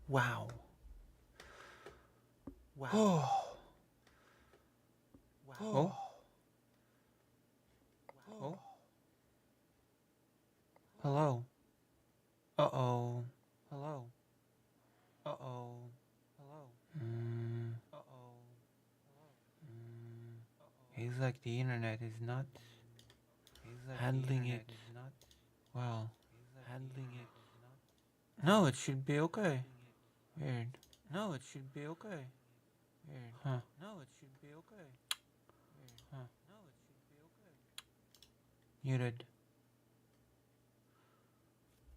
Wow. Wow. Oh. Wow. Oh. Oh. Hello. Uh-oh. Hello. Uh-oh. Hello. Uh-oh. He's like the internet is not handling it well. Handling it. No, it should be okay. Weird. No, it should be okay. Weird. Huh. No, it should be okay. Weird. Huh. No, it should be okay. Muted.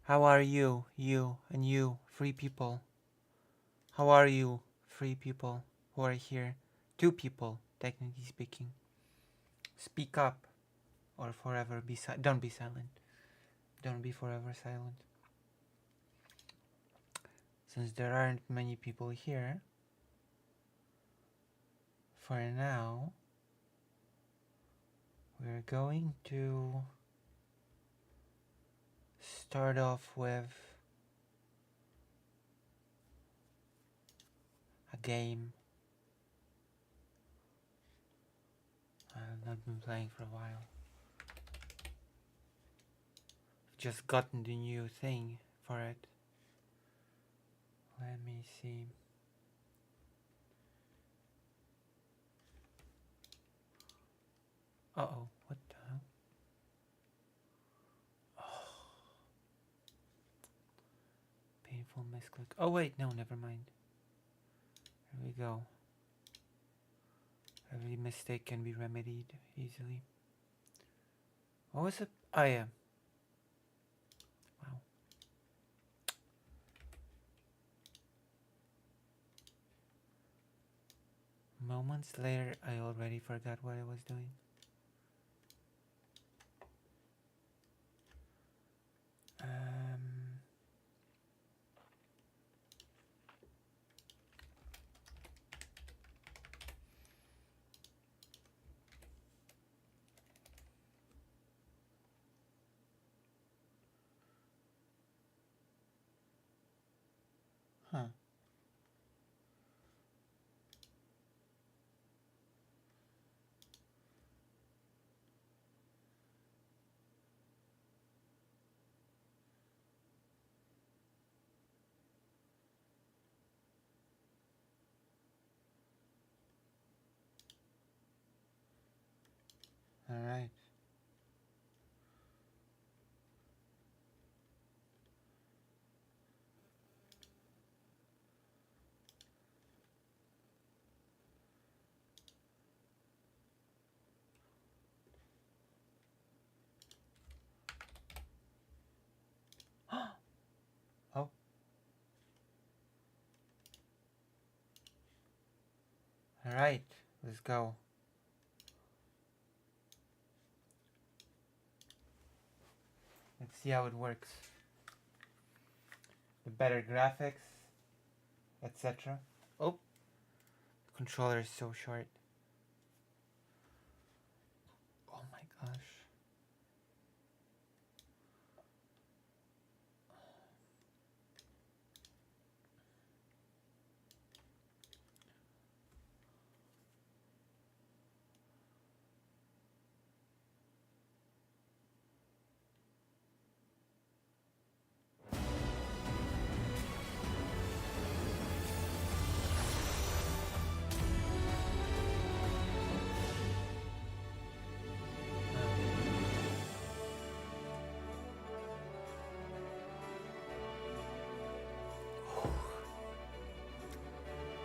How are you? You and you, free people. How are you, free people who are here? Two people, technically speaking. Speak up, or forever be silent. Don't be silent. Don't be forever silent. Since there aren't many people here, for now, we're going to start off with a game I've not been playing for a while. I've just gotten the new thing for it. Let me see. Uh-oh, what the hell? Oh, painful misclick. Oh wait, no, never mind. Here we go. Every mistake can be remedied easily. What was it? Oh yeah. Wow. Moments later, I already forgot what I was doing. Huh. All right. Oh. All right. Let's go. Let's see how it works. The better graphics, etc. Oh, the controller is so short. Oh my gosh.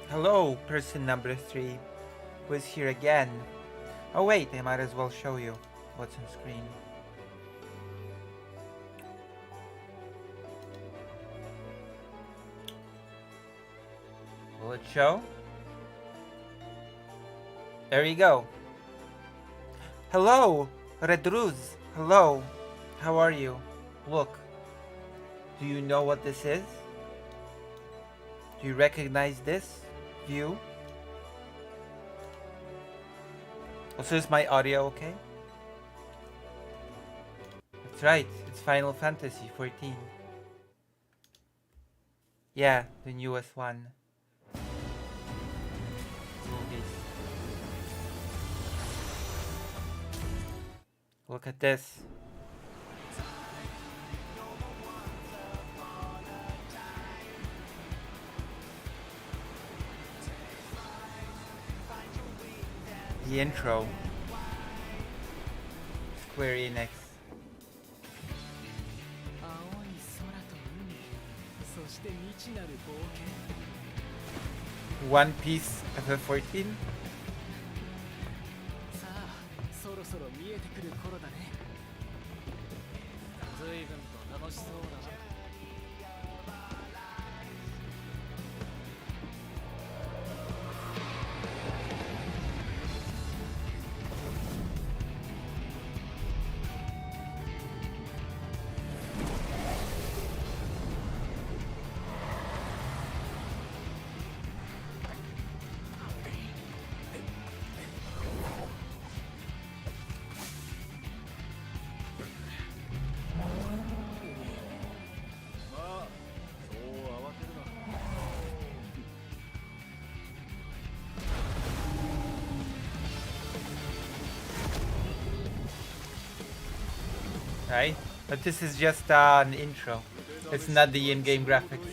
Hello, person number 3, who is here again. Oh wait, I might as well show you what's on screen. Will it show? There you go. Hello, Redruz. Hello. How are you? Look. Do you know what this is? Do you recognize this view? Also, is my audio okay? That's right, it's Final Fantasy 14. Yeah, the newest one. Movies. Look at this. The intro. Square Enix. One Piece FF14. Right? But this is just an intro. It's not the in-game graphics.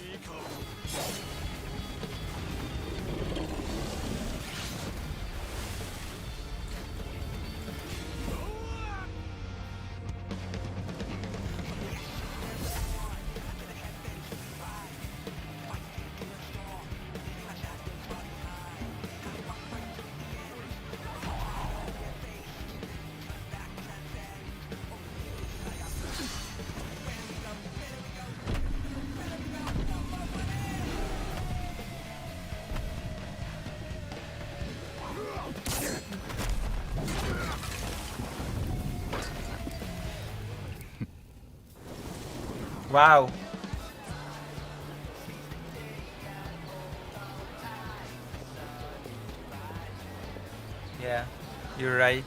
Wow. Yeah, you're right.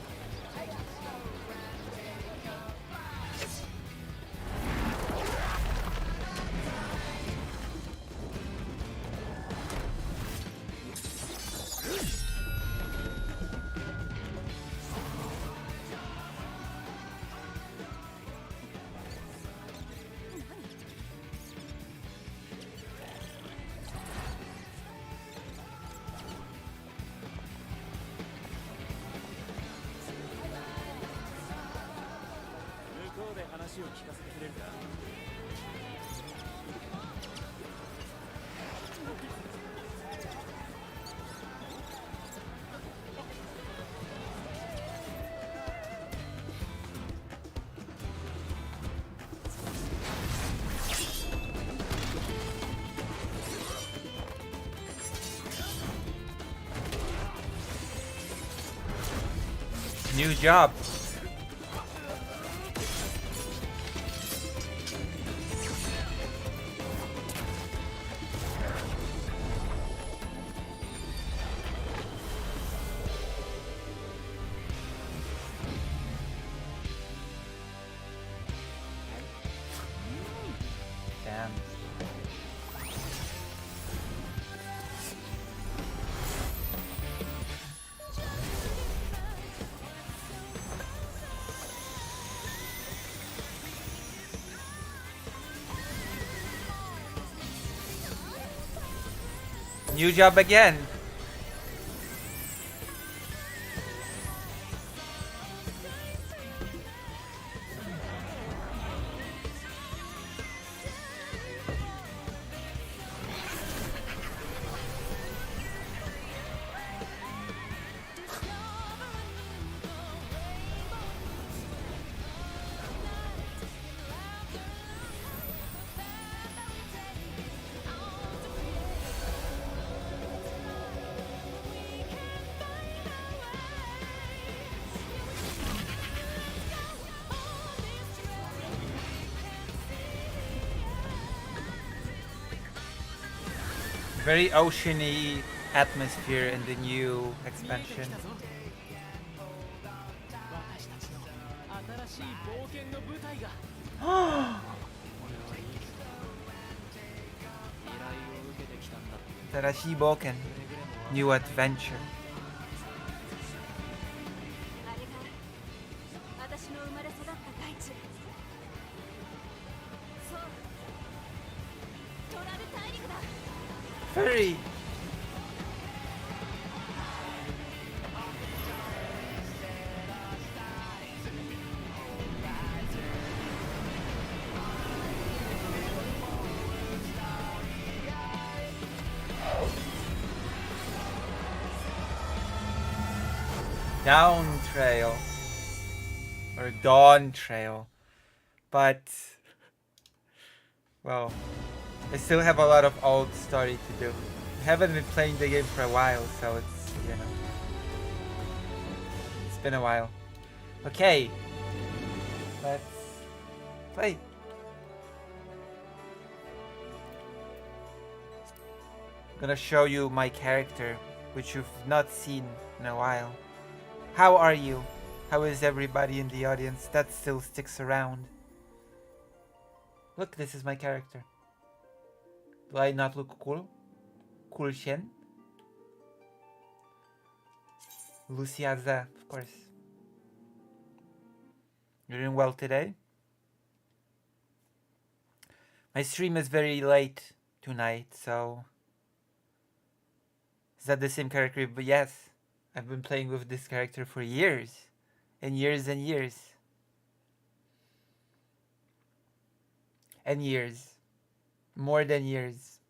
New job. Damn. New job again. Very oceany atmosphere in the new expansion. 新しい冒険 New adventure. Furry! Down trail. Or dawn trail. But, well, I still have a lot of old story to do. I haven't been playing the game for a while, so it's, you know, it's been a while. Okay, let's play. I'm gonna show you my character, which you've not seen in a while. How are you? How is everybody in the audience that still sticks around? Look, this is my character. Do I not look cool? Cool Shen? Luciaza, of course. You're doing well today? My stream is very late tonight, so... Is that the same character? But yes, I've been playing with this character for years. And years and years. And years. More than years.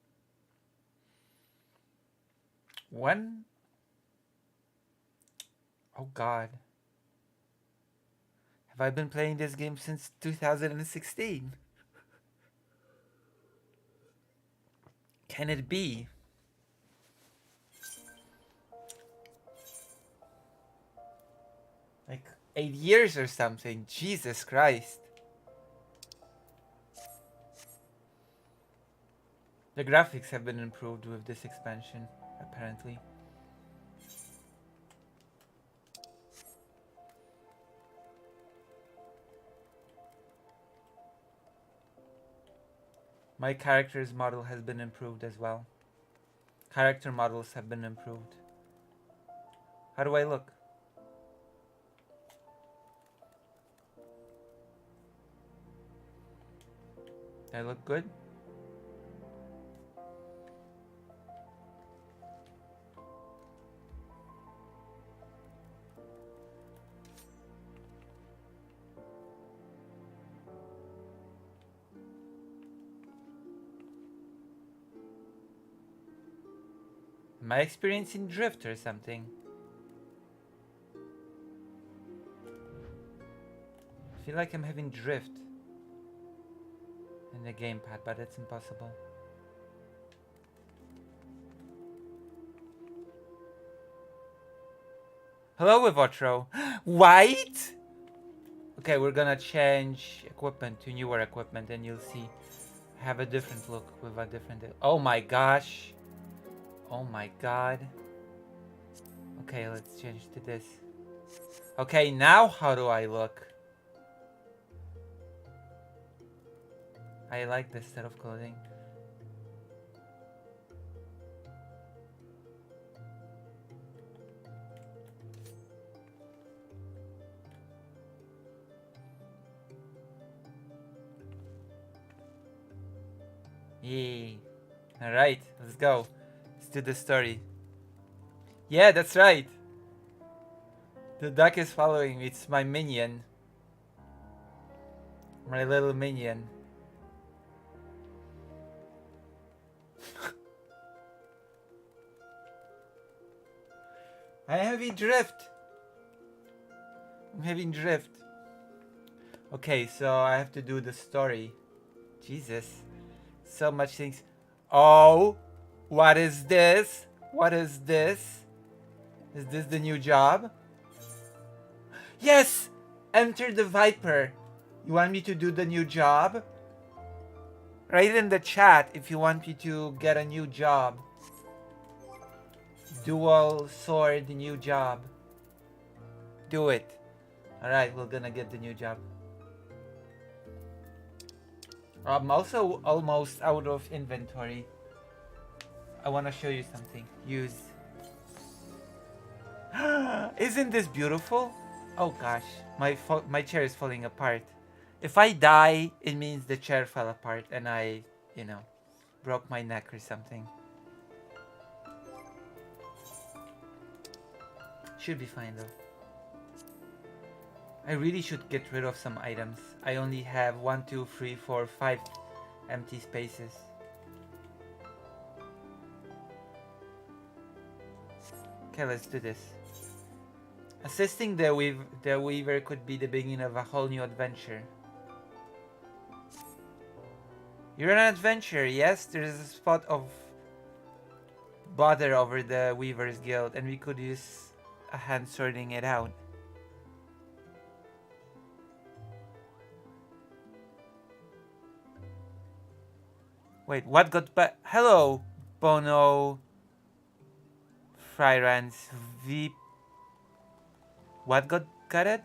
When? Oh god. Have I been playing this game since 2016? Can it be? Like 8 years or something. Jesus Christ. The graphics have been improved with this expansion, apparently. My character's model has been improved as well. Character models have been improved. How do I look? Do I look good? Am I experiencing drift or something? I feel like I'm having drift in the gamepad, but it's impossible. Hello, Evotro. White? Okay, we're gonna change equipment to newer equipment and you'll see. I have a different look with a different... Oh my gosh. Oh my god. Okay, let's change to this. Okay, now how do I look? I like this set of clothing. Yay. Alright, let's go. Let's do the story. Yeah, that's right. The duck is following me. It's my minion. My little minion. I'm having drift. I'm having drift. Okay, so I have to do the story. Jesus. So much things. Oh, what is this? What is this? Is this the new job? Yes! Enter the Viper. You want me to do the new job? Write in the chat if you want me to get a new job. Dual sword new job. Do it. Alright, we're gonna get the new job. I'm also almost out of inventory. I wanna show you something. Use. Isn't this beautiful? Oh gosh, my chair is falling apart. If I die, it means the chair fell apart and I, you know, broke my neck or something. Should be fine though. I really should get rid of some items. I only have 1, 2, 3, 4, 5 empty spaces. Okay, let's do this. Assisting the weaver could be the beginning of a whole new adventure. You're on an adventure, yes? There's a spot of bother over the Weaver's Guild and we could use a hand sorting it out. Wait, what got hello, Bono Fryrans V. What got gutted?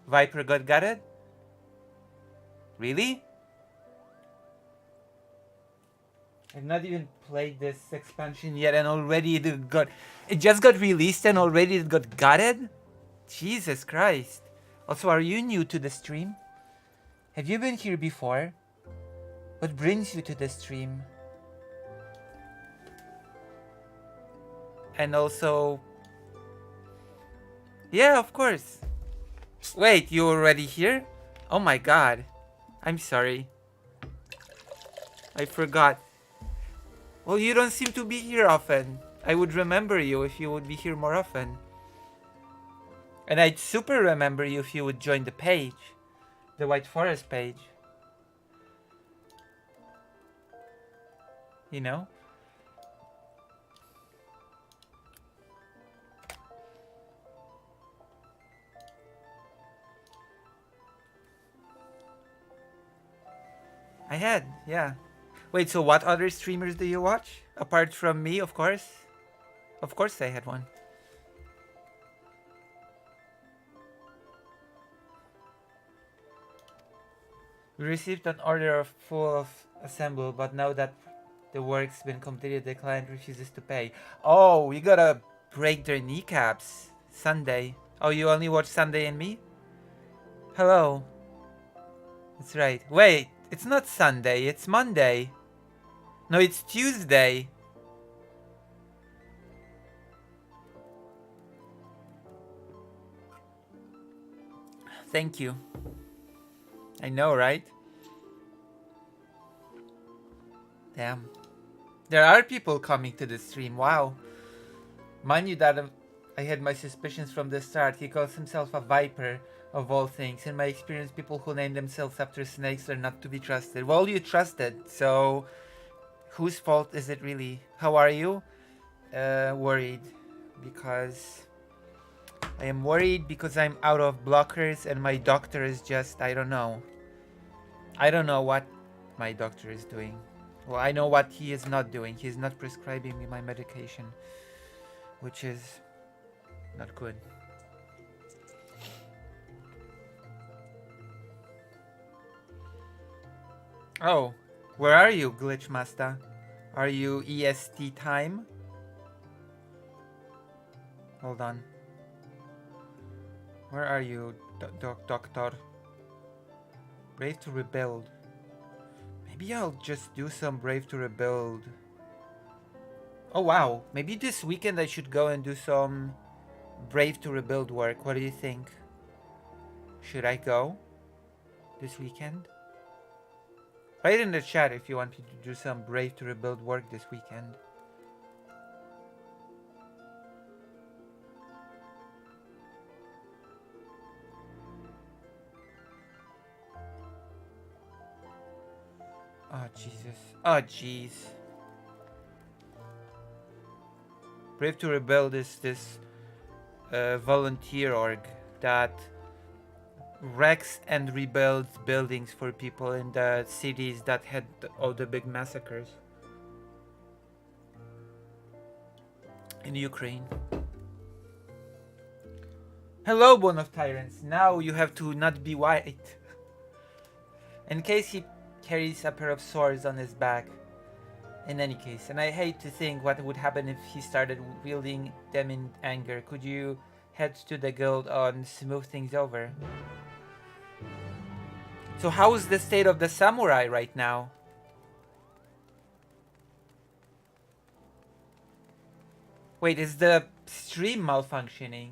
Viper got gutted? Really? I've not even played this expansion yet and already it just got released and already it got gutted? Jesus Christ. Also, are you new to the stream? Have you been here before? What brings you to the stream? And also... Yeah, of course. Wait, you already here? Oh my god. I'm sorry. I forgot. Well, you don't seem to be here often. I would remember you if you would be here more often. And I'd super remember you if you would join the page. The White Forest page. You know? I had, yeah. Wait, so what other streamers do you watch? Apart from me, of course? Of course I had one. We received an order full of assemble, but now that the work's been completed, the client refuses to pay. Oh, we gotta break their kneecaps. Sunday. Oh, you only watch Sunday and me? Hello. That's right. Wait, it's not Sunday, it's Monday. No, it's Tuesday. Thank you. I know, right? Damn. There are people coming to the stream. Wow. Mind you that I had my suspicions from the start. He calls himself a viper, of all things. In my experience, people who name themselves after snakes are not to be trusted. Well, you trusted, so whose fault is it really? How are you? Worried. Because... I am worried because I'm out of blockers and my doctor is just... I don't know. I don't know what my doctor is doing. Well, I know what he is not doing. He's not prescribing me my medication. Which is not good. Oh, where are you, Glitch Master? Are you EST time? Hold on. Where are you, Doctor? Brave to Rebuild. Maybe I'll just do some Brave to Rebuild. Oh wow, maybe this weekend I should go and do some Brave to Rebuild work. What do you think? Should I go this weekend? Write in the chat if you want me to do some Brave to Rebuild work this weekend. Oh Jesus. Oh jeez. Brave to Rebuild is this volunteer org that wrecks and rebuilds buildings for people in the cities that had all the big massacres in Ukraine. Hello, Bone of Tyrants. Now you have to not be white. In case he carries a pair of swords on his back. In any case, and I hate to think what would happen if he started wielding them in anger. Could you head to the guild and smooth things over? So how's the state of the samurai right now? Wait, is the stream malfunctioning?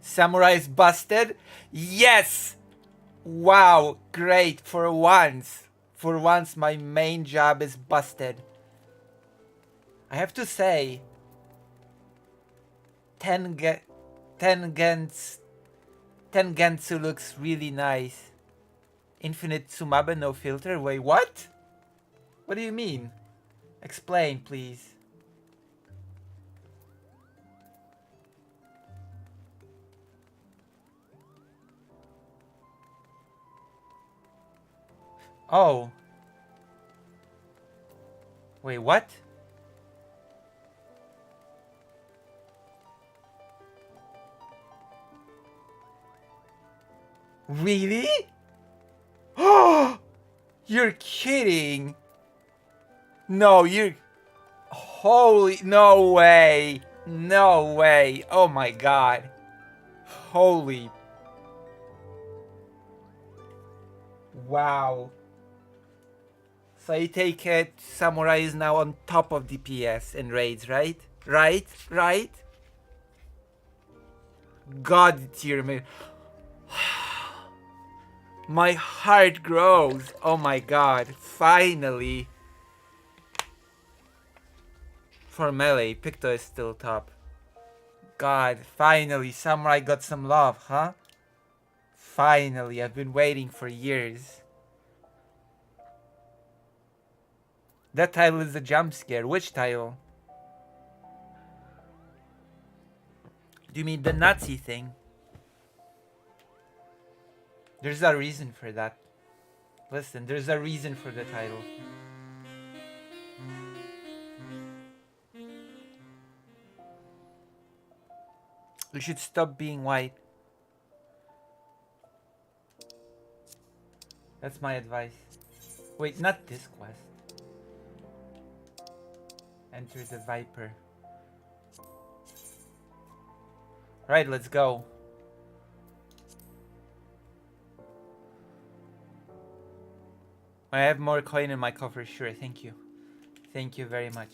Samurai is busted? Yes! Wow, great. For once. For once my main job is busted. I have to say, Tengensu looks really nice. Infinite Tsumabe, no filter? Wait, what? What do you mean? Explain, please. Oh. Wait, what? Really? Oh, you're kidding. No, you're... Holy... No way. No way. Oh my god. Holy... Wow. So I take it Samurai is now on top of DPS in raids, right? Right? God tier me. My heart grows. Oh my god. Finally. For melee, Picto is still top. God, finally, Samurai got some love, huh? Finally, I've been waiting for years. That title is a jump scare. Which title? Do you mean the Nazi thing? There's a reason for that. Listen, there's a reason for the title. You should stop being white. That's my advice. Wait, not this quest. Enter the Viper. Right, let's go. I have more coin in my coffer, sure, thank you. Thank you very much.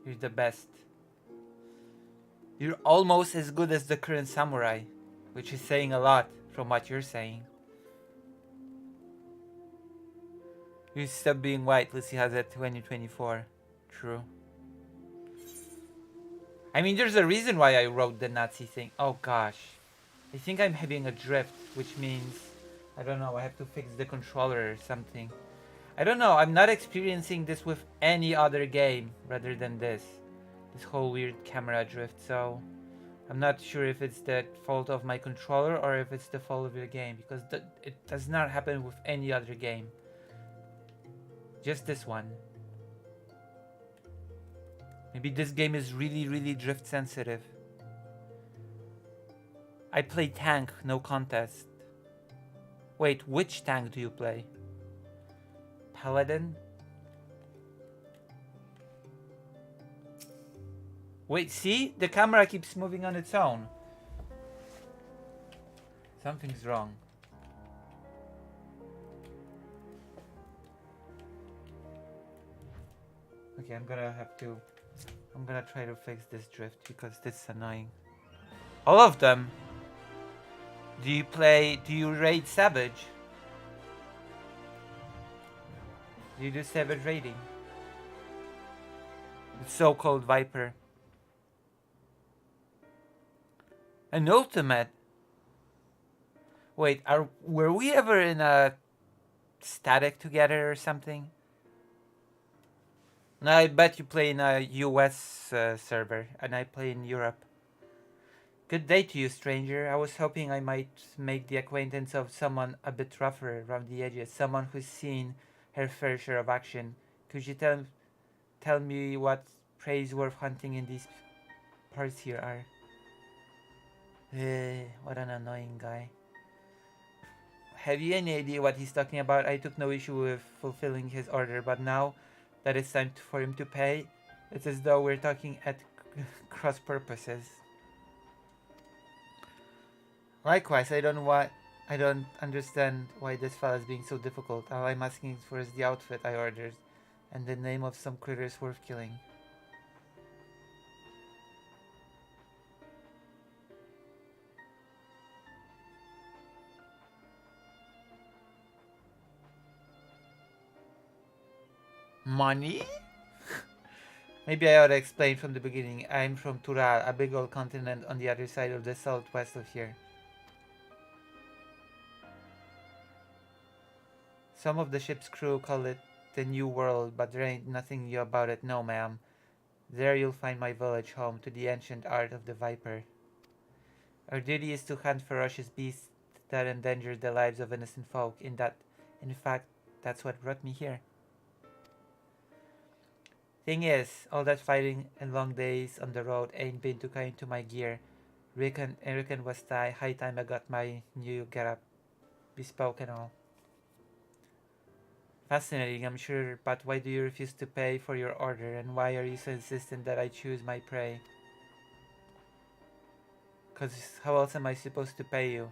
You're the best. You're almost as good as the current samurai, which is saying a lot from what you're saying. You stop being white, Lucy has it 2024. True. I mean, there's a reason why I wrote the Nazi thing. Oh gosh. I think I'm having a drift, which means, I don't know, I have to fix the controller or something. I don't know, I'm not experiencing this with any other game rather than this. This whole weird camera drift, so I'm not sure if it's the fault of my controller or if it's the fault of the game, because it does not happen with any other game. Just this one. Maybe this game is really drift sensitive. I play tank, no contest. Wait, which tank do you play? Paladin? Wait, see? The camera keeps moving on its own. Something's wrong. Okay, I'm gonna try to fix this drift because this is annoying. All of them? Do you raid Savage? Do you do Savage raiding? The so-called Viper. An ultimate? Wait, were we ever in a static together or something? No, I bet you play in a US server, and I play in Europe. Good day to you, stranger. I was hoping I might make the acquaintance of someone a bit rougher around the edges, someone who's seen her fair share of action. Could you tell me what praise worth hunting in these parts here are? What an annoying guy. Have you any idea what he's talking about? I took no issue with fulfilling his order, but now that it's time for him to pay, it's as though we're talking at cross purposes. Likewise, I don't understand why this fella is being so difficult. All I'm asking for is the outfit I ordered, and the name of some critters worth killing. Money? Maybe I ought to explain from the beginning. I'm from Tural, a big old continent on the other side of the southwest of here. Some of the ship's crew call it the New World, but there ain't nothing new about it, no ma'am. There you'll find my village, home to the ancient art of the viper. Our duty is to hunt ferocious beasts that endanger the lives of innocent folk. In fact, that's what brought me here. Thing is, all that fighting and long days on the road ain't been too kind to my gear. Reckon was high time I got my new getup bespoke and all. Fascinating, I'm sure, but why do you refuse to pay for your order, and why are you so insistent that I choose my prey? 'Cause how else am I supposed to pay you?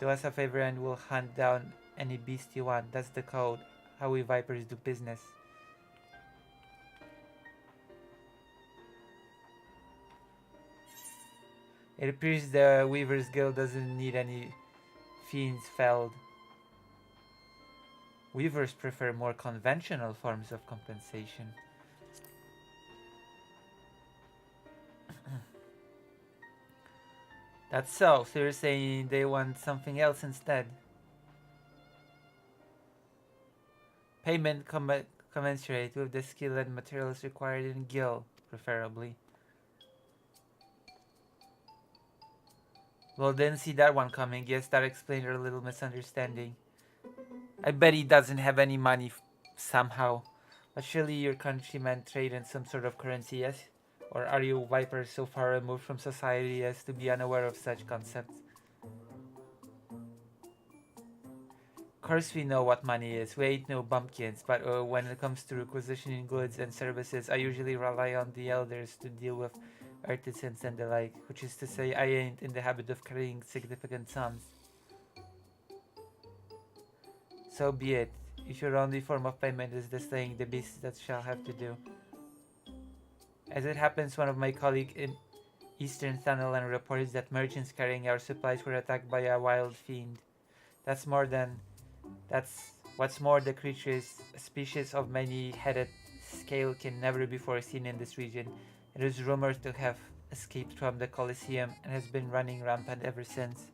Do us a favor and we'll hunt down any beast you want. That's the code, how we vipers do business. It appears the Weaver's Guild doesn't need any fiends felled. Weavers prefer more conventional forms of compensation. That's so you're saying they want something else instead. Payment commensurate with the skill and materials required in guild, preferably. Well, didn't see that one coming. Guess that explained our little misunderstanding. I bet he doesn't have any money somehow. But surely your countrymen trade in some sort of currency, yes? Or are you vipers so far removed from society as to be unaware of such concepts? Of course we know what money is. We ain't no bumpkins, but when it comes to requisitioning goods and services, I usually rely on the elders to deal with artisans and the like, which is to say I ain't in the habit of carrying significant sums. So be it. If your only form of payment is the slaying the beasts, that shall have to do. As it happens, one of my colleagues in Eastern Thanalan reports that merchants carrying our supplies were attacked by a wild fiend. That's what's more, the creature is a species of many-headed scale can never before seen in this region. It is rumored to have escaped from the Colosseum and has been running rampant ever since.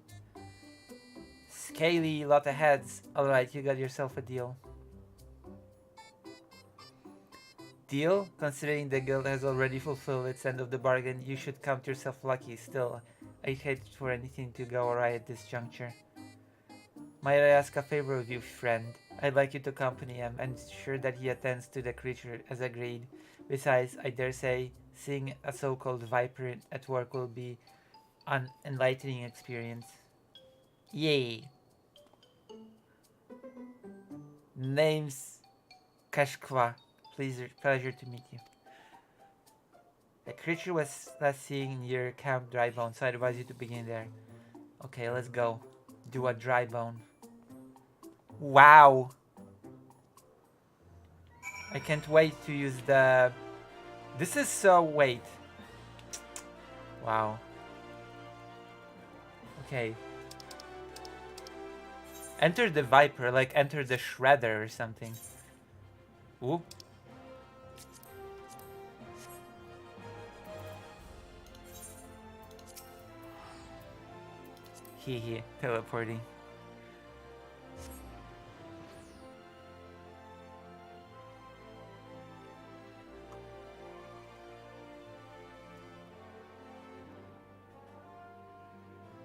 Scaly, lot of heads. Alright, you got yourself a deal. Deal? Considering the guild has already fulfilled its end of the bargain, you should count yourself lucky. Still, I'd hate for anything to go awry at this juncture. Might I ask a favor of you, friend? I'd like you to accompany him and ensure that he attends to the creature as agreed. Besides, I dare say, seeing a so-called viper at work will be an enlightening experience. Yay! Name's Kashkwa. Pleasure to meet you. The creature was last seen near Camp Drybone, so I advise you to begin there. Okay, let's go. Do a Drybone. Wow! I can't wait to use the... This is so... Wait. Wow. Okay. Enter the Viper, like enter the Shredder or something. Oop. Hehe, teleporting.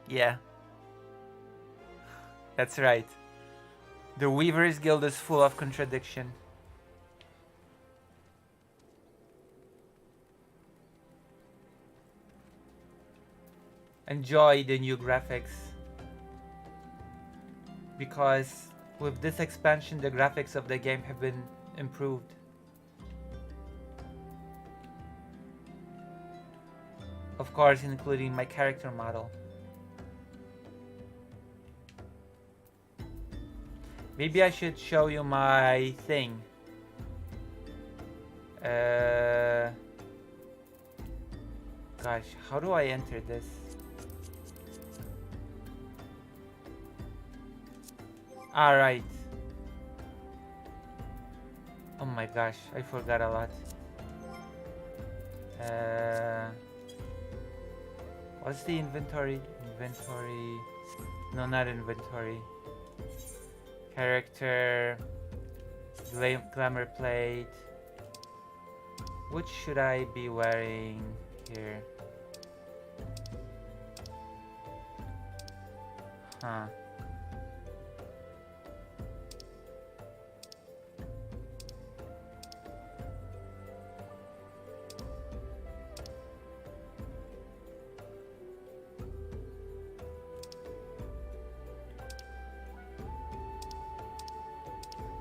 Yeah. That's right. The Weaver's Guild is full of contradiction. Enjoy the new graphics. because with this expansion the graphics of the game have been improved. Of course, including my character model. Maybe I should show you my thing. Gosh, how do I enter this? Alright. Oh my gosh, I forgot a lot. What's the inventory? Inventory. No, not inventory. Character. Glamour plate. Which should I be wearing here? Huh.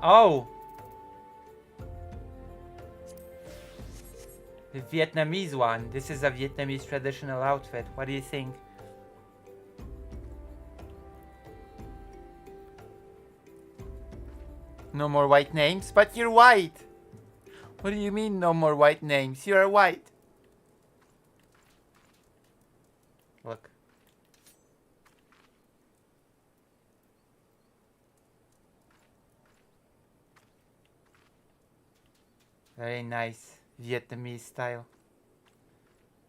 Oh! The Vietnamese one. This is a Vietnamese traditional outfit. What do you think? No more white names? But you're white! What do you mean no more white names? You're white! Look. Very nice Vietnamese style.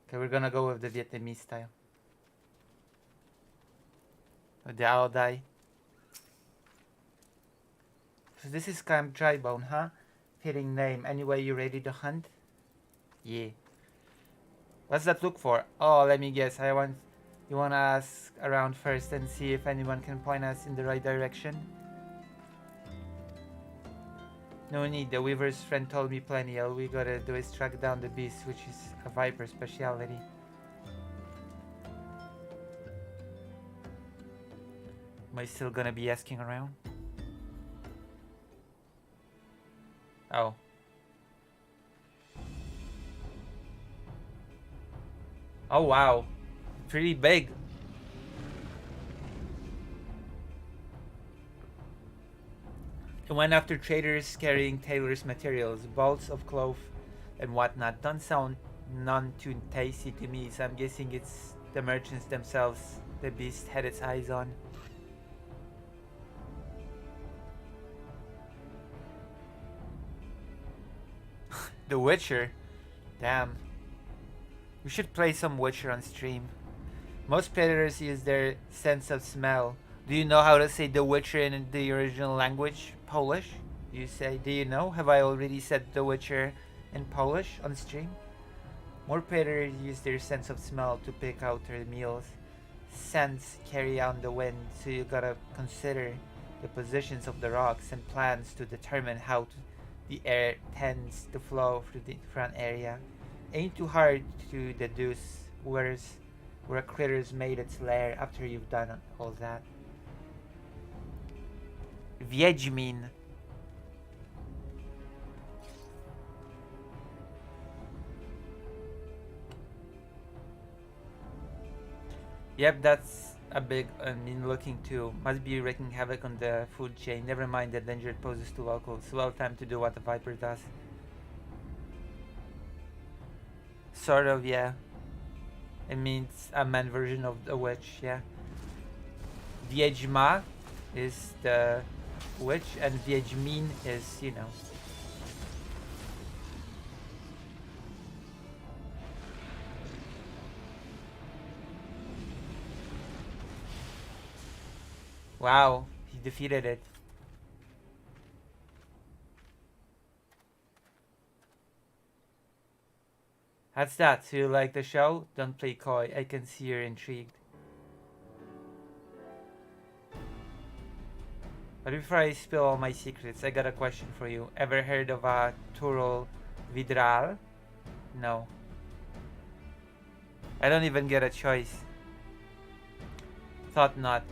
Okay, we're gonna go with the Vietnamese style. With the owl dye. So this is Camp Drybone, huh? Fitting name. Anyway, you ready to hunt? Yeah. What's that look for? Oh, let me guess. You wanna ask around first and see if anyone can point us in the right direction? No need, the Weaver's friend told me plenty. All we gotta do is track down the beast, which is a Viper specialty. Am I still gonna be asking around? Oh. Oh wow. Pretty big. It went after traders carrying tailors' materials, bolts of cloth and whatnot. Don't sound none too tasty to me, so I'm guessing it's the merchants themselves the beast had its eyes on. The Witcher? Damn. We should play some Witcher on stream. Most predators use their sense of smell. Do you know how to say The Witcher in the original language? Polish? Do you know? Have I already said The Witcher in Polish on stream? More predators use their sense of smell to pick out their meals. Scents carry on the wind, so you gotta consider the positions of the rocks and plants to determine how the air tends to flow through the front area. Ain't too hard to deduce where a critter's made its lair after you've done all that. Wiedźmin. Yep, that's a big looking too. Must be wreaking havoc on the food chain. Never mind the danger it poses to locals. Well time to do what the Viper does. Sort of, yeah. It means a man version of the witch, yeah. Wiedźma is the witch and Wiedźmin is, you know. Wow, he defeated it. That's that. So you like the show? Don't play coy. I can see you're intrigued. But before I spill all my secrets, I got a question for you. Ever heard of a Turul Vidral? No. I don't even get a choice. Thought not.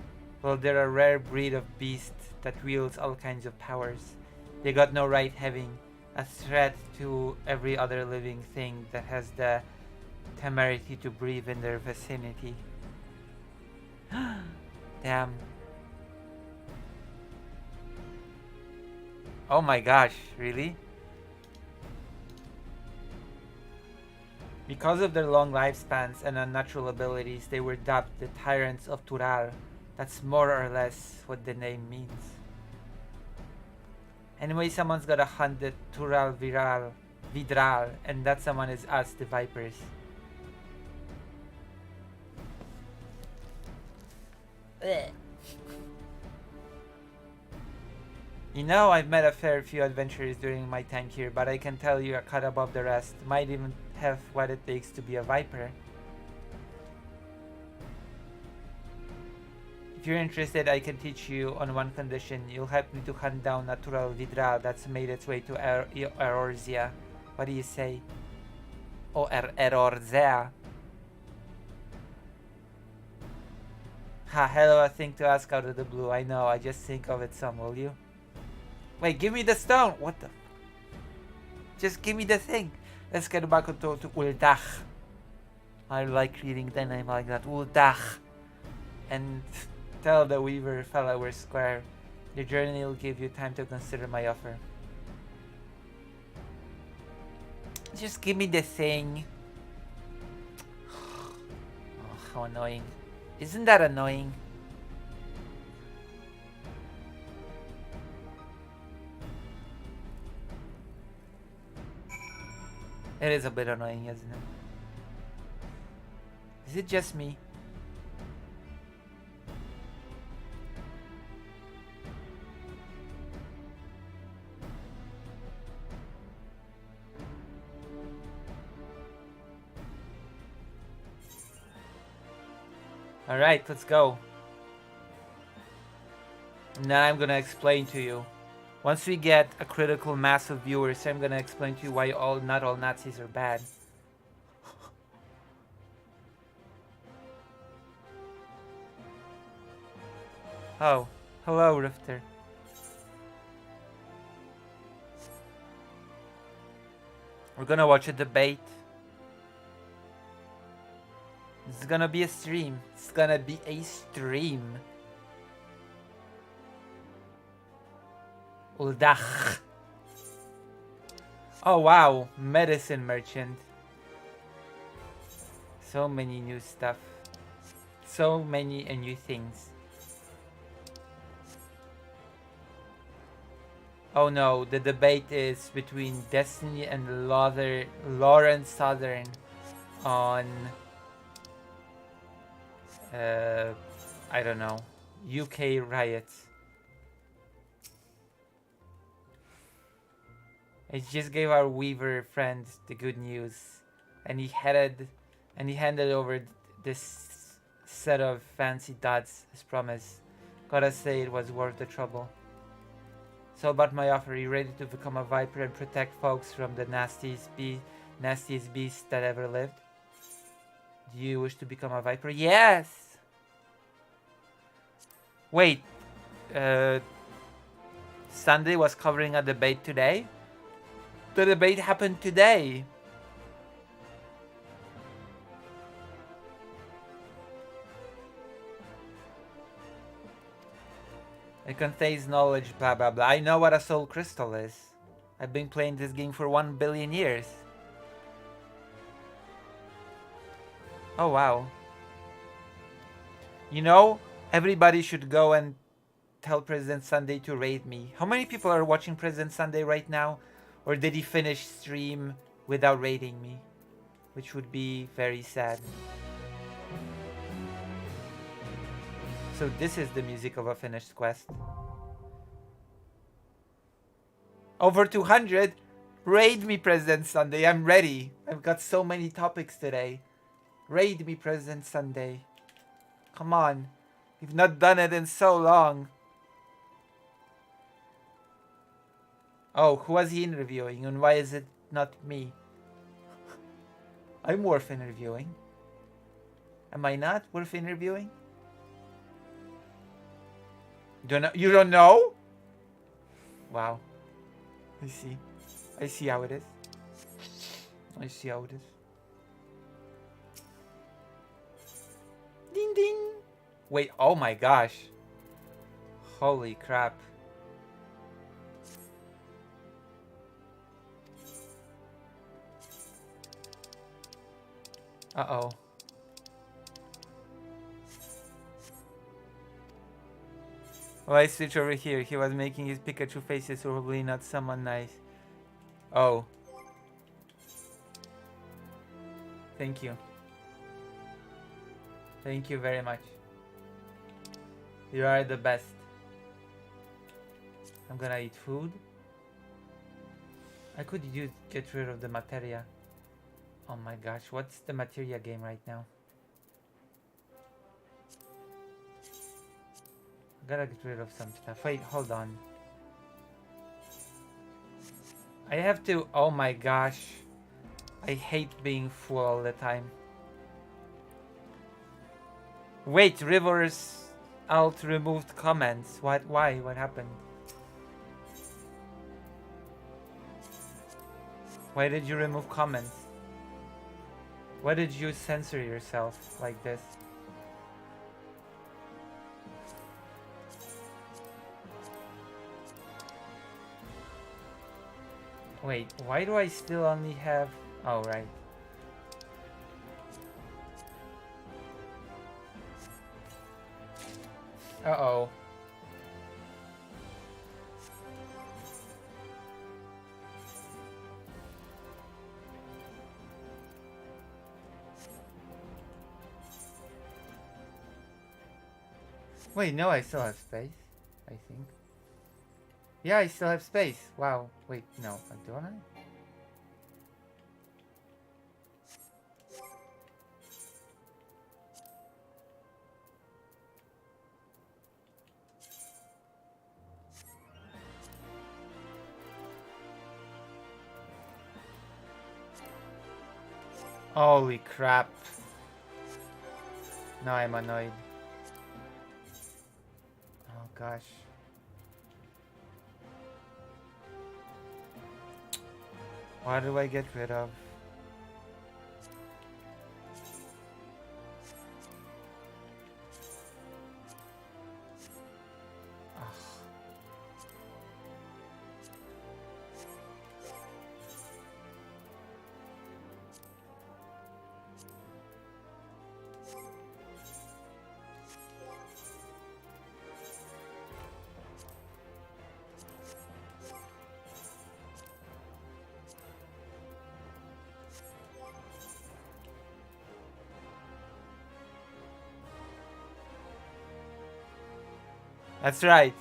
Well, they're a rare breed of beast that wields all kinds of powers. They got no right having a threat to every other living thing that has the temerity to breathe in their vicinity. Damn. Oh my gosh, really? Because of their long lifespans and unnatural abilities, they were dubbed the Tyrants of Tural. That's more or less what the name means. Anyway, someone's gotta hunt the Tural Vidral, and that someone is us, the Vipers. You know, I've met a fair few adventurers during my time here, but I can tell you a cut above the rest. Might even have what it takes to be a Viper. If you're interested, I can teach you on one condition. You'll help me to hunt down Natural Vidral that's made its way to Eorzea. What do you say? Oh, Eorzea. Ha, hello, a thing to ask out of the blue. I know, I just think of it some, will you? Wait, give me the stone! What the? Just give me the thing! Let's get back to Uldach. I like reading the name like that. Uldach. And tell the weaver fella we're square. Your journey will give you time to consider my offer. Just give me the thing. Oh, how annoying. Isn't that annoying? It is a bit annoying, isn't it? Is it just me? Alright, let's go. Now I'm gonna explain to you. Once we get a critical mass of viewers, I'm gonna explain to you why not all Nazis are bad. Oh, hello, Rifter. We're gonna watch a debate. It's gonna be a stream. It's gonna be a stream. Uldach. Oh wow, medicine merchant. So many new stuff. So many new things. Oh no, the debate is between Destiny and Lauren Southern on I don't know, UK riots. I just gave our Weaver friend the good news, and he handed over this set of fancy dots as promised. Gotta say it was worth the trouble. So about my offer, are you ready to become a Viper and protect folks from the nastiest beast that ever lived? Do you wish to become a Viper? Yes! Wait, Sunday was covering a debate today? The debate happened today. It contains knowledge, blah blah blah. I know what a soul crystal is. I've been playing this game for 1 billion years. Oh wow. You know, everybody should go and tell President Sunday to raid me. How many people are watching President Sunday right now? Or did he finish stream without raiding me? Which would be very sad. So this is the music of a finished quest. Over 200? Raid me, President Sunday. I'm ready. I've got so many topics today. Raid me, President Sunday. Come on. You've not done it in so long. Oh, who was he interviewing and why is it not me? I'm worth interviewing. Am I not worth interviewing? You don't know? Wow. I see. I see how it is. I see how it is. Ding ding. Wait, oh my gosh. Holy crap. Uh-oh. Well, I switch over here. He was making his Pikachu faces, probably not someone nice. Oh. Thank you. Thank you very much. You are the best. I'm gonna eat food. I could get rid of the materia. Oh my gosh, what's the materia game right now? I gotta get rid of some stuff. Wait, hold on. I have to... Oh my gosh. I hate being full all the time. Wait, Rivers alt removed comments. What? Why? What happened? Why did you remove comments? Why did you censor yourself like this? Wait, why do I still only have... Oh, right. Uh-oh. Wait, no, I still have space, I think. Yeah, I still have space. Wow. Wait, no, don't I? Holy crap. Now I'm annoyed. Oh gosh. What do I get rid of? That's right.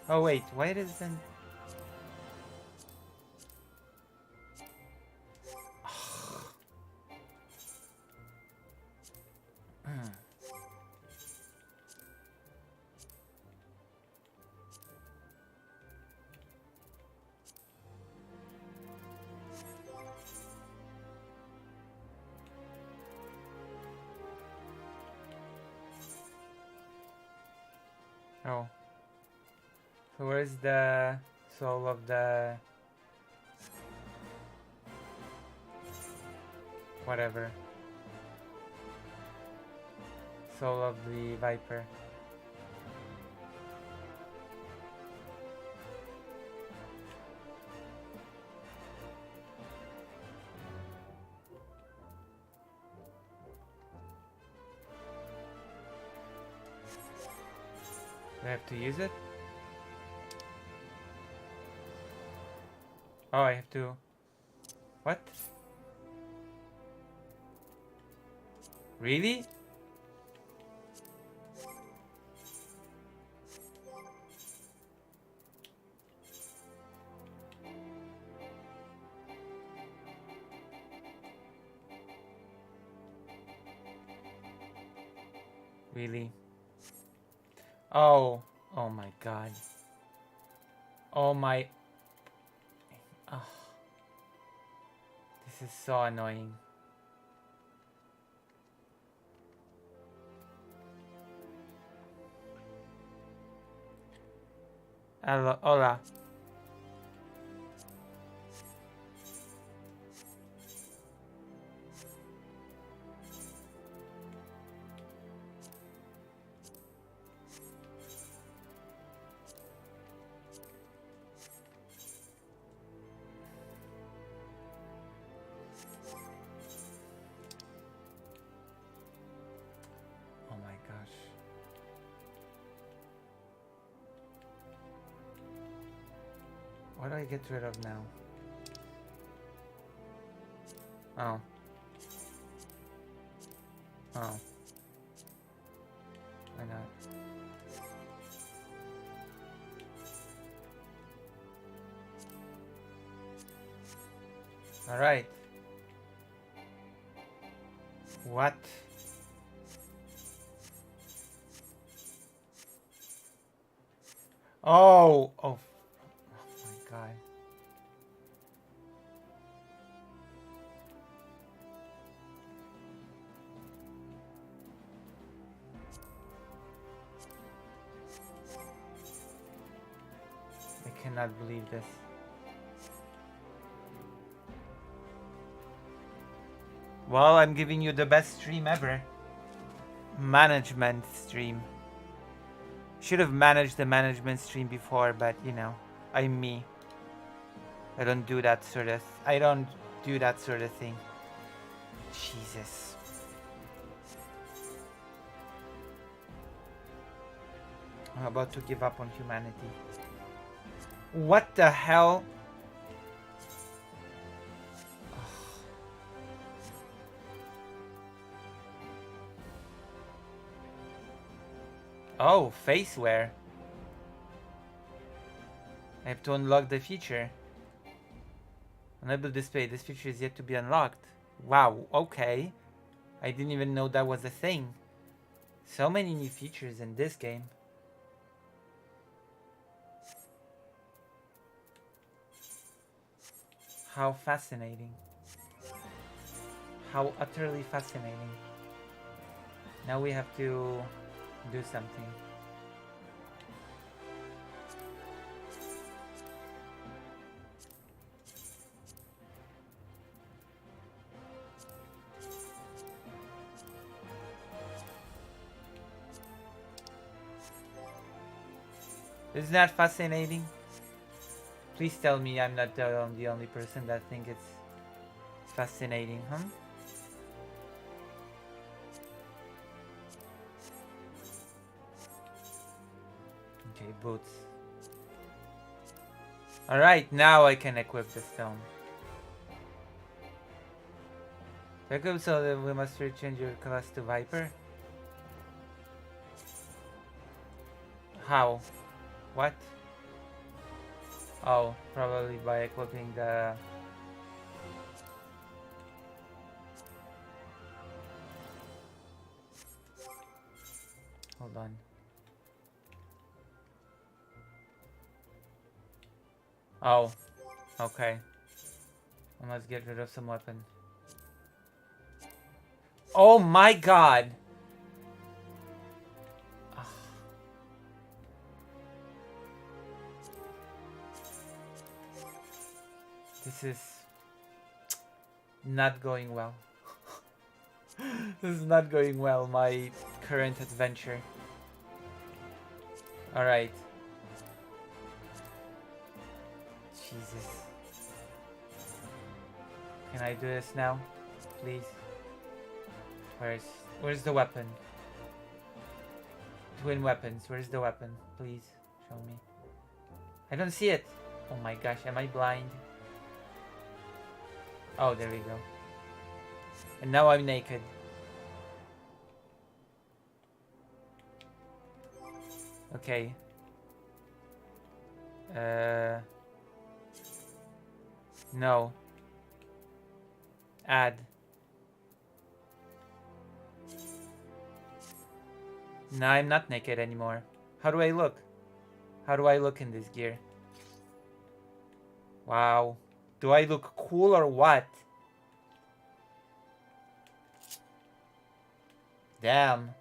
Oh wait, why doesn't... Oh. So where's the soul of the... whatever. Soul of the Viper. Do I have to use it? Oh, I have to... What? Really? Really? Oh. Oh my god. Oh my... Oh. This is so annoying. Hola. Oh my gosh. What do I get rid of now? Oh. Oh. Why not? Alright. What? Oh! Oh. Oh my god. I cannot believe this. Well, I'm giving you the best stream ever. Management stream. Should have managed the management stream before, but you know, I'm me. I don't do that sort of thing. Jesus. I'm about to give up on humanity. What the hell? Oh, faceware. I have to unlock the feature. Enable display. This feature is yet to be unlocked. Wow, okay. I didn't even know that was a thing. So many new features in this game. How fascinating. How utterly fascinating. Now we have to do something. Isn't that fascinating? Please tell me I'm not the only person that thinks it's fascinating, huh? Okay, boots. Alright, now I can equip the stone. Equip so that we must change your class to Viper? How? What? Oh, probably by equipping the... Hold on. Oh, okay. I must get rid of some weapon. Oh my god! This is not going well. This is not going well, my current adventure. Alright. Jesus. Can I do this now? Please. Where's the weapon? Twin weapons. Where's the weapon? Please show me. I don't see it. Oh my gosh, am I blind? Oh, there we go. And now I'm naked. Okay. No. Add. No, I'm not naked anymore. How do I look? How do I look in this gear? Wow. Do I look cool or what? Damn.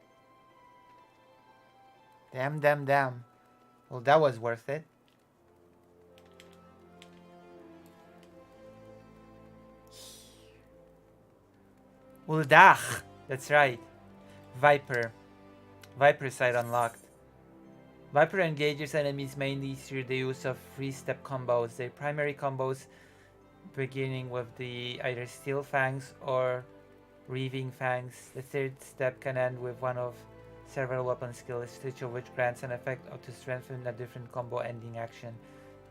Damn. Well, that was worth it. Uldach! That's right. Viper. Viper side unlocked. Viper engages enemies mainly through the use of 3-step combos. Their primary combos beginning with the either Steel Fangs or Reaving Fangs. The third step can end with one of several weapon skills, each of which grants an effect to strengthen a different combo ending action.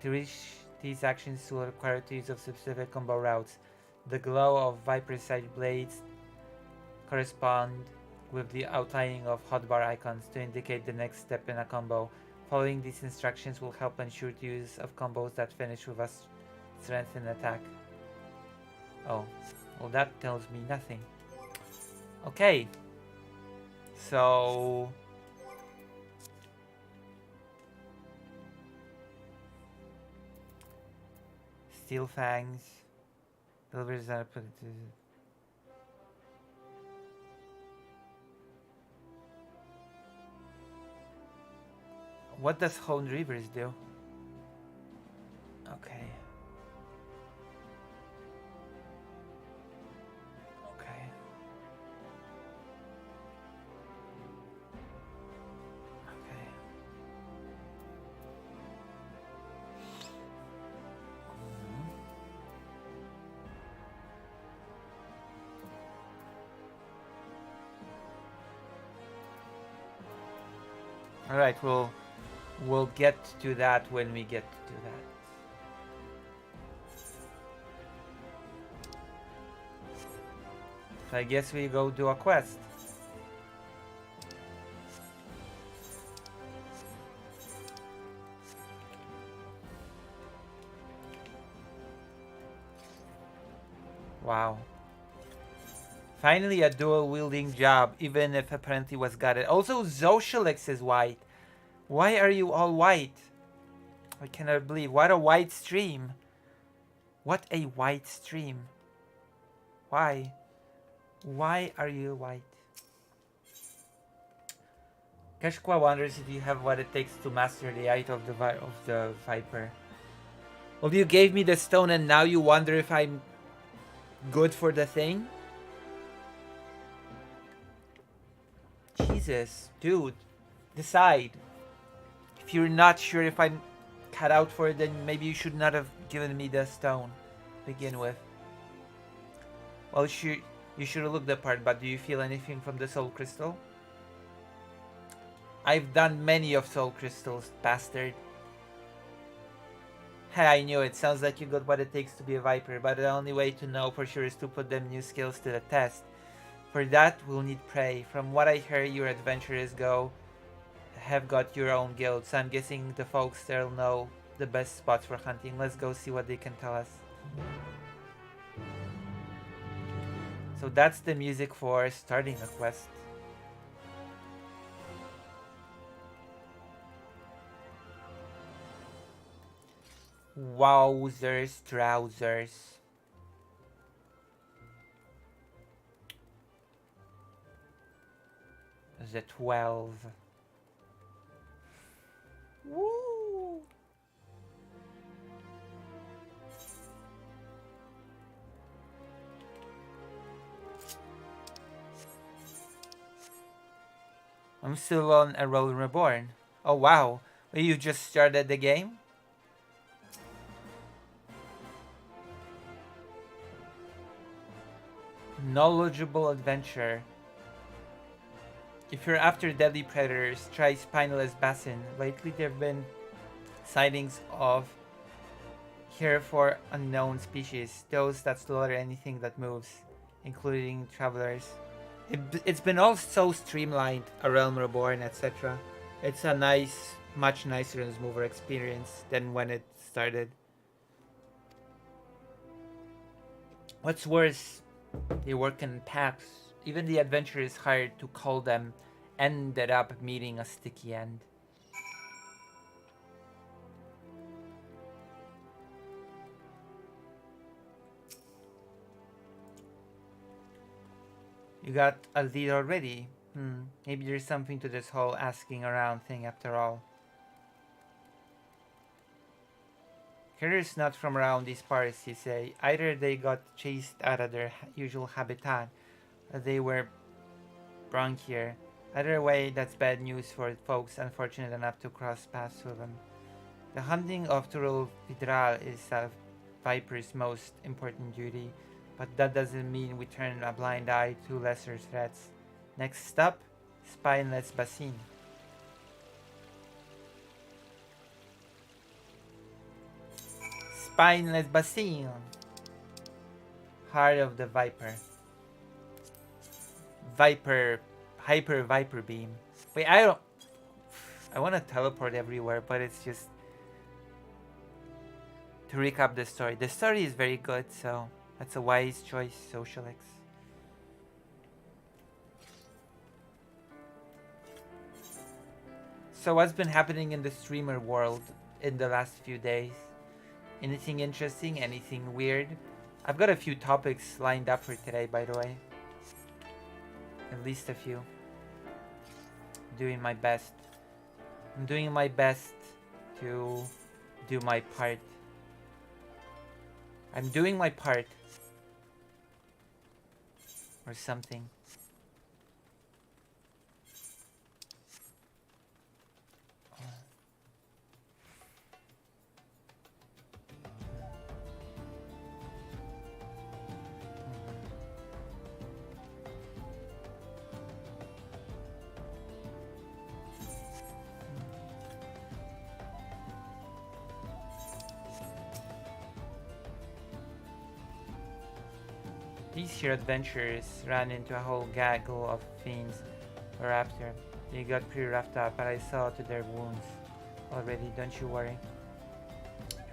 To reach these actions will require the use of specific combo routes. The glow of Viper's side blades correspond with the outlining of hotbar icons to indicate the next step in a combo. Following these instructions will help ensure the use of combos that finish with a strengthened attack. Oh, well that tells me nothing. Okay, so Steel Fangs delivers an What does Honed Reavers do? Okay. Okay. Okay. All right, we'll get to that when we get to that. So I guess we go do a quest. Wow. Finally a dual wielding job, even if apparently was gutted. Also, Zoshelix is white. Why are you all white? I cannot believe. What a white stream. What a white stream. Why? Why are you white? Keshkwa wonders if you have what it takes to master the art of the Viper. Well, you gave me the stone and now you wonder if I'm good for the thing? Jesus, dude. Decide. If you're not sure if I'm cut out for it, then maybe you should not have given me the stone to begin with. Well, you should look the part, but do you feel anything from the soul crystal? I've done many of soul crystals, bastard. Hey, I knew it. Sounds like you got what it takes to be a Viper, but the only way to know for sure is to put them new skills to the test. For that, we'll need prey. From what I heard, your adventurers have got your own guild, so I'm guessing the folks there'll know the best spots for hunting. Let's go see what they can tell us. So that's the music for starting a quest. Wowzers, trousers. The 12. Woo! I'm still on a Realm Reborn. Oh wow, you just started the game? Knowledgeable adventure. If you're after deadly predators, try Spineless Basin. Lately there have been sightings of herefore unknown species, those that slaughter anything that moves, including travelers. It's been all so streamlined, A Realm Reborn, etc. It's a nice, much nicer and smoother experience than when it started. What's worse, they work in packs. Even the adventurers hired to call them ended up meeting a sticky end. You got a lead already? Maybe there's something to this whole asking around thing after all. Critters not from around these parts, you say. Either they got chased out of their usual habitat, that they were wrong here. Either way, that's bad news for folks unfortunate enough to cross paths with them. The hunting of Turul Vidral is Viper's most important duty, but that doesn't mean we turn a blind eye to lesser threats. Next stop, Spineless Basin. Spineless Basin. Heart of the Viper. Hyper Viper Beam. Wait, I want to teleport everywhere, but it's just... To recap the story. The story is very good, so that's a wise choice, Socialix. So what's been happening in the streamer world in the last few days? Anything interesting? Anything weird? I've got a few topics lined up for today, by the way. At least a few. Doing my best. I'm doing my best to do my part. I'm doing my part. Or something. These here adventurers ran into a whole gaggle of fiends or after. They got pretty roughed up, but I saw to their wounds already, don't you worry.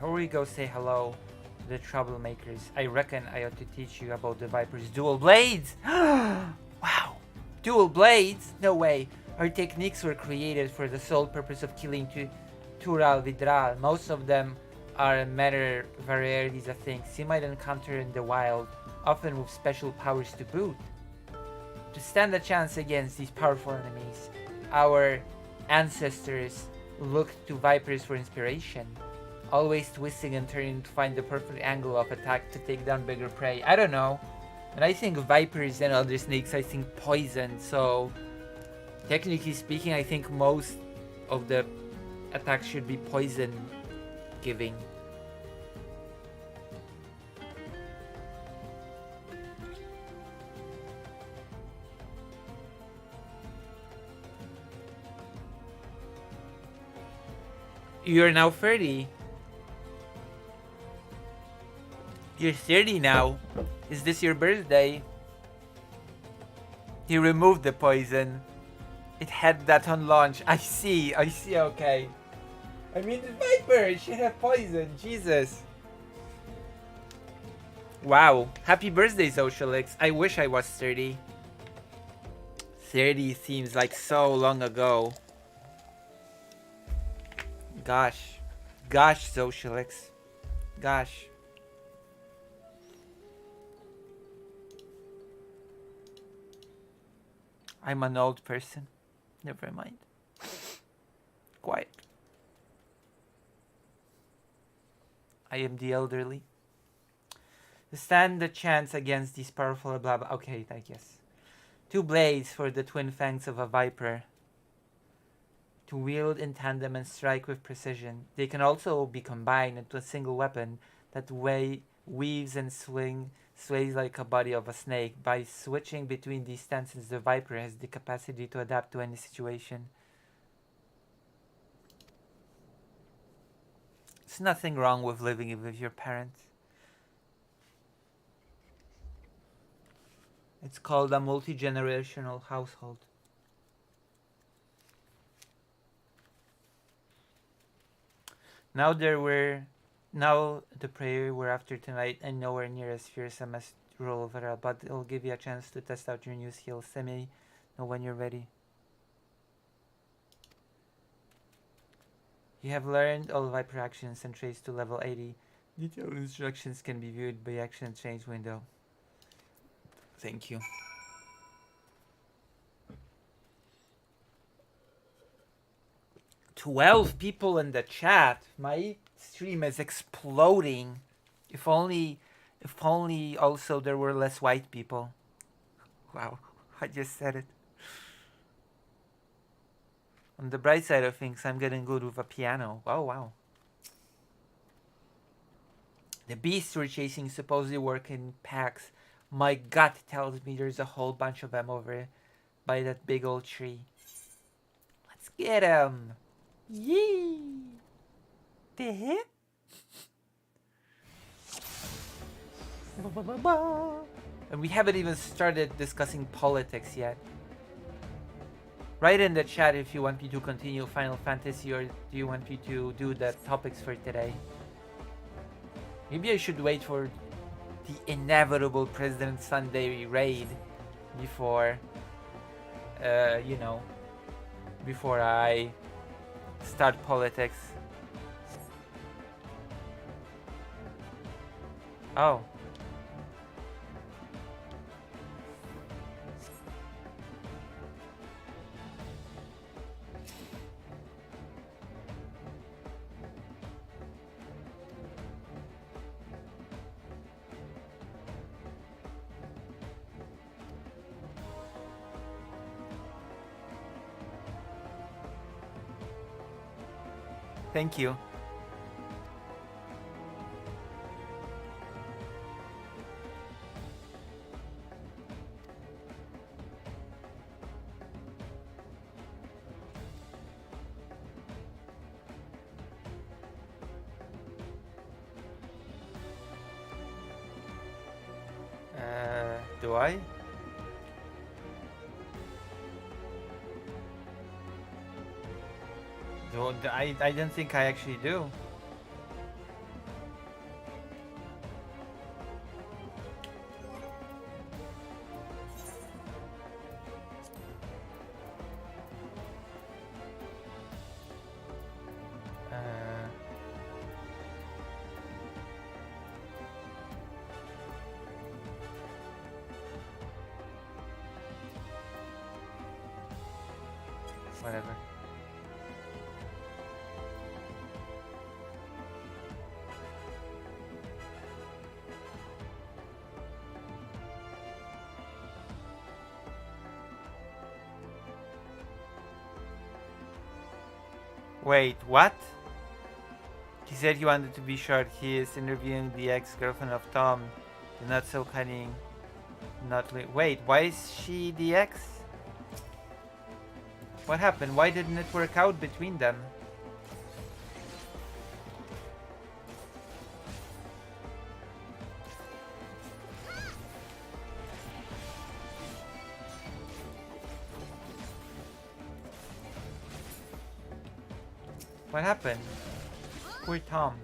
Here we go say hello to the troublemakers. I reckon I ought to teach you about the Viper's dual blades! Wow! Dual blades? No way! Our techniques were created for the sole purpose of killing Tural Vidral. Most of them are minor varieties of things you might encounter in the wild, often with special powers to boot. To stand a chance against these powerful enemies, our ancestors looked to Vipers for inspiration, always twisting and turning to find the perfect angle of attack to take down bigger prey. I don't know, but I think Vipers and other snakes, I think poison, so technically speaking, I think most of the attacks should be poison giving. You're now 30. You're 30 now. Is this your birthday? He removed the poison. It had that on launch. I see, okay. I mean, the Viper, it should have poison. Jesus. Wow. Happy birthday, Socialix. I wish I was 30. 30 seems like so long ago. Gosh, Socialix. Gosh. I'm an old person. Never mind. Quiet. I am the elderly. To stand the chance against these powerful blah blah. Okay, I guess. 2 blades for the twin fangs of a viper. To wield in tandem and strike with precision. They can also be combined into a single weapon that weaves and sways like a body of a snake. By switching between these stances, the Viper has the capacity to adapt to any situation. There's nothing wrong with living with your parents. It's called a multi-generational household. Now the prey we're after tonight and nowhere near as fearsome as Roll Vera, but it'll give you a chance to test out your new skills. Let me know when you're ready. You have learned all Viper actions and traits to level 80. Detailed instructions can be viewed by action change window. Thank you. "12 people in the chat. My stream is exploding. If only also there were less white people. Wow, I just said it. On the bright side of things, I'm getting good with a piano. Oh, wow. The beasts we're chasing supposedly work in packs. My gut tells me there's a whole bunch of them over by that big old tree. Let's get 'em. Yee! The heck? And we haven't even started discussing politics yet. Write in the chat if you want me to continue Final Fantasy or do you want me to do the topics for today. Maybe I should wait for the inevitable President Sunday raid before, you know, before I start politics. Oh. Thank you. Do I? I don't think I actually do. Whatever. Wait, what? He said he wanted to be short. He is interviewing the ex-girlfriend of Tom. The not so cunning. Wait, why is she the ex? What happened? Why didn't it work out between them? What happened? Poor Tom.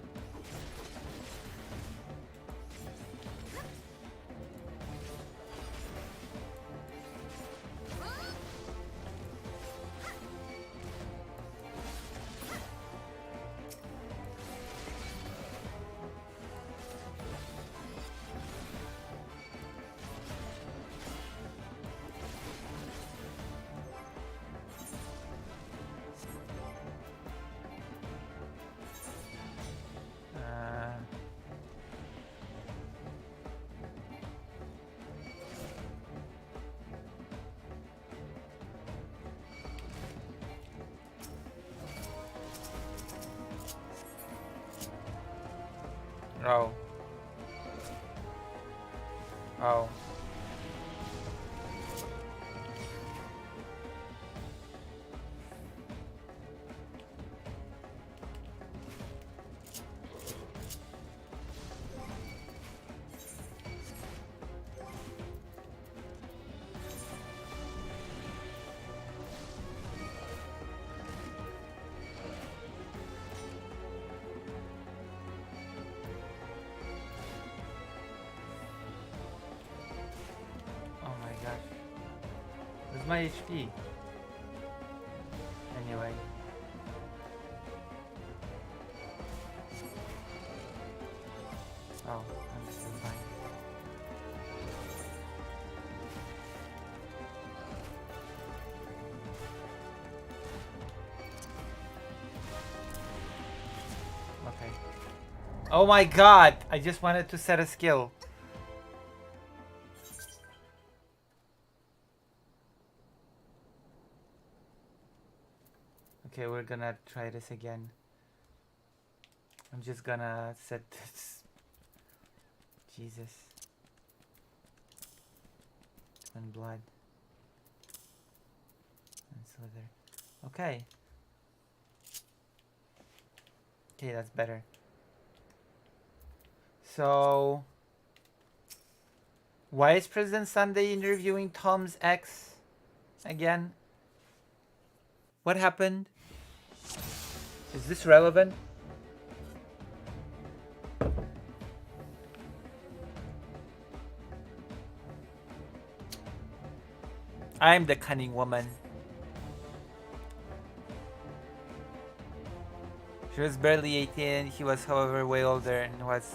Oh. Oh. My HP. Anyway. Oh, I'm still fine. Okay. Oh my god! I just wanted to set a skill. Okay, we're gonna try this again. I'm just gonna set this. Jesus. Twin blood. And slither. Okay. Okay, that's better. So, why is President Sunday interviewing Tom's ex again? What happened? Is this relevant? I'm the cunning woman. She was barely 18. He was, however, way older and was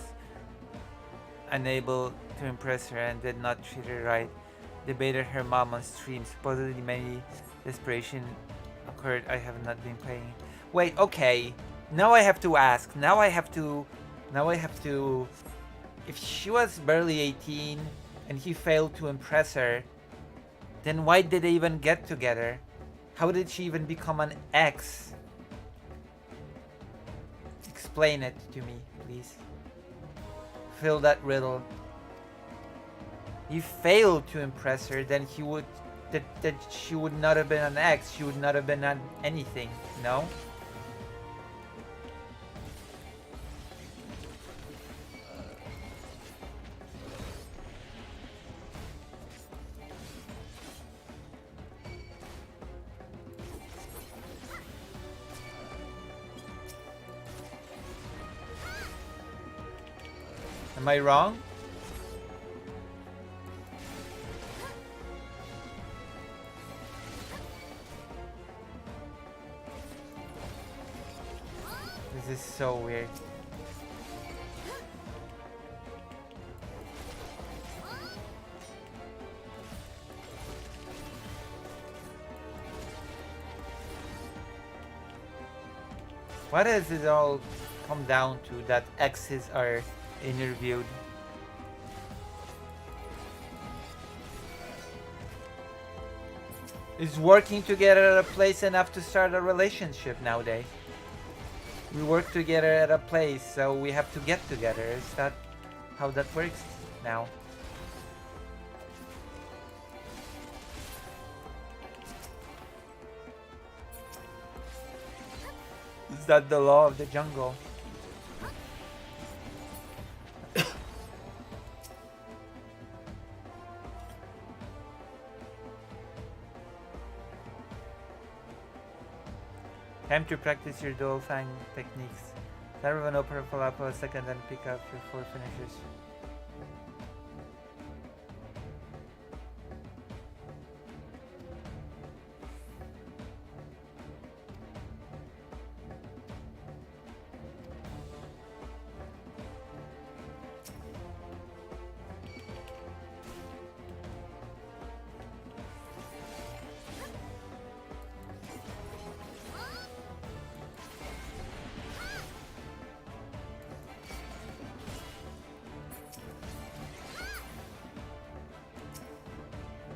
unable to impress her and did not treat her right. Debated her mom on stream. Supposedly many desperation occurred. I have not been playing. Wait, okay. Now I have to ask. Now I have to. If she was barely 18 and he failed to impress her, then why did they even get together? How did she even become an ex? Explain it to me, please. Fill that riddle. You failed to impress her, then he would that she would not have been an ex. She would not have been on anything. No. Am I wrong? This is so weird. What does it all come down to that exes are interviewed? Is working together at a place enough to start a relationship nowadays? We work together at a place, so we have to get together. Is that how that works now? Is that the law of the jungle? Time to practice your dual fang techniques. Start with an open follow-up for a second, then pick up your 4 finishes.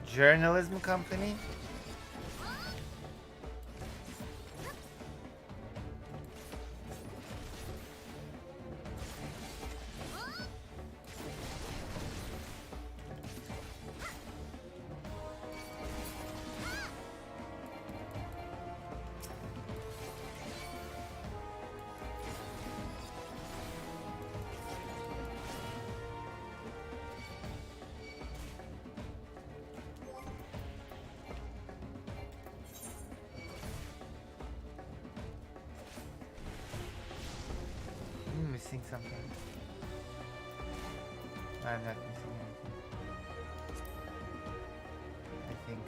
Journalism company? Missing something. I'm not missing anything. I think.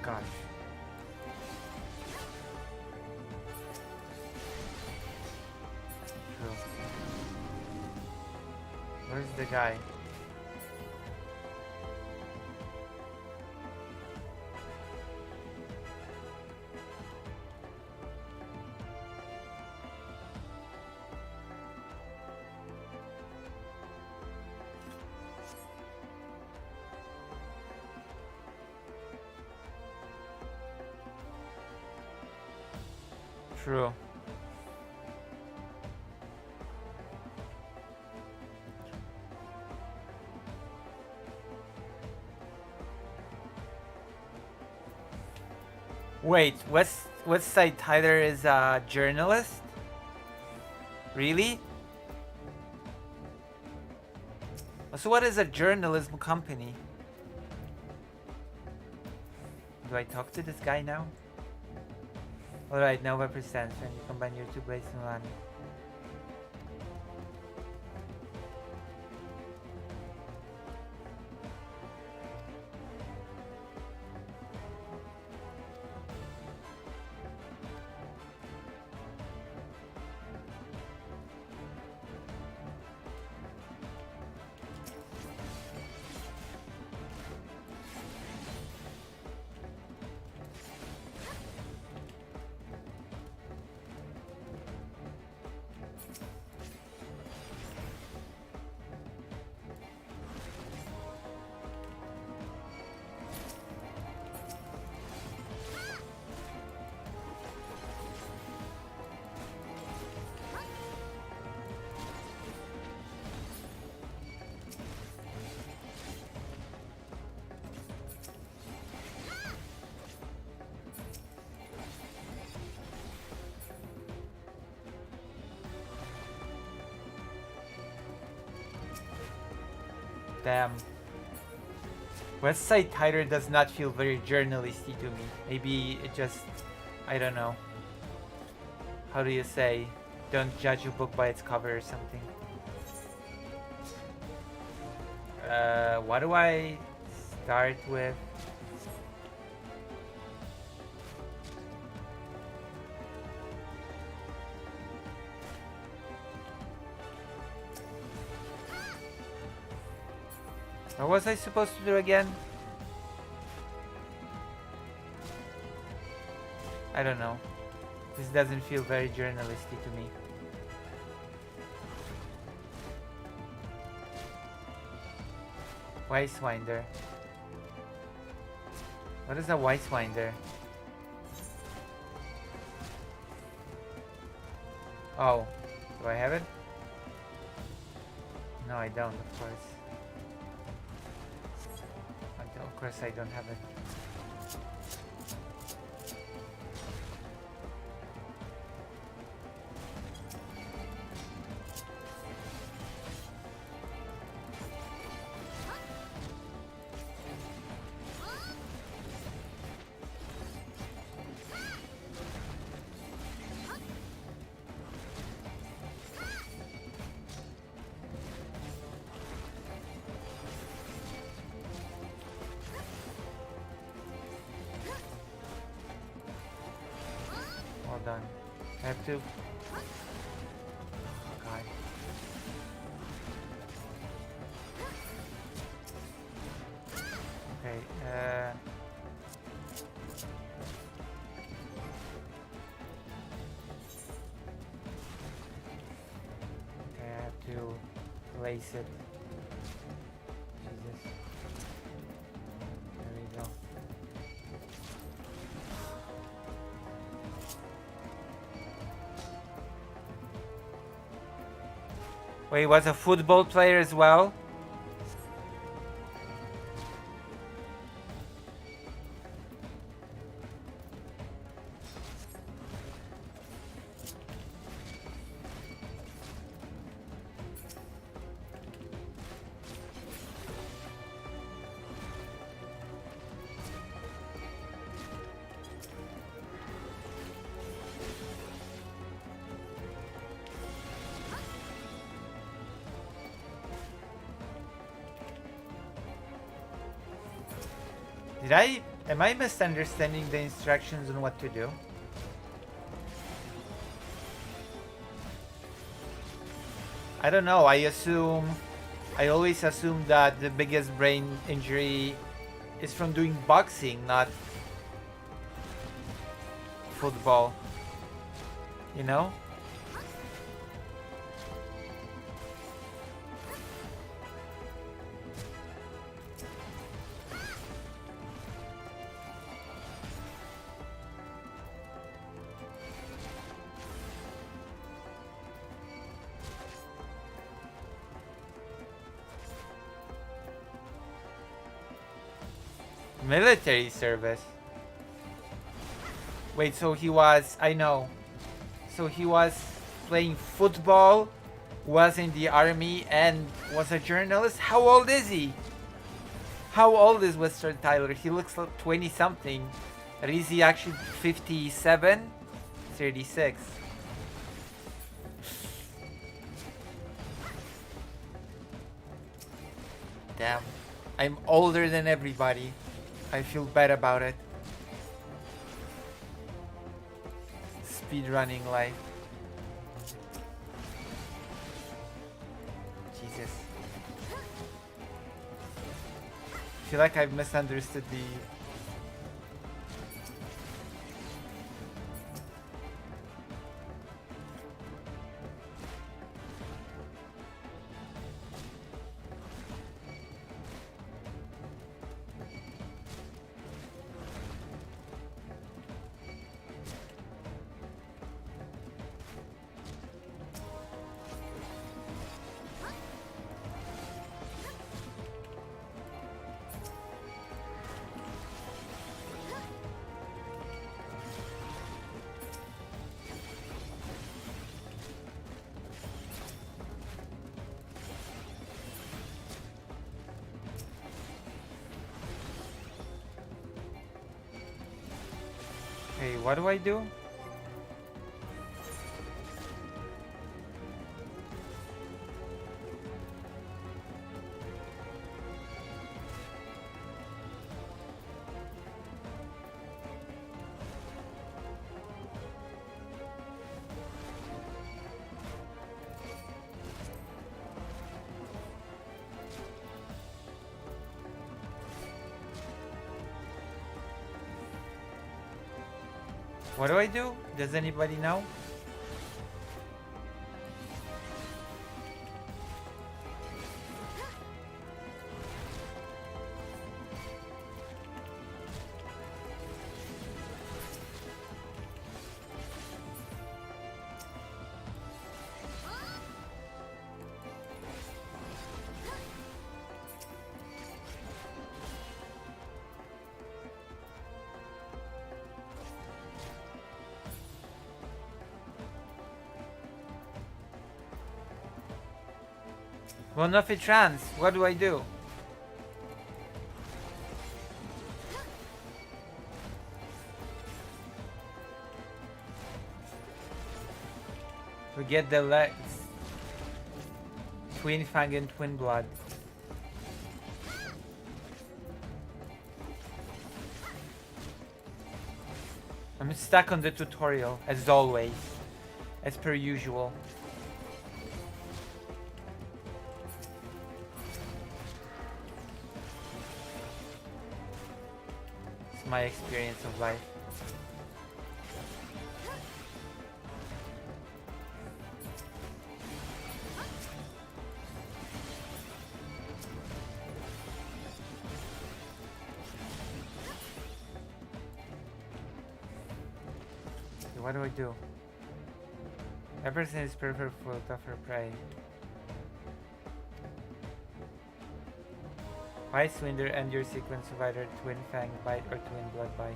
Gosh. True. Where's the guy? True. Wait, West Side Tyler is a journalist? Really? So what is a journalism company? Do I talk to this guy now? Alright, now what percent when you combine your two blades in one? Damn. West Side Tighter does not feel very journalisty to me. Maybe it just, I don't know. How do you say? Don't judge a book by its cover or something. What do I start with? What was I supposed to do again? I don't know. This doesn't feel very journalistic to me. Wisewinder. What is a Wisewinder? Oh, do I have it? No, I don't, of course. Of course I don't have it. Done. I have to. Oh, God. Okay. Okay, I have to place it. Jesus. There we go. Wait, was a football player as well? Am I misunderstanding the instructions on what to do? I don't know, I always assume that the biggest brain injury is from doing boxing, not football. You know? Military service. Wait, so he was... I know. So he was playing football, was in the army, and was a journalist? How old is he? How old is Western Tyler? He looks like 20-something. Or is he actually 57? 36. Damn. I'm older than everybody. I feel bad about it. Speedrunning life. Jesus. I feel like I've misunderstood the... Okay, what do I do? What do I do? Does anybody know? Well, nothing trans. What do I do? We get the legs. Twin Fang and Twin Blood. I'm stuck on the tutorial, as always. As per usual. My experience of life. Okay, what do I do? Everything is perfect for tougher prey. Why Swinder end your sequence of either Twin Fang Bite or Twin Blood Bite?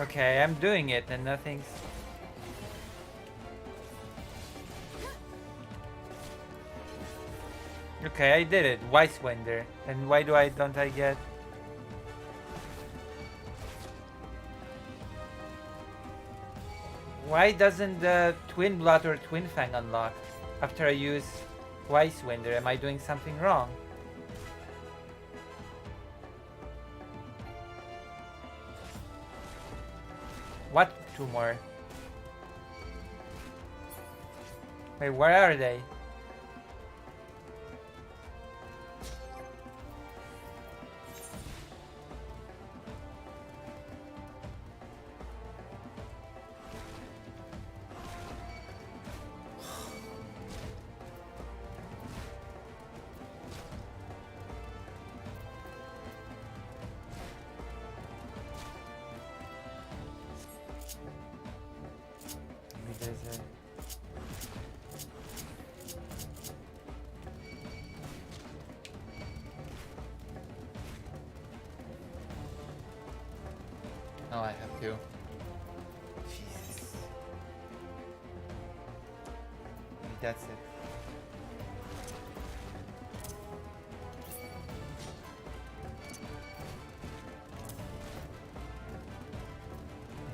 Okay, I'm doing it and nothing's... Okay, I did it. Why Swinder? And why don't I get... Why doesn't the Twin Blood or Twin Fang unlock after I use Wise Winder? Am I doing something wrong? What two more? Wait, where are they? Maybe there's a... Oh, I have to. Jesus. Maybe that's it.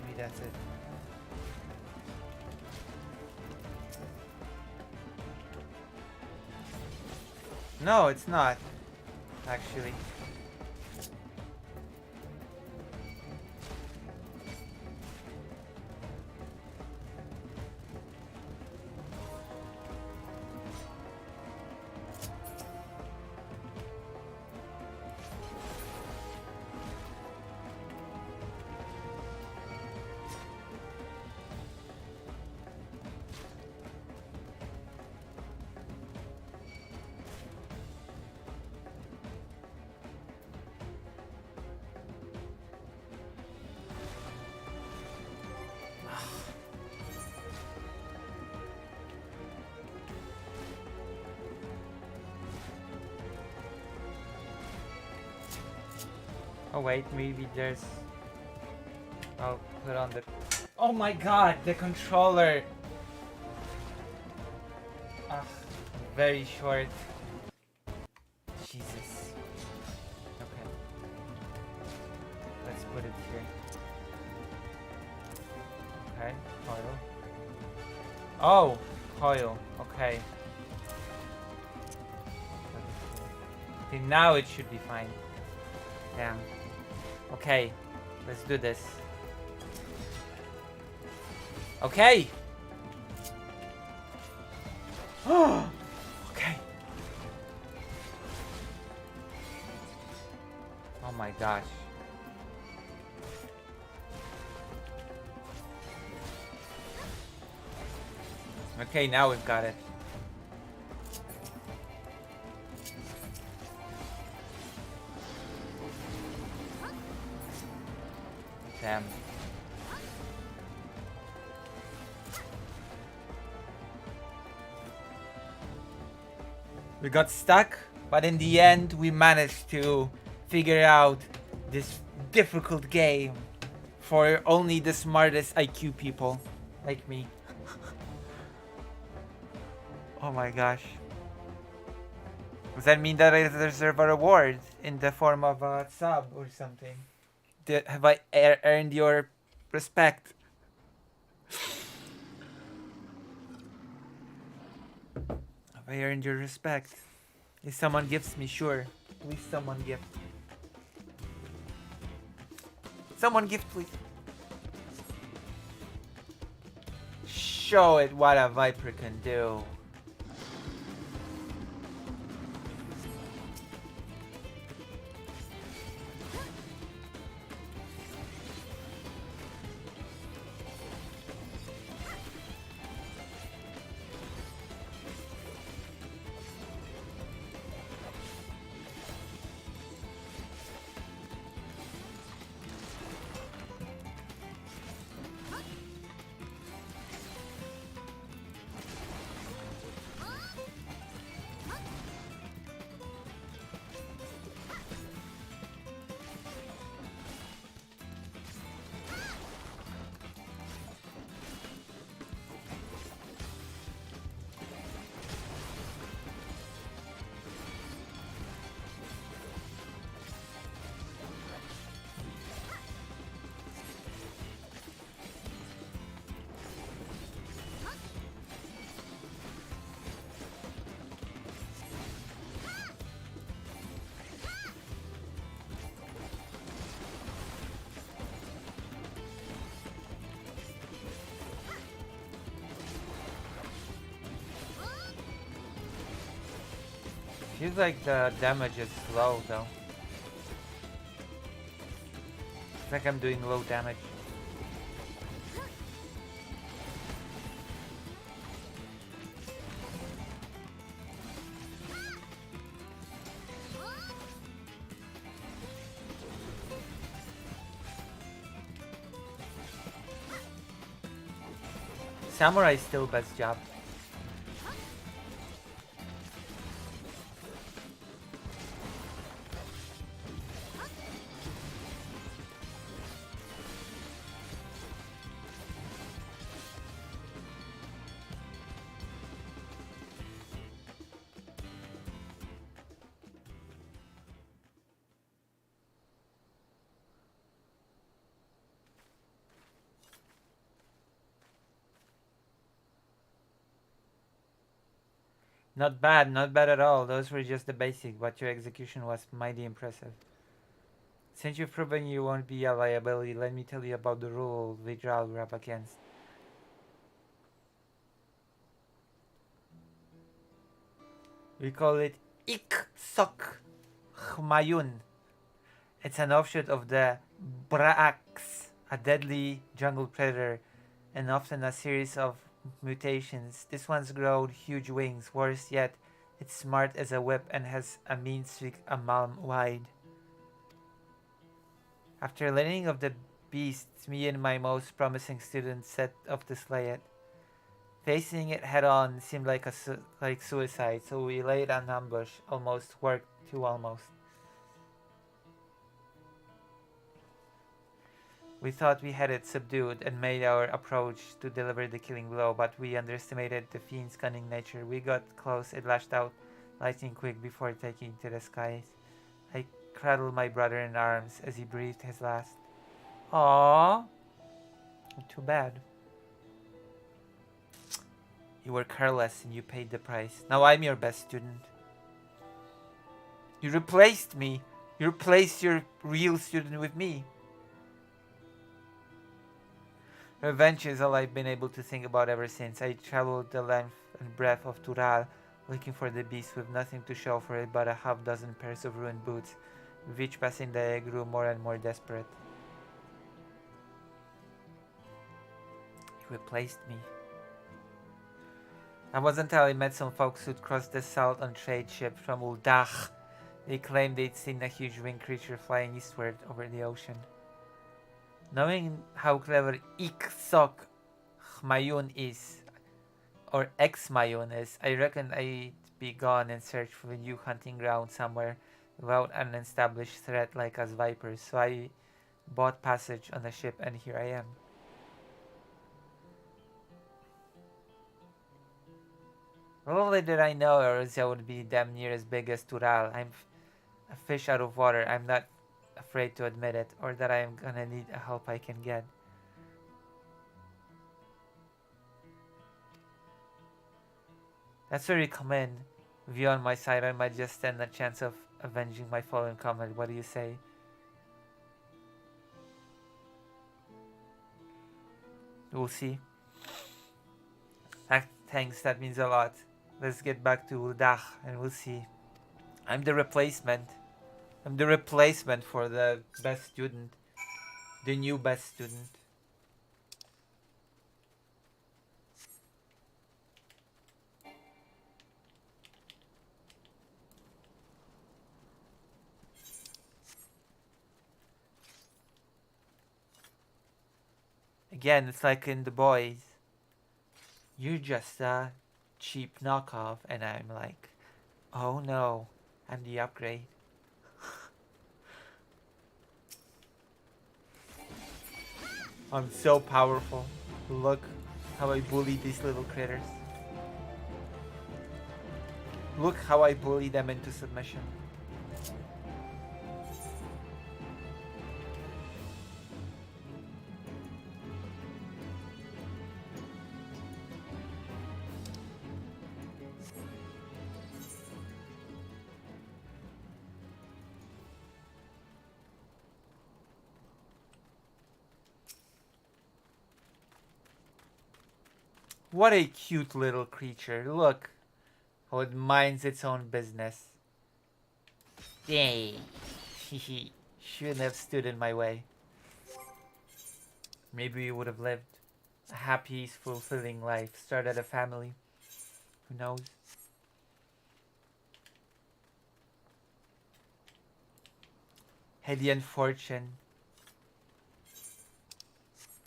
Maybe that's it. No, it's not. Actually. Oh wait, maybe there's... I'll put on the... Oh my god, the controller! Ugh, very short. Jesus. Okay. Let's put it here. Okay, coil. Oh, coil. Okay. Okay, now it should be fine. Damn. Okay, let's do this. Okay. Okay. Oh my gosh. Okay, now we've got it. Damn. We got stuck, but in the end we managed to figure out this difficult game for only the smartest IQ people like me. Oh my gosh. Does that mean that I deserve a reward in the form of a sub or something? Have I earned your respect? Have I earned your respect? If someone gifts me, sure. Please, someone gift. Someone gift, please. Show it what a Viper can do. Feels like the damage is low though. It's like I'm doing low damage. Samurai still best job. Not bad at all. Those were just the basic, but your execution was mighty impressive. Since you've proven you won't be a liability, let me tell you about the rule Vidral we're up against. We call it Ik-Sok Hmayun. It's an offshoot of the Braax, a deadly jungle predator, and often a series of mutations. This one's grown huge wings. Worse yet, it's smart as a whip and has a mean streak a malm wide. After learning of the beast, me and my most promising student set off to slay it. Facing it head on seemed like like suicide, so we laid an ambush. Almost worked too almost. We thought we had it subdued and made our approach to deliver the killing blow, but we underestimated the fiend's cunning nature. We got close, it lashed out, lightning quick before taking to the skies. I cradled my brother in arms as he breathed his last. Aww. Too bad. You were careless and you paid the price. Now I'm your best student. You replaced me. You replaced your real student with me. Revenge is all I've been able to think about ever since. I traveled the length and breadth of Tural, looking for the beast with nothing to show for it but a half-dozen pairs of ruined boots. With each passing day I grew more and more desperate. You replaced me. That wasn't until I met some folks who'd crossed the south on trade ship from Uldach. They claimed they'd seen a huge winged creature flying eastward over the ocean. Knowing how clever Ik-Sok Hmayun is, or Ex-Mayun is, I reckon I'd be gone and search for a new hunting ground somewhere without an established threat like us vipers, so I bought passage on the ship and here I am. Little did I know Eruzia would be damn near as big as Tural. I'm a fish out of water. I'm not afraid to admit it, or that I'm gonna need a help I can get. That's where you come in. With you on my side, I might just stand a chance of avenging my fallen comrade. What do you say? We'll see. Thanks, that means a lot. Let's get back to Uldach and we'll see. I'm the replacement. I'm the replacement for the best student. The new best student. Again, it's like in The Boys. You're just a cheap knockoff, and I'm like, oh no, I'm the upgrade. I'm so powerful. Look how I bully these little critters. Look how I bully them into submission. What a cute little creature. Look how it minds its own business. Yay! Shouldn't have stood in my way. Maybe we would have lived a happy, fulfilling life, started a family. Who knows? Had the unfortune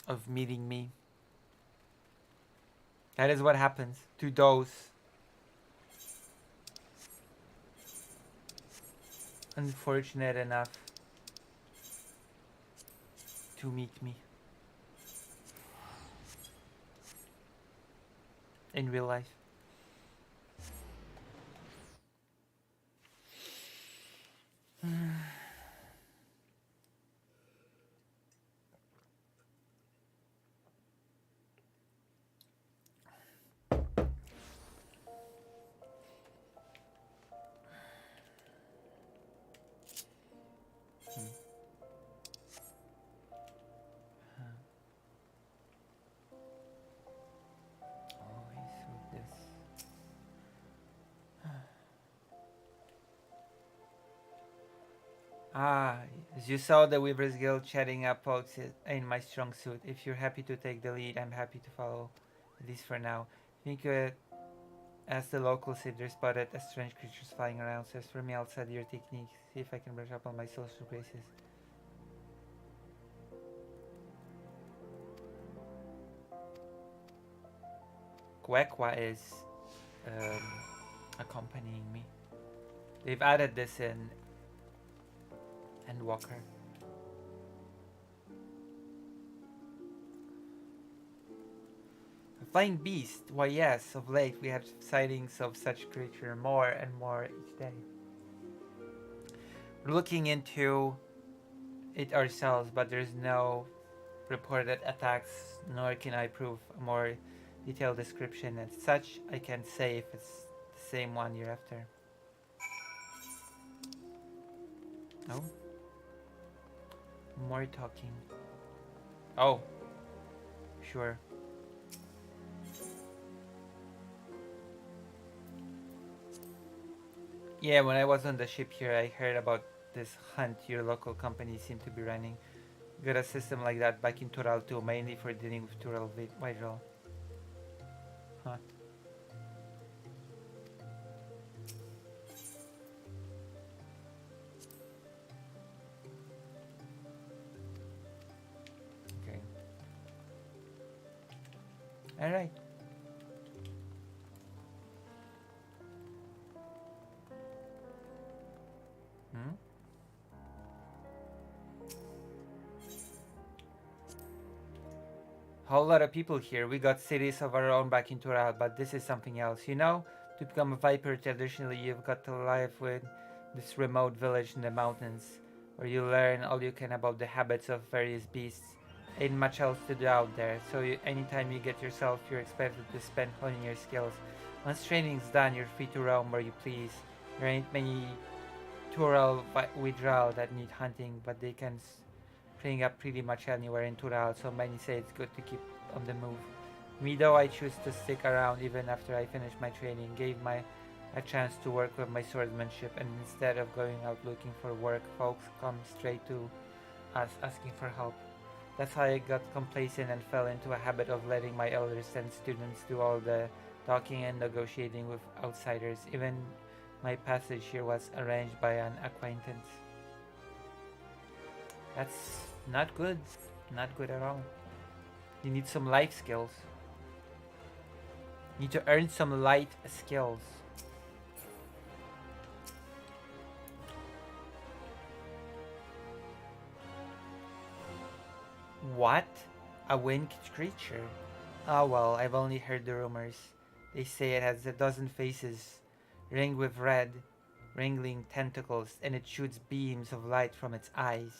of meeting me. That is what happens to those unfortunate enough to meet me in real life. Always with this. As you saw the Weaver's Guild chatting up folks in my strong suit. If you're happy to take the lead, I'm happy to follow, at least for now. Think ask the locals if they're spotted as strange creatures flying around. So as for me, I'll study your techniques, see if I can brush up on my social graces. Kwekwa is accompanying me. They've added this in Endwalker. A flying beast? Why yes, of late we have sightings of such creature more and more each day. We're looking into it ourselves, but there's no reported attacks, nor can I prove a more detailed description. As such, I can't say if it's the same one you're after. No? More talking. Oh. Sure. Yeah, when I was on the ship here, I heard about this hunt your local company seemed to be running. Got a system like that back in Tural too, mainly for dealing with Tural viral. Huh. Okay. Alright. Hmm? Whole lot of people here. We got cities of our own back in Tural, but this is something else. You know, to become a Viper, traditionally you've got to live with this remote village in the mountains, where you learn all you can about the habits of various beasts. Ain't much else to do out there, so anytime you get yourself, you're expected to spend honing your skills. Once training's done, you're free to roam where you please. There ain't many Tural withdrawal that need hunting, but they can spring up pretty much anywhere in Tural, so many say it's good to keep on the move. Me though, I choose to stick around even after I finish my training, gave a chance to work with my swordsmanship, and instead of going out looking for work, folks come straight to us asking for help. That's how I got complacent and fell into a habit of letting my elders and students do all the talking and negotiating with outsiders. Even my passage here was arranged by an acquaintance. That's not good. Not good at all. You need some life skills. You need to earn some life skills. What? A winged creature? Ah well, I've only heard the rumors. They say it has a dozen faces, ringed with red, wriggling tentacles, and it shoots beams of light from its eyes.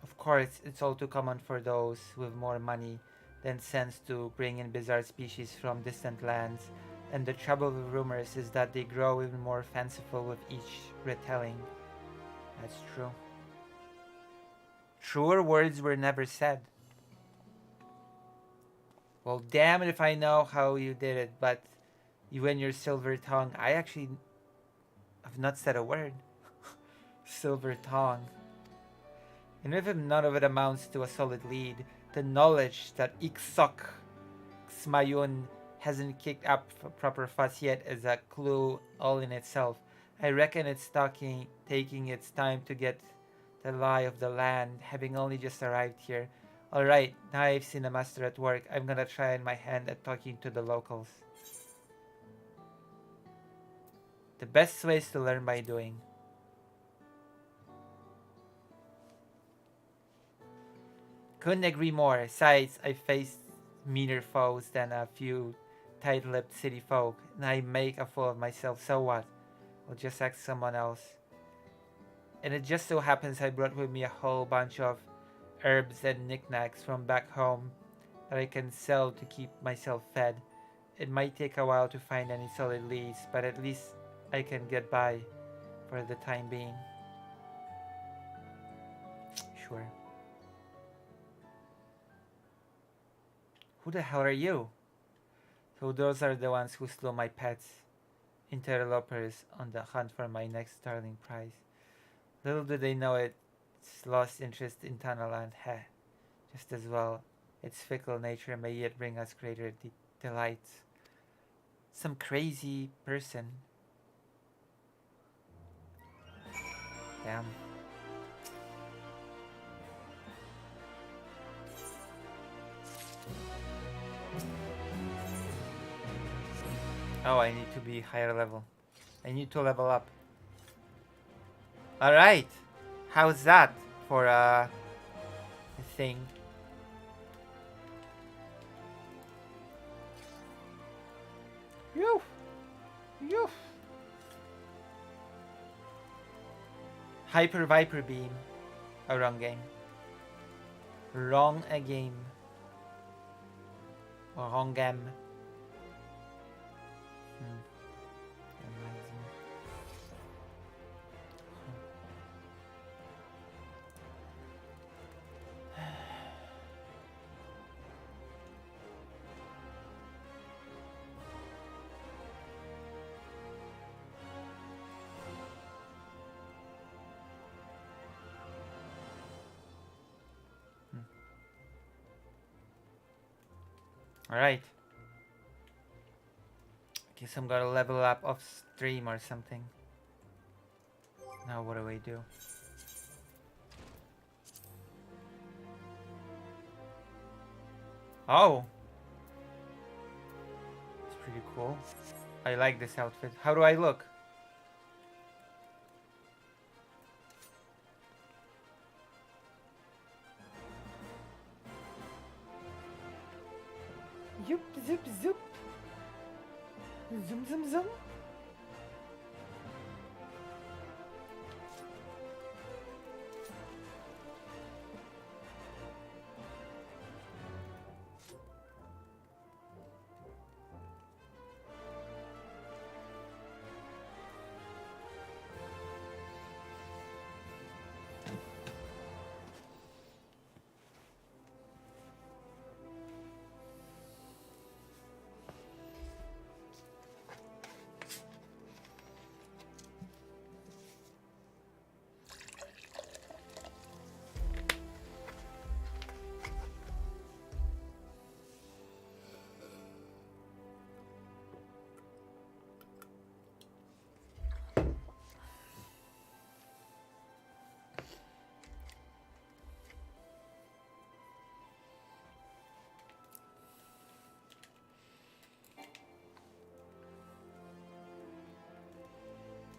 Of course, it's all too common for those with more money than sense to bring in bizarre species from distant lands, and the trouble with rumors is that they grow even more fanciful with each retelling. That's true. Truer words were never said. Well, damn it if I know how you did it, but you and your silver tongue, I actually have not said a word. Silver tongue. And if none of it amounts to a solid lead, the knowledge that Iksok Smayun hasn't kicked up a proper fuss yet is a clue all in itself. I reckon it's taking its time to get the lie of the land, having only just arrived here. Alright, now I've seen a master at work, I'm gonna try my hand at talking to the locals. The best way is to learn by doing. Couldn't agree more. Besides, I faced meaner foes than a few tight-lipped city folk, and I make a fool of myself, so what? I'll just ask someone else. And it just so happens I brought with me a whole bunch of herbs and knickknacks from back home that I can sell to keep myself fed. It might take a while to find any solid leads, but at least I can get by for the time being. Sure. Who the hell are you? So those are the ones who slew my pets. Interlopers on the hunt for my next darling prize. Little do they know it's lost interest in Tunnelland. Heh. Just as well, its fickle nature may yet bring us greater delights. Some crazy person. Damn. Oh, I need to be higher level. I need to level up. Alright. How's that for a thing? Yoo! Yoo! Hyper Viper Beam. Oh, wrong game. Wrong a game. Wrong game. Alright. Guess I'm gonna level up off stream or something. Now what do I do? Oh! It's pretty cool. I like this outfit. How do I look? Zoop, zoop, zoop. Zoom, zoom, zoom.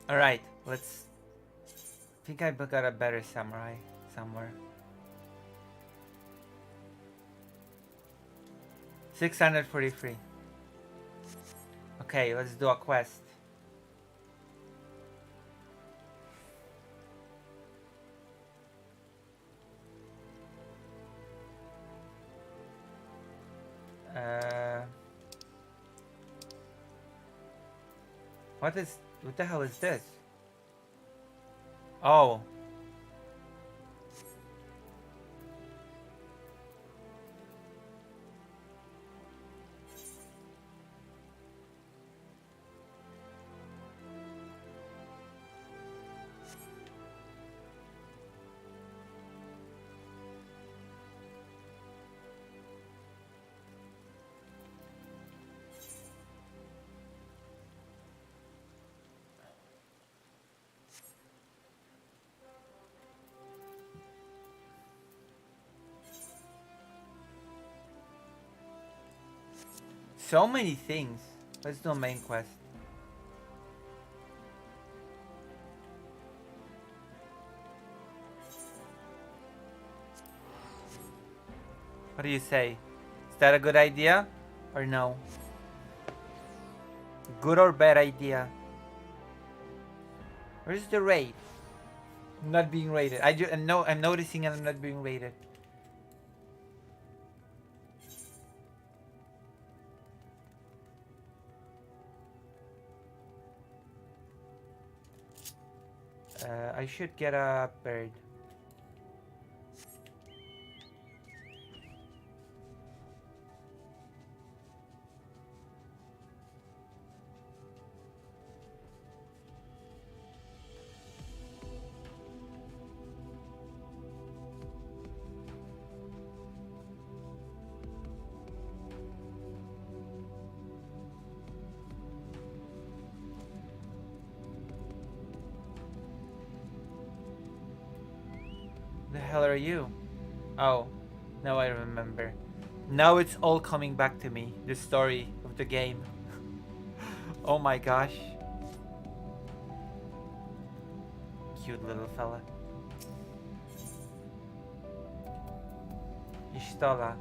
Alright, let's... I think I got a better samurai somewhere. 643. Okay, let's do a quest. What the hell is this? Oh. So many things. Let's do main quest. What do you say? Is that a good idea? Or no? Good or bad idea? Where's the raid? I'm not being raided. I'm noticing I'm not being raided. I should get a bird. The hell are you? Oh, now I remember. Now it's all coming back to me. The story of the game. Oh my gosh. Cute little fella. Ishtola.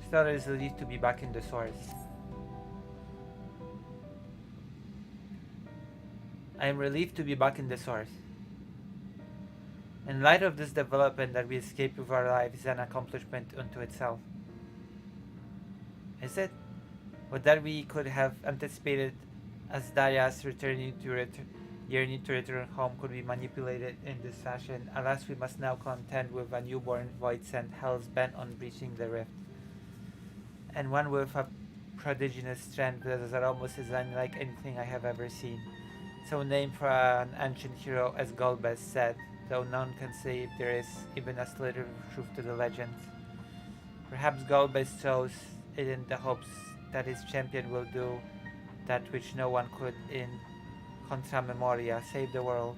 Ishtola is relieved to be back in the source. I am relieved to be back in the source. In light of this development, that we escaped with our lives is an accomplishment unto itself. Is it? But that we could have anticipated, as Darius yearning to return home could be manipulated in this fashion. Alas, we must now contend with a newborn void sent hells bent on breaching the rift. And one with a prodigious strength that is almost as unlike anything I have ever seen. So named for an ancient hero, as Golbez said, though none can say if there is even a slither of truth to the legend. Perhaps Golbez chose it in the hopes that his champion will do that which no one could in Contra Memoria, save the world.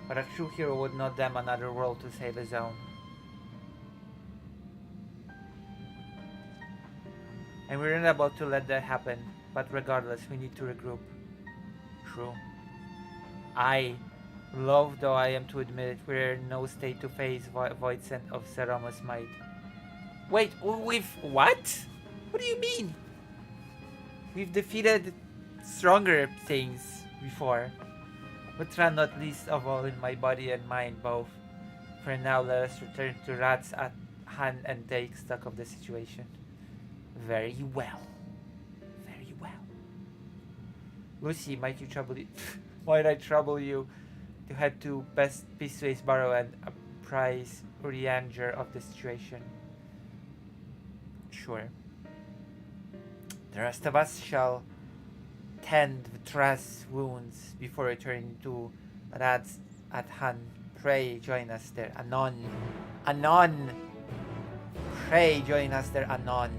But a true hero would not damn another world to save his own. And we're not about to let that happen, but regardless, we need to regroup. True. Loath though I am to admit it, we're in no state to face void sent of Zerama's might. Wait, we've what? What do you mean? We've defeated stronger things before, but try not least of all in my body and mind both. For now, let us return to Rats at hand and take stock of the situation. Very well. Very well. Lucy, might you trouble you? Might I trouble you to head to Best Peaceways Barrow and apprise Urianger of the situation? Sure. The rest of us shall tend Vitras' wounds before returning to Rads at Han. Pray join us there anon. Anon! Pray join us there anon.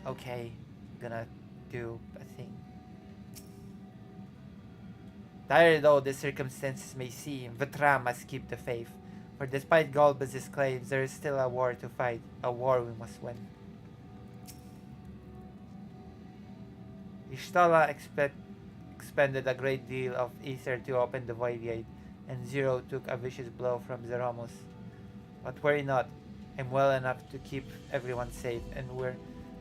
Okay, gonna do a thing. Dire though the circumstances may seem, Vitra must keep the faith. For despite Golbez's claims, there is still a war to fight. A war we must win. Ishtala expended a great deal of ether to open the void gate, and Zero took a vicious blow from Zeramos. But worry not, I'm well enough to keep everyone safe, and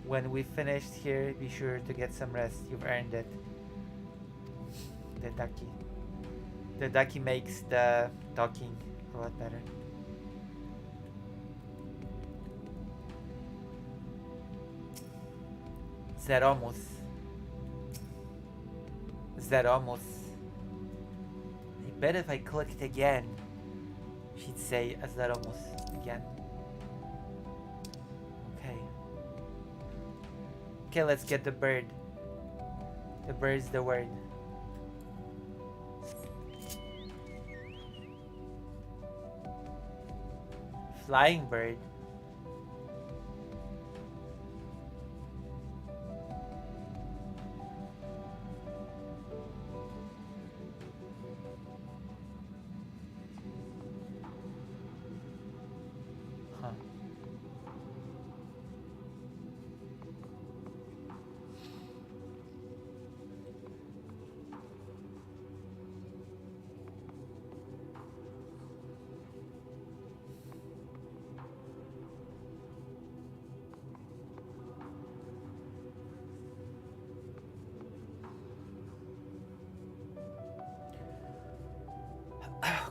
when we finished here, be sure to get some rest. You've earned it. The ducky. The ducky makes the talking a lot better. Zeramos. I bet if I clicked again, she'd say Zeramos again. Okay. Okay, let's get the bird. The bird's the word. Flying bird.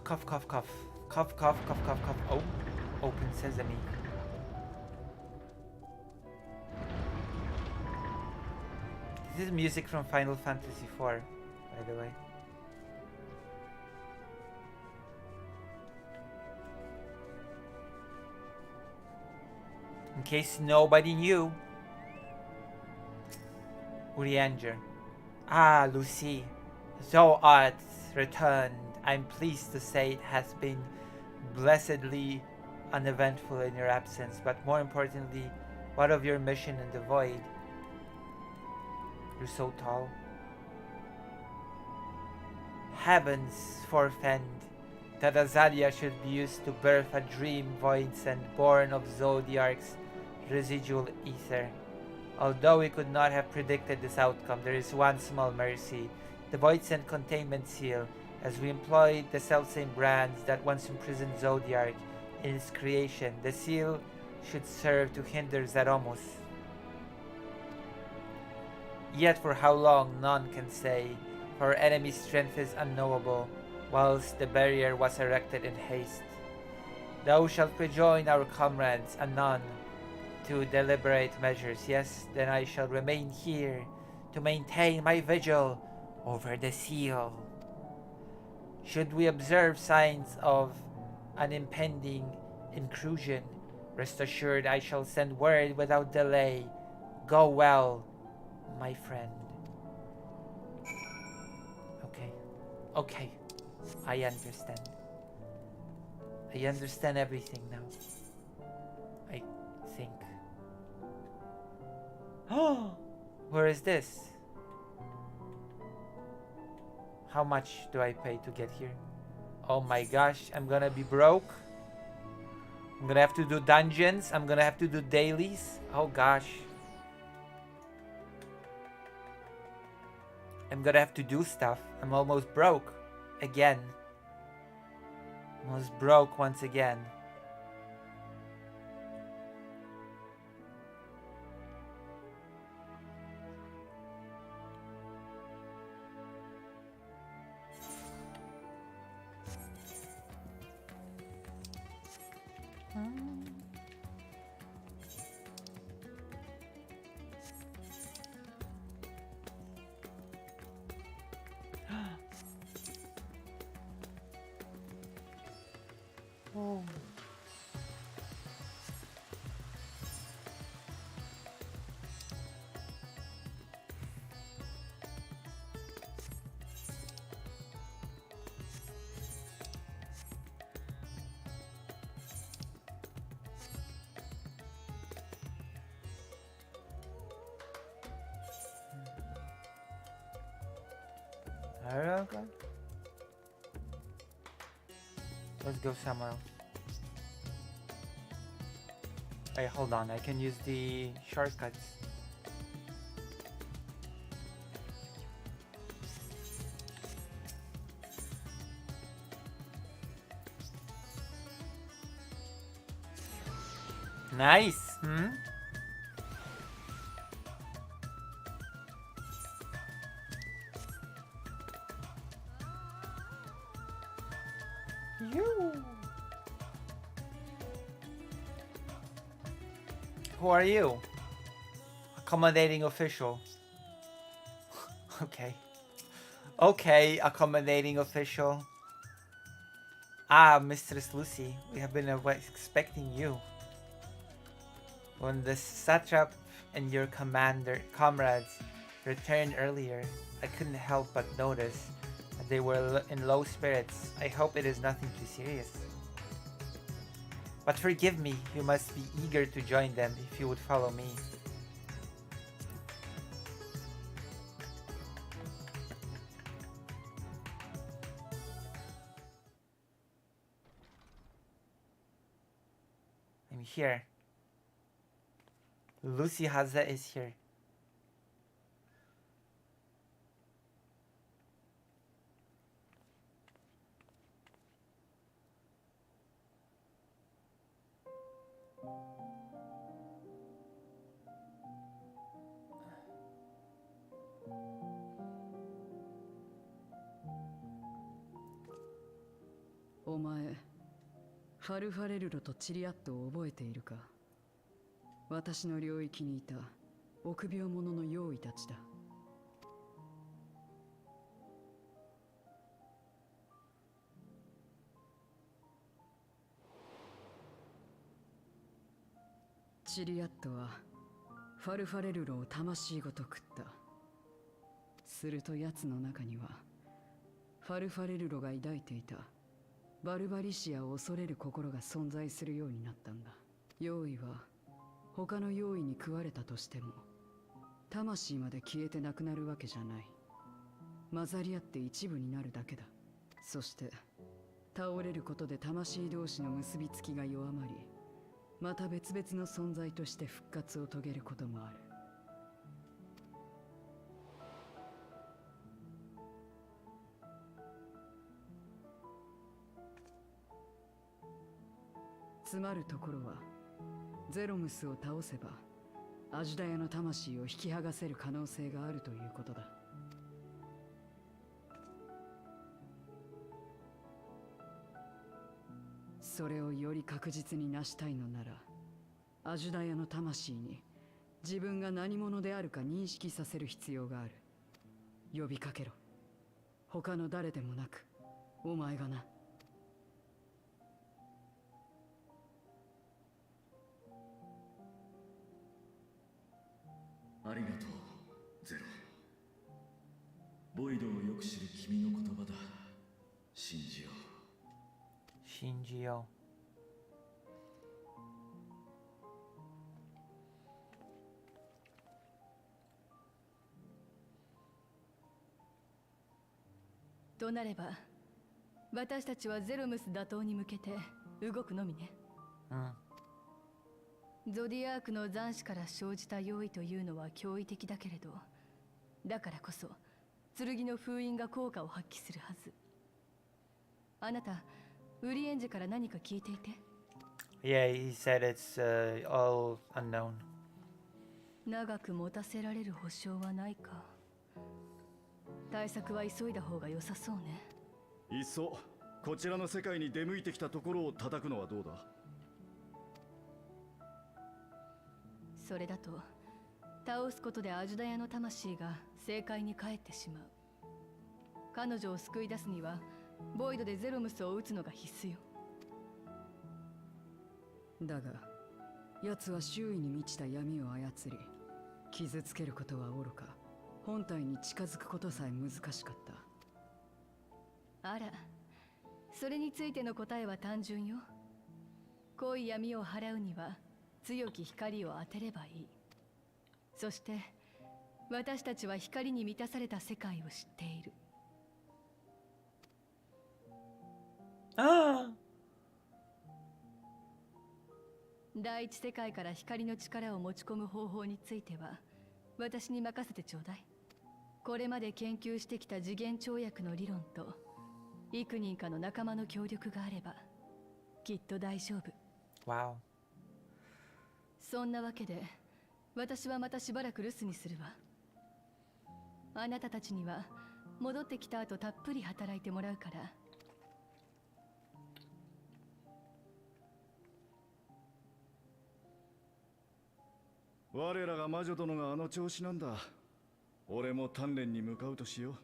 Cough, cough, cough. Cough, cough, cough, cough, cough. Oh, open sesame. This is music from Final Fantasy IV, by the way. In case nobody knew. Urianger. Ah, Lucy. Thou art returned. I'm pleased to say it has been blessedly uneventful in your absence, but more importantly, what of your mission in the void? You're so tall. Heavens forfend that Azalia should be used to birth a dream void sent born of Zodiarch's residual ether. Although we could not have predicted this outcome, there is one small mercy. The void sent containment seal, as we employed the selfsame brands that once imprisoned Zodiarch in its creation. The seal should serve to hinder Zeromos. Yet for how long, none can say, for our enemy's strength is unknowable, whilst the barrier was erected in haste. Thou shalt rejoin our comrades anon to deliberate measures. Yes, then I shall remain here to maintain my vigil over the seal. Should we observe signs of an impending intrusion, rest assured I shall send word without delay. Go well, my friend. Okay, I understand. I understand everything now. I think. Oh, where is this? How much do I pay to get here? Oh my gosh, I'm gonna be broke. I'm gonna have to do dungeons. I'm gonna have to do dailies. Oh gosh. I'm gonna have to do stuff. I'm almost broke. Again. Almost broke once again. Oh. Okay. Let's go somewhere else. Hey, hold on. I can use the shortcuts. Nice. You. Who are you? Accommodating official. Okay. Okay, accommodating official. Ah, Mistress Lucy, we have been expecting you. When the satrap and your comrades returned earlier, I couldn't help but notice that they were in low spirits. I hope it is nothing too serious. But forgive me, you must be eager to join them if you would follow me. I'm here. Lucy Haza is here. 前、ファルファレルロとチリアットを覚えているか？私の領域にいた臆病者の用意たちだ。チリアットはファルファレルロを魂ごと食った。すると奴の中にはファルファレルロが抱いていたバルバリシアを恐れる心が存在するようになったんだ。用意は他の用意に食われたとしても魂まで消えてなくなるわけじゃない。混ざり合って一部になるだけだ。そして倒れることで魂同士の結びつきが弱まり、また別々の存在として復活を遂げることもある。つまるところは、ゼロムスを倒せばアジュダヤの魂を引き剥がせる可能性があるということだ。それをより確実に成したいのなら、アジュダヤの魂に自分が何者であるか認識させる必要がある。呼びかけろ。他の誰でもなく、お前がな。ありがとう、ゼロ。ボイドをよく知る君の言葉だ。信じよう。信じよう。となれば、私たちはゼロムス打倒に向けて動くのみね。う。うん。ゾディアークの残滓から生じた用意というのは驚異的だけれど、だからこそ剣の封印が効果を発揮するはず。あなた、ウリエンジから何か聞いていて？ Yeah, he said it's all unknown. 長く持たせられる保証はないか。対策は急いだ方が良さそうね。いっそこちらの世界に出向いてきたところを叩くのはどうだ？それだと倒すことでアジュダヤの魂が正解に帰ってしまう。彼女を救い出すにはボイドでゼロムスを撃つのが必須よ。だが奴は周囲に満ちた闇を操り、傷つけることはおろか本体に近づくことさえ難しかった。あら、それについての答えは単純よ。濃い闇を払うには強き光を当てればいい。そして私たちは光に満たされた世界を知っている。ああ。第一世界から光の力を持ち込む方法については私に任せてちょうだい。これまで研究してきた次元跳躍の理論と幾人かの仲間の協力があればきっと大丈夫。Wow. そんなわけで私はまたしばらく留守にするわ。あなたたちには戻ってきた後たっぷり働いてもらうから。我らが魔女殿があの調子なんだ。俺も鍛錬に向かうとしよ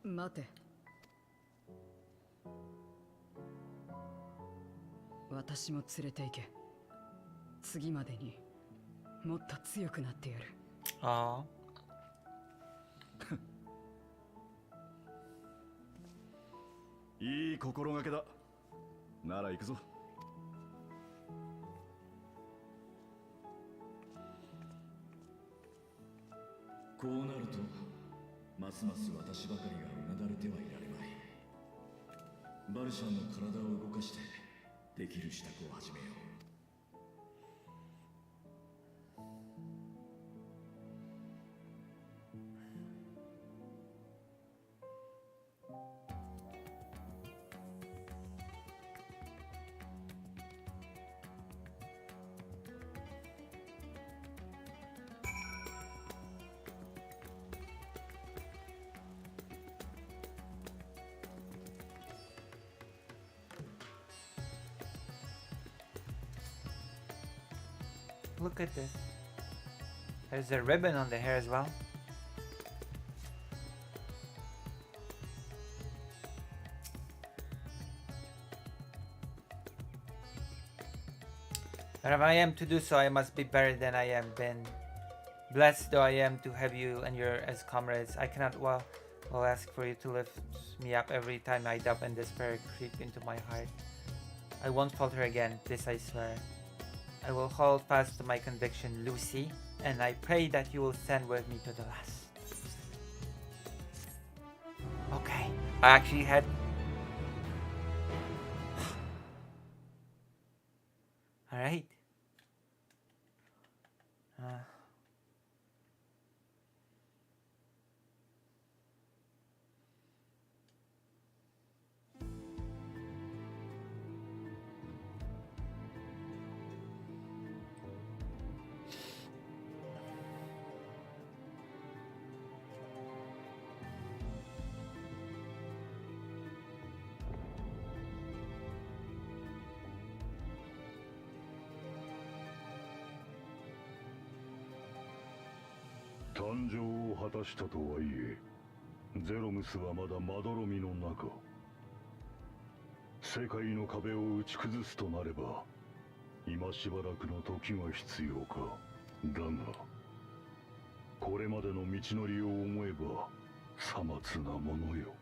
う。待て。私も連れて行け。次までにもっと強くなってやる。あう。いい心がけだ。なら行くぞ。こうなるとますます私ばかりがうなだれてはいられない。バルシャンの体を動かしてできる支度を始めよう。Look at this. There's a ribbon on the hair as well. But if I am to do so, I must be better than I am been. Blessed though I am to have you and your as comrades, I cannot well ask for you to lift me up every time I doubt and despair creep into my heart. I won't falter again, this I swear. I will hold fast to my conviction, Lucy, and I pray that you will stand with me to the last. Okay, I actually had... Alright.誕生を果たしたとはいえ、ゼロムスはまだまどろみの中。世界の壁を打ち崩すとなれば、今しばらくの時が必要か。だが、これまでの道のりを思えば、さまつなものよ。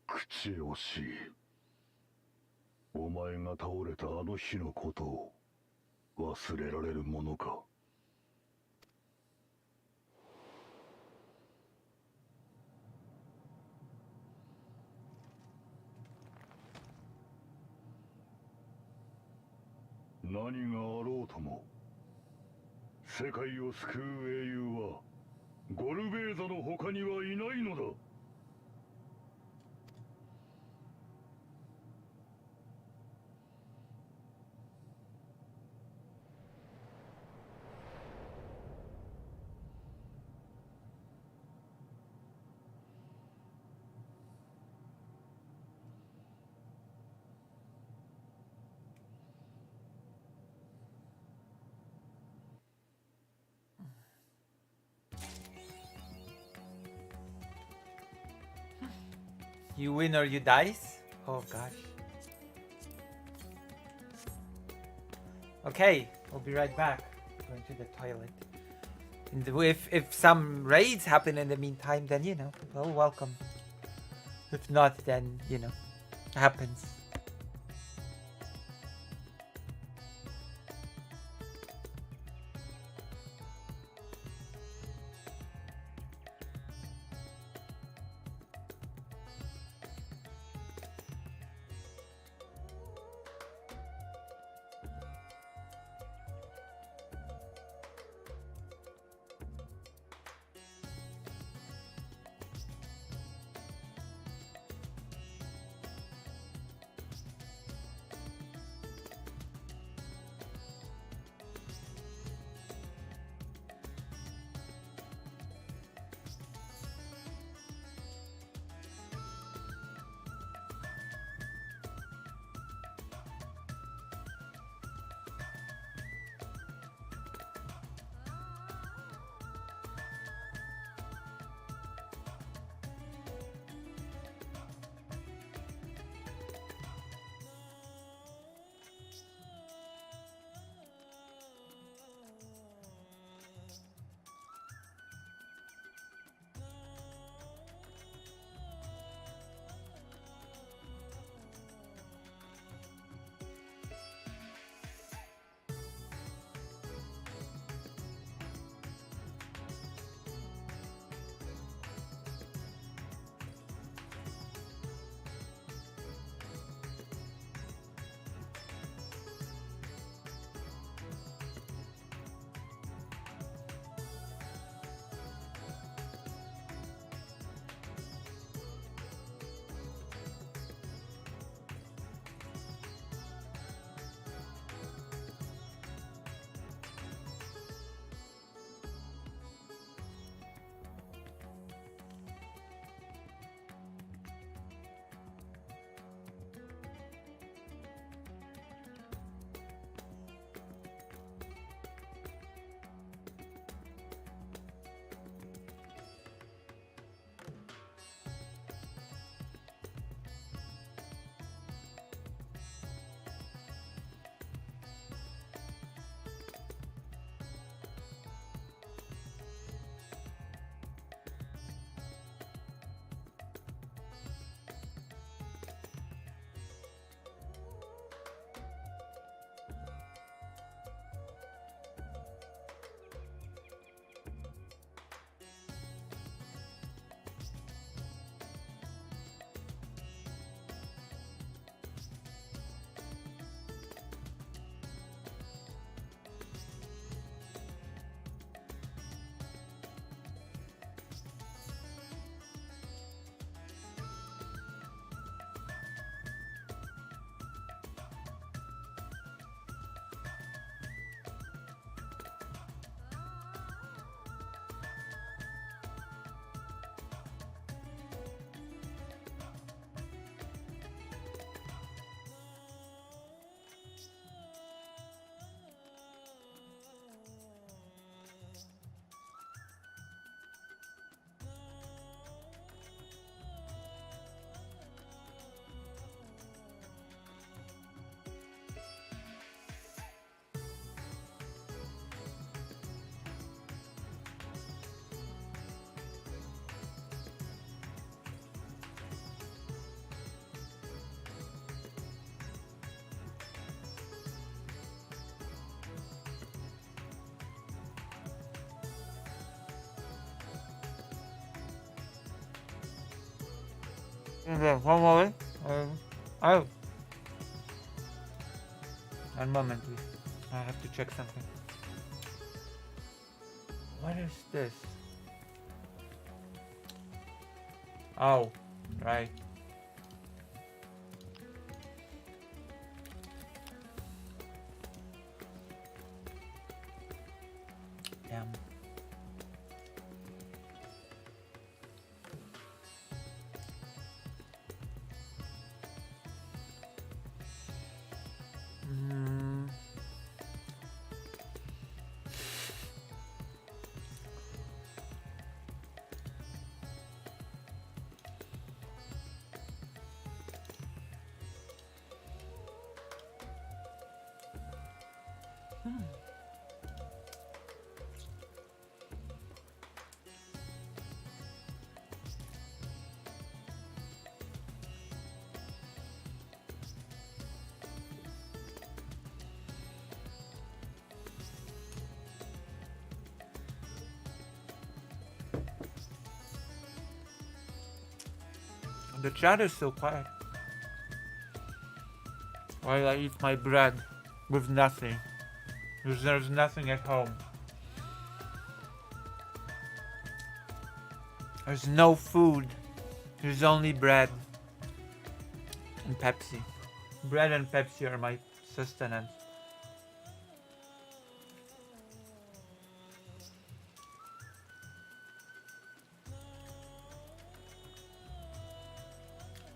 口惜しい。お前が倒れたあの日のことを忘れられるものか。何があろうとも、世界を救う英雄はゴルベーザの他にはいないのだ。You win or you dies? Oh gosh. Okay, we'll be right back. Going to the toilet. And if some raids happen in the meantime, then you know, well, welcome. If not, then you know, happens. Okay, one moment. Oh. One moment, please. I have to check something. What is this? Oh, right. Damn. Mm. The chat is so quiet. While I eat my bread with nothing. Because there's nothing at home. There's no food. There's only bread. And Pepsi. Bread and Pepsi are my sustenance.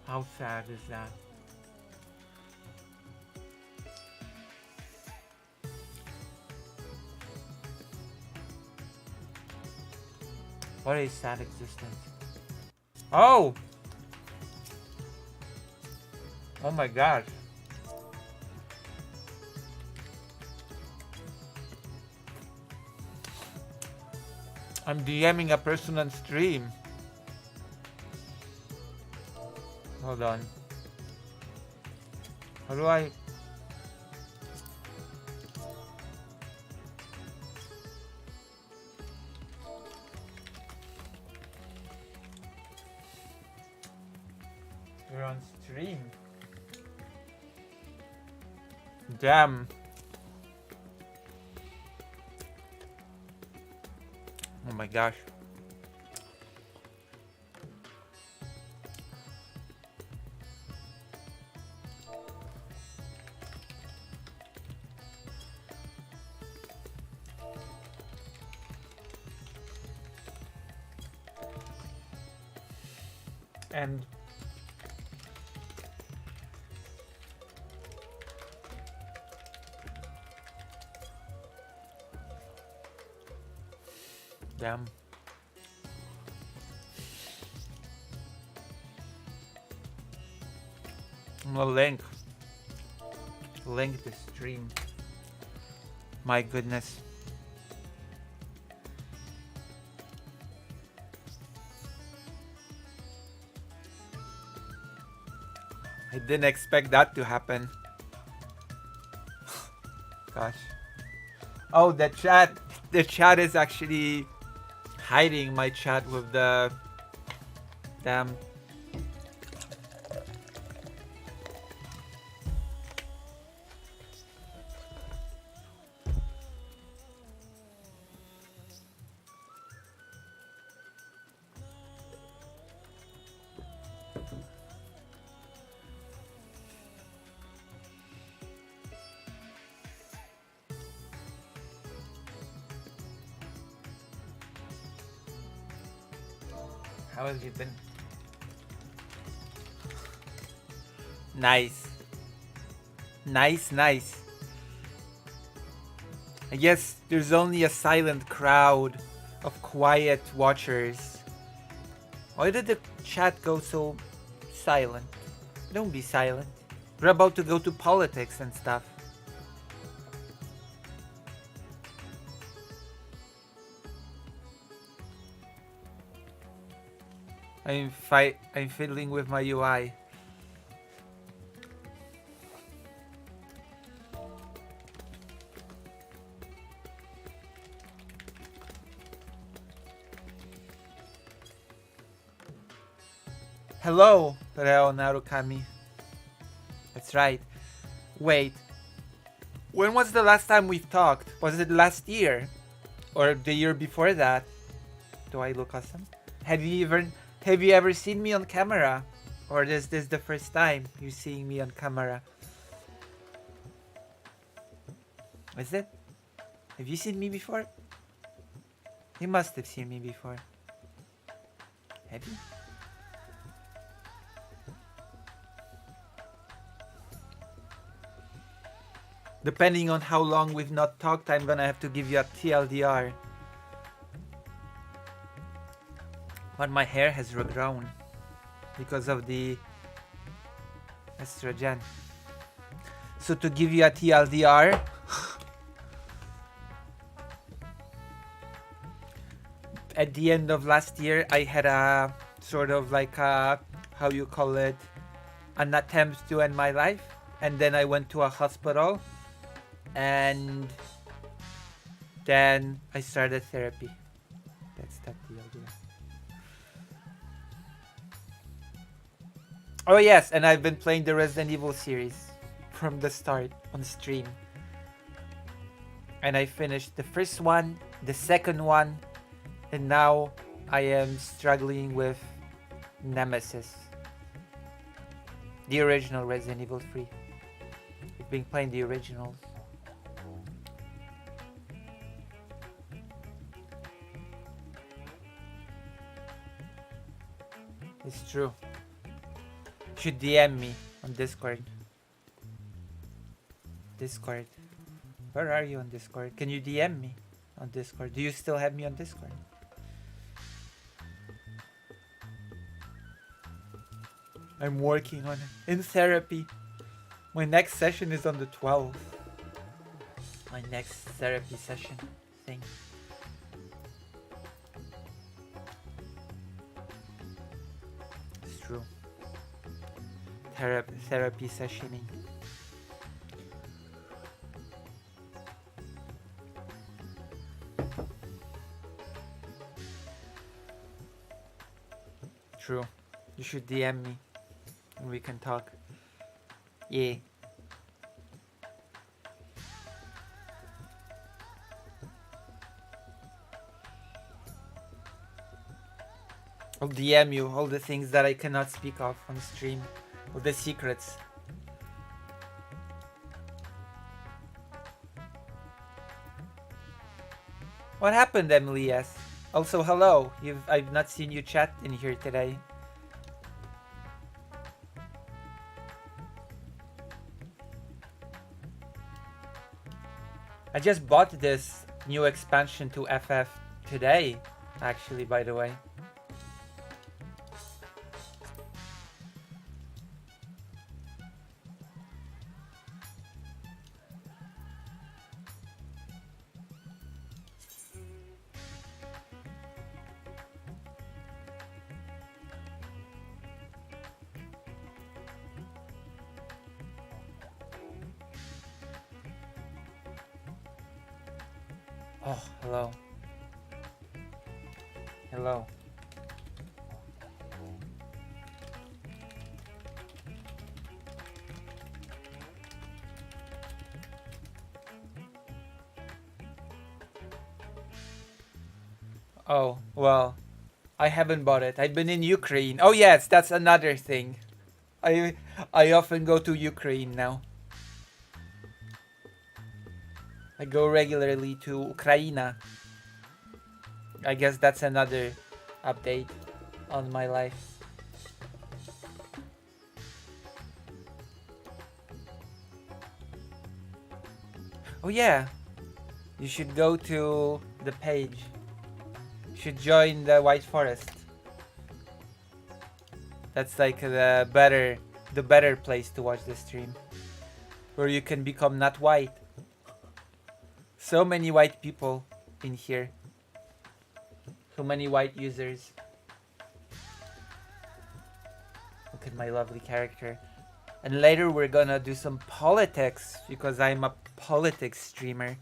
How sad is that? What a sad existence. Oh! Oh my gosh. I'm DMing a person on stream. Hold on. How do I... You're on stream. Damn. Oh my gosh. And damn. I'm gonna link the stream. My goodness. I didn't expect that to happen. Gosh. Oh, the chat is actually hiding my chat with the damn. How have you been? Nice. Nice. I guess there's only a silent crowd of quiet watchers. Why did the chat go so silent? Don't be silent. We're about to go to politics and stuff. I'm fiddling with my UI. Hello. Reo Narukami. That's right. Wait. When was the last time we've talked? Was it last year? Or the year before that? Do I look awesome? Have you ever seen me on camera? Or is this the first time you're seeing me on camera? Is it? Have you seen me before? You must have seen me before. Have you? Depending on how long we've not talked, I'm gonna have to give you a TLDR. But my hair has regrown because of the estrogen. So to give you a TLDR, at the end of last year, I had a sort of like a, how you call it, an attempt to end my life. And then I went to a hospital. And then I started therapy. That's that TLDR. Oh yes, and I've been playing the Resident Evil series from the start on stream. And I finished the first one, the second one, and now I am struggling with Nemesis. The original Resident Evil 3. I've been playing the originals. It's true. You should DM me on Discord. Discord. Where are you on Discord? Can you DM me on Discord? Do you still have me on Discord? I'm working on it. In therapy. My next session is on the 12th. My next therapy session thing. It's true. Therapy sessioning. True. You should DM me and we can talk. Yeah. I'll DM you all the things that I cannot speak of on stream. All the secrets. What happened, Emily? Yes. Also, hello. I've not seen you chat in here today. I just bought this new expansion to FF today, actually, by the way. Oh, hello. Hello. Oh, well, I haven't bought it. I've been in Ukraine. Oh yes, that's another thing. I often go to Ukraine now. I go regularly to Ukraine. I guess that's another update on my life. Oh yeah, you should go to the page. You should join the White Forest. That's like the better place to watch the stream, where you can become not white. So many white people in here. So many white users. Look at my lovely character. And later we're gonna do some politics, because I'm a politics streamer.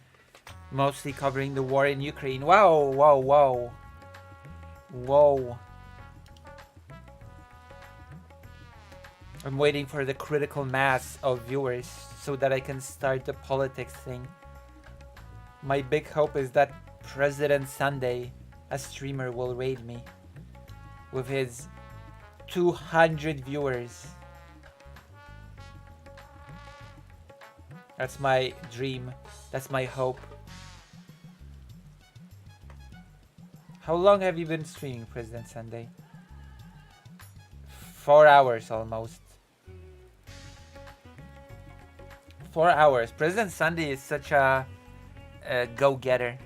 Mostly covering the war in Ukraine. Wow, wow, wow. Whoa. I'm waiting for the critical mass of viewers so that I can start the politics thing. My big hope is that President Sunday, a streamer, will raid me with his 200 viewers. That's my dream. That's my hope. How long have you been streaming, President Sunday? 4 hours almost. 4 hours. President Sunday is such a go-getter.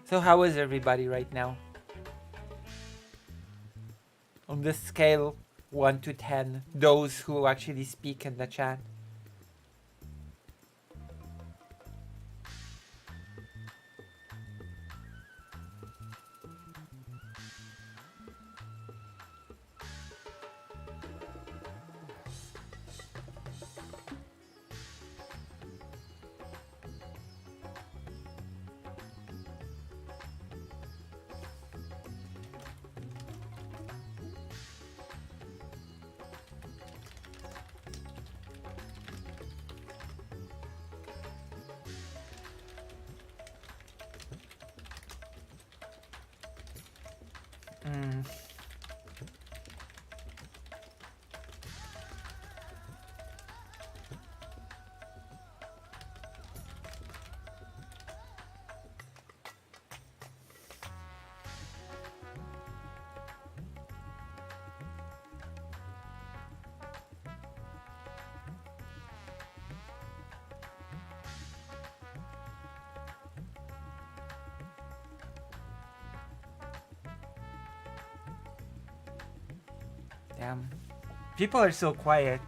So how is everybody right now? On the scale 1 to 10, those who actually speak in the chat. Damn. People are so quiet.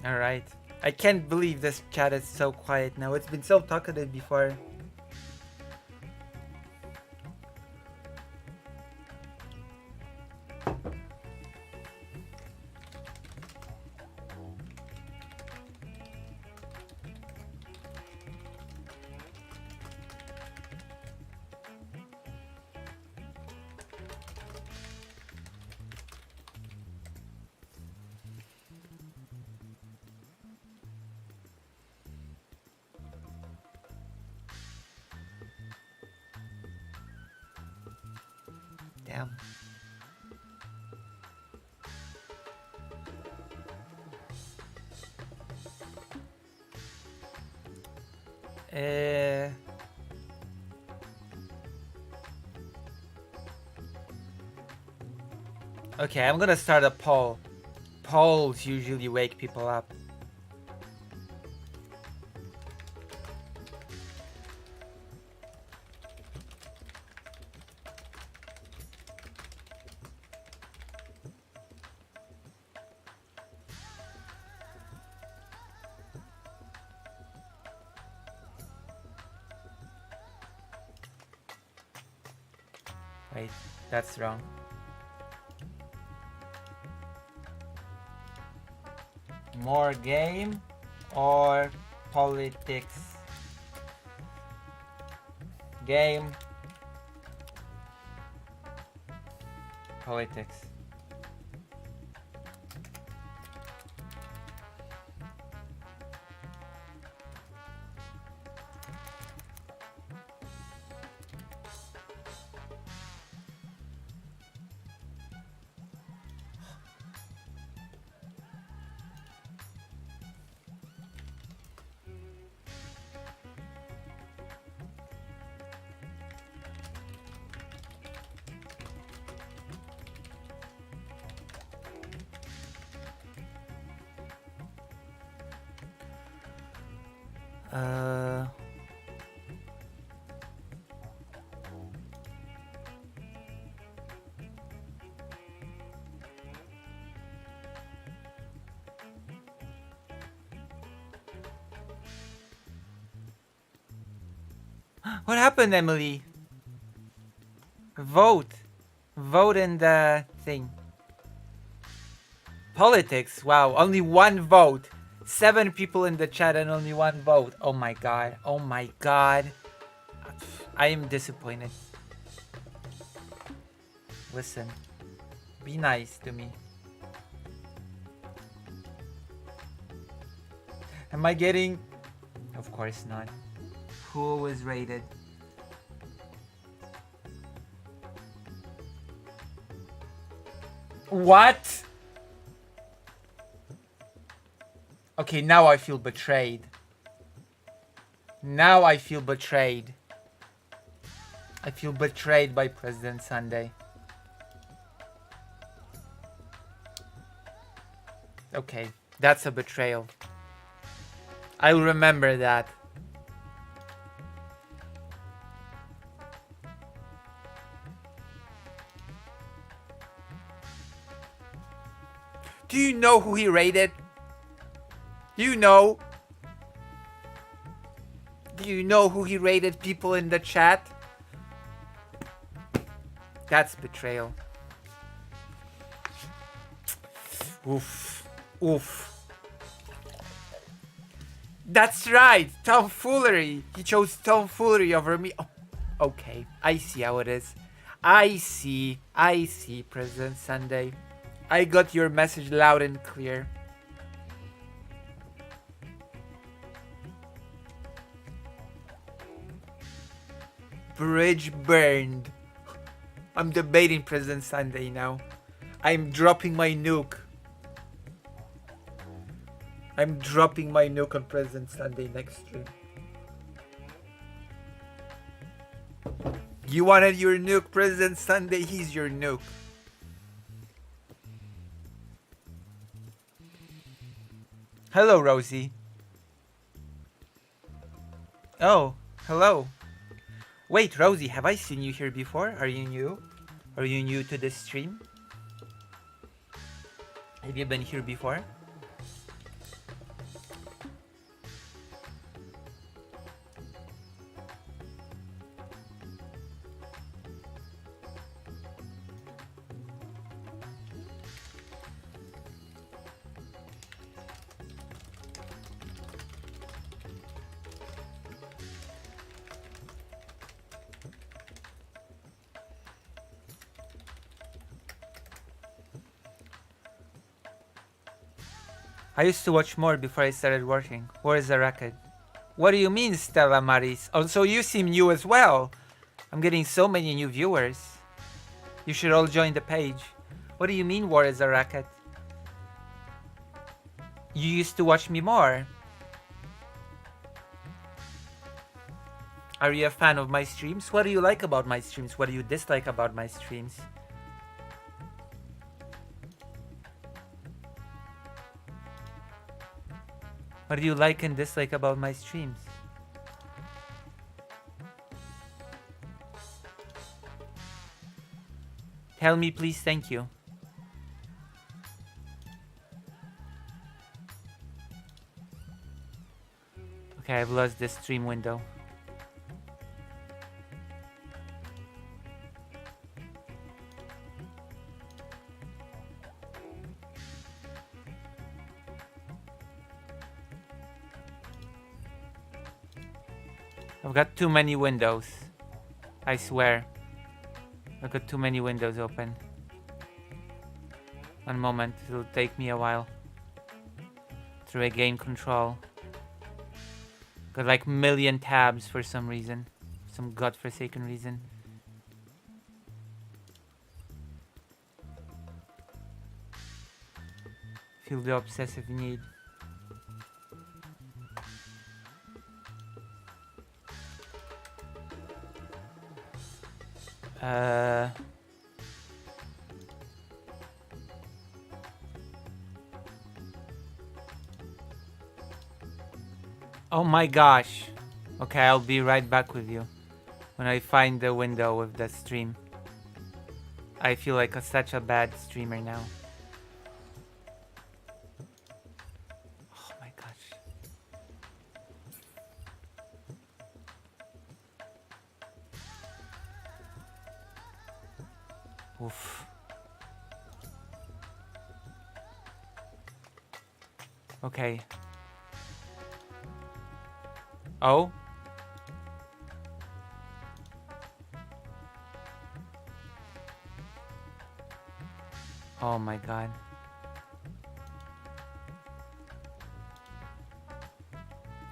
Alright. I can't believe this chat is so quiet now. It's been so talkative before. Damn. Okay, I'm gonna start a poll. Polls usually wake people up. Wait, that's wrong. More game or politics? Game. Politics. Uh... What happened, Emily? Vote. Vote in the thing. Politics. Wow, only one vote. 7 people in the chat and only one vote. Oh my god. Oh my god. I am disappointed. Listen. Be nice to me. Am I getting... Of course not. Who was rated? What? Okay, now I feel betrayed. Now I feel betrayed. I feel betrayed by President Sunday. Okay, that's a betrayal. I'll remember that. Do you know who he rated? Do you know? Do you know who he rated, people in the chat? That's betrayal. Oof. Oof. That's right! Tomfoolery! He chose tomfoolery over me. Oh, okay, I see how it is. I see, President Sunday. I got your message loud and clear. Bridge burned. I'm debating President Sunday now. I'm dropping my nuke. I'm dropping my nuke on President Sunday next stream. You wanted your nuke, President Sunday? He's your nuke. Hello, Rosie. Oh, hello. Wait, Rosie, have I seen you here before? Are you new? Are you new to this stream? Have you been here before? I used to watch more before I started working. Where is the record? What do you mean, Stella Maris? Also, you seem new as well. I'm getting so many new viewers. You should all join the page. What do you mean, war is a racket? You used to watch me more. Are you a fan of my streams? What do you like about my streams? What do you dislike about my streams? What do you like and dislike about my streams? Tell me, please. Thank you. Okay, I've lost this stream window. I've got too many windows. I swear. I've got too many windows open. One moment, it'll take me a while to regain control. Got like million tabs for some reason. Some godforsaken reason. Feel the obsessive need. Oh my gosh. Okay, I'll be right back with you when I find the window with the stream. I feel like such a bad streamer now. Oh my gosh. Oof. Okay. Oh? Oh my god.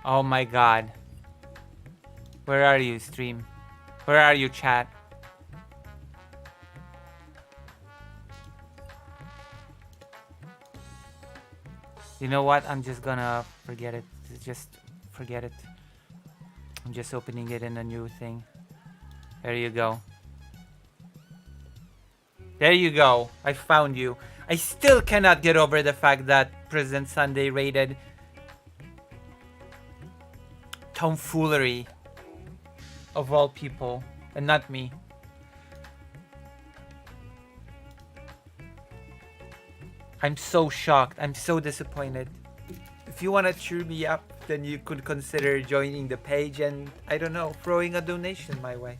Oh my god. Where are you, stream? Where are you, chat? You know what? I'm just gonna forget it. Just forget it. I'm just opening it in a new thing. There you go. There you go. I found you. I still cannot get over the fact that President Sunday rated tomfoolery of all people and not me. I'm so shocked. I'm so disappointed. If you want to cheer me up, then you could consider joining the page and, I don't know, throwing a donation my way.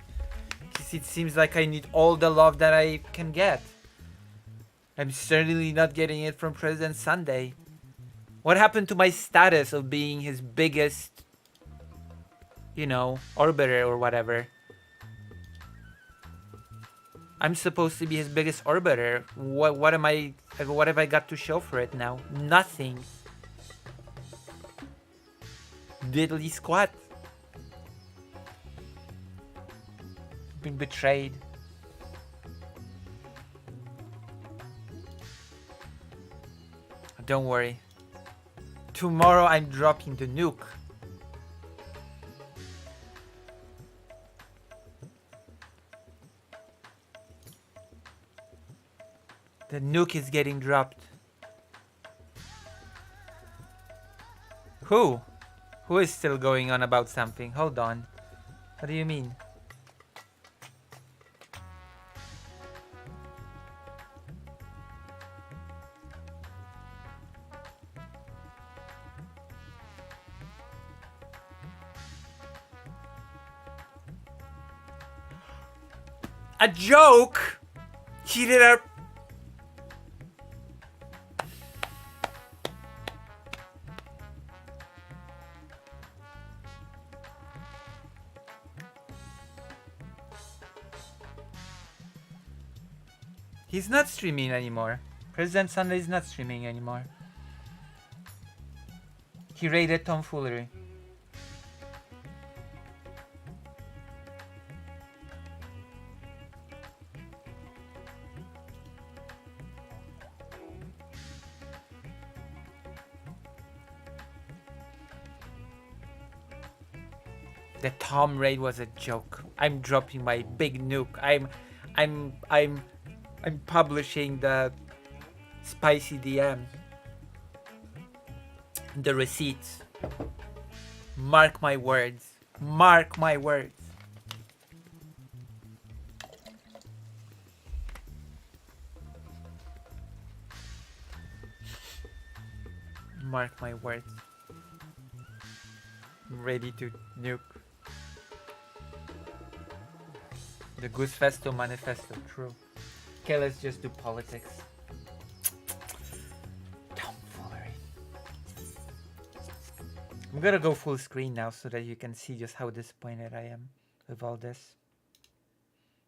Because it seems like I need all the love that I can get. I'm certainly not getting it from President Sunday. What happened to my status of being his biggest, you know, orbiter or whatever? I'm supposed to be his biggest orbiter. What have I got to show for it now? Nothing. Diddly squat. Been betrayed. Don't worry. Tomorrow I'm dropping the nuke. The nuke is getting dropped. Who? Who is still going on about something? Hold on. What do you mean? A joke? He did a... He's not streaming anymore. President Sunday is not streaming anymore. He rated tomfoolery. The Tom raid was a joke. I'm dropping my big nuke. I'm publishing the spicy DM. The receipts. Mark my words. Mark my words. Mark my words. I'm ready to nuke. The Goose Festo Manifesto, true. Okay, let's just do politics. Tomfoolery. I'm gonna go full screen now so that you can see just how disappointed I am with all this.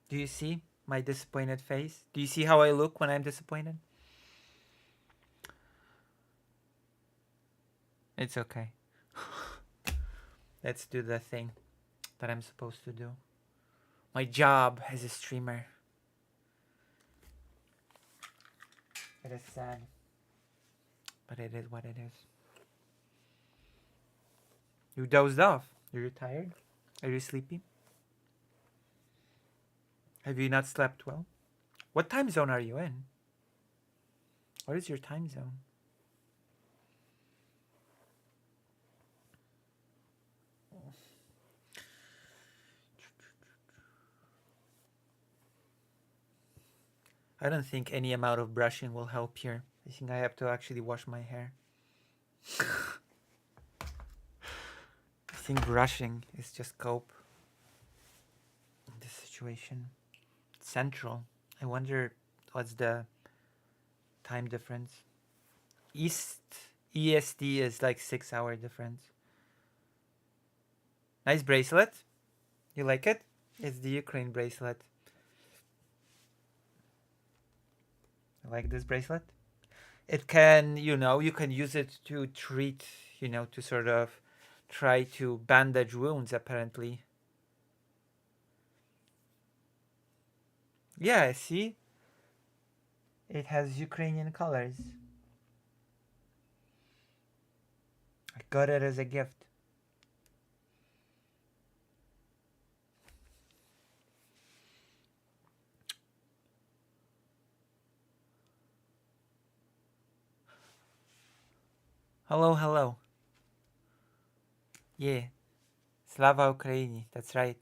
Do you see my disappointed face? Do you see how I look when I'm disappointed? It's okay. Let's do the thing that I'm supposed to do. My job as a streamer. It is sad, but it is what it is. You dozed off. Are you tired? Are you sleepy? Have you not slept well? What time zone are you in? What is your time zone? I don't think any amount of brushing will help here. I think I have to actually wash my hair. I think brushing is just cope in this situation. Central. I wonder what's the time difference. EST is like 6-hour difference. Nice bracelet. You like it? It's the Ukraine bracelet. I like this bracelet. It can, you know, you can use it to treat, you know, to sort of try to bandage wounds, apparently. Yeah, see? It has Ukrainian colors. I got it as a gift. Hello, hello. Yeah. Slava Ukraini, that's right.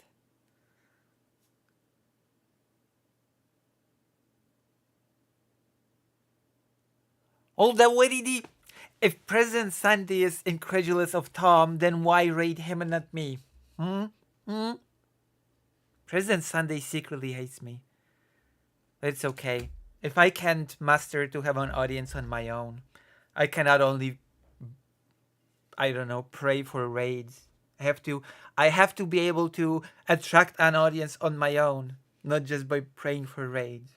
Hold that witty. If President Sandy is incredulous of Tom, then why raid him and not me? President Sunday secretly hates me. It's okay. If I can't master to have an audience on my own, I cannot only, I don't know, pray for raids. I have to be able to attract an audience on my own, not just by praying for raids.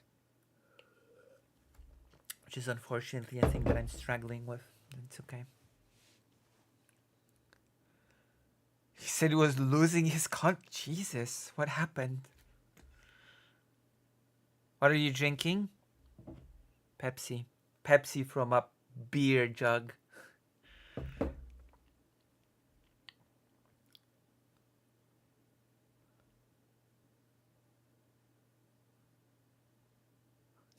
Which is unfortunately a thing that I'm struggling with. It's okay. He said he was losing his Jesus, what happened? What are you drinking? Pepsi. Pepsi from a beer jug.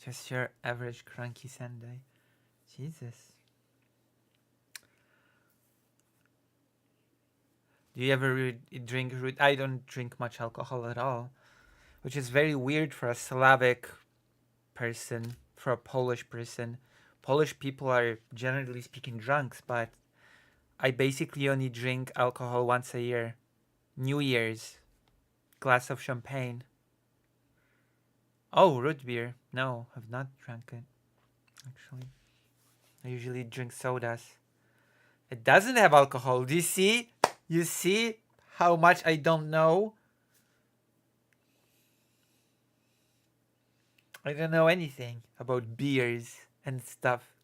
Just your average cranky Sunday. Jesus. Do you ever drink? I don't drink much alcohol at all, which is very weird for a Slavic person, for a Polish person. Polish people are generally speaking drunks, but I basically only drink alcohol once a year. New Year's. Glass of champagne. Oh, root beer. No, I've not drank it, actually. I usually drink sodas. It doesn't have alcohol. Do you see? You see how much I don't know? I don't know anything about beers and stuff.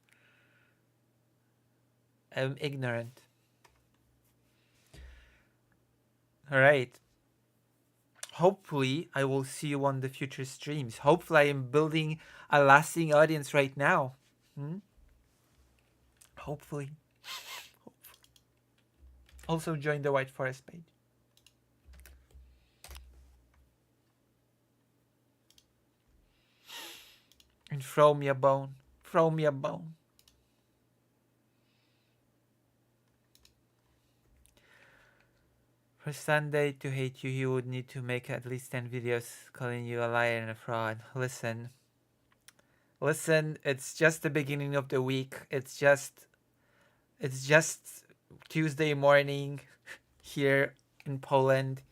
I'm ignorant. Alright. Hopefully, I will see you on the future streams. Hopefully, I am building a lasting audience right now. Hopefully. Also, join the White Forest page. And throw me a bone. Throw me a bone. For Sunday to hate you, he would need to make at least 10 videos calling you a liar and a fraud. Listen, it's just the beginning of the week. It's just Tuesday morning here in Poland.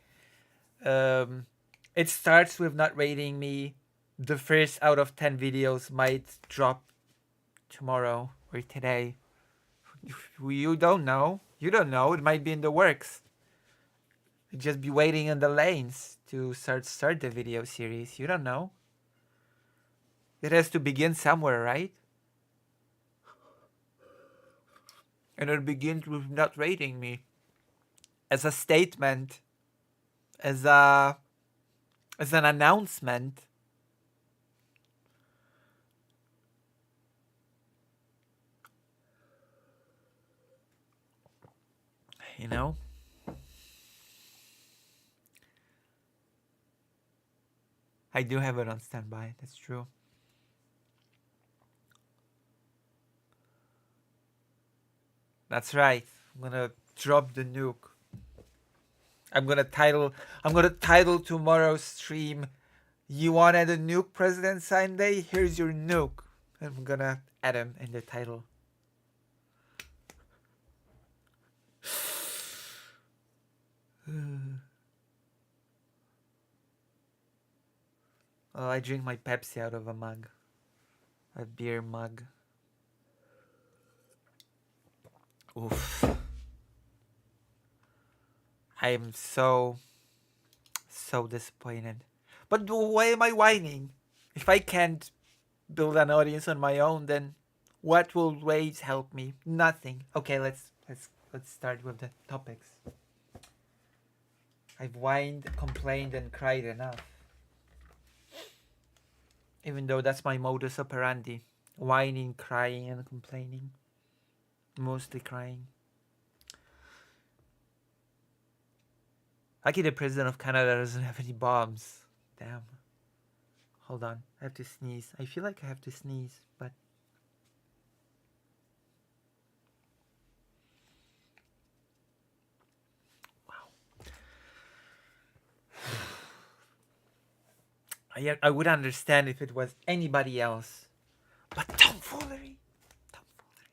It starts with not rating me. The first out of 10 videos might drop tomorrow or today. You don't know. You don't know. It might be in the works. Just be waiting in the lanes to start the video series. You don't know. It has to begin somewhere, right? And it begins with not rating me. As a statement. As an announcement. You know? I do have it on standby, that's true. That's right. I'm gonna drop the nuke. I'm gonna title tomorrow's stream You wanted a nuke, President Sunday? Here's your nuke. I'm gonna add him in the title. Oh, I drink my Pepsi out of a mug. A beer mug. Oof. I am so disappointed. But why am I whining? If I can't build an audience on my own, then what will waves help me? Nothing. Okay, let's start with the topics. I've whined, complained, and cried enough. Even though that's my modus operandi. Whining, crying, and complaining. Mostly crying. Lucky the president of Canada doesn't have any bombs. Damn. Hold on. I have to sneeze. I feel like I have to sneeze, but... I would understand if it was anybody else. But tomfoolery! Tomfoolery.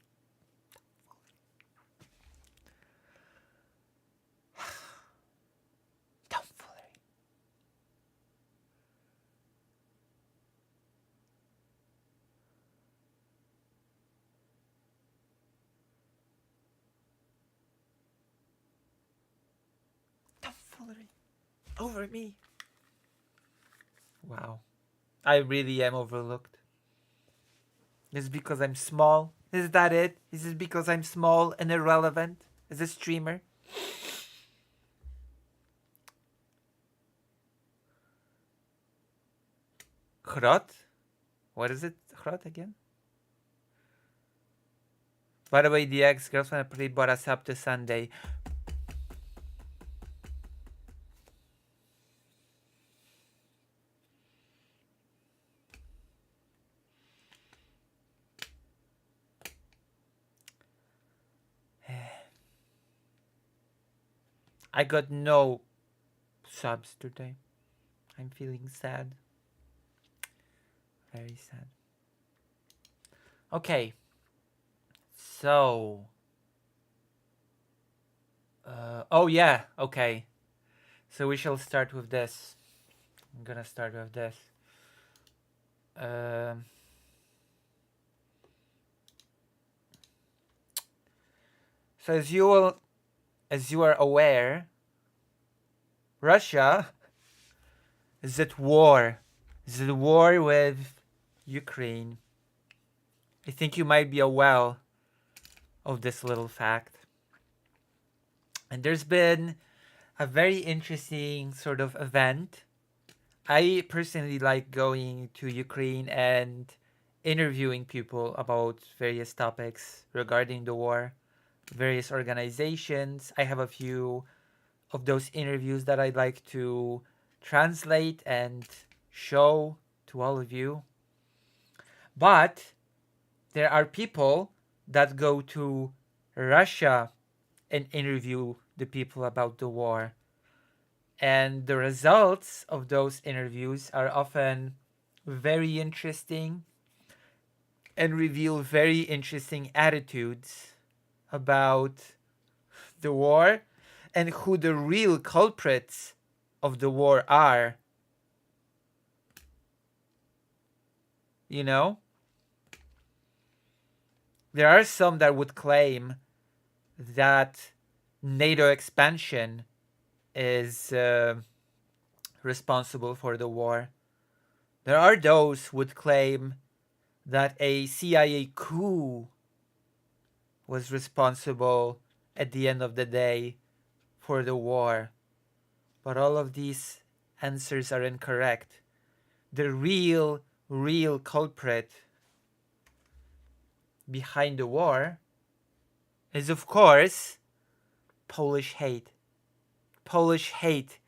Tomfoolery. Over me. Wow. I really am overlooked. Is it because I'm small? Is that it? Is it because I'm small and irrelevant as a streamer? Chrot? What is it? Chrot again? By the way, the ex-girlfriend pretty brought us up to Sunday. I got no subs today. I'm feeling sad. Very sad. Okay. So. Oh yeah, okay. So we shall start with this. I'm gonna start with this. So as you are aware, Russia is at war. Is at war with Ukraine. I think you might be aware of this little fact. And there's been a very interesting sort of event. I personally like going to Ukraine and interviewing people about various topics regarding the war, various organizations. I have a few of those interviews that I'd like to translate and show to all of you. But there are people that go to Russia and interview the people about the war. And the results of those interviews are often very interesting and reveal very interesting attitudes about the war and who the real culprits of the war are. You know? There are some that would claim that NATO expansion is responsible for the war. There are those who would claim that a CIA coup was responsible at the end of the day for the war. But all of these answers are incorrect. The real culprit behind the war is, of course, Polish hate. Polish hate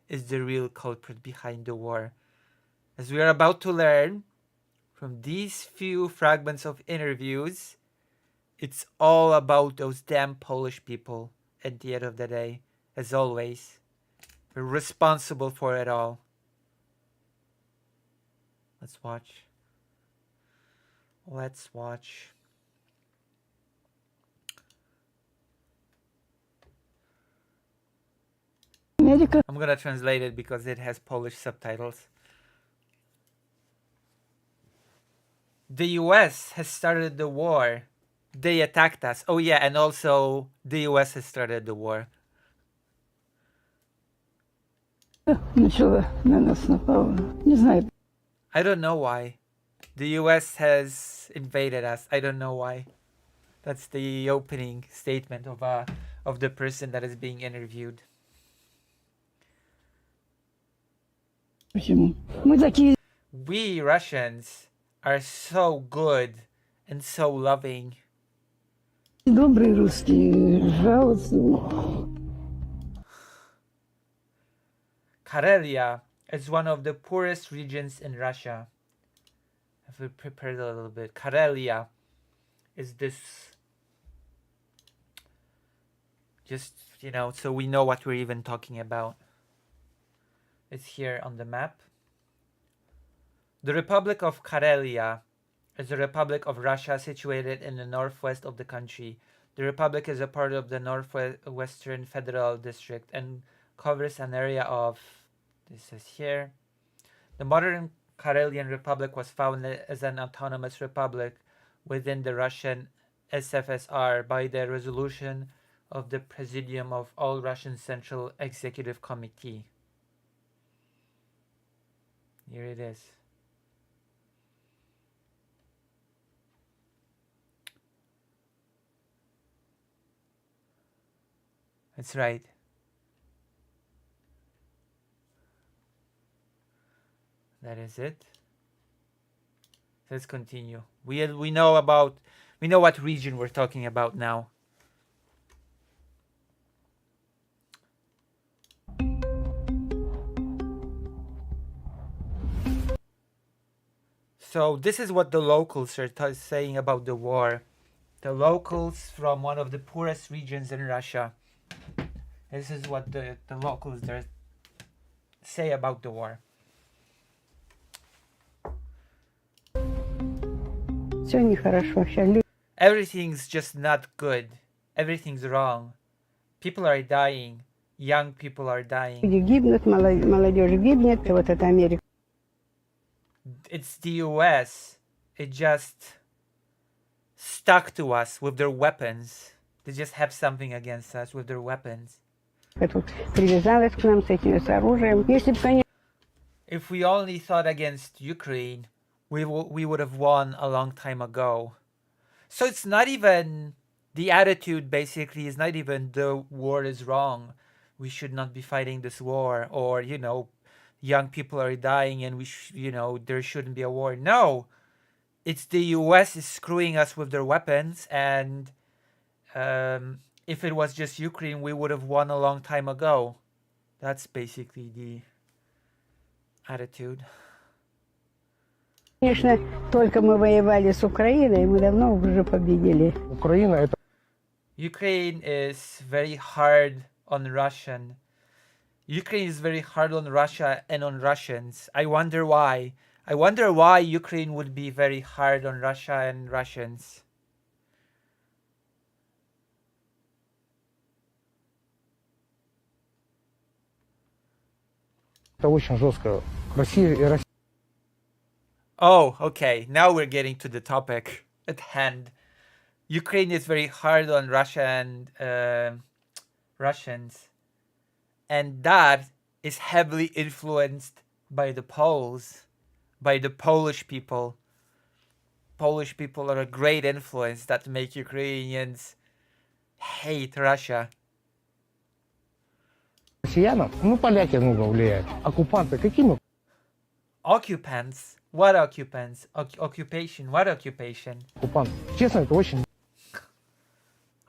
is the real culprit behind the war. As we are about to learn from these few fragments of interviews, it's all about those damn Polish people at the end of the day, as always. They're responsible for it all. Let's watch. Let's watch. I'm gonna translate it because it has Polish subtitles. The US has started the war. They attacked us. Oh yeah, and also the US has started the war. I don't know why. The US has invaded us. I don't know why. That's the opening statement of the person that is being interviewed. We Russians are so good and so loving. Karelia is one of the poorest regions in Russia. I've prepared a little bit. Karelia is this, just, you know, so we know what we're even talking about. It's here on the map. The Republic of Karelia is a republic of Russia situated in the northwest of the country. The republic is a part of the Northwestern Federal District and covers an area of, this is here. The modern Karelian Republic was founded as an autonomous republic within the Russian SFSR by the resolution of the Presidium of All Russian Central Executive Committee. Here it is. That's right. That is it. Let's continue. We know what region we're talking about now. So this is what the locals are saying about the war. The locals from one of the poorest regions in Russia. This is what the locals there say about the war. Everything's just not good. Everything's wrong. People are dying. Young people are dying. It's the US. It just stuck to us with their weapons. They just have something against us with their weapons. If we only thought against Ukraine, we would have won a long time ago. So it's not even, the attitude basically is not even the war is wrong. We should not be fighting this war, or, you know, young people are dying and there shouldn't be a war. No, it's the US is screwing us with their weapons, and if it was just Ukraine, we would have won a long time ago. That's basically the attitude. Ukraine is very hard on Russian. Ukraine is very hard on Russia and on Russians. I wonder why. I wonder why Ukraine would be very hard on Russia and Russians. Oh, okay. Now we're getting to the topic at hand. Ukraine is very hard on Russia and Russians. And that is heavily influenced by the Poles, by the Polish people. Polish people are a great influence that make Ukrainians hate Russia. Occupants? What occupants? Occupation? What occupation?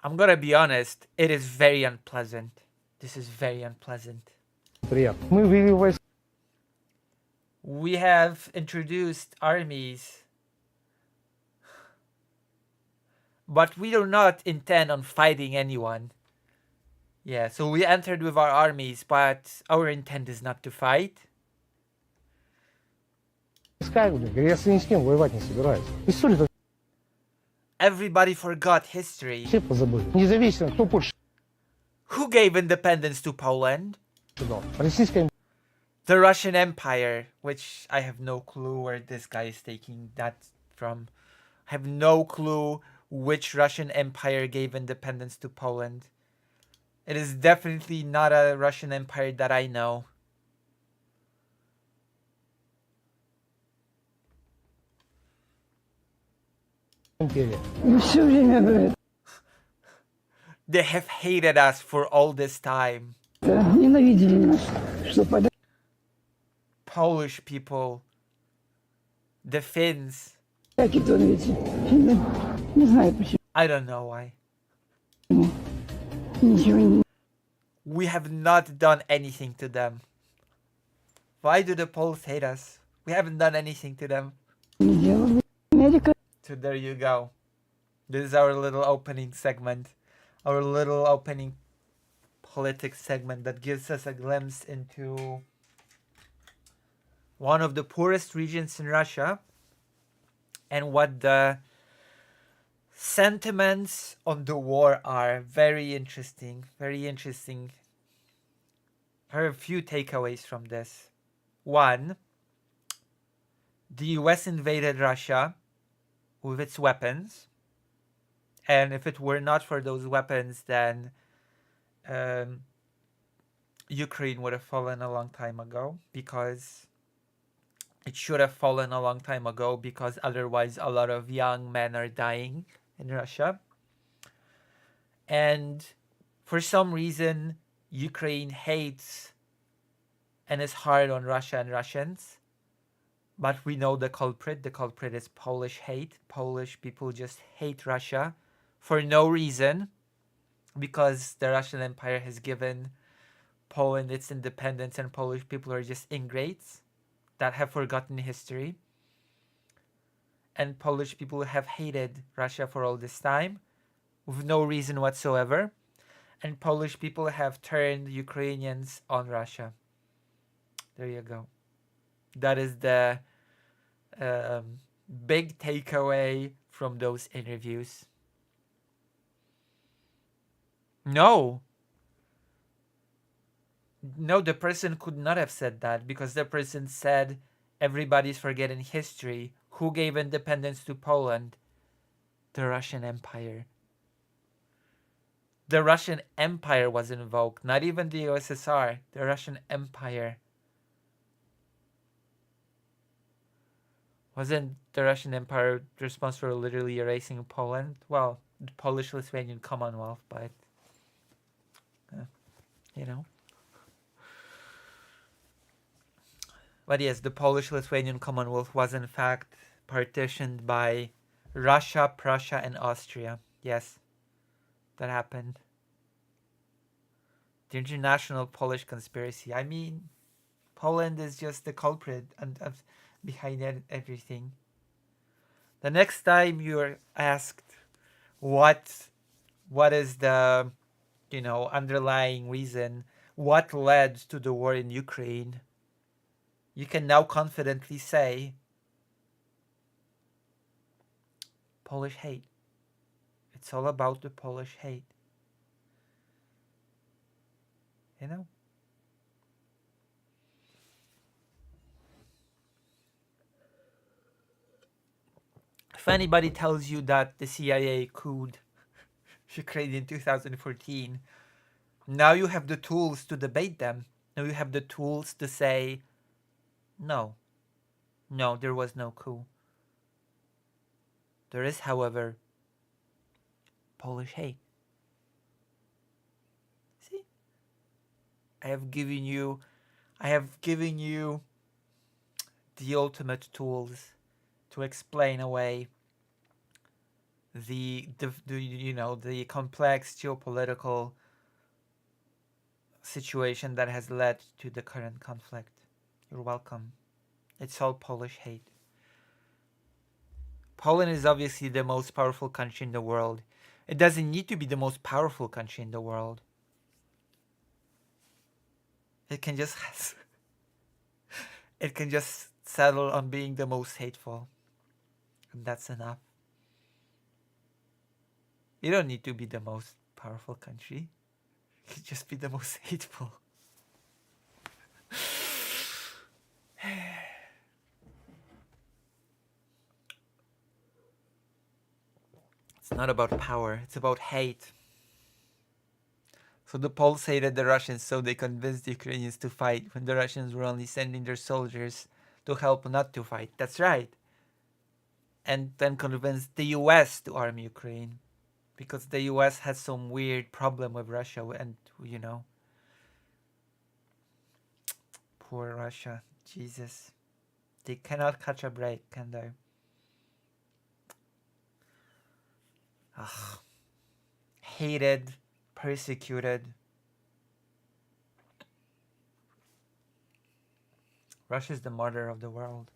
I'm gonna be honest, it is very unpleasant. This is very unpleasant. We have introduced armies, but we do not intend on fighting anyone. Yeah, so we entered with our armies, but our intent is not to fight. крайне грязинским воевать не собирается. Историю Everybody forgot history. все позабыли. Независимо, кто Польшу Who gave independence to Poland? дал. Российская The Russian Empire, which I have no clue where this guy is taking that from. I have no clue which Russian Empire gave independence to Poland. It is definitely not a Russian Empire that I know. империя. They have hated us for all this time. Polish people, the Finns. I don't know why. We have not done anything to them. Why do the Poles hate us? We haven't done anything to them. So there you go. This is our little opening segment. Our little opening politics segment that gives us a glimpse into one of the poorest regions in Russia and what the sentiments on the war are. Very interesting. Very interesting. There are a few takeaways from this. One, the US invaded Russia with its weapons. And if it were not for those weapons, then Ukraine would have fallen a long time ago, because it should have fallen a long time ago, because otherwise a lot of young men are dying in Russia. And for some reason, Ukraine hates and is hard on Russia and Russians. But we know the culprit. The culprit is Polish hate. Polish people just hate Russia for no reason, because the Russian Empire has given Poland its independence, and Polish people are just ingrates that have forgotten history. And Polish people have hated Russia for all this time with no reason whatsoever. And Polish people have turned Ukrainians on Russia. There you go. That is the big takeaway from those interviews. No, the person could not have said that, because the person said everybody's forgetting history. Who gave independence to Poland? The Russian Empire. The Russian Empire was invoked, not even the USSR. The Russian Empire. Wasn't the Russian Empire responsible for literally erasing Poland? Well, the Polish-Lithuanian Commonwealth, but you know. But yes, the Polish-Lithuanian Commonwealth was in fact partitioned by Russia, Prussia, and Austria. Yes, that happened. The international Polish conspiracy. I mean, Poland is just the culprit and behind everything. The next time you're asked what is the underlying reason, what led to the war in Ukraine, you can now confidently say Polish hate. It's all about the Polish hate. You know? If anybody tells you that the CIA could Ukraine in 2014, now you have the tools to debate them. Now you have the tools to say, no, there was no coup. There is, however, Polish hate. See? I have given you the ultimate tools to explain away the complex geopolitical situation that has led to the current conflict. You're welcome. It's all Polish hate. Poland is obviously the most powerful country in the world. It doesn't need to be the most powerful country in the world. It can just settle on being the most hateful. And that's enough. You don't need to be the most powerful country. You can just be the most hateful. It's not about power, it's about hate. So the Poles hated the Russians, so they convinced the Ukrainians to fight when the Russians were only sending their soldiers to help not to fight. That's right. And then convinced the US to arm Ukraine. Because the US has some weird problem with Russia, and you know. Poor Russia. Jesus. They cannot catch a break, can they? Ugh. Hated, persecuted. Russia's the mother of the world.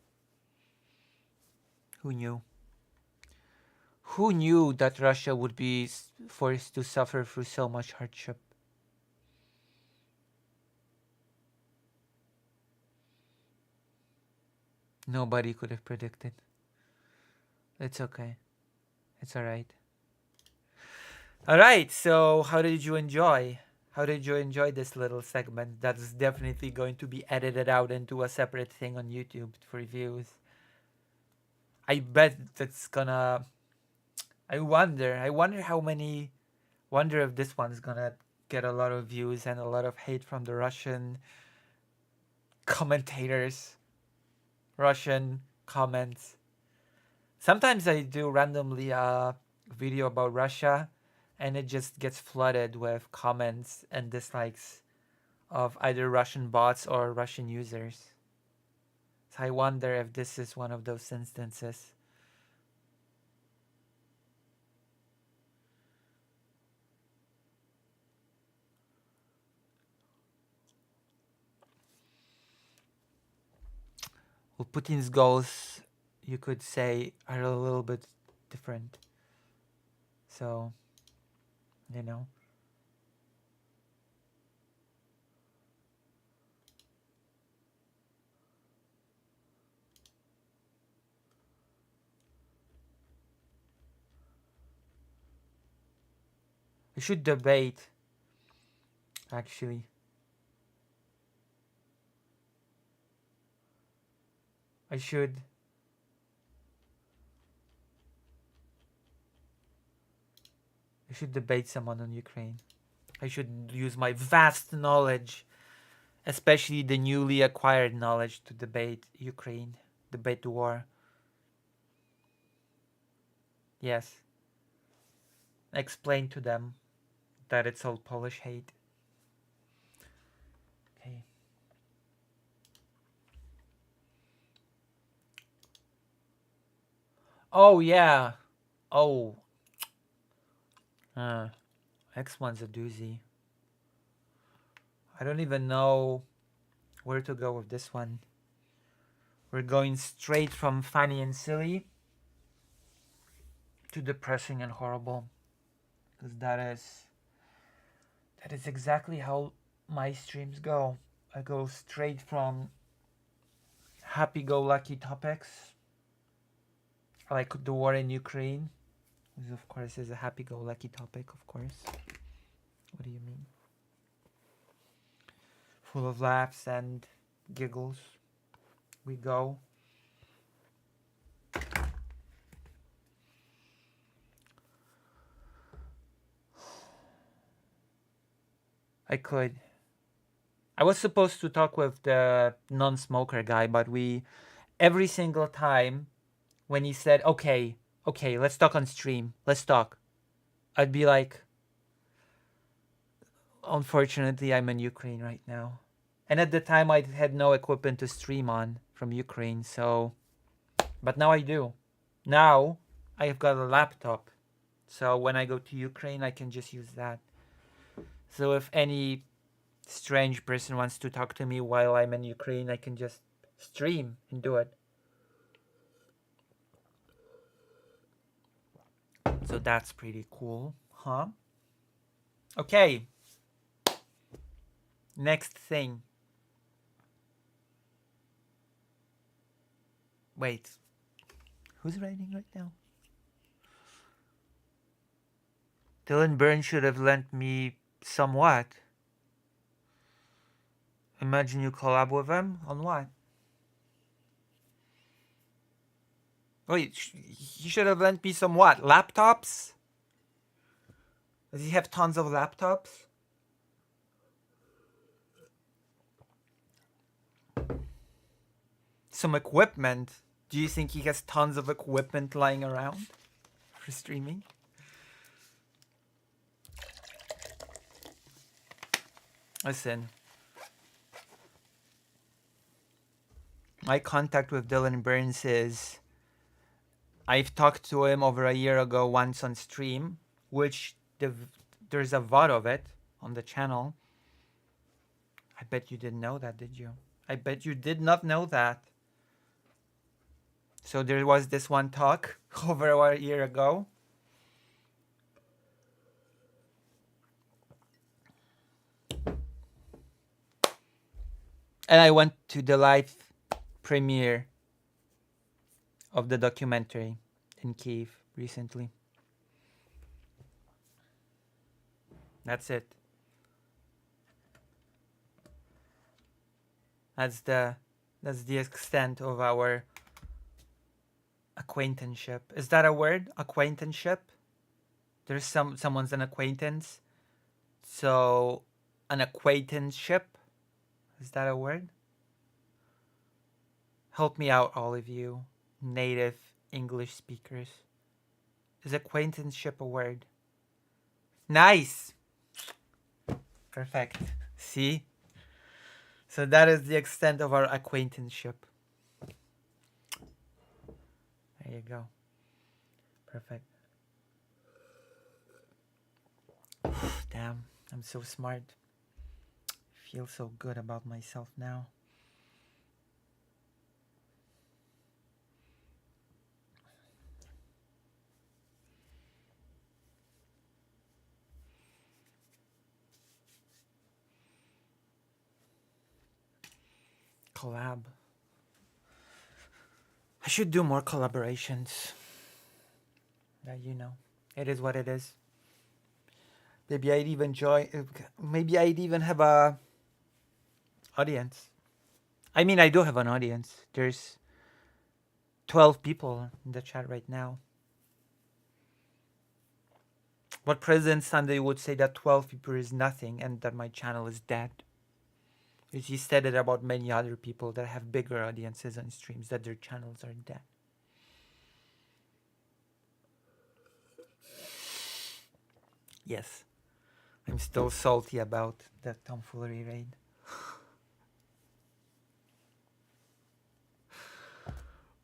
Who knew? Who knew that Russia would be forced to suffer through so much hardship? Nobody could have predicted. It's okay. It's alright. Alright, so how did you enjoy? How did you enjoy this little segment? That's definitely going to be edited out into a separate thing on YouTube for views. I bet that's gonna... I wonder how many... Wonder if this one's gonna get a lot of views and a lot of hate from the Russian commentators. Russian comments. Sometimes I do randomly a video about Russia and it just gets flooded with comments and dislikes of either Russian bots or Russian users. So I wonder if this is one of those instances. Well, Putin's goals, you could say, are a little bit different. So, you know. We should debate, actually. I should debate someone on Ukraine. I should use my vast knowledge, especially the newly acquired knowledge, to debate Ukraine, debate the war. Yes. Explain to them that it's all Polish hate. Okay. Oh, yeah. Oh. X1's a doozy. I don't even know where to go with this one. We're going straight from funny and silly to depressing and horrible. Because that is exactly how my streams go. I go straight from happy-go-lucky topics, like the war in Ukraine, which of course is a happy-go-lucky topic, of course. What do you mean? Full of laughs and giggles. We go. I was supposed to talk with the non-smoker guy, but every single time when he said, okay, let's talk on stream, let's talk, I'd be like, unfortunately, I'm in Ukraine right now. And at the time, I had no equipment to stream on from Ukraine, so... But now I do. Now, I have got a laptop. So when I go to Ukraine, I can just use that. So if any strange person wants to talk to me while I'm in Ukraine, I can just stream and do it. So that's pretty cool, huh? Okay. Next thing. Wait. Who's writing right now? Dylan Byrne should have lent me somewhat. Imagine you collab with him on what? Wait, he should have lent me some what? Laptops? Does he have tons of laptops? Some equipment? Do you think he has tons of equipment lying around for streaming? Listen. My contact with Dylan Burns is I've talked to him over a year ago once on stream, which there's a VOD of it on the channel. I bet you didn't know that, did you? I bet you did not know that. So there was this one talk over a year ago. And I went to the live premiere of the documentary in Kiev recently. That's it. That's the extent of our acquaintanceship. Is that a word? Acquaintanceship? There's someone's an acquaintance. So an acquaintanceship? Is that a word? Help me out, all of you native English speakers. Is acquaintanceship a word? Nice! Perfect. See? So that is the extent of our acquaintanceship. There you go. Perfect. Damn, I'm so smart. Feel so good about myself now. Collab. I should do more collaborations. That you know, it is what it is. Maybe I'd even maybe I'd even have a audience. I mean, I do have an audience. There's 12 people in the chat right now. But President Sunday would say that 12 people is nothing and that my channel is dead. He said it about many other people that have bigger audiences on streams, that their channels are dead. Yes, I'm still salty about that tomfoolery raid.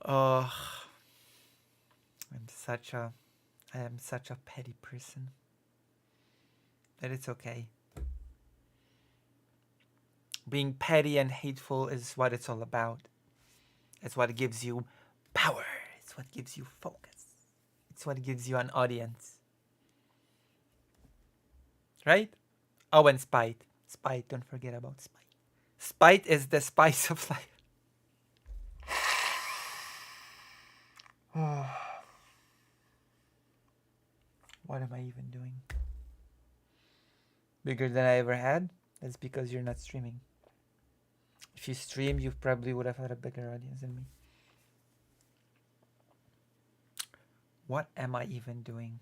Oh, I am such a petty person. But it's okay. Being petty and hateful is what it's all about. It's what gives you power. It's what gives you focus. It's what gives you an audience. Right? Oh, and spite. Spite, don't forget about spite. Spite is the spice of life. What am I even doing? Bigger than I ever had? That's because you're not streaming. If you stream, you probably would have had a bigger audience than me. What am I even doing?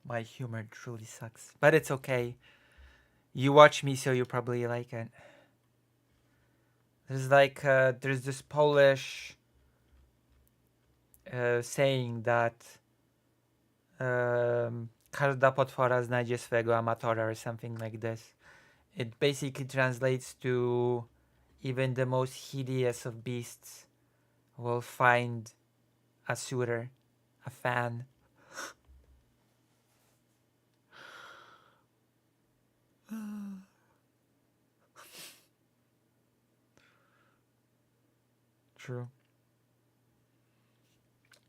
My humor truly sucks. But it's okay. You watch me, so you probably like it. There's like, there's this Polish saying that każda potwora znajdzie swego amatora or something like this. It basically translates to even the most hideous of beasts will find a suitor, a fan. True.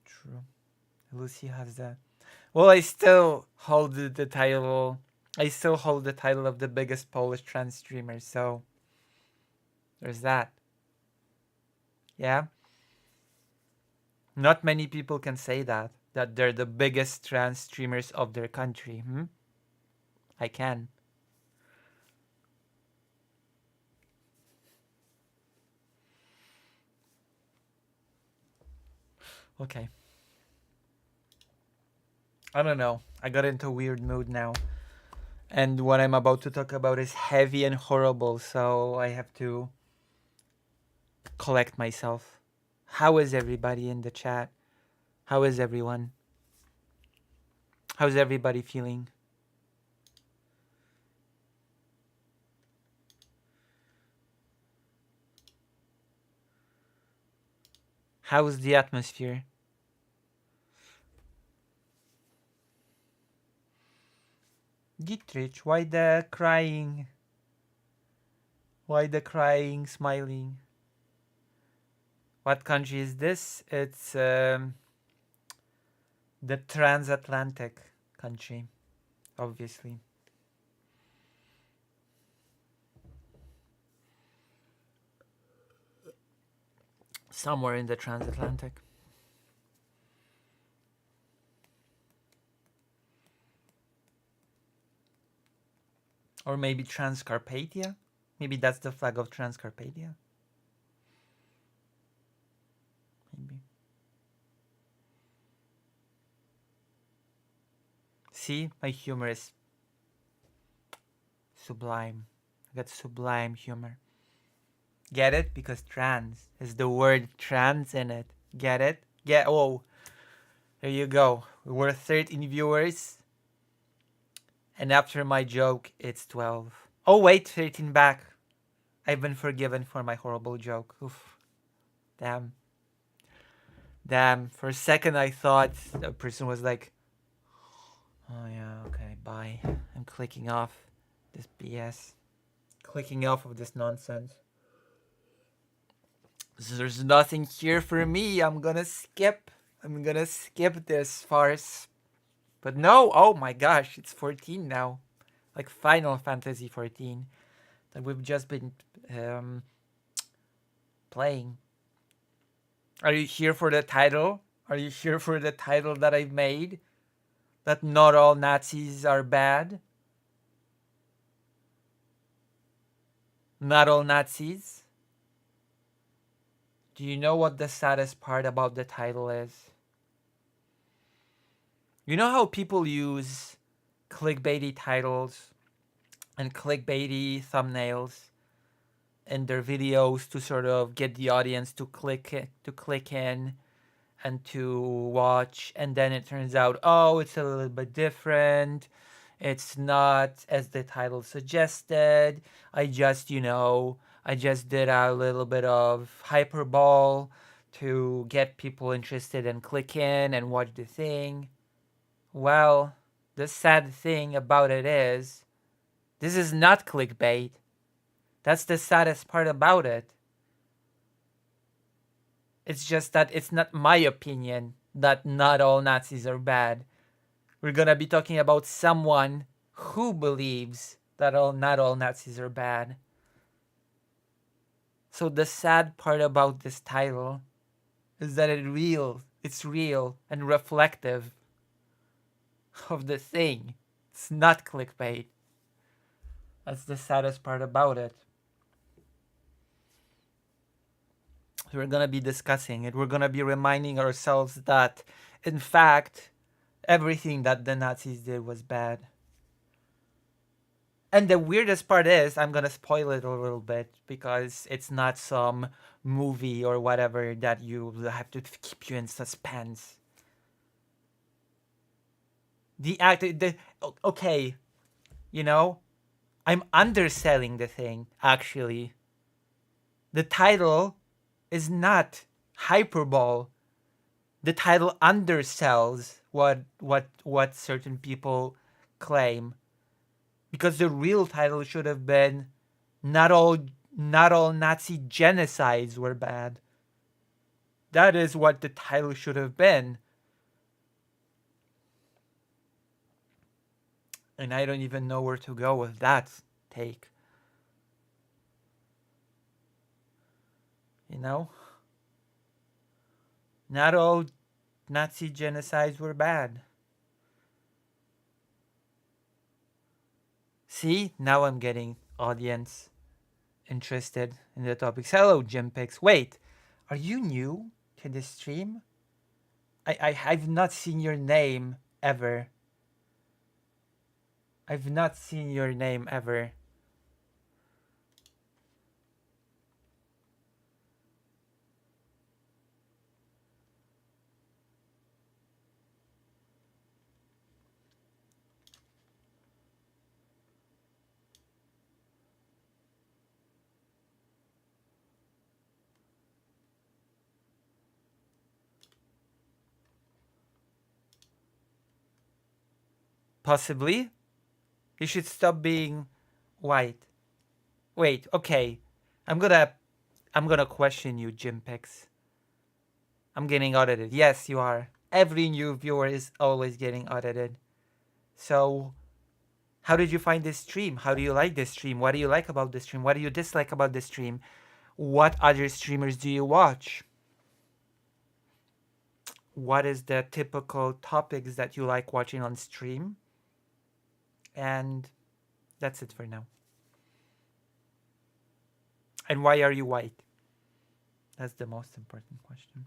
True. Lucy has that. Well, I still hold the title I still hold the title of the biggest Polish trans streamer, so there's that. Yeah? Not many people can say that they're the biggest trans streamers of their country. I can. Okay. I don't know. I got into a weird mood now. And what I'm about to talk about is heavy and horrible, so I have to collect myself. How is everybody in the chat? How is everyone? How's everybody feeling? How's the atmosphere? Dietrich, why the crying? Why the crying, smiling? What country is this? It's the transatlantic country, obviously. Somewhere in the transatlantic. Or maybe Transcarpathia? Maybe that's the flag of Transcarpathia? Maybe. See? My humor is sublime. I got sublime humor. Get it? Because trans is the word trans in it. Get it? Oh, there you go. We're 13 viewers. And after my joke, it's 12. Oh wait, 13 back. I've been forgiven for my horrible joke. Oof. Damn. For a second I thought the person was like, oh yeah, okay, bye. I'm clicking off this BS. Clicking off of this nonsense. There's nothing here for me. I'm gonna skip this farce. But no, oh my gosh, it's 14 now. Like Final Fantasy 14 that we've just been playing. Are you here for the title? Are you here for the title that I've made? That not all Nazis are bad? Not all Nazis? Do you know what the saddest part about the title is? You know how people use clickbaity titles and clickbaity thumbnails in their videos to sort of get the audience to click in and to watch, and then it turns out, oh, it's a little bit different. It's not as the title suggested. I just did a little bit of hyperbole to get people interested and click in and watch the thing. Well, the sad thing about it is, this is not clickbait. That's the saddest part about it. It's just that it's not my opinion that not all Nazis are bad. We're gonna be talking about someone who believes that not all Nazis are bad. So the sad part about this title is that it's real and reflective of the thing. It's not clickbait. That's the saddest part about it. We're gonna be discussing it. We're gonna be reminding ourselves that, in fact, everything that the Nazis did was bad. And the weirdest part is, I'm gonna spoil it a little bit because it's not some movie or whatever that you have to keep you in suspense. Okay, I'm underselling the thing, actually. The title is not hyperbole. The title undersells what certain people claim. Because the real title should have been not all Nazi genocides were bad. That is what the title should have been. And I don't even know where to go with that take. You know? Not all Nazi genocides were bad. See? Now I'm getting audience interested in the topics. Hello, Jimpix. Wait, are you new to this stream? I've not seen your name ever. I've not seen your name ever. Possibly. You should stop being white. Wait, okay. I'm gonna question you, Jimpix. I'm getting audited. Yes, you are. Every new viewer is always getting audited. So, how did you find this stream? How do you like this stream? What do you like about this stream? What do you dislike about this stream? What other streamers do you watch? What is the typical topics that you like watching on stream? And that's it for now. And why are you white? That's the most important question.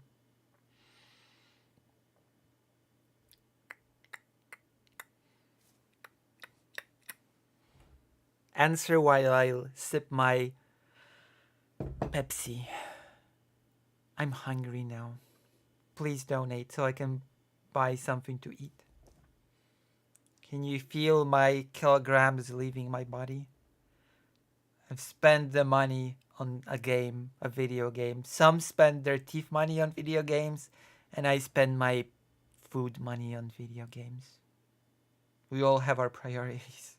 Answer while I'll sip my Pepsi. I'm hungry now. Please donate so I can buy something to eat. Can you feel my kilograms leaving my body? I've spent the money on a game, a video game. Some spend their teeth money on video games, and I spend my food money on video games. We all have our priorities.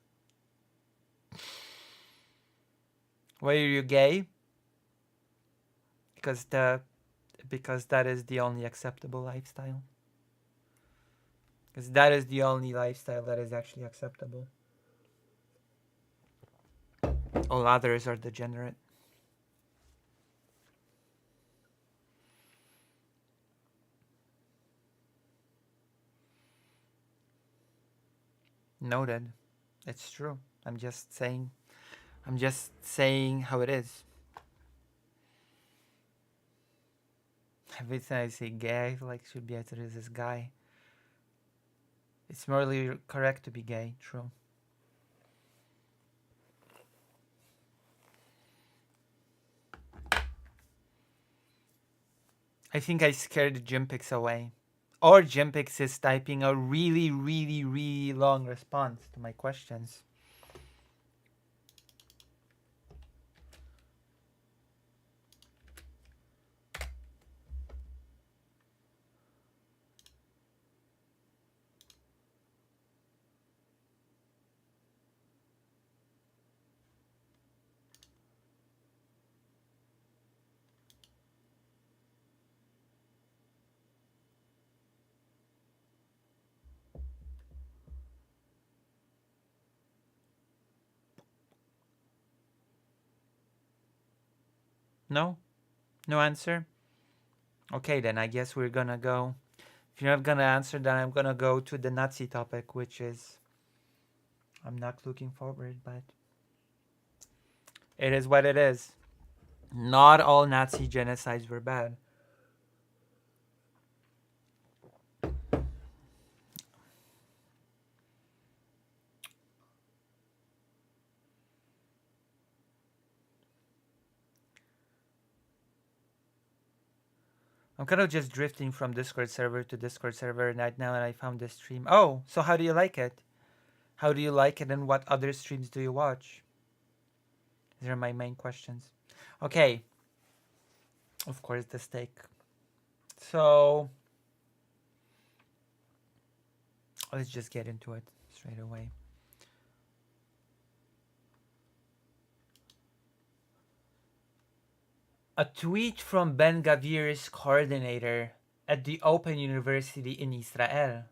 Why are you gay? Because that is the only acceptable lifestyle. Because that is the only lifestyle that is actually acceptable. All others are degenerate. Noted. It's true. I'm just saying how it is. Every time I say gay, I feel like should be answered as this guy. It's morally correct to be gay, true. I think I scared Jimpix away. Or Jimpix is typing a really, really, really long response to my questions. No? No answer? Okay, then I guess we're gonna go. If you're not gonna answer, then I'm gonna go to the Nazi topic, which is... I'm not looking forward, but... it is what it is. Not all Nazi genocides were bad. I'm kind of just drifting from Discord server to Discord server right now, and I found this stream. Oh, so how do you like it? How do you like it, and what other streams do you watch? These are my main questions. Okay. Of course, the steak. So, let's just get into it straight away. A tweet from Ben Gavir's coordinator at the Open University in Israel.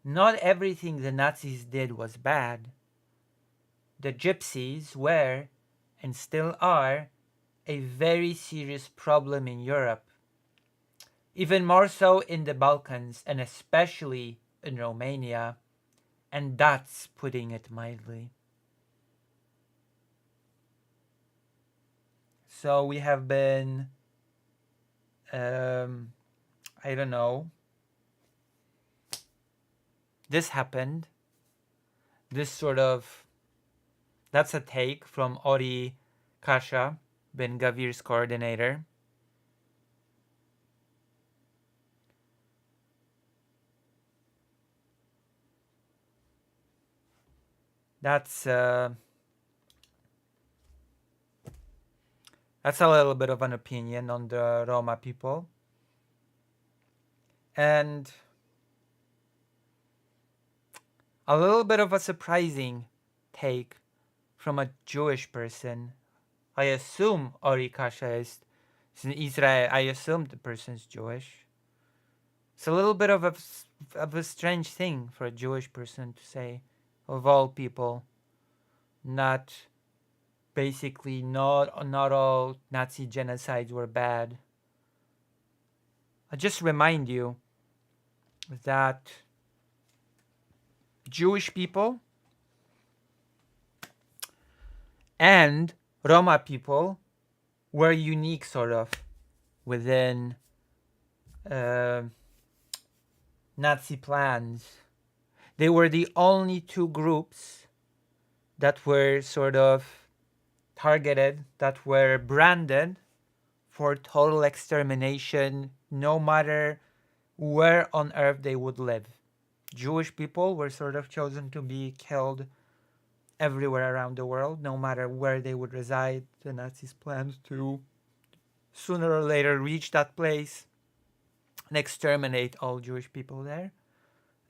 not everything the Nazis did was bad. The gypsies were, and still are, a very serious problem in Europe. Even more so in the Balkans, and especially in Romania, and that's putting it mildly. So we have been, I don't know, this happened, this sort of, that's a take from Ori Kasha, Ben Gavir's coordinator. That's a little bit of an opinion on the Roma people. And a little bit of a surprising take from a Jewish person. I assume Ori Kasha is in Israel. I assume the person's Jewish. It's a little bit of a strange thing for a Jewish person to say, of all people. Not basically not all Nazi genocides were bad. I just remind you that Jewish people and Roma people were unique, sort of, within Nazi plans. They were the only two groups that were sort of targeted, that were branded for total extermination, no matter where on earth they would live. Jewish people were sort of chosen to be killed everywhere around the world, no matter where they would reside. The Nazis planned to sooner or later reach that place and exterminate all Jewish people there.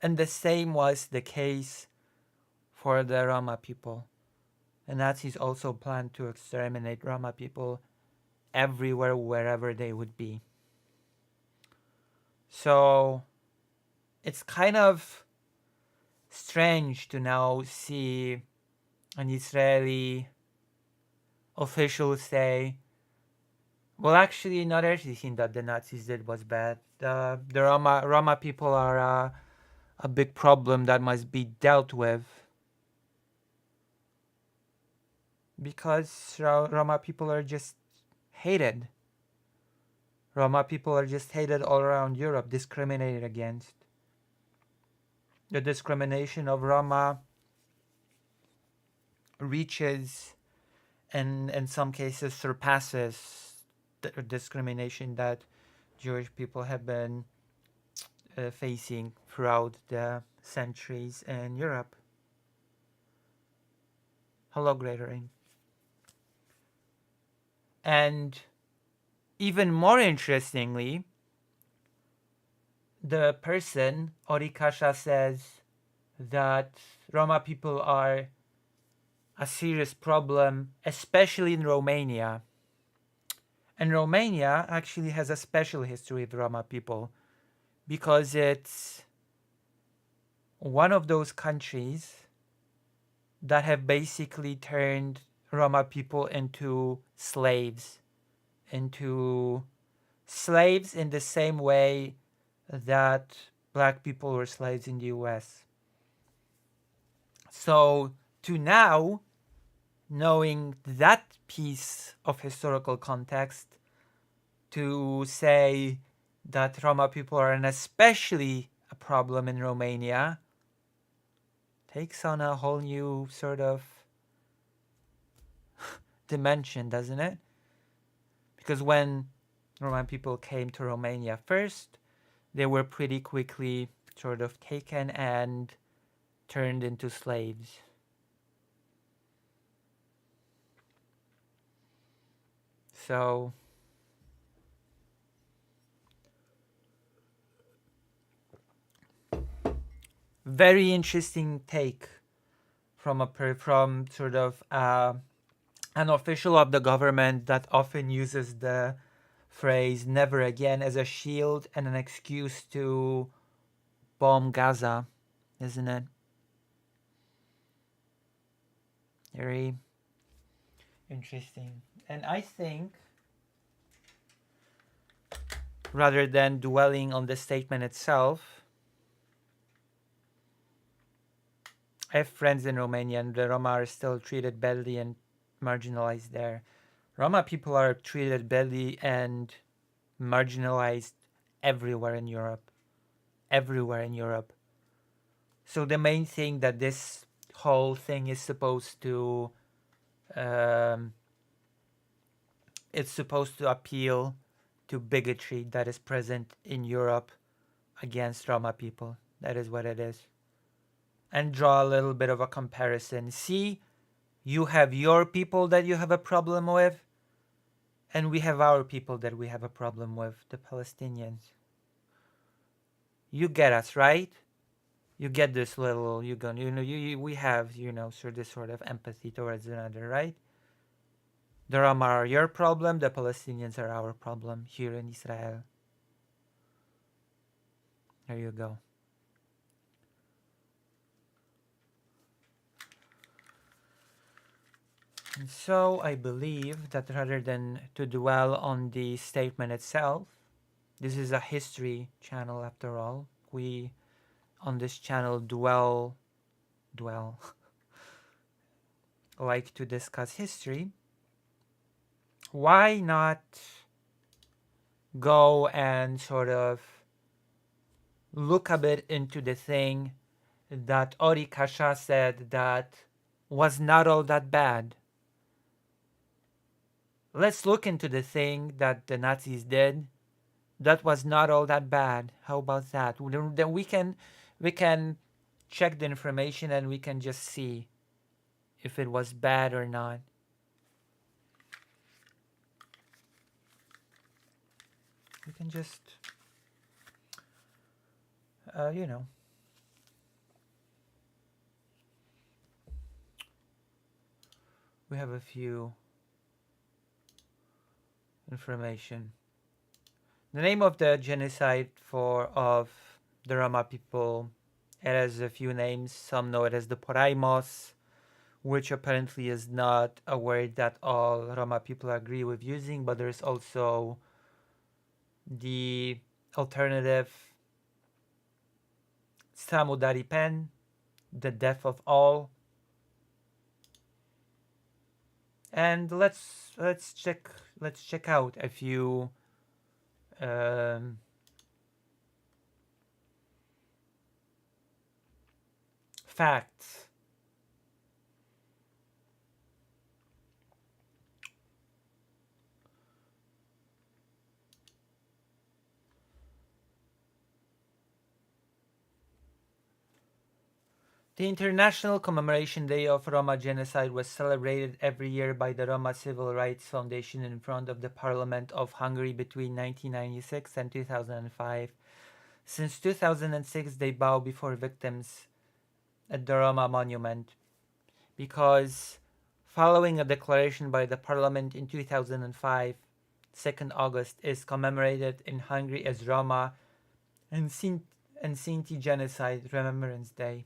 And the same was the case for the Roma people. The Nazis also planned to exterminate Roma people everywhere, wherever they would be. So it's kind of strange to now see an Israeli official say, well, actually, not everything that the Nazis did was bad. The Roma people are a big problem that must be dealt with. Because Roma people are just hated. Roma people are just hated all around Europe, discriminated against. The discrimination of Roma reaches and in some cases surpasses the discrimination that Jewish people have been facing throughout the centuries in Europe. Hello, Greater Ing. And even more interestingly, the person, Ori Kasha, says that Roma people are a serious problem, especially in Romania. And Romania actually has a special history with Roma people because it's one of those countries that have basically turned Roma people into slaves in the same way that black people were slaves in the US. So to now, knowing that piece of historical context, to say that Roma people are an especially a problem in Romania takes on a whole new sort of dimension, doesn't it? Because when Roman people came to Romania first, they were pretty quickly sort of taken and turned into slaves. So very interesting take from sort of an official of the government that often uses the phrase "never again" as a shield and an excuse to bomb Gaza isn't it? Very interesting. And I think, rather than dwelling on the statement itself, I have friends in Romania and the Roma are still treated badly and marginalized there. Roma people are treated badly and marginalized everywhere in Europe. Everywhere in Europe. So the main thing that this whole thing is supposed to it's supposed to appeal to bigotry that is present in Europe against Roma people. That is what it is. And draw a little bit of a comparison. See, you have your people that you have a problem with, and we have our people that we have a problem with, the Palestinians. You get us, right? You get this little, we have, this sort of empathy towards another, right? The Roma are your problem, the Palestinians are our problem here in Israel. There you go. And so I believe that rather than to dwell on the statement itself, this is a history channel after all. We on this channel dwell like to discuss history. Why not go and sort of look a bit into the thing that Ori Kasha said that was not all that bad? Let's look into the thing that the Nazis did that was not all that bad. How about that? Then we can check the information and we can just see if it was bad or not. We can just, we have a few information. The name of the genocide of the Roma people, it has a few names. Some know it as the Poraimos, which apparently is not a word that all Roma people agree with using, but there's also the alternative Samudaripen, the death of all. And let's check out a few facts. The International Commemoration Day of Roma Genocide was celebrated every year by the Roma Civil Rights Foundation in front of the Parliament of Hungary between 1996 and 2005. Since 2006, they bow before victims at the Roma Monument because following a declaration by the Parliament in 2005, 2nd August is commemorated in Hungary as Roma and Sinti Genocide Remembrance Day.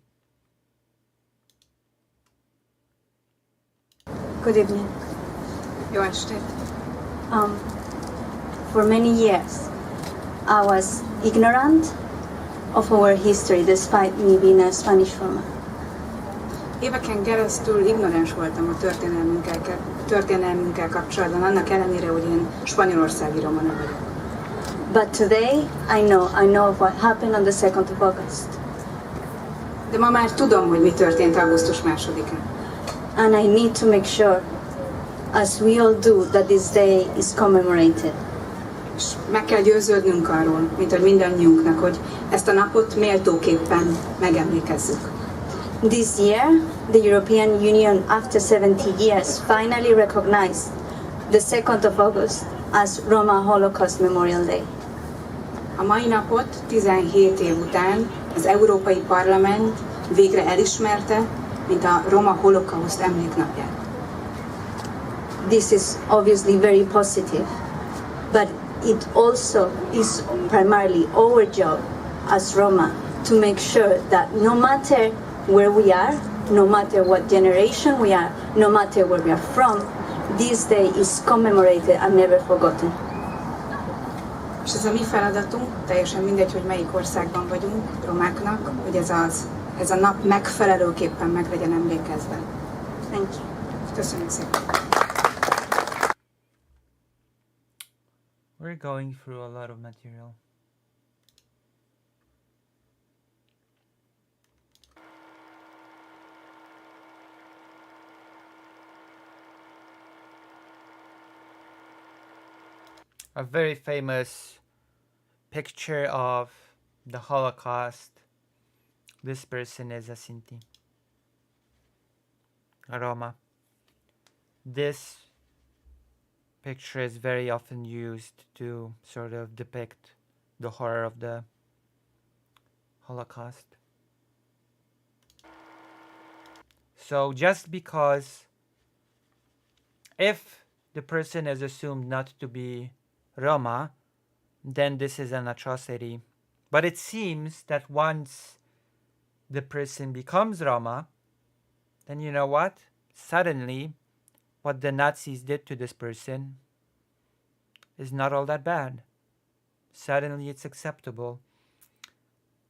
Good evening. Jó estét. For many years, I was ignorant of our history despite me being a Spanish Roma. Éveken keresztül ignorans voltam a történelmünkkel kapcsolatban, annak ellenére, hogy én spanyolországi roma nő vagyok. But today, I know what happened on the 2nd of August. De ma már tudom, hogy mi történt augusztus 2-án. And I need to make sure, as we all do, that this day is commemorated. És meg kell győződnünk arról, mint hogy mindannyiunknak, hogy ezt a napot méltóképpen megemlékezzük. This year, the European Union, after 70 years, finally recognized the 2nd of August as Roma Holocaust Memorial Day. A mai napot 17 év után az Európai Parlament végre elismerte, mint a Roma Holocaust emléknapját. This is obviously very positive, but it also is primarily our job as Roma to make sure that no matter where we are, no matter what generation we are, no matter where we are from, this day is commemorated and never forgotten. És ez a mi feladatunk, teljesen mindegy, hogy melyik országban vagyunk, romáknak, hogy ez a nap megfelelőképpen meg legyen emlékezve. Thank you. Köszönjük szépen. We're going through a lot of material. A very famous picture of the Holocaust. This person is a Sinti, a Roma. This picture is very often used to sort of depict the horror of the Holocaust. So just because if the person is assumed not to be Roma, then this is an atrocity. But it seems that once the person becomes Roma, then you know what? Suddenly, what the Nazis did to this person is not all that bad. Suddenly it's acceptable.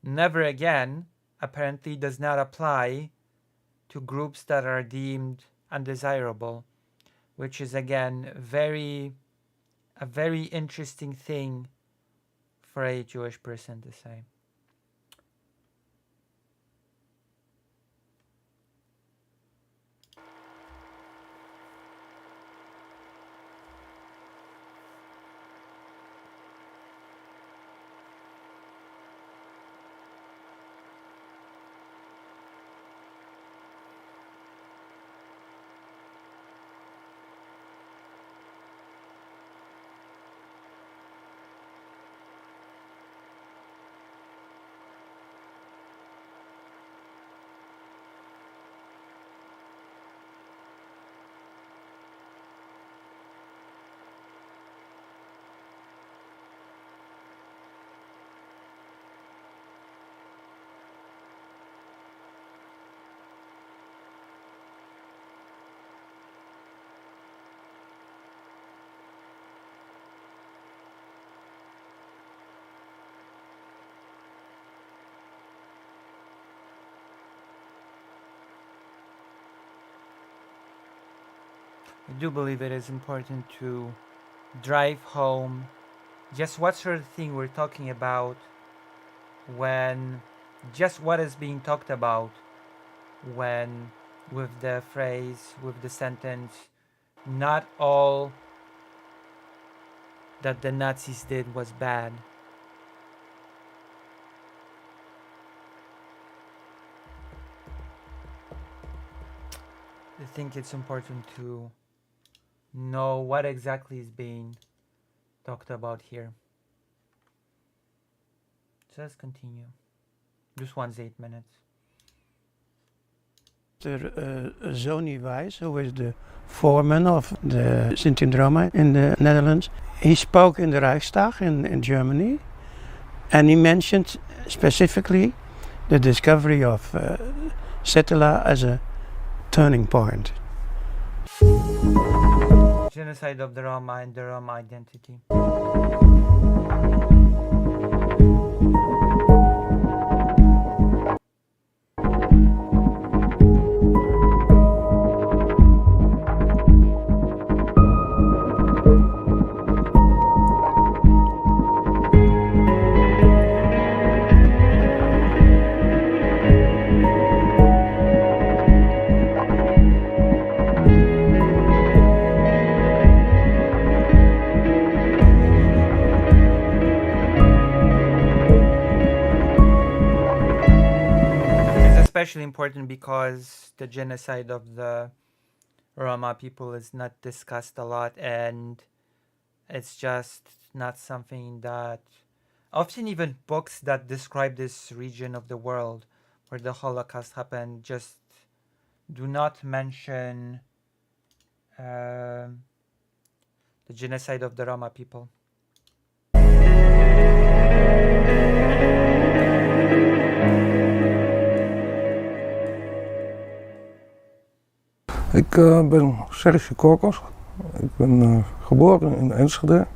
Never again apparently does not apply to groups that are deemed undesirable, which is again a very interesting thing for a Jewish person to say. I do believe it is important to drive home just what sort of thing we're talking about when just what is being talked about when with the phrase, with the sentence, not all that the Nazis did was bad. I think it's important to know what exactly is being talked about here. So let's continue. This one's 8 minutes. Zoni Weiss, who is the foreman of the Sinti and Roma in the Netherlands, he spoke in the Reichstag in Germany, and he mentioned specifically the discovery of Settler as a turning point. Genocide of the Roma and the Roma identity. Especially important because the genocide of the Roma people is not discussed a lot, and it's just not something that often even books that describe this region of the world where the Holocaust happened just do not mention the genocide of the Roma people. ben Serge Korkos. Ik ben geboren in Enschede.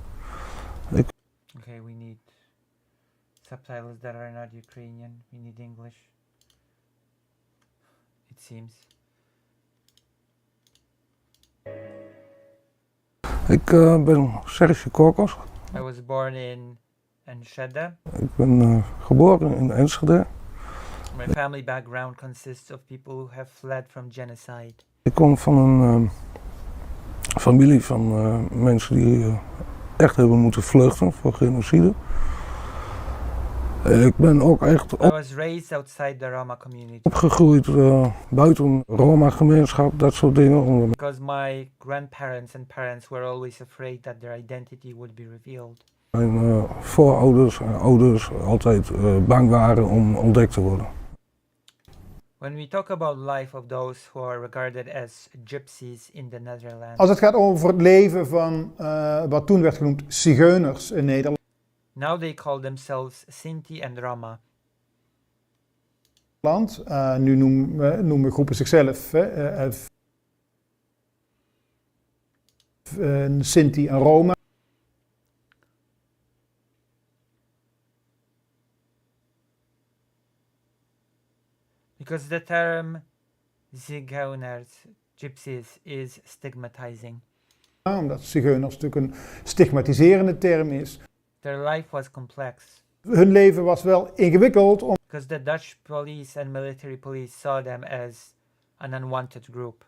Okay, we need subtitles that are not Ukrainian. We need English. It seems. Ik ben Serge Korkos. I was born in Enschede. Ik ben geboren in Enschede. My family background consists of people who have fled from genocide. Ik kom van een familie van mensen die echt hebben moeten vluchten voor genocide. Ik ben ook echt I was raised outside the Roma community opgegroeid buiten Roma-gemeenschap, dat soort dingen. because my grandparents and parents were always afraid that their identity would be revealed. Mijn voorouders en ouders altijd bang waren om ontdekt te worden. When we talk about life of those who are regarded as gypsies in the Netherlands, Als het gaat over het leven van wat toen werd genoemd zigeuners in Nederland, now they call themselves Sinti and Roma. nu noemen groepen zichzelf Sinti en Roma. Because the term zigeuners, gypsies, is stigmatizing. Omdat zigeuners natuurlijk een stigmatiserende term is. Their life was complex. Hun leven was wel ingewikkeld, Because the Dutch police and military police saw them as an unwanted group.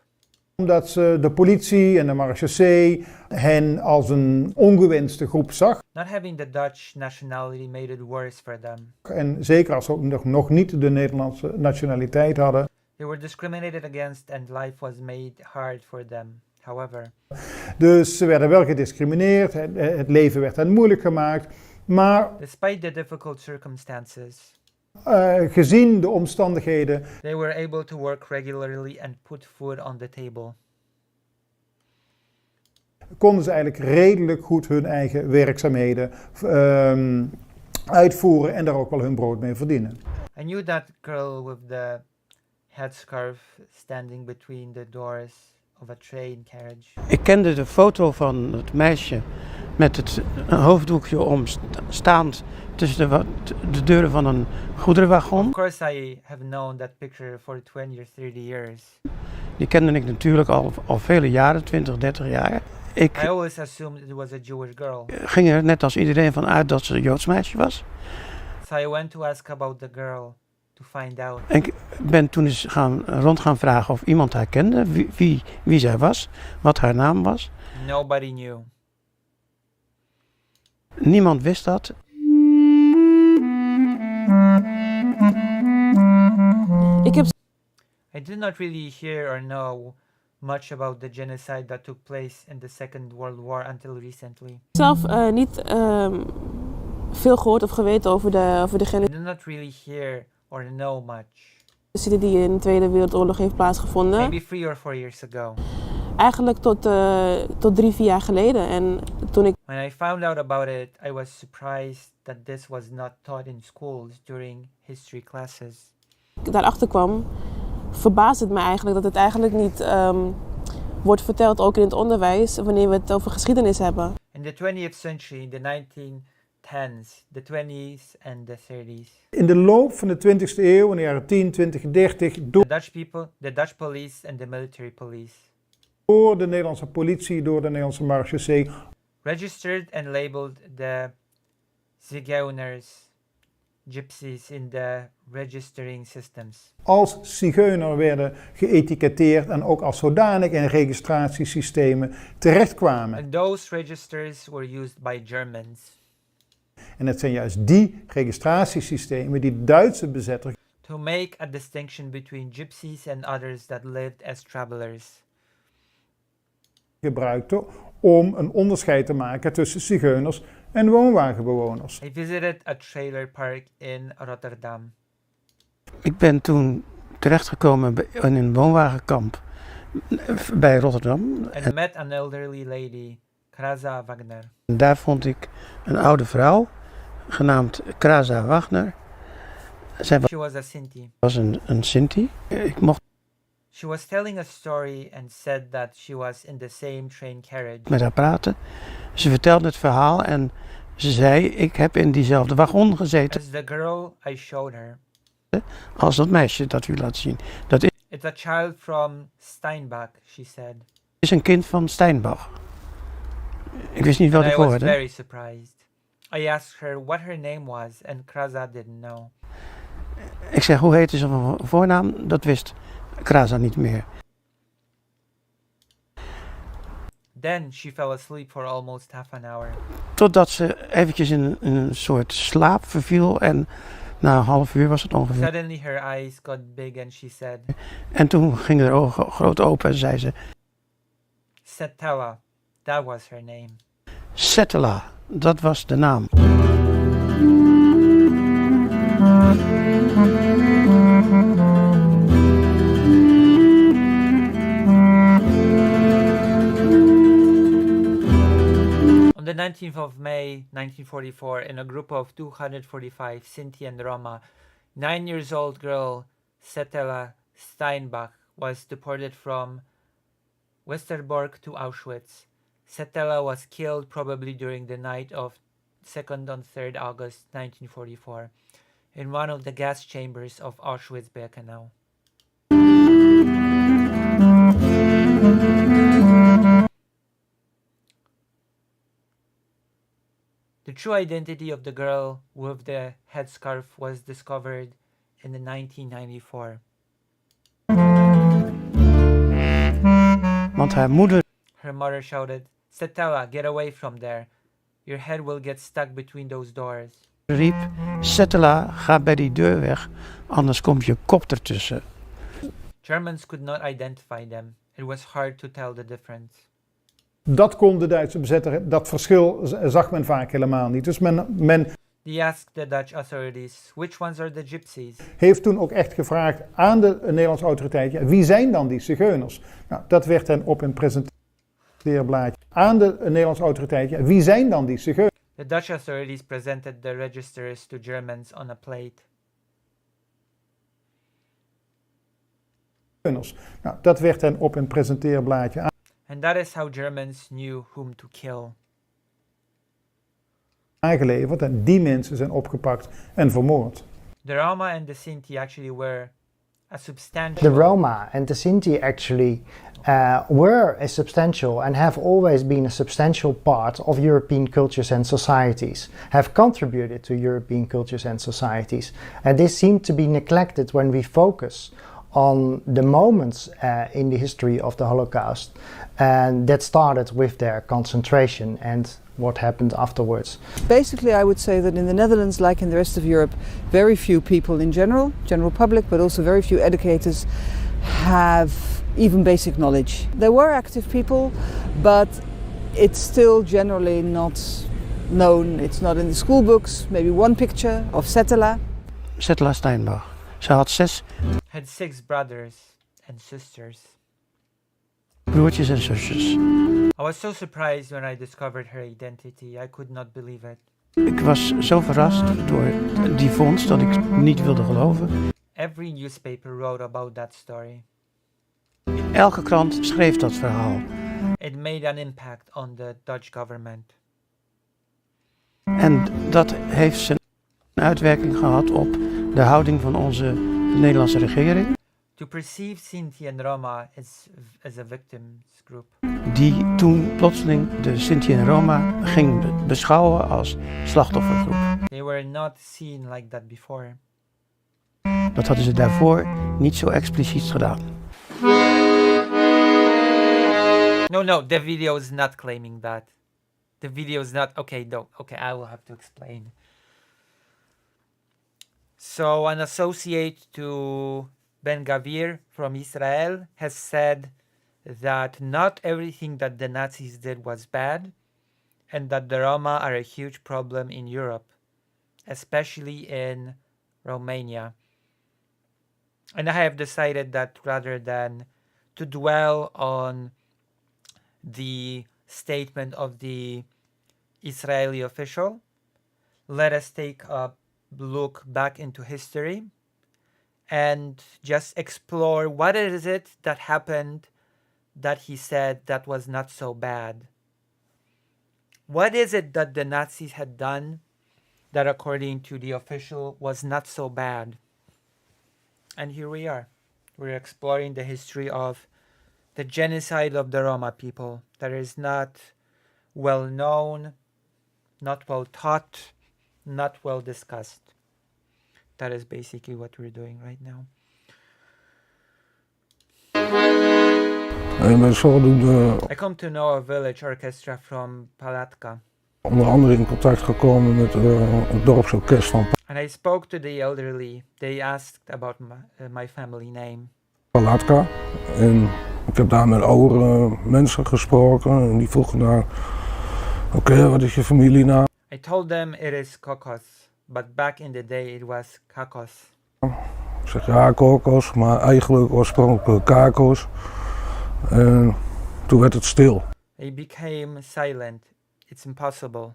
omdat de politie en de marechaussee hen als een ongewenste groep zag. Not having the Dutch nationality made it worse for them. En zeker als ze ook nog niet de Nederlandse nationaliteit hadden. They were discriminated against and life was made hard for them. However, Dus ze werden wel gediscrimineerd, het leven werd hen moeilijk gemaakt. Maar despite the difficult circumstances, gezien de omstandigheden they were able to work regularly and put food on the table. konden ze eigenlijk redelijk goed hun eigen werkzaamheden uitvoeren en daar ook wel hun brood mee verdienen. I knew that girl with the headscarf standing between the doors of a train carriage. Ik kende de foto van het meisje met het hoofddoekje omstaand tussen de deuren van een goederenwagon. Of course I have known that picture for 20 or 30 years. Die kende ik natuurlijk al vele jaren, 20, 30 jaar. I always assumed it was a Jewish girl. Ging er net als iedereen van uit dat ze een Joods meisje was. So I went to ask about the girl to find out. En ik ben toen eens rond gaan vragen of iemand haar kende, wie zij was, wat haar naam was. Nobody knew. Niemand wist dat. I did not really hear or know much about the genocide that took place in the Second World War until recently. Zelf niet veel gehoord of geweten over de I genocide did not really hear or know much. die in de Tweede Wereldoorlog heeft plaatsgevonden. Maybe 3 or 4 years ago. Eigenlijk tot 3, 4 jaar geleden. En toen ik When I found out about it, I was surprised that this was not taught in schools during history classes. daarachter kwam, verbaast het me eigenlijk dat het eigenlijk niet wordt verteld, ook in het onderwijs, wanneer we het over geschiedenis hebben. In the 20th century, in the 1910s, the 20s and the 30s. In de loop van de 20e eeuw, in de jaren 10, 20, 30, door The Dutch people, the Dutch police and the military police de Nederlandse politie, door de Nederlandse marechaussee, registered and labeled the zigeuners, gypsies in the registering systems. als zigeuner werden geëtiketteerd en ook als zodanig in registratiesystemen terechtkwamen. And those registers were used by Germans En het zijn juist die registratiesystemen die de Duitse bezetter to make a distinction between gypsies and others that lived as travelers. gebruikten om een onderscheid te maken tussen zigeuners en woonwagenbewoners. I visited a trailer park in Rotterdam. Ik ben toen terechtgekomen in een woonwagenkamp bij Rotterdam. And met an elderly lady, Kraza Wagner. En daar vond ik een oude vrouw, genaamd Kraza Wagner. Zij She was a Sinti. was een Sinti. Ik mocht She was telling a story and said that she was in the same train carriage. Met haar praten. Ze vertelde het verhaal en ze zei, ik heb in diezelfde wagon gezeten. As the girl I showed her. Als dat meisje dat u laat zien. Dat It's a child from Steinbach, she said. is een kind van Steinbach. Ik wist niet welke I was woorden. very surprised. I asked her what her name was and Kraza didn't know. Ik zeg, hoe heette ze van voornaam? Dat wist Kraza niet meer. Then she fell asleep for almost half an hour. Totdat ze eventjes in een soort slaap verviel en na een half uur was het ongeveer. Suddenly her eyes got big and she said, En toen gingen haar ogen groot open en zei ze, Setella, that was her name. Setela, dat was de naam. On the 19th of May 1944, in a group of 245 Sinti and Roma, 9-year-old girl Setela Steinbach was deported from Westerbork to Auschwitz. Setela was killed probably during the night of 2nd on 3rd August 1944 in one of the gas chambers of Auschwitz-Birkenau. The true identity of the girl with the headscarf was discovered in 1994. Want haar moeder Her mother shouted, Setella, get away from there. Your head will get stuck between those doors. riep, Setela, ga bij die deur weg, anders komt je kop ertussen. Germans could not identify them. It was hard to tell the difference. Dat kon de Duitse bezetter, dat verschil zag men vaak helemaal niet. Dus men They asked the Dutch authorities, which ones are the gypsies? heeft toen ook echt gevraagd aan de Nederlandse autoriteiten, wie zijn dan die zigeuners? Nou, dat werd dan op een presenteerblaadje aan de Nederlandse autoriteiten, wie zijn dan die zigeuners? The Dutch authorities presented the registers to Germans on a plate. Nou, dat werd dan op een presenteerblaadje And that is how Germans knew whom to kill. Aangeleverd en die mensen zijn opgepakt en vermoord. The Roma and the Sinti actually were a substantial... The Roma and the Sinti actually were a substantial and have always been a substantial part of European cultures and societies, have contributed to European cultures and societies. And this seemed to be neglected when we focus on the moments in the history of the Holocaust, and that started with their concentration and what happened afterwards. Basically, I would say that in the Netherlands, like in the rest of Europe, very few people in general public, but also very few educators have even basic knowledge. There were active people, but it's still generally not known. It's not in the school books. Maybe one picture of Setela. Setela Steinbach. Ze had had 6 brothers and sisters. broertjes en zusjes. I was so surprised when I discovered her identity. I could not believe it. Ik was zo verrast door die vondst dat ik niet wilde geloven. Every newspaper wrote about that story. Elke krant schreef dat verhaal. It made an impact on the Dutch government. En dat heeft zijn uitwerking gehad op de houding van onze Nederlandse regering. To perceive Sinti and Roma as a victims group. Die toen plotseling de Sinti en Roma ging beschouwen als slachtoffergroep. They were not seen like that before. Dat hadden ze daarvoor niet zo expliciet gedaan. No, the video is not claiming that. The video is not... Okay, I will have to explain. So, an associate to Ben Gavir from Israel has said that not everything that the Nazis did was bad, and that the Roma are a huge problem in Europe, especially in Romania. And I have decided that rather than to dwell on the statement of the Israeli official, let us take a look back into history and just explore what is it that happened that he said that was not so bad. What is it that the Nazis had done that according to the official was not so bad? And here we are. We're exploring the history of the genocide of the Roma people that is not well known, not well taught, not well discussed. That is basically what we're doing right now. I come to know a village orchestra from Palatka. Onder andere in contact gekomen met het dorpsorkest van And I spoke to the elderly. They asked about my family name. Palatka. En ik heb daar met oudere mensen gesproken en die vroegen daar, oké, wat is je familienaam? I told them it is Kokos, but back in the day it was Kakos. Ik zeg ja, Kokos, maar eigenlijk oorspronkelijk Kakos. En toen werd het stil. They became silent. It's impossible.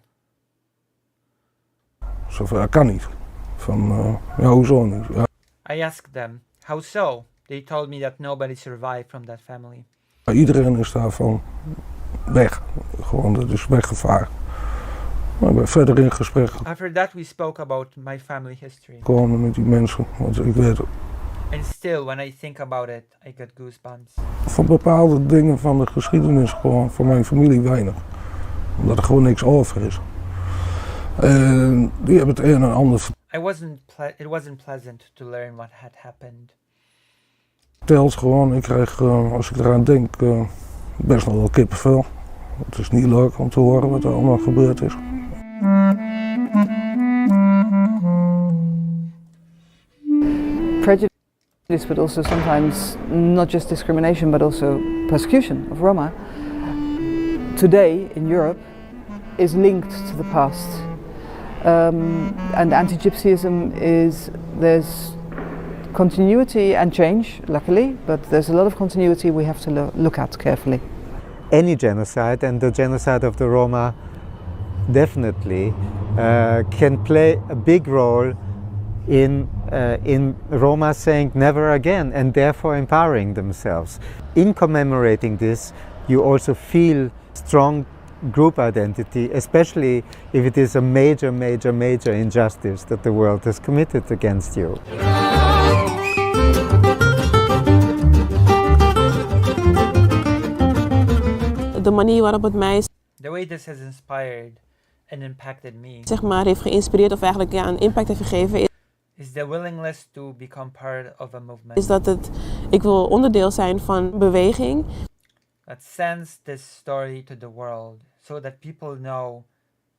Zo van, kan niet. Van, ja, hoezo niet? Ja. I asked them, how so? They told me that nobody survived from that family. Iedereen is daarvan weg. Gewoon, dat is weggevaren. Maar ik ben verder in gesprek After that we spoke about my family history. gekomen met die mensen. Want ik weet And still, when I think about it, I get goosebumps. van bepaalde dingen van de geschiedenis gewoon van mijn familie weinig. Omdat er gewoon niks over is. En die hebben het een en ander It wasn't pleasant to learn what had happened. verteld. Gewoon, ik krijg, als ik eraan denk, best nog wel kippenvel. Het is niet leuk om te horen wat er allemaal gebeurd is. Prejudice, but also sometimes not just discrimination, but also persecution of Roma, today in Europe is linked to the past. And anti-Gypsyism there's continuity and change, luckily, but there's a lot of continuity we have to look at carefully. Any genocide, and the genocide of the Roma definitely can play a big role in Roma saying never again, and therefore empowering themselves. In commemorating this, you also feel strong group identity, especially if it is a major injustice that the world has committed against you. De manier waarop het mij The way this has inspired and impacted me, zeg maar heeft geïnspireerd of eigenlijk ja, een impact heeft gegeven is the willingness to become part of a movement. is dat ik wil onderdeel zijn van een beweging That sends this story to the world, so that people know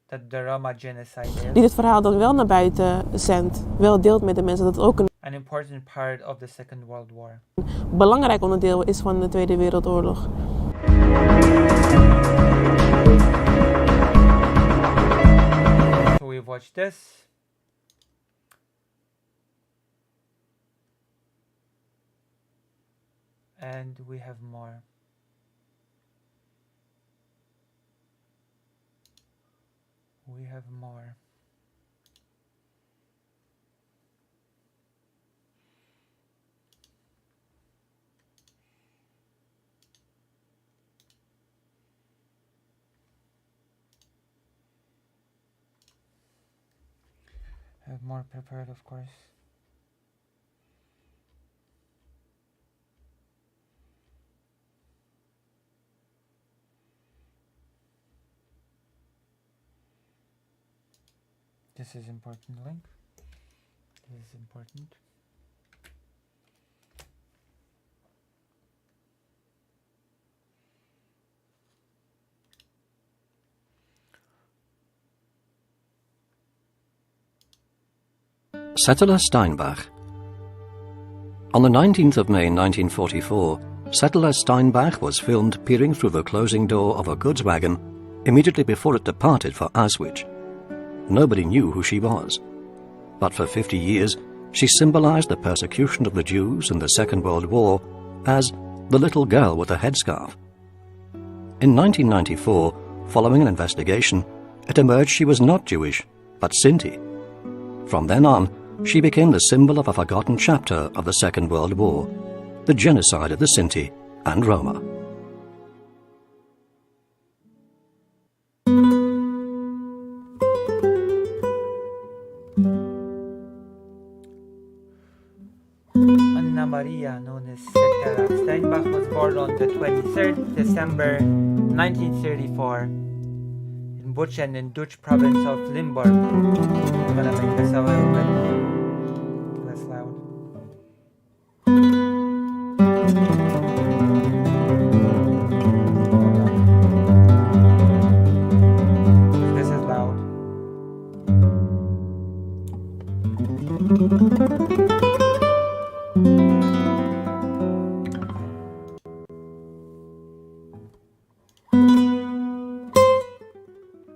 that the Roma genocide is die dit verhaal dan wel naar buiten zendt, wel deelt met de mensen, dat het ook an important part of the Second World War. een belangrijk onderdeel is van de Tweede Wereldoorlog. So we've watched this. And we have more. We have more. I have more prepared, of course. This is important link. This is important. Settler Steinbach. On the 19th of May 1944, Settler Steinbach was filmed peering through the closing door of a goods wagon immediately before it departed for Auschwitz. Nobody knew who she was. But for 50 years, she symbolized the persecution of the Jews in the Second World War as the little girl with a headscarf. In 1994, following an investigation, it emerged she was not Jewish, but Sinti. From then on, she became the symbol of a forgotten chapter of the Second World War, the genocide of the Sinti and Roma. Anna Maria, known as Setera Steinbach, was born on the 23rd December 1934 in Buchen in Dutch province of Limburg. I'm gonna make this a little bit less loud. This is loud.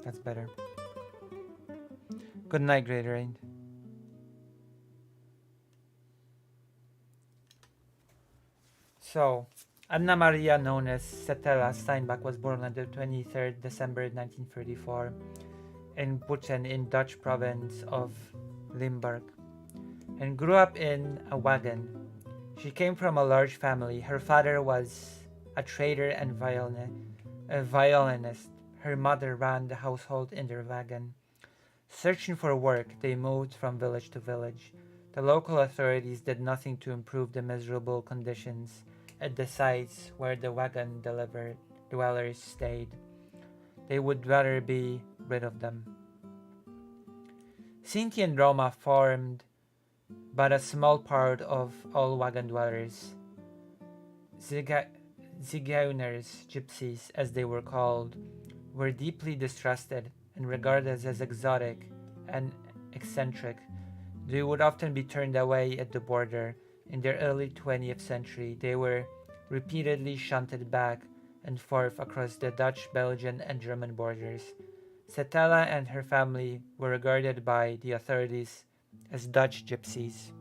That's better. Good night, Great Rain. So, Anna Maria, known as Setela Steinbach, was born on the 23rd December 1934 in Buchen in Dutch province of Limburg and grew up in a wagon. She came from a large family. Her father was a trader and violinist. Her mother ran the household in their wagon. Searching for work, they moved from village to village. The local authorities did nothing to improve the miserable conditions at the sites where the wagon dwellers stayed. They would rather be rid of them. Sinti and Roma formed but a small part of all wagon dwellers. Zigeuners, gypsies as they were called, were deeply distrusted and regarded as exotic and eccentric. They would often be turned away at the border. In the early 20th century, they were repeatedly shunted back and forth across the Dutch, Belgian, and German borders. Setela and her family were regarded by the authorities as Dutch gypsies.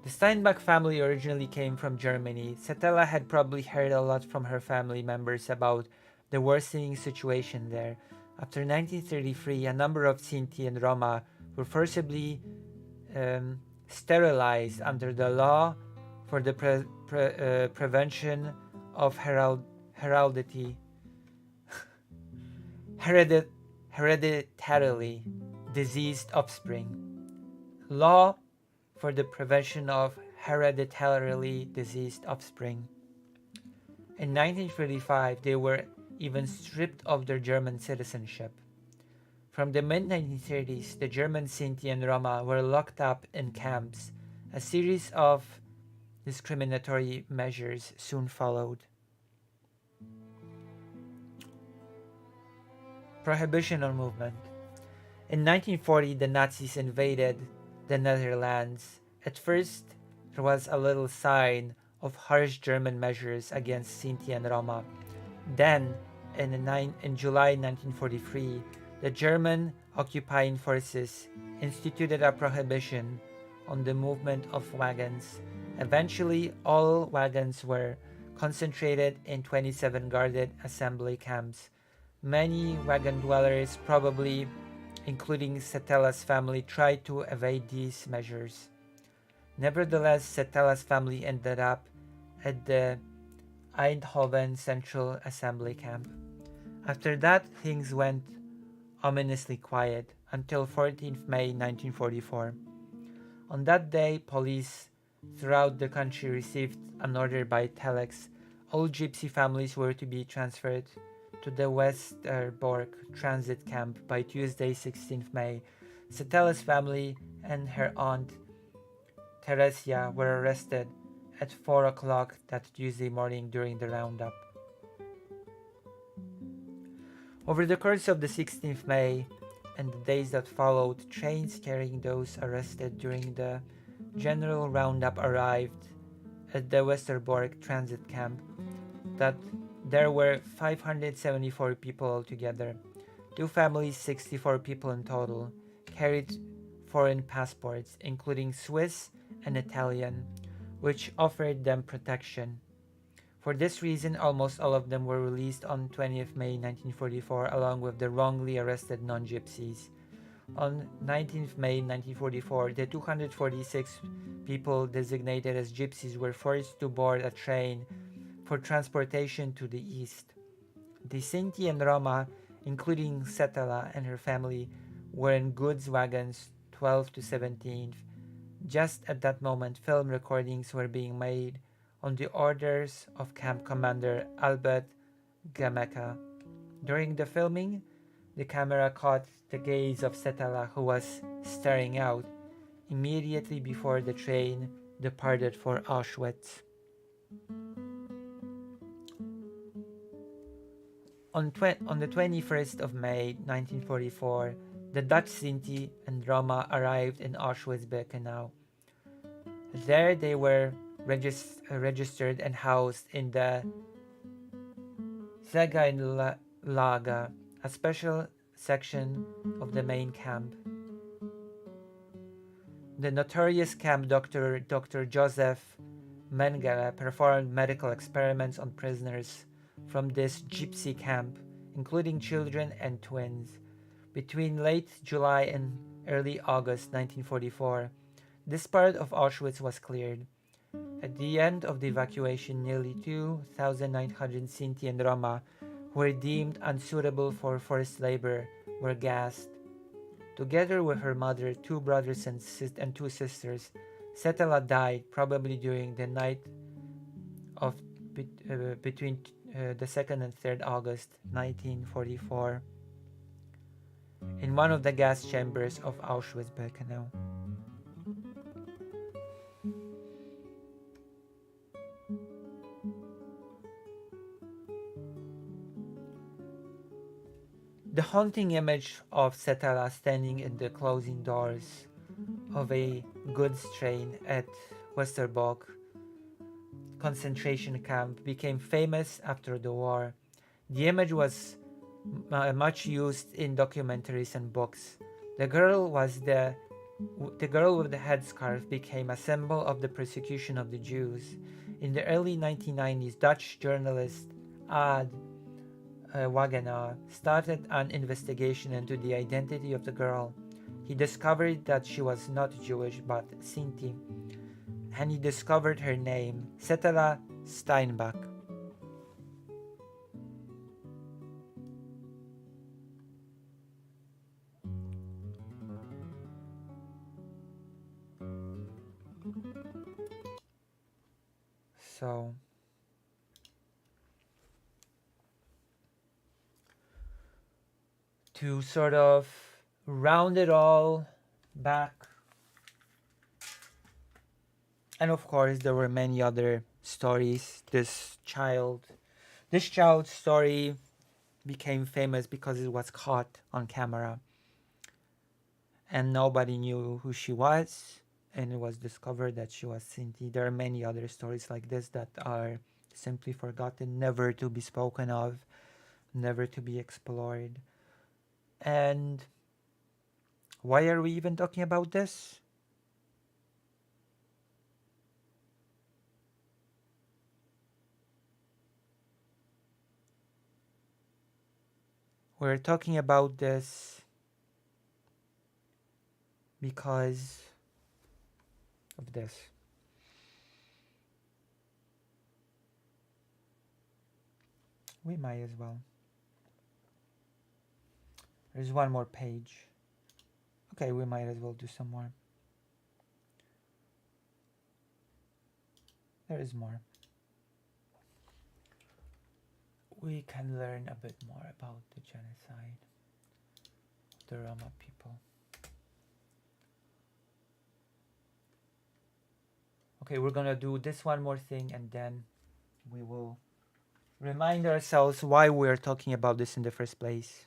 The Steinbach family originally came from Germany. Setela had probably heard a lot from her family members about the worsening situation there. After 1933, a number of Sinti and Roma were forcibly sterilized under the law for the prevention of hereditarily diseased offspring. Law for the prevention of hereditarily diseased offspring. In 1935, they were even stripped of their German citizenship. From the mid-1930s, the German Sinti and Roma were locked up in camps. A series of discriminatory measures soon followed. Prohibition on movement. In 1940, the Nazis invaded the Netherlands. At first, there was a little sign of harsh German measures against Sinti and Roma. Then, in July 1943, the German occupying forces instituted a prohibition on the movement of wagons. Eventually, all wagons were concentrated in 27 guarded assembly camps. Many wagon dwellers, probably including Setela's family, tried to evade these measures. Nevertheless, Setela's family ended up at the Eindhoven Central Assembly Camp. After that, things went ominously quiet until 14th May 1944. On that day, police throughout the country received an order by telex. All gypsy families were to be transferred to the Westerbork transit camp by Tuesday, 16th May. Setela's family and her aunt Teresia were arrested at 4 o'clock that Tuesday morning during the roundup. Over the course of the 16th May and the days that followed, trains carrying those arrested during the general roundup arrived at the Westerbork transit camp. That there were 574 people altogether. Two families, 64 people in total, carried foreign passports, including Swiss and Italian, which offered them protection. For this reason, almost all of them were released on 20th May 1944, along with the wrongly arrested non-gypsies. On 19th May 1944, the 246 people designated as gypsies were forced to board a train for transportation to the east. The Sinti and Roma, including Setala and her family, were in goods wagons 12th to 17th. Just at that moment, film recordings were being made on the orders of Camp Commander Albert Gameka. During the filming, the camera caught the gaze of Setala, who was staring out immediately before the train departed for Auschwitz. On the 21st of May 1944, the Dutch Sinti and Roma arrived in Auschwitz-Birkenau. There they were registered and housed in the Zegainlager, a special section of the main camp. The notorious camp doctor, Dr. Joseph Mengele, performed medical experiments on prisoners from this gypsy camp, including children and twins. Between late July and early August 1944, this part of Auschwitz was cleared. At the end of the evacuation, nearly 2,900 Sinti and Roma who were deemed unsuitable for forced labor were gassed. Together with her mother, two brothers and two sisters, Setala died probably during the night of between the 2nd and 3rd August 1944 in one of the gas chambers of Auschwitz-Birkenau. The haunting image of Setala standing in the closing doors of a goods train at Westerbork concentration camp became famous after the war. The image was much used in documentaries and books. The girl with the headscarf became a symbol of the persecution of the Jews. In the early 1990s, Dutch journalist Ad Wagenaar started an investigation into the identity of the girl. He discovered that she was not Jewish but Sinti, and he discovered her name, Setala Steinbach. So to sort of round it all back, and of course there were many other stories. This child's story became famous because it was caught on camera and nobody knew who she was, and it was discovered that she was Sinti. There are many other stories like this that are simply forgotten, never to be spoken of, never to be explored. And why are we even talking about this? We're talking about this because of this. We might as well. There's one more page. Okay, we might as well do some more. There is more. We can learn a bit more about the genocide of the Roma people. Okay, we're gonna do this one more thing and then we will remind ourselves why we're talking about this in the first place.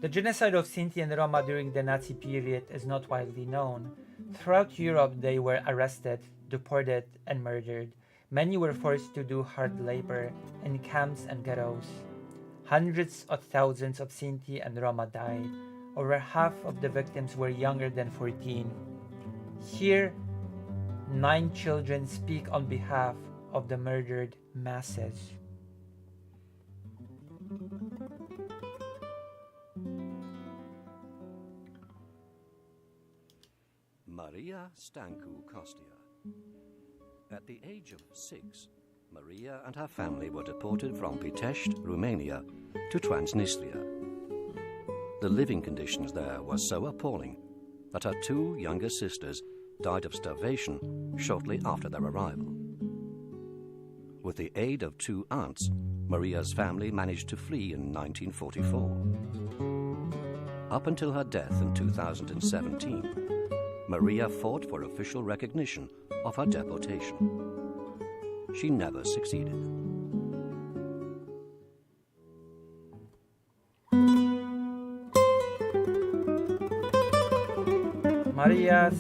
The genocide of Sinti and Roma during the Nazi period is not widely known. Throughout Europe, they were arrested, deported, and murdered. Many were forced to do hard labor in camps and ghettos. Hundreds of thousands of Sinti and Roma died. Over half of the victims were younger than 14. Here, 9 children speak on behalf of the murdered masses. Maria Stancu Kostia. At the age of 6, Maria and her family were deported from Pitești, Romania, to Transnistria. The living conditions there were so appalling that her 2 younger sisters died of starvation shortly after their arrival. With the aid of 2 aunts, Maria's family managed to flee in 1944. Up until her death in 2017, Maria fought for official recognition of her deportation. She never succeeded. Maria's,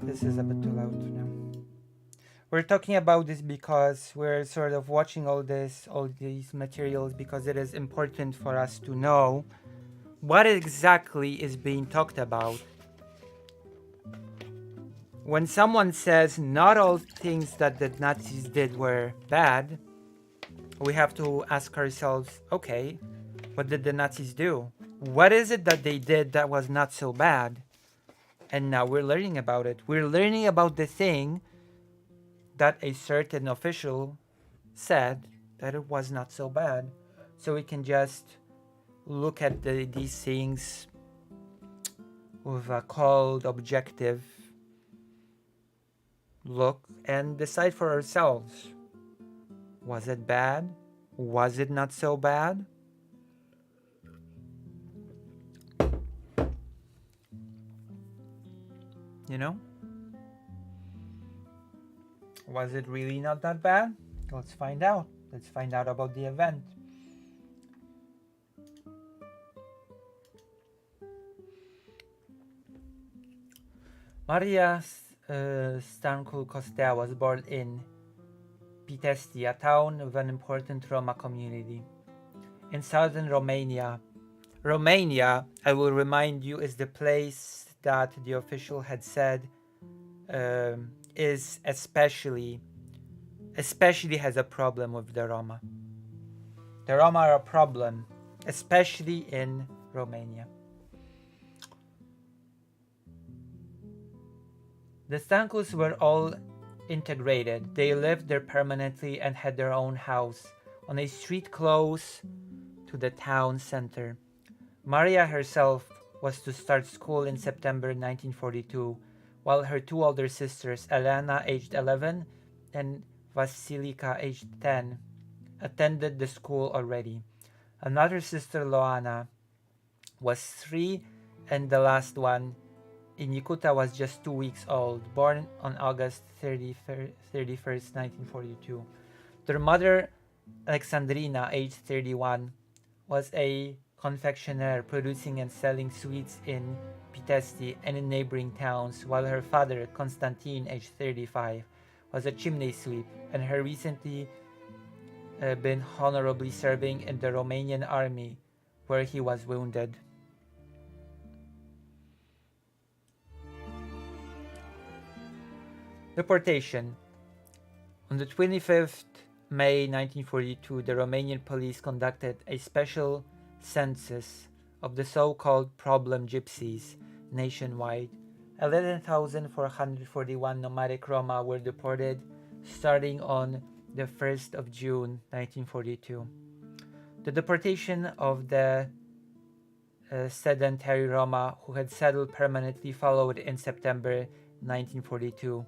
this is a bit too loud now. We're talking about this because we're sort of watching all these materials because it is important for us to know what exactly is being talked about. When someone says not all things that the Nazis did were bad, we have to ask ourselves, okay, what did the Nazis do? What is it that they did that was not so bad? And now we're learning about it. We're learning about the thing that a certain official said that it was not so bad. So we can just look at these things with a cold, objective look and decide for ourselves. Was it bad? Was it not so bad? You know? Was it really not that bad? Let's find out. Let's find out about the event. Maria Stancu Kostea was born in Pitești, a town with an important Roma community. In southern Romania. Romania, I will remind you, is the place that the official had said is especially has a problem with the Roma. The Roma are a problem, especially in Romania. The Stancus were all integrated. They lived there permanently and had their own house on a street close to the town center. Maria herself was to start school in September 1942, while her 2 older sisters, Elena, aged 11, and Vasilika, aged 10, attended the school already. Another sister, Loana, was 3, and the last one, Inikuta, was just 2 weeks old, born on August 31st, 1942. Their mother, Alexandrina, aged 31, was a confectioner producing and selling sweets in Pitești and in neighboring towns, while her father, Constantin, aged 35, was a chimney sweep and had recently been honorably serving in the Romanian army, where he was wounded. Deportation. On the 25th May 1942, the Romanian police conducted a special census of the so-called problem gypsies nationwide. 11,441 nomadic Roma were deported starting on the 1st of June 1942. The deportation of the sedentary Roma who had settled permanently followed in September 1942.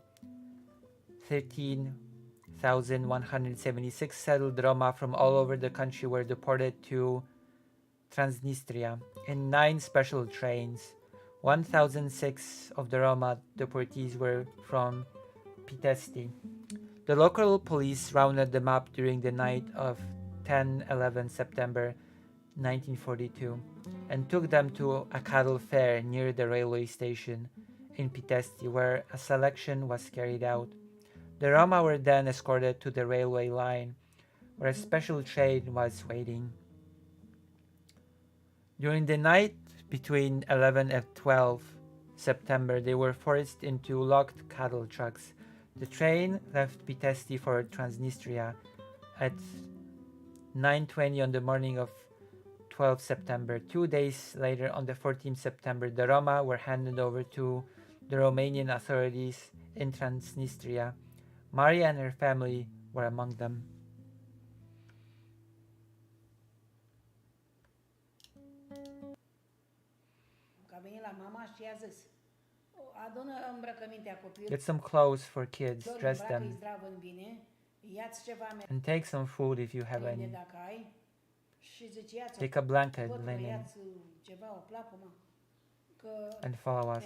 13,176 settled Roma from all over the country were deported to Transnistria in 9 special trains. 1,006 of the Roma deportees were from Pitești. The local police rounded them up during the night of 10-11 September 1942 and took them to a cattle fair near the railway station in Pitești, where a selection was carried out. The Roma were then escorted to the railway line, where a special train was waiting. During the night between 11 and 12 September, they were forced into locked cattle trucks. The train left Pitești for Transnistria at 9:20 on the morning of 12 September. 2 days later, on the 14th September, the Roma were handed over to the Romanian authorities in Transnistria. Maria and her family were among them. Get some clothes for kids, dress them, and take some food if you have any. Take a blanket, linen, and follow us.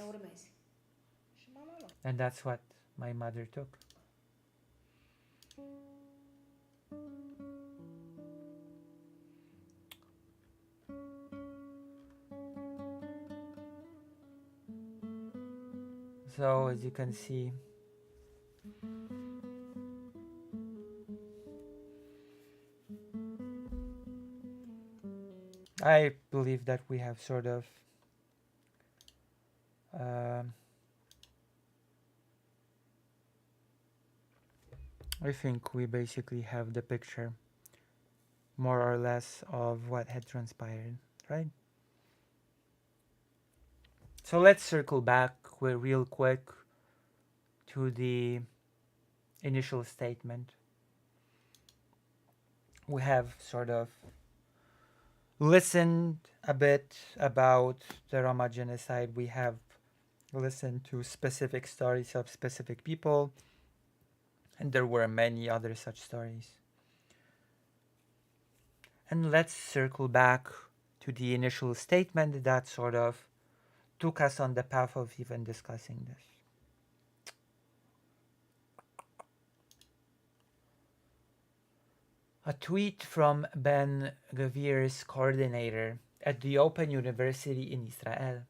And that's what my mother took. So as you can see, I believe that we have sort of I think we basically have the picture more or less of what had transpired, right? So let's circle back real quick to the initial statement. We have sort of listened a bit about the Roma genocide. We have listened to specific stories of specific people, and there were many other such stories. And let's circle back to the initial statement that sort of took us on the path of even discussing this. A tweet from Ben Gvir's coordinator at the Open University in Israel.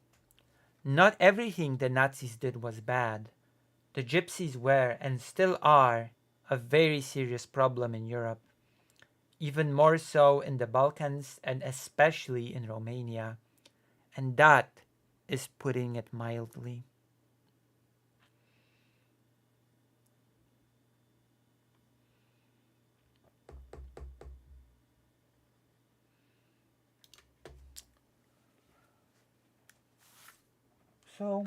Not everything the Nazis did was bad. The Gypsies were and still are a very serious problem in Europe, even more so in the Balkans and especially in Romania. And that is putting it mildly. So,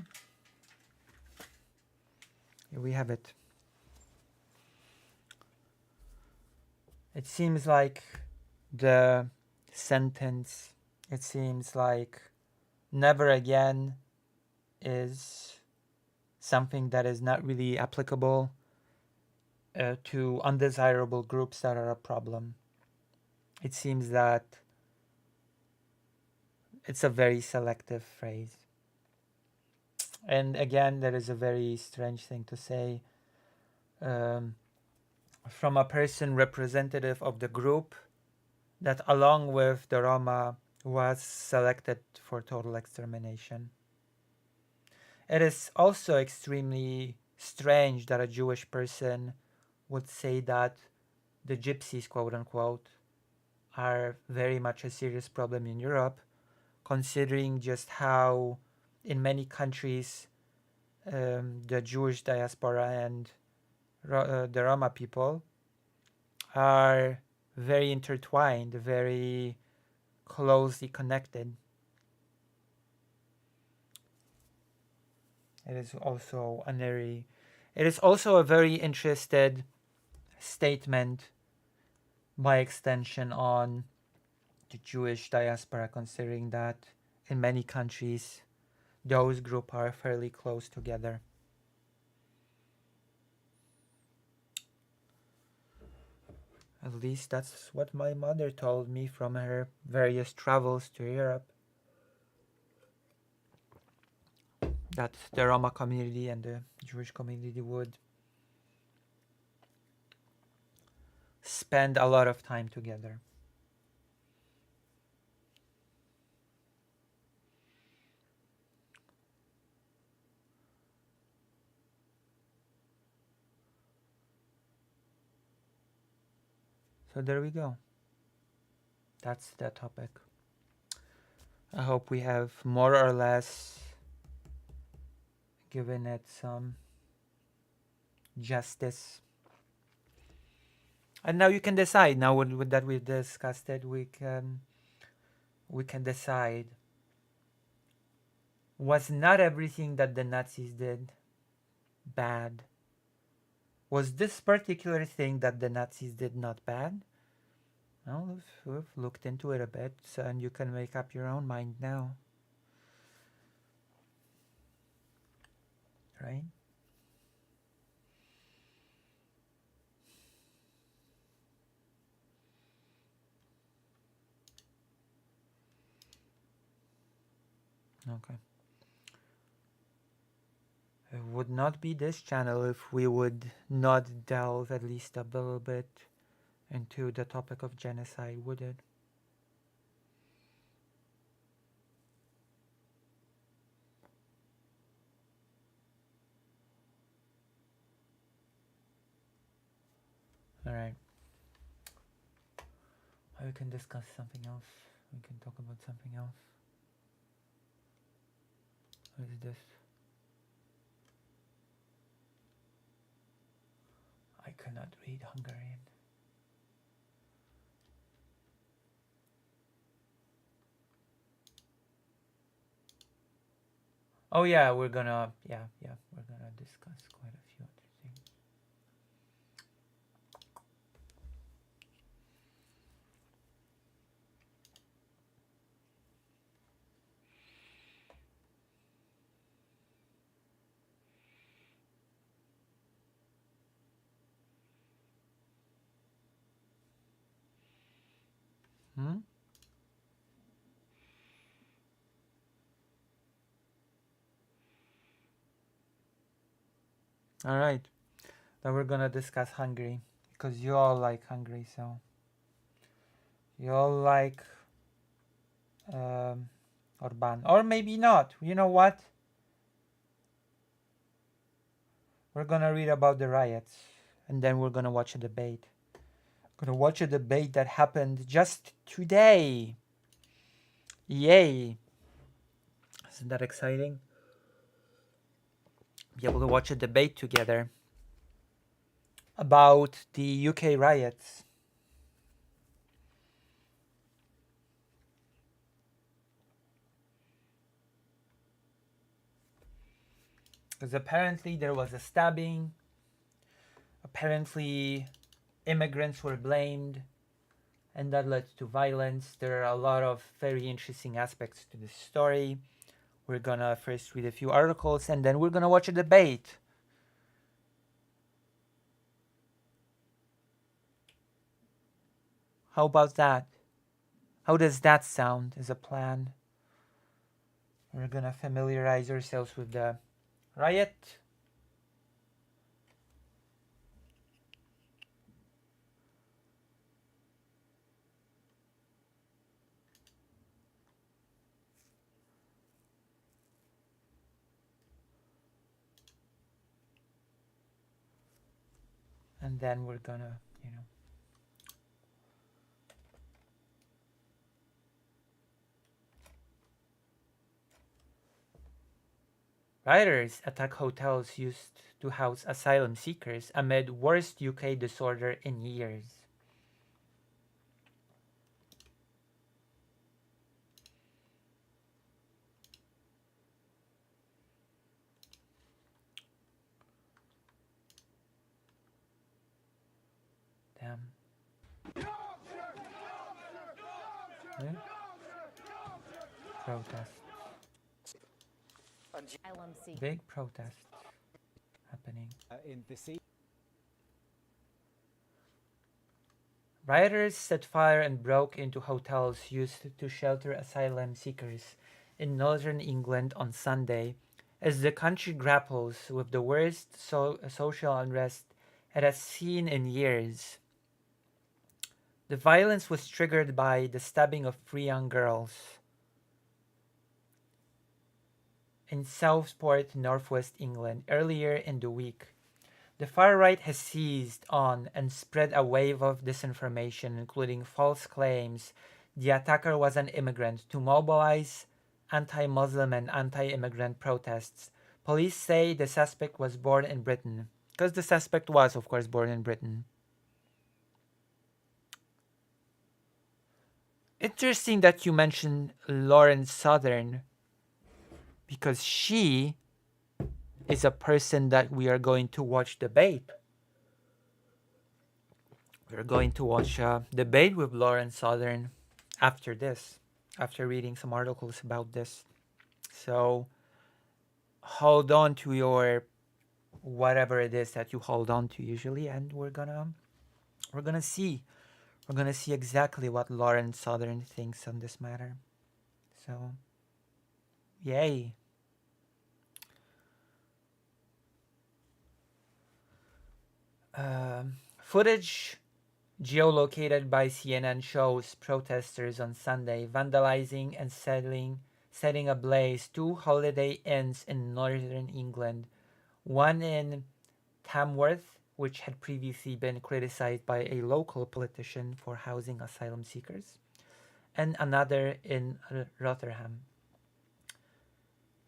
here we have it. It seems like the sentence, it seems like never again is something that is not really applicable to undesirable groups that are a problem. It seems that it's a very selective phrase. And again, there is a very strange thing to say from a person representative of the group that, along with the Roma, was selected for total extermination. It is also extremely strange that a Jewish person would say that the Gypsies, quote unquote, are very much a serious problem in Europe, considering just how in many countries the Jewish diaspora and the Roma people are very intertwined, very closely connected. It is also a very interested statement by extension on the Jewish diaspora, considering that in many countries those groups are fairly close together. At least that's what my mother told me from her various travels to Europe. That the Roma community and the Jewish community would spend a lot of time together. So there we go. That's the topic. I hope we have more or less given it some justice. And now you can decide. Now with that we've discussed it, we can decide. Was not everything that the Nazis did bad? Was this particular thing that the Nazis did not bad? Well, we've looked into it a bit, so, and you can make up your own mind now. Right? Okay. It would not be this channel if we would not delve at least a little bit into the topic of genocide, would it? Alright. We can discuss something else. We can talk about something else. What is this? I cannot read Hungarian. Oh yeah, we're gonna discuss quite a few other things. All right. Now we're gonna discuss Hungary because you all like Hungary, so you all like Orban, or maybe not. You know what? We're gonna read about the riots, and then we're gonna watch a debate. Gonna watch a debate that happened just today. Yay! Isn't that exciting? Be able to watch a debate together about the UK riots. Because apparently there was a stabbing. Apparently immigrants were blamed, and that led to violence. There are a lot of very interesting aspects to this story. We're gonna first read a few articles, and then we're gonna watch a debate. How about that? How does that sound as a plan? We're gonna familiarize ourselves with the riot. And then we're gonna, Rioters attack hotels used to house asylum seekers amid worst UK disorder in years. Damn. Yeah. Protest. Big protest happening. Rioters set fire and broke into hotels used to shelter asylum seekers in northern England on Sunday as the country grapples with the worst social unrest it has seen in years. The violence was triggered by the stabbing of 3 young girls in Southport, northwest England, earlier in the week. The far right has seized on and spread a wave of disinformation, including false claims the attacker was an immigrant, to mobilize anti-Muslim and anti-immigrant protests. Police say the suspect was born in Britain, because the suspect was, of course, born in Britain. Interesting that you mentioned Lauren Southern, because she is a person that we are going to watch debate. We're going to watch a debate with Lauren Southern after this, after reading some articles about this. So hold on to your whatever it is that you hold on to usually, and we're gonna see exactly what Lauren Southern thinks on this matter. So yay. Footage geolocated by CNN shows protesters on Sunday vandalizing and setting ablaze two holiday inns in northern England, one in Tamworth, which had previously been criticized by a local politician for housing asylum seekers, and another in Rotherham.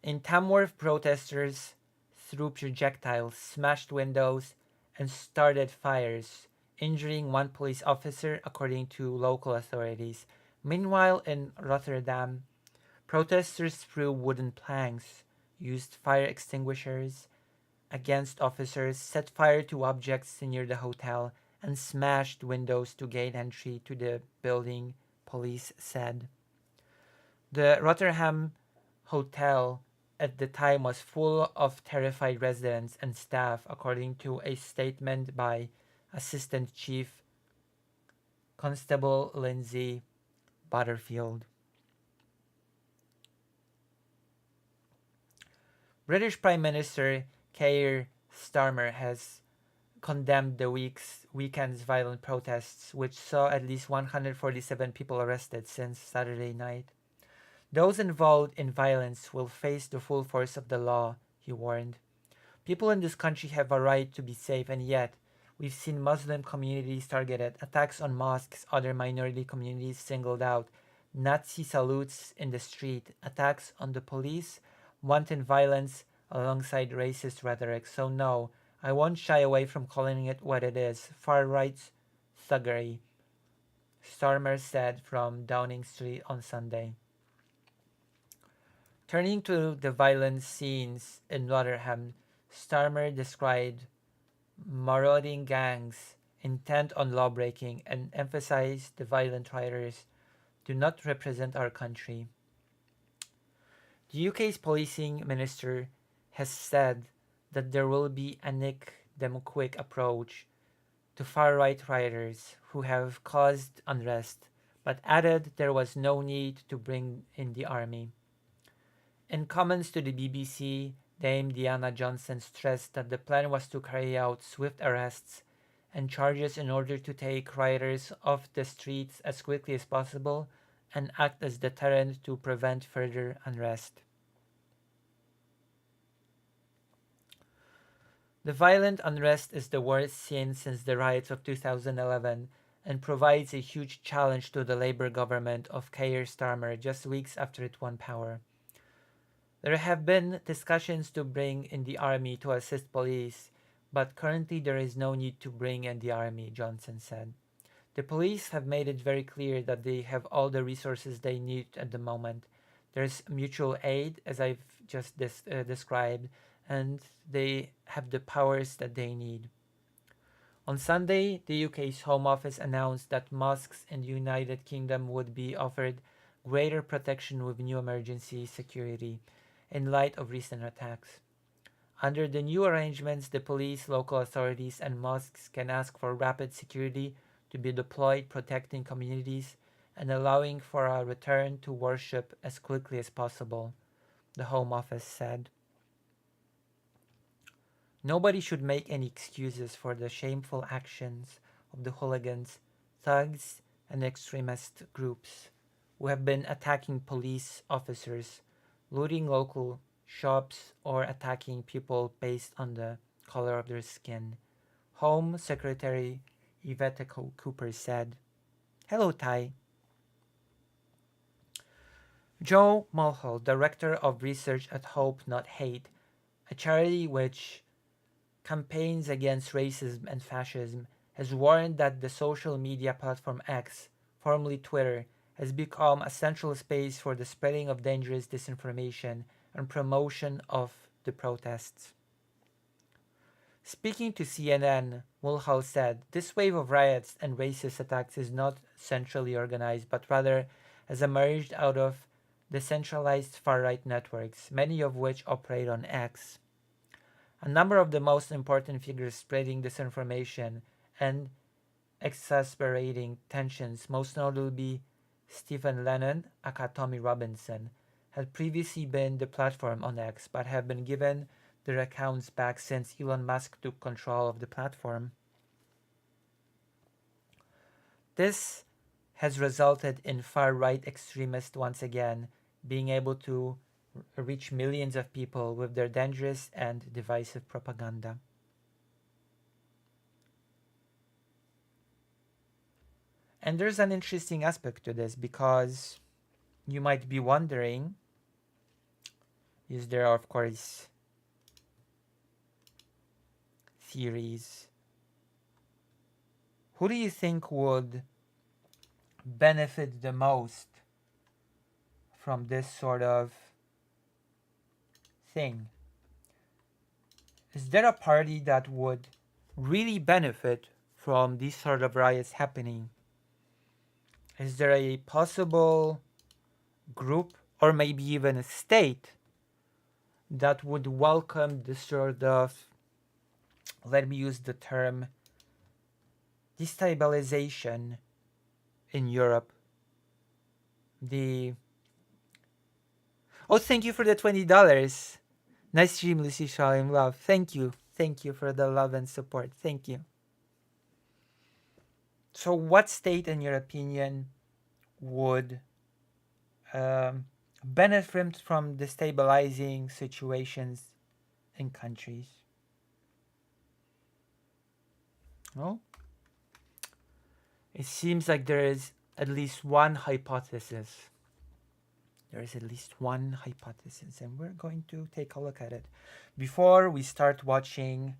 In Tamworth, protesters threw projectiles, smashed windows, and started fires, injuring one police officer, according to local authorities. Meanwhile, in Rotterdam, protesters threw wooden planks, used fire extinguishers against officers, set fire to objects near the hotel, and smashed windows to gain entry to the building, police said. The Rotterdam hotel at the time was full of terrified residents and staff, according to a statement by Assistant Chief Constable Lindsay Butterfield. British Prime Minister Keir Starmer has condemned the weekend's violent protests, which saw at least 147 people arrested since Saturday night. Those involved in violence will face the full force of the law, he warned. People in this country have a right to be safe, and yet we've seen Muslim communities targeted, attacks on mosques, other minority communities singled out, Nazi salutes in the street, attacks on the police, wanton violence alongside racist rhetoric. So no, I won't shy away from calling it what it is, far-right thuggery, Starmer said from Downing Street on Sunday. Turning to the violent scenes in Rotherham, Starmer described marauding gangs intent on lawbreaking and emphasized the violent rioters do not represent our country. The UK's policing minister has said that there will be a quick approach to far-right rioters who have caused unrest, but added there was no need to bring in the army. In comments to the BBC, Dame Diana Johnson stressed that the plan was to carry out swift arrests and charges in order to take rioters off the streets as quickly as possible and act as deterrent to prevent further unrest. The violent unrest is the worst seen since the riots of 2011 and provides a huge challenge to the Labour government of Keir Starmer just weeks after it won power. There have been discussions to bring in the army to assist police, but currently there is no need to bring in the army, Johnson said. The police have made it very clear that they have all the resources they need at the moment. There's mutual aid, as I've just described, and they have the powers that they need. On Sunday, the UK's Home Office announced that mosques in the United Kingdom would be offered greater protection with new emergency security in light of recent attacks. Under the new arrangements, the police, local authorities, and mosques can ask for rapid security to be deployed, protecting communities and allowing for a return to worship as quickly as possible, the Home Office said. Nobody should make any excuses for the shameful actions of the hooligans, thugs, and extremist groups who have been attacking police officers, looting local shops, or attacking people based on the color of their skin. Home Secretary Yvette Cooper said. Hello, Ty. Joe Mulhall, Director of Research at Hope Not Hate, a charity which campaigns against racism and fascism, has warned that the social media platform X, formerly Twitter, has become a central space for the spreading of dangerous disinformation and promotion of the protests. Speaking to CNN, Mulhall said, "This wave of riots and racist attacks is not centrally organized, but rather has emerged out of decentralized far-right networks, many of which operate on X. A number of the most important figures spreading disinformation and exasperating tensions, most notably Stephen Lennon, aka Tommy Robinson, had previously been the platform on X, but have been given their accounts back since Elon Musk took control of the platform. This has resulted in far-right extremists once again being able to reach millions of people with their dangerous and divisive propaganda." And there's an interesting aspect to this, because you might be wondering, is there, of course, theories. Who do you think would benefit the most from this sort of thing? Is there a party that would really benefit from these sort of riots happening? Is there a possible group, or maybe even a state, that would welcome this sort of, let me use the term, destabilization in Europe? Oh, thank you for the $20. Nice stream, Lucy Shalim Love. Thank you. Thank you for the love and support. Thank you. So what state, in your opinion, would benefit from destabilizing situations in countries? Well, it seems like there is at least one hypothesis. There is at least one hypothesis, and we're going to take a look at it before we start watching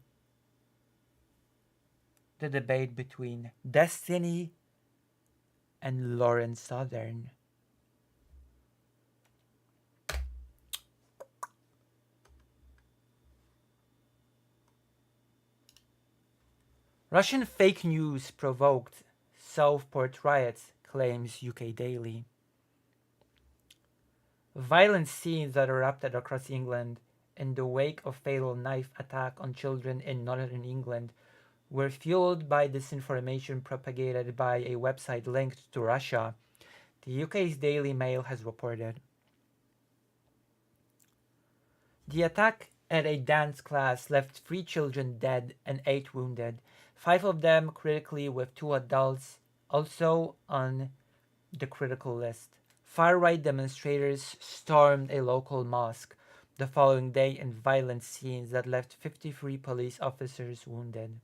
the debate between Destiny and Lauren Southern. Russian fake news provoked Southport riots, claims UK Daily. Violent scenes that erupted across England in the wake of fatal knife attack on children in northern England were fueled by disinformation propagated by a website linked to Russia, the UK's Daily Mail has reported. The attack at a dance class left 3 children dead and 8 wounded, 5 of them critically, with 2 adults also on the critical list. Far-right demonstrators stormed a local mosque the following day in violent scenes that left 53 police officers wounded.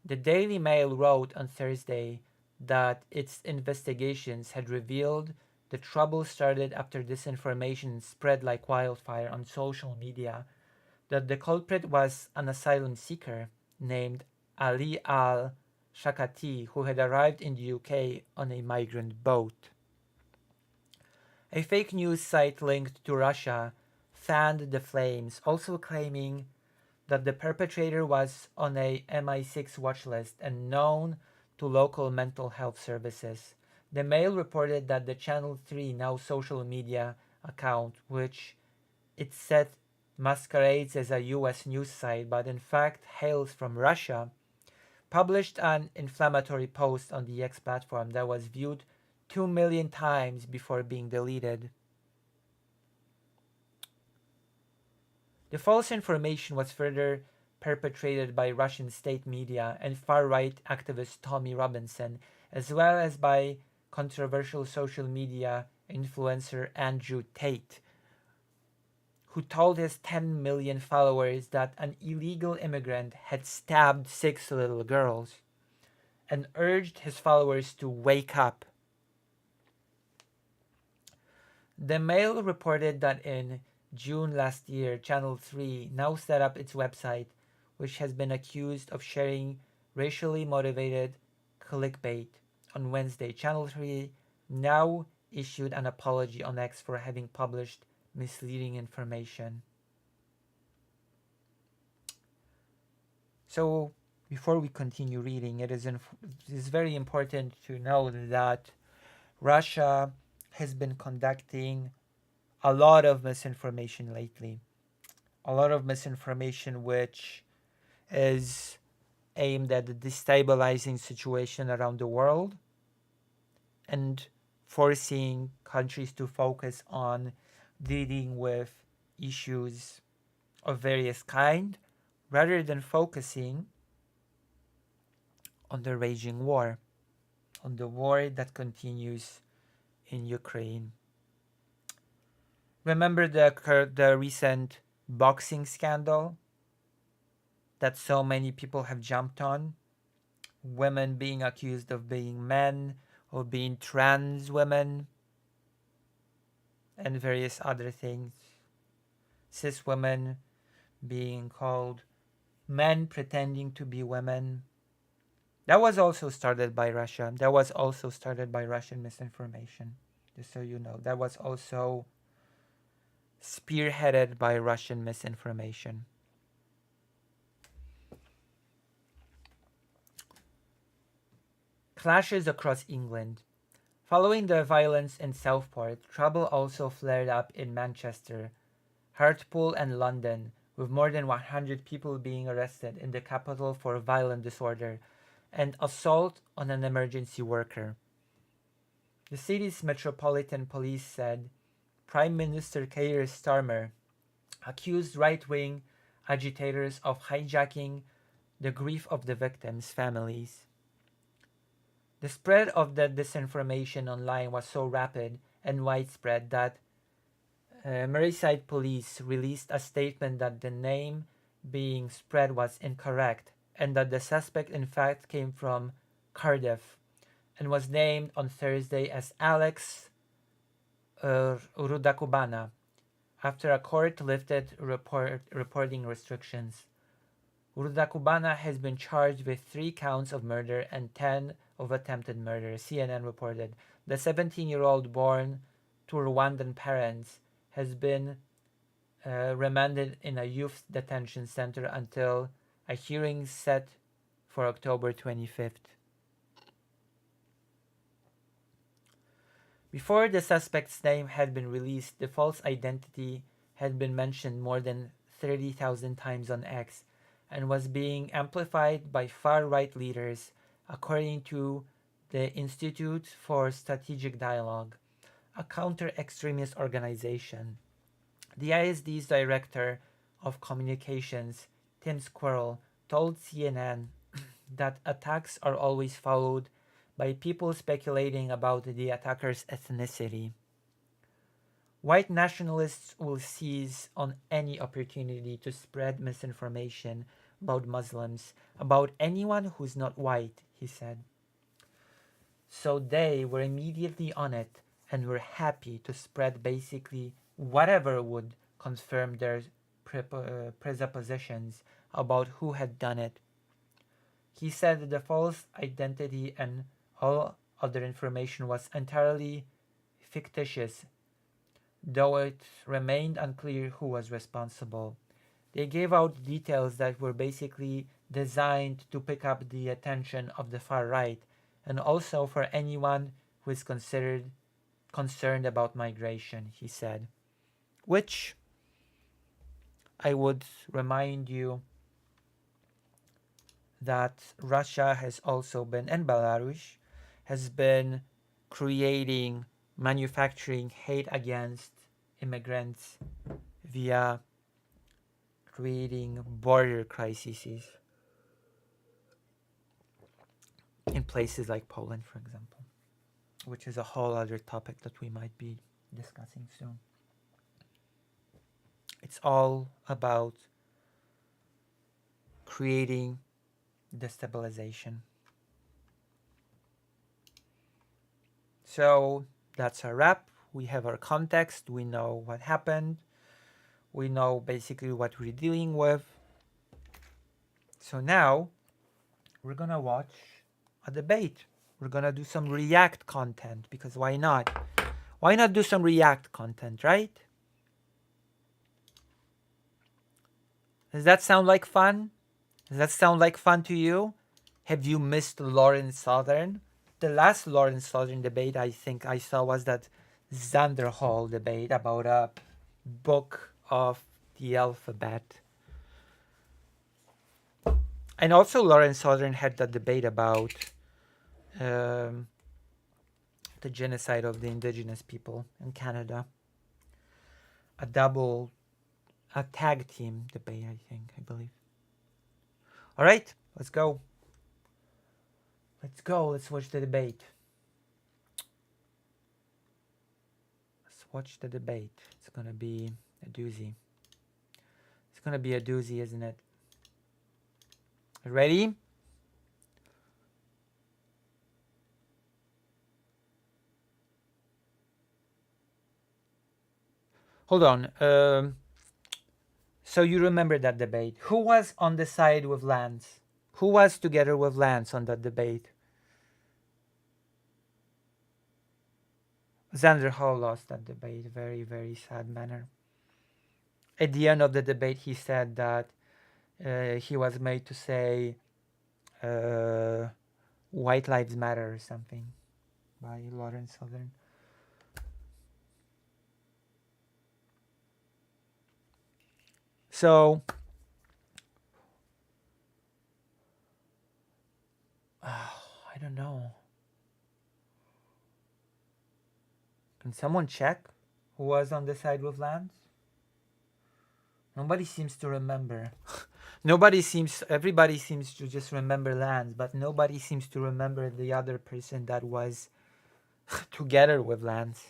The Daily Mail wrote on Thursday that its investigations had revealed the trouble started after disinformation spread like wildfire on social media that the culprit was an asylum seeker named Ali al-Shakati, who had arrived in the UK on a migrant boat. A fake news site linked to Russia fanned the flames, also claiming that the perpetrator was on a MI6 watch list and known to local mental health services. The Mail reported that the Channel 3 Now social media account, which it said masquerades as a US news site but in fact hails from Russia, published an inflammatory post on the X platform that was viewed 2 million times before being deleted. The false information was further perpetrated by Russian state media and far-right activist Tommy Robinson, as well as by controversial social media influencer Andrew Tate, who told his 10 million followers that an illegal immigrant had stabbed 6 little girls and urged his followers to wake up. The Mail reported that in June last year, Channel 3 now set up its website, which has been accused of sharing racially motivated clickbait. On Wednesday, Channel 3 now issued an apology on X for having published misleading information. So, before we continue reading, it is very important to know that Russia has been conducting a lot of misinformation lately. A lot of misinformation which is aimed at the destabilizing situation around the world and forcing countries to focus on dealing with issues of various kind rather than focusing on the raging war, on the war that continues in Ukraine. Remember the recent boxing scandal that so many people have jumped on? Women being accused of being men or being trans women and various other things. Cis women being called men pretending to be women. That was also started by Russia. That was also started by Russian misinformation. Just so you know, that was also spearheaded by Russian misinformation. Clashes across England. Following the violence in Southport, trouble also flared up in Manchester, Hartlepool and London, with more than 100 people being arrested in the capital for violent disorder and assault on an emergency worker. The city's Metropolitan Police said Prime Minister Keir Starmer accused right-wing agitators of hijacking the grief of the victims' families. The spread of the disinformation online was so rapid and widespread that Merseyside Police released a statement that the name being spread was incorrect and that the suspect in fact came from Cardiff and was named on Thursday as Alex Rudakubana after a court lifted reporting restrictions. Rudakubana has been charged with 3 counts of murder and 10 of attempted murder, CNN reported. The 17-year-old born to Rwandan parents has been remanded in a youth detention center until a hearing set for October 25th. Before the suspect's name had been released, the false identity had been mentioned more than 30,000 times on X and was being amplified by far-right leaders, according to the Institute for Strategic Dialogue, a counter-extremist organization. The ISD's director of communications, Tim Squirrel, told CNN that attacks are always followed by people speculating about the attacker's ethnicity. White nationalists will seize on any opportunity to spread misinformation about Muslims, about anyone who's not white, he said. So they were immediately on it and were happy to spread basically whatever would confirm their presuppositions about who had done it. He said that the false identity and all other information was entirely fictitious, though it remained unclear who was responsible. They gave out details that were basically designed to pick up the attention of the far right and also for anyone who is concerned about migration, he said. Which I would remind you that Russia has also been, and Belarus, has been creating, manufacturing hate against immigrants via creating border crises in places like Poland, for example, which is a whole other topic that we might be discussing soon. It's all about creating destabilization. So that's a wrap. We have our context. We know what happened. We know basically what we're dealing with. So now we're gonna watch a debate. We're gonna do some React content, because why not? Why not do some React content, right? Does that sound like fun? Does that sound like fun to you? Have you missed Lawrence Southern? The last Lawrence Southern debate I think I saw was that Xander Hall debate about a book of the alphabet. And also Lawrence Southern had that debate about the genocide of the indigenous people in Canada. A tag team debate, I believe. All right, let's go. Let's watch the debate. Let's watch the debate. It's gonna be a doozy. It's gonna be a doozy, isn't it? Ready? Hold on. So you remember that debate. Who was on the side with Lance? Who was together with Lance on that debate? Xander Hall lost that debate. Very, very sad manner. At the end of the debate, he said that he was made to say White Lives Matter or something by Lawrence Southern. So, I don't know. Can someone check who was on the side with Lance? Nobody seems to remember. Everybody seems to just remember Lance, but nobody seems to remember the other person that was together with Lance.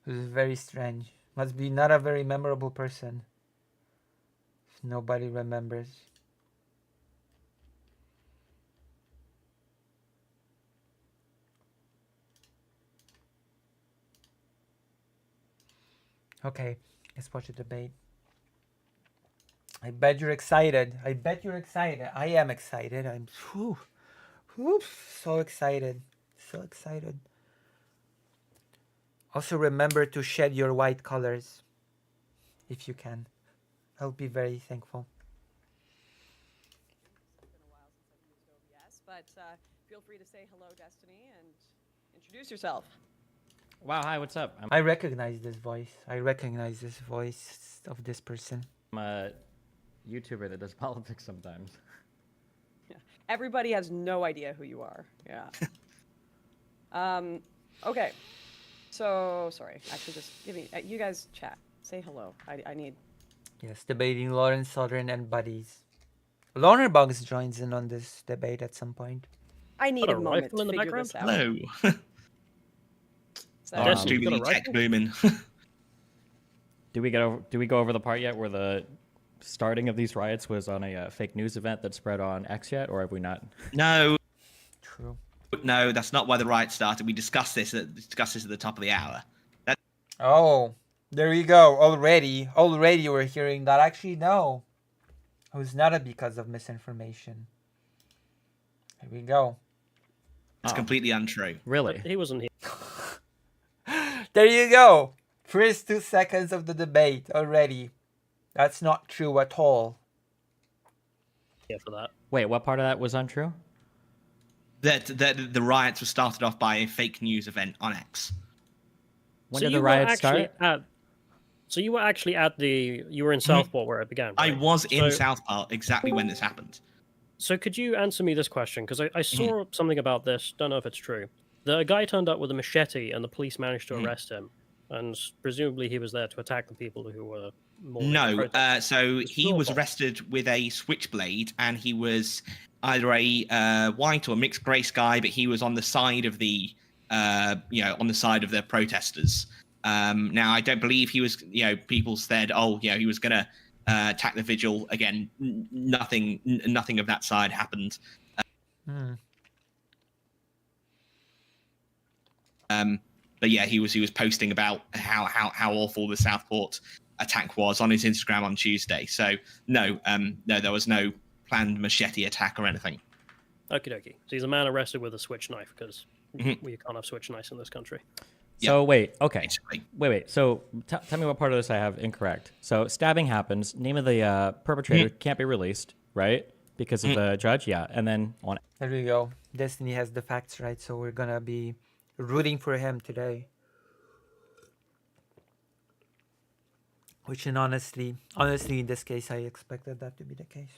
This is very strange. Must be not a very memorable person if nobody remembers. Okay, let's watch the debate. I bet you're excited. I am excited. I'm so excited. So excited. Also remember to shed your white colors if you can. I'll be very thankful. But feel free to say hello, Destiny, and introduce yourself. Wow, hi, what's up? I recognize this voice. I recognize this voice of this person. I'm a YouTuber that does politics sometimes. Yeah. Everybody has no idea who you are. Yeah. Okay. So, sorry. Actually, just give me... you guys chat. Say hello. I need... Yes, debating Lawrence Southern and buddies. Loner Bugs joins in on this debate at some point. I need a moment to figure this out. Hello. Extremely tech booming. Do we go over the part yet where the starting of these riots was on a fake news event that spread on X yet, or have we not? No. True. No, that's not why the riot started. We discussed this at the top of the hour. Oh, there you go. Already we're hearing that. Actually, no. It was not because of misinformation. Here we go. It's completely untrue. Really? He wasn't here. There you go. First 2 seconds of the debate already. That's not true at all. Yeah, for that. Wait, what part of that was untrue? That the riots were started off by a fake news event on X. When did the riots start? So you were actually you were in Southport where it began, right? I was in Southport exactly when this happened. So could you answer me this question? Because I saw something about this, don't know if it's true. The guy turned up with a machete and the police managed to arrest him. and presumably he was there to attack the people who were No, so he was arrested with a switchblade, and he was either a white or mixed race guy, but he was on the side of the, on the side of the protesters. Now, I don't believe he was, people said, he was going to attack the vigil again. Nothing of that side happened. But yeah, he was posting about how awful the Southport attack was on his Instagram on Tuesday. So no, there was no planned machete attack or anything. Okie dokie. So he's a man arrested with a switch knife because we can't have switch knives in this country. So wait, okay, wait. So tell me what part of this I have incorrect. So stabbing happens. Name of the perpetrator can't be released, right? Because of the judge. Yeah, and then on. There we go. Destiny has the facts right, so we're gonna be rooting for him today. Which, and honestly, in this case, I expected that to be the case.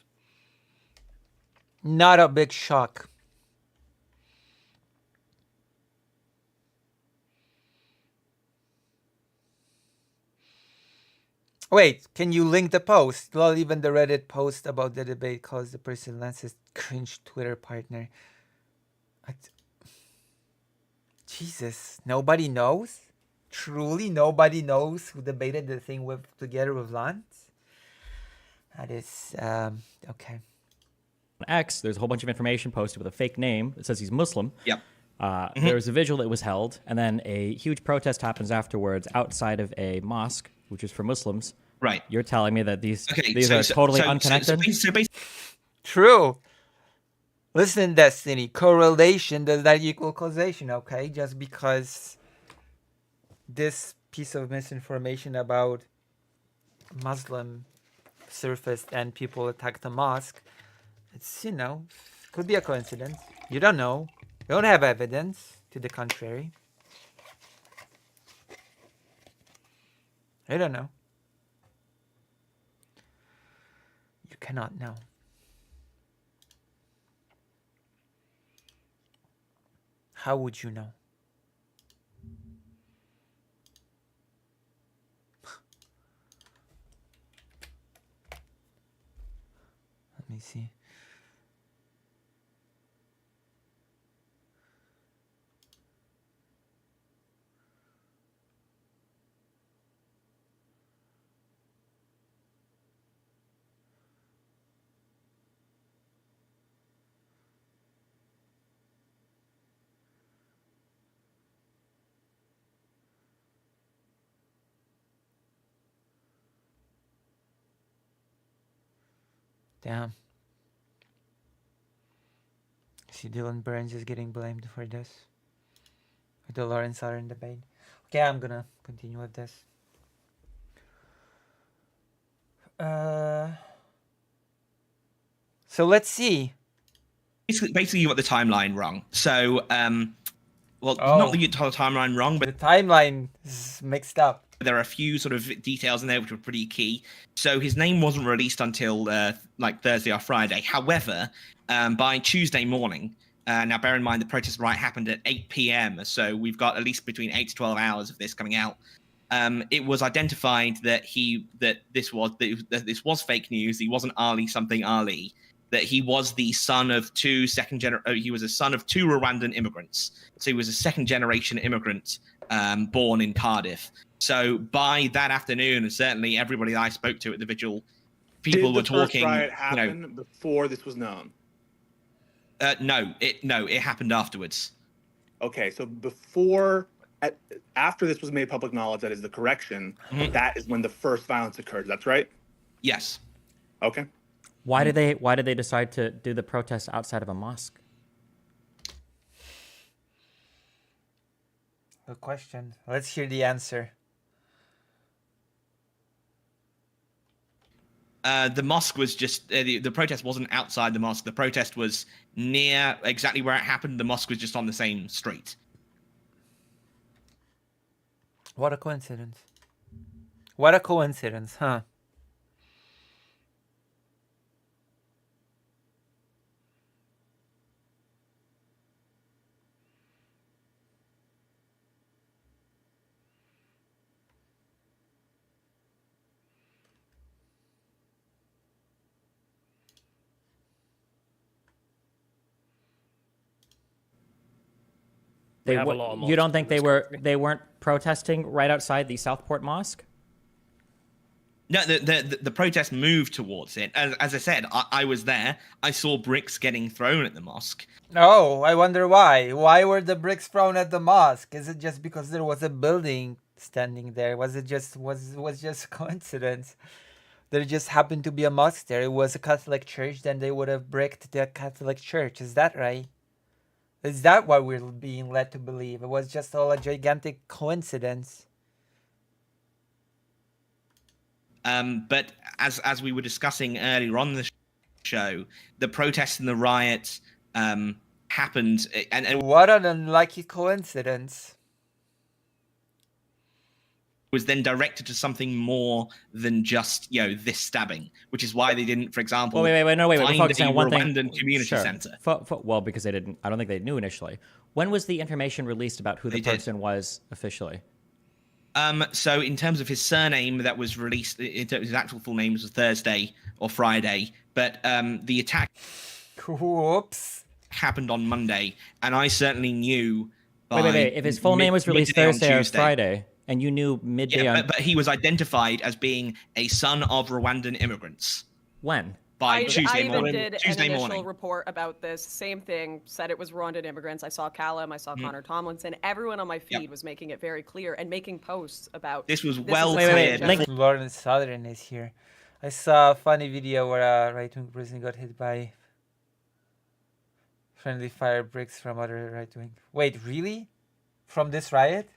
Not a big shock. Wait, can you link the post? Well, even the Reddit post about the debate calls the person Lance's cringe Twitter partner. Jesus, nobody knows? Truly, nobody knows who debated the thing together with Lance? That is, okay. On X, there's a whole bunch of information posted with a fake name that says he's Muslim. Yep. There was a vigil that was held, and then a huge protest happens afterwards outside of a mosque, which is for Muslims. Right. You're telling me that these are totally unconnected? True. Listen, Destiny, correlation does not equal causation, okay? Just because this piece of misinformation about Muslim surfaced and people attacked the mosque, it's, could be a coincidence. You don't know. You don't have evidence to the contrary. I don't know. You cannot know. How would you know? Let me see. Damn. See, Dylan Burns is getting blamed for this. With the Lawrence Southern debate. Okay, I'm gonna continue with this. So let's see. Basically, you got the timeline wrong. So, not that you got the timeline wrong, but the timeline is mixed up. There are a few sort of details in there which were pretty key. So his name wasn't released until Thursday or Friday. However, by Tuesday morning, now bear in mind the protest riot happened at 8 p.m. So we've got at least between 8 to 12 hours of this coming out. It was identified that this was fake news. He wasn't Ali something Ali. That he was the son of he was a son of two Rwandan immigrants. So he was a second generation immigrant born in Cardiff. So by that afternoon, and certainly everybody that I spoke to at the vigil, people were talking. Did the first riot happen before this was known? No, it happened afterwards. Okay, so after this was made public knowledge, that is the correction. That is when the first violence occurred. That's right. Yes. Okay. Why did they decide to do the protest outside of a mosque? Good question. Let's hear the answer. The mosque was just the protest wasn't outside the mosque. The protest was near exactly where it happened. The mosque was just on the same street. What a coincidence. What a coincidence, huh? They have a wa- lot of you don't mosques think in this country. they weren't protesting right outside the Southport Mosque? No, the protest moved towards it. As I said, I was there. I saw bricks getting thrown at the mosque. Oh, I wonder why. Why were the bricks thrown at the mosque? Is it just because there was a building standing there? Was it just was just coincidence? There just happened to be a mosque there. It was a Catholic church, then they would have bricked the Catholic church. Is that right? Is that what we're being led to believe? It was just all a gigantic coincidence. But as we were discussing earlier on the show, the protests and the riots happened, and what an unlucky coincidence. Was then directed to something more than just this stabbing, which is why they didn't, for example, Well, wait. We're find focusing a on one thing. Rwandan community Sure. center. Well, because they didn't. I don't think they knew initially. When was the information released about who the person was officially? So in terms of his surname, that was released. In terms of his actual full name was Thursday or Friday, but the attack happened on Monday, and I certainly knew. Wait. If his full name was released midday on Thursday or Tuesday. Friday, and you knew midday on... but he was identified as being a son of Rwandan immigrants. When? By I Tuesday even morning. did Tuesday an initial morning. report about this. Same thing. Said it was Rwandan immigrants. I saw Callum. I saw Connor Tomlinson. Everyone on my feed was making it very clear and making posts about. This was is well a cleared. change. Lauren Southern is here. I saw a funny video where a right-wing person got hit by friendly fire bricks from other right-wing. Wait, really? From this riot?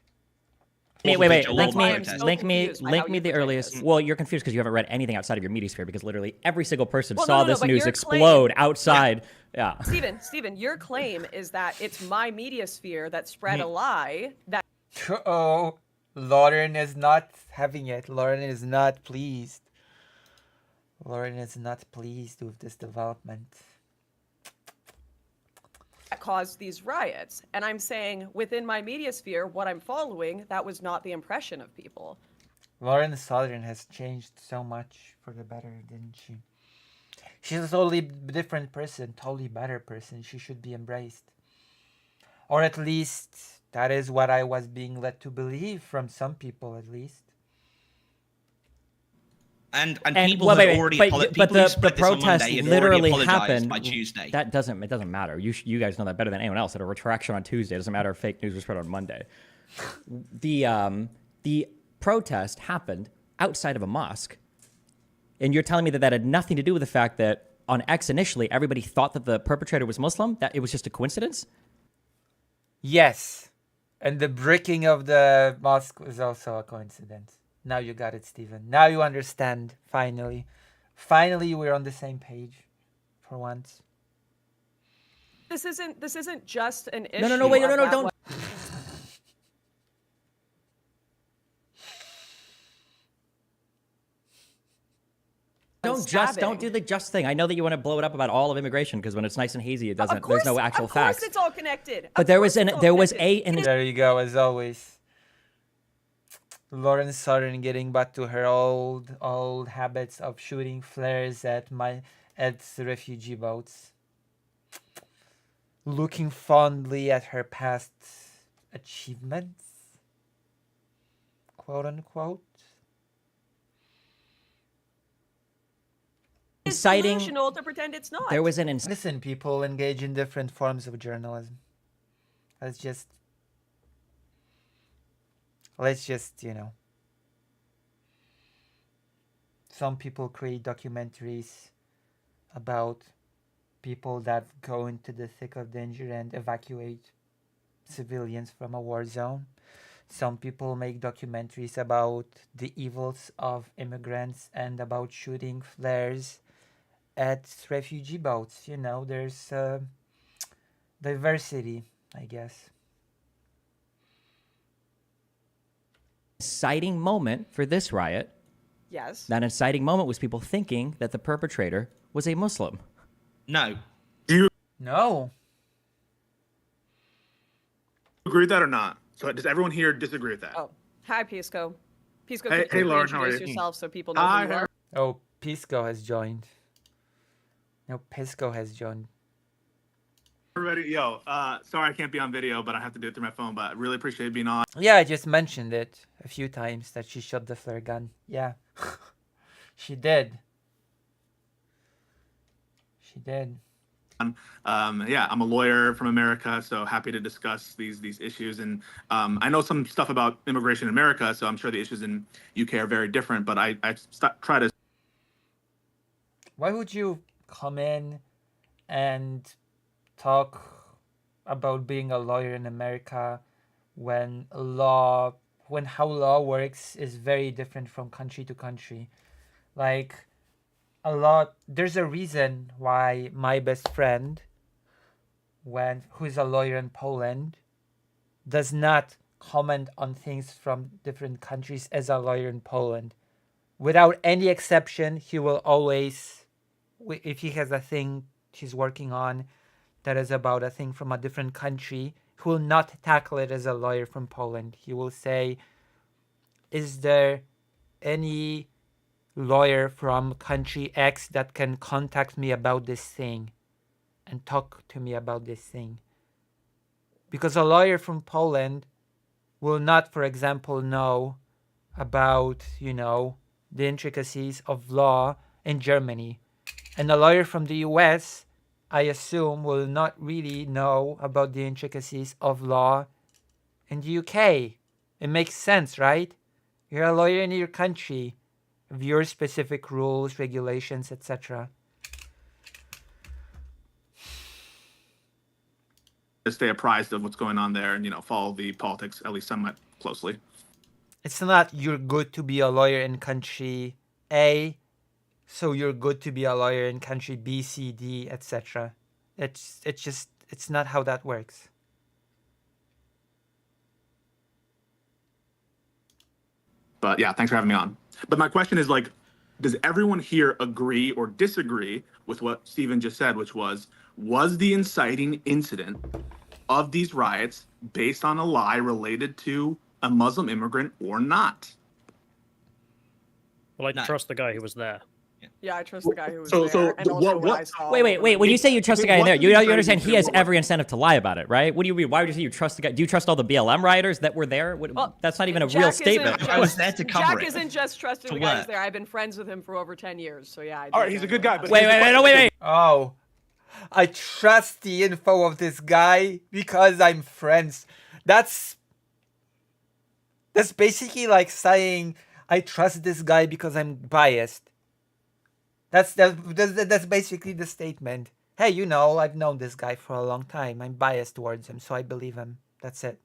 Wait. Link me the portray earliest. this. Well, you're confused because you haven't read anything outside of your media sphere because literally every single person Well, saw no, this but news your explode claim- outside. Yeah. Steven, your claim is that it's my media sphere that spread a lie that. Oh, Lauren is not having it. Lauren is not pleased. Lauren is not pleased with this development. Caused these riots, and I'm saying within my media sphere, what I'm following, that was not the impression of people. Lauren Southern has changed so much for the better, didn't she? She's a totally different person, totally better person. She should be embraced. Or at least that is what I was being led to believe from some people, at least. And And people well, had wait, already but apologized. the protest literally happened by Tuesday. That doesn't. It doesn't matter. You guys know that better than anyone else. That a retraction on Tuesday. It doesn't matter if fake news was spread on Monday. The protest happened outside of a mosque, and you're telling me that that had nothing to do with the fact that on X initially everybody thought that the perpetrator was Muslim. That it was just a coincidence. Yes. And the bricking of the mosque was also a coincidence. Now you got it, Stephen. Now you understand, finally. Finally, we're on the same page for once. This isn't just an issue. No, wait, no, about don't. what- Don't do the just thing. I know that you want to blow it up about all of immigration because when it's nice and hazy, it doesn't. Of course, there's no actual of course facts. it's all connected. But there was There you go, as always. Lauren Southern getting back to her old habits of shooting flares at refugee boats. Looking fondly at her past achievements, quote unquote. It's Inciting. delusional to pretend it's not. There was an Listen, people engage in different forms of journalism. Let's just, some people create documentaries about people that go into the thick of danger and evacuate civilians from a war zone. Some people make documentaries about the evils of immigrants and about shooting flares at refugee boats. There's diversity, I guess. inciting moment for this riot. Yes. That inciting moment was people thinking that the perpetrator was a Muslim. No. No. Agree with that or not? So does everyone here disagree with that? Oh, hi, Pisco. Pisco, Hey- could you hey, Lauren, how are introduce you? yourself so people know Hi, who you are? Oh, Pisco has joined. No, Pisco has joined. Already, yo, sorry I can't be on video, but I have to do it through my phone. But I really appreciate being on. Yeah, I just mentioned it a few times that she shot the flare gun. Yeah, she did. She did. Yeah, I'm a lawyer from America, so happy to discuss these issues. And I know some stuff about immigration in America, so I'm sure the issues in UK are very different. But I try to. Why would you come in and talk about being a lawyer in America when how law works is very different from country to country? Like, there's a reason why my best friend, who is a lawyer in Poland, does not comment on things from different countries as a lawyer in Poland. Without any exception, he will always, if he has a thing he's working on that is about a thing from a different country, he will not tackle it as a lawyer from Poland. He will say, is there any lawyer from country X that can contact me about this thing and talk to me about this thing? Because a lawyer from Poland will not, for example, know about, the intricacies of law in Germany. And a lawyer from the US, I assume, will not really know about the intricacies of law in the UK. It makes sense, right? You're a lawyer in your country, of your specific rules, regulations, etc. To stay apprised of what's going on there and follow the politics at least somewhat closely. It's not you're good to be a lawyer in country A, so you're good to be a lawyer in country B, C, D, etc. It's not how that works. But yeah, thanks for having me on. But my question is, does everyone here agree or disagree with what Stephen just said, which was the inciting incident of these riots based on a lie related to a Muslim immigrant or not? Well, I trust the guy who was there. Yeah, I trust the guy who was there. And also what I saw. Wait. When you say you trust the guy in there, you understand he has every incentive to lie about it, right? What do you mean? Why would you say you trust the guy? Do you trust all the BLM rioters that were there? That's not even a real statement. I was there to cover Jack it. isn't just trusting the guy who's there. I've been friends with him for over 10 years, so yeah. All right, he's a good guy. But Wait. Oh, I trust the info of this guy because I'm friends. That's basically like saying I trust this guy because I'm biased. That's basically the statement. Hey, I've known this guy for a long time. I'm biased towards him, so I believe him. That's it.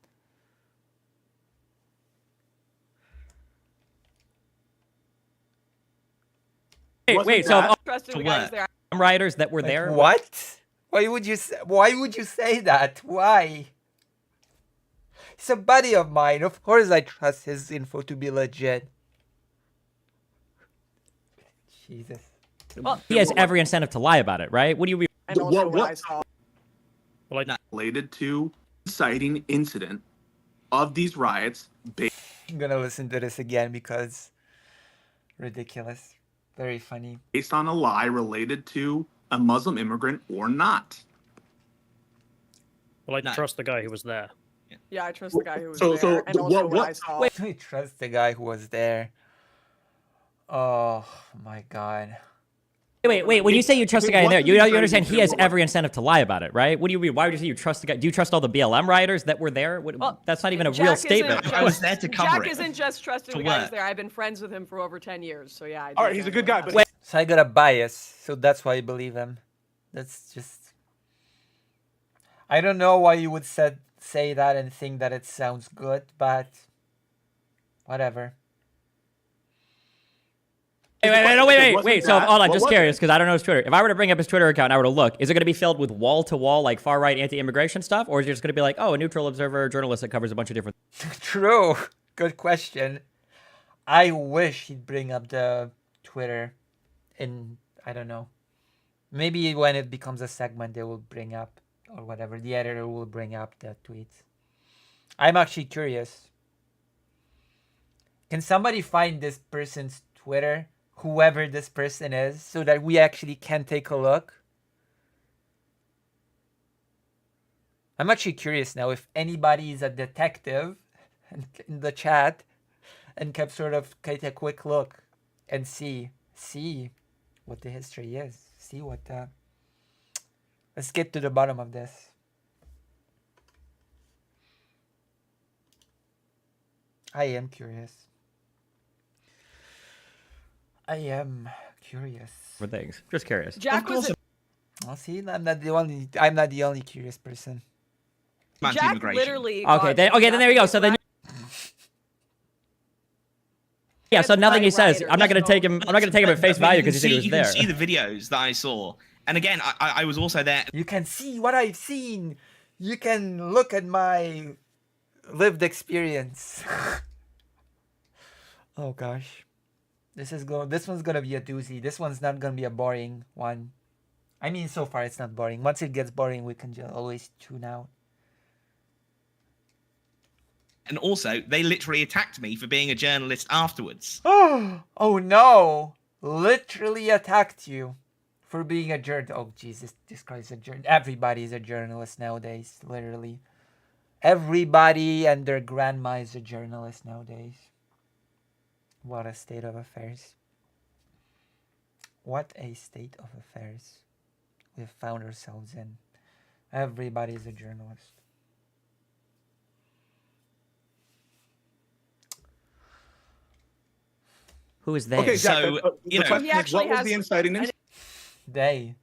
Wait. So trusting the guy who's there. rioters that were there. What? Why would you say that? Why? He's a buddy of mine. Of course I trust his info to be legit. Jesus. Well, he has every incentive to lie about it, right? What do you mean? And also what I saw. Well, not related to inciting incident of these riots. I'm gonna listen to this again because ridiculous. Very funny. Based on a lie related to a Muslim immigrant or not. Well, I trust the guy who was there. Yeah, I trust the guy who was there. And also what I saw. Wait, I trust the guy who was there. Oh my god. Wait. When you say you trust the guy in there, you understand he has every incentive to lie about it, right? What do you mean? Why would you say you trust the guy? Do you trust all the BLM rioters that were there? That's not even a real statement. I was there to cover Jack it. isn't just trusting the guy who's there. I've been friends with him for over 10 years, so yeah. All right, he's a good guy. But so I got a bias, so that's why I believe him. That's just... I don't know why you would say that and think that it sounds good, but whatever. Wait. So hold on, just curious, because I don't know his Twitter. If I were to bring up his Twitter account and I were to look, is it going to be filled with wall-to-wall, like far-right anti-immigration stuff? Or is it just going to be like, oh, a neutral observer journalist that covers a bunch of different... True. Good question. I wish he'd bring up the Twitter in, I don't know. Maybe when it becomes a segment, they will bring up, or whatever. The editor will bring up the tweets. I'm actually curious. Can somebody find this person's Twitter? Whoever this person is, so that we actually can take a look. I'm actually curious now if anybody is a detective in the chat and can sort of take a quick look and see what the history is. See what let's get to the bottom of this. I am curious. I am curious. For things. Just curious. Jack was. Well, see, I'm not the only curious person. Jack literally. Okay, then there we go. So then. Yeah, so nothing he says, I'm not gonna take him at face value because he said he was there. You can see the videos that I saw. And again, I was also there. You can see what I've seen. You can look at my lived experience. Oh gosh. This one's gonna be a doozy. This one's not gonna be a boring one. I mean, so far it's not boring. Once it gets boring, we can just always tune out. And also, they literally attacked me for being a journalist afterwards. Oh no! Literally attacked you for being a journalist. Oh Jesus, this guy's a journalist. Everybody's a journalist nowadays, literally. Everybody and their grandma is a journalist nowadays. What a state of affairs. What a state of affairs we've found ourselves in. Everybody's a journalist. Who is they? Okay, Jack, So, the question is, what was the inciting incident? They.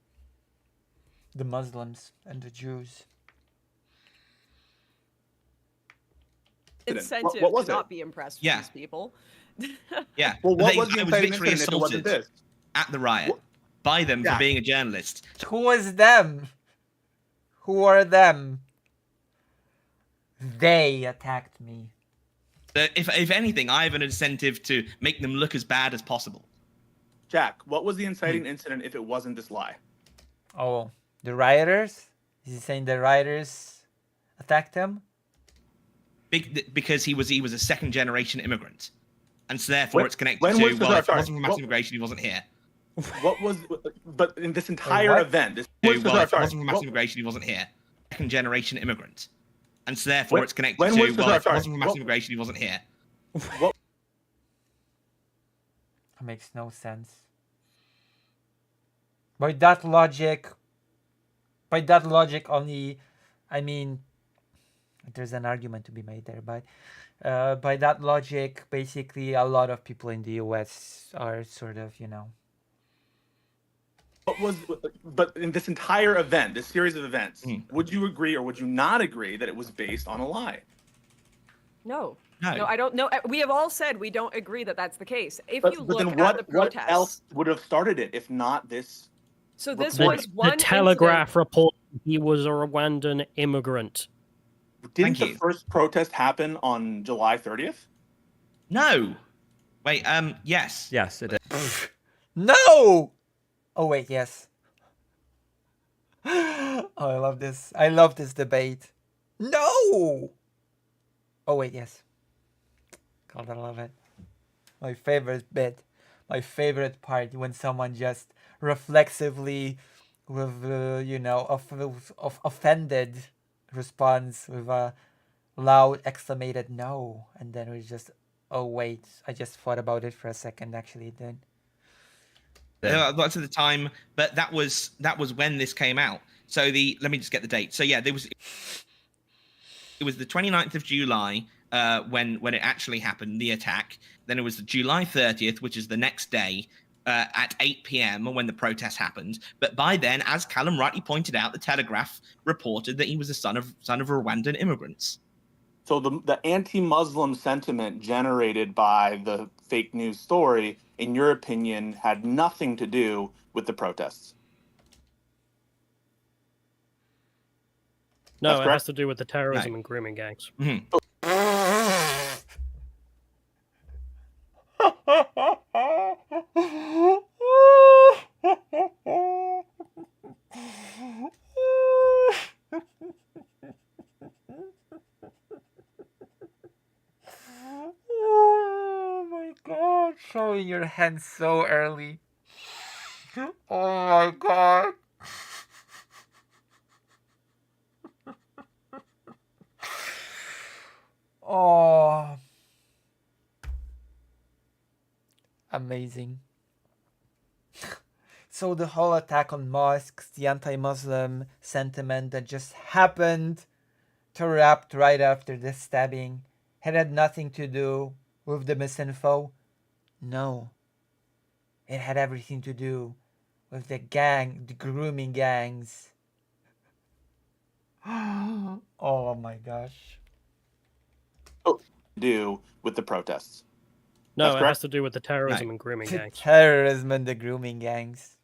The Muslims and the Jews. Incentive What was to it? not be impressed with Yeah. these people. Yeah. Well, what was the I was inciting literally incident if it wasn't assaulted this? at the riot by them Yeah. for being a journalist. Who was them? Who are them? They attacked me. If anything, I have an incentive to make them look as bad as possible. Jack, what was the inciting incident if it wasn't this lie? Oh, the rioters? Is he saying the rioters attacked him? Because he was a second generation immigrant, and so therefore it's connected when to. was- Well, sorry, if it wasn't sorry, for mass what- immigration, he wasn't here. What was, but in this entire what? event, this Well, if it wasn't sorry, for mass what- immigration, he wasn't here. Second generation immigrant, and so therefore it's connected when to. was- Well, if it sorry, wasn't for mass what- immigration, he wasn't here. what That makes no sense. By that logic, only, I mean, there's an argument to be made there, but by that logic, basically a lot of people in the US are sort of, What was, but in this entire event, this series of events, would you agree or would you not agree that it was based on a lie? No. No. I don't know. We have all said we don't agree that that's the case. If you But look then at what, the what protests, else would have started it if not this? so this report? was one The Telegraph report he was a Rwandan immigrant. Didn't the first protest happen on July 30th? No. Wait. Yes. Yes, it did. No! Oh, wait, yes. Oh, I love this. I love this debate. No! Oh, wait, yes. God, I love it. My favorite bit. My favorite part when someone just reflexively, with, offended responds with a loud exclamated no. And then we just, oh, wait. I just thought about it for a second, actually, then. That's at the time, but that was when this came out. So let me just get the date. So yeah, it was the 29th of July when it actually happened, the attack. Then it was the July 30th, which is the next day at 8 p.m. when the protest happened. But by then, as Callum rightly pointed out, the Telegraph reported that he was the son of Rwandan immigrants. So the anti-Muslim sentiment generated by the fake news story, in your opinion, had nothing to do with the protests. No, That's it correct? has to do with the terrorism and grooming gangs. Oh my god, showing your hands so early. Oh my god. Oh, amazing. So the whole attack on mosques, the anti-Muslim sentiment that just happened to erupt right after this stabbing, had nothing to do with the misinfo? No. It had everything to do with the grooming gangs. Oh my gosh. Do with the protests. No, That's it correct? has to do with the terrorism and grooming The gangs. terrorism and the grooming gangs.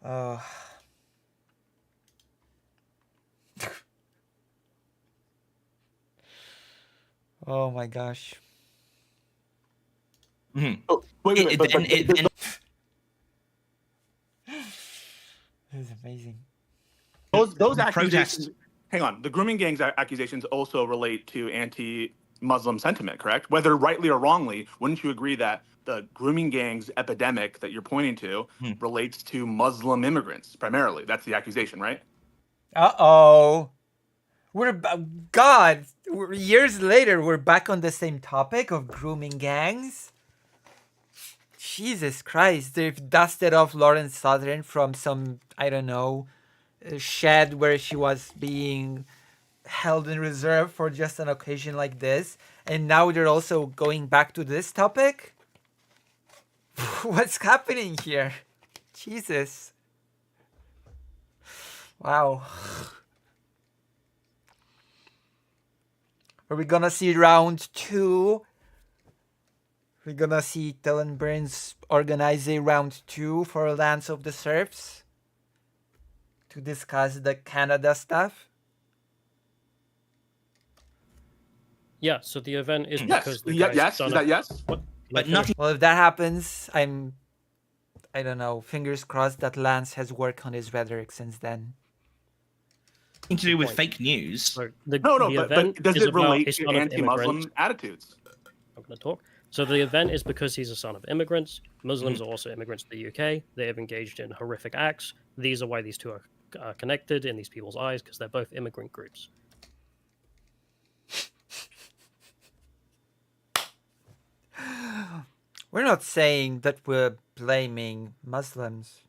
Oh. Oh my gosh. Oh, wait, but This is amazing. those accusations. Hang on, the grooming gangs accusations also relate to anti-Muslim sentiment, correct? Whether rightly or wrongly, wouldn't you agree that the grooming gangs epidemic that you're pointing to relates to Muslim immigrants primarily? That's the accusation, right? Uh-oh. God, years later, we're back on the same topic of grooming gangs. Jesus Christ, they've dusted off Lauren Southern from some, I don't know, shed where she was being held in reserve for just an occasion like this. And now they're also going back to this topic? What's happening here? Jesus. Wow. Are we gonna see round 2? We're gonna see Dylan Burns organize a round 2 for Lands of the Serfs to discuss the Canada stuff. Yeah, so the event is Yes. because the Yes. guy's Is son that of- yes? What? But nothing. Well, if that happens, I don't know, fingers crossed that Lance has worked on his rhetoric since then. To do with fake news. So No, the but event does is it about relate a to son of anti-Muslim immigrants. attitudes? I'm going to talk. So the event is because he's a son of immigrants. Muslims are also immigrants to the UK. They have engaged in horrific acts. These are why these two are connected in these people's eyes, because they're both immigrant groups. We're not saying that we're blaming Muslims.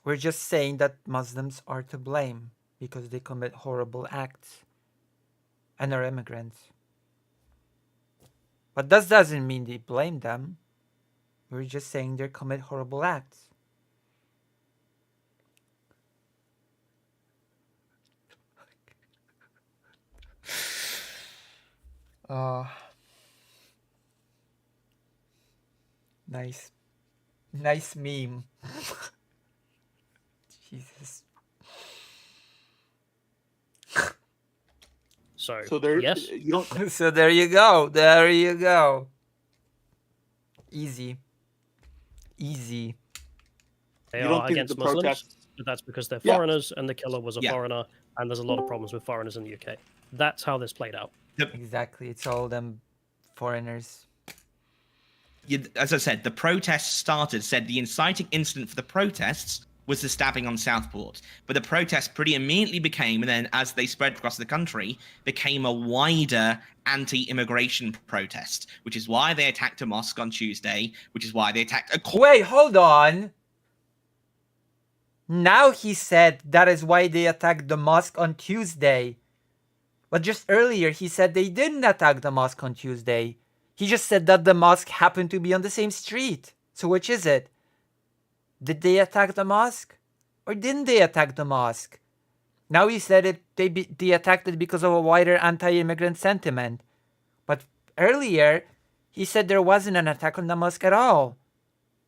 We're just saying that Muslims are to blame because they commit horrible acts and are immigrants. But that doesn't mean they blame them. We're just saying they commit horrible acts. Nice. Nice meme. Jesus. So there, yes. you don't. So there you go. There you go. Easy. Easy. They You don't are think against the Muslims, protests- but that's because they're Yeah. foreigners, and the killer was a Yeah. foreigner, and there's a lot of problems with foreigners in the UK. That's how this played out. Exactly. It's all them foreigners. As I said, the protests said the inciting incident for the protests was the stabbing on Southport. But the protests pretty immediately became, and then as they spread across the country, became a wider anti-immigration protest, which is why they attacked a mosque on Tuesday, which is why they attacked a... Wait, hold on. Now he said that is why they attacked the mosque on Tuesday. But just earlier he said they didn't attack the mosque on Tuesday. He just said that the mosque happened to be on the same street. So which is it? Did they attack the mosque? Or didn't they attack the mosque? Now he said they attacked it because of a wider anti-immigrant sentiment. But earlier, he said there wasn't an attack on the mosque at all.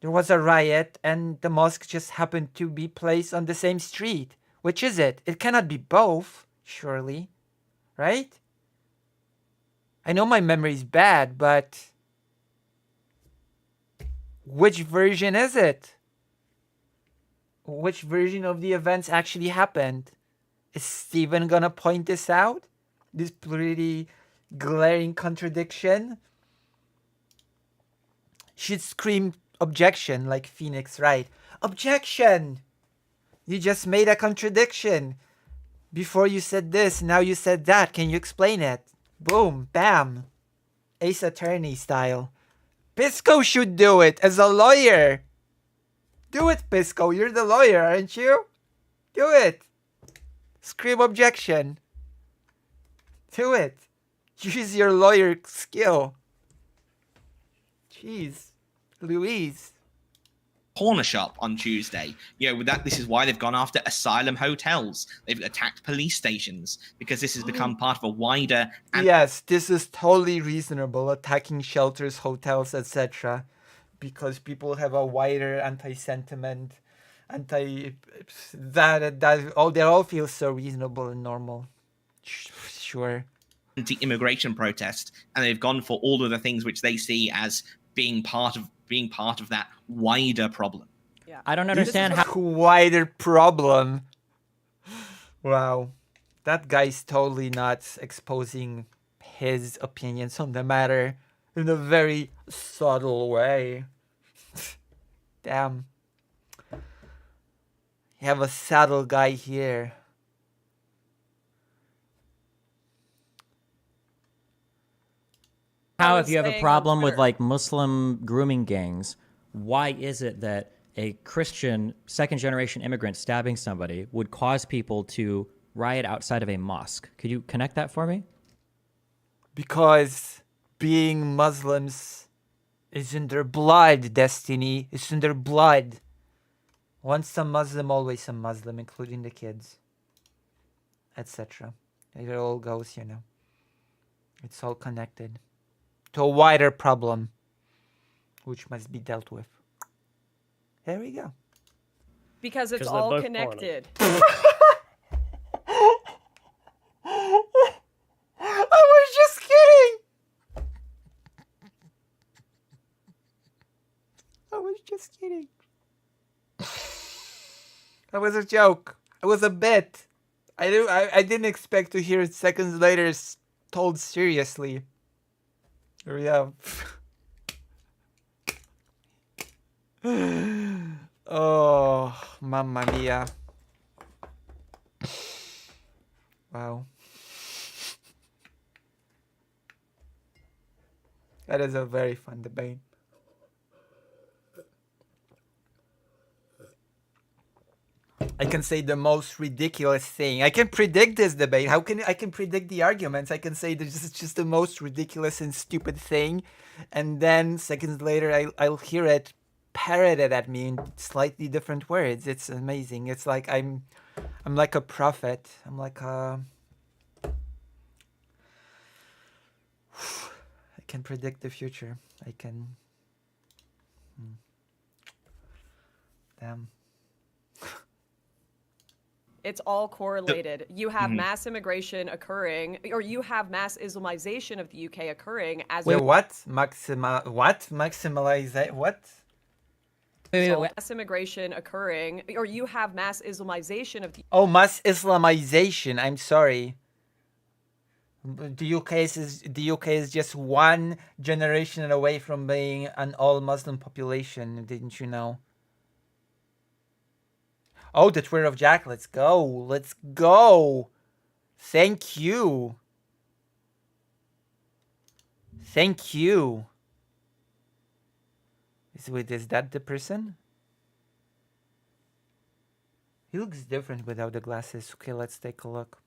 There was a riot and the mosque just happened to be placed on the same street. Which is it? It cannot be both, surely. Right? I know my memory is bad, but which version is it? Which version of the events actually happened? Is Steven gonna point this out? This pretty glaring contradiction? Should scream objection like Phoenix, right? Objection! You just made a contradiction. Before you said this, now you said that. Can you explain it? Boom, bam. Ace Attorney style. Pisco should do it as a lawyer. Do it, Pisco. You're the lawyer, aren't you? Do it. Scream objection. Do it. Use your lawyer skill. Jeez. Louise. Corner shop on Tuesday. With that, this is why they've gone after asylum hotels. They've attacked police stations because this has become part of a wider. Yes, this is totally reasonable. Attacking shelters, hotels, etc. Because people have a wider anti-sentiment, they all feel so reasonable and normal. Sure. Anti-immigration protest, and they've gone for all of the things which they see as being part of that wider problem. Yeah. I don't understand how wider problem. Wow. That guy's totally not exposing his opinions on the matter in a very subtle way. Damn. You have a subtle guy here. how if you have a problem with like Muslim grooming gangs, why is it that a Christian second generation immigrant stabbing somebody would cause people to riot outside of a mosque? Could you connect that for me? Because being Muslims is in their blood, Destiny. It's in their blood. Once a Muslim, always a Muslim, including the kids, etc. It all goes, you know. It's all connected to a wider problem, which must be dealt with. There we go. Because it's all connected. I was just kidding. I was just kidding. That was a joke. It was a bit. I didn't expect to hear it seconds later told seriously. Here we go. Oh, mamma mia. Wow. That is a very fun debate. I can say the most ridiculous thing. I can predict this debate. I can predict the arguments. I can say this is just the most ridiculous and stupid thing, and then seconds later I'll hear it parroted at me in slightly different words. It's amazing. It's like I'm like a prophet. I'm like a I can predict the future. I can Damn. It's all correlated. You have mass immigration occurring, or you have mass Islamization of the UK occurring as Wait, what? Maximalize what? Mass immigration occurring, or you have mass Islamization of the Oh, mass Islamization. I'm sorry. The UK is just one generation away from being an all Muslim population. Didn't you know? Oh, the Twitter of Jack. Let's go. Let's go. Thank you. Thank you. Is that the person? He looks different without the glasses. Okay, let's take a look.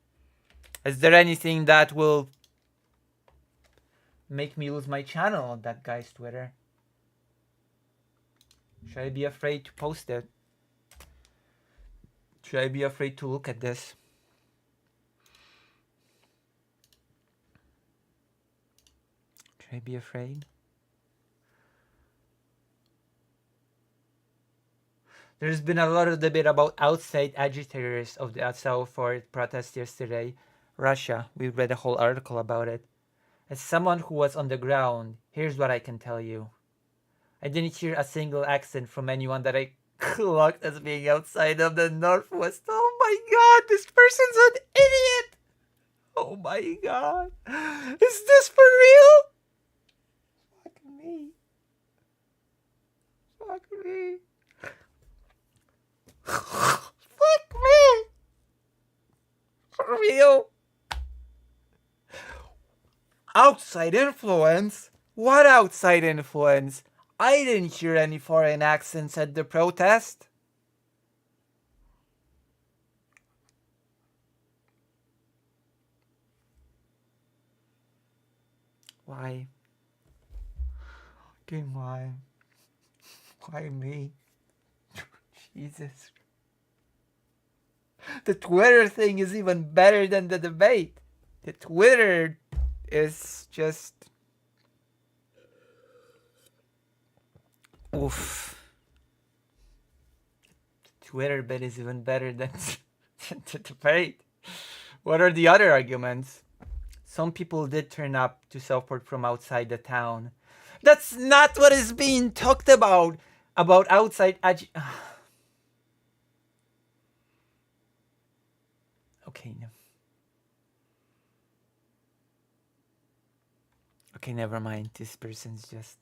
Is there anything that will make me lose my channel on that guy's Twitter? Should I be afraid to post it? Should I be afraid to look at this? Should I be afraid? There's been a lot of debate about outside agitators of the Southport protest yesterday. Russia, we read a whole article about it. As someone who was on the ground, here's what I can tell you. I didn't hear a single accent from anyone that I clocked as being outside of the Northwest. Oh my god, this person's an idiot! Oh my god. Is this for real? Fuck me. Fuck me. Fuck me. you? Outside influence? What outside influence? I didn't hear any foreign accents at the protest. Why? Fucking why? Why me? Jesus. The Twitter thing is even better than the debate. The Twitter is just... Oof. The Twitter bit is even better than the debate. What are the other arguments? Some people did turn up to support from outside the town. That's not what is being talked about. About outside okay, no. Okay, never mind. This person's just...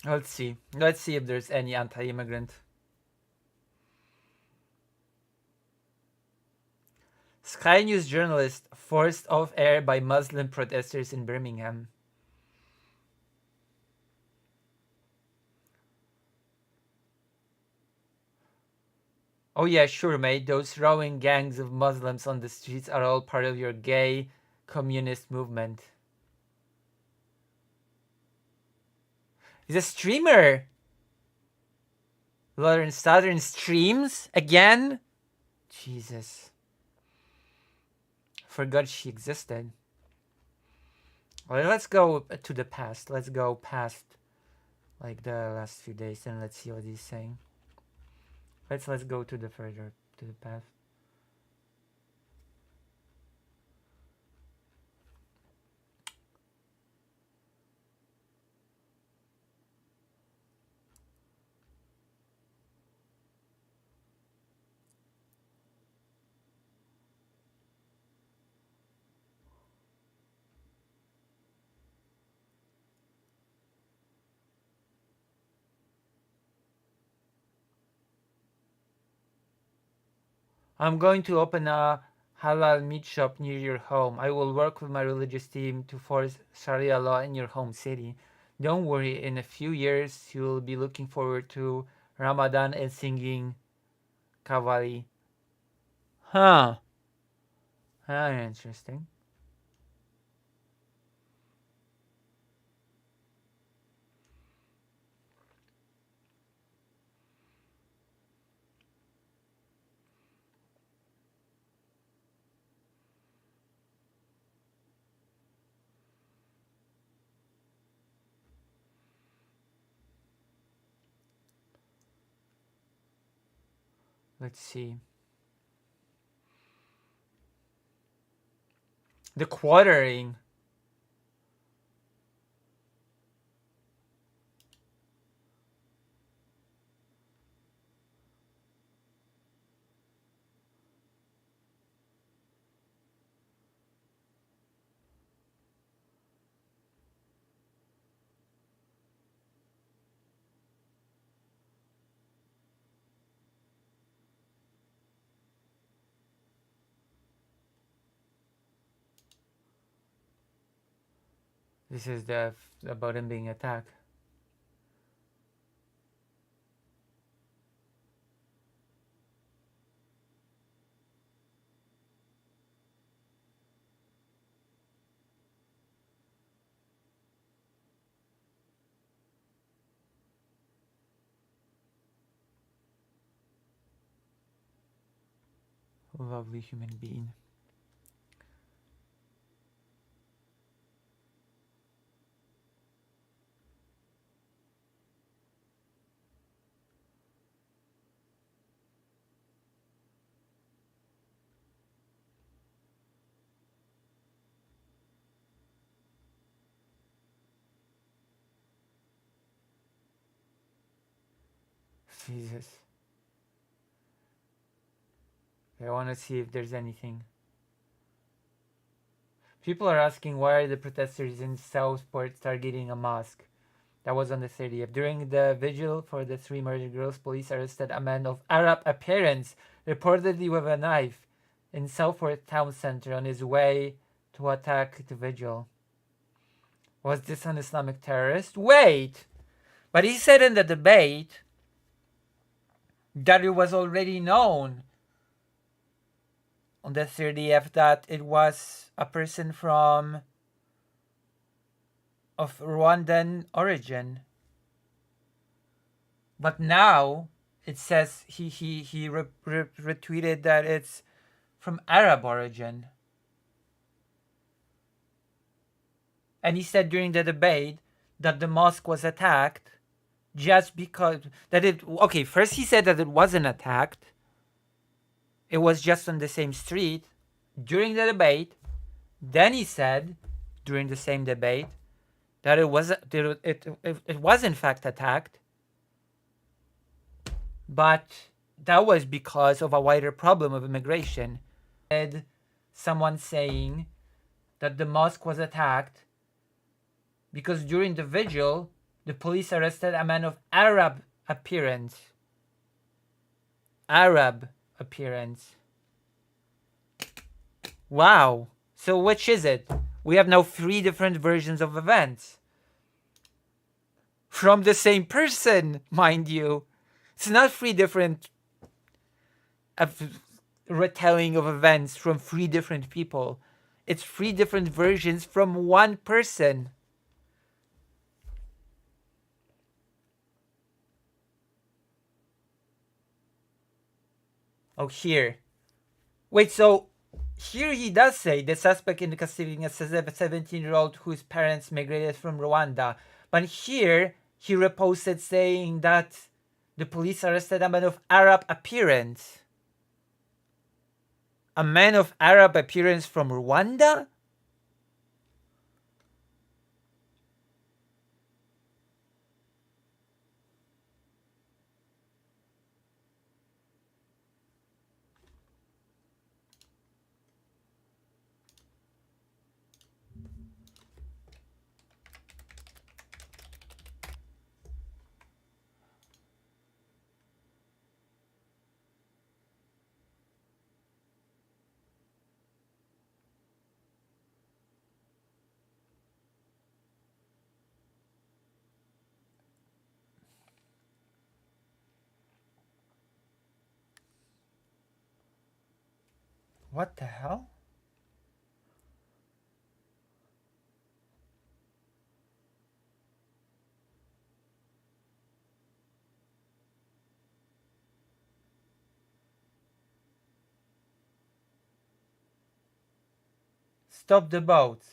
Let's see. Let's see if there's any anti-immigrant. Sky News journalist forced off air by Muslim protesters in Birmingham. Oh yeah, sure, mate. Those rowing gangs of Muslims on the streets are all part of your gay communist movement. He's a streamer. Lauren Southern streams again? Jesus. Forgot she existed. Well, let's go to the past. Let's go past like the last few days and let's see what he's saying. Let's go to the further to the past. I'm going to open a halal meat shop near your home. I will work with my religious team to force Sharia law in your home city. Don't worry, in a few years you'll be looking forward to Ramadan and singing Qawwali. Huh. Interesting. Let's see. The quartering. This is about him being attacked. Lovely human being. Jesus. I want to see if there's anything. People are asking why are the protesters in Southport targeting a mosque. That was on the 30th. During the vigil for the 3 murdered girls, police arrested a man of Arab appearance, reportedly with a knife, in Southport town center on his way to attack the vigil. Was this an Islamic terrorist? Wait! But he said in the debate that it was already known on the 30th that it was a person of Rwandan origin. But now it says he retweeted that it's from Arab origin. And he said during the debate that the mosque was attacked just because first he said that it wasn't attacked. It was just on the same street during the debate. Then he said during the same debate that it was in fact attacked, but that was because of a wider problem of immigration. And someone saying that the mosque was attacked because during the vigil the police arrested a man of Arab appearance. Wow. So which is it? We have now 3 different versions of events. From the same person, mind you. It's not 3 different retelling of events from 3 different people. It's 3 different versions from one person. Oh, here. Wait, so here he does say the suspect in the custody is a 17-year-old whose parents migrated from Rwanda. But here he reposted saying that the police arrested a man of Arab appearance. A man of Arab appearance from Rwanda? What the hell? Stop the boats.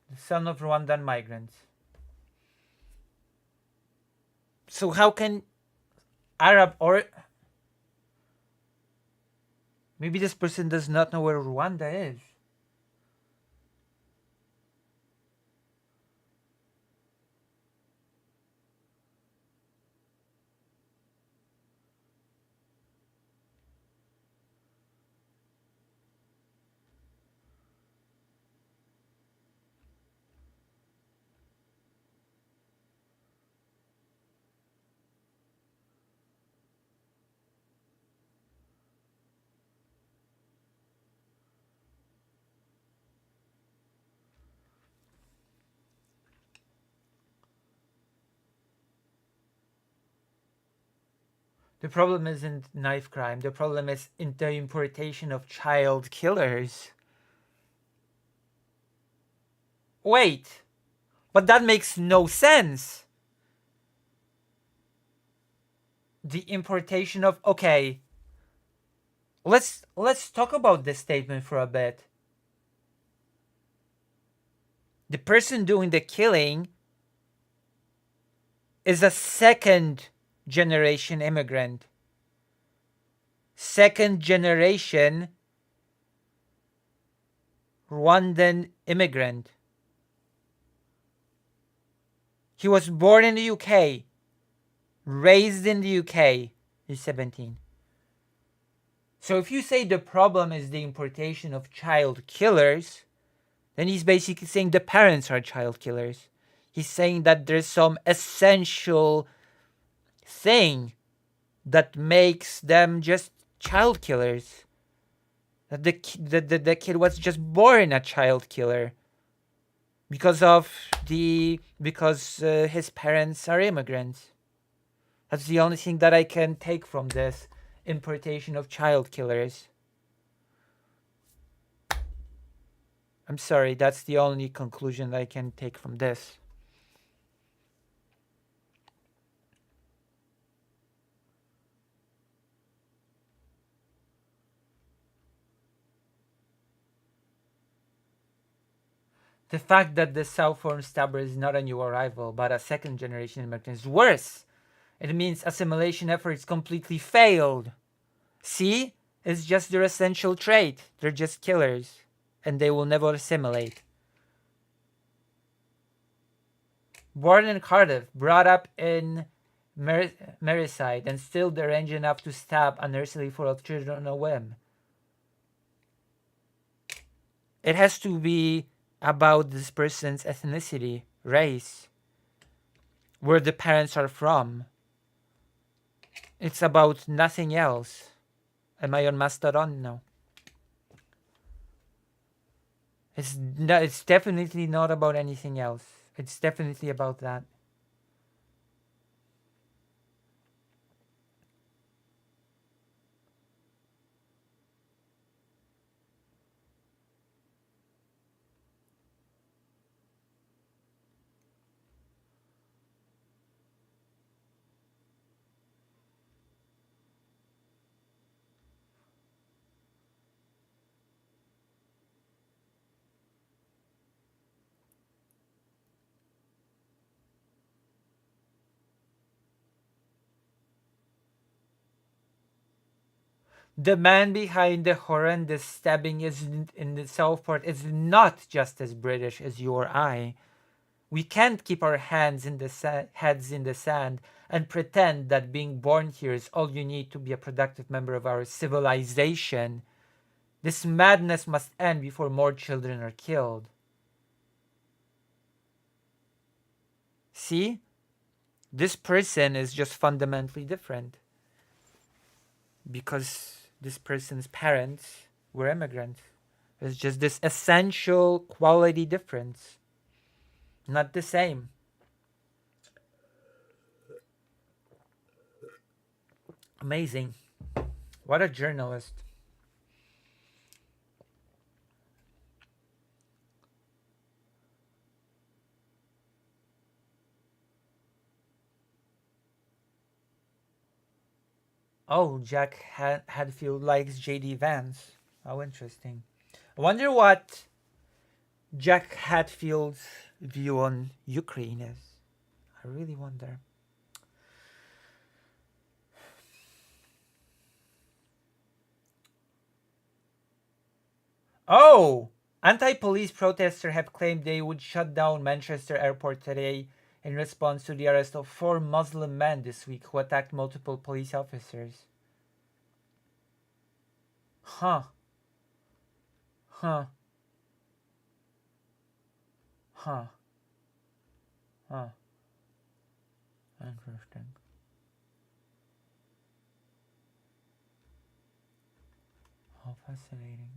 The son of Rwandan migrants. So how can Arab or maybe this person does not know where Rwanda is? The problem isn't knife crime. The problem is in the importation of child killers. Wait, but that makes no sense. The importation of let's talk about this statement for a bit. The person doing the killing is a second generation immigrant. Second generation Rwandan immigrant. He was born in the UK, raised in the UK. He's 17. So if you say the problem is the importation of child killers, then he's basically saying the parents are child killers. He's saying that there's some essential thing that makes them just child killers. That the kid was just born a child killer because his parents are immigrants. That's the only thing that I can take from this importation of child killers. I'm sorry, that's the only conclusion that I can take from this. The fact that the Southform stabber is not a new arrival, but a second generation immigrant is worse. It means assimilation efforts completely failed. See? It's just their essential trait. They're just killers. And they will never assimilate. Born in Cardiff, brought up in Merseyside, and still deranged enough to stab a nursery full of children on a whim. It has to be about this person's ethnicity, race, where the parents are from. It's about nothing else. Am I on Mastodon? No. It's definitely not about anything else. It's definitely about that. The man behind the horrendous stabbing in the Southport is not just as British as you or I. We can't keep our heads in the sand and pretend that being born here is all you need to be a productive member of our civilization. This madness must end before more children are killed. See? This person is just fundamentally different. Because this person's parents were immigrants. It's just this essential quality difference. Not the same. Amazing. What a journalist. Oh, Jack Hadfield likes J.D. Vance. How interesting. I wonder what Jack Hadfield's view on Ukraine is. I really wonder. Oh! Anti-police protesters have claimed they would shut down Manchester airport today in response to the arrest of 4 Muslim men this week who attacked multiple police officers. Huh. Huh. Huh. Huh. Interesting. How fascinating.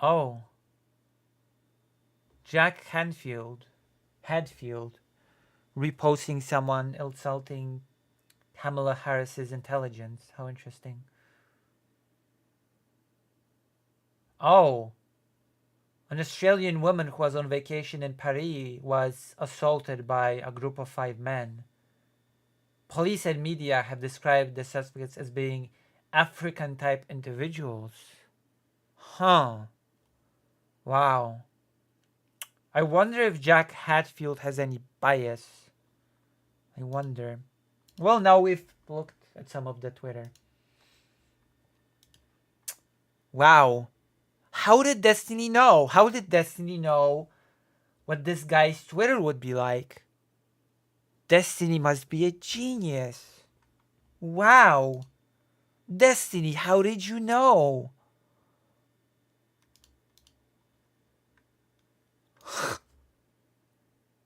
Oh. Jack Hadfield reposting someone insulting Kamala Harris's intelligence. How interesting. Oh. An Australian woman who was on vacation in Paris was assaulted by a group of 5 men. Police and media have described the suspects as being African-type individuals. Huh. Wow. I wonder if Jack Hatfield has any bias. I wonder. Well, now we've looked at some of the Twitter. Wow. How did Destiny know? How did Destiny know what this guy's Twitter would be like? Destiny must be a genius. Wow. Destiny, how did you know?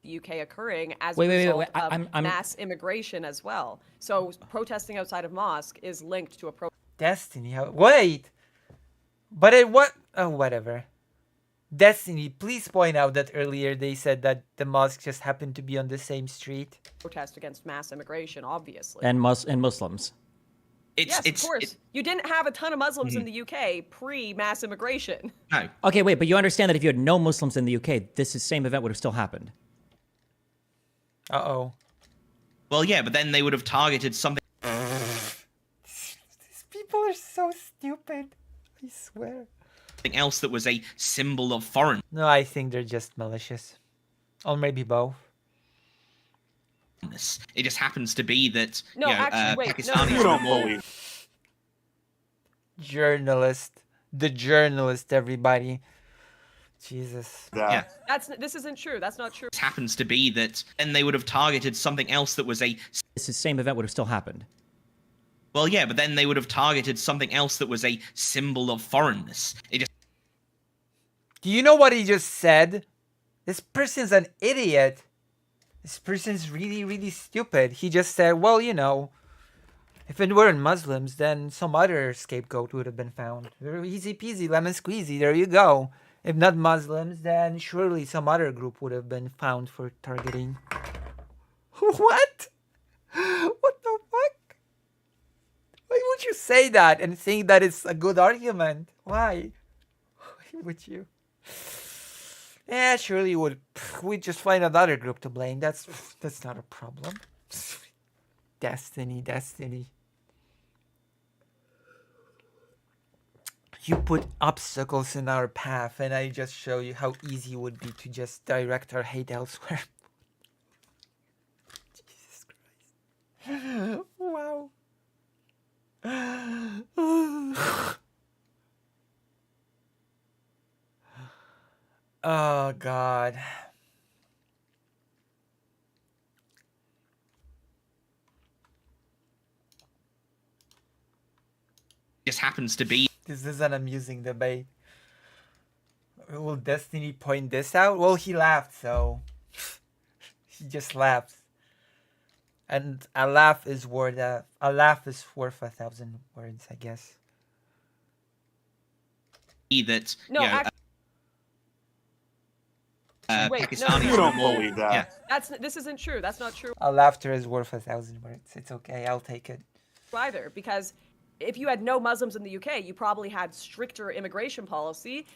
UK occurring as Wait, a wait, wait, result wait, of I'm- mass immigration as well. So protesting outside of mosque is linked to a Destiny, how... Wait! But it what? Oh, whatever. Destiny, please point out that earlier they said that the mosque just happened to be on the same street. protest against mass immigration, obviously. And Muslims. Yes, of course. You didn't have a ton of Muslims in the UK pre-mass immigration. No. Okay, wait, but you understand that if you had no Muslims in the UK, this same event would have still happened. Uh-oh. Well, yeah, but then they would have targeted something. These people are so stupid. I swear. Something else that was a symbol of foreign. No, I think they're just malicious. Or maybe both. It just happens to be that No, actually, wait, Pakistanis no. are more. Journalist. The journalist, everybody. Jesus. Yeah. This isn't true. That's not true. It happens to be that then they would have targeted something else that was a. This same event would have still happened. Well, yeah, but then they would have targeted something else that was a symbol of foreignness. It just. Do you know what he just said? This person's an idiot. This person's really, really stupid. He just said, well, you know, if it weren't Muslims, then some other scapegoat would have been found. Easy peasy, lemon squeezy, there you go. If not Muslims, then surely some other group would have been found for targeting. What? What the fuck? Why would you say that and think that it's a good argument? Why? Why would you? Yeah, surely we'd just find another group to blame. That's not a problem. Destiny. You put obstacles in our path, and I just show you how easy it would be to just direct our hate elsewhere. Jesus Christ. Wow. Oh, God. Just happens to be. This is an amusing debate. Will Destiny point this out? Well, he laughed, so he just laughs. And a laugh is worth 1,000 words, I guess. That No, wait, Pakistanis no. You don't believe that. Yeah. This isn't true. That's not true A laughter is worth 1,000 words. It's okay. I'll take it. either, because if you had no Muslims in the UK, you probably had stricter immigration policy,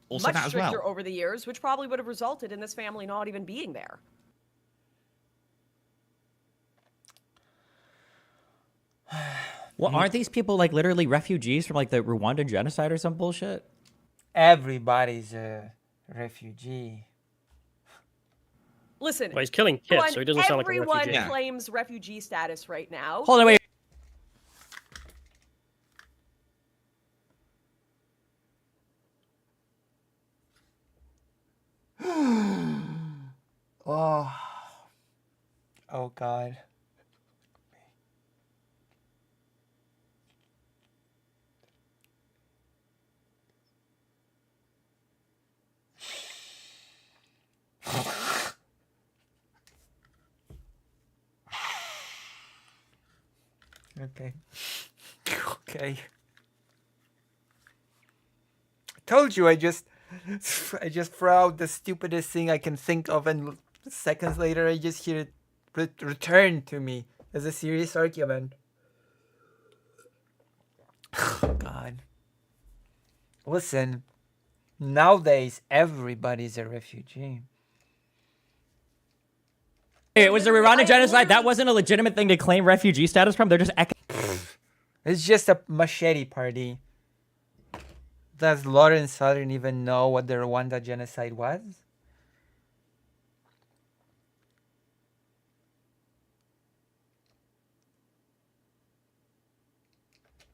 Also much that as well. stricter over the years, which probably would have resulted in this family not even being there. Well, aren't these people like literally refugees from like the Rwandan genocide or some bullshit? Everybody's a refugee. Listen, Well, he's killing kids, so he doesn't sound like a everyone refugee. Yeah. claims refugee status right now. Hold on, wait. Oh. Oh, God. Okay. Okay. I told you I just throw out the stupidest thing I can think of, and seconds later I just hear it return to me as a serious argument. Oh, God. Listen, Nowadays, everybody's a refugee. It was the Rwanda genocide. That wasn't a legitimate thing to claim refugee status from. They're just It's just a machete party. Does Lauren Southern even know what the Rwanda genocide was?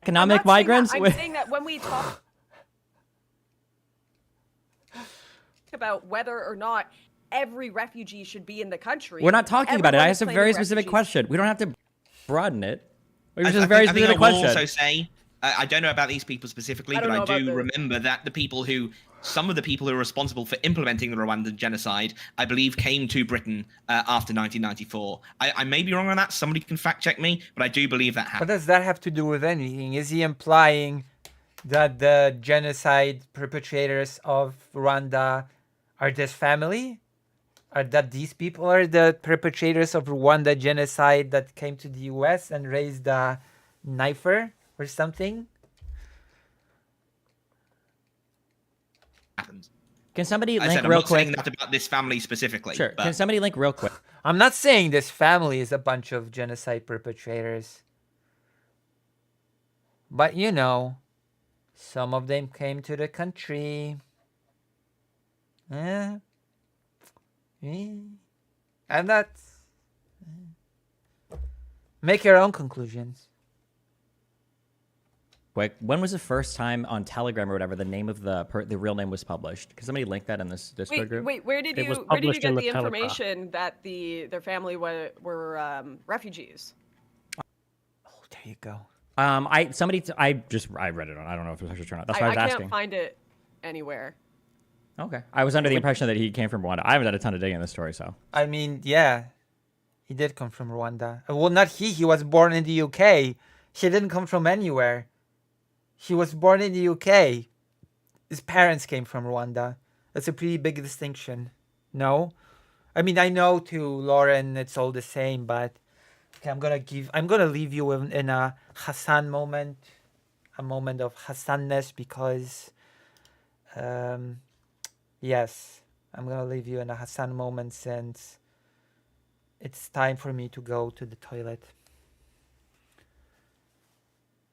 economic migrants. I'm saying that when we talk about whether or not every refugee should be in the country, We're not talking about it. I everyone is asked a claiming very specific refugees. question. We don't have to broaden it. It was I just a very think specific I will question. also say, I don't know about these people specifically, I but don't I know about do the- remember that some of the people who are responsible for implementing the Rwandan genocide, I believe, came to Britain after 1994. I may be wrong on that. Somebody can fact check me, but I do believe that What happened. does that have to do with anything? Is he implying that the genocide perpetrators of Rwanda are this family? Or that these people are the perpetrators of Rwanda genocide that came to the US and raised a knifer or something? Happened. Can somebody I link said, I'm real not saying quick? that about this family specifically. Sure. But Can somebody link real quick? I'm not saying this family is a bunch of genocide perpetrators. But you know, some of them came to the country. Eh. And that's... Make your own conclusions. Quick. When was the first time on Telegram or whatever the name of the real name was published? Can somebody link that in this Discord group? Wait, where did It was you published get in the the Telegraph. information that their family were refugees? There you go. I read it on. I don't know if it was actually turned out. That's why I was I asking. can't find it anywhere. Okay. I was under the impression that he came from Rwanda. I haven't done a ton of digging in this story, so. I mean, yeah. He did come from Rwanda. Well, not he. He was born in the UK. He didn't come from anywhere. He was born in the UK. His parents came from Rwanda. That's a pretty big distinction. No? I mean, I know to Lauren it's all the same, but okay, I'm gonna leave you in a Hassan moment. A moment of Hassanness because yes, I'm gonna leave you in a Hassan moment since it's time for me to go to the toilet.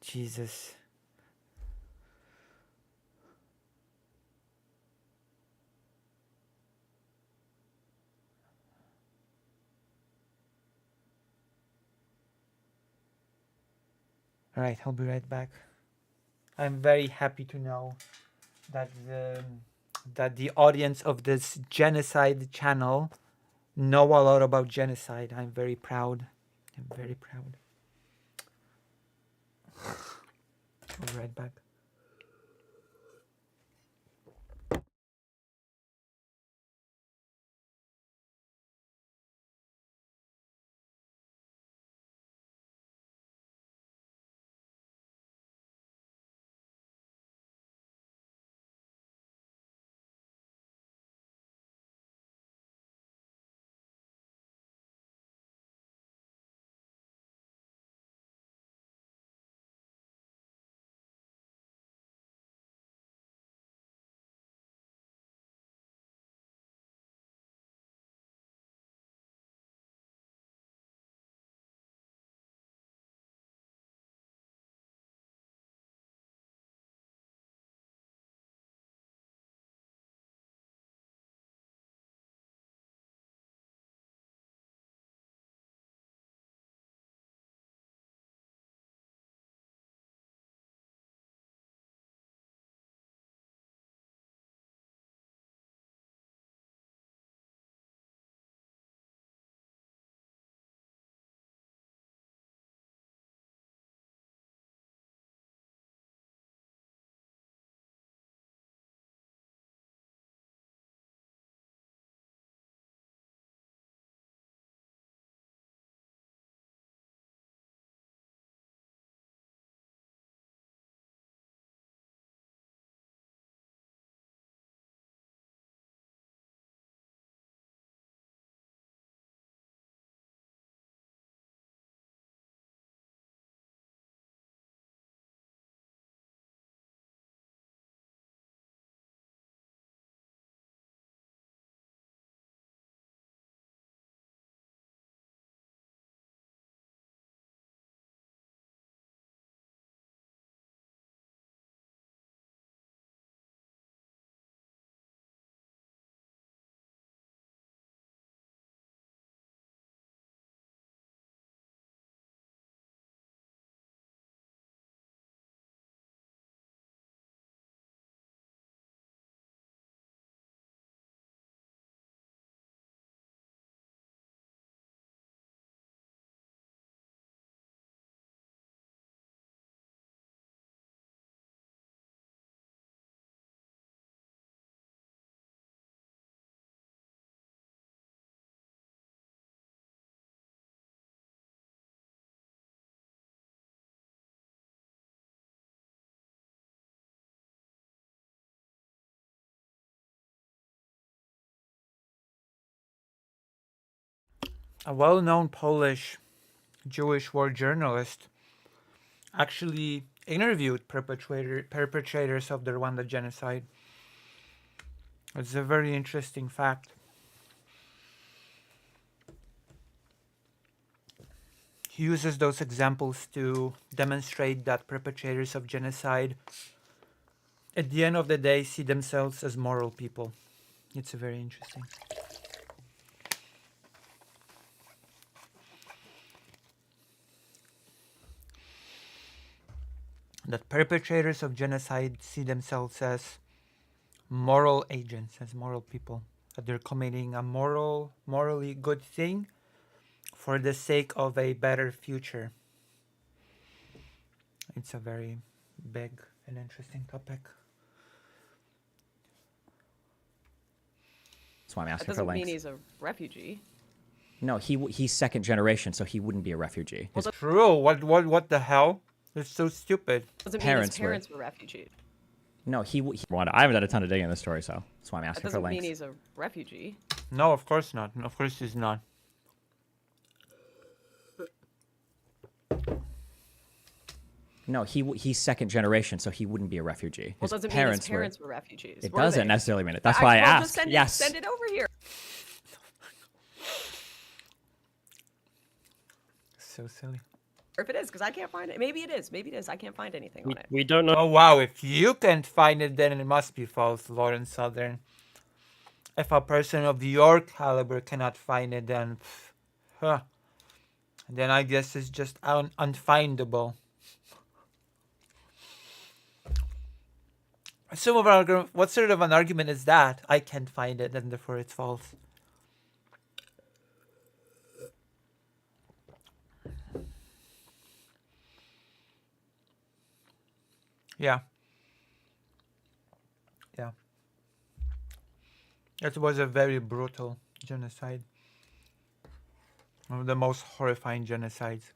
Jesus. All right, I'll be right back. I'm very happy to know that the audience of this genocide channel know a lot about genocide. I'm very proud. I'm very proud. I'll be right back. a well-known Polish Jewish war journalist actually interviewed perpetrators of the Rwanda genocide. It's a very interesting fact. He uses those examples to demonstrate that perpetrators of genocide, at the end of the day, see themselves as moral people. It's very interesting. That perpetrators of genocide see themselves as moral agents, as moral people. That they're committing a morally good thing for the sake of a better future. It's a very big and interesting topic. That's why I'm That asking for doesn't links. mean he's a refugee. No, he's second generation, so he wouldn't be a refugee. His True. What the hell? It's so stupid. Doesn't mean his parents were refugees. No, he Rwanda. I haven't done a ton of digging in the story, so that's why I'm That asking for doesn't mean links. he's a refugee. No, of course not. Of course he's not. No, he's second generation, so he wouldn't be a refugee. Well, His doesn't mean parents his parents were refugees. It were doesn't they? necessarily mean it. That's why I well, asked. Just Yes. send it over here. So silly. Or if it is, because I can't find it. Maybe it is. Maybe it is. I can't find anything on it. We don't know. Oh wow, if you can't find it, then it must be false, Lawrence Southern. If a person of your caliber cannot find it, then, then I guess it's just unfindable. What sort of an argument is that? I can't find it, and therefore it's false. Yeah. Yeah. It was a very brutal genocide. One of the most horrifying genocides.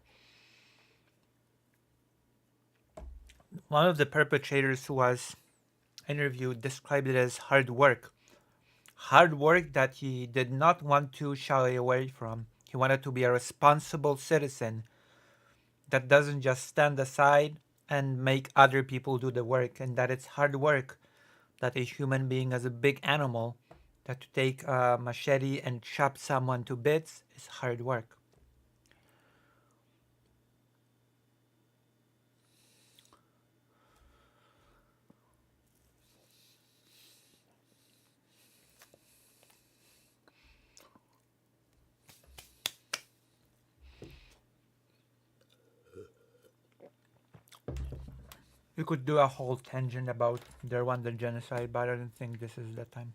One of the perpetrators who was interviewed described it as hard work. Hard work that he did not want to shy away from. He wanted to be a responsible citizen that doesn't just stand aside and make other people do the work, and that it's hard work, that a human being is a big animal, that to take a machete and chop someone to bits is hard work. We could do a whole tangent about the Rwandan genocide, but I don't think this is the time.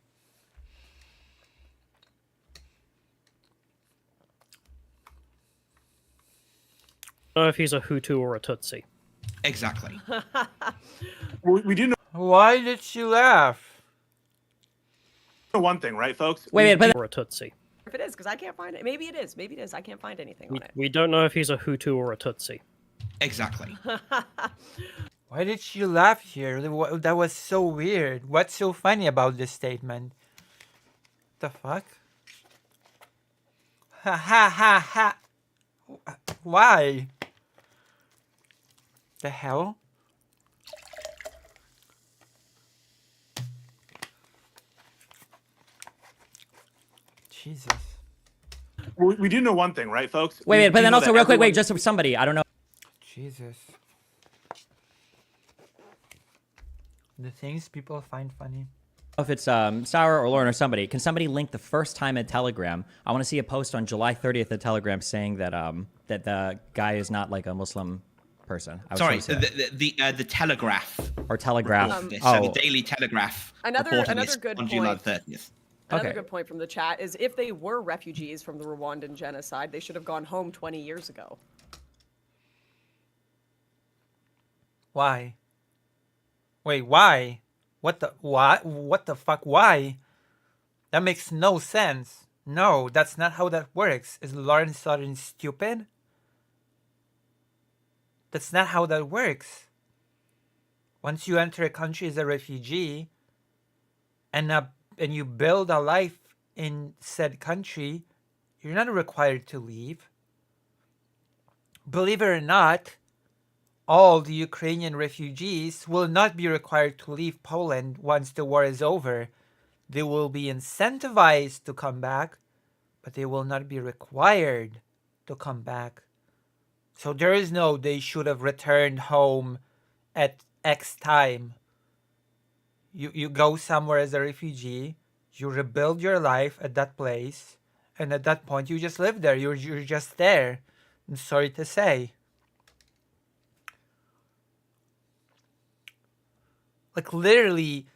I don't know if he's a Hutu or a Tutsi. Exactly. We do know Why did she laugh? one thing, right, folks? Wait, but or a Tutsi. If it is, because I can't find it. Maybe it is. Maybe it is. I can't find anything on it. We don't know if he's a Hutu or a Tutsi. Exactly. Why did she laugh here? That was so weird. What's so funny about this statement? The fuck? Ha ha ha ha. Why? The hell? Jesus. We do know one thing, right, folks? Wait, but We then know also that real quick, everyone- wait, just for somebody, I don't know. Jesus. The things people find funny. If it's Sour or Lauren or somebody, can somebody link the first time at Telegram? I want to see a post on July 30th at Telegram saying that that the guy is not like a Muslim person. I was Sorry, trying to say that. the Telegraph. Or Telegraph. reported this. Oh. So the Daily Telegraph. Another reported this good on point. July 30th. Another good point from the chat is if they were refugees from the Rwandan genocide, they should have gone home 20 years ago. Why? Wait, why? What the fuck? Why? That makes no sense. No, that's not how that works. Is Lawrence Southern stupid? That's not how that works. Once you enter a country as a refugee, and you build a life in said country, You're not required to leave. Believe it or not, all the Ukrainian refugees will not be required to leave Poland once the war is over. They will be incentivized to come back, but they will not be required to come back. So there is no they should have returned home at X time. You go somewhere as a refugee, you rebuild your life at that place, and at that point you just live there. You're just there. I'm sorry to say. Like literally,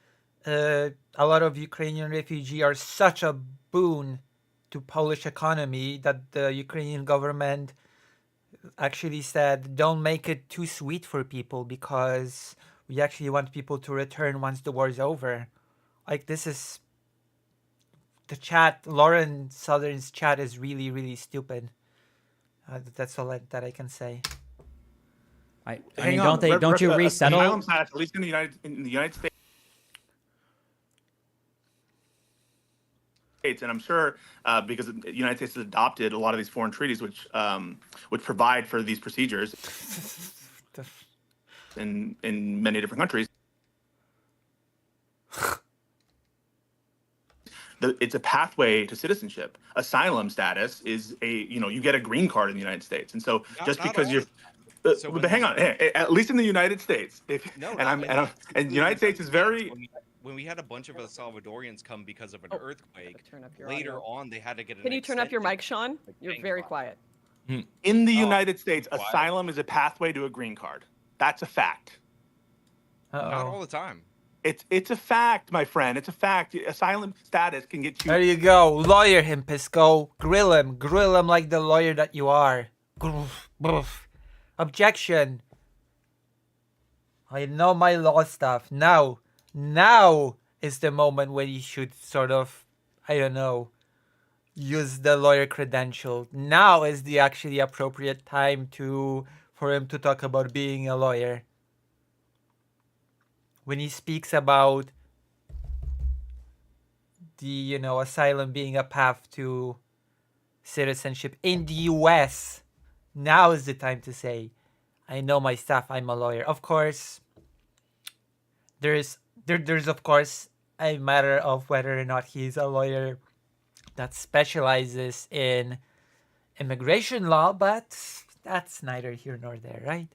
a lot of Ukrainian refugees are such a boon to Polish economy that the Ukrainian government actually said, don't make it too sweet for people because we actually want people to return once the war is over. Like this is the chat. Lauren Southern's chat is really, really stupid. That's all that I can say. I mean, don't you resettle? Asylum status, at least in the United States, and I'm sure because the United States has adopted a lot of these foreign treaties, which provide for these procedures in many different countries. It's a pathway to citizenship. Asylum status is you get a green card in the United States, and so just because you're. But hang on, at least in the United States, the United States is very. When we had a bunch of El Salvadorians come because of an earthquake, later on they had to get an Can you turn up your mic, Sean? You're very quiet. In the United States, asylum is a pathway to a green card. That's a fact. Not all the time. It's a fact, my friend. It's a fact. Asylum status can get you. There you go. Lawyer him, Pisco. Grill him like the lawyer that you are. Objection. I know my law stuff. Now is the moment when you should sort of, I don't know, use the lawyer credential. Now is the actually appropriate time for him to talk about being a lawyer. When he speaks about the, asylum being a path to citizenship in the US, now is the time to say, I know my stuff, I'm a lawyer. Of course, there's of course a matter of whether or not he's a lawyer that specializes in immigration law, but that's neither here nor there, right?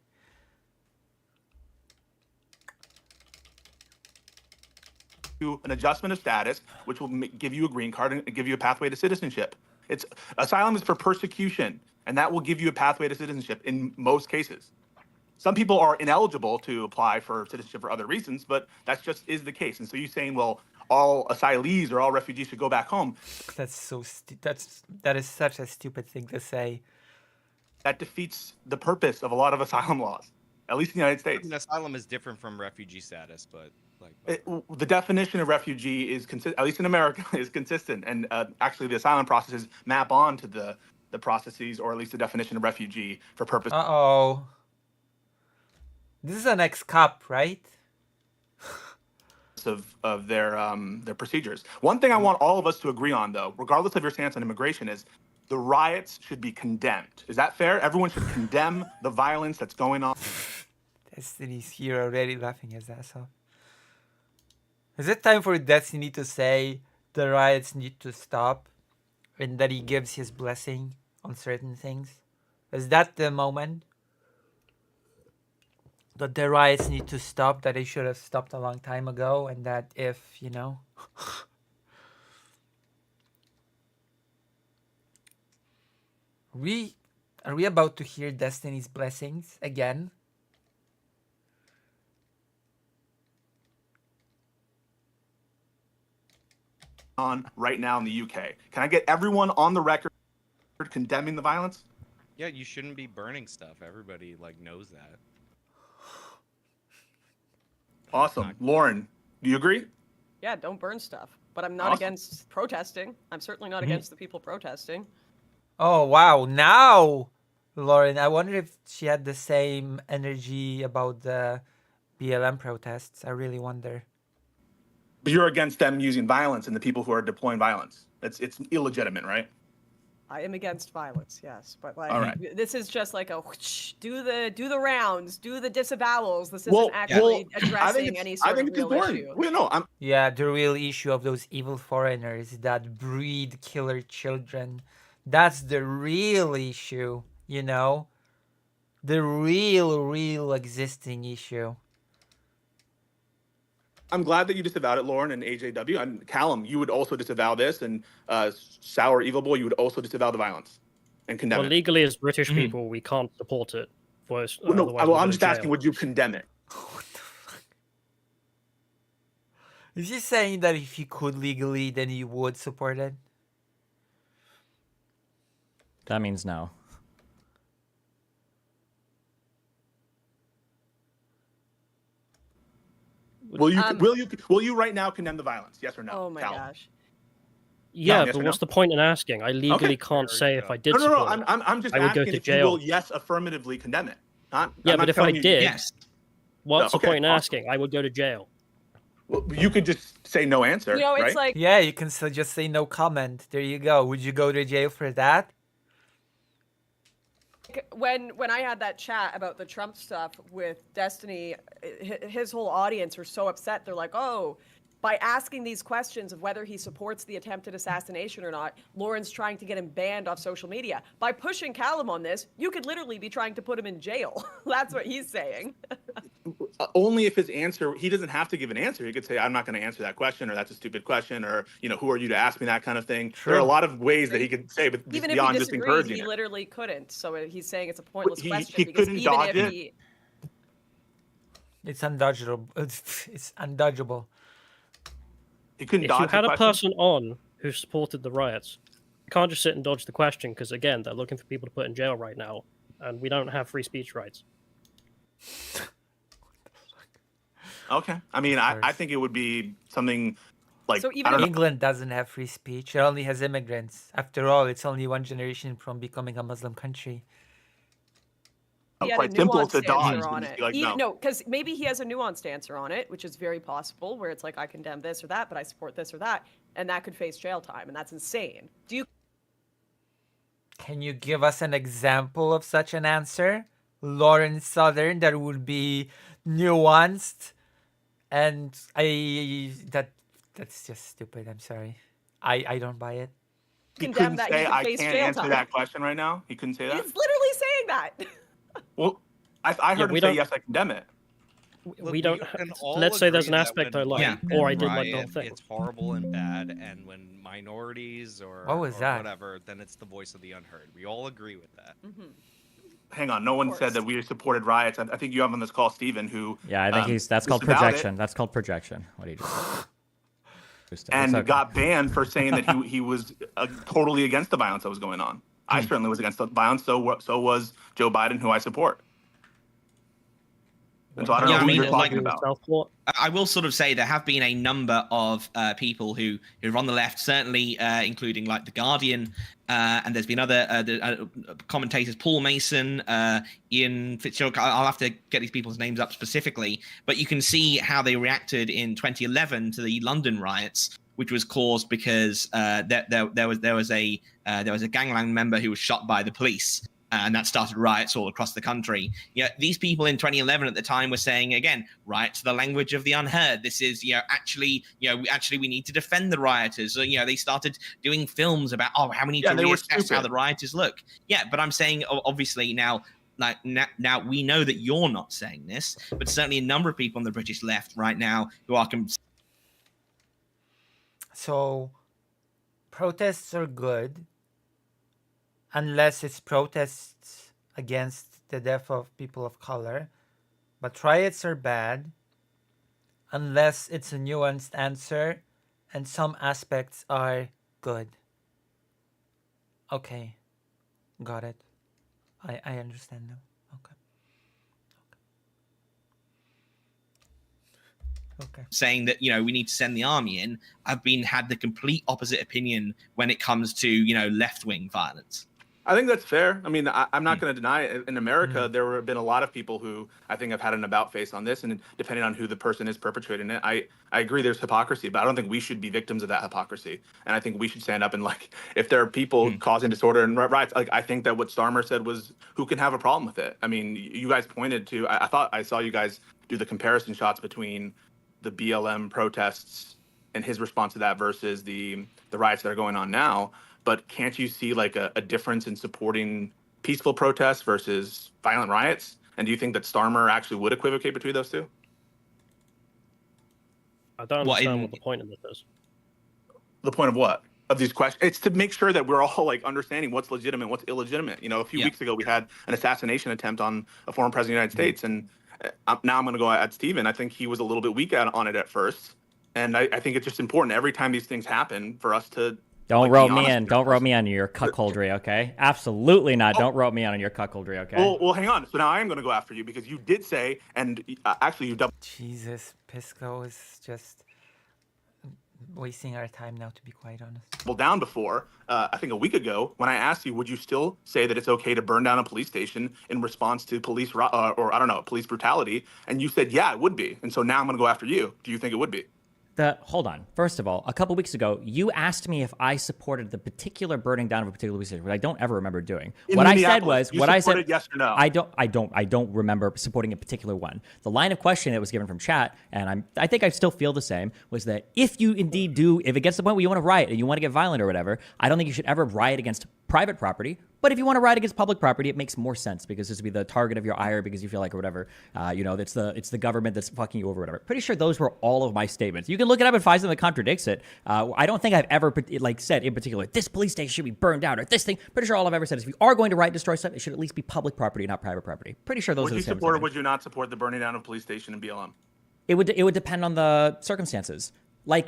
An adjustment of status, which will give you a green card and give you a pathway to citizenship. Asylum is for persecution, and that will give you a pathway to citizenship in most cases. Some people are ineligible to apply for citizenship for other reasons, but that just is the case. And so you're saying, well, all asylees or all refugees should go back home. That's so that is such a stupid thing to say. That defeats the purpose of a lot of asylum laws, at least in the United States. I mean, asylum is different from refugee status, but the definition of refugee is at least in America, is consistent, and actually the asylum processes map on to the processes, or at least the definition of refugee for purpose. This is an ex-cop, right? Of their procedures. One thing I want all of us to agree on, though, regardless of your stance on immigration, is the riots should be condemned. Is that fair? Everyone should condemn the violence that's going on. Destiny's here already laughing his ass off. Is it time for Destiny to say the riots need to stop and that he gives his blessing on certain things? Is that the moment? That the riots need to stop, that they should have stopped a long time ago, and that if, Are we about to hear Destiny's blessings again? On right now in the UK. Can I get everyone on the record condemning the violence? Yeah, you shouldn't be burning stuff. Everybody knows that. Awesome. Lauren, do you agree? Yeah, don't burn stuff. But I'm not against protesting. I'm certainly not against the people protesting. Oh, wow. Now, Lauren, I wonder if she had the same energy about the BLM protests. I really wonder. But you're against them using violence and the people who are deploying violence. It's illegitimate, right? I am against violence, yes, but like All right. this is just like a whoosh, do the rounds, do the disavowals. This Well, isn't actually I think addressing it's any I sort think of it's real important. issue. Well, no, I'm Yeah, the real issue of those evil foreigners that breed killer children. That's the real issue, you know? The real existing issue. I'm glad that you disavowed it, Lauren and AJW. And Callum, you would also disavow this, and Sour Evil Boy, you would also disavow the violence and condemn Well, it. legally, as British people, we can't support it. For us, Well, no, otherwise well, we'll I'm go just to asking, jail. would you condemn it? Is he saying that if he could legally, then he would support it? That means no. Will you right now condemn the violence? Yes or no? Oh my Callum? gosh. Yeah, yes but or what's no? the point in asking? I legally Okay. can't say if I did No, support it. I'm just I would asking go to if you jail. will yes affirmatively condemn it. Not, Yeah, I'm but not if I telling you did, yes. what's No, the point in awesome. asking? I would go to jail. Well, you could just say no answer, You know, it's right? like Yeah, you can still just say no comment. There you go. Would you go to jail for that? when I had that chat about the Trump stuff with Destiny, his whole audience were so upset. They're like, oh, by asking these questions of whether he supports the attempted assassination or not, Lauren's trying to get him banned off social media. By pushing Callum on this, you could literally be trying to put him in jail. That's what he's saying. Only if his answer, he doesn't have to give an answer. He could say, I'm not going to answer that question, or that's a stupid question, or, who are you to ask me that kind of thing. True. There are a lot of ways that he could say, but Even if beyond he just disagreed, encouraging he it. literally couldn't. So he's saying it's a pointless question. He because couldn't even dodge if it. he, It's undodgeable. It's undodgeable. He couldn't If dodge you had the a question. person on who supported the riots, you can't just sit and dodge the question because, again, they're looking for people to put in jail right now, and we don't have free speech rights. Okay. I mean, I think it would be something like, So I even don't know. England doesn't have free speech. It only has immigrants. After all, it's only one generation from becoming a Muslim country. he had a Quite simple nuanced to dodge. answer on Just it. be like, no. No, because maybe he has a nuanced answer on it, which is very possible, where it's like, I condemn this or that, but I support this or that, and that could face jail time, and that's insane. Do you? Can you give us an example of such an answer? Lauren Southern, that would be nuanced, and that's just stupid. I'm sorry. I don't buy it. He condemn couldn't that, say, he could I face can't jail answer time. that question right now. He couldn't say that. It's literally saying that. Well, I heard we him say, don't- yes, I condemn it. We don't. can all Let's say there's an agree that aspect when I like, white or I men did like the whole riot, thing. It's horrible and bad, and when minorities or, What was or that? whatever, then it's the voice of the unheard. We all agree with that. Hang on, no one said that we supported riots. I think you have on this call, Stephen, who Yeah, I think that's called disavowed projection. it That's called projection. What do you do? and okay. got banned for saying that he was totally against the violence that was going on. I certainly was against the violence. So was Joe Biden, who I support. And so I don't know who you're talking about. I will sort of say there have been a number of people who are on the left, certainly including like The Guardian, and there's been other commentators, Paul Mason, Ian Fitzgerald. I'll have to get these people's names up specifically, but you can see how they reacted in 2011 to the London riots, which was caused because there was a gangland member who was shot by the police. And that started riots all across the country. These people in 2011 at the time were saying, again, riots are the language of the unheard. This is, actually we need to defend the rioters. They started doing films about, we need to reassess how the rioters look. Yeah, but I'm saying, obviously now we know that you're not saying this, but certainly a number of people on the British left right now who are. So, protests are good. Unless it's protests against the death of people of color. But riots are bad unless it's a nuanced answer and some aspects are good. Okay. Got it. I understand now. Okay. Saying that we need to send the army in. I've had the complete opposite opinion when it comes to left-wing violence. I think that's fair. I mean, I'm not going to deny it. In America, there have been a lot of people who I think have had an about face on this, and depending on who the person is perpetrating it, I agree there's hypocrisy, but I don't think we should be victims of that hypocrisy. And I think we should stand up and, like, if there are people causing disorder and riots, like, I think that what Starmer said was, who can have a problem with it? I mean, you guys pointed to, I thought I saw you guys do the comparison shots between the BLM protests and his response to that versus the riots that are going on now. But can't you see like a difference in supporting peaceful protests versus violent riots? And do you think that Starmer actually would equivocate between those two? I don't understand what the point of this is. The point of what? Of these questions? It's to make sure that we're all like understanding what's legitimate, what's illegitimate. You know, a few weeks ago we had an assassination attempt on a former president of the United States, and now I'm going to go at Stephen. I think he was a little bit weak on it at first, and I think it's just important every time these things happen for us to. Don't rope me in. Don't rope me on your cuckoldry, okay? Absolutely not. Don't rope me on your cuckoldry, okay? Well, hang on. So now I am going to go after you because you did say, and actually you double. Jesus, Pisco is just wasting our time now, to be quite honest. Well, down before, I think a week ago, when I asked you, would you still say that it's okay to burn down a police station in response to police police brutality? And you said, yeah, it would be. And so now I'm going to go after you. Do you think it would be? Hold on. First of all, a couple weeks ago, you asked me if I supported the particular burning down of a particular police station, which I don't ever remember doing. What I said was, yes or no? I don't remember supporting a particular one. The line of questioning that was given from chat, and I think I still feel the same, was that if you indeed do, if it gets to the point where you want to riot and you want to get violent or whatever, I don't think you should ever riot against private property. But if you want to riot against public property, it makes more sense because this would be the target of your ire because you feel like or whatever. It's the government that's fucking you over or whatever. Pretty sure those were all of my statements. You can look it up and find something that contradicts it. I don't think I've ever said in particular, this police station should be burned down or this thing. Pretty sure all I've ever said is if you are going to riot, destroy stuff, it should at least be public property, not private property. Pretty sure those are the same. Would you support or would you not support the burning down of police station in BLM? It would depend on the circumstances. Like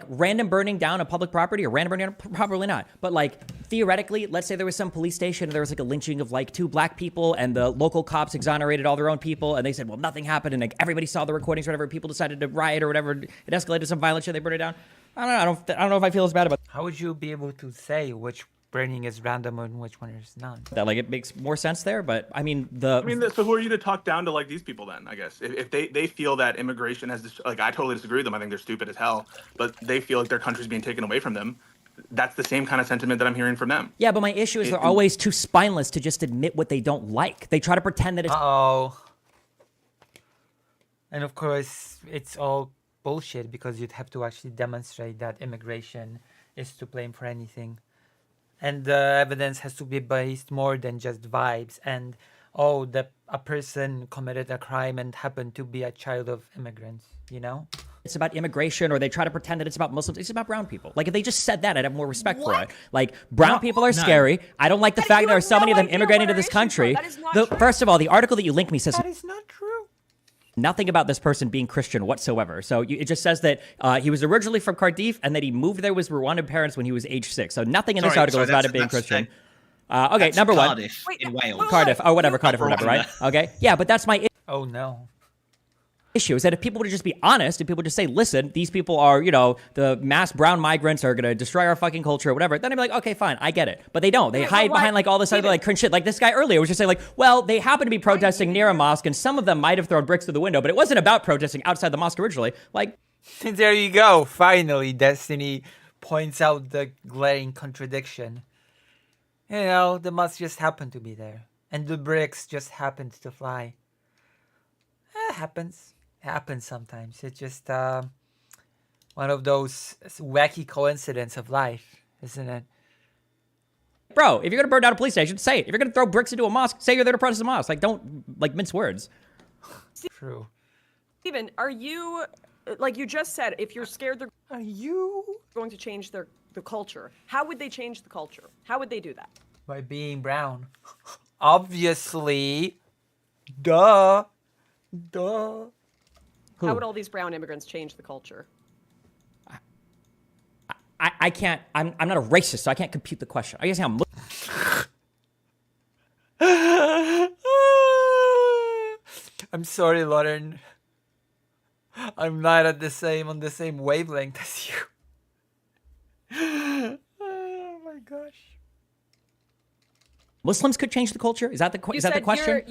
random burning down of public property or random burning down, probably not. But like theoretically, let's say there was some police station and there was like a lynching of like 2 black people and the local cops exonerated all their own people and they said, well, nothing happened and like everybody saw the recordings or whatever, people decided to riot or whatever, it escalated to some violent shit, they burned it down. I don't know if I feel as bad about it. How would you be able to say which burning is random and which one is not? That like it makes more sense there, but I mean so who are you to talk down to like these people then? I guess if they feel that immigration has I totally disagree with them. I think they're stupid as hell, but they feel like their country's being taken away from them. That's the same kind of sentiment that I'm hearing from them. Yeah, but my issue is they're always too spineless to just admit what they don't like. They try to pretend that it's and of course it's all bullshit because you'd have to actually demonstrate that immigration is to blame for anything. And the evidence has to be based more than just vibes and, a person committed a crime and happened to be a child of immigrants, you know? It's about immigration, or they try to pretend that it's about Muslims. It's about brown people. Like, if they just said that, I'd have more respect for it. Like, brown people are scary. I don't like the fact that there are so many of them immigrating to this country. First of all, the article that you linked me says... That is not true. Nothing about this person being Christian whatsoever. So it just says that he was originally from Cardiff and that he moved there with Rwandan parents when he was age 6. So nothing in this article is about it being Christian. Okay, number Cardiff in Wales. Cardiff, or whatever, Cardiff or whatever, right? Okay, yeah, but that's my Oh no. issue is that if people would just be honest and people just say, listen, these people are, the mass brown migrants are going to destroy our fucking culture or whatever, then I'd be like, okay, fine, I get it. But they don't. They hide behind like all this other like cringe shit. Like this guy earlier was just saying like, well, they happen to be protesting near a mosque and some of them might have thrown bricks through the window, but it wasn't about protesting outside the mosque originally. Like, there you go. Finally, Destiny points out the glaring contradiction. The mosque just happened to be there. And the bricks just happened to fly. It happens. Happens sometimes. It's just one of those wacky coincidences of life, isn't it? Bro, if you're gonna burn down a police station, say it. If you're gonna throw bricks into a mosque, say you're there to protest a mosque. Like, don't mince words. True. Steven, are you you just said if you're scared they're going to change the culture? How would they change the culture? How would they do that? By being brown. Obviously. Duh. How would all these brown immigrants change the culture? I can't. I'm not a racist, so I can't compute the question. I guess I'm. I'm sorry, Lauren. I'm not on the same wavelength as you. Oh my gosh. Muslims could change the culture? Is that the You is that the said question?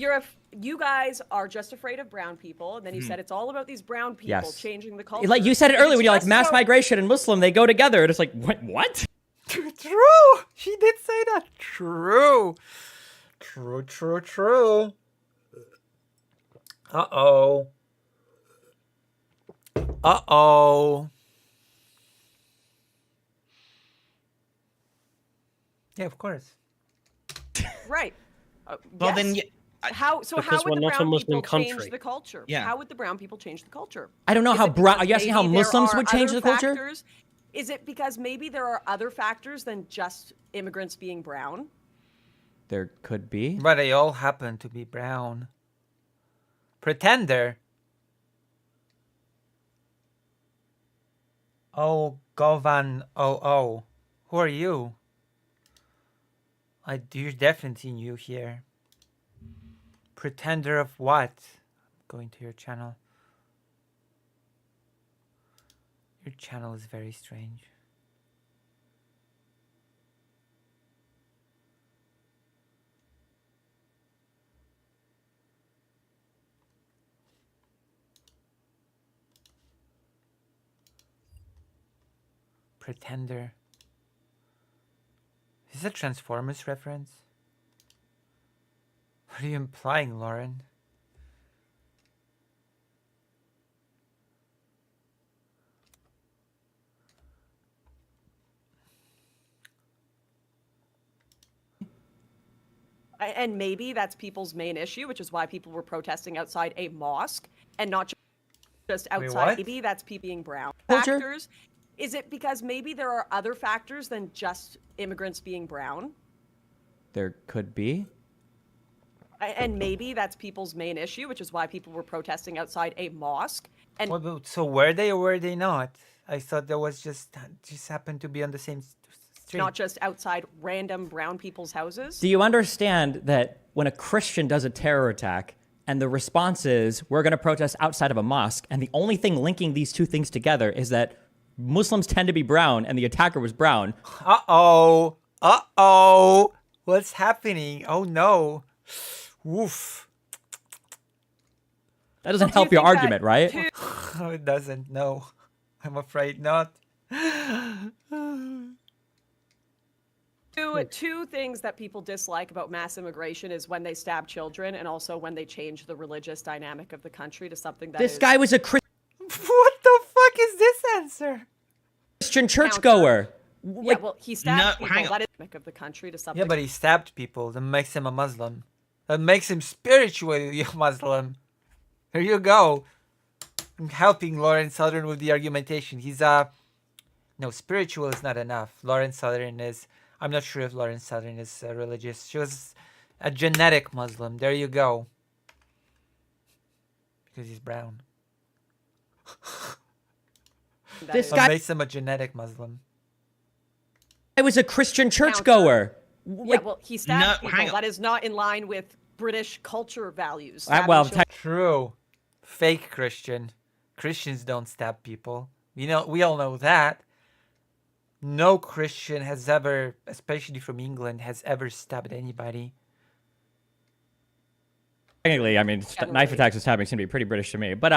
you guys are just afraid of brown people, and then you said it's all about these brown people Yes. changing the culture. Like you said it If earlier, it's when you're like just mass about- migration and Muslim, they go together. And it's like, what? True. She did say that. True. Uh-oh. Yeah, of course. Right. Well, yes. then, How Because would we're the not a brown Muslim people change country. the culture? Yeah. How would the brown people change the culture? I don't know Is how it brown. because Are you asking how maybe there Muslims are would change other the culture? factors? Is it because maybe there are other factors than just immigrants being brown? There could be. But they all happen to be brown. Pretender. Oh, Govan. Oh. Who are you? You're definitely new here. Pretender of what? Going to your channel. Your channel is very strange. Pretender. Is this a Transformers reference? What are you implying, Lauren? And maybe that's people's main issue, which is why people were protesting outside a mosque and not just Wait, outside. what? Maybe that's people being brown. Culture? Factors. Is it because maybe there are other factors than just immigrants being brown? There could be. And maybe that's people's main issue, which is why people were protesting outside a mosque. And So were they or were they not? I thought that was just happened to be on the same street. not just outside random brown people's houses. Do you understand that when a Christian does a terror attack and the response is, we're going to protest outside of a mosque, and the only thing linking these two things together is that Muslims tend to be brown and the attacker was brown? Uh-oh. What's happening? Oh no. Woof. That doesn't help your argument, right? Oh, it doesn't. No. I'm afraid not. Two things that people dislike about mass immigration is when they stab children and also when they change the religious dynamic of the country to something that This guy was a Christian What the fuck is this answer? churchgoer. Yeah, well, he stabbed No, hang people. on. That is of the country to something. Yeah, but he stabbed people. That makes him a Muslim. That makes him spiritually a Muslim. Here you go. I'm helping Lauren Southern with the argumentation. He's no, spiritual is not enough. Lauren Southern is... I'm not sure if Lauren Southern is religious. She was a genetic Muslim. There you go. Because he's brown. This That guy makes him a genetic Muslim. was a Christian churchgoer. Yeah, well, he stabbed No, people. hang on. That is not in line with British culture values. Well, Stabbing True. Fake Christian. Christians don't stab people. We all know that. No Christian has ever, especially from England, has ever stabbed anybody. Technically, I mean, knife attacks and stabbing seem to be pretty British to me. But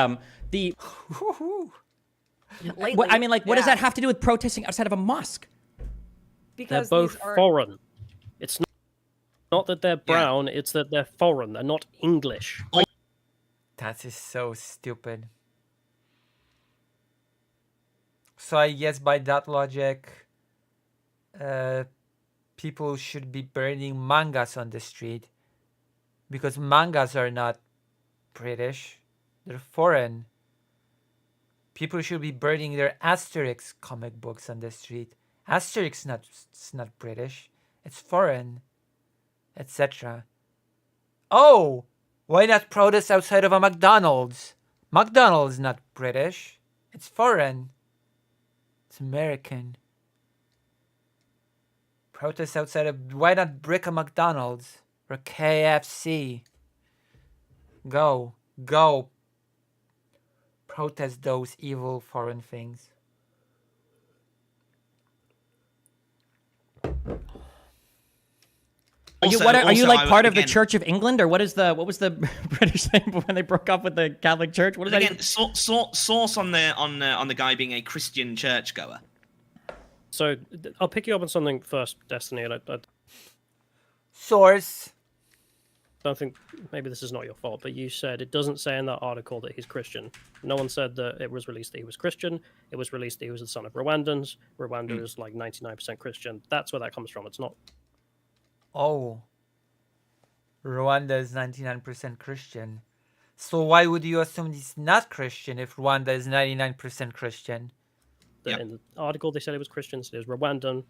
Lately, I mean, like, what does yeah. that have to do with protesting outside of a mosque? They're Because both these are foreign. It's not that they're brown, it's that they're foreign. They're not English. That is so stupid. So I guess by that logic, people should be burning mangas on the street. Because mangas are not British. They're foreign. People should be burning their Asterix comic books on the street. Asterix it's not British. It's foreign. Etc. Oh! Why not protest outside of a McDonald's? McDonald's is not British. It's foreign. It's American. Protest outside of... Why not brick a McDonald's? Or KFC? Go. Protest those evil foreign things. Are you like part of the again, Church of England, or what was the British thing when they broke up with the Catholic Church? What is that? Again, source on the guy being a Christian churchgoer. So I'll pick you up on something first, Destiny. And I Source. don't think maybe this is not your fault, but you said it doesn't say in that article that he's Christian. No one said that it was released that he was Christian. It was released that he was the son of Rwandans. Rwanda is like 99% Christian. That's where that comes from. It's not. Oh. Rwanda is 99% Christian. So why would you assume he's not Christian if Rwanda is 99% Christian? In the article they said he was Christian, so he was Rwandan.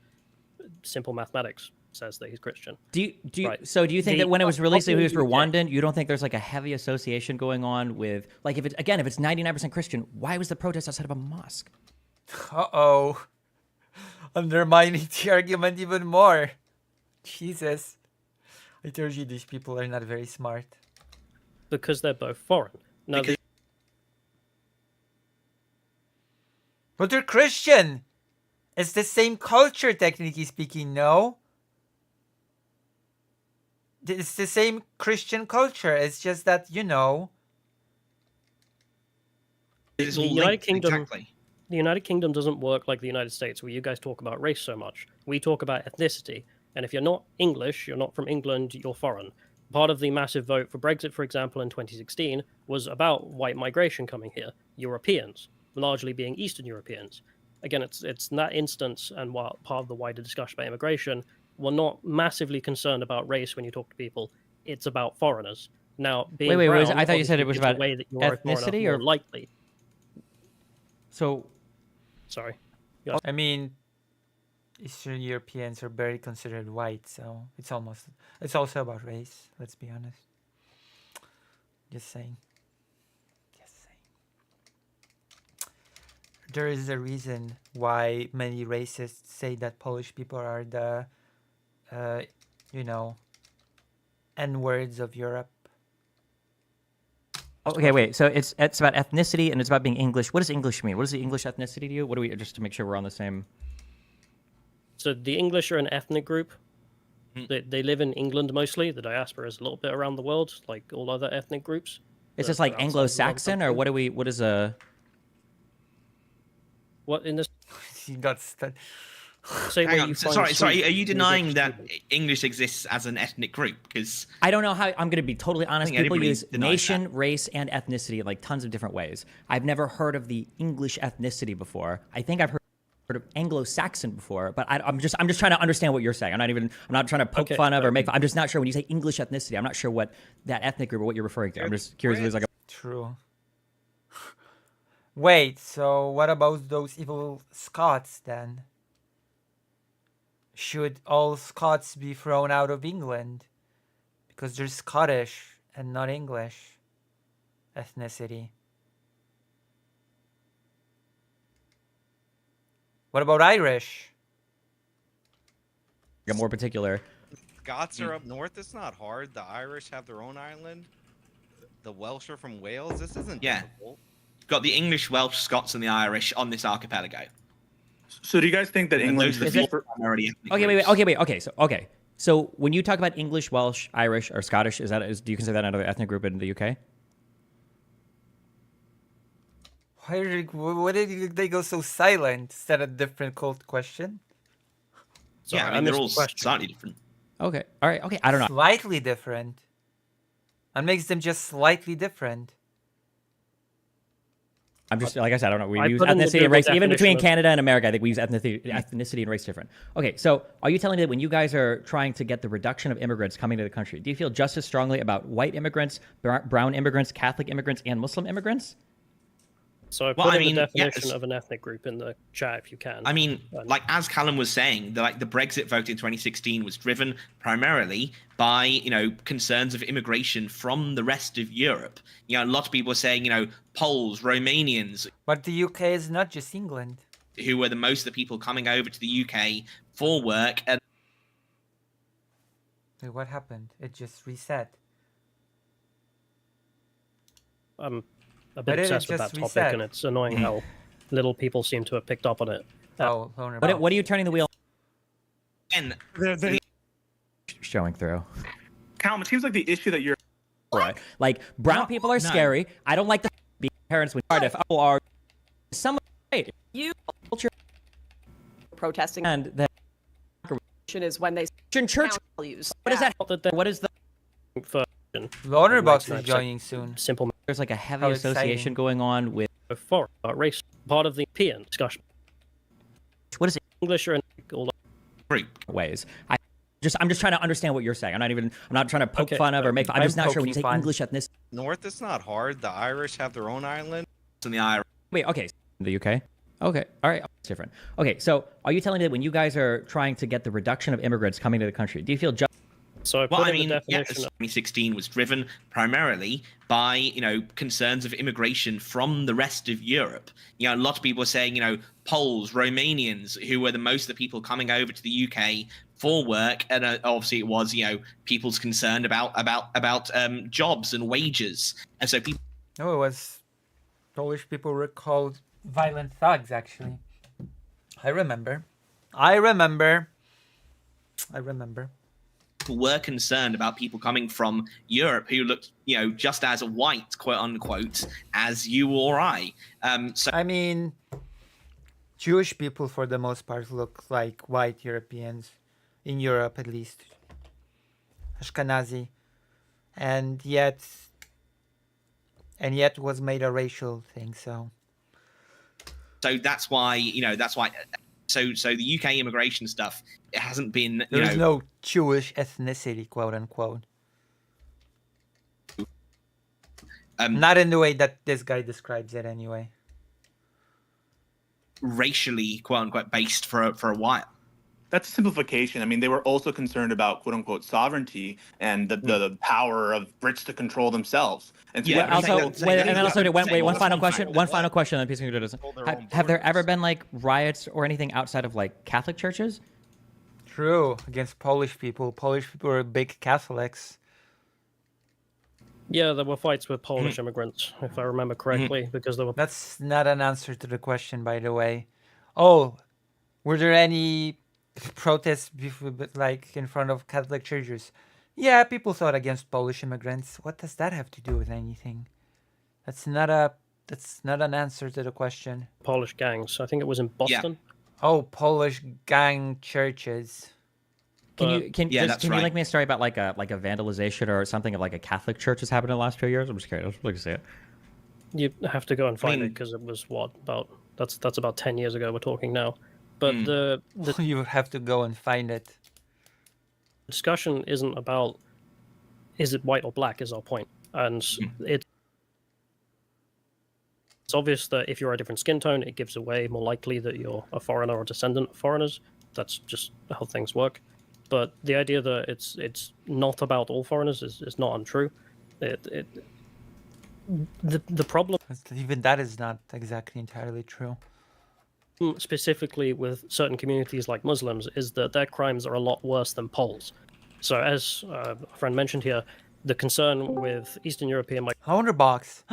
Simple mathematics says that he's Christian. Do you Right. so do you think that when it was released that he was Okay. Rwandan, you don't think there's like a heavy association going on with, like, if it's 99% Christian, why was the protest outside of a mosque? Uh-oh. Undermining the argument even more. Jesus. I told you these people are not very smart. Because they're both foreign. Now, But they're Christian. It's the same culture, technically speaking, no? It's the same Christian culture. It's just that, you know. It's the all United linked, Kingdom, exactly. the United Kingdom doesn't work like the United States, where you guys talk about race so much. We talk about ethnicity, and if you're not English, you're not from England, you're foreign. Part of the massive vote for Brexit, for example, in 2016, was about white migration coming here, Europeans, largely being Eastern Europeans. Again, it's in that instance, and while part of the wider discussion about immigration, we're not massively concerned about race when you talk to people. It's about foreigners. Now, being Wait, brown, I thought you said it was obviously gives about away that you are a foreigner ethnicity, more or likely. So, sorry. I mean, Eastern Europeans are barely considered white, so it's also about race, let's be honest. Just saying. There is a reason why many racists say that Polish people are the, N-words of Europe. okay, wait. So it's about ethnicity and it's about being English. What does English mean? What does the English ethnicity to you? What do we, just to make sure we're on the same? So the English are an ethnic group. They live in England mostly. The diaspora is a little bit around the world, like all other ethnic groups. Is this like Anglo-Saxon, or what is a? What in this? He got stuck. Hang on. Sorry. Are you denying that English exists as an ethnic group? Because I don't know how. I'm going to be totally honest. People use denies nation, race, and ethnicity in like tons of different ways. I've never heard of the English ethnicity before. I think I've heard of Anglo-Saxon before, but I'm just trying to understand what you're saying. I'm not trying to poke fun of or make fun. I'm just not sure when you say English ethnicity. I'm not sure what that ethnic group or what you're referring to. I'm just curious if there's like a. True. Wait, so what about those evil Scots then? Should all Scots be thrown out of England? Because they're Scottish and not English ethnicity. What about Irish? Get more particular. Scots are up north. It's not hard. The Irish have their own island. The Welsh are from Wales. This isn't difficult. Got the English, Welsh, Scots, and the Irish on this archipelago. So do you guys think that England's the future? Okay. So when you talk about English, Welsh, Irish, or Scottish, do you consider that another ethnic group in the UK? Why did they go so silent? Is that a different cult question? Yeah, I mean, they're all slightly different. Okay. All right. Okay. I don't know. Slightly different. What makes them just slightly different? I'm just, like I said, I don't know. We use ethnicity and race. Even between Canada and America, I think we use ethnicity and race different. Okay, so are you telling me that when you guys are trying to get the reduction of immigrants coming to the country, do you feel just as strongly about white immigrants, brown immigrants, Catholic immigrants, and Muslim immigrants? So I put in the definition of an ethnic group in the chat if you can. I mean, like as Callum was saying, the Brexit vote in 2016 was driven primarily by, concerns of immigration from the rest of Europe. A lot of people are saying, Poles, Romanians. But the UK is not just England. Who were most of the people coming over to the UK for work. And wait, what happened? It just reset. I'm a bit obsessed with that topic, and it's annoying how little people seem to have picked up on it. Oh, what are you turning the wheel? And showing through. Calum, it seems like the issue that you're Right. Like brown people are scary. I don't like the being parents when if are someone right. You culture protesting And the is when they church values. What is that? What is the Loner Box is joining soon. Simple. There's like a heavy How association exciting. going on with race, part of the European discussion. what is it? English or all ways. I'm just trying to understand what you're saying. I'm not trying to poke Okay. fun of or make fun. I'm I'm just not sure when you say poking fun. English ethnicity. North, it's not hard. The Irish have their own island. in the Irish. Wait, okay. The UK? Okay. All right. It's different. Okay. So are you telling me that when you guys are trying to get the reduction of immigrants coming to the country, do you feel just So Well, I mean, yes, 2016 was driven primarily by, concerns of immigration from the rest of Europe. A lot of people are saying, Poles, Romanians, who were the most of the people coming over to the UK for work, and obviously it was, people's concerned about jobs and wages, and so people. No, it was Polish people were called violent thugs. Actually, I remember. Were concerned about people coming from Europe who looked, just as white, quote unquote, as you or I. So I mean, Jewish people for the most part look like white Europeans, in Europe at least. Ashkenazi, and yet was made a racial thing. So that's why, So the UK immigration stuff, it hasn't been. There is no Jewish ethnicity, quote unquote. Not in the way that this guy describes it, anyway. Racially, quote unquote, based for a while. That's a simplification. I mean, they were also concerned about quote unquote sovereignty and the power of Brits to control themselves. And so One final question. On Peace and Judaism. Have there ever been like riots or anything outside of like Catholic churches? True, against Polish people. Polish people are big Catholics. Yeah, there were fights with Polish immigrants, if I remember correctly, because there were. That's not an answer to the question, by the way. Oh, were there any protests like in front of Catholic churches? Yeah, people thought against Polish immigrants. What does that have to do with anything? That's not an answer to the question. Polish gangs. I think it was in Boston. Yeah. Oh, Polish gang churches. Can you like me a story about like a vandalization or something of like a Catholic church that's happened in the last few years? I'm just curious. I'd like to see it. You have to go and find it because it was that's about 10 years ago. We're talking now. But you would have to go and find it. Discussion isn't about is it white or black is our point, and it's obvious that if you're a different skin tone, it gives away more likely that you're a foreigner or descendant of foreigners. That's just how things work. But the idea that it's not about all foreigners is not untrue. The problem even that is not exactly entirely true. Specifically with certain communities like Muslims is that their crimes are a lot worse than Poles. So as a friend mentioned here, the concern with Eastern European Lonerbox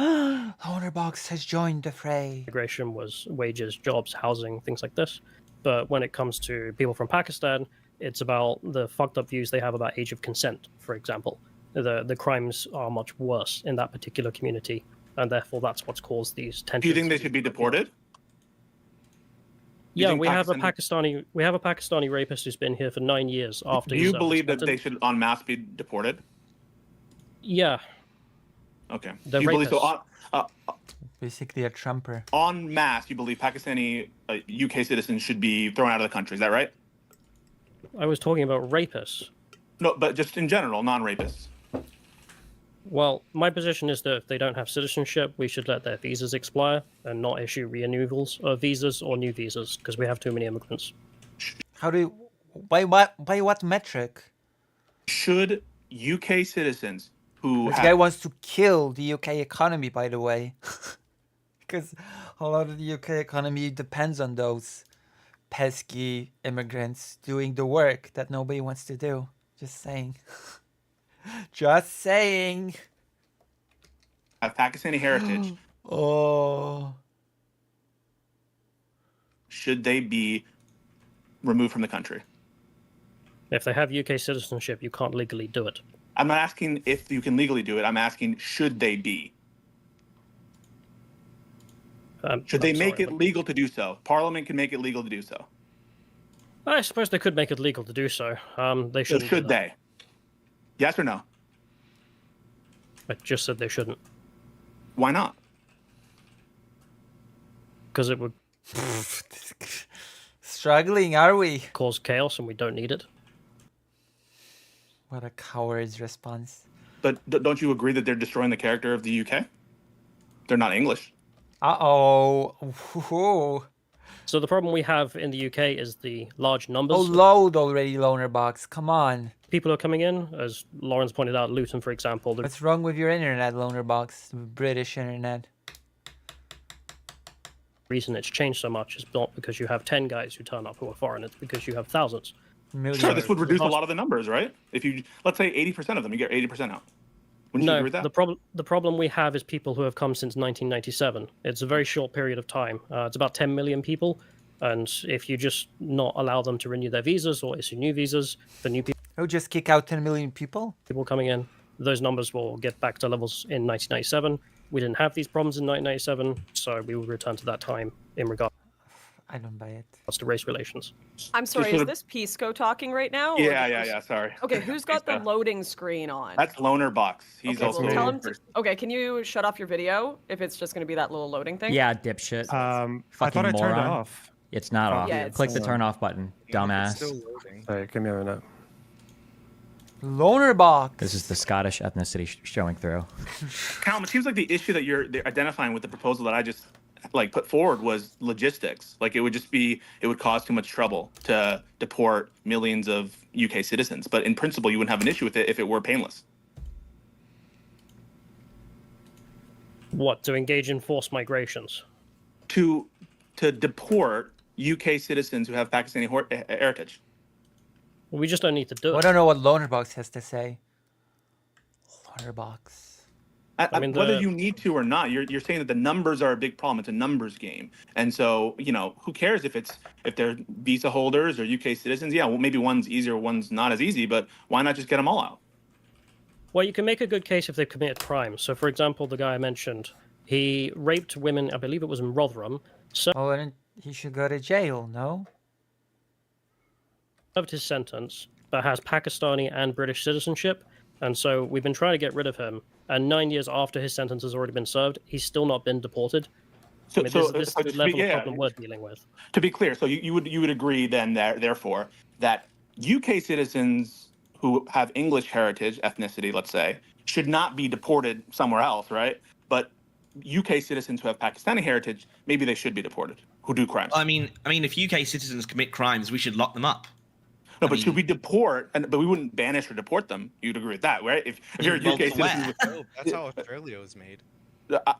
has joined the fray. Migration was wages, jobs, housing, things like this. But when it comes to people from Pakistan, it's about the fucked up views they have about age of consent, for example. The crimes are much worse in that particular community, and therefore that's what's caused these tensions. Do you think they should be deported? Yeah, we have a Pakistani rapist who's been here for 9 years after. Do you believe that they should en masse be deported? Yeah. Okay. The you believe so? Basically a Trumper. En masse, you believe Pakistani UK citizens should be thrown out of the country? Is that right? I was talking about rapists. No, but just in general, non-rapists. Well, my position is that if they don't have citizenship, we should let their visas expire and not issue renewals of visas or new visas because we have too many immigrants. By what metric? Should UK citizens who This guy wants to kill the UK economy, by the way. Because a lot of the UK economy depends on those pesky immigrants doing the work that nobody wants to do. Just saying. Just saying. have Pakistani heritage, should they be removed from the country? If they have UK citizenship, you can't legally do it. I'm not asking if you can legally do it. I'm asking, should they be? Should they make it legal to do so? Parliament can make it legal to do so. I suppose they could make it legal to do so. They So shouldn't. should they? Yes or no? I just said they shouldn't. Why not? Because it would Struggling, are we? cause chaos, and we don't need it. What a coward's response. But don't you agree that they're destroying the character of the UK? They're not English. Uh-oh. So the problem we have in the UK is the large numbers. Oh, load already, Loner Box. Come on. People are coming in, as Lawrence pointed out, Luton, for example. What's wrong with your internet, Loner Box? The British internet. The reason it's changed so much is not because you have 10 guys who turn up who are foreign. It's because you have thousands. Millions. Sure, this would reduce a lot of the numbers, right? If you, let's say 80% of them, you get 80% out. Wouldn't you agree with that? The problem we have is people who have come since 1997. It's a very short period of time. It's about 10 million people. And if you just not allow them to renew their visas or issue new visas for new people, oh, just kick out 10 million people? People coming in, those numbers will get back to levels in 1997. We didn't have these problems in 1997, so we will return to that time in regard. I don't buy it. To race relations. I'm sorry, is this Pisco talking right now? or Yeah, sorry. Okay, who's got the loading screen on? That's Loner Box. He's Okay, also well, a tell loner him to, person. okay, can you shut off your video if it's just going to be that little loading thing? Yeah, dipshit. I Fucking thought I turned it moron. off. It's not off. Yeah, it's Click the still turn off button, dumbass. Sorry, give me a minute. Loner Box. This is the Scottish ethnicity showing through. Callum, it seems like the issue that they're identifying with the proposal that I just put forward was logistics. Like it would cause too much trouble to deport millions of UK citizens. But in principle, you wouldn't have an issue with it if it were painless. What, to engage in forced migrations? To deport UK citizens who have Pakistani heritage. Well, we just don't need to do it. I don't know what Loner Box has to say. Loner Box. I mean, whether you need to or not, you're saying that the numbers are a big problem. It's a numbers game, and so who cares if they're visa holders or UK citizens? Yeah, well, maybe one's easier, one's not as easy, but why not just get them all out? Well, you can make a good case if they've committed crimes. So, for example, the guy I mentioned, he raped women. I believe it was in Rotherham. Oh, and he should go to jail, no? Served his sentence, but has Pakistani and British citizenship. And so we've been trying to get rid of him. And 9 years after his sentence has already been served, he's still not been deported. So, this is the level of problem we're dealing with. To be clear, so you would agree then that therefore that UK citizens who have English heritage, ethnicity, let's say, should not be deported somewhere else, right? But UK citizens who have Pakistani heritage, maybe they should be deported, who do crimes. I mean, if UK citizens commit crimes, we should lock them up. No, but should we deport? But we wouldn't banish or deport them. You'd agree with that, right? If you're a UK citizen, That's how Australia was made.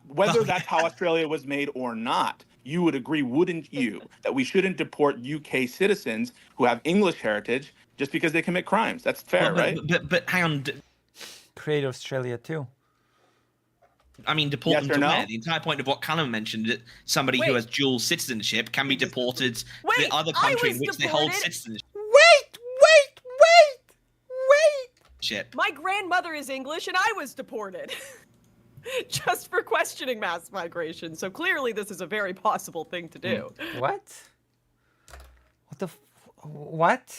whether that's how Australia was made or not, you would agree, wouldn't you, that we shouldn't deport UK citizens who have English heritage just because they commit crimes? That's fair, right? But hang on. Create Australia too. I mean, deport Yes them or to no? where? The entire point of what Callum mentioned, that somebody who has dual citizenship can be deported to the other country in which they hold citizenship. Wait! My grandmother is English and I was deported. Just for questioning mass migration. So clearly this is a very possible thing to do. What? What the what?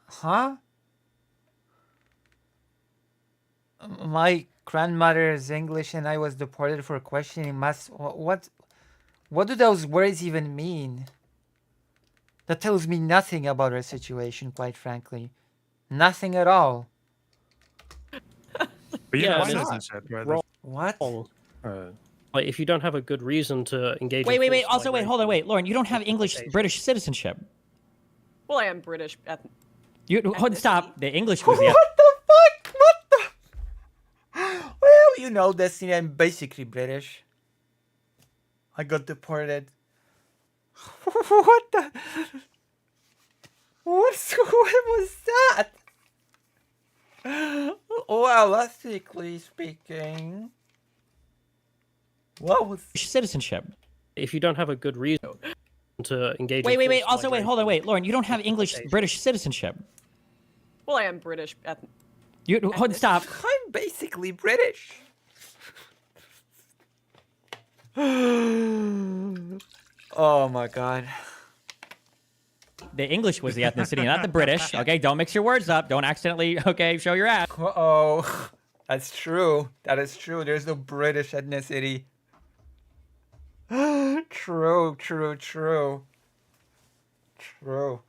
Huh? My grandmother is English and I was deported for questioning mass. What do those words even mean? That tells me nothing about our situation, quite frankly. Nothing at all. But Yeah, why it not? is Right? What? Like, if you don't have a good reason to engage Wait, in wait, wait. forced Also, wait, hold on, wait. Lauren, you don't have British citizenship. Well, I am British. Stop. The English was What the fuck? What the? Well, you know, Destiny, I'm basically British. I got deported. What the? What was that? Well, ethically speaking, what was citizenship? If you don't have a good reason. to engage. Wait, in wait, wait. forced Also, wait, hold on, wait, Lauren. You don't have English British citizenship. Well, I am British. You hold stop. I'm basically British. Oh my god. The English was the ethnicity, not the British. Okay, don't mix your words up. Don't accidentally, okay, show your ass. Uh-oh. That's true. That is true. There's no British ethnicity. True, true, true. True.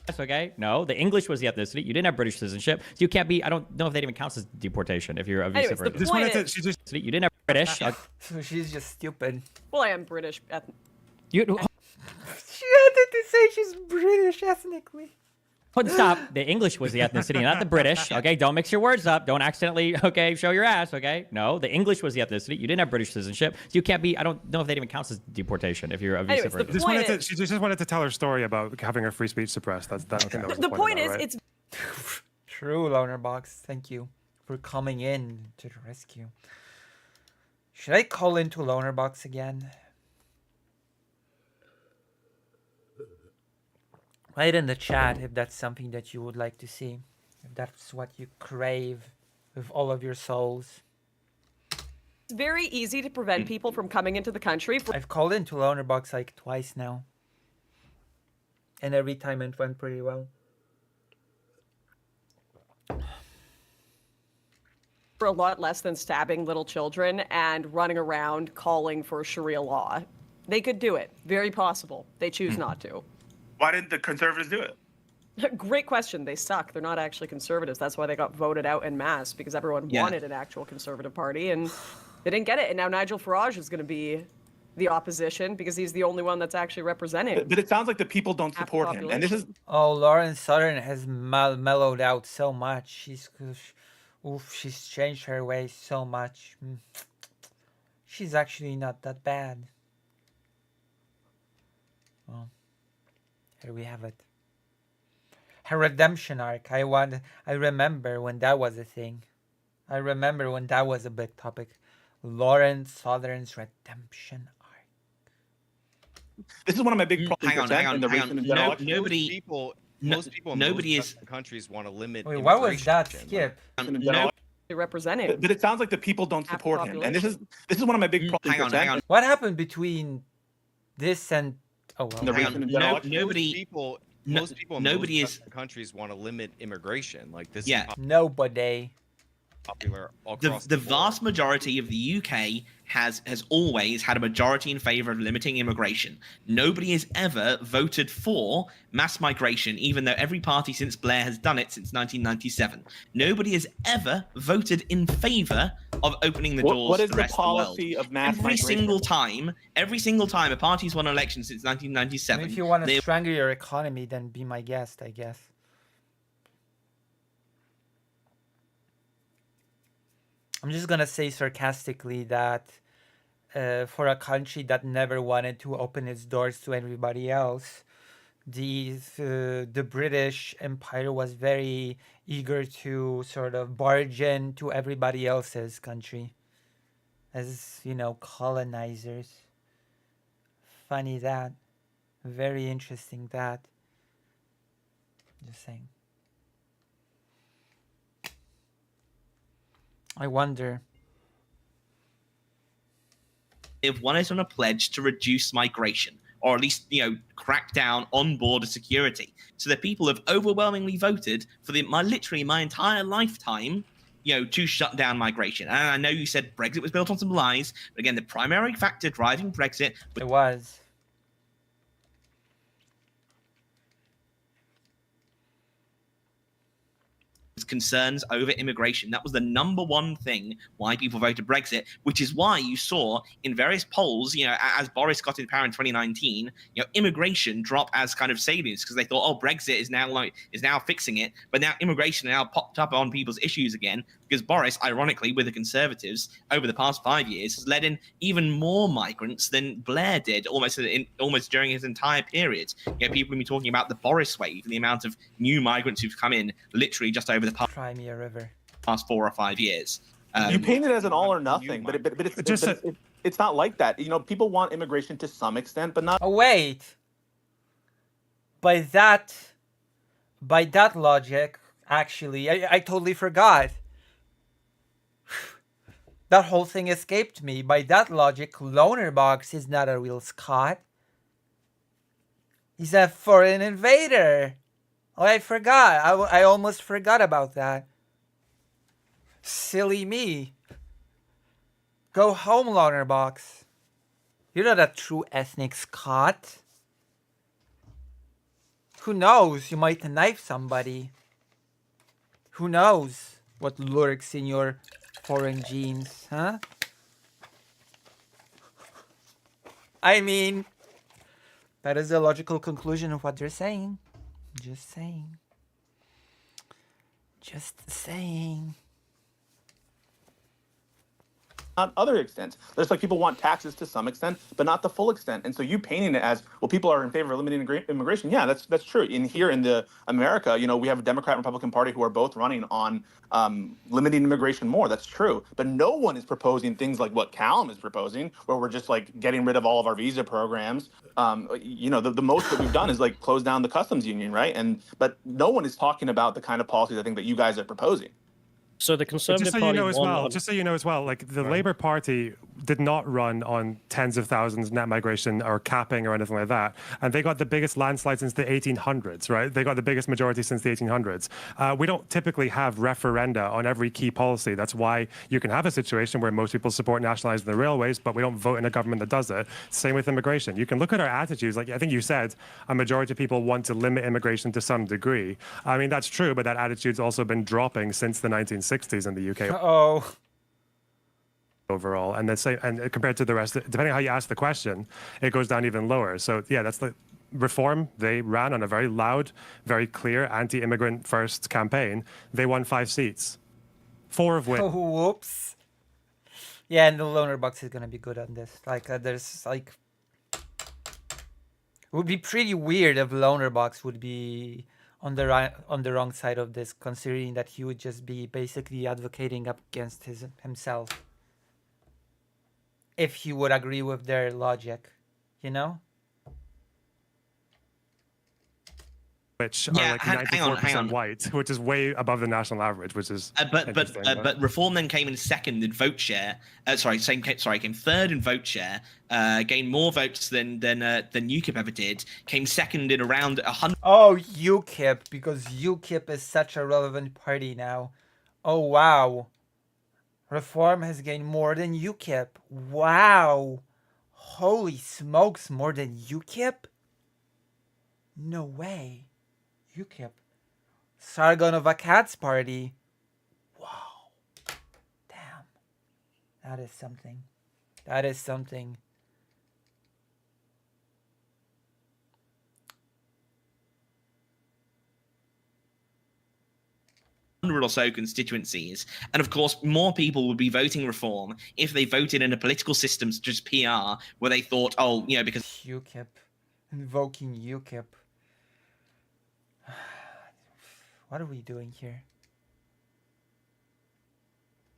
That's okay. No, the English was the ethnicity. You didn't have British citizenship. So you can't be, I don't know if that even counts as deportation if you're a visa Anyways, the point is, you didn't have British. So she's just stupid. well, I am British. She wanted to say she's British ethnically. Stop. The English was the ethnicity, not the British. Okay, don't mix your words up. Don't accidentally, okay, show your ass. Okay. No, the English was the ethnicity. You didn't have British citizenship. So you can't be, I don't know if that even counts as deportation if you're a visa. She just wanted to tell her story about having her free speech suppressed. I think that was the point of is, that, right? it's True, Loner Box. Thank you for coming in to the rescue. Should I call into Loner Box again? Write in the chat if that's something that you would like to see. If that's what you crave with all of your souls. It's very easy to prevent people from coming into the country. I've called into Loner Box like twice now. And every time it went pretty well. For a lot less than stabbing little children and running around calling for Sharia law. They could do it. Very possible. They choose not to. Why didn't the conservatives do it? Great question. They suck. They're not actually conservatives. That's why they got voted out en masse, because everyone wanted an actual conservative party and they didn't get it. And now Nigel Farage is going to be the opposition because he's the only one that's actually representing. But it sounds like the people don't support him. And this is Oh, Lauren Southern has mellowed out so much. She's changed her ways so much. She's actually not that bad. Well, here we have it. Her redemption arc. I remember when that was a thing. I remember when that was a big topic. Lauren Southern's redemption arc. This is one of my big problems. Hang on. Nobody is. Countries want to limit. Wait, what was that skip? Representing. But it sounds like the people don't support him. And this is one of my big problems. Hang on. What happened between this and Most people nobody is. Countries want to limit immigration. Like this. Yeah. Nobody. Popular The vast majority of the UK has always had a majority in favor of limiting immigration. Nobody has ever voted for mass migration, even though every party since Blair has done it since 1997. Nobody has ever voted in favor of opening the doors to the rest of the world. Of mass every migration? single time a party's won an election since 1997. If you want to strangle your economy, then be my guest, I guess. I'm just gonna say sarcastically that for a country that never wanted to open its doors to everybody else, the British Empire was very eager to sort of barge into everybody else's country as, you know, colonizers. Funny that. Very interesting that. Just saying. I wonder. If one is on a pledge to reduce migration, or at least, crack down on border security. So the people have overwhelmingly voted for literally my entire lifetime, to shut down migration. And I know you said Brexit was built on some lies, but again, the primary factor driving Brexit was concerns over immigration. That was the number one thing why people voted Brexit, which is why you saw in various polls, as Boris got into power in 2019, immigration drop as kind of salience because they thought, oh, Brexit is now fixing it, but now immigration now popped up on people's issues again because Boris, ironically, with the Conservatives over the past 5 years, has let in even more migrants than Blair did almost during his entire period. People have been talking about the Boris wave and the amount of new migrants who've come in literally just over the past 4 or 5 years. You paint it as an all or nothing, but it's not like that. People want immigration to some extent, but not. Oh wait, by that logic, actually, I totally forgot. That whole thing escaped me. By that logic, Lonerbox is not a real Scot. He's a foreign invader. Oh, I forgot. I almost forgot about that. Silly me. Go home, Lonerbox. You're not a true ethnic Scot. Who knows? You might knife somebody. Who knows what lurks in your foreign genes, huh? I mean, that is the logical conclusion of what they're saying. Just saying. Just saying. On other extents, there's like people want taxes to some extent, but not the full extent. And so you painting it as, well, people are in favor of limiting immigration. Yeah, that's true. Here in the America, we have a Democrat and Republican Party who are both running on limiting immigration more. That's true. But no one is proposing things like what Callum is proposing, where we're just like getting rid of all of our visa programs. The most that we've done is like close down the customs union, right? But no one is talking about the kind of policies I think that you guys are proposing. So the Conservative Party just so you know as well, like the Labour Party did not run on tens of thousands net migration or capping or anything like that, and they got the biggest landslide since the 1800s, right? They got the biggest majority since the 1800s. We don't typically have referenda on every key policy. That's why you can have a situation where most people support nationalising the railways, but we don't vote in a government that does it. Same with immigration. You can look at our attitudes. Like I think you said, a majority of people want to limit immigration to some degree. I mean, that's true, but that attitude's also been dropping since the 1960s in the UK. Oh. Overall, and compared to the rest, depending on how you ask the question, it goes down even lower. So yeah, that's the Reform. They ran on a very loud, very clear anti-immigrant first campaign. They won 5 seats, 4 of which. Oh, whoops. Yeah, and the Lonerbox is gonna be good on this. Like, there's like, it would be pretty weird if Lonerbox would be on the wrong side of this, considering that he would just be basically advocating up against himself. If he would agree with their logic, you know? Which are like 94% white, which is way above the national average, which is but Reform then came in second in vote share. Came third in vote share. Gained more votes than UKIP ever did. Came second in around 100. Oh, UKIP, because UKIP is such a relevant party now. Oh wow. Reform has gained more than UKIP. Wow. Holy smokes, more than UKIP? No way. UKIP. Sargon of Akkad's party. Wow. Damn. That is something. That is something. Or so constituencies, and of course more people would be voting Reform if they voted in a political system such as PR, where they thought, because UKIP, invoking UKIP. What are we doing here?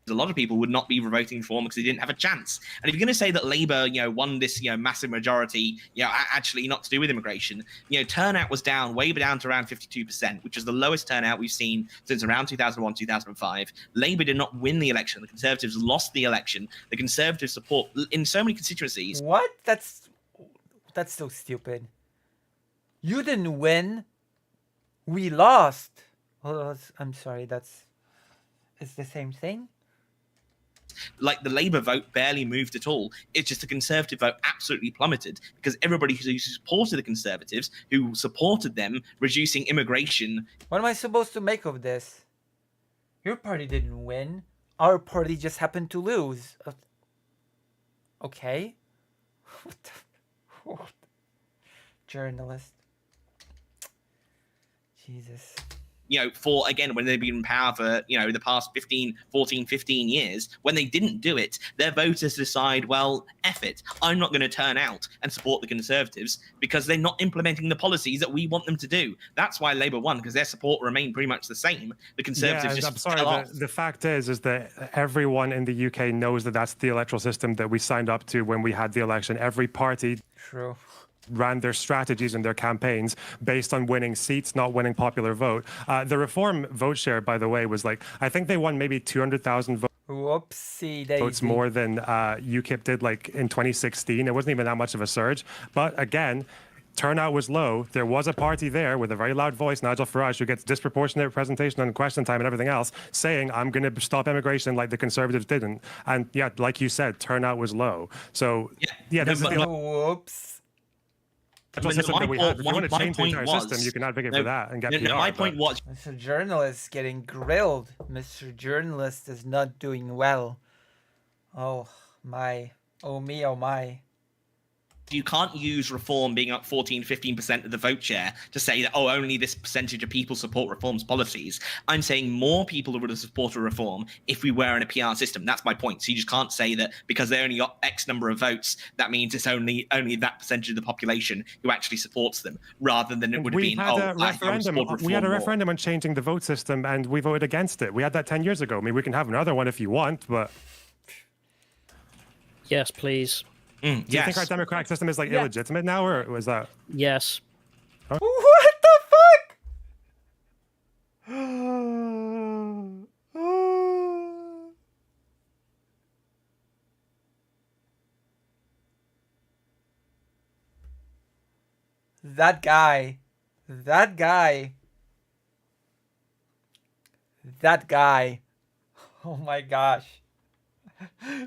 a lot of people would not be voting for him because they didn't have a chance. And if you're going to say that Labour, won this, massive majority, actually not to do with immigration, turnout was down, way down to around 52%, which is the lowest turnout we've seen since around 2001, 2005. Labour did not win the election. The Conservatives lost the election. The Conservative support in so many constituencies. What? That's so stupid. You didn't win. We lost. Well, I'm sorry. It's the same thing. Like the Labour vote barely moved at all. It's just the Conservative vote absolutely plummeted because everybody who supported the Conservatives, who supported them reducing immigration. What am I supposed to make of this? Your party didn't win. Our party just happened to lose. Okay. What? Journalist. Jesus. For, again, when they've been in power for, the past 15 years, when they didn't do it, their voters decide, well, F it, I'm not going to turn out and support the Conservatives because they're not implementing the policies that we want them to do. That's why Labour won, because their support remained pretty much the same. The Conservatives fell off. The fact is that everyone in the UK knows that that's the electoral system that we signed up to when we had the election. Every party. True. ran their strategies and their campaigns based on winning seats, not winning popular vote. The Reform vote share, by the way, was like, I think they won maybe 200,000 votes. Whoopsie Votes daisy. more than UKIP did like in 2016. It wasn't even that much of a surge. But again, turnout was low. There was a party there with a very loud voice, Nigel Farage, who gets disproportionate representation on question time and everything else, saying, I'm going to stop immigration like the Conservatives didn't. And yeah, like you said, turnout was low. So yeah, this is the Whoops. system that we have. If you want to my change the point entire was- system, you can advocate no, for that and get no, PR. my point was, Mr. Journalist getting grilled. Mr. Journalist is not doing well. Oh my. Oh me, oh my. you can't use Reform being up 14-15% of the vote share to say that, oh, only this percentage of people support Reform's policies. I'm saying more people would have supported Reform if we were in a PR system. That's my point. So you just can't say that because they only got X number of votes, that means it's only that percentage of the population who actually supports them, rather than it would have We been, had oh, a referendum. We had a referendum on changing the vote system, and we voted against it. We had that 10 years ago. I mean, we can have another one if you want, but Yes, please. do you think our democratic system is like illegitimate now, or was that? Yes. What the fuck? That guy. That guy. That guy. Oh my gosh.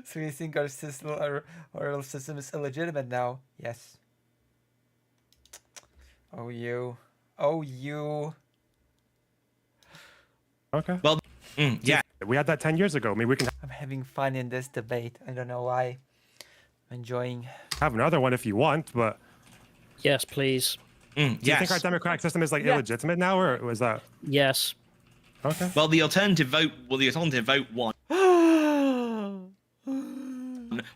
So you think our system, our system is illegitimate now? Yes. Oh you. Oh you. Okay. Well, yeah. We had that 10 years ago. I mean, we can I'm having fun in this debate. I don't know why. I'm enjoying. have another one if you want, but Yes, please. do you think our democratic system is like illegitimate now, or was that? Yes. Okay. Well, the alternative vote won.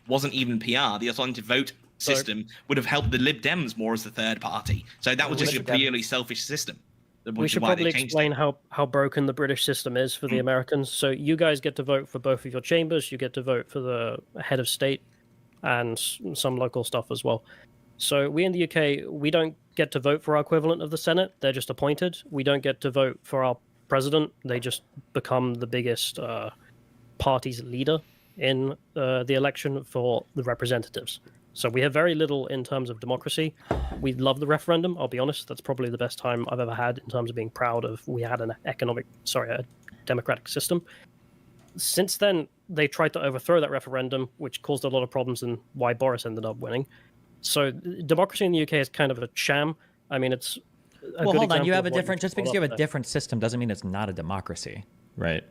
Wasn't even PR. The alternative vote system would have helped the Lib Dems more as the third party. So that was just a purely selfish system. We should probably explain how broken the British system is for the Americans. So you guys get to vote for both of your chambers. You get to vote for the head of state and some local stuff as well. So we in the UK, we don't get to vote for our equivalent of the Senate. They're just appointed. We don't get to vote for our president. They just become the biggest party's leader in the election for the representatives. So we have very little in terms of democracy. We love the referendum. I'll be honest. That's probably the best time I've ever had in terms of being proud of we had a democratic system. Since then, they tried to overthrow that referendum, which caused a lot of problems and why Boris ended up winning. So democracy in the UK is kind of a sham. I mean, it's well, hold on. You have a different. Just because you have a different system doesn't mean it's not a democracy, right?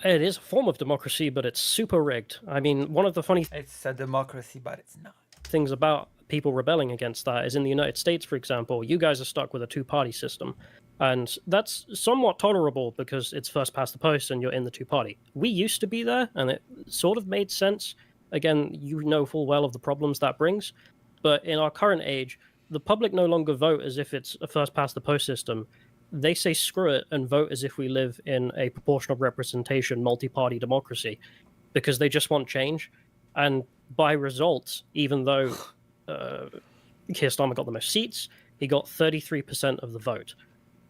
It is a form of democracy, but it's super rigged. I mean, one of the funny It's a democracy, but it's not. things about people rebelling against that is in the United States, for example, you guys are stuck with a two-party system. And that's somewhat tolerable because it's first past the post and you're in the two-party. We used to be there, and it sort of made sense. Again, you know full well of the problems that brings. But in our current age, the public no longer vote as if it's a first past the post system. They say screw it and vote as if we live in a proportional representation, multi-party democracy, because they just want change. And by results, even though Keir Starmer got the most seats, he got 33% of the vote,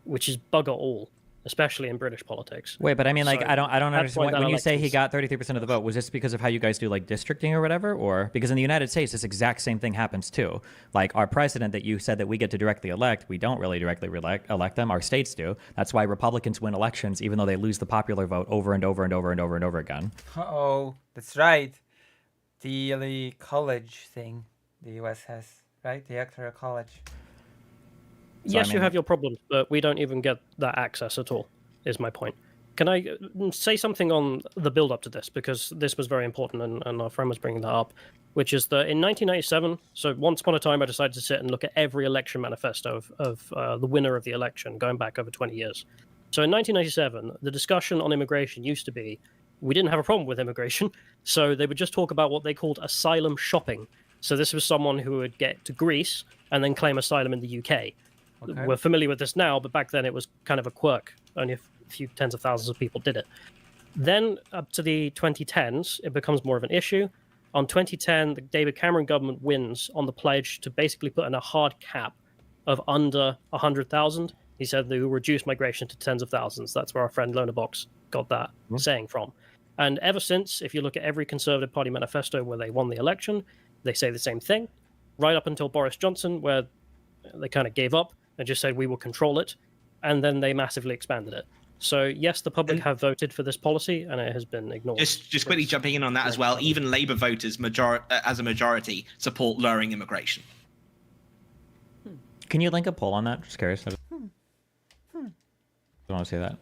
which is bugger all, especially in British politics. Wait, but I mean, like, So I don't that's why understand. that When you say he election's- got 33% of the vote, was this because of how you guys do like districting or whatever? Or because in the United States, this exact same thing happens too. Like our president that you said that we get to directly elect, we don't really directly elect them. Our states do. That's why Republicans win elections, even though they lose the popular vote over and over and over and over and over again. Oh, that's right. The college thing the US has, right? The electoral college. Yes, you have your problems, but we don't even get that access at all, is my point. Can I say something on the build-up to this? Because this was very important, and our friend was bringing that up, which is that in 1997, so once upon a time, I decided to sit and look at every election manifesto of the winner of the election, going back over 20 years. So in 1997, the discussion on immigration used to be, we didn't have a problem with immigration, so they would just talk about what they called asylum shopping. So this was someone who would get to Greece and then claim asylum in the UK. Okay. We're familiar with this now, but back then it was kind of a quirk. Only a few tens of thousands of people did it. Then up to the 2010s, it becomes more of an issue. On 2010, the David Cameron government wins on the pledge to basically put in a hard cap of under 100,000. He said they will reduce migration to tens of thousands. That's where our friend Lonerbox got that saying from. And ever since, if you look at every Conservative Party manifesto where they won the election, they say the same thing, right up until Boris Johnson, where they kind of gave up and just said we will control it, and then they massively expanded it. So yes, the public have voted for this policy, and it has been ignored. Just quickly jumping in on that as well, even Labour voters as a majority support lowering immigration. Can you link a poll on that? Just curious. I want to see that.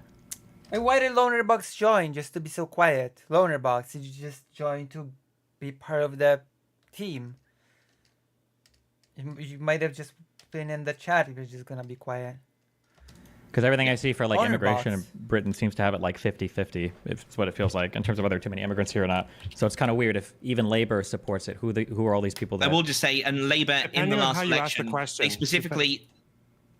And why did Lonerbox join? Just to be so quiet. Lonerbox, did you just join to be part of the team? You might have just been in the chat if you're just gonna be quiet. Because everything I see for like immigration in Lonerbox. Britain seems to have it like 50-50. It's what it feels like in terms of whether too many immigrants here or not. So it's kind of weird if even Labour supports it. Who are all these people I that... will just say, and Labour in the Depending on last how you ask the election, question, they specifically,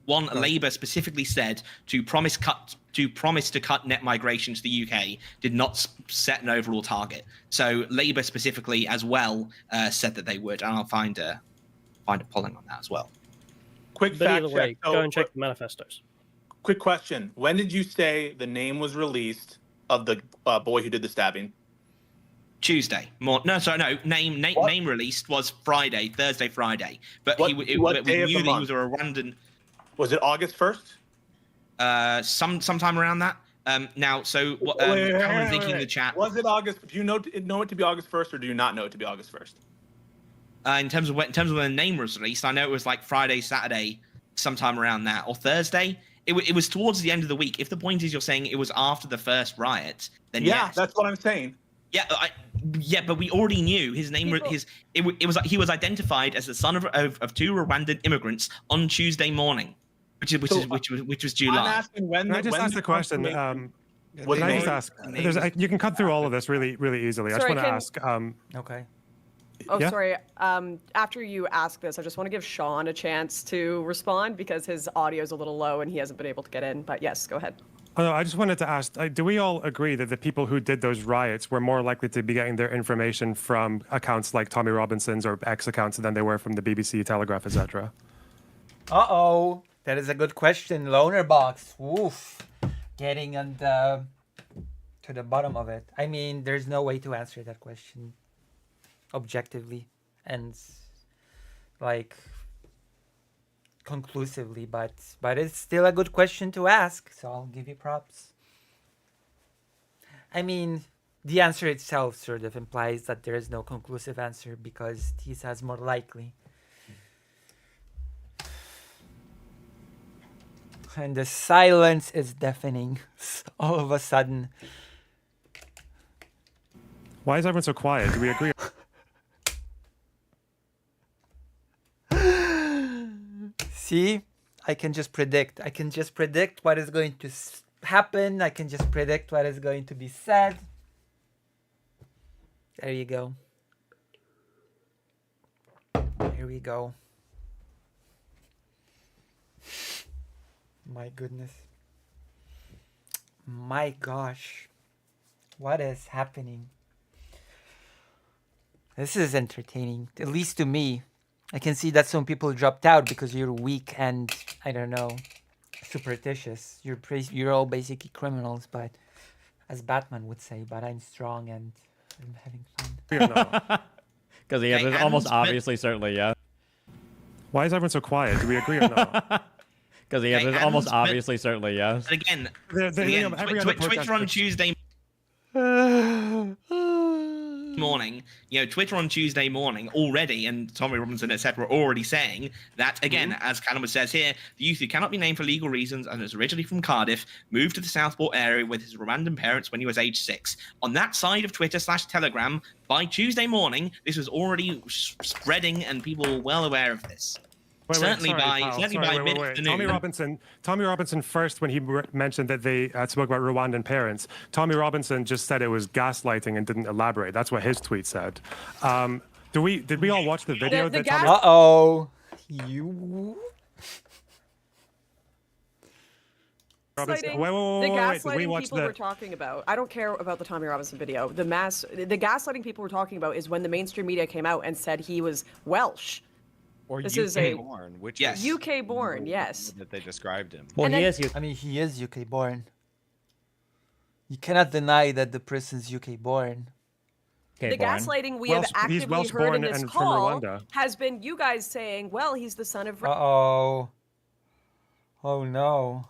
Labour specifically said to promise to cut net migration to the UK, did not set an overall target. So Labour specifically as well said that they would, and I'll find a polling on that as well. Quick but either way, go and check the manifestos. Quick question. When did you say the name was released of the boy who did the stabbing? Tuesday. Name released was Thursday, Friday. But we knew that he was a Rwandan. Was it August 1st? Sometime around that. Now, so what? Cameron thinking in the chat. Was it August? Do you know it to be August 1st, or do you not know it to be August 1st? In terms of when the name was released, I know it was like Friday, Saturday, sometime around that, or Thursday. It was towards the end of the week. If the point is you're saying it was after the first riot, then yes. That's what I'm saying. Yeah, but we already knew his name. He was identified as the son of two Rwandan immigrants on Tuesday morning, which was July. I'm asking when. Can I just ask the question? Can I just ask? You can cut through all of this really, really easily. Sorry, I just want to ask. Okay. Oh, Yeah? sorry. After you ask this, I just want to give Sean a chance to respond because his audio is a little low and he hasn't been able to get in. But yes, go ahead. Oh, no, I just wanted to ask, do we all agree that the people who did those riots were more likely to be getting their information from accounts like Tommy Robinson's or X accounts than they were from the BBC, Telegraph, etc.? Uh-oh. That is a good question. Lonerbox. Oof. Getting to the bottom of it. I mean, there's no way to answer that question objectively and like conclusively, but it's still a good question to ask, so I'll give you props. I mean, the answer itself sort of implies that there is no conclusive answer because T says more likely. And the silence is deafening all of a sudden. Why is everyone so quiet? Do we agree? See, I can just predict. I can just predict what is going to happen. I can just predict what is going to be said. There you go. Here we go. My goodness. My gosh. What is happening? This is entertaining, at least to me. I can see that some people dropped out because you're weak and, I don't know, superstitious. You're all basically criminals, but as Batman would say, but I'm strong and I'm having fun. Because he is almost obviously, certainly, yeah. Why is everyone so quiet? Do we agree or not? Because he is almost obviously, certainly, yeah. But again, every Twitter on Tuesday morning, Twitter on Tuesday morning already, and Tommy Robinson, etc., were already saying that, again, as Callum says here, the youth who cannot be named for legal reasons and is originally from Cardiff moved to the Southport area with his Rwandan parents when he was age 6. On that side of Twitter/Telegram, by Tuesday morning, this was already spreading and people were well aware of this. Certainly by mid-afternoon. Tommy Robinson first, when he mentioned that they spoke about Rwandan parents, Tommy Robinson just said it was gaslighting and didn't elaborate. That's what his tweet said. Did we all watch the video? Uh-oh. You... Robinson. gaslighting, Wait, the did we gaslighting watch people the- we're talking about. I don't care about the Tommy Robinson video. The gaslighting people we're talking about is when the mainstream media came out and said he was Welsh. Or This UK is a born, which Yes. is UK born, yes. that they described him. Well, And he then- is. I mean, he is UK born. You cannot deny that the person's UK born. The gaslighting we Welsh- have he's actively Welsh heard born in this and from call Rwanda. has been you guys saying, well, he's the son of... Uh-oh. Oh, no.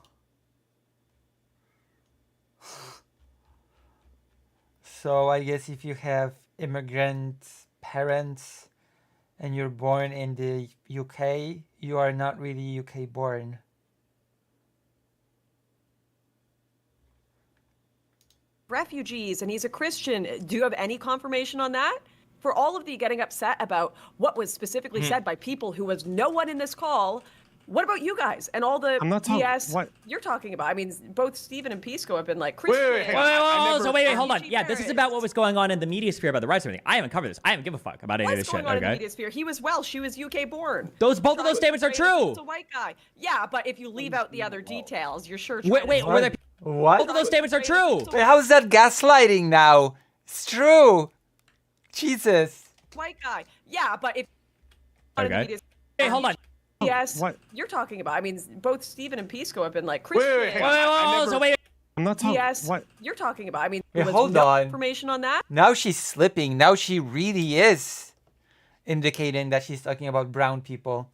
So I guess if you have immigrant parents and you're born in the UK, you are not really UK born. refugees and he's a Christian. Do you have any confirmation on that? For all of the getting upset about what was specifically said by people who was no one in this call, what about you guys and all the I'm not talking- BS what? you're talking about? I mean, both Stephen and Pisco have been like Christian. Wait, hold on. Yeah, this is about what was going on in the media sphere about the rights and everything. I haven't covered this. I haven't give a fuck about any of What's this shit, going on in the okay? media sphere? He was Welsh. She was UK born. Both of those statements are true. He's a white guy. Yeah, but if you leave out the other details, you're sure. Wait, were there... What? Both of those statements are true. Wait, how is that gaslighting now? It's true. Jesus. White guy. Yeah, but if Okay. Hey, hold on. Yes, What? you're talking about. I mean, both Stephen and Pisco have been like Christian. Wait. I'm not talking. Yes, What? you're talking about. I mean, Wait, was hold no on. information on that. Now she's slipping. Now she really is indicating that she's talking about brown people.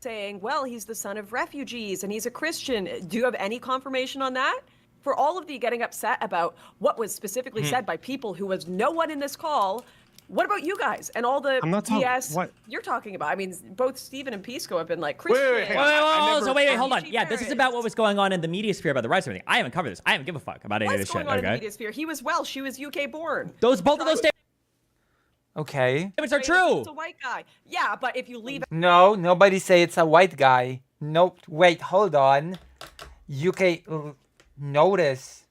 Saying, well, he's the son of refugees and he's a Christian. Do you have any confirmation on that? For all of the getting upset about what was specifically said by people who was no one in this call, what about you guys and all the I'm not talking- BS what? you're talking about? I mean, both Stephen and Pisco have been like Christian. Wait, hold on. Yeah, this is about what was going on in the media sphere about the rights and everything. I haven't covered this. I haven't give a fuck about any of What's this shit, going on in the okay? media sphere? He was Welsh. She was UK born. Both of those Okay. statements are true. It's a white guy. Yeah, but if you leave No, nobody say it's a white guy. Nope. Wait, hold on. UK. Notice.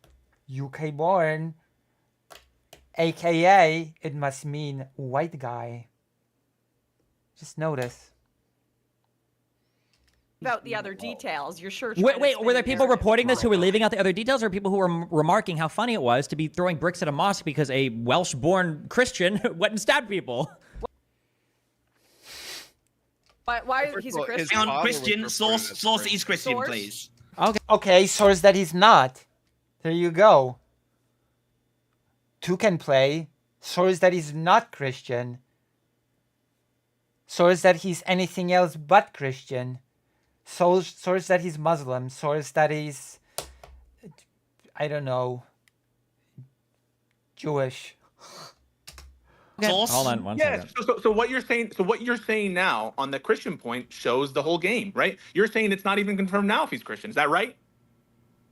UK born. AKA, it must mean white guy. Just notice. out the other details, you're sure. Wait, were there people reporting this who were leaving out the other details, or people who were remarking how funny it was to be throwing bricks at a mosque because a Welsh-born Christian went and stabbed people? Why he's a Christian? On Christian, source that he's Christian, Source? please. Okay, source that he's not. There you go. Two can play. Source that he's not Christian. Source that he's anything else but Christian. Source that he's Muslim. Source that he's, I don't know, Jewish. Source? Hold on one Yes. second. So what you're saying now on the Christian point shows the whole game, right? You're saying it's not even confirmed now if he's Christian. Is that right?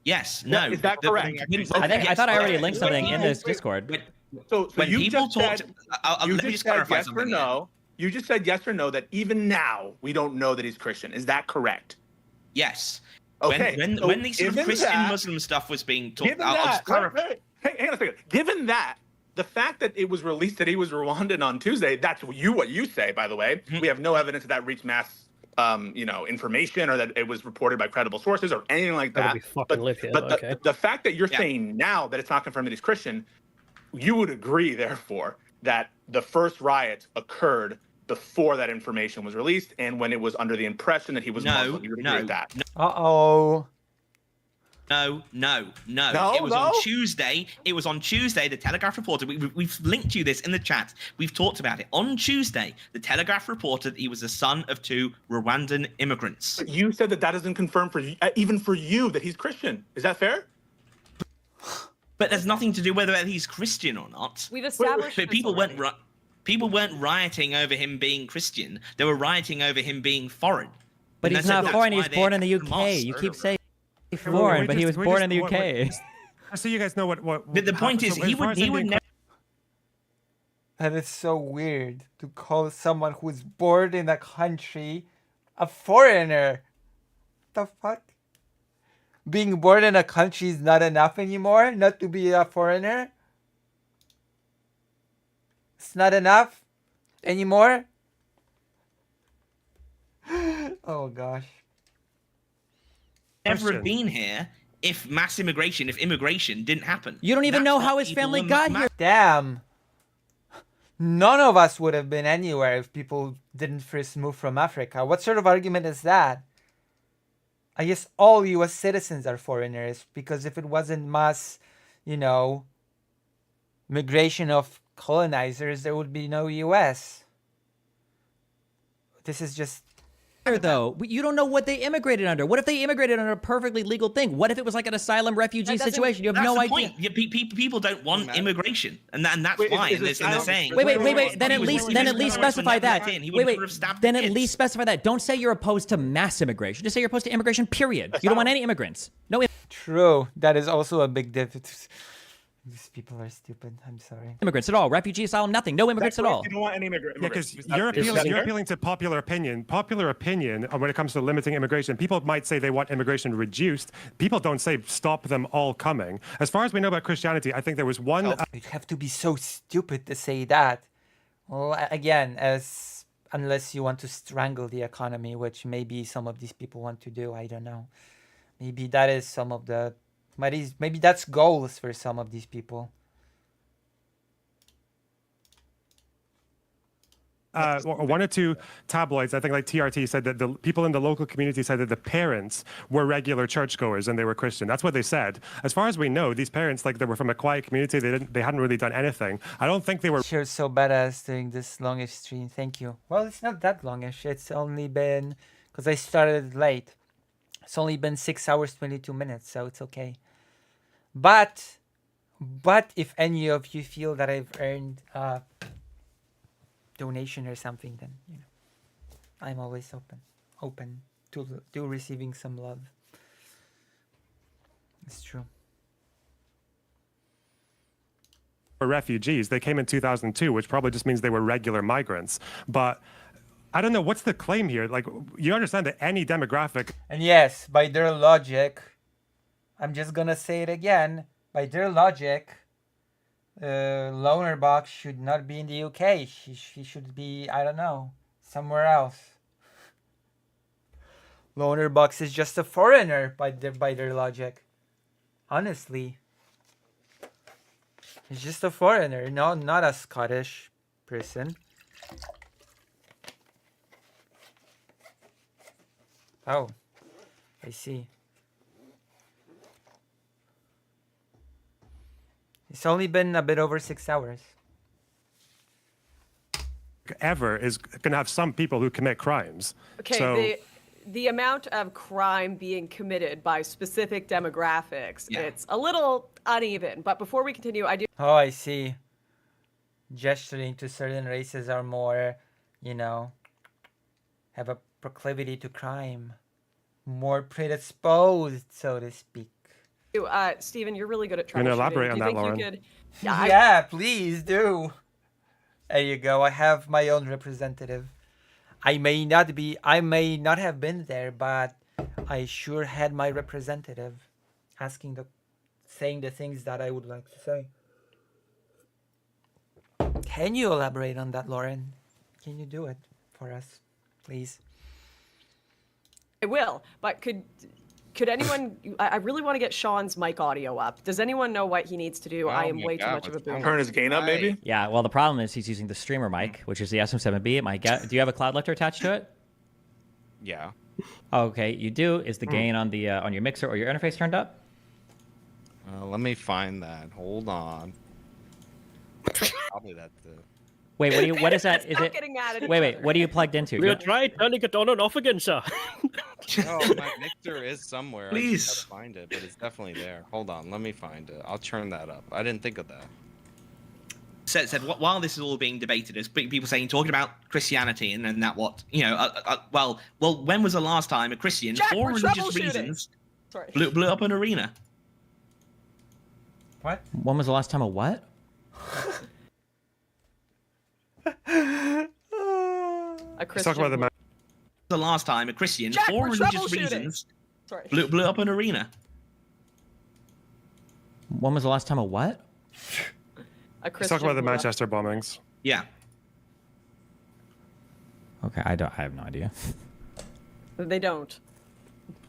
Yes. No. Is that correct? I thought I already linked something in this Discord. So when you people just talked, said, let me just said clarify yes or something. no. You just said yes or no that even now we don't know that he's Christian. Is that correct? Yes. Okay. When so the sort of given Christian that- Muslim stuff was being talked Given about, that, hey, hang on a second. Given that, the fact that it was released that he was Rwandan on Tuesday, that's what you say, by the way. We have no evidence that reached mass information or that it was reported by credible sources or anything like That that. would be fucking live here, but okay. the fact that you're saying now that it's not confirmed that he's Christian, you would agree, therefore, that the first riot occurred before that information was released and when it was under the impression that he was Muslim. You would agree with that? Uh-oh. No. No, It was no? on Tuesday. It was on Tuesday. The Telegraph reported. We've linked you this in the chat. We've talked about it. On Tuesday, the Telegraph reported that he was the son of two Rwandan immigrants. But you said that doesn't confirm for you, even for you that he's Christian. Is that fair? But there's nothing to do whether he's Christian or not. We've established. But people weren't rioting over him being Christian. They were rioting over him being foreign. But And he's that's not foreign. why He's they born in the attacked UK. mosque You or keep whatever. saying Wait, foreign, wait, but he was just- born in the what- UK. So you guys know what. But the point is, he would never. That is so weird to call someone who's born in a country a foreigner. The fuck? Being born in a country is not enough anymore? Not to be a foreigner? It's not enough anymore? Oh gosh. never have been here if immigration didn't happen. You don't even That's know what how his people family are got here. Damn. None of us would have been anywhere if people didn't first move from Africa. What sort of argument is that? I guess all US citizens are foreigners, because if it wasn't mass, migration of colonizers, there would be no US. This is just... Though you don't know what they immigrated under. What if they immigrated under a perfectly legal thing? What if it was like an asylum refugee situation? You have no idea. Point. Yeah, people don't want immigration, and that's why. And they're saying, wait. Then at least specify that. Then at least specify that. Don't say you're opposed to mass immigration. Just say you're opposed to immigration. Period. You don't want any immigrants. No. True. That is also a big difference. These people are stupid. I'm sorry. Immigrants at all. Refugee asylum, nothing. No immigrants at all. You don't want any immigrants. Yeah, because you're appealing to popular opinion. Popular opinion when it comes to limiting immigration. People might say they want immigration reduced. People don't say stop them all coming. As far as we know about Christianity, I think there was one... You'd have to be so stupid to say that. Well, again, unless you want to strangle the economy, which maybe some of these people want to do. I don't know. Maybe that is some of the... Maybe that's goals for some of these people. One or two tabloids, I think like TRT, said that the people in the local community said that the parents were regular churchgoers and they were Christian. That's what they said. As far as we know, these parents, like, they were from a quiet community. They hadn't really done anything. I don't think they were... You're so badass doing this longish stream. Thank you. Well, it's not that longish. It's only been... Because I started late. It's only been 6 hours, 22 minutes, so it's okay. But if any of you feel that I've earned a donation or something, then I'm always open to receiving some love. It's true. For refugees, they came in 2002, which probably just means they were regular migrants. But I don't know, what's the claim here? Like, you understand that any demographic... And yes, by their logic, I'm just gonna say it again. By their logic, Loner Box should not be in the UK. He should be, I don't know, somewhere else. Loner Box is just a foreigner by their logic. Honestly. He's just a foreigner, no, not a Scottish person. Oh, I see. It's only been a bit over 6 hours. Ever is going to have some people who commit crimes. Okay, so... the amount of crime being committed by specific demographics, it's a little uneven. But before we continue, I do... Oh, I see. Gesturing to certain races are more, have a proclivity to crime. More predisposed, so to speak. Steven, you're really good at troubleshooting. Can you elaborate on that, Lauren? Could... Yeah, please do. There you go. I have my own representative. I may not have been there, but I sure had my representative saying the things that I would like to say. Can you elaborate on that, Lauren? Can you do it for us, please? I will, but could anyone... I really want to get Sean's mic audio up. Does anyone know what he needs to do? I am way too much of a boomer. Turn his gain up, maybe? Yeah, well, the problem is he's using the streamer mic, which is the SM7B. Do you have a cloud lifter attached to it? Yeah. Okay, you do. Is the gain on the on your mixer or your interface turned up? Let me find that. Hold on. Probably that's the... Wait, what is that? Is it? Wait, what are you plugged into? We'll try turning it on and off again, sir. Oh, my mixer is somewhere. Please. I just gotta find it, but it's definitely there. Hold on, let me find it. I'll turn that up. I didn't think of that. Said while this is all being debated, there's people talking about Christianity and that what well, when was the last time a Christian, for religious reasons, blew up an arena? What? When was the last time a what? A Christian. Talk about the last time a Christian, for religious reasons, blew up an arena. When was the last time a what? Let's talk about the Manchester bombings. Yeah. Okay, I have no idea. They don't.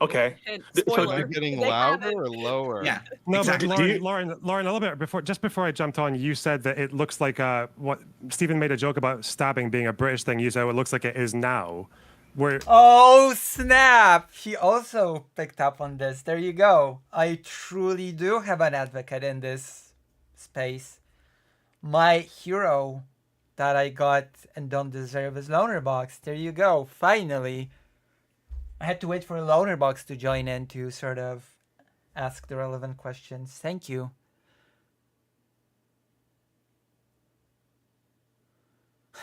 Okay. So So they're getting louder or lower? Yeah. No, exactly. but Lauren, a little bit just before I jumped on, you said that it looks like what Stephen made a joke about stabbing being a British thing. You said it looks like it is now. Where Oh snap! He also picked up on this. There you go. I truly do have an advocate in this space. My hero that I got and don't deserve is Lonerbox. There you go. Finally. I had to wait for Lonerbox to join in to sort of ask the relevant questions. Thank you.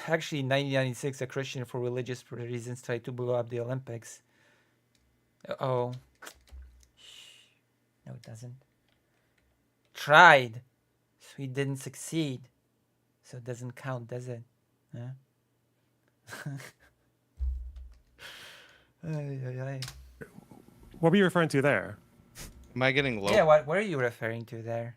Actually, in 1996, a Christian for religious reasons tried to blow up the Olympics. Uh-oh. No, it doesn't. Tried. So he didn't succeed. So it doesn't count, does it? Huh? What were you referring to there? Am I getting low? Yeah, what are you referring to there?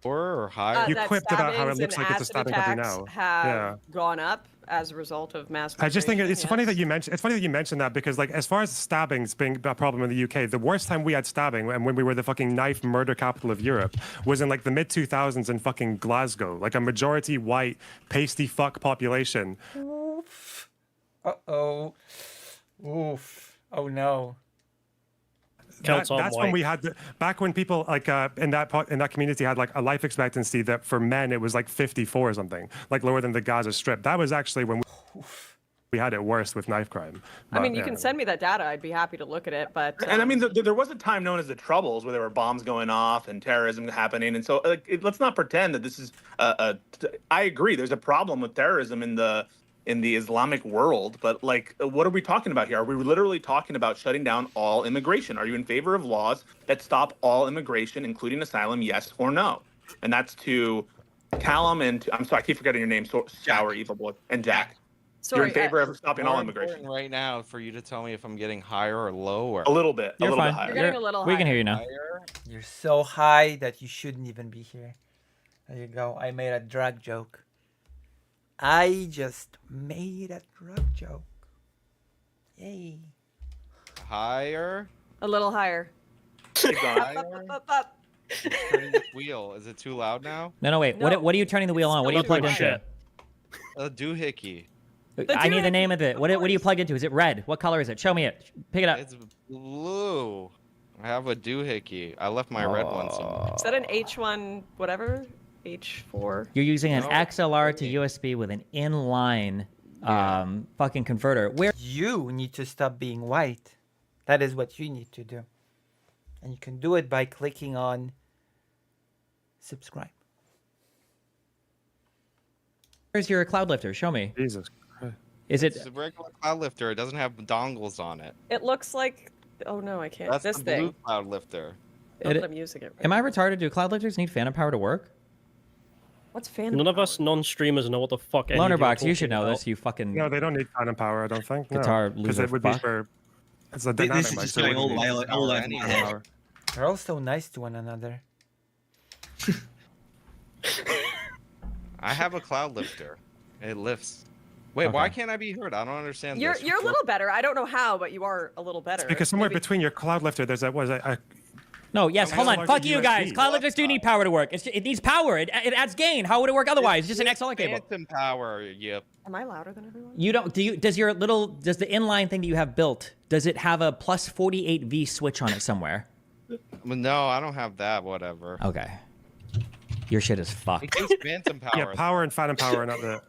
Lower or higher? You that quipped about how it stabbings looks and like it's a acid stabbing country attacks now. have Yeah. gone up as a result of mass I just think migration, it's funny that you mentioned. It's funny that you mentioned that because, like, as far as stabbings being a problem in the UK, the worst time we had stabbing, and when we were the fucking knife murder capital of Europe, was in like the mid 2000s in fucking Glasgow, like a majority white pasty fuck population. Oof. Uh-oh. Oof. Oh no. That's when we had back when people like in that community had like a life expectancy that for men it was like 54 or something, like lower than the Gaza Strip. That was actually when we had it worst with knife crime. I mean, you can send me that data. I'd be happy to look at it. But And I mean, there was a time known as the Troubles where there were bombs going off and terrorism happening. And so let's not pretend that this is I agree. There's a problem with terrorism in the Islamic world. But like, what are we talking about here? Are we literally talking about shutting down all immigration? Are you in favor of laws that stop all immigration, including asylum? Yes or no? And that's to Callum and I'm sorry, I keep forgetting your name. Sour, Evil Boy, and Jack. You're in favor of stopping all immigration. Right now, for you to tell me if I'm getting higher or lower. A little bit. You're a little fine. bit higher. You're getting a little We can hear you now. Higher? You're so high that you shouldn't even be here. There you go. I made a drug joke. I just made a drug joke. Yay. Higher? a little higher. Higher? Turning the wheel. Is it too loud now? No, wait. No. What are you turning the wheel on? What are you plugged into? A doohickey. I need the name of it. What are you plugged into? Is it red? What color is it? Show me it. Pick it up. It's blue. I have a doohickey. I left my red one somewhere. Is that an H1 whatever? H4? You're using an XLR to USB with an inline fucking converter. Where you need to stop being white. That is what you need to do. And you can do it by clicking on subscribe. Where's your cloud lifter? Show me. Jesus Christ. Is it? It's a regular cloud lifter. It doesn't have dongles on it. It looks like. Oh no, I can't. That's this the thing. blue cloud lifter. Not that I'm using it. Right. Am I retarded? Do cloud lifters need phantom power to work? What's phantom? None of us non-streamers know what the fuck. any of you are Lonerbox, you should talking know about. this. You fucking No, they don't need phantom power. I don't think. Guitar because loser it would be fuck. for. It's a This dynamic is mic, just so it going all wouldn't need the way any in my head. power. They're all so nice to one another. I have a cloud lifter. It lifts. Wait, Okay. why can't I be heard? I don't understand You're this. a little better. I don't know how, but you are a little better. Because somewhere Maybe- between your cloud lifter, there's a No, yes, How hold on. large Fuck is you USB? guys. Cloud lifters do need power to work. It needs power. It adds gain. How would it work otherwise? It's just an XLR cable. Phantom power. Yep. Am I louder than everyone? You don't. Does the inline thing that you have built? Does it have a plus 48V switch on it somewhere? No, I don't have that. Whatever. Okay. Your shit is It fucked. gives phantom power. yeah, power and phantom power are not the.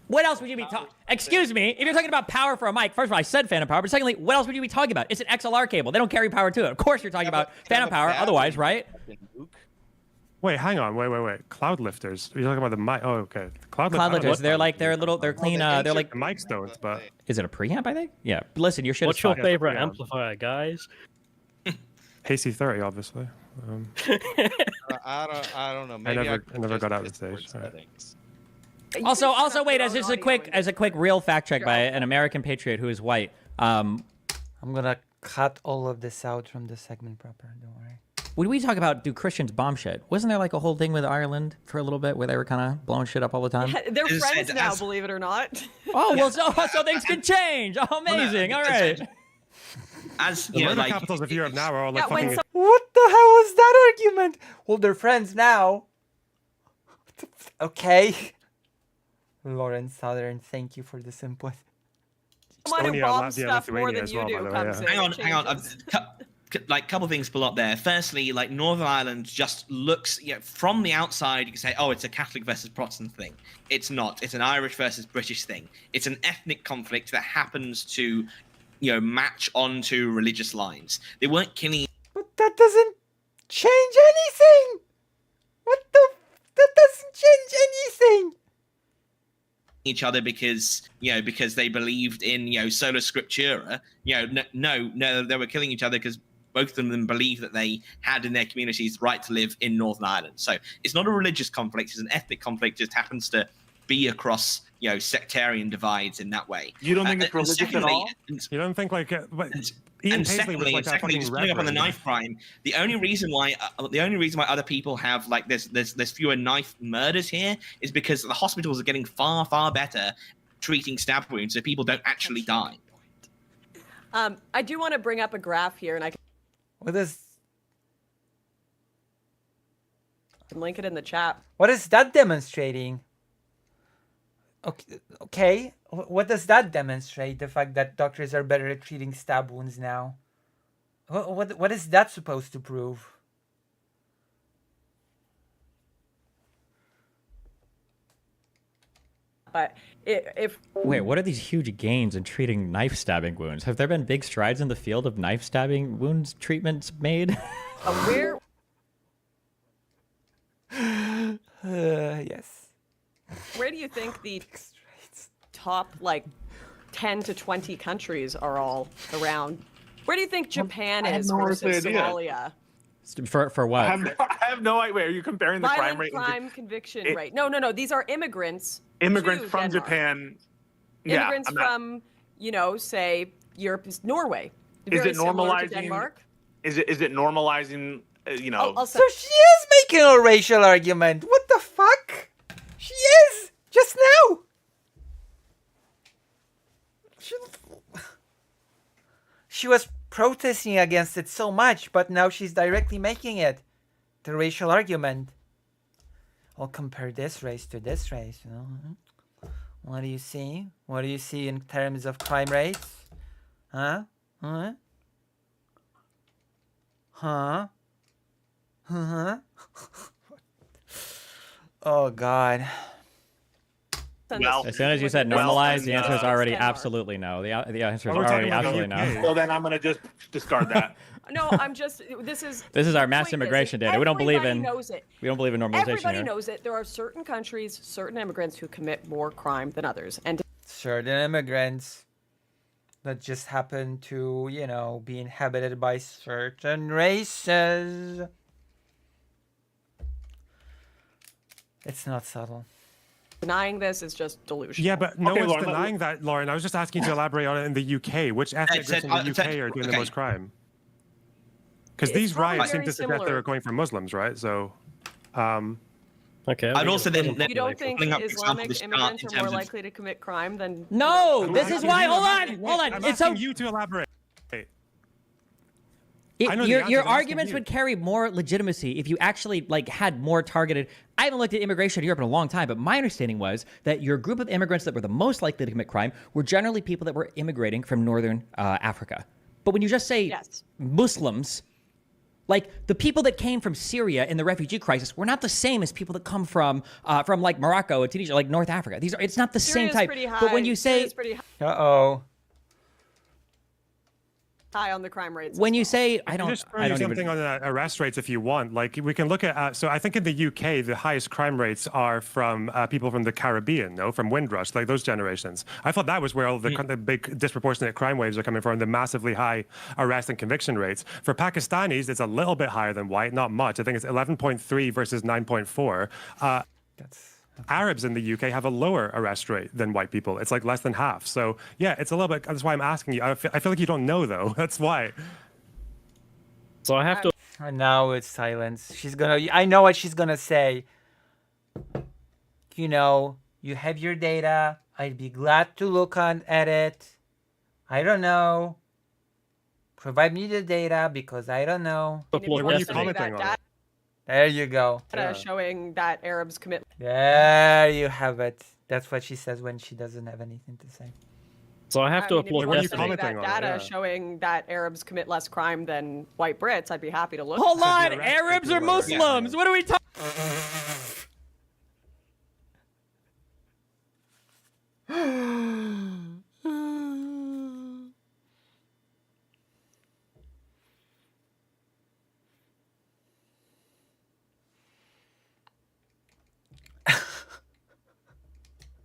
What else would you be talking? Excuse me. If you're talking about power for a mic, first of all, I said phantom power, but secondly, what else would you be talking about? It's an XLR cable. They don't carry power to it. Of course, you're talking about phantom power. Otherwise, right? Wait, hang on. Wait. Cloud lifters. You're talking about the mic. Oh, okay. Cloud lifters. They're clean. They're like. The mics don't, but. Is it a preamp? I think. Yeah. Listen, your shit What's is your fucked. favorite amplifier, guys? AC30, obviously. I don't know. Maybe I never just got out of the Discord stage. Right. settings. Also, wait. As a quick real fact check by an American patriot who is white. I'm gonna cut all of this out from the segment proper. Don't worry. when we talk about do Christians bomb shit, wasn't there like a whole thing with Ireland for a little bit where they were kind of blowing shit up all the time? Yeah, they're friends now, believe it or not. Oh, well, so things can change. Oh, amazing. All right. As The you know, murder like, capitals of Europe now are all like fucking. What the hell was that argument? Well, they're friends now. Okay. Lawrence Southern, thank you for this input. Someone who bombs stuff more than you do comes in. hang on. Changes. Like, couple things pull up there. Firstly, like Northern Ireland just looks, from the outside, you can say, oh, it's a Catholic versus Protestant thing. It's not. It's an Irish versus British thing. It's an ethnic conflict that happens to, match onto religious lines. They weren't killing. But that doesn't change anything. That doesn't change anything. Each other because they believed in sola scriptura. No, they were killing each other because both of them believed that they had in their communities the right to live in Northern Ireland. So it's not a religious conflict; it's an ethnic conflict. Just happens to be across sectarian divides in that way. You don't think it's religious at all? You don't think like Ian And Paisley was like that secondly, fucking just putting up on the reverend. knife crime. The only reason why other people have like there's fewer knife murders here is because the hospitals are getting far better treating stab wounds, so people don't actually die. I do want to bring up a graph here, and I What is can link it in the chat. What is that demonstrating? Okay. What does that demonstrate? The fact that doctors are better at treating stab wounds now. What is that supposed to prove? But if Wait, what are these huge gains in treating knife stabbing wounds? Have there been big strides in the field of knife stabbing wounds treatments made? Where? Yes. Where do you think the top like 10 to 20 countries are all around? Where do you think Japan I have is no versus idea. Somalia? For what? I have no idea. Are you comparing the crime rate? Crime conviction rate. No. These are immigrants. Immigrants to from Denmark. Japan. Yeah, Immigrants I'm not- from, say, Europe, Norway. Is Very it similar to normalizing? Denmark. Is it normalizing? So she is making a racial argument. What the fuck? She is just now. She was protesting against it so much, but now she's directly making it the racial argument. I'll compare this race to this race. What do you see? What do you see in terms of crime rates? Huh? Huh? Huh? Huh? Oh God. Well, As soon as you said normalize, the answer is already absolutely no. The answer is already absolutely no. So then I'm gonna just discard that. No, I'm just. This is our mass immigration data. We don't believe in. Knows it. We don't believe in normalization Everybody here. knows it. There are certain countries, certain immigrants who commit more crime than others, and Certain immigrants that just happen to, be inhabited by certain races. It's not subtle. denying this is just delusional. Yeah, but no Okay, one's Lauren, but- denying that, Lauren. I was just asking you to elaborate on it in the UK. Which ethnic groups in the UK are doing the most crime? Because these probably riots seem very to suggest similar. they're going for Muslims, right? So, okay. I'd also then You don't think pulling up Islamic this chart immigrants in are more terms of- likely to commit crime than? No, I'm this is asking why. you- Hold on. I'm It's so. asking you to elaborate. I know the Your answer, I'm asking arguments you. would carry more legitimacy if you actually had more targeted. I haven't looked at immigration in Europe in a long time, but my understanding was that your group of immigrants that were the most likely to commit crime were generally people that were immigrating from northern Africa. But when you just say Muslims, like the people that came from Syria in the refugee crisis were not the same as people that come from like Morocco and Tunisia, like North Africa. It's not the same Syria's type. pretty high. But when you say Syria's pretty Uh-oh. high on the crime rates. when you say I I don't just throw I you don't something even. on arrest rates if you want. Like we can look at. So I think in the UK the highest crime rates are from people from the Caribbean, no, from Windrush, like those generations. I thought that was where all the big disproportionate crime waves are coming from. The massively high arrest and conviction rates. For Pakistanis, it's a little bit higher than white, not much. I think it's 11.3 versus 9.4. Arabs in the UK have a lower arrest rate than white people. It's like less than half. So yeah, it's a little bit. That's why I'm asking you. I feel like you don't know though. That's why. So I have to. And now it's silence. I know what she's gonna say. You know, you have your data. I'd be glad to look at it. I don't know. Provide me the data because I don't know. What are you commenting on? There you go. Showing that Arabs commit. There you have it. That's what she says when she doesn't have anything to say. So I have to applaud What are you Destiny. commenting on? Data showing that Arabs commit less crime than white Brits. I'd be happy to look. Hold on, Arabs or Muslims? What are we talking?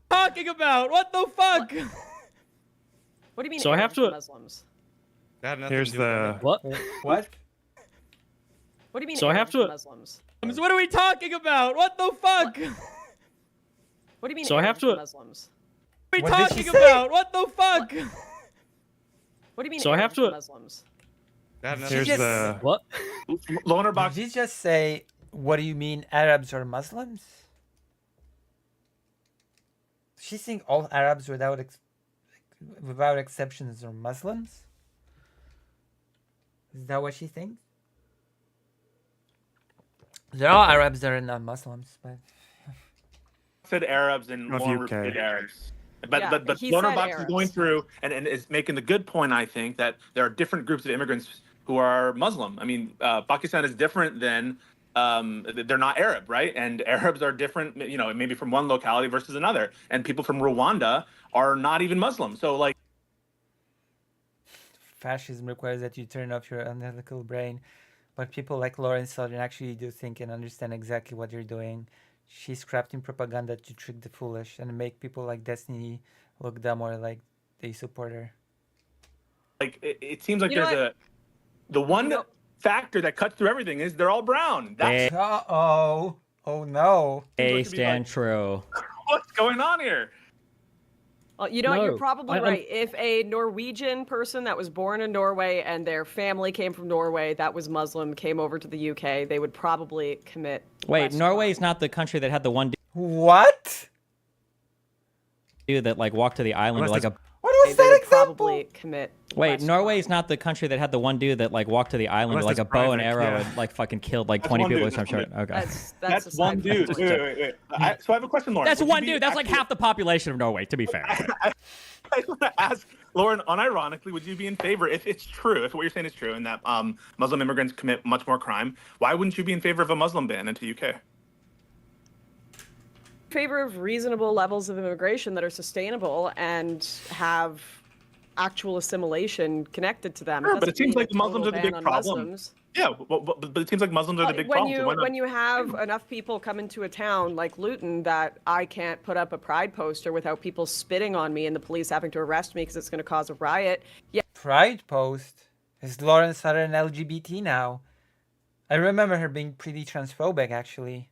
Talking about what the fuck? What do you mean? So I have Arabs to- or Muslims? Here's the what? What? What do you mean? So I have Arabs or to- Muslims? What are we talking about? What the fuck? What do you mean? So I have Arabs or to- Muslims? What are we What did she talking say? about? What the fuck? What do you mean? So I have Arabs or to- Muslims? here's the What? Loner box. Did you just say, what do you mean, Arabs or Muslims? She's saying all Arabs without exceptions are Muslims? Is that what she thinks? There are Arabs that are not Muslims, but Said Arabs and Of Lauren UK. repeated Arabs. But Yeah, but he Loner said Box is Arabs. going through and is making the good point, I think, that there are different groups of immigrants who are Muslim. I mean, Pakistan is different than they're not Arab, right? And Arabs are different, you know, maybe from one locality versus another. And people from Rwanda are not even Muslim. So like fascism requires that you turn off your analytical brain. But people like Lauren Southern actually do think and understand exactly what you're doing. She's crafting propaganda to trick the foolish and make people like Destiny look dumb or like they support her. it seems like You know there's the one factor that cuts through everything is they're all brown. That's Uh-oh. Oh no. They stand true. what's going on here. Well, you know what? No, You're probably I'm- right. If a Norwegian person that was born in Norway and their family came from Norway that was Muslim came over to the UK, they would probably commit. Wait, less Norway is not the country that had the one What? dude that like walked to the island with like a. What was They that would example? probably commit. Wait, less Norway is not the country that had the one dude that like walked to the island with Unless like a it's bow and private, arrow yeah. and like fucking killed like That's 20 one people or dude, some that's shit. one Okay. That's That's one dude. Wait. So I have a question, Lauren. That's Would one you be dude. That's like actually- half the population of Norway, to be fair. I want to ask Lauren, unironically, would you be in favor, if it's true, if what you're saying is true, and that Muslim immigrants commit much more crime, why wouldn't you be in favor of a Muslim ban into UK? favor of reasonable levels of immigration that are sustainable and have actual assimilation connected to them. Sure, but doesn't it seems mean like a Muslims total are the ban big on problem. Muslims. Yeah, but it seems like Muslims are the big when problem. so why you not- when you have enough people come into a town like Luton that I can't put up a pride poster without people spitting on me and the police having to arrest me because it's going to cause a riot. Yeah, Pride post. Is Lauren Southern LGBT now? I remember her being pretty transphobic, actually.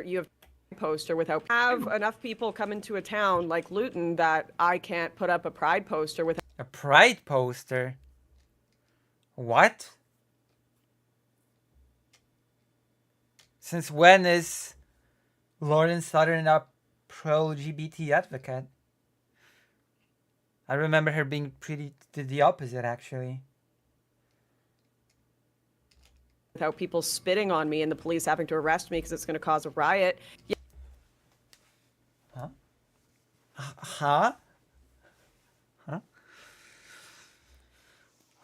you have a poster without have enough people come into a town like Luton that I can't put up a pride poster without A pride poster? What? Since when is Lauren Southern a pro-LGBT advocate? I remember her being pretty the opposite, actually. without people spitting on me and the police having to arrest me because it's going to cause a riot. Yeah. Huh? Huh?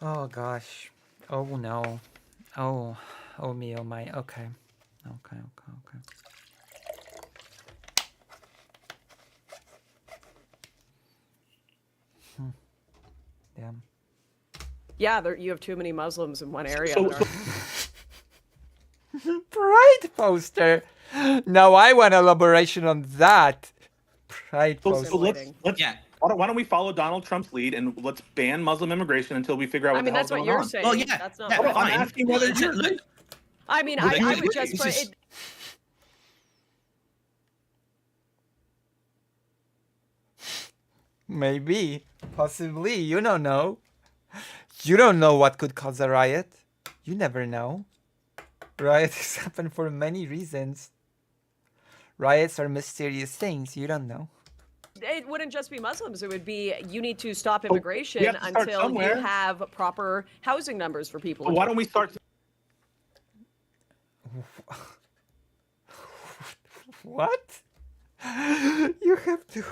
Oh gosh. Oh no. Oh me, oh my. Okay. Okay. Damn. Yeah, you have too many Muslims in one area. So- that are- Pride poster. Now I want elaboration on that. Pride So poster. let's Yeah. why don't we follow Donald Trump's lead and let's ban Muslim immigration until we figure out what I mean, the hell's that's what going you're on. saying. Well, yeah, That's not yeah, what I'm fine. asking whether you're Look, I mean, Well, I you- would just it's put just- it. Maybe. Possibly. You don't know. You don't know what could cause a riot. You never know. Riots happen for many reasons. Riots are mysterious things. You don't know. It wouldn't just be Muslims. It would be you need to stop we immigration have to start until you somewhere. have proper housing numbers for people. Why don't we start? What? You have to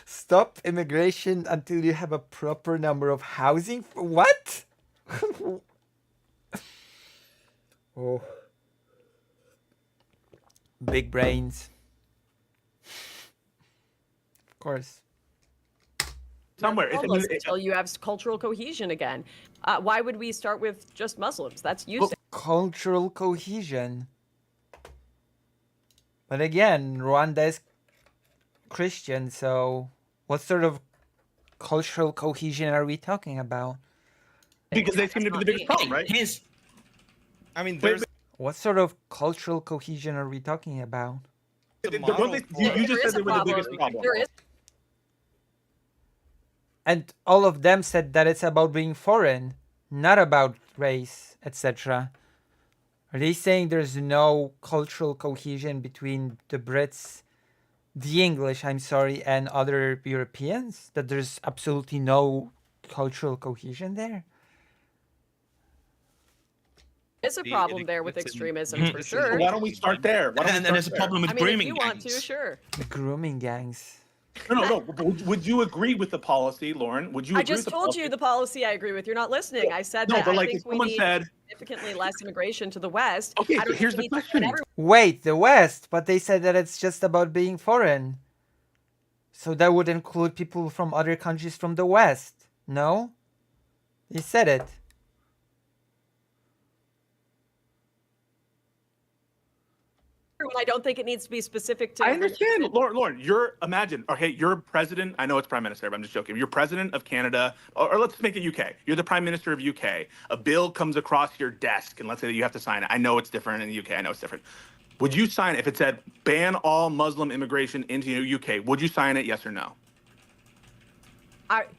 stop immigration until you have a proper number of housing? What? Oh. Big brains. Of course. Somewhere. Until you have cultural cohesion again. Why would we start with just Muslims? That's used. Cultural cohesion. But again, Rwanda is Christian, so what sort of cultural cohesion are we talking about? Because they seem to be the biggest problem, right? I mean, there's What sort of cultural cohesion are we talking about? You just said they were the biggest problem. There is. And all of them said that it's about being foreign, not about race, etc. Are they saying there's no cultural cohesion between the Brits, the English, I'm sorry, and other Europeans? That there's absolutely no cultural cohesion there? There's a problem there with extremism for sure. Why don't we start there? And then there's a problem with grooming if you want gangs. to, sure. The grooming gangs. No. Would you agree with the policy, Lauren? Would you? I agree just with the told policy? you the policy I agree with. You're not listening. I said that I think we need significantly less immigration to the West. Okay, I don't here's think the we need to send question. everyone. Wait, the West, but they said that it's just about being foreign. So that would include people from other countries from the West, no? They said it. I don't think it needs to be specific to. I understand, Lauren. Imagine, okay, you're president. I know it's prime minister, but I'm just joking. You're president of Canada, or let's make it UK. You're the prime minister of UK. A bill comes across your desk, and let's say that you have to sign it. I know it's different in the UK. I know it's different. Would you sign it if it said ban all Muslim immigration into the UK? Would you sign it? Yes or no?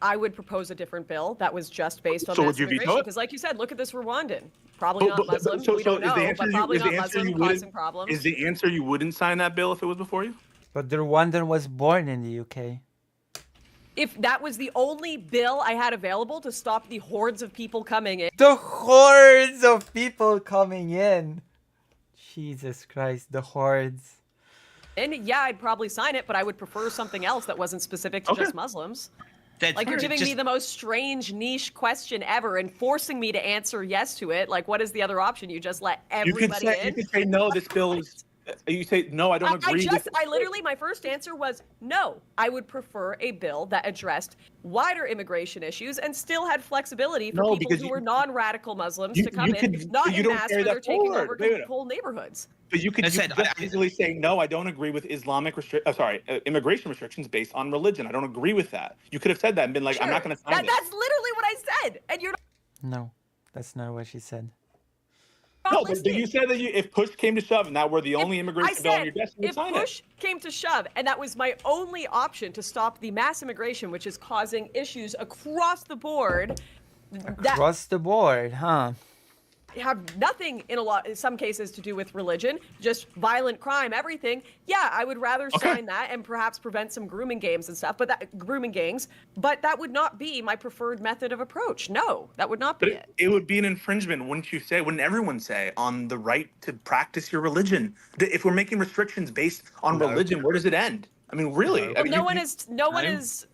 I would propose a different bill that was just based on So mass would you veto immigration. it? Because, like you said, look at this Rwandan. Probably not Muslim. We don't know, but probably not Muslim, causing problems. Is the answer you wouldn't sign that bill if it was before you? But the Rwandan was born in the UK. If that was the only bill I had available to stop the hordes of people coming in. The hordes of people coming in. Jesus Christ, the hordes. And yeah, I'd probably sign it, but I would prefer something else that wasn't specific to just Muslims. Like, you're giving me the most strange niche question ever and forcing me to answer yes to it. Like, what is the other option? You just let everybody in? You could say no, this bill is... You say, no, I don't agree. I literally, my first answer was no. I would prefer a bill that addressed wider immigration issues and still had flexibility for people who were non-radical Muslims to come in, not in mass where they're taking over whole neighborhoods. But you could just easily say, no, I don't agree with immigration restrictions based on religion. I don't agree with that. You could have said that and been like, I'm not going to sign it. That's literally what I said. And you're not. No, that's not what she said. No, but you said that if push came to shove and that were the only immigration bill on your desk, you would sign it. If push came to shove and that was my only option to stop the mass immigration, which is causing issues across the board. Across the board, huh? Have nothing in some cases to do with religion, just violent crime, everything. Yeah, I would rather sign that and perhaps prevent some grooming gangs and stuff, but that would not be my preferred method of approach. No, that would not be it. It would be an infringement, wouldn't everyone say, on the right to practice your religion? If we're making restrictions based on religion, where does it end? I mean, really? Well, no one is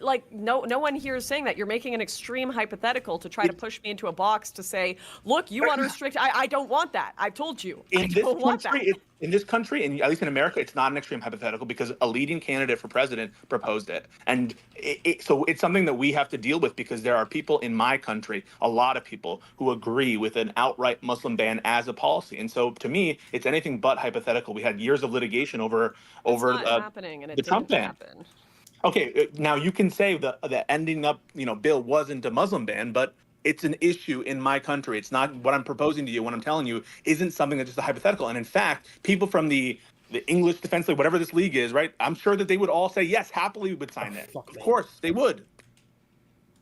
like no one here is saying that. You're making an extreme hypothetical to try to push me into a box to say, look, you want to restrict. I don't want that. I've told you. In this country, and at least in America, it's not an extreme hypothetical because a leading candidate for president proposed it. And so it's something that we have to deal with because there are people in my country, a lot of people, who agree with an outright Muslim ban as a policy. And so to me, it's anything but hypothetical. We had years of litigation over happening, and the Trump ban. Okay, now you can say the ending up, bill wasn't a Muslim ban, but it's an issue in my country. It's not what I'm proposing to you, what I'm telling you, isn't something that's just a hypothetical. And in fact, people from the English Defense League, whatever this league is, right? I'm sure that they would all say, yes, happily would sign it. Of course, they would.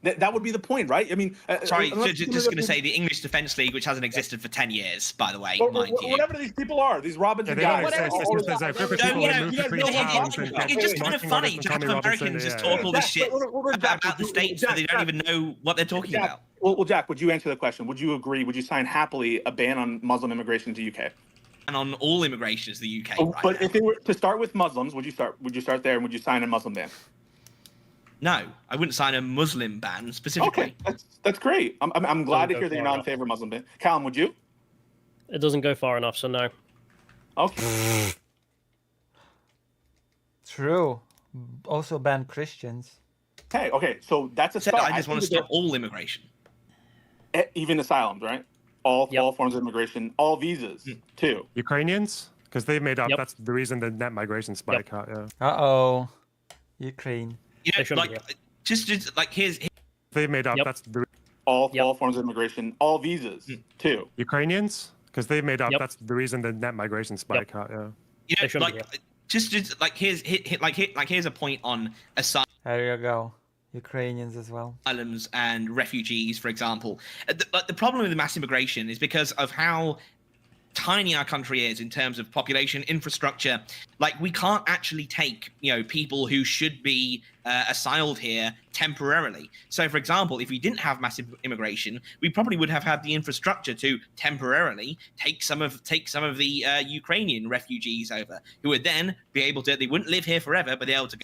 That would be the point, right? I mean, Sorry, unless- just going to say the English Defence League, which hasn't existed for 10 years, by the way, mind you. Whatever these people are, these Robinson guys. There's a group of people who move between towns and get It's just kind of marching funny orders to from have Tommy Robinson. Americans just talk all this shit about the states that they don't even know what they're talking about. Well, Jack, would you answer the question? Would you agree? Would you sign happily a ban on Muslim immigration to UK? And on all immigrations to the UK. But if they were to start with Muslims, would you start there and would you sign a Muslim ban? No, I wouldn't sign a Muslim ban specifically. Okay, that's great. I'm glad to Doesn't hear go that you're far not in enough. favor of Muslim ban. Callum, would you? It doesn't go far enough, so no. Okay. True. Also ban Christians. Hey, okay, so that's a Said start. I just want to stop all immigration. Even asylums, right? All forms of immigration, all visas too. Ukrainians, because they made up. Yep. That's the reason the net migration spike. Yeah. Uh-oh. Ukraine. You know, like just like here's They made up. That's the all forms of immigration, all visas too. Ukrainians, because they made up. Yep. That's the reason the net migration spike. Yeah. you know, shouldn't like be, just like here's a point on There you go. Ukrainians as well. asylums and refugees, for example. The problem with the mass immigration is because of how tiny our country is in terms of population, infrastructure. Like, we can't actually take, people who should be asyled here temporarily. So, for example, if we didn't have massive immigration, we probably would have had the infrastructure to temporarily take some of the Ukrainian refugees over, who would then be able to. They wouldn't live here forever, but they're able to.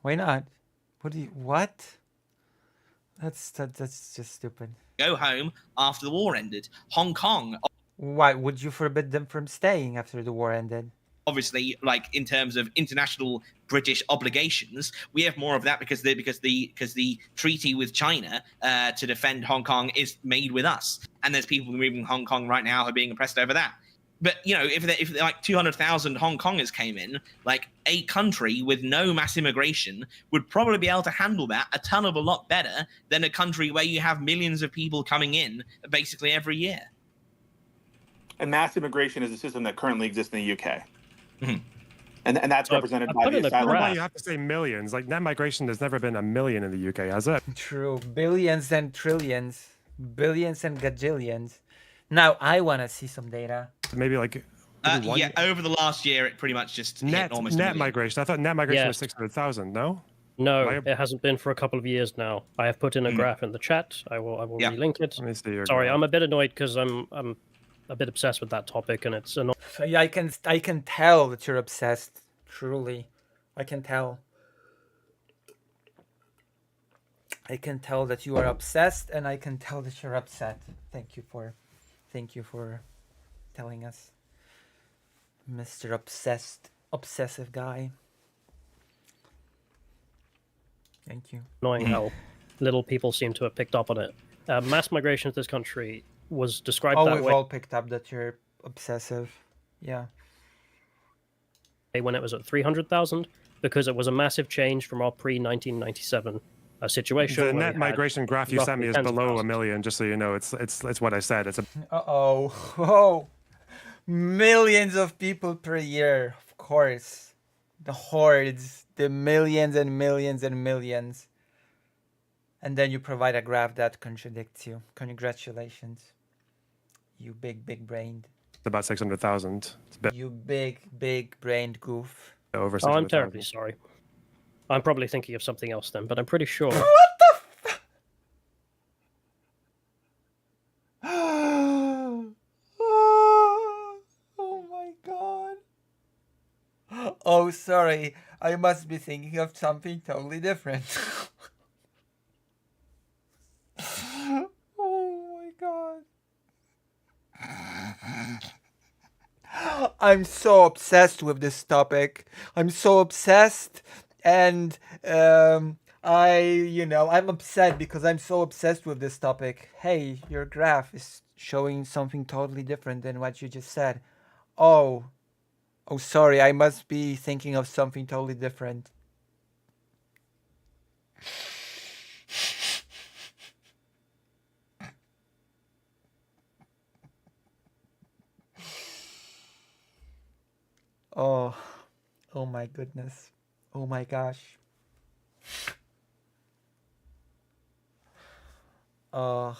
Why not? What? That's just stupid. Go home after the war ended. Hong Kong. Why would you forbid them from staying after the war ended? Obviously, like in terms of international British obligations, we have more of that because the treaty with China to defend Hong Kong is made with us, and there's people moving Hong Kong right now who are being oppressed over that. But if like 200,000 Hong Kongers came in, like a country with no mass immigration would probably be able to handle that a lot better than a country where you have millions of people coming in basically every year. And mass immigration is a system that currently exists in the UK. And that's represented by the asylum. Why you have to say millions? Like, net migration has never been a million in the UK, has it? True. Billions and trillions. Billions and gajillions. Now, I want to see some data. Maybe like... Over the last year, it pretty much just net hit almost net migration. I thought net migration Yeah. was 600,000. No. No, it hasn't been for a couple of years now. I have put in a graph in the chat. I will relink it. Let me see your Sorry, graph. I'm a bit annoyed because I'm a bit obsessed with that topic, and it's annoying. Yeah, I can tell that you're obsessed. Truly, I can tell. I can tell that you are obsessed, and I can tell that you're upset. Thank you for telling us, Mr. Obsessive guy. Thank you. Annoying how little people seem to have picked up on it. Mass migration to this country was described that We've way all picked up that you're obsessive. Yeah. when it was at 300,000 because it was a massive change from our pre-1997 situation. The where we net had migration graph you sent me is roughly tens of below a thousands. million. Just so you know, it's what I said. It's a Oh, millions of people per year, of course. The hordes, the millions and millions and millions. And then you provide a graph that contradicts you. Congratulations. You big brained. about 600,000. It's a bit You big brained goof. over Oh, I'm 600,000. terribly sorry. I'm probably thinking of something else then, but I'm pretty sure. Oh my god. Oh, sorry. I must be thinking of something totally different. Oh my god. I'm so obsessed with this topic. I'm so obsessed, and I'm upset because I'm so obsessed with this topic. Hey, your graph is showing something totally different than what you just said. Oh, sorry, I must be thinking of something totally different. Oh my goodness. Oh my gosh. Uh,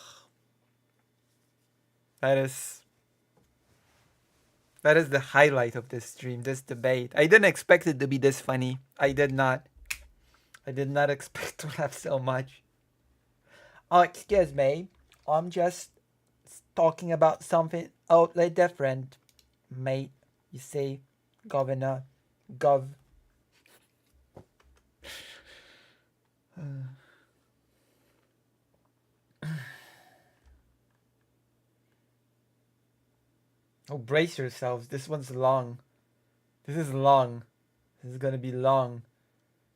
that is the highlight of this stream, this debate. I didn't expect it to be this funny. I did not expect to laugh so much. Oh, excuse me. I'm just talking about something totally different, mate. You see, Governor, Gov. Oh, brace yourselves. This one's long. This is long. This is gonna be long.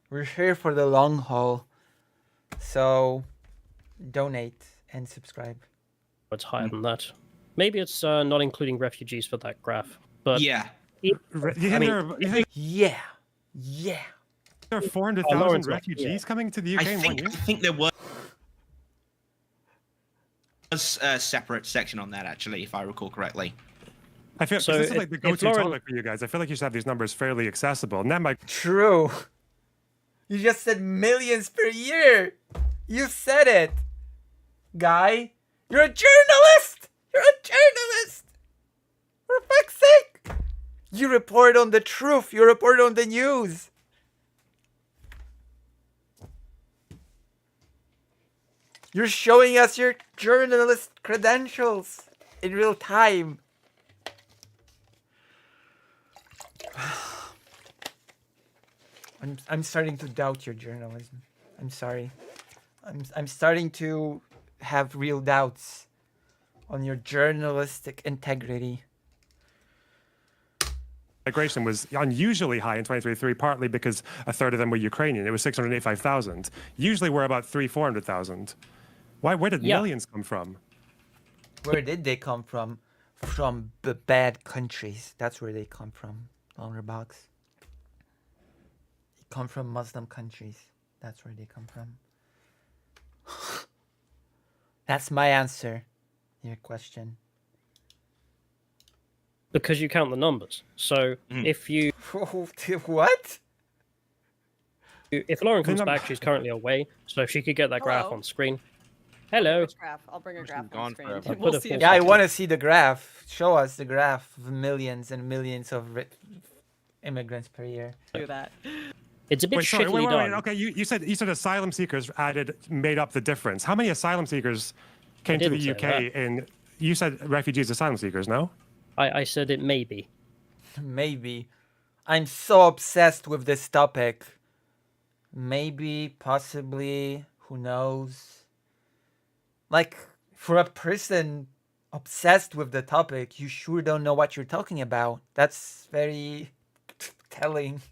We're here for the long haul. So, donate and subscribe. It's higher than that. Maybe it's not including refugees for that graph. But yeah. Yeah. There are 400,000 refugees coming to the UK in 1 year? I think there was a separate section on that, actually, if I recall correctly. I feel So this is like if- the if go-to Lauren- topic for you guys. I feel like you should have these numbers fairly accessible. And that might True. You just said millions per year. You said it. Guy, you're a journalist. You're a journalist. For fuck's sake. You report on the truth. You report on the news. You're showing us your journalist credentials in real time. I'm starting to doubt your journalism. I'm sorry. I'm starting to have real doubts on your journalistic integrity. migration was unusually high in 2023, partly because a third of them were Ukrainian. It was 685,000. Usually we're about 400,000. Where did millions come from? Where did they come from? From the bad countries. That's where they come from. Longer box. They come from Muslim countries. That's where they come from. That's my answer to your question. Because you count the numbers. So if you... What? If Lauren comes back, she's currently away. So if she could get that graph Hello. on screen. Hello. Graph. I'll bring a graph on screen. forever. We'll Put a see full if Yeah, I stop. want to see the graph. Show us the graph of millions and millions of immigrants per year. do that. It's a bit shittily done. Okay, you said asylum seekers made up the difference. How many asylum seekers came to the didn't say UK in? You said refugees, asylum seekers, no? I said it may be. Maybe. I'm so obsessed with this topic. Maybe, possibly, who knows? Like, for a person obsessed with the topic, you sure don't know what you're talking about. That's very telling.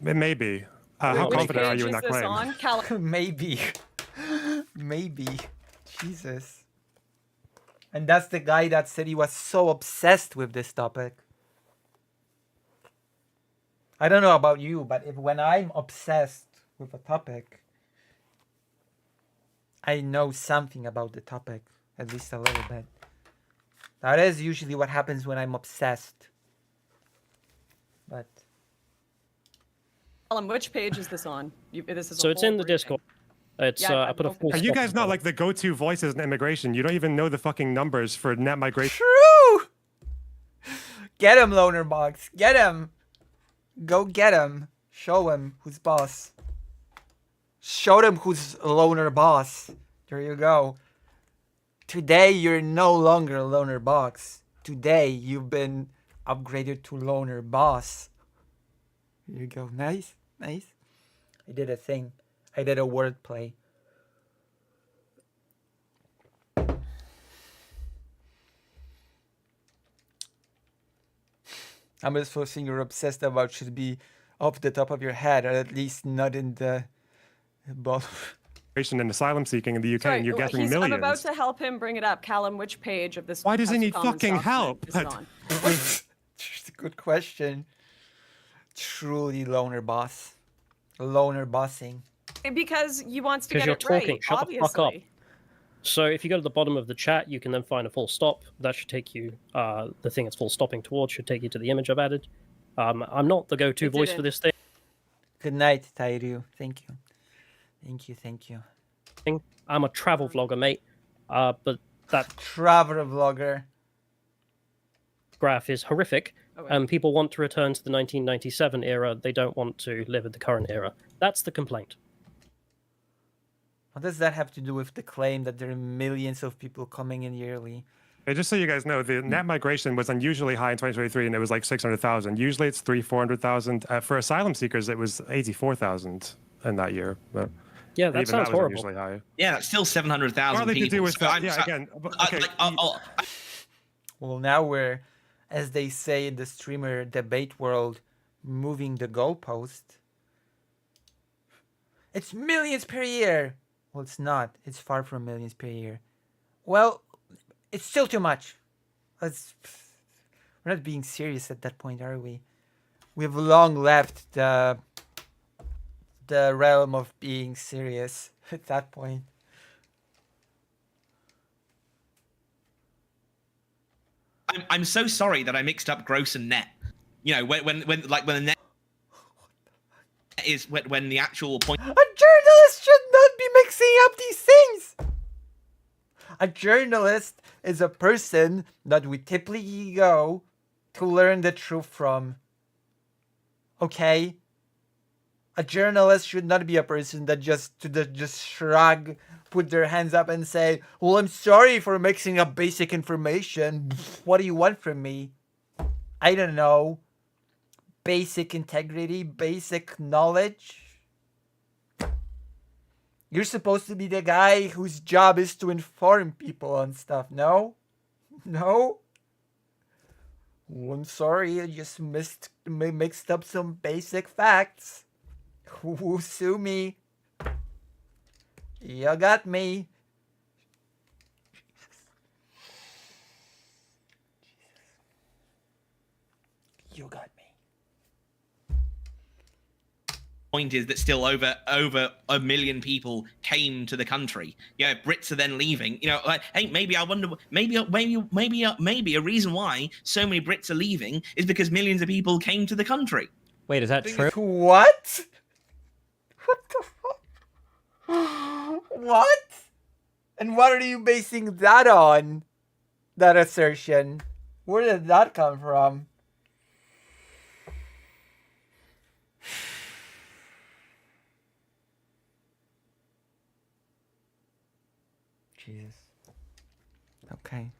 Maybe. How Which confident are page you in is that this claim? on? Maybe. Maybe. Jesus. And that's the guy that said he was so obsessed with this topic. I don't know about you, but when I'm obsessed with a topic, I know something about the topic, at least a little bit. That is usually what happens when I'm obsessed. But Alan, which page is this on? This is a So it's whole in the briefing. Discord. It's Yeah, I put a full Are you stop guys on not it. like the go-to voices in immigration? You don't even know the fucking numbers for net migration. True! Get him, Loner Box. Get him. Go get him. Show him who's boss. Show them who's Loner Boss. There you go. Today, you're no longer a Loner Box. Today, you've been upgraded to Loner Boss. There you go. Nice. Nice. I did a thing. I did a word play. I'm just supposing you're obsessed about should be off the top of your head, or at least not in the bottom. And asylum seeking in the UK, and you're getting I'm millions. about to help him bring it up. Callum, which page of this? Why does he House of need Commons fucking document help? is it on? It's a good question. Truly loner boss. Loner bossing. Because he wants to Because get you're it right. talking. Shut the Obviously. fuck up. So if you go to the bottom of the chat, you can then find a full stop. That should take you, the thing it's full stopping towards should take you to the image I've added. I'm not the go-to voice for this thing. Good night, Tairu. Thank you. Thank you. I'm a travel vlogger, mate. But that travel vlogger graph is horrific. And people want to return to the 1997 era. They don't want to live in the current era. That's the complaint. What does that have to do with the claim that there are millions of people coming in yearly? Hey, just so you guys know, the net migration was unusually high in 2023, and it was like 600,000. Usually it's 400,000. For asylum seekers, it was 84,000 in that year. But yeah, that sounds horrible. Unusually high. Yeah, that's still 700,000 people. To do with that, yeah, again. Okay. Well, now we're, as they say in the streamer debate world, moving the goalpost. It's millions per year. Well, it's not. It's far from millions per year. Well, it's still too much. We're not being serious at that point, are we? We've long left the realm of being serious at that point. I'm so sorry that I mixed up gross and net. You know, when the net is when the actual point. A journalist should not be mixing up these things. A journalist is a person that we typically go to learn the truth from. Okay? A journalist should not be a person that just shrug, put their hands up and say, well, I'm sorry for mixing up basic information. What do you want from me? I don't know. Basic integrity, basic knowledge. You're supposed to be the guy whose job is to inform people on stuff, no? No? Oh, I'm sorry, I just mixed up some basic facts. Sue me. You got me. You got me. Point is that still over a million people came to the country. Yeah, Brits are then leaving. You know, like, hey, maybe I wonder, maybe a reason why so many Brits are leaving is because millions of people came to the country. Wait, is that true? What? What the fuck? What? And what are you basing that on? That assertion? Where did that come from? Jesus. Okay.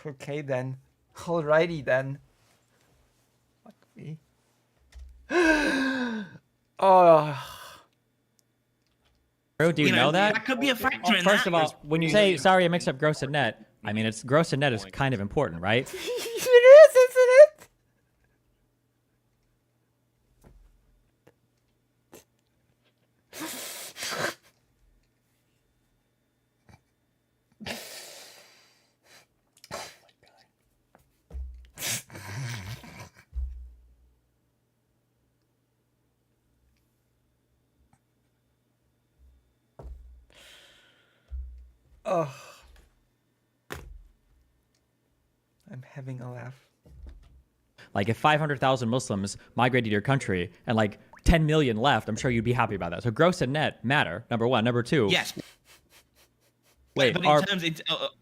Okay then. Alrighty then. Fuck me. Oh. Do you know that? That could be a factor in First that. of all, when you say, sorry, I mixed up gross and net, I mean, it's gross and net is kind of important, right? It is, isn't it? Oh. I'm having a laugh. Like if 500,000 Muslims migrated to your country and like 10 million left, I'm sure you'd be happy about that. So gross and net matter, number one. Number two. Yes. Wait, but are, in terms,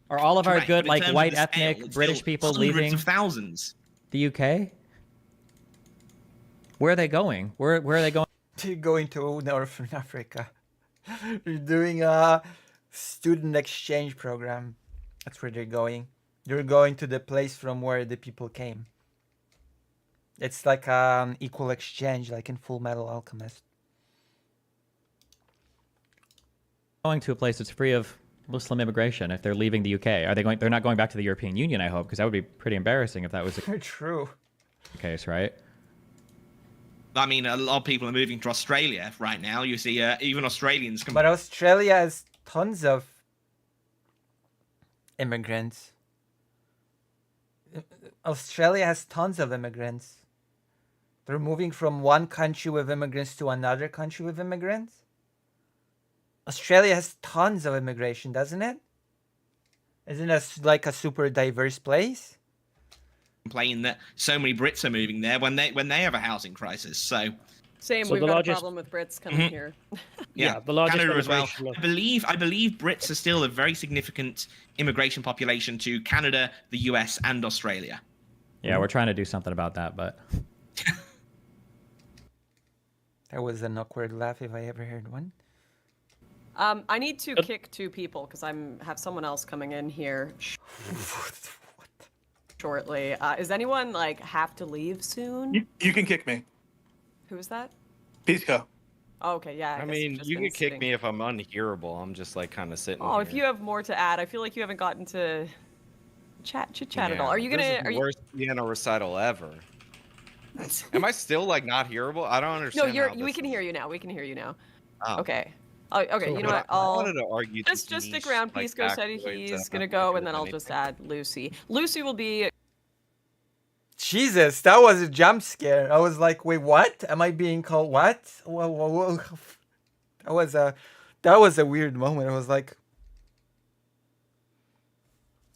are all of our correct, good but in like terms of white the scale, ethnic it's British still people hundreds leaving of thousands? the UK? Where are they going? Where are they going? They're going to Northern Africa. They're doing a student exchange program. That's where they're going. They're going to the place from where the people came. It's like an equal exchange, like in Full Metal Alchemist. Going to a place that's free of Muslim immigration if they're leaving the UK. Are they going? They're not going back to the European Union, I hope, because that would be pretty embarrassing if that was the True. case, right? I mean, a lot of people are moving to Australia right now. You see, even Australians. But Australia has tons of immigrants. Australia has tons of immigrants. They're moving from one country with immigrants to another country with immigrants. Australia has tons of immigration, doesn't it? Isn't it like a super diverse place? Complain that so many Brits are moving there when they have a housing crisis. So Same, So we've the got largest- a problem with Brits coming here. Yeah, the largest Canada as well. immigration of- I believe Brits are still a very significant immigration population to Canada, the US, and Australia. Yeah, we're trying to do something about that, but That was an awkward laugh if I ever heard one. I need to kick 2 people because have someone else coming in here shortly. Is anyone like have to leave soon? You can kick me. Who is that? Pisco. Oh, okay, yeah. I guess mean, you've just you been can kick sitting. me if I'm unhearable. I'm just like kind of sitting. Oh, if here. you have more to add, I feel like you haven't gotten to chit chat at all. Are you This gonna? is the Are you? worst piano recital ever. Am I still like not hearable? I don't No, understand. you're. how We this can is- hear you now. We can hear you now. Oh. Okay. Oh, okay. So You know what? I I'll wanted to argue just these stick niche, around. like, Pisco said factoids he's that gonna have go, nothing and to then do I'll with just add Lucy. Lucy will be. Jesus, that was a jump scare. I was like, wait, what? Am I being called what? Whoa. That was a weird moment. I was like,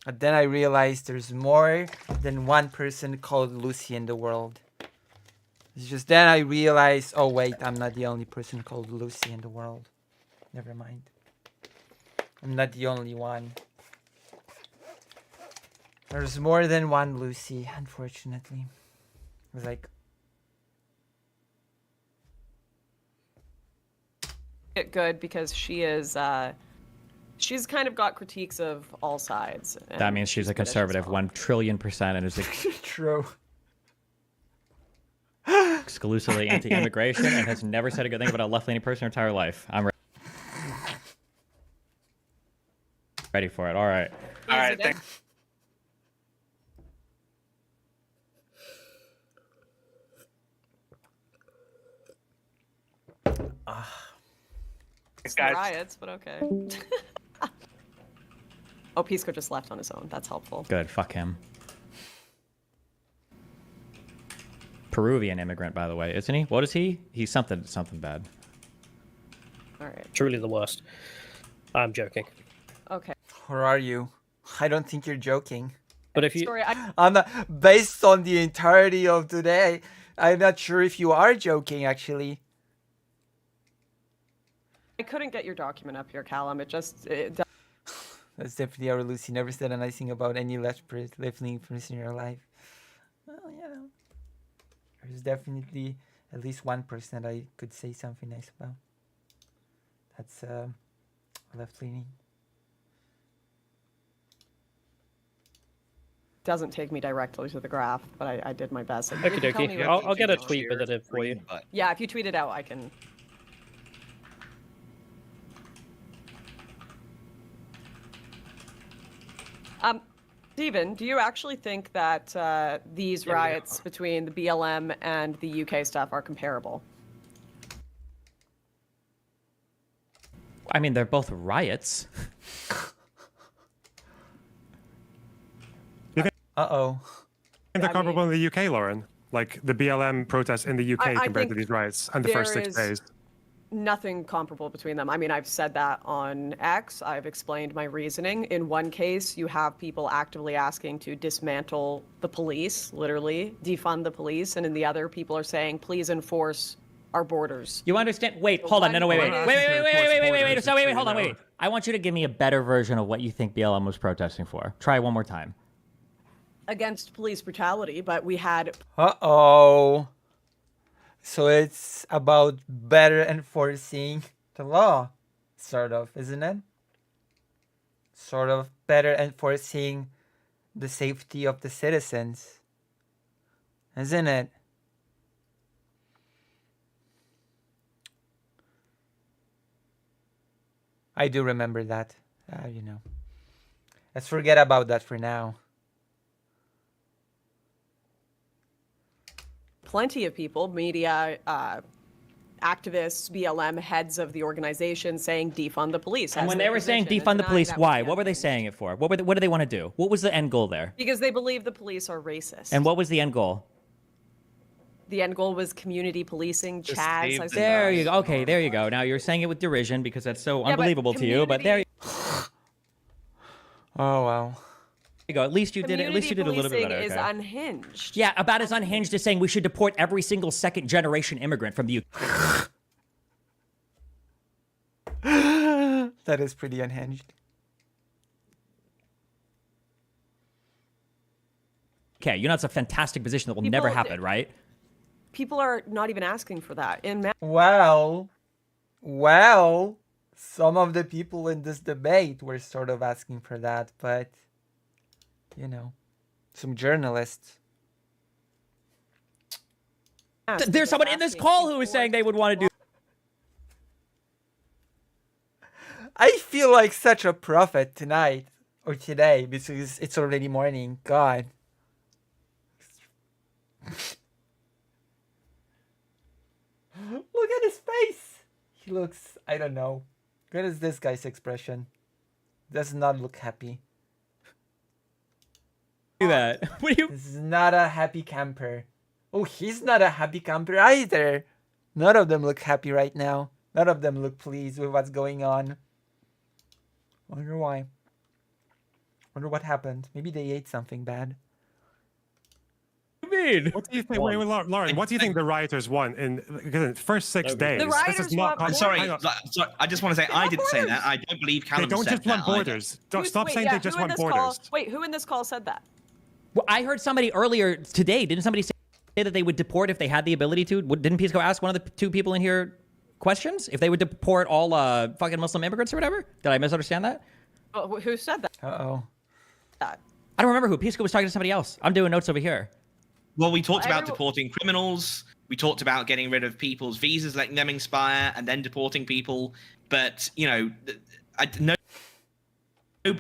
and then I realized there's more than one person called Lucy in the world. It's just then I realized, oh wait, I'm not the only person called Lucy in the world. Never mind. I'm not the only one. There's more than one Lucy, unfortunately. I was like, Good because she is. She's kind of got critiques of all sides. that and means she's a British as conservative well. 1 trillion%, and is true. exclusively anti-immigration and has never said a good thing about a left-leaning person her entire life. I'm ready for it. All right. All right, thanks. It's the riots, but okay. Oh, Pisco just left on his own. That's helpful. Good. Fuck him. Peruvian immigrant, by the way, isn't he? What is he? He's something bad. All right. Truly the worst. I'm joking. Okay. Where are you? I don't think you're joking. But if you, Sorry, I'm not, based on the entirety of today, I'm not sure if you are joking, actually. I couldn't get your document up here, Callum. That's definitely our Lucy. Never said a nice thing about any left-leaning person in your life. Well, you know, there's definitely at least one person that I could say something nice about. That's left-leaning. doesn't take me directly to the graph, but I did my best. Like, Okie if you tell me dokie. what I'll get a you tweet with it for you. Yeah, if you tweet it out, I can. Stephen, do you actually think that these riots between the BLM and the UK stuff are comparable? I mean, they're both riots. Uh-oh. They're comparable in the UK, Lauren. Like the BLM protests in the UK I compared to think these riots and the there first 6 is days. Nothing comparable between them. I mean, I've said that on X. I've explained my reasoning. In one case, you have people actively asking to dismantle the police, literally defund the police, and in the other, people are saying, please enforce our borders. You understand? Wait, hold on. No, wait. So wait, hold on. Wait. I want you to give me a better version of what you think BLM was protesting for. Try one more time. Against police brutality, but we had. Uh-oh. So it's about better enforcing the law, sort of, isn't it? Sort of better enforcing the safety of the citizens, isn't it? I do remember that, you know. Let's forget about that for now. Plenty of people, media, activists, BLM heads of the organization saying defund the police. And as when their they were saying position and defund the denying police, that why? What were they saying it for? What do they want to do? What was the end goal there? Because they believe the police are racist. And what was the end goal? The end goal was community policing, Chaz. I suppose. There you go. Okay, there you go. Now you're saying it with derision because that's so Yeah, but unbelievable to you, but there you Oh wow. There you go. At least you did it. At least you did a little bit better. Community policing Okay. is unhinged. Yeah, about as unhinged as saying we should deport every single second generation immigrant from the UK. That is pretty unhinged. Okay, you know it's a fantastic position that will never happen, right? People are not even asking for that. Well, some of the people in this debate were sort of asking for that, but you know, some journalists. There's someone in this call who is saying they would want to do. I feel like such a prophet tonight or today because it's already morning. God. Look at his face. He looks, I don't know. What is this guy's expression? Does not look happy. Do that. What do you? This is not a happy camper. Oh, he's not a happy camper either. None of them look happy right now. None of them look pleased with what's going on. Wonder why. Wonder what happened. Maybe they ate something bad. Mean? What do you think? Wait, Lauren, what do you think the rioters won in the first 6 days? The rioters This is not. I'm sorry. I just want to say I didn't say that. I don't believe Callum They don't said just want that borders. Stop saying they just want borders. Who in this call said that? Well, I heard somebody earlier today. Didn't somebody say that they would deport if they had the ability to? Didn't Pisco ask one of the two people in here questions if they would deport all fucking Muslim immigrants or whatever? Did I misunderstand that? Oh, who said that? Uh-oh. I don't remember who. Pisco was talking to somebody else. I'm doing notes over here. Well, we talked about deporting criminals. We talked about getting rid of people's visas, letting them expire, and then deporting people. But, you know,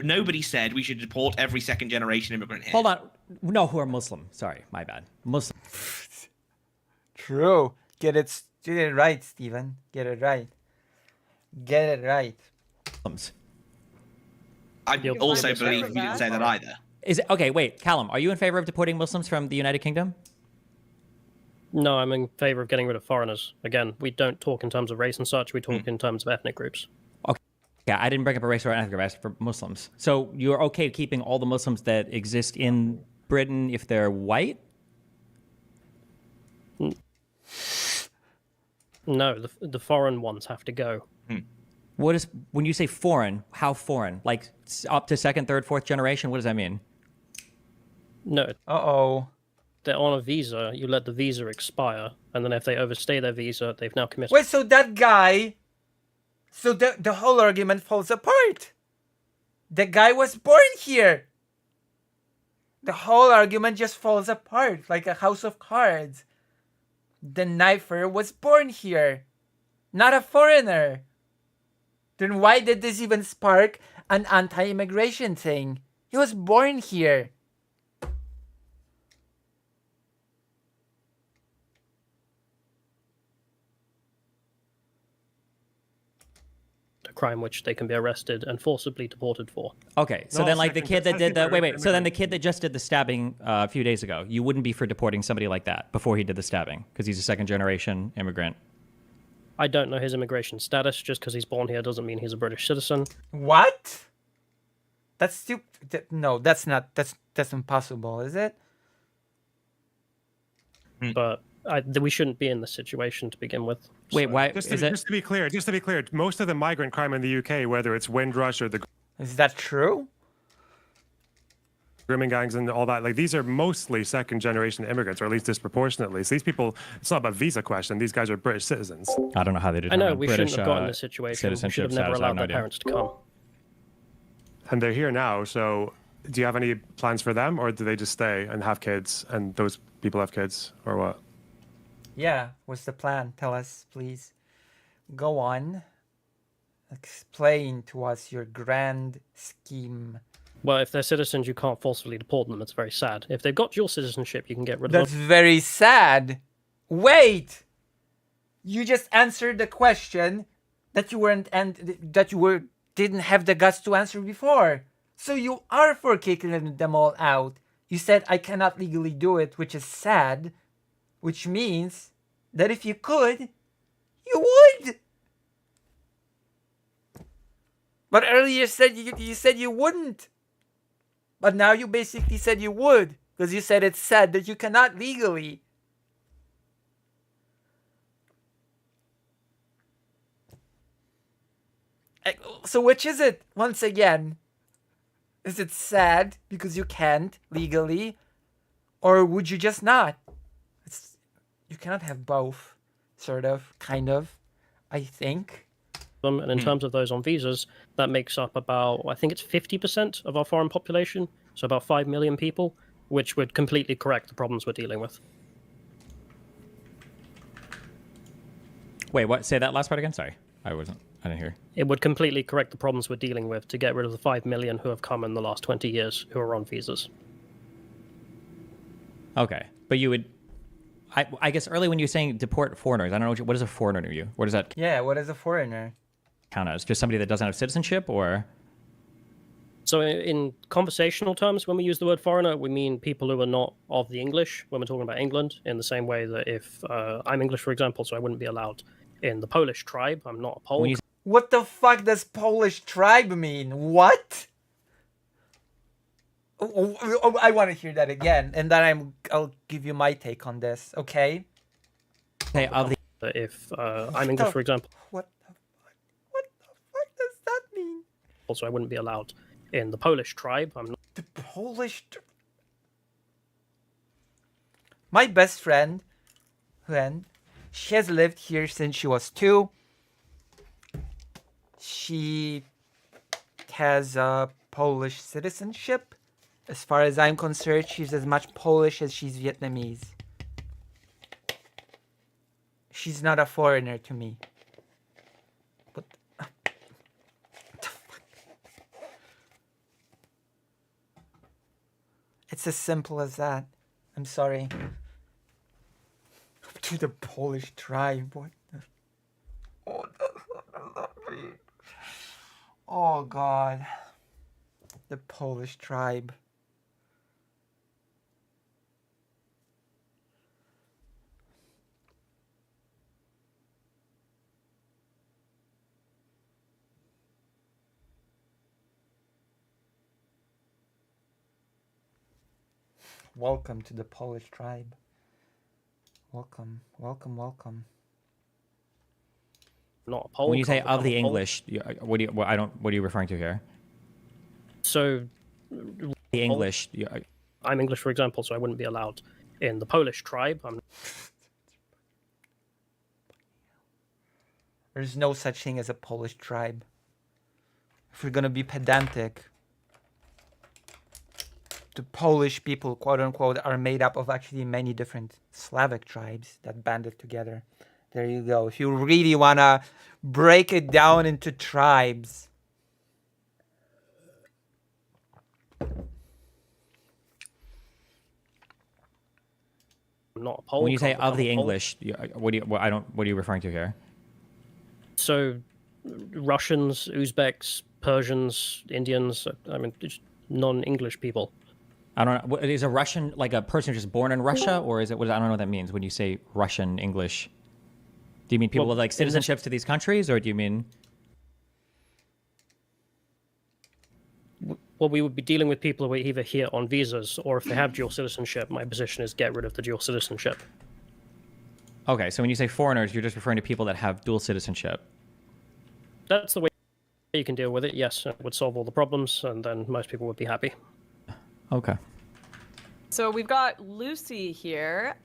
nobody said we should deport every second generation immigrant here. Hold on. No, who are Muslim. Sorry, my bad. Muslim. True. Get it right, Stephen. Get it right. Get it right. Muslims. I also believe we didn't say that either. Is it okay? Wait, Callum, are you in favor of deporting Muslims from the United Kingdom? No, I'm in favor of getting rid of foreigners. Again, we don't talk in terms of race and such. We talk in terms of ethnic groups. Okay. Yeah, I didn't bring up a race or an ethnic group. I asked for Muslims. So you're okay keeping all the Muslims that exist in Britain if they're white? No, the foreign ones have to go. What is when you say foreign? How foreign? Like up to second, third, fourth generation? What does that mean? No. Uh-oh. They're on a visa. You let the visa expire, and then if they overstay their visa, they've now committed. Wait, so that guy... So the whole argument falls apart. The guy was born here. The whole argument just falls apart like a house of cards. The knifer was born here, not a foreigner. Then why did this even spark an anti-immigration thing? He was born here. A crime which they can be arrested and forcibly deported for. Okay, so then like the kid that did the so then the kid that just did the stabbing a few days ago, you wouldn't be for deporting somebody like that before he did the stabbing because he's a second generation immigrant. I don't know his immigration status. Just because he's born here doesn't mean he's a British citizen. What? That's stupid. No, that's not. That's impossible, is it? But we shouldn't be in this situation to begin with. Wait, why? Just to be clear, most of the migrant crime in the UK, whether it's Windrush or the... Is that true? Grooming gangs and all that, like these are mostly second-generation immigrants, or at least disproportionately. So these people, it's not about visa question. These guys are British citizens. I don't know how they did. I know we shouldn't have gotten in this situation. We should have never allowed their parents to come. And they're here now. So, do you have any plans for them, or do they just stay and have kids, and those people have kids, or what? Yeah. What's the plan? Tell us, please. Go on. Explain to us your grand scheme. Well, if they're citizens, you can't forcibly deport them. It's very sad. If they've got dual citizenship, you can get rid of That's them. very sad. Wait! You just answered the question that you weren't didn't have the guts to answer before. So you are for kicking them all out. You said I cannot legally do it, which is sad, which means that if you could, you would. But earlier you said you wouldn't. But now you basically said you would, because you said it's sad that you cannot legally. So which is it? Once again, is it sad because you can't legally, or would you just not? You cannot have both, sort of, kind of, I think. And in terms of those on visas, that makes up about, I think it's 50% of our foreign population, so about 5 million people, which would completely correct the problems we're dealing with. Wait, what? Say that last part again? Sorry, I didn't hear. It would completely correct the problems we're dealing with to get rid of the 5 million who have come in the last 20 years who are on visas. Okay, but you would... I guess early when you were saying deport foreigners, I don't know, what is a foreigner to you? What does that Yeah, what is a foreigner? count as? Just somebody that doesn't have citizenship, or? So in conversational terms, when we use the word foreigner, we mean people who are not of the English, when we're talking about England, in the same way that if I'm English, for example, so I wouldn't be allowed in the Polish tribe. I'm not a Pole. What the fuck does Polish tribe mean? What? Oh, I want to hear that again, and then I'll give you my take on this, okay? Okay, if I'm English, for example. What the fuck does that mean? Also, I wouldn't be allowed in the Polish tribe. I'm not. The Polish... My best friend, she has lived here since she was 2. She has a Polish citizenship. As far as I'm concerned, she's as much Polish as she's Vietnamese. She's not a foreigner to me. What the fuck? It's as simple as that. I'm sorry. To the Polish tribe. What the... Oh, oh God. The Polish tribe. Welcome to the Polish tribe. Welcome, welcome, welcome. Not a Pole. When you say of the I'm a Pole. English, what are you referring to here? So, The English. I'm English, for example, so I wouldn't be allowed in the Polish tribe. There's no such thing as a Polish tribe. If we're gonna be pedantic, the Polish people, quote unquote, are made up of actually many different Slavic tribes that banded together. There you go. If you really wanna break it down into tribes. Not a Pole. When you say I'm of a the Pole. English, what are you referring to here? So, Russians, Uzbeks, Persians, Indians, I mean, just non-English people. I don't know. Is a Russian like a person just born in Russia, or is it? I don't know what that means when you say Russian English. Do you mean people with like citizenships to these countries, or do you mean? Well, we would be dealing with people who are either here on visas, or if they have dual citizenship, my position is get rid of the dual citizenship. Okay, so when you say foreigners, you're just referring to people that have dual citizenship. That's the way you can deal with it. Yes, it would solve all the problems, and then most people would be happy. Okay. So we've got Lucy here.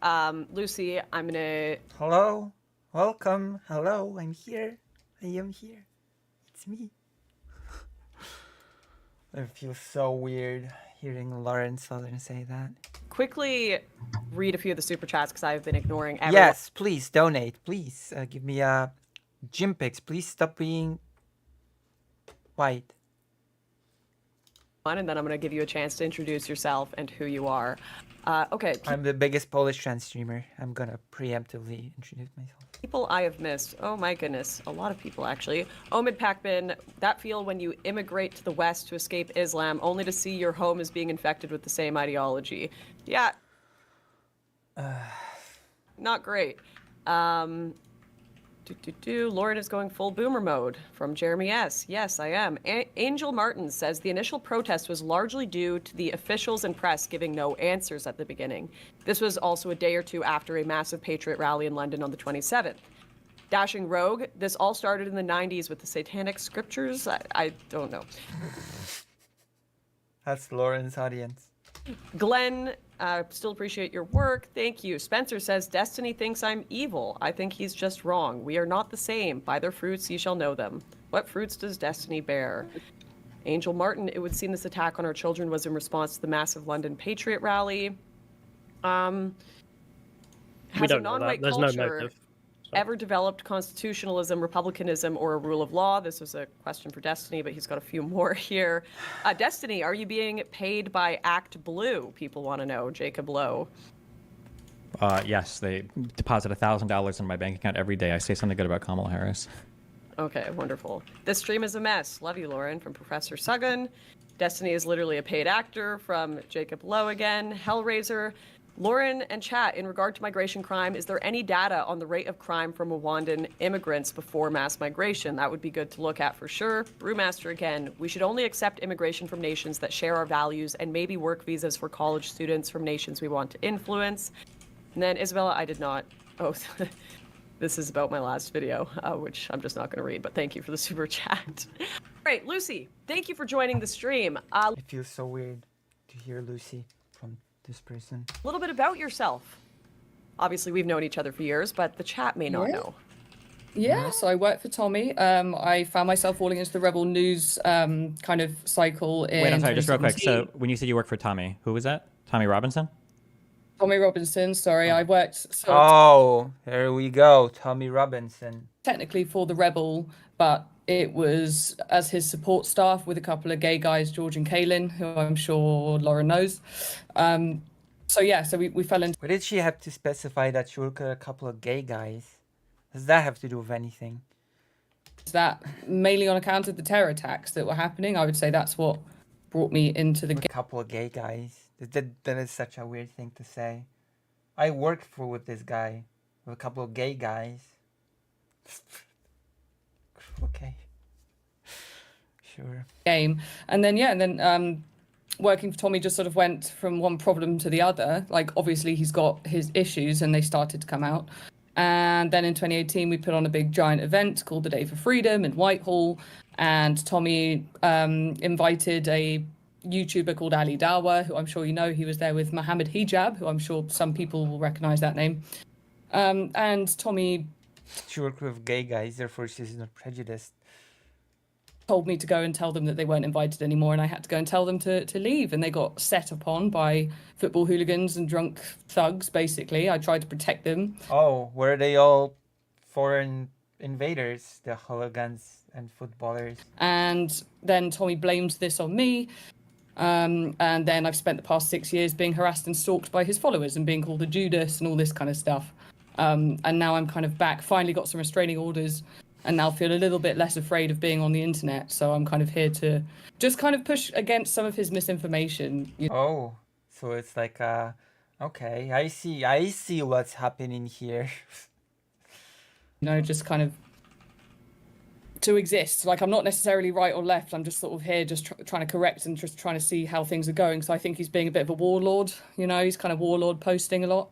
Lucy, I'm gonna... Hello? Welcome. Hello, I'm here. I am here. It's me. It feels so weird hearing Lauren Southern say that. quickly read a few of the super chats because I've been ignoring everyone. Yes, please donate. Please give me a gym pics. Please stop being white. And then I'm going to give you a chance to introduce yourself and who you are. Okay. I'm the biggest Polish trans streamer. I'm going to preemptively introduce myself. People I have missed. Oh my goodness. A lot of people, actually. Omid Pakman, that feel when you immigrate to the West to escape Islam, only to see your home is being infected with the same ideology. Yeah. Not great. Lauren is going full boomer mode from Jeremy S. Yes, I am. Angel Martin says the initial protest was largely due to the officials and press giving no answers at the beginning. This was also a day or two after a massive Patriot rally in London on the 27th. Dashing Rogue, this all started in the 90s with the satanic scriptures. I don't know. That's Lauren's audience. Glenn, still appreciate your work. Thank you. Spencer says, Destiny thinks I'm evil. I think he's just wrong. We are not the same. By their fruits ye shall know them. What fruits does Destiny bear? Angel Martin, it would seem this attack on our children was in response to the massive London Patriot rally. We don't know that. There's no motive. Ever developed constitutionalism, republicanism, or a rule of law? This was a question for Destiny, but he's got a few more here. Destiny, are you being paid by Act Blue? People want to know. Jacob Lowe. Yes, they deposit $1,000 in my bank account every day. I say something good about Kamala Harris. Okay, wonderful. This stream is a mess. Love you, Lauren, from Professor Suggan. Destiny is literally a paid actor from Jacob Lowe again. Hellraiser. Lauren and chat, in regard to migration crime, is there any data on the rate of crime from Rwandan immigrants before mass migration? That would be good to look at for sure. Brewmaster again, we should only accept immigration from nations that share our values and maybe work visas for college students from nations we want to influence. And then Isabella, I did not. Oh, this is about my last video, which I'm just not going to read, but thank you for the super chat. All right, Lucy, thank you for joining the stream. It feels so weird to hear Lucy from this person. A little bit about yourself. Obviously, we've known each other for years, but the chat may not know. Yeah, so I work for Tommy. I found myself falling into the Rebel News kind of cycle in Wait, I'm sorry, just real quick. 2017. So when you said you work for Tommy, who was that? Tommy Robinson? Tommy Robinson, sorry, I worked Oh, there we go. Tommy Robinson. technically for the Rebel, but it was as his support staff with a couple of gay guys, George and Kaylin, who I'm sure Lauren knows. So yeah, so we fell into... Why did she have to specify that she worked with a couple of gay guys? Does that have to do with anything? that mainly on account of the terror attacks that were happening. I would say that's what brought me into the... A couple of gay guys. That is such a weird thing to say. I worked with this guy, with a couple of gay guys. Okay. Sure. Game. And then working for Tommy just sort of went from one problem to the other. Like, obviously he's got his issues and they started to come out. And then in 2018, we put on a big giant event called the Day for Freedom in Whitehall. And Tommy invited a YouTuber called Ali Dawa, who I'm sure you know. He was there with Mohammed Hijab, who I'm sure some people will recognize that name. And Tommy... She worked with gay guys, therefore she's not prejudiced. Told me to go and tell them that they weren't invited anymore, and I had to go and tell them to leave, and they got set upon by football hooligans and drunk thugs, basically. I tried to protect them. Oh, were they all foreign invaders, the hooligans and footballers? And then Tommy blamed this on me, and then I've spent the past 6 years being harassed and stalked by his followers and being called a Judas and all this kind of stuff. And now I'm kind of back, finally got some restraining orders, and now feel a little bit less afraid of being on the internet. So I'm kind of here to just kind of push against some of his misinformation. Oh, so it's like, okay, I see what's happening here. You know, just kind of to exist. Like, I'm not necessarily right or left. I'm just sort of here just trying to correct and just trying to see how things are going. So I think he's being a bit of a warlord, you know, he's kind of warlord posting a lot.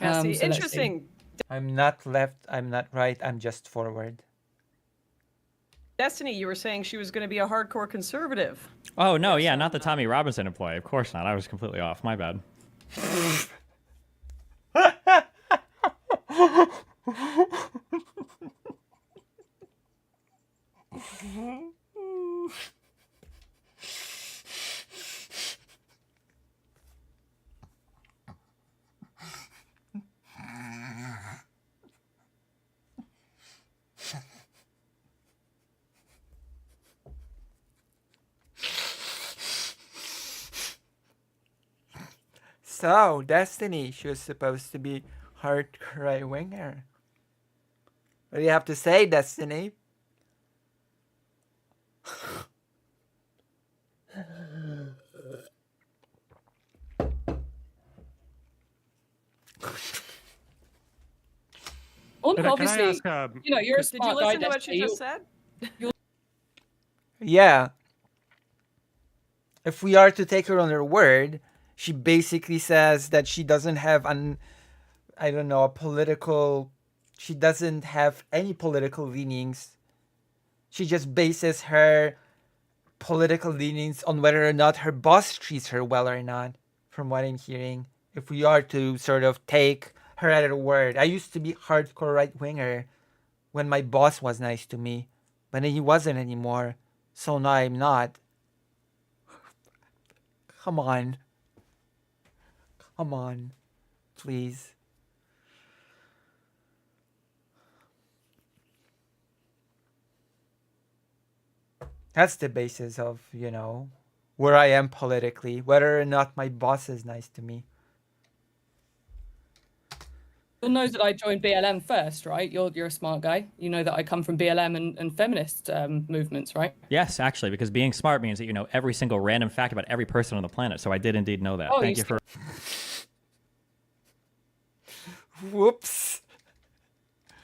Yeah, see, So let's interesting. I'm not left, I'm not right, I'm just forward. Destiny, you were saying she was going to be a hardcore conservative. Oh, no, yeah, not the Tommy Robinson employee. Of course not. I was completely off. My bad. So, Destiny, she was supposed to be hard right-winger. What do you have to say, Destiny? Well, Can no, I obviously, ask, you're a Did you smart guy. listen to what she Destiny. just said? Yeah. If we are to take her on her word, she basically says that she doesn't have she doesn't have any political leanings. She just bases her political leanings on whether or not her boss treats her well or not, from what I'm hearing. If we are to sort of take her at her word. I used to be hardcore right-winger when my boss was nice to me, but he wasn't anymore. So now I'm not. Come on. Come on. Please. That's the basis of, where I am politically, whether or not my boss is nice to me. You'll know that I joined BLM first, right? You're a smart guy. You know that I come from BLM and feminist movements, right? Yes, actually, because being smart means that you know every single random fact about every person on the planet. So I did indeed know that. Oh, Thank you you for. Whoops.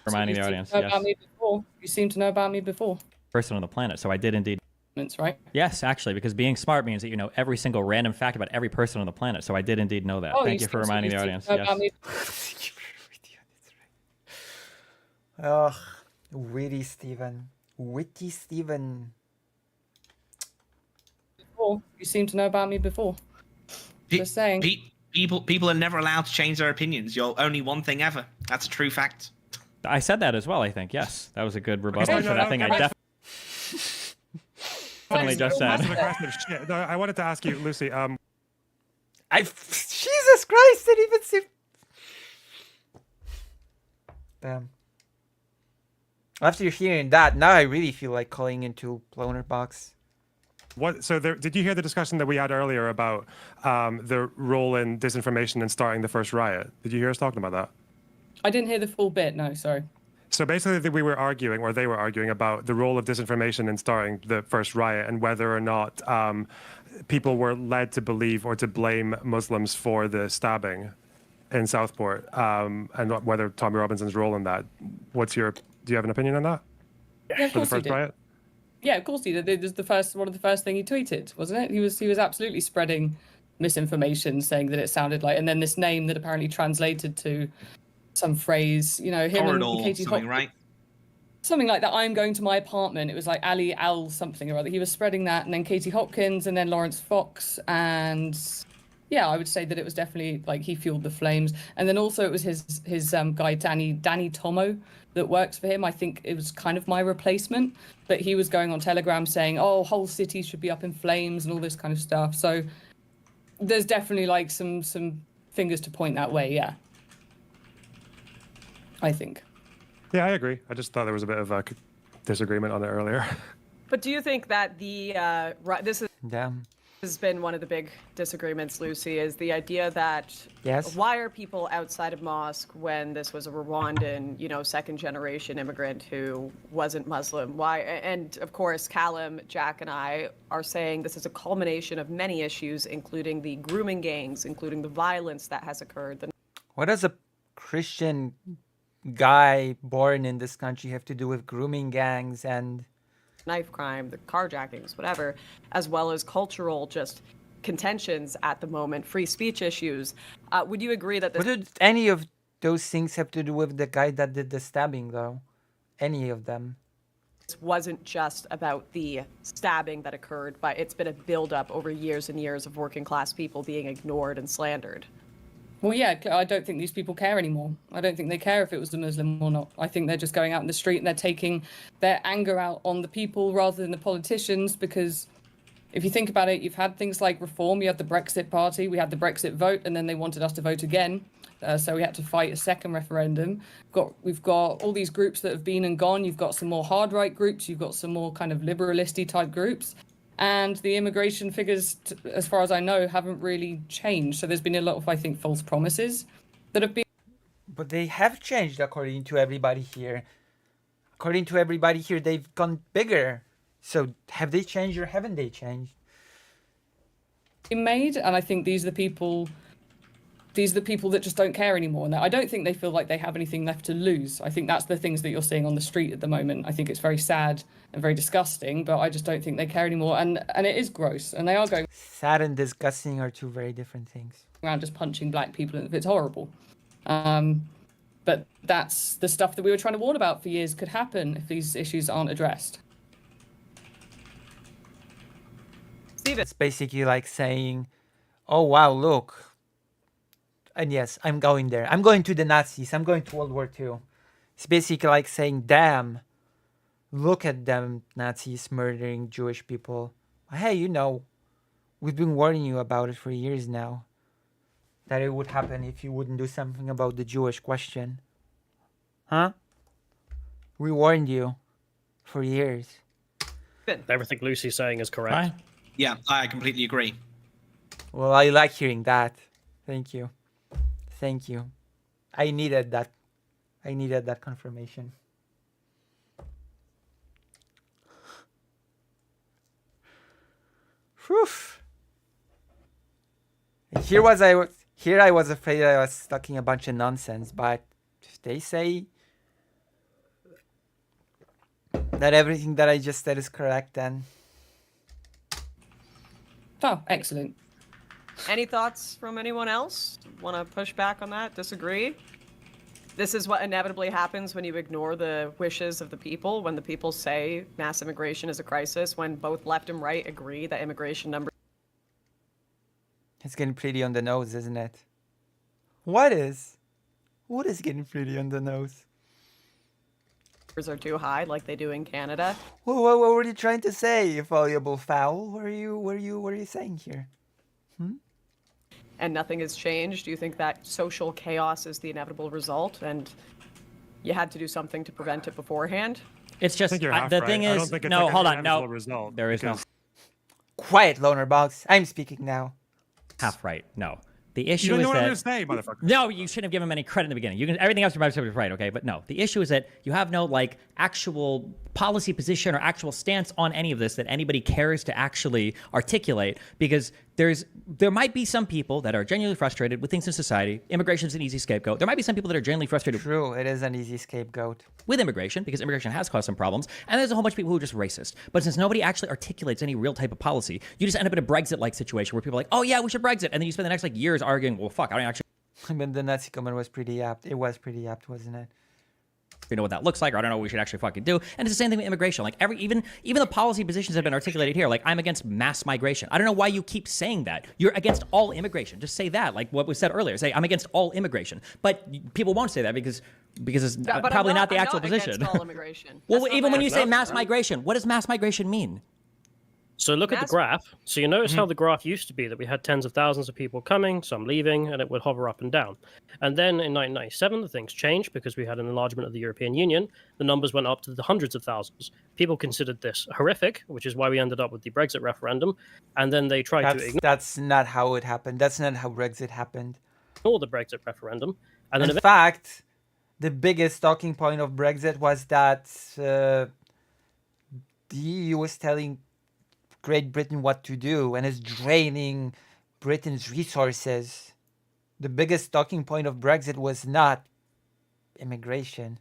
Reminding the You audience. seem to know Yes. about me before. You seem to know about me before. Person on the planet. So I did indeed. Right? Yes, actually, because being smart means that you know every single random fact about every person on the planet. So I did indeed know that. Oh, Thank you for reminding the audience. Know about Yes. me. Ugh, witty Steven. Witty Steven. Before. You seem to know about me before. Just saying. People are never allowed to change their opinions. You're only one thing ever. That's a true fact. I said that as well. I think yes, that was a good rebuttal no, for no, that thing. I no, definitely just said. Massive aggressive shit. No, I wanted to ask you, Lucy. Jesus Christ! Didn't even see. Damn. After hearing that, now I really feel like calling into Bloner Box. What? So did you hear the discussion that we had earlier about the role in disinformation in starting the first riot? Did you hear us talking about that? I didn't hear the full bit. No, sorry. So basically, we were arguing, or they were arguing, about the role of disinformation in starting the first riot and whether or not people were led to believe or to blame Muslims for the stabbing in Southport, and whether Tommy Robinson's role in that. Do you have an opinion on that? Yeah, of For the course he first did. riot? Yeah, of course he did. It was one of the first thing he tweeted, wasn't it? He was absolutely spreading misinformation, saying that it sounded like, and then this name that apparently translated to some phrase, him Corridor, and Katie something, Hopkins. right? Something like that. I'm going to my apartment. It was like Ali Al something or other. He was spreading that, and then Katie Hopkins, and then Lawrence Fox, and yeah, I would say that it was definitely like he fueled the flames. And then also it was his guy Danny Tomo that works for him. I think it was kind of my replacement, but he was going on Telegram saying, "Oh, whole city should be up in flames" and all this kind of stuff. So there's definitely like some fingers to point that way. Yeah, I think. Yeah, I agree. I just thought there was a bit of a disagreement on it earlier. But do you think that this has been one of the big disagreements, Lucy, is the idea that why are people outside of mosque when this was a Rwandan, second generation immigrant who wasn't Muslim? Why? And of course, Callum, Jack, and I are saying this is a culmination of many issues, including the grooming gangs, including the violence that has occurred. What does a Christian guy born in this country have to do with grooming gangs and knife crime, the carjackings, whatever, as well as cultural just contentions at the moment, free speech issues. Would you agree that this... What did any of those things have to do with the guy that did the stabbing, though? Any of them? This wasn't just about the stabbing that occurred, but it's been a buildup over years and years of working class people being ignored and slandered. Well, yeah, I don't think these people care anymore. I don't think they care if it was a Muslim or not. I think they're just going out in the street and they're taking their anger out on the people rather than the politicians, because if you think about it, you've had things like reform, you had the Brexit party, we had the Brexit vote, and then they wanted us to vote again. So we had to fight a second referendum. We've got all these groups that have been and gone. You've got some more hard right groups. You've got some more kind of liberalisty type groups. And the immigration figures, as far as I know, haven't really changed. So there's been a lot of, I think, false promises that have been... But they have changed according to everybody here. According to everybody here, they've gone bigger. So have they changed or haven't they changed? Made, and I think these are the people these are the people that just don't care anymore. And I don't think they feel like they have anything left to lose. I think that's the things that you're seeing on the street at the moment. I think it's very sad and very disgusting, but I just don't think they care anymore. And it is gross. And they are going Sad and disgusting are two very different things. around just punching black people. It's horrible. But that's the stuff that we were trying to warn about for years could happen if these issues aren't addressed. It's basically like saying, oh, wow, look. And yes, I'm going there. I'm going to the Nazis. I'm going to World War II. It's basically like saying, damn, look at them Nazis murdering Jewish people. Hey, you know, we've been warning you about it for years now. That it would happen if you wouldn't do something about the Jewish question. Huh? We warned you for years. Everything Lucy's saying is correct. Right. Yeah, I completely agree. Well, I like hearing that. Thank you. Thank you. I needed that. I needed that confirmation. Whew. Here I was afraid I was talking a bunch of nonsense, but if they say that everything that I just said is correct, then... Oh, excellent. Any thoughts from anyone else? Want to push back on that? Disagree? This is what inevitably happens when you ignore the wishes of the people, when the people say mass immigration is a crisis, when both left and right agree that immigration numbers It's getting pretty on the nose, isn't it? What is? What is getting pretty on the nose? are too high, like they do in Canada. What were you trying to say, you valuable fowl? What are you saying here? And nothing has changed. Do you think that social chaos is the inevitable result, and you had to do something to prevent it beforehand? It's just I think you're half the right. thing I don't is think it's no. like a Hold on, inevitable no. result, There is no because- Quiet, loner box. I'm speaking now. half right. No. The issue You don't is know what that I'm gonna say, motherfucker. no, you shouldn't have given him any credit in the beginning. You can everything else you're right, okay? But no, the issue is that you have no like actual policy position or actual stance on any of this that anybody cares to actually articulate, because there might be some people that are genuinely frustrated with things in society. Immigration is an easy scapegoat. There might be some people that are genuinely frustrated. True, it is an easy scapegoat. With immigration, because immigration has caused some problems, and there's a whole bunch of people who are just racist. But since nobody actually articulates any real type of policy, you just end up in a Brexit-like situation where people are like, oh yeah, we should Brexit, and then you spend the next like years arguing, well, fuck, I don't actually I mean, the Nazi comment was pretty apt. It was pretty apt, wasn't it? know what that looks like, or I don't know what we should actually fucking do. And it's the same thing with immigration. Like even the policy positions that have been articulated here, like I'm against mass migration. I don't know why you keep saying that. You're against all immigration. Just say that, like what was said earlier. Say I'm against all immigration. But people won't say that because it's But probably I'm not the I'm actual not position. against all immigration. Well, That's not even my when you say argument. mass migration, what does mass migration mean? So look at the graph. So you notice how the graph used to be that we had tens of thousands of people coming, some leaving, and it would hover up and down. And then in 1997, the things changed because we had an enlargement of the European Union. The numbers went up to the hundreds of thousands. People considered this horrific, which is why we ended up with the Brexit referendum. And then they tried to ignore That's not how it happened. That's not how Brexit happened. the Brexit referendum. And then In fact, the biggest talking point of Brexit was that the EU was telling Great Britain what to do and is draining Britain's resources. The biggest talking point of Brexit was not immigration.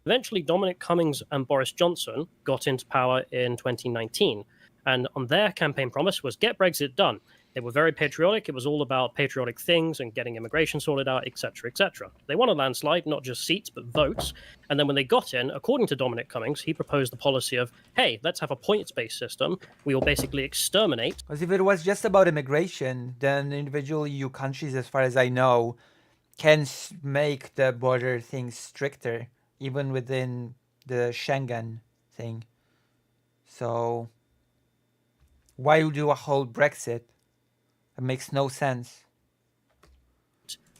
Eventually, Dominic Cummings and Boris Johnson got into power in 2019. And on their campaign promise was get Brexit done. They were very patriotic. It was all about patriotic things and getting immigration sorted out, etc., etc. They won a landslide, not just seats, but votes. And then when they got in, according to Dominic Cummings, he proposed the policy of, hey, let's have a points-based system. We will basically exterminate. Because if it was just about immigration, then individual EU countries, as far as I know, can make the border things stricter, even within the Schengen thing. So why do a whole Brexit? It makes no sense.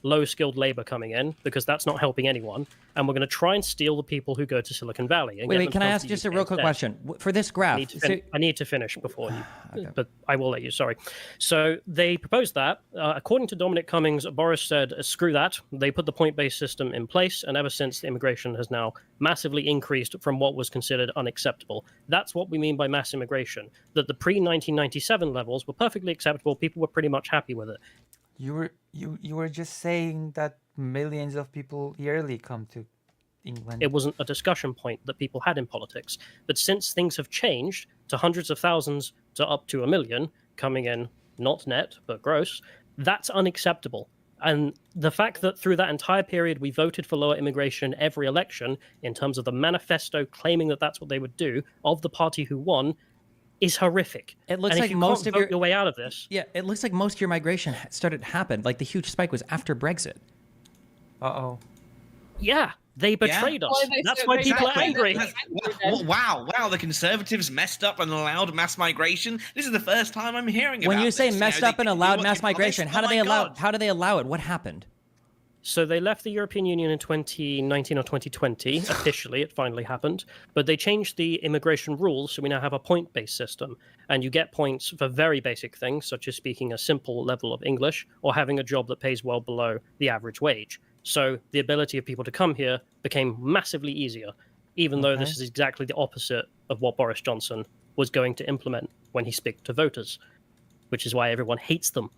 Low-skilled labor coming in, because that's not helping anyone. And we're going to try and steal the people who go to Silicon Valley. And Wait, can I ask just a real quick question? For this graph... I need to finish before you, but I will let you, sorry. So they proposed that. According to Dominic Cummings, Boris said, screw that. They put the point-based system in place, and ever since, the immigration has now massively increased from what was considered unacceptable. That's what we mean by mass immigration, that the pre-1997 levels were perfectly acceptable. People were pretty much happy with it. You were just saying that millions of people yearly come to England. It wasn't a discussion point that people had in politics. But since things have changed to hundreds of thousands to up to 1 million coming in, not net, but gross, that's unacceptable. And the fact that through that entire period we voted for lower immigration every election in terms of the manifesto claiming that that's what they would do of the party who won is horrific. It looks and like if you most can't of vote your way out of this. Yeah, it looks like most of your migration happened. Like the huge spike was after Brexit. Uh-oh. Yeah, they betrayed us. That's why people are angry. Wow, the Conservatives messed up and allowed mass migration. This is the first time I'm hearing When about you say this. messed up and allowed mass migration, how do they allow? How do they allow it? What happened? So they left the European Union in 2019 or 2020. Officially, it finally happened. But they changed the immigration rules, so we now have a point-based system. And you get points for very basic things, such as speaking a simple level of English or having a job that pays well below the average wage. So the ability of people to come here became massively easier, even though this is exactly the opposite of what Boris Johnson was going to implement when he spoke to voters, which is why everyone hates them.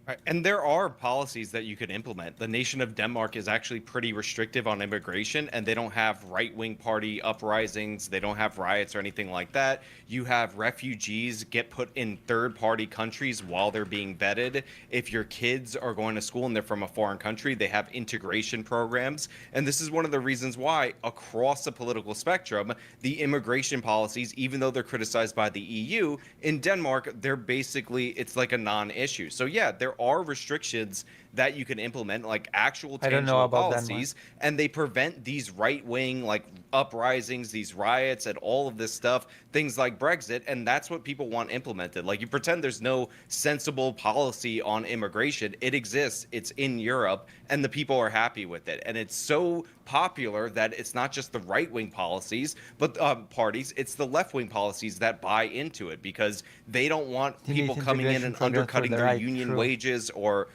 Right. And there are policies that you could implement. The nation of Denmark is actually pretty restrictive on immigration, and they don't have right-wing party uprisings. They don't have riots or anything like that. You have refugees get put in third-party countries while they're being vetted. If your kids are going to school and they're from a foreign country, they have integration programs. And this is one of the reasons why, across the political spectrum, the immigration policies, even though they're criticized by the EU, in Denmark, they're basically, it's like a non-issue. So yeah, there are restrictions that you can implement, like actual tangible policies, and they prevent these right-wing like uprisings, these riots, and all of this stuff, things like Brexit, and that's what people want implemented. Like, you pretend there's no sensible policy on immigration. It exists. It's in Europe, and the people are happy with it. And it's so popular that it's not just the right-wing policies, but parties, it's the left-wing policies that buy into it, because they don't want people coming in and undercutting their union wages or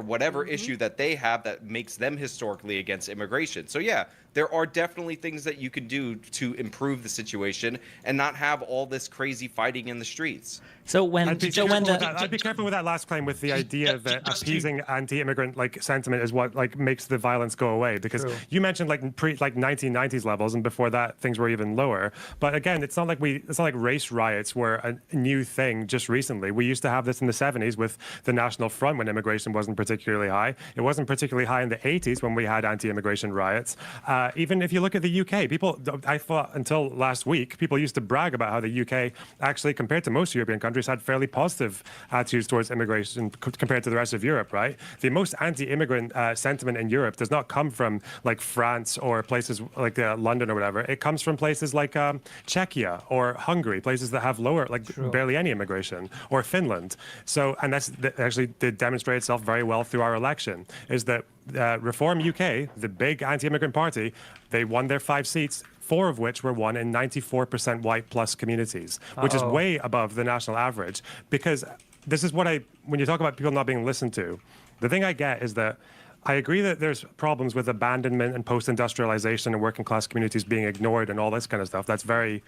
whatever issue that they have that makes them historically against immigration. So yeah, there are definitely things that you can do to improve the situation and not have all this crazy fighting in the streets. So when I'd be careful with that last claim, with the idea that appeasing anti-immigrant like sentiment is what like makes the violence go away. Because you mentioned like 1990s levels, and before that things were even lower. But again, it's not like race riots were a new thing just recently. We used to have this in the 70s with the National Front when immigration wasn't particularly high. It wasn't particularly high in the 80s when we had anti-immigration riots. Even if you look at the UK, I thought until last week, people used to brag about how the UK actually, compared to most European countries, had fairly positive attitudes towards immigration compared to the rest of Europe, right? The most anti-immigrant sentiment in Europe does not come from like France or places like London or whatever. It comes from places like Czechia or Hungary, places that have lower, like barely any immigration, or Finland. So, and that actually did demonstrate itself very well through our election, is that Reform UK, the big anti-immigrant party, they won their 5 seats, 4 of which were won in 94% white plus communities, which is way above the national average. Because this is what when you talk about people not being listened to, the thing I get is that I agree that there's problems with abandonment and post-industrialization and working class communities being ignored and all this kind of stuff. That's very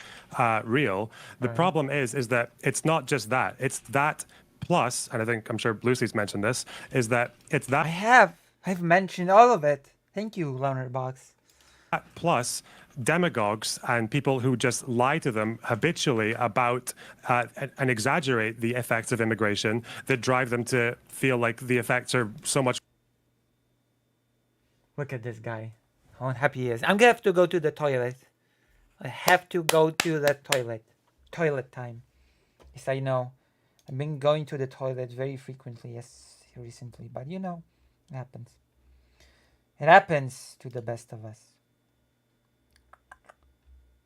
real. The problem is that it's not just that. It's that plus, and I'm sure Lucy's mentioned this, is that it's that. I've mentioned all of it. Thank you, Lonerbox. Plus demagogues and people who just lie to them habitually about and exaggerate the effects of immigration that drive them to feel like the effects are so much. Look at this guy. How unhappy he is. I'm gonna have to go to the toilet. I have to go to the toilet. Toilet time. Yes, I know. I've been going to the toilet very frequently, recently, but you know, it happens. It happens to the best of us.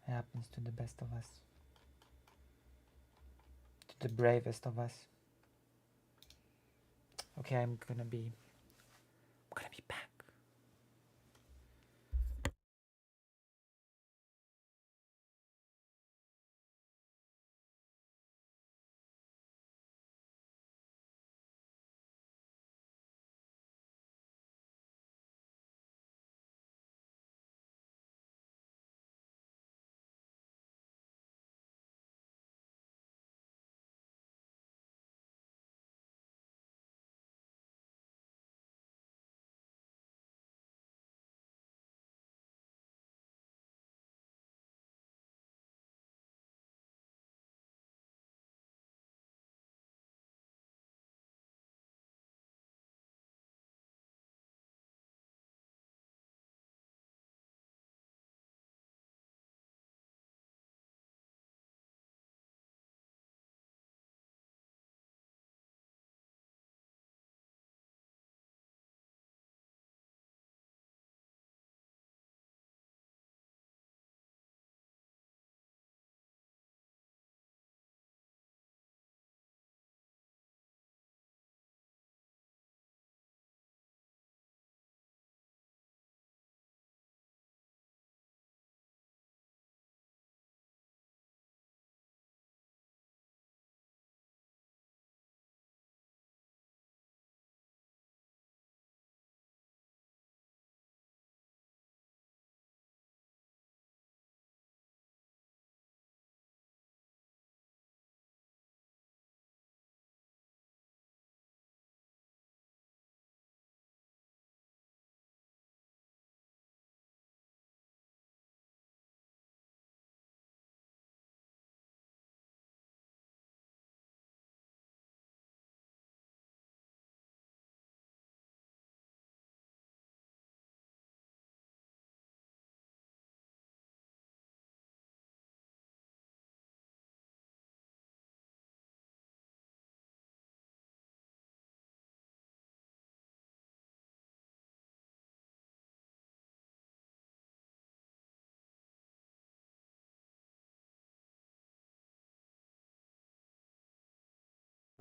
It happens to the best of us. To the bravest of us. Okay, I'm gonna be back.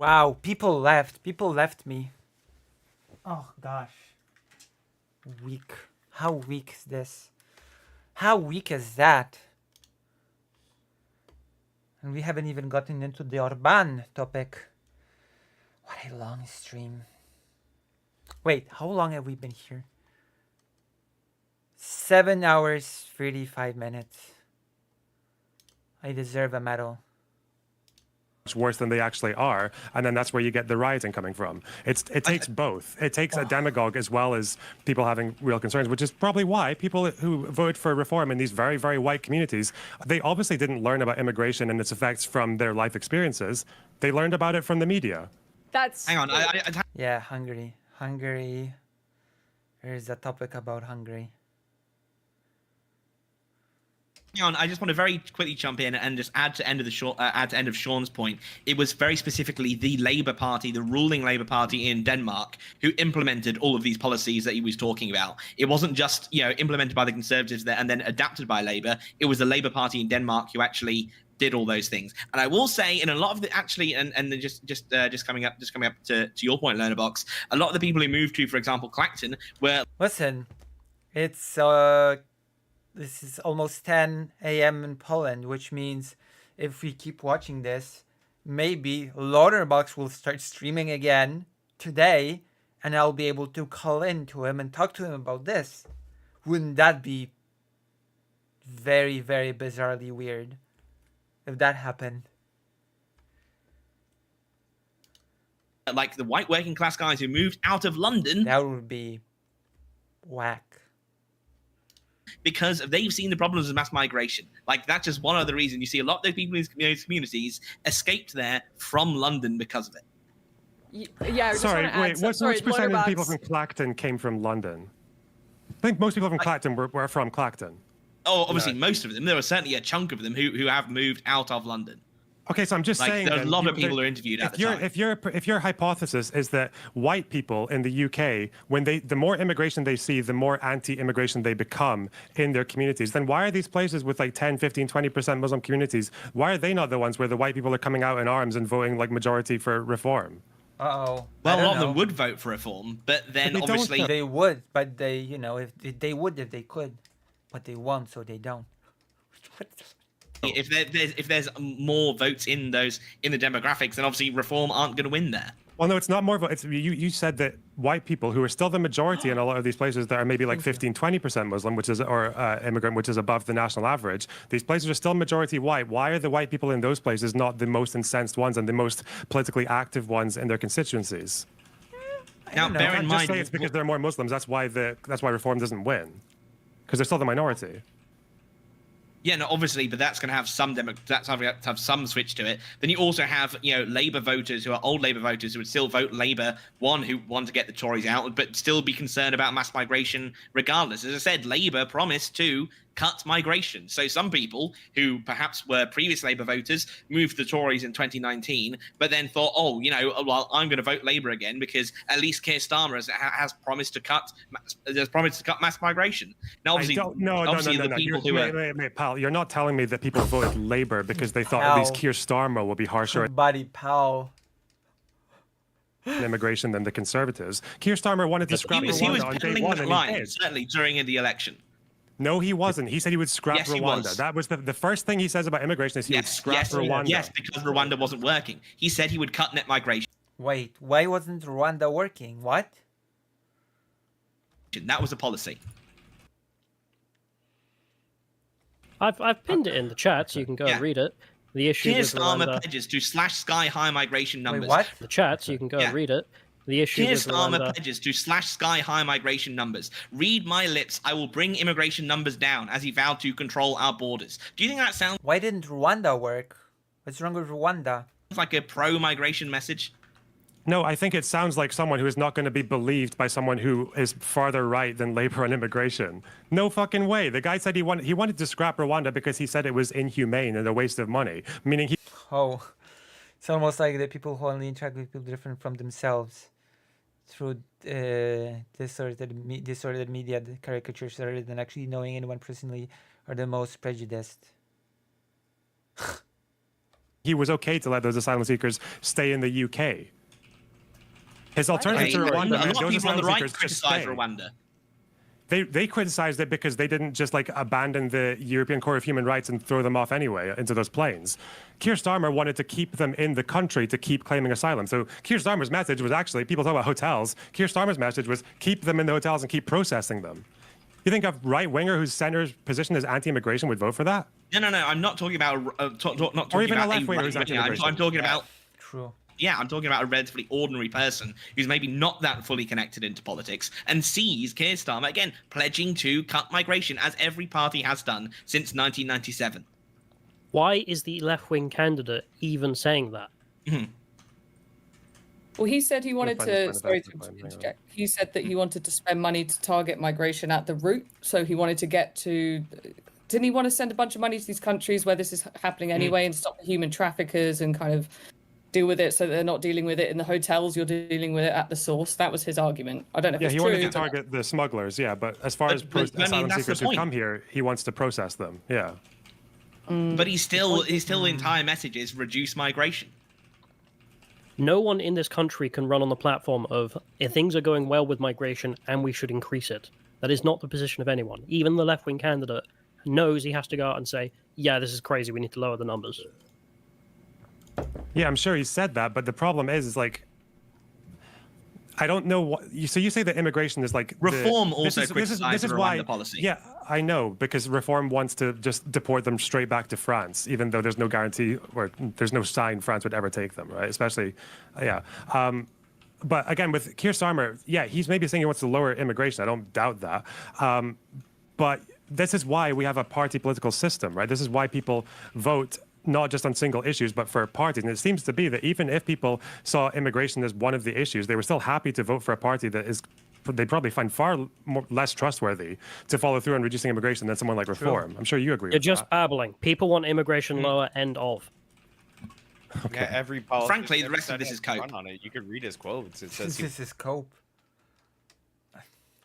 Wow, people left. People left me. Oh gosh. Weak. How weak is this? How weak is that? And we haven't even gotten into the Orban topic. What a long stream. Wait, how long have we been here? 7 hours, 35 minutes. I deserve a medal. Much worse than they actually are, and then that's where you get the rioting coming from. It takes both. It takes a demagogue as well as people having real concerns, which is probably why people who vote for reform in these very, very white communities, they obviously didn't learn about immigration and its effects from their life experiences. They learned about it from the media. That's hang on. Yeah, Hungary. Hungary. There's a topic about Hungary. Hang on, I just want to very quickly jump in and just add to end of Sean's point. It was very specifically the Labour Party, the ruling Labour Party in Denmark, who implemented all of these policies that he was talking about. It wasn't just implemented by the Conservatives there and then adapted by Labour. It was the Labour Party in Denmark who actually did all those things. And I will say, in a lot of the just coming up to your point, Learnerbox, a lot of the people who moved to, for example, Clacton were. Listen, it's this is almost 10 a.m. in Poland, which means if we keep watching this, maybe Loaderbox will start streaming again today, and I'll be able to call in to him and talk to him about this. Wouldn't that be very, very bizarrely weird if that happened? Like the white working class guys who moved out of London. That would be whack. Because they've seen the problems of mass migration. Like, that's just one other reason. You see a lot of those people in these communities escaped there from London because of it. Yeah, Sorry, wait, what percentage of people from Clacton came from London? I think most people from Clacton were from Clacton. Oh, obviously, most of them. There were certainly a chunk of them who have moved out of London. Okay, so I'm just saying there are a lot of people who are interviewed at the time. If your hypothesis is that white people in the UK, when the more immigration they see, the more anti-immigration they become in their communities, then why are these places with like 10, 15, 20% Muslim communities, why are they not the ones where the white people are coming out in arms and voting like majority for reform? Uh-oh. Well, a lot of them would vote for reform, but then But obviously they would, but they, if they would if they could, but they won't, so they don't. if there's more votes in the demographics, then obviously reform aren't going to win there. Well, no, it's not more votes. You said that white people who are still the majority in a lot of these places that are maybe like 15, 20% Muslim, or immigrant, which is above the national average. These places are still majority white. Why are the white people in those places not the most incensed ones and the most politically active ones in their constituencies? Now, bear in mind, just say it's because there are more Muslims. That's why reform doesn't win, because they're still the minority. Yeah, no, obviously, but that's going to have some switch to it. Then you also have, Labour voters who are old Labour voters who would still vote Labour, who want to get the Tories out, but still be concerned about mass migration regardless. As I said, Labour promised to cut migration. So some people who perhaps were previous Labour voters moved the Tories in 2019, but then thought, I'm going to vote Labour again because at least Keir Starmer has promised to cut mass migration. Now, obviously, Wait, pal, you're not telling me that people voted Labour because they thought at least Keir Starmer will be harsher pal. immigration than the Conservatives. Keir Starmer wanted to scrap Rwanda on day one, and he did. Certainly during the election. No, he wasn't. He said he would scrap Yes, he Rwanda. was. That was the first thing he says about immigration is he would scrap Rwanda. Yes, because Rwanda wasn't working. He said he would cut net migration. Wait, why wasn't Rwanda working? What? That was a policy. I've pinned it in the chat, so you can go and read it. The issue Keir with Starmer Rwanda. pledges to slash sky-high migration numbers. The chat, so you can go and read it. The issue Keir with Starmer Rwanda. pledges to slash sky-high migration numbers. Read my lips. I will bring immigration numbers down as he vowed to control our borders. Do you think that sounds Why didn't Rwanda work? What's wrong with Rwanda? like a pro-migration message? No, I think it sounds like someone who is not going to be believed by someone who is farther right than Labour on immigration. No fucking way. The guy said he wanted to scrap Rwanda because he said it was inhumane and a waste of money. Meaning he. Oh, it's almost like the people who only interact with people different from themselves through distorted media, the caricatures, rather than actually knowing anyone personally, are the most prejudiced. he was okay to let those asylum seekers stay in the UK. His alternative to Rwanda, a lot of those people on the asylum right seekers just criticize stay. Rwanda. They criticized it because they didn't just like abandon the European Court of Human Rights and throw them off anyway into those planes. Keir Starmer wanted to keep them in the country to keep claiming asylum. So Keir Starmer's message was actually, people talk about hotels, Keir Starmer's message was keep them in the hotels and keep processing them. You think a right-winger whose center's position is anti-immigration would vote for that? No. I'm not talking about not talking Or even a about left-winger who's right-winger. anti-immigration. I'm talking about. True. Yeah, I'm talking about a relatively ordinary person who's maybe not that fully connected into politics and sees Keir Starmer, again, pledging to cut migration, as every party has done since 1997. Why is the left-wing candidate even saying that? Well, he said he wanted to. Sorry to interject. interject. He said that he wanted to spend money to target migration at the root. So he wanted to get to. Didn't he want to send a bunch of money to these countries where this is happening anyway and stop the human traffickers and kind of deal with it so that they're not dealing with it in the hotels, you're dealing with it at the source? That was his argument. I don't know if it's he true. wanted to target the smugglers, but as far as asylum seekers who come here, he wants to process them, But his entire message is reduce migration. No one in this country can run on the platform of if things are going well with migration and we should increase it. That is not the position of anyone. Even the left-wing candidate knows he has to go out and say, yeah, this is crazy, we need to lower the numbers. Yeah, I'm sure he said that, but the problem is like, I don't know what. So you say that immigration is like Reform this also is criticizes why. Rwanda policy. Yeah, I know, because Reform wants to just deport them straight back to France, even though there's no guarantee or there's no sign France would ever take them, right? Especially, but again, with Keir Starmer, he's maybe saying he wants to lower immigration. I don't doubt that, but this is why we have a party political system, right? This is why people vote not just on single issues, but for parties. And it seems to be that even if people saw immigration as one of the issues, they were still happy to vote for a party that is, they probably find far less trustworthy to follow through on reducing immigration than someone like Reform. I'm sure you agree You're with just that. babbling. People want immigration lower, end of. Okay. Yeah, every politician, Frankly, the rest of this is cope. on it. You could read his quotes. It says This is cope.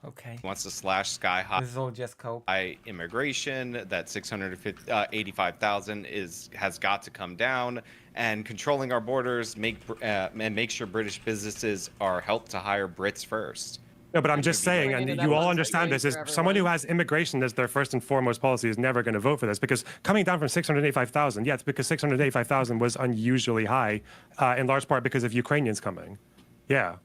Okay. he wants to slash sky high. This is all just cope. Immigration, that 685,000 has got to come down, and controlling our borders, make sure British businesses are helped to hire Brits first. No, but I'm just saying, and you all understand this, is someone who has immigration as their first and foremost policy is never going to vote for this, because coming down from 685,000, it's because 685,000 was unusually high, in large part because of Ukrainians coming. Yeah.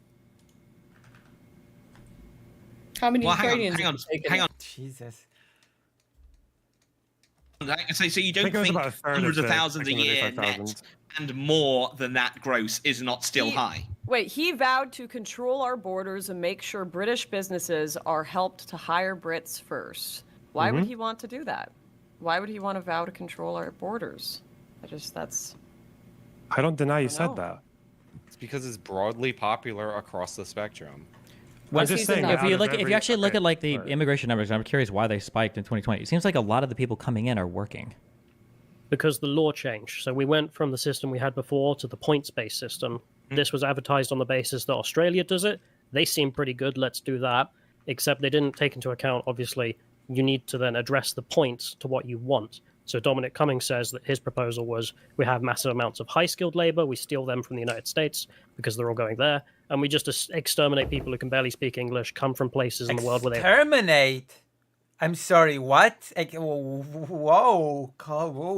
How many Well, Ukrainians hang on. Jesus. So you don't think hundreds of thousands a year net and more than that gross is not still high? Wait, he vowed to control our borders and make sure British businesses are helped to hire Brits first. Why would he want to do that? Why would he want to vow to control our borders? I don't deny you said that. It's because it's broadly popular across the spectrum. I'm just saying, if you actually look at like the immigration numbers, I'm curious why they spiked in 2020. It seems like a lot of the people coming in are working. Because the law changed. So we went from the system we had before to the points-based system. This was advertised on the basis that Australia does it. They seem pretty good. Let's do that. Except they didn't take into account, obviously, you need to then address the points to what you want. So Dominic Cummings says that his proposal was we have massive amounts of high-skilled labor. We steal them from the United States because they're all going there. And we just exterminate people who can barely speak English, come from places in the world where they... Exterminate? I'm sorry, what? Whoa,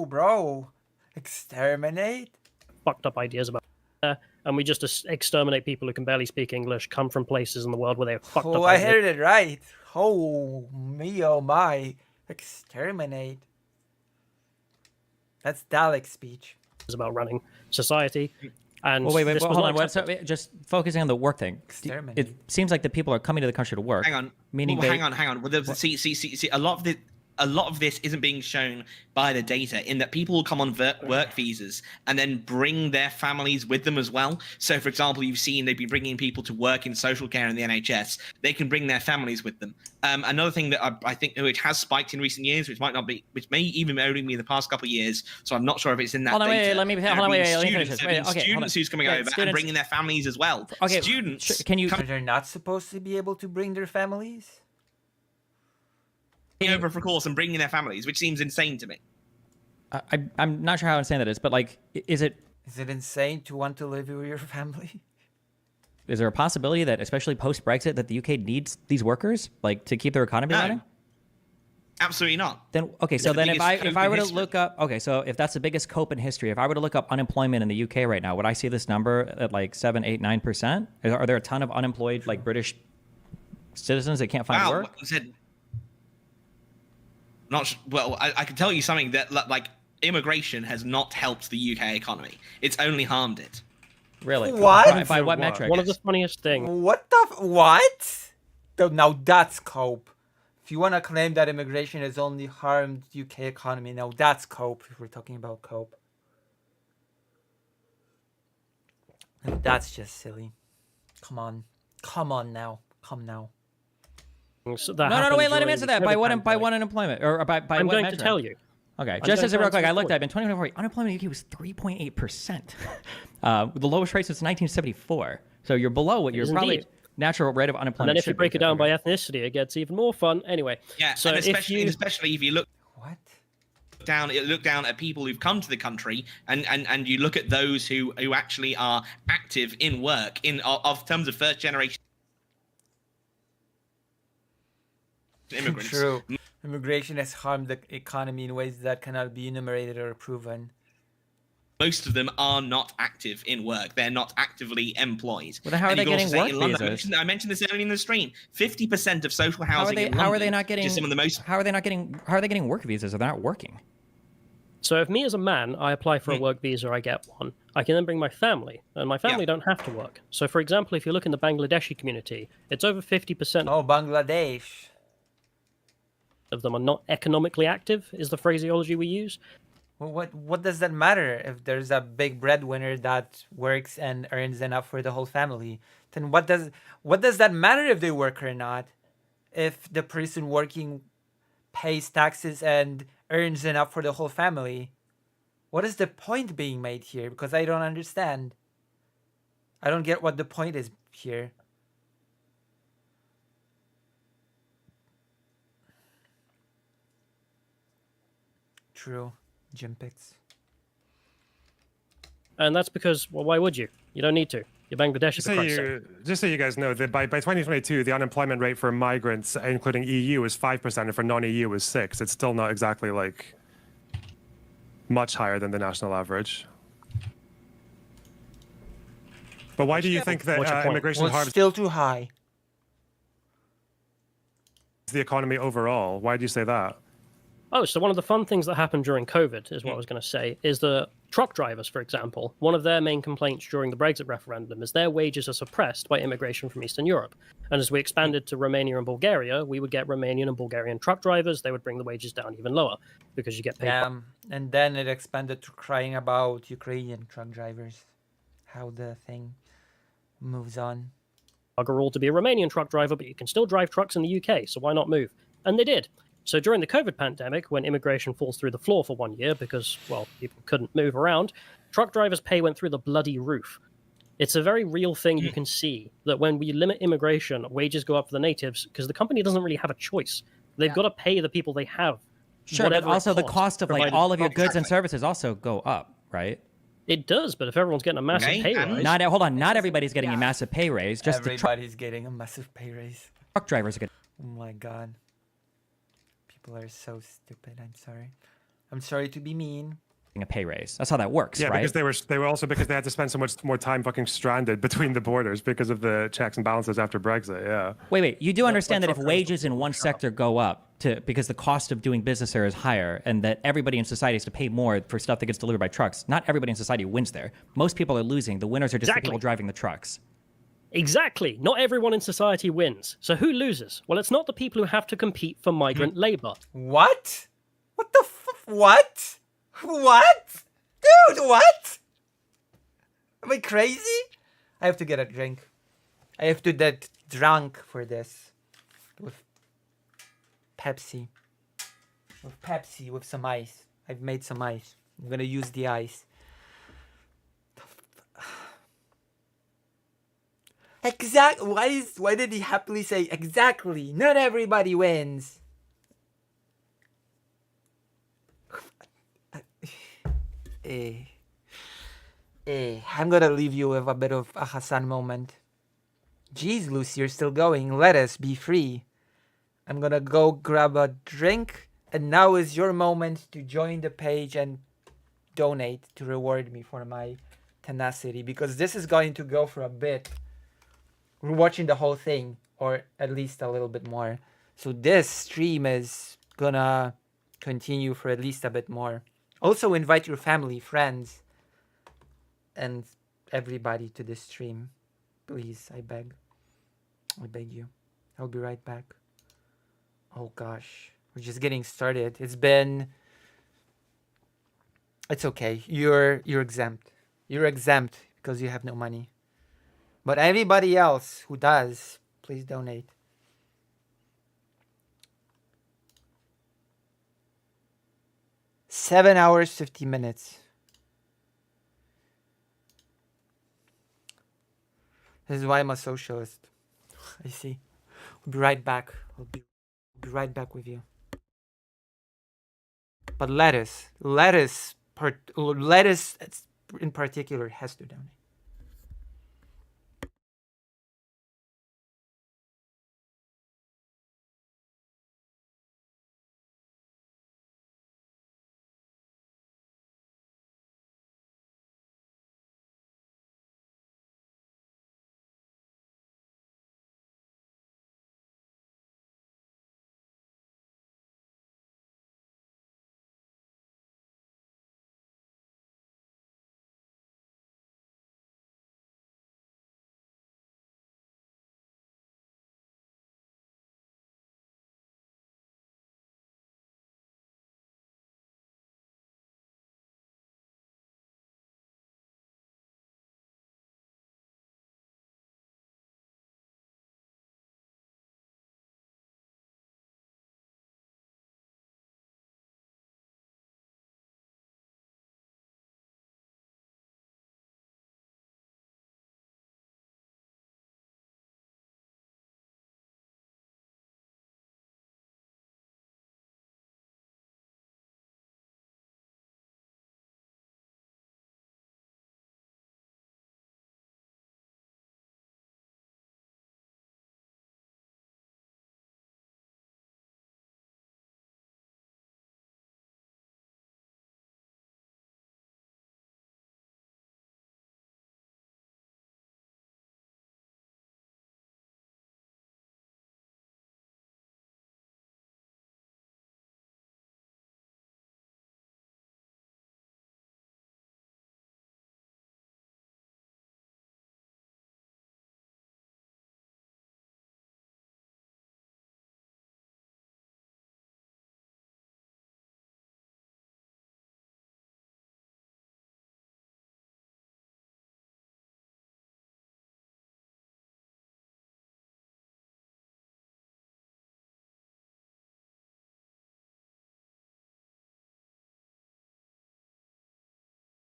bro. Exterminate? Fucked up ideas about and we just exterminate people who can barely speak English, come from places in the world where they have fucked up I ideas. heard it right. Oh, me, oh my. Exterminate. That's Dalek speech. It's about running society. And wait, this was hold not on. So, just focusing on the work thing. It seems like the people are coming to the country to work. Hang on. Meaning hang on. Well, see, a lot of this isn't being shown by the data in that people will come on work visas and then bring their families with them as well. So, for example, you've seen they've been bringing people to work in social care in the NHS. They can bring their families with them. Another thing that I think which has spiked in recent years, which may even only be in the past couple of years, so I'm not sure if it's in that data. Let me finish this. Students who's coming over and bringing their families as well. Okay, students. They're not supposed to be able to bring their families? Over for a course and bringing their families, which seems insane to me. I'm not sure how insane that is, but like, is it insane to want to live with your family? Is there a possibility that, especially post-Brexit, that the UK needs these workers, like, to keep their economy running? Absolutely not. Then okay, so It's the then if biggest I cope were in to history. look up, okay, so if that's the biggest cope in history, if I were to look up unemployment in the UK right now, would I see this number at like 7, 8, 9%? Are there a ton of unemployed like British citizens that can't find work? I said, well, I can tell you something that like immigration has not helped the UK economy. It's only harmed it. Really? What? By what metric? One of the funniest things. What the what? Now that's cope. If you want to claim that immigration has only harmed UK economy, now that's cope. If we're talking about cope, and that's just silly. Come on now. Come now. So No, wait, let him answer that. By what unemployment? Or by I'm what going metric? to tell you. Okay, I'm just going as a to real answer quick, I the looked point. up in 2024, unemployment in the UK was 3.8%. The lowest rate since 1974. So you're below what your Is probably indeed. natural rate of And unemployment then if you should break be. it down by ethnicity, it gets even more fun. Anyway, Yeah, so and if especially if you look look down at people who've come to the country and you look at those who actually are active in work of terms of first generation immigrants. True. Immigration has harmed the economy in ways that cannot be enumerated or proven. Most of them are not active in work. They're not actively employed. Well, then how are And they you can also getting say work in London, visas? I mentioned this earlier in the stream. 50% of social housing in London. How are they not getting? Is some of the most. How are they getting work visas if they're not working? So if me as a man, I apply for a work visa, I get one. I can then bring my family, and my family don't have to work. So for example, if you look in the Bangladeshi community, it's over 50%. Oh, Bangladesh. Of them are not economically active, is the phraseology we use. Well, what does that matter if there's a big breadwinner that works and earns enough for the whole family? Then what does that matter if they work or not? If the person working pays taxes and earns enough for the whole family, what is the point being made here? Because I don't understand. I don't get what the point is here. True. Gym picks. And that's because, well, why would you? You don't need to. You're Bangladeshi, for Christ's sake. Just so you guys know, that by 2022, the unemployment rate for migrants, including EU, is 5%, and for non-EU is 6%. It's still not exactly like much higher than the national average. But why do you think that immigration harms still too high? The economy overall? Why do you say that? Oh, so one of the fun things that happened during COVID is what I was going to say, is the truck drivers, for example, one of their main complaints during the Brexit referendum is their wages are suppressed by immigration from Eastern Europe. And as we expanded to Romania and Bulgaria, we would get Romanian and Bulgarian truck drivers. They would bring the wages down even lower because you get paid. And then it expanded to crying about Ukrainian truck drivers. How the thing moves on. Rule to be a Romanian truck driver, but you can still drive trucks in the UK, so why not move? And they did. So during the COVID pandemic, when immigration falls through the floor for 1 year because, well, people couldn't move around, truck drivers' pay went through the bloody roof. It's a very real thing you can see, that when we limit immigration, wages go up for the natives because the company doesn't really have a choice. They've got to pay the people they have. Sure, but also the cost of like provided- all of your goods and services also go up, right? It does, but if everyone's getting a massive pay raise... Not everybody's getting a massive pay raise. Just Everybody's getting a massive pay raise. truck drivers are getting. Oh my god. People are so stupid. I'm sorry to be mean. A pay raise. That's how that works, Yeah, right? because they were also because they had to spend so much more time fucking stranded between the borders because of the checks and balances after Brexit. Yeah. Wait. You do understand that if wages in one sector go up because the cost of doing business there is higher, and that everybody in society has to pay more for stuff that gets delivered by trucks, not everybody in society wins there. Most people are losing. The winners are just the people driving the trucks. Exactly. Not everyone in society wins. So who loses? Well, it's not the people who have to compete for migrant labor. What? What the what? What? Dude, what? Am I crazy? I have to get a drink. I have to get drunk for this. With Pepsi. With some ice. I've made some ice. I'm gonna use the ice. Why did he happily say exactly? Not everybody wins. I'm gonna leave you with a bit of a Hassan moment. Jeez, Lucy, you're still going. Let us be free. I'm gonna go grab a drink, and now is your moment to join the page and donate to reward me for my tenacity, because this is going to go for a bit. We're watching the whole thing, or at least a little bit more. So this stream is gonna continue for at least a bit more. Also invite your family, friends, and everybody to this stream. Please, I beg. I beg you. I'll be right back. Oh gosh, we're just getting started. It's okay. You're exempt. You're exempt because you have no money. But everybody else who does, please donate. Seven hours, 50 minutes. This is why I'm a socialist. I see. We'll be right back. I'll be right back with you. But lettuce in particular has to donate.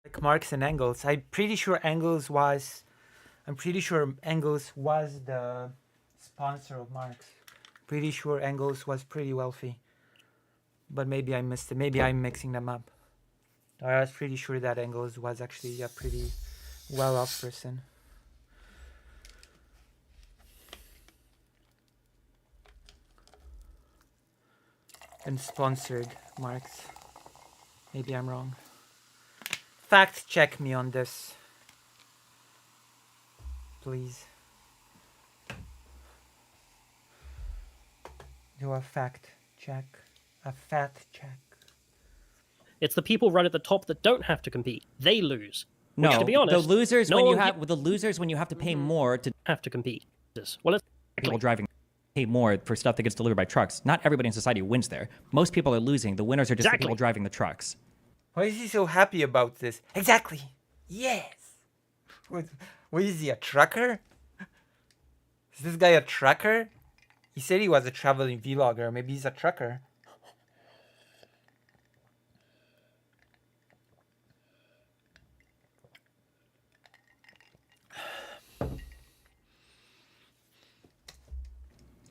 Like Marx and Engels. I'm pretty sure Engels was the sponsor of Marx. Pretty sure Engels was pretty wealthy. But maybe I missed it. Maybe I'm mixing them up. I was pretty sure that Engels was actually a pretty well-off person. And sponsored Marx. Maybe I'm wrong. Fact check me on this, please. Do a fact check. A fact check. It's the people right at the top that don't have to compete. They lose. No, Which, to be honest, the losers no when you one have the losers when you have to pay more to have to compete. Well, it's people driving pay more for stuff that gets delivered by trucks. Not everybody in society wins there. Most people are losing. The winners are just the people driving the trucks. Why is he so happy about this? Exactly. Yes. What is he, a trucker? Is this guy a trucker? He said he was a traveling vlogger. Maybe he's a trucker.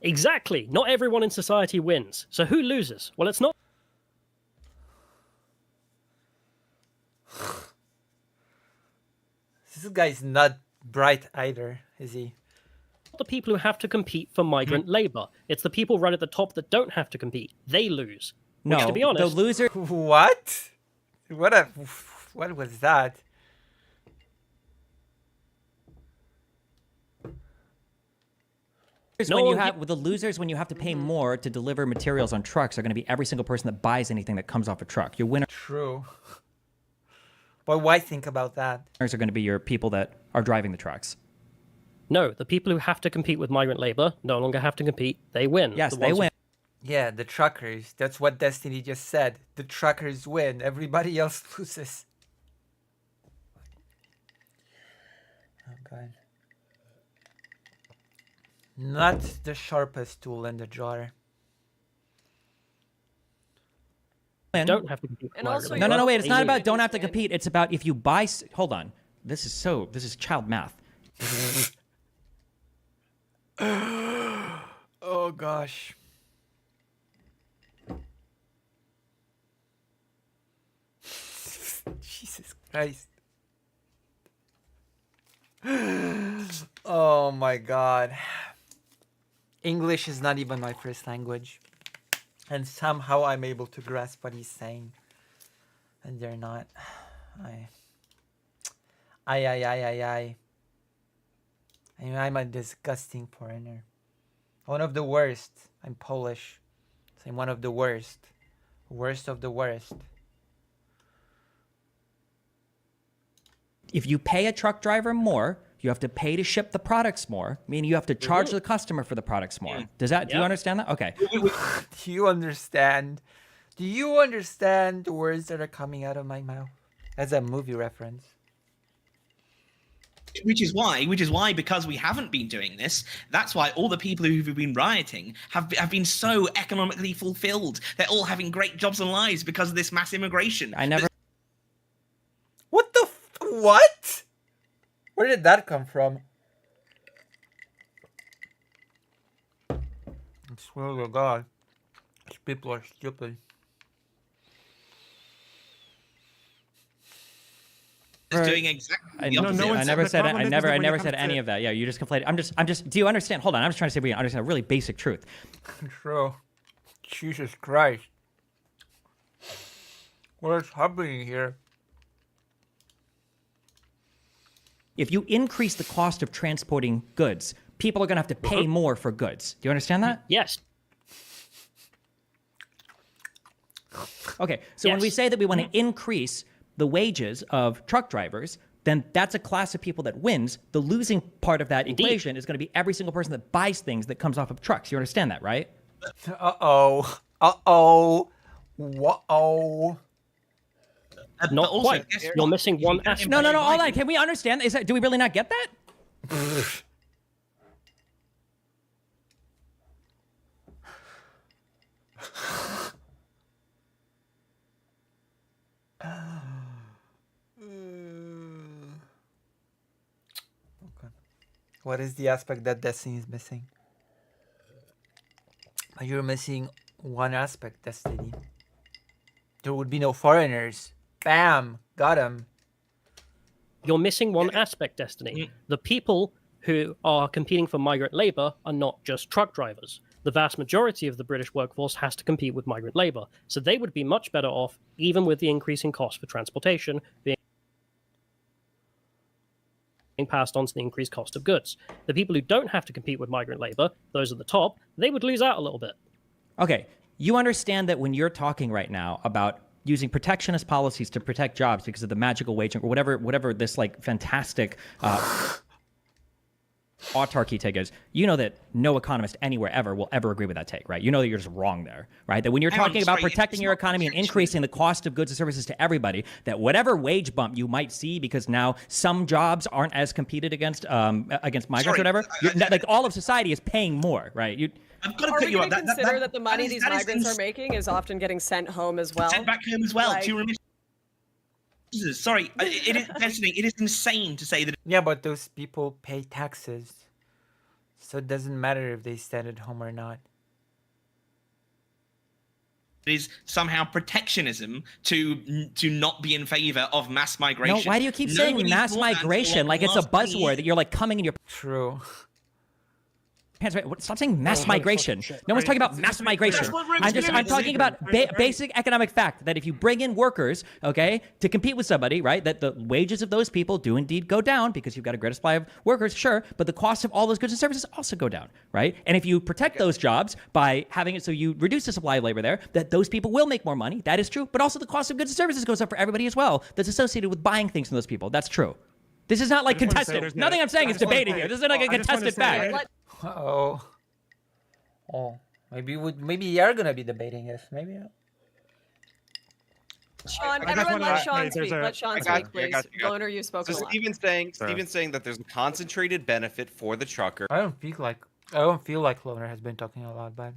Exactly. Not everyone in society wins. So who loses? Well, it's not This guy's not bright either, is he? The people who have to compete for migrant labor. It's the people right at the top that don't have to compete. They lose. No, Which, to be honest, the loser. What? What was that? When you have with the losers, when you have to pay more to deliver materials on trucks, are going to be every single person that buys anything that comes off a truck. Your winners True. But why think about that? are going to be your people that are driving the trucks. No, the people who have to compete with migrant labor no longer have to compete. They win. Yes, The they ones who- win. Yeah, the truckers. That's what Destiny just said. The truckers win. Everybody else loses. Oh, God. Not the sharpest tool in the drawer. Don't have to compete. And also, No, wait. It's They not win. about don't have to compete. It's about if you buy. Hold on. This is child math. Oh, gosh. Jesus Christ. Oh my God. English is not even my first language. And somehow I'm able to grasp what he's saying. And they're not. I. I'm a disgusting foreigner. One of the worst. I'm Polish. So I'm one of the worst. Worst of the worst. If you pay a truck driver more, you have to pay to ship the products more, meaning you have to charge the customer for the products more. Do you understand that? Okay. Do you understand? Do you understand the words that are coming out of my mouth? As a movie reference. Which is why, because we haven't been doing this, that's why all the people who've been rioting have been so economically fulfilled. They're all having great jobs and lives because of this mass immigration. I never. What the what? Where did that come from? I swear to God, these people are stupid. Doing exactly the opposite. I never said any of that. Yeah, you just conflated. I'm just. Do you understand? Hold on. I'm just trying to say we understand a really basic truth. True. Jesus Christ. What is happening here? If you increase the cost of transporting goods, people are going to have to pay more for goods. Do you understand that? Yes. Okay, so when we say that we want to increase the wages of truck drivers, then that's a class of people that wins. The losing part of that equation is going to be every single person that buys things that comes off of trucks. You understand that, right? Uh-oh. Uh-oh. Whoa. Not quite. You're missing one aspect. No. Hold on. Can we understand? Do we really not get that? What is the aspect that Destiny is missing? You're missing one aspect, Destiny. There would be no foreigners. Bam! Got him. You're missing one aspect, Destiny. The people who are competing for migrant labor are not just truck drivers. The vast majority of the British workforce has to compete with migrant labor, so they would be much better off, even with the increasing cost for transportation being passed on to the increased cost of goods. The people who don't have to compete with migrant labor, those at the top, they would lose out a little bit. Okay, you understand that when you're talking right now about using protectionist policies to protect jobs because of the magical wage or whatever this like fantastic autarky take is, you know that no economist anywhere ever will ever agree with that take, right? You know that you're just wrong there, right? That when you're talking about protecting your economy and increasing the cost of goods and services to everybody, that whatever wage bump you might see because now some jobs aren't as competed against migrants or whatever, like all of society is paying more, right? I've got to Are cut we you going off. to consider that the money is- these that is migrants ins- are making is often getting sent home as well? Sent back home as well. Like- To remission. Jesus, sorry, it is insane to say that. Yeah, but those people pay taxes. So it doesn't matter if they stand at home or not. is somehow protectionism to not be in favor of mass migration. No, why do you keep saying Nobody mass thought that migration until like it's a last 20 buzzword that you're like coming in your True. pants? Stop saying mass holy migration. fucking shit. No one's talking about It's mass migration. That's what I'm talking about basic economic fact that if you bring in workers, okay, to compete with somebody, right, that the wages of those people do indeed go down because you've got a greater supply of workers, sure, but the cost of all those goods and services also go down, right? And if you protect those jobs by having it so you reduce the supply of labor there, that those people will make more money. That is true, but also the cost of goods and services goes up for everybody as well. That's associated with buying things from those people. That's true. This is not like contested. Nothing I'm saying is debating here. This is like a contested fact. Oh. Oh. Maybe you are gonna be debating this. Maybe. Sean, I just everyone wanna- let Sean hey, there's speak. a- Let Sean I got speak, you, I please. got you. Loner, you've spoken So a lot. Steven's saying that there's a concentrated benefit for the trucker. I don't feel like Loner has been talking a lot, but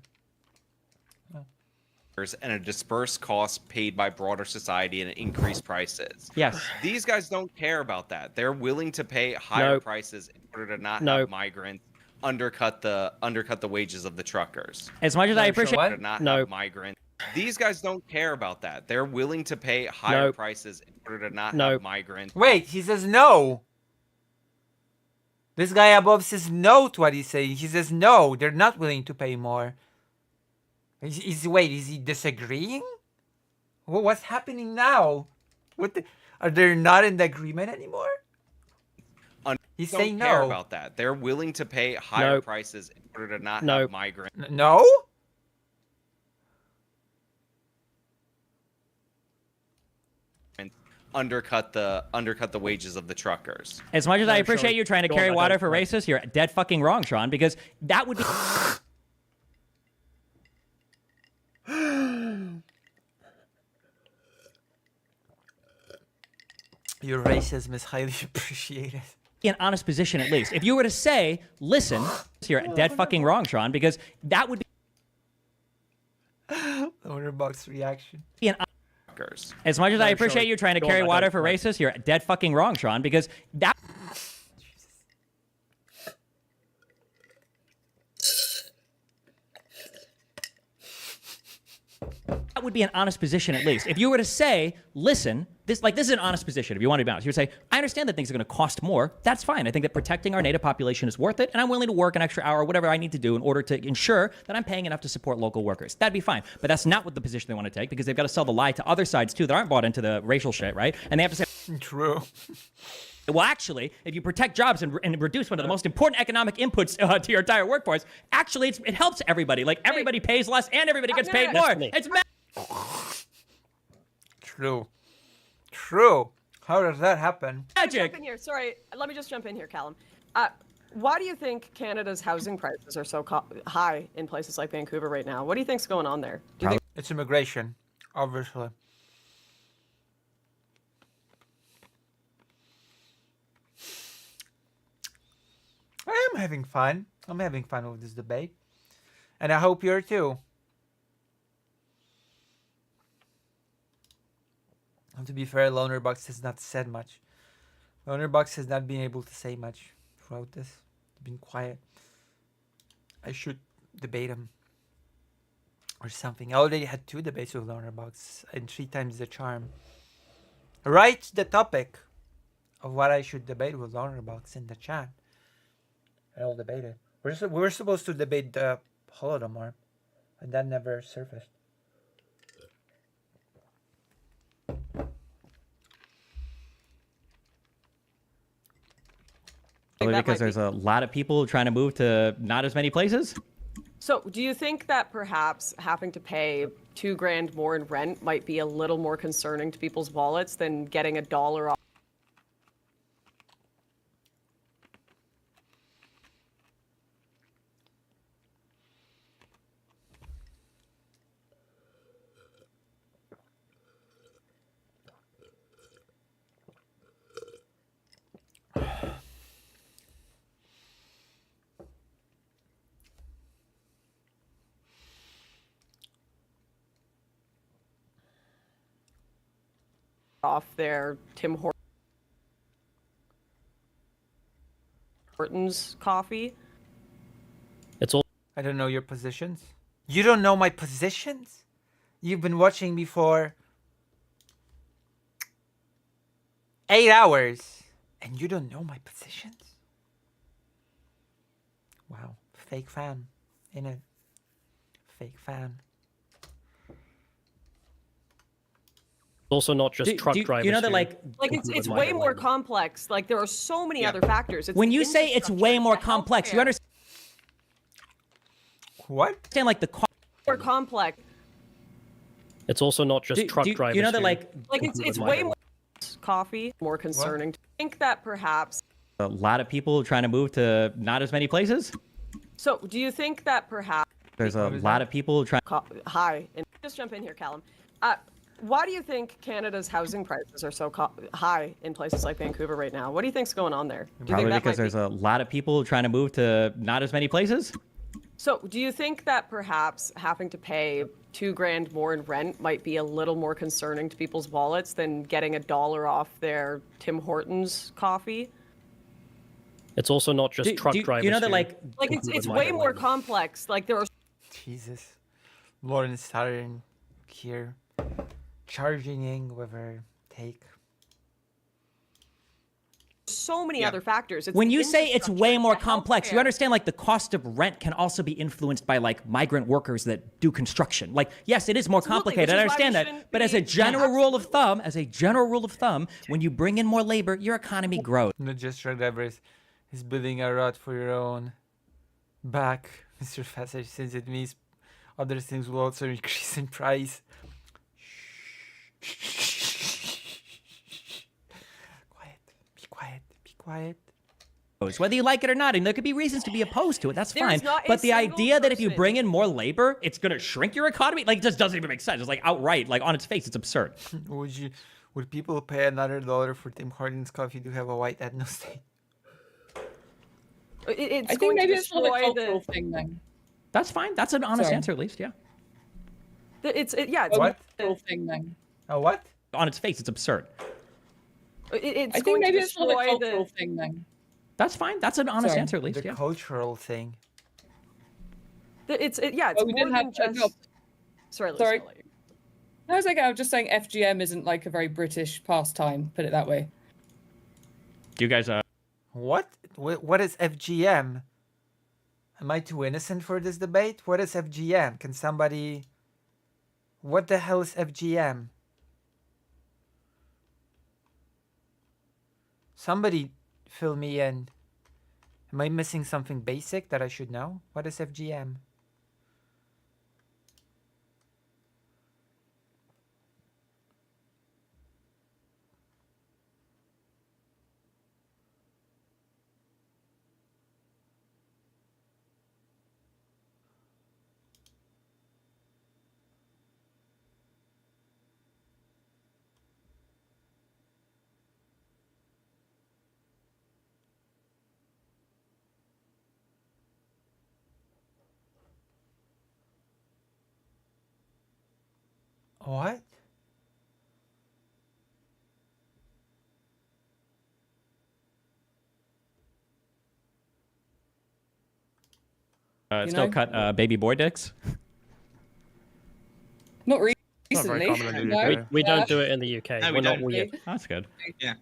And a dispersed cost paid by broader society and increased prices. Yes. These guys don't care about that. They're willing to pay higher Nope. prices in order to not Nope. have migrants undercut the wages of the truckers. As much as I appreciate what? To not Nope. have migrants. These guys don't care about that. They're willing to pay higher Nope. prices in order to not Nope. have migrants. wait, he says no. This guy above says no to what he's saying. He says no, they're not willing to pay more. Is he disagreeing? What's happening now? Are they not in the agreement anymore? He's Don't saying care no. about that. They're willing to pay higher Nope. prices in order to not Nope. have migrants. No? Undercut the wages of the truckers. As much as No, I appreciate Sean, you trying to Sean, carry I water don't- for racists, you're dead fucking wrong, Sean, because that would be. Your racism is highly appreciated. An honest position, at least. If you were to say, listen, you're dead fucking wrong, Sean, because that would Loner box reaction. be an. As much as I No, appreciate Sean, you trying to Sean, carry I water don't- for racists, you're dead fucking wrong, Sean, because that. That would be an honest position, at least. If you were to say, listen, this is an honest position. If you want to be honest, you would say, I understand that things are going to cost more. That's fine. I think that protecting our native population is worth it, and I'm willing to work an extra hour, whatever I need to do, in order to ensure that I'm paying enough to support local workers. That'd be fine. But that's not what the position they want to take, because they've got to sell the lie to other sides too that aren't bought into the racial shit, right? And they have to say, True. well, actually, if you protect jobs and reduce one of the most important economic inputs to your entire workforce, actually, it helps everybody. Like, everybody pays less and everybody gets paid more. It's True. How does that happen? Jump in here. Sorry, let me just jump in here, Callum. Why do you think Canada's housing prices are so high in places like Vancouver right now? What do you think's going on there? Do you think It's immigration, obviously. I am having fun. I'm having fun with this debate. And I hope you're too. And to be fair, Lonerbox has not said much. Lonerbox has not been able to say much throughout this. He's been quiet. I should debate him. Or something. I already had 2 debates with Lonerbox and 3 times the charm. Write the topic of what I should debate with Lonerbox in the chat. I'll debate it. We're supposed to debate the Holodomor, and that never surfaced. because there's a lot of people trying to move to not as many places. so? Do you think that perhaps having to pay $2,000 more in rent might be a little more concerning to people's wallets than getting $1 off? Off their Tim Hortons coffee. It's all. I don't know your positions. You don't know my positions? You've been watching me for 8 hours and you don't know my positions? Wow. Fake fan. Innit? Fake fan. Also not just truck drivers. You know that who like it's way more complex. Like there are so many other factors. It's when the you say it's way more complex, you understand what? Like the more complex. It's also not just truck drivers. You know that who like it's way more coffee, more concerning. I think that perhaps. a lot of people trying to move to not as many places. So, do you think that perhaps There's a lot of people trying. Hi, and just jump in here, Callum. Why do you think Canada's housing prices are so high in places like Vancouver right now? What do you think's going on there? Do you Probably think that because there's a lot of people trying to move to not as many places. So, do you think that perhaps having to pay $2,000 more in rent might be a little more concerning to people's wallets than getting $1 off their Tim Hortons coffee? It's also not just truck drivers. You know that who like it's way more complex. Like there are. Jesus. Lawrence Saturn here. Charging whoever take. So many other factors. It's when the you say it's way more the complex, you healthcare. understand like the cost of rent can also be influenced by like migrant workers that do construction. Like, yes, it is more complicated. I understand that. But as a general rule of thumb, when you bring in more labor, your economy grows. Not just truck drivers. He's building a rod for your own back, Mr. Fasser, since it means other things will also increase in price. Quiet. Whether you like it or not, and there could be reasons to be opposed to it, that's There's fine. not a But the single idea that if you person- bring in more labor, it's going to shrink your economy, like, it just doesn't even make sense. It's like outright, like on its face, it's absurd. Would people pay another $1 for Tim Hortons coffee to have a white ethno state? It's I going think maybe to it's not a destroy cultural the. thing then. That's fine. That's an honest Sorry. answer, at least, yeah. It's What? what? Cultural thing then. A what? On its face, it's absurd. It's I going think maybe to it's not a destroy cultural the. thing then. That's fine. That's an honest Sorry. answer, at least, The yeah. cultural thing. It's Well, we more didn't than have just. no. Sorry, Lucy, Sorry. I'll let you- I was like, I was just saying FGM isn't like a very British pastime. Put it that way. You guys, What? What is FGM? Am I too innocent for this debate? What is FGM? Can somebody... What the hell is FGM? Somebody fill me in. Am I missing something basic that I should know? What is FGM? What? still know? cut baby boy dicks. Not Not very recently. common in the No. UK. we don't do it in the UK. No, we We're not don't. weird. That's good. Yeah.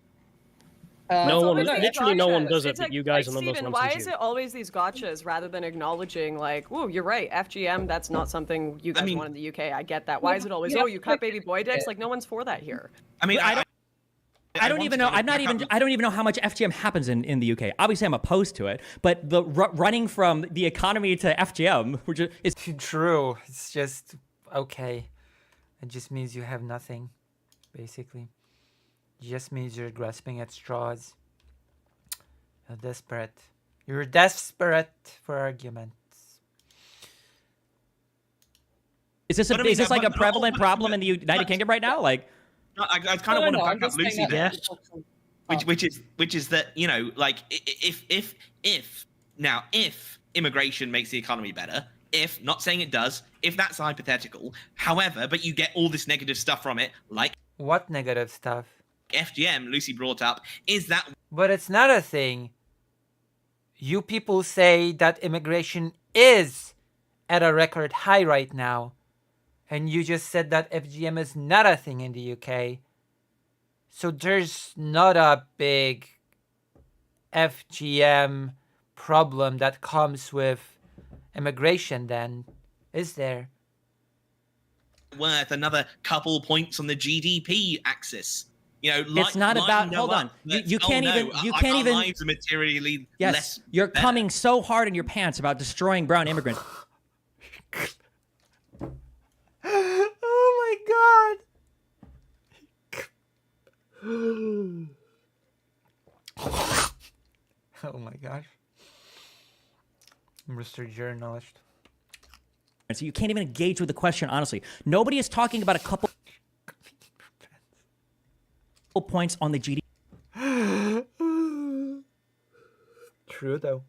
No one, always these literally no one gotchas. does it, It's but like- you guys like, and the Steven, Muslims why do. is it always these gotchas rather than acknowledging like, whoa, you're right, FGM, that's not something you guys want in the UK. I get that. Why is it always, Yeah, oh, you cut baby boy dicks? Like no one's for that here. I mean, I don't even know. I don't even know how much FGM happens in the UK. Obviously, I'm opposed to it. But the running from the economy to FGM, which is True. It's just okay. It just means you have nothing, basically. It just means you're grasping at straws. You're desperate. You're desperate for arguments. is this But I mean, like a but- prevalent problem in the United Kingdom right now? Like, I kind of want to back up Lucy there, Yes. which is that, you know, like if immigration makes the economy better, if, not saying it does, if that's hypothetical, however, but you get all this negative stuff from it, like What negative stuff? FGM Lucy brought up, is that But it's not a thing. You people say that immigration is at a record high right now. And you just said that FGM is not a thing in the UK. So there's not a big FGM problem that comes with immigration then, is there? Worth another couple points on the GDP axis. You know, It's not about. Hold on. You can't even. You can't our even. lives are materially Yes, less. you're better. coming so hard in your pants about destroying brown immigrants. Oh my god. Oh my gosh. Mr. Journalist. And so you can't even engage with the question honestly. Nobody is talking about a couple points on the GDP. True though.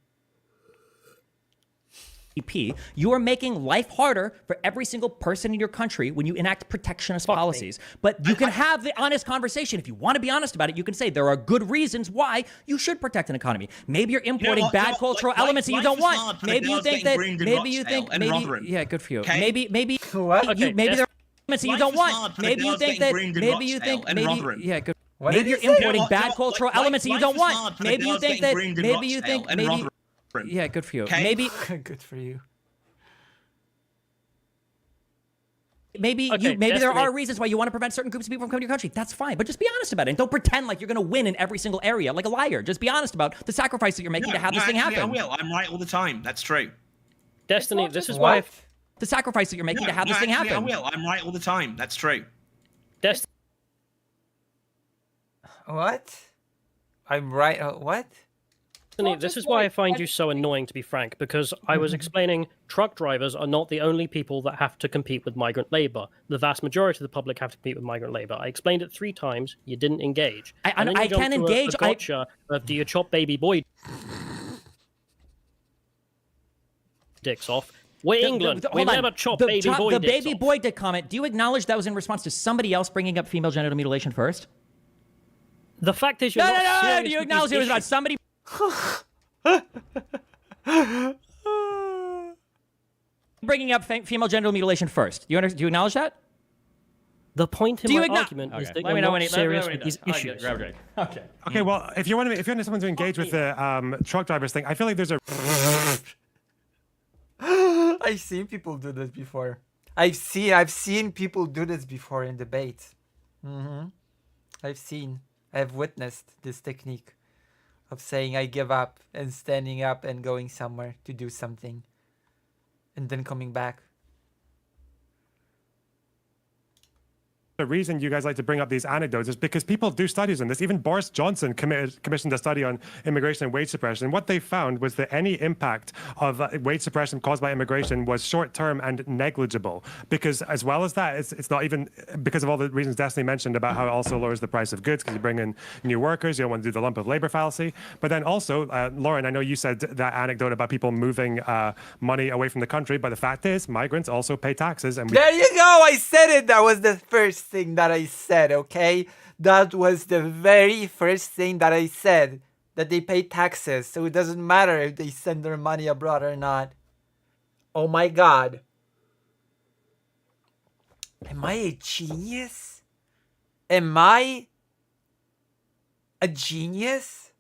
You are making life harder for every single person in your country when you enact protectionist policies. But you can have the honest conversation. If you want to be honest about it, you can say there are good reasons why you should protect an economy. Maybe you're importing bad cultural elements that you don't want. Maybe you think that. Maybe you think. Maybe yeah, good for you. Okay. Maybe what? Okay, maybe there are elements that you don't want. Maybe you think that. Maybe you think. Maybe yeah, good. Maybe you're importing bad cultural elements that you don't want. Maybe you think that. Maybe you think. Maybe. Yeah, good for you. Okay. Maybe good for you. Maybe there are reasons why you want to prevent certain groups of people from coming to your country. That's fine, but just be honest about it. And don't pretend like you're going to win in every single area like a liar. Just be honest about the sacrifice that you're making to have this thing happen. I will. I'm right all the time. That's true. Destiny, this is why the sacrifice that you're making to have this thing happen. I will. I'm right all the time. That's true. Destiny. What? I'm right. What? This is why I find you so annoying, to be frank, because I was explaining truck drivers are not the only people that have to compete with migrant labor. The vast majority of the public have to compete with migrant labor. I explained it 3 times. You didn't engage. I can engage. A gotcha of do you chop baby boy dicks off? We're England. We never chop baby boy The dicks baby off. boy dick comment, do you acknowledge that was in response to somebody else bringing up female genital mutilation first? The fact is you're not No. serious Do you with acknowledge these it was about issues. somebody bringing up female genital mutilation first? Do you acknowledge that? The point in my argument is that you're not serious with these issues. Okay, well, if you want someone to engage with the truck drivers thing, I feel like there's a. I've seen people do this before. I've seen people do this before in debates. I've witnessed this technique of saying I give up and standing up and going somewhere to do something and then coming back. The reason you guys like to bring up these anecdotes is because people do studies on this. Even Boris Johnson commissioned a study on immigration and wage suppression. And what they found was that any impact of wage suppression caused by immigration was short-term and negligible. Because as well as that, it's not even because of all the reasons Destiny mentioned about how it also lowers the price of goods because you bring in new workers, you don't want to do the lump of labor fallacy. But then also, Lauren, I know you said that anecdote about people moving money away from the country, but the fact is migrants also pay taxes. And There you go! I said it! That was the first thing that I said, okay? That was the very first thing that I said. That they pay taxes, so it doesn't matter if they send their money abroad or not. Oh my god. Am I a genius? Am I a genius?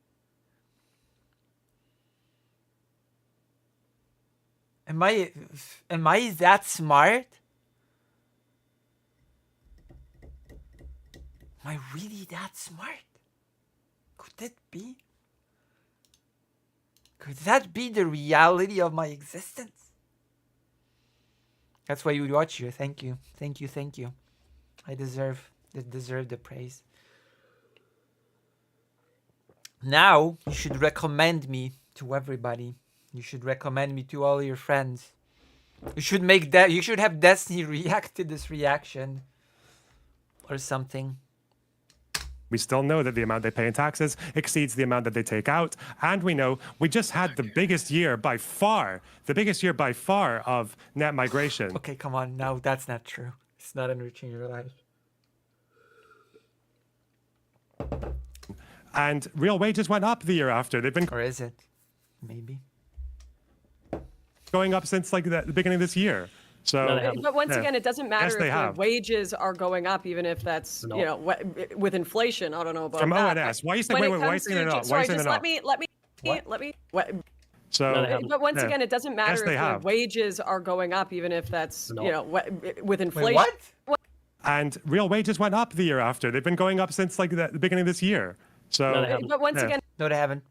Am I that smart? Am I really that smart? Could it be? Could that be the reality of my existence? That's why you would watch you. Thank you. Thank you. Thank you. I deserve the praise. Now, you should recommend me to everybody. You should recommend me to all your friends. You should make that. You should have Destiny react to this reaction. Or something. we still know that the amount they pay in taxes exceeds the amount that they take out. And we know we just had the biggest year by far of net migration. Okay, come on. No, that's not true. It's not enriching your life. And real wages went up the year after. They've been... Or is it? Maybe. Going up since like the beginning of this year. So, But once yeah. again, it doesn't matter Yes, if they the have. wages are going up, even if that's No. you know with inflation. I don't know about From that. ONS. Why are you saying? When Wait, it why are you comes saying to they're not? Why are you sorry, saying just they're let not? me. So, But once yeah. again, it doesn't matter Yes, if they the have. wages are going up, even if that's No. you know with inflation. And real wages went up the year after. They've been going up since like the beginning of this year. So, But once again, No, they haven't.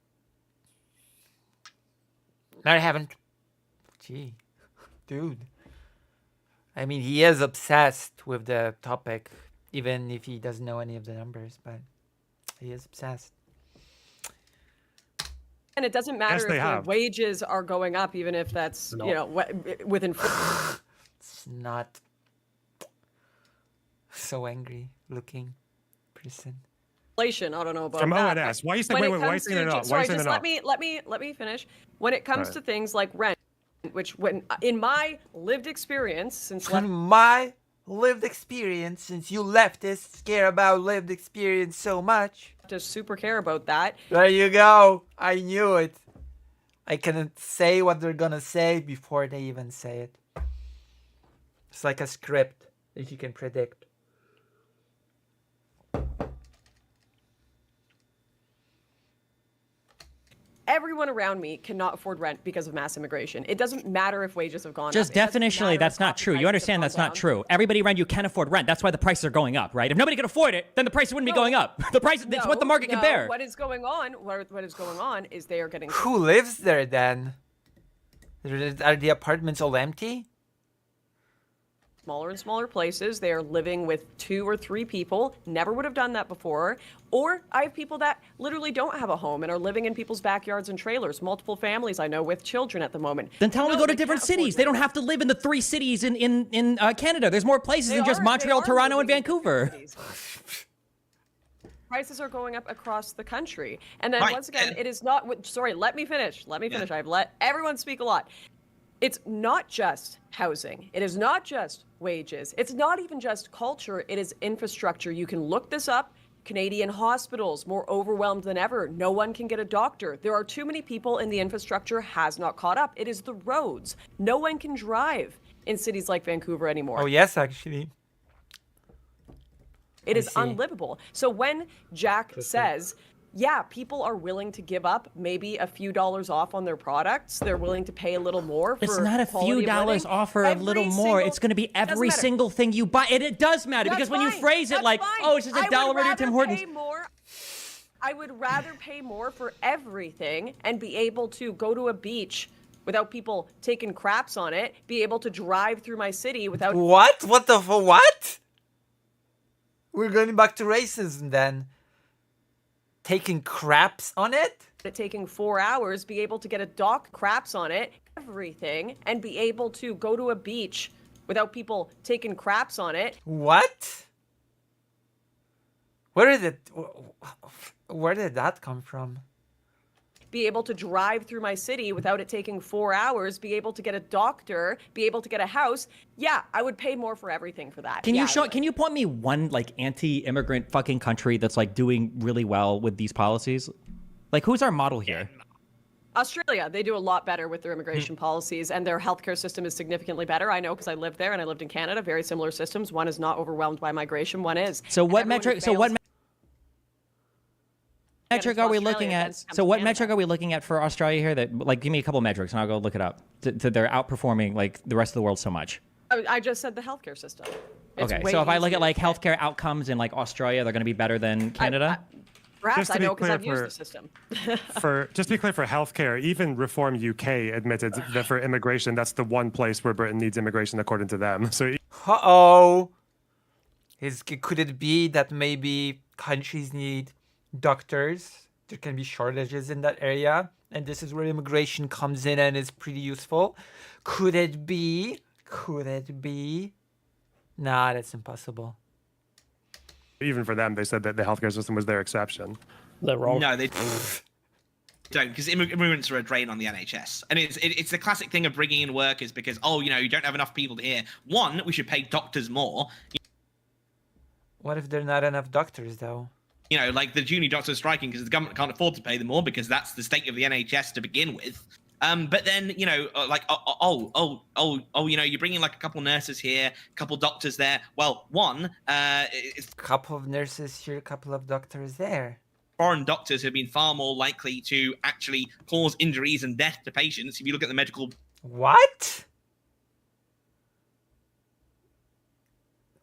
No, they haven't. Gee, dude. I mean, he is obsessed with the topic, even if he doesn't know any of the numbers, but he is obsessed. and it doesn't matter Yes, if they the have. wages are going up, even if that's you know with inflation. It's not so angry looking person. Inflation. I don't know about From that. ONS. Why are you saying? When Wait, it why are you comes saying they're to not? Why are sorry, you saying just they're not? let me finish. When it comes Right. to things like rent, which when in my lived experience since From my lived experience, since you leftists care about lived experience so much. Just super care about that. There you go. I knew it. I can say what they're gonna say before they even say it. It's like a script that you can predict. Everyone around me cannot afford rent because of mass immigration. It doesn't matter if wages have gone Just up. It doesn't definitionally, matter that's if not coffee true. You prices understand have that's gone not down. true. Everybody around you can afford rent. That's why the prices are going up, right? If nobody could afford it, then the prices wouldn't be going up. The price, it's what the market can bear. What is going on? What is going on is they are getting Who lives there then? Are the apartments all empty? smaller and smaller places. They are living with 2 or 3 people. Never would have done that before. Or I have people that literally don't have a home and are living in people's backyards and trailers. Multiple families I know with children at the moment. Then tell them to No, go to they different can't afford cities. They don't have to live in the 3 cities in Canada. There's more places than just Montreal, Toronto, and Vancouver. Prices are going up across the country. And then Right, once again, it is not, sorry, let me finish. I've let everyone speak a lot. It's not just housing. It is not just wages. It's not even just culture. It is infrastructure. You can look this up. Canadian hospitals, more overwhelmed than ever. No one can get a doctor. There are too many people and the infrastructure has not caught up. It is the roads. No one can drive in cities like Vancouver anymore. Oh, yes, actually. It I is see. unlivable. So when Jack says, yeah, people are willing to give up maybe a few dollars off on their products, they're willing to pay a little more for It's not a quality few of dollars living, off or a little more. It's going to be every matter. single thing you buy. And it does matter That's because when you fine. phrase it That's like, fine. oh, it's just I a would dollar at Tim rather Hortons. pay more. I would rather pay more for everything and be able to go to a beach without people taking craps on it, be able to drive through my city without What? What the what? We're going back to racism then. Taking craps on it? it taking 4 hours, be able to get a dock craps on it, everything, and be able to go to a beach without people taking craps on it. What? Where did that come from? Be able to drive through my city without it taking 4 hours, be able to get a doctor, be able to get a house. Yeah, I would pay more for everything for that. Can Yeah, you I show? would. Can you point me one like anti-immigrant fucking country that's like doing really well with these policies? Like, who's our model here? Australia, they do a lot better with their immigration policies, and their healthcare system is significantly better. I know because I lived there and I lived in Canada. Very similar systems. One is not overwhelmed by migration. One is. So And what everyone who metric? So what fails- metric are we Australia looking at? against So what Canada. metric are we looking at for Australia here? That like, give me a couple metrics and I'll go look it up. They're outperforming like the rest of the world so much. I just said the healthcare system. It's Okay, way so if I look easier at like to get. healthcare outcomes in like Australia, they're going to be better than Canada. Perhaps Just I to be know because clear I've used for- the system. Just to be clear, for healthcare, even Reform UK admitted that for immigration, that's the one place where Britain needs immigration according to them. So Uh-oh. Could it be that maybe countries need doctors? There can be shortages in that area, and this is where immigration comes in and is pretty useful. Could it be? Could it be? Nah, that's impossible. even for them, they said that the healthcare system was their exception. They're wrong. No, they don't, because immigrants are a drain on the NHS, and it's the classic thing of bringing in workers because you don't have enough people here. One, we should pay doctors more. What if there are not enough doctors, though? Like the junior doctors striking because the government can't afford to pay them more because that's the state of the NHS to begin with. But then, you know, like, you know, you're bringing like a couple nurses here, a couple doctors there. Well, one, couple of nurses here, a couple of doctors there. Foreign doctors have been far more likely to actually cause injuries and death to patients. If you look at the medical. What?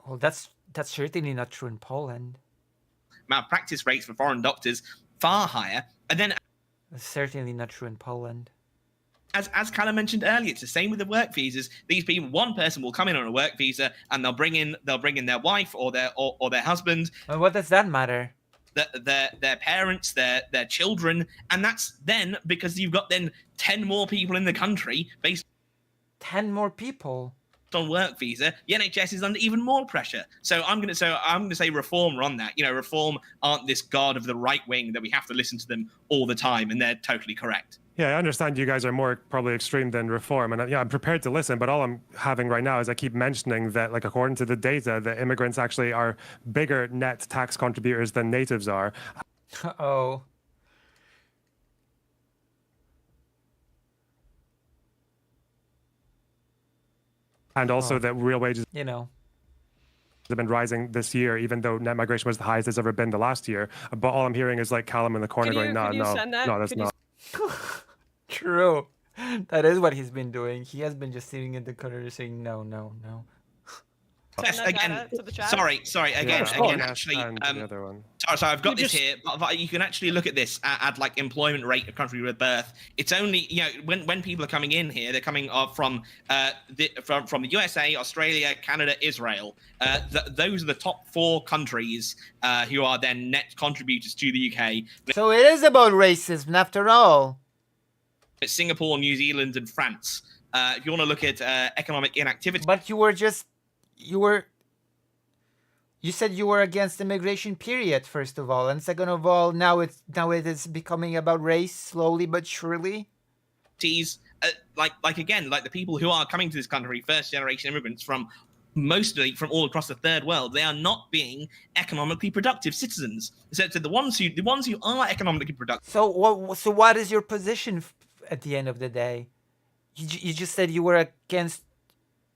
Well, that's certainly not true in Poland. Malpractice rates for foreign doctors far higher, and then. That's certainly not true in Poland. As Callum mentioned earlier, it's the same with the work visas. These people, one person will come in on a work visa, and they'll bring in their wife or their husband. And what does that matter? Their parents, their children, and that's then because you've got then 10 more people in the country based. 10 more people on work visa. The NHS is under even more pressure. So I'm gonna say Reform are on that. You know, Reform aren't this god of the right wing that we have to listen to them all the time, and they're totally correct. Yeah, I understand you guys are more probably extreme than Reform, and yeah, I'm prepared to listen, but all I'm having right now is I keep mentioning that, like, according to the data, the immigrants actually are bigger net tax contributors than natives are. Oh. And also that real wages, you know, have been rising this year, even though net migration was the highest it's ever been the last year. But all I'm hearing is like Callum in the corner going, no, that's not. True. That is what he's been doing. He has been just sitting in the corner saying no. Again, sorry. Again, actually, sorry, I've got this here. But you can actually look at this at like employment rate of country of birth. It's only, you know, when people are coming in here, they're coming from the USA, Australia, Canada, Israel. Those are the top 4 countries who are then net contributors to the UK. So it is about racism after all. It's Singapore, New Zealand, and France. If you want to look at economic inactivity, but you said you were against immigration, period, first of all, and second of all, now it is becoming about race slowly but surely. Like again, like the people who are coming to this country, first generation immigrants from mostly from all across the third world, they are not being economically productive citizens. So the ones who are economically productive. So what is your position at the end of the day? You just said you were against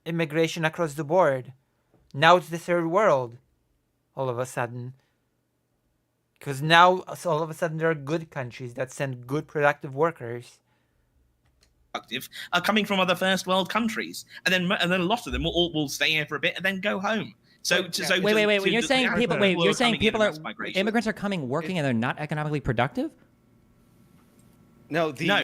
immigration across the board. Now it's the third world, all of a sudden. Because now, all of a sudden, there are good countries that send good, productive workers. Are coming from other first world countries, and then a lot of them will stay here for a bit and then go home. Wait. When you're saying immigrants are coming working and they're not economically productive? No, the idea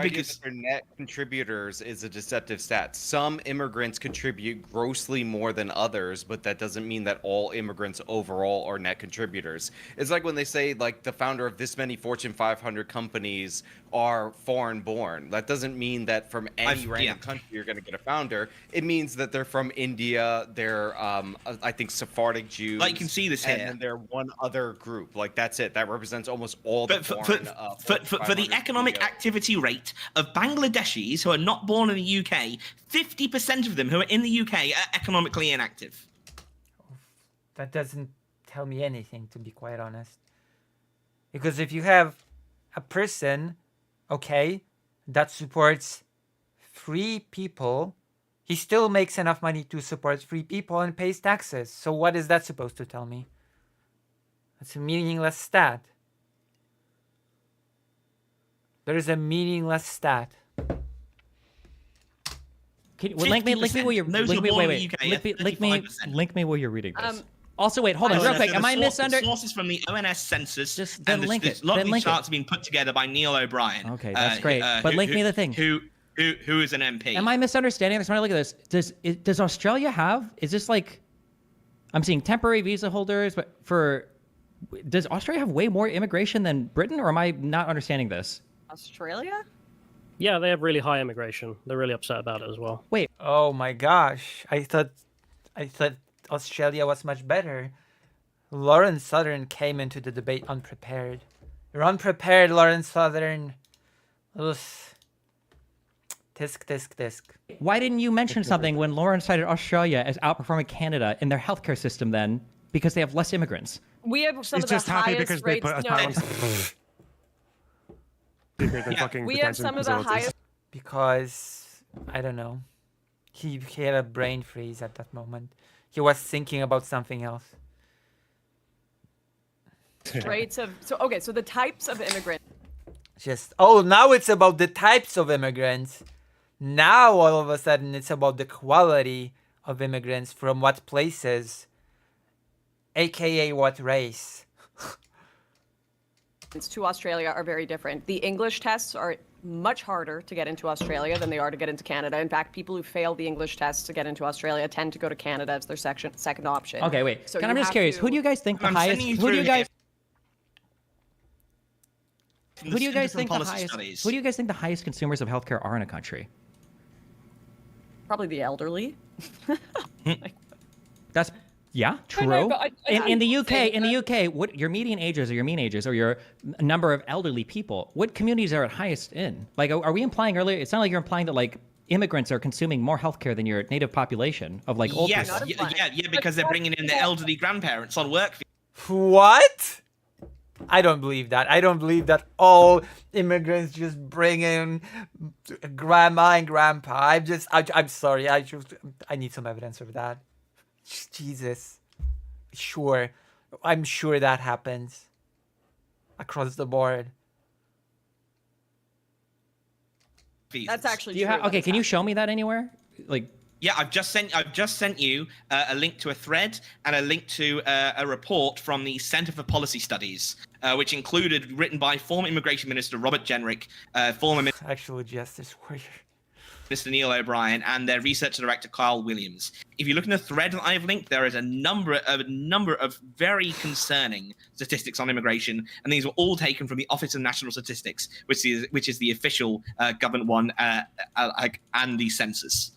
because they're net contributors is a deceptive stat. Some immigrants contribute grossly more than others, but that doesn't mean that all immigrants overall are net contributors. It's like when they say, like, the founder of this many Fortune 500 companies are foreign born. That doesn't mean that from any random country you're going to get a founder. It means that they're from India, they're I think Sephardic Jews. Like, you can see this here. And they're one other group. Like, that's it. That represents almost all the for the economic activity rate of Bangladeshis who are not born in the UK, 50% of them who are in the UK are economically inactive. That doesn't tell me anything, to be quite honest. Because if you have a person, okay, that supports 3 people, he still makes enough money to support 3 people and pays taxes. So what is that supposed to tell me? It's a meaningless stat. There is a meaningless stat. Link me where you're link me where you're reading this. Also, wait, hold on, real quick. Am I misunderstanding? Sources from the ONS census. Then link it. A lot of these charts have been put together by Neil O'Brien. Okay, that's great. But link me the thing. Who is an MP? Am I misunderstanding this? When I look at this, does Australia have? Is this like? I'm seeing temporary visa holders, but does Australia have way more immigration than Britain, or am I not understanding this? Australia? Yeah, they have really high immigration. They're really upset about it as well. Wait. Oh my gosh. I thought Australia was much better. Lawrence Southern came into the debate unprepared. You're unprepared, Lawrence Southern. Ugh. Tisk. Why didn't you mention something when Lawrence cited Australia as outperforming Canada in their healthcare system then? Because they have less immigrants. We have some of the highest rates. secret than Yeah, fucking we have detention some of the facilities. highest- Because I don't know. He had a brain freeze at that moment. He was thinking about something else. rates of so the types of immigrants. Just now it's about the types of immigrants. Now all of a sudden it's about the quality of immigrants from what places, aka what race. To Australia are very different. The English tests are much harder to get into Australia than they are to get into Canada. In fact, people who fail the English tests to get into Australia tend to go to Canada as their second option. Okay, wait. So I'm just curious. Who do you guys think the I'm highest? sending you Who do you through guys? from Who the do you guys Centre for think the Policy highest? Studies. Who do you guys think the highest consumers of healthcare are in a country? Probably the elderly. That's yeah, true. know, but in the UK, saying in the UK, what your median ages or your mean ages or your number of elderly people? What communities are at highest in? Like, are we implying earlier? It's not like you're implying that like immigrants are consuming more healthcare than your native population of like old Yes, people. yeah, because they're bringing in the elderly grandparents on work. What? I don't believe that. I don't believe that all immigrants just bring in grandma and grandpa. I'm sorry. I need some evidence of that. Jesus. Sure. I'm sure that happens across the board. That's actually Do you true. have? Okay, can you show me that anywhere? Like. Yeah, I've just sent you a link to a thread and a link to a report from the Centre for Policy Studies, which included written by former Immigration Minister Robert Jenrick, former Actual justice warrior Mr. Neil O'Brien, and their research director Kyle Williams. If you look in the thread that I've linked, there is a number of very concerning statistics on immigration, and these were all taken from the Office of National Statistics, which is the official government one, and the census.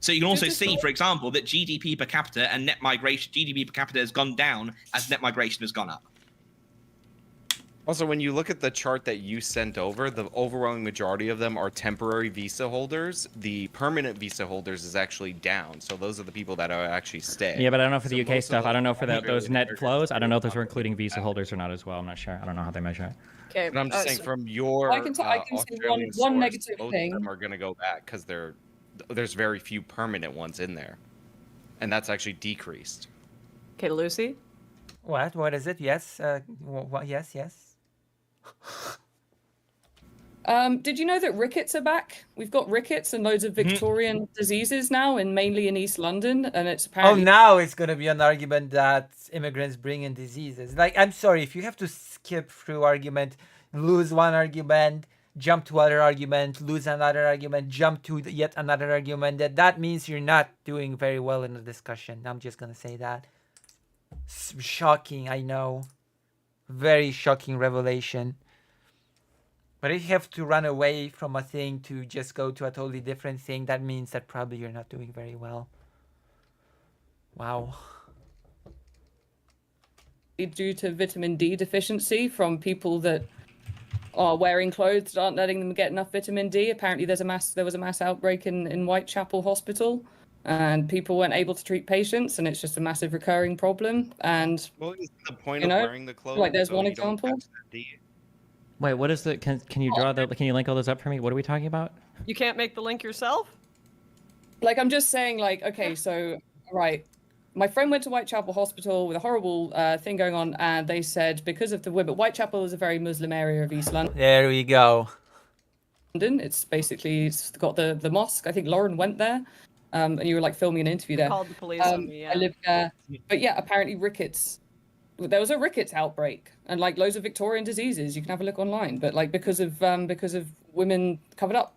So you can also see, for example, that GDP per capita and net migration, GDP per capita has gone down as net migration has gone up. Also, when you look at the chart that you sent over, the overwhelming majority of them are temporary visa holders. The permanent visa holders is actually down. So those are the people that are actually staying. Yeah, but I don't know for the So UK most of stuff. I don't know for them are those really net immigrants flows. I don't know if those who were are including visa holders or not as well. I'm not sure. I don't know how they measure it. Okay, But I'm just saying, from your I can say Australian one source, negative most thing. of them are going to go back because there's very few permanent ones in there, and that's actually decreased. Okay, Lucy. What is it? Yes. Yes. Did you know that rickets are back? We've got rickets and loads of Victorian diseases now, and mainly in East London, and it's apparently. Now it's gonna be an argument that immigrants bring in diseases. Like, I'm sorry, if you have to skip through argument, lose one argument, jump to other argument, lose another argument, jump to yet another argument, that means you're not doing very well in the discussion. I'm just gonna say that. Shocking, I know. Very shocking revelation. But if you have to run away from a thing to just go to a totally different thing, that means that probably you're not doing very well. Wow. Due to vitamin D deficiency from people that are wearing clothes that aren't letting them get enough vitamin D. Apparently there was a mass outbreak in Whitechapel Hospital, and people weren't able to treat patients, and it's just a massive recurring problem. And Well, is the point you of know, wearing the clothes? like there's so one you don't example. catch the D? Wait, what is the? Can you draw the? Can you link all those up for me? What are we talking about? You can't make the link yourself? Like, I'm just saying, like, okay, so, right. My friend went to Whitechapel Hospital with a horrible thing going on, and they said because of the women, Whitechapel is a very Muslim area of East London. There we go. It's got the mosque. I think Lauren went there, and you were like filming an interview there. Called the police on me, yeah. I live there, but yeah, apparently rickets. There was a rickets outbreak, and like loads of Victorian diseases. You can have a look online, but like because of women covered up,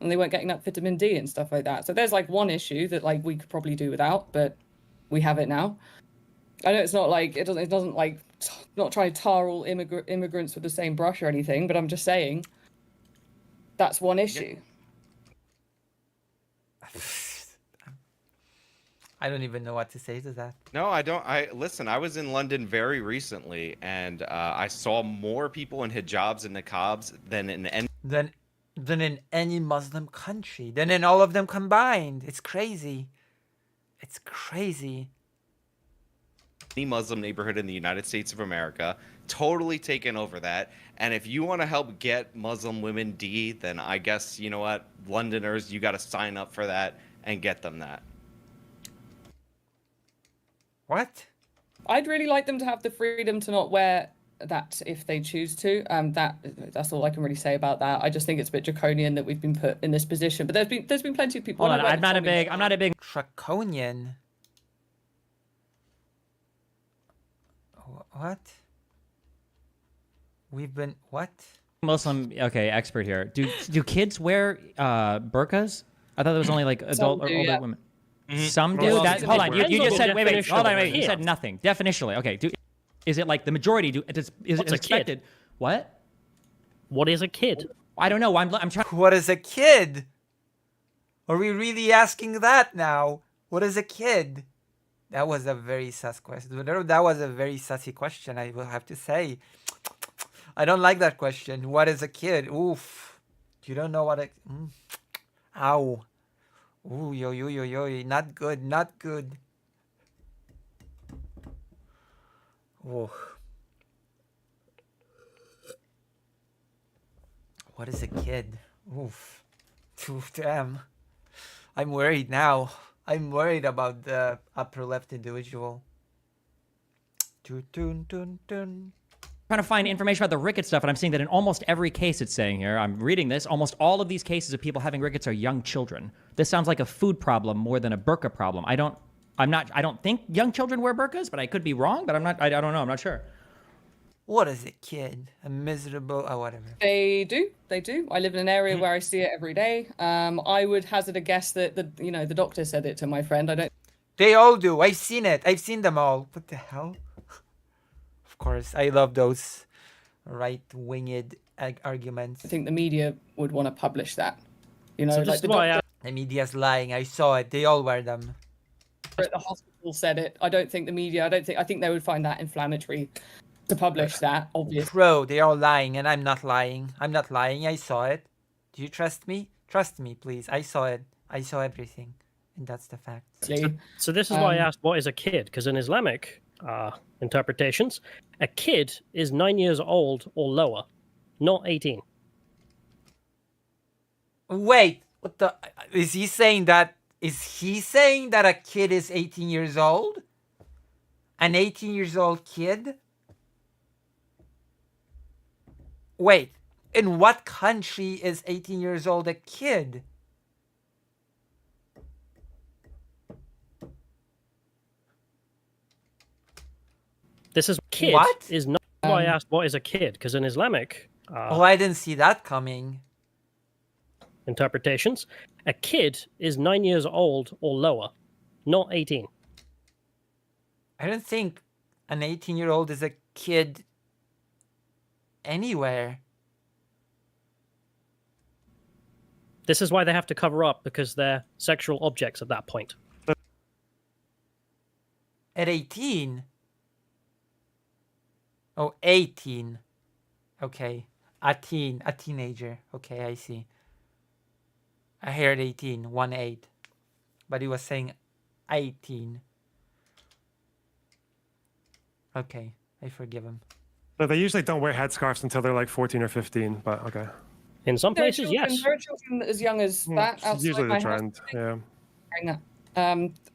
and they weren't getting that vitamin D and stuff like that. So there's like one issue that like we could probably do without, but we have it now. I know it's not like it doesn't like not try to tar all immigrants with the same brush or anything, but I'm just saying that's one issue. I don't even know what to say to that. No, I don't. Listen, I was in London very recently, and I saw more people in hijabs and niqabs than in any. Than in any Muslim country, than in all of them combined. It's crazy. It's crazy. any Muslim neighborhood in the United States of America, totally taken over that. And if you want to help get Muslim women D, then I guess, you know what, Londoners, you got to sign up for that and get them that. What? I'd really like them to have the freedom to not wear that if they choose to. That's all I can really say about that. I just think it's a bit draconian that we've been put in this position. But there's been plenty of people. Hold on, I'm not a big draconian. What? We've been what? Muslim expert here. Do kids wear burqas? I thought it was only like adult or older women. Some do. Well, Hold on. You just said wait. Hold on. Definitionally, You said nothing. Definitionally. Okay. Is it like the majority do? Is it expected? What? What is a kid? I don't know. I'm trying. What is a kid? Are we really asking that now? What is a kid? That was a very sus question. That was a very sussy question, I will have to say. I don't like that question. What is a kid? Oof. You don't know what a... Ow. Ooh, yo. Not good, not good. Oh. What is a kid? Oof. Damn. I'm worried now. I'm worried about the upper left individual. Trying to find information about the rickets stuff, and I'm seeing that in almost every case it's saying here, I'm reading this, almost all of these cases of people having rickets are young children. This sounds like a food problem more than a burqa problem. I don't think young children wear burqas, but I could be wrong, but I don't know, I'm not sure. What is a kid? A miserable, whatever. They do. I live in an area where I see it every day. I would hazard a guess that the doctor said it to my friend. I don't. They all do. I've seen it. I've seen them all. What the hell? Of course, I love those right-winged arguments. I think the media would want to publish that. So like the media's lying. I saw it. They all wear them. At the hospital said it. I don't think the media. I think they would find that inflammatory to publish that. Obviously. Bro, they are lying, and I'm not lying. I'm not lying. I saw it. Do you trust me? Trust me, please. I saw it. I saw everything, and that's the fact. So this is why I asked, what is a kid? Because in Islamic interpretations, a kid is 9 years old or lower, not 18. Wait, what the? Is he saying that? Is he saying that a kid is 18 years old? An 18 years old kid? Wait, in what country is 18 years old a kid? This is kid. What? Is not why I asked, what is a kid? Because in Islamic I didn't see that coming. Interpretations, a kid is 9 years old or lower, not 18. I don't think an 18-year-old is a kid anywhere. This is why they have to cover up, because they're sexual objects at that point. At 18? Oh, 18. Okay. A teenager. Okay, I see. I heard 18, 1-8. But he was saying 18. Okay, I forgive him. But they usually don't wear headscarves until they're like 14 or 15, but okay. In some places, yes. There are children as young as that. It's usually the trend, yeah.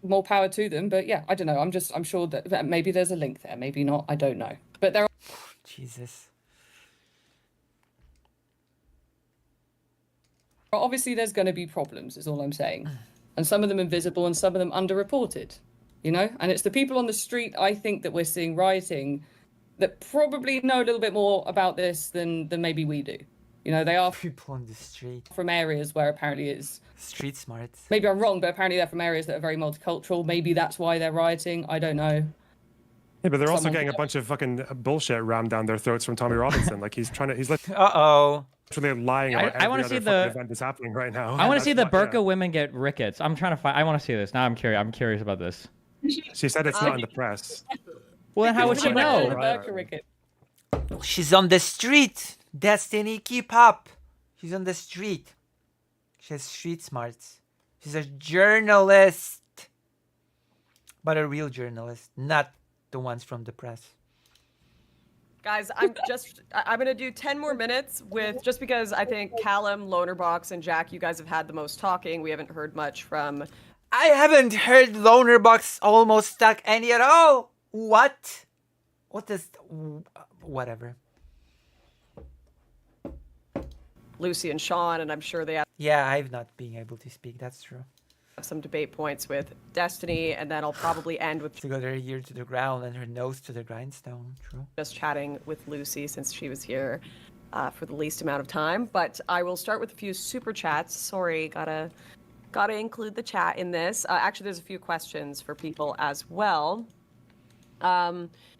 More power to them, but yeah, I don't know. I'm sure that maybe there's a link there, maybe not. I don't know. But there are... Jesus. Obviously, there's going to be problems, is all I'm saying. And some of them invisible and some of them underreported, And it's the people on the street, I think, that we're seeing rioting that probably know a little bit more about this than maybe we do. They are people on the street from areas where apparently it's street smarts. Maybe I'm wrong, but apparently they're from areas that are very multicultural. Maybe that's why they're rioting. I don't know. Yeah, but they're also getting a bunch of fucking bullshit rammed down their throats from Tommy Robinson. Like he's literally lying about every other fucking event that's happening right now. I want to see the burqa women get rickets. I'm trying to find. I want to see this. Now I'm curious. I'm curious about this. She said it's not in the press. Well, then how would she know? She's on the street. Destiny, keep up. She's on the street. She has street smarts. She's a journalist. But a real journalist, not the ones from the press. Guys, I'm gonna do 10 more minutes with, just because I think Callum, Lonerbox, and Jack, you guys have had the most talking. We haven't heard much from. I haven't heard Lonerbox almost stuck any at all. What? What is? Whatever. Lucy and Sean, and I'm sure they have Yeah, I've not been able to speak. That's true. some debate points with Destiny, and then I'll probably end with She got her ear to the ground and her nose to the grindstone. True. just chatting with Lucy since she was here for the least amount of time. But I will start with a few super chats. Sorry, gotta include the chat in this. Actually, there's a few questions for people as well.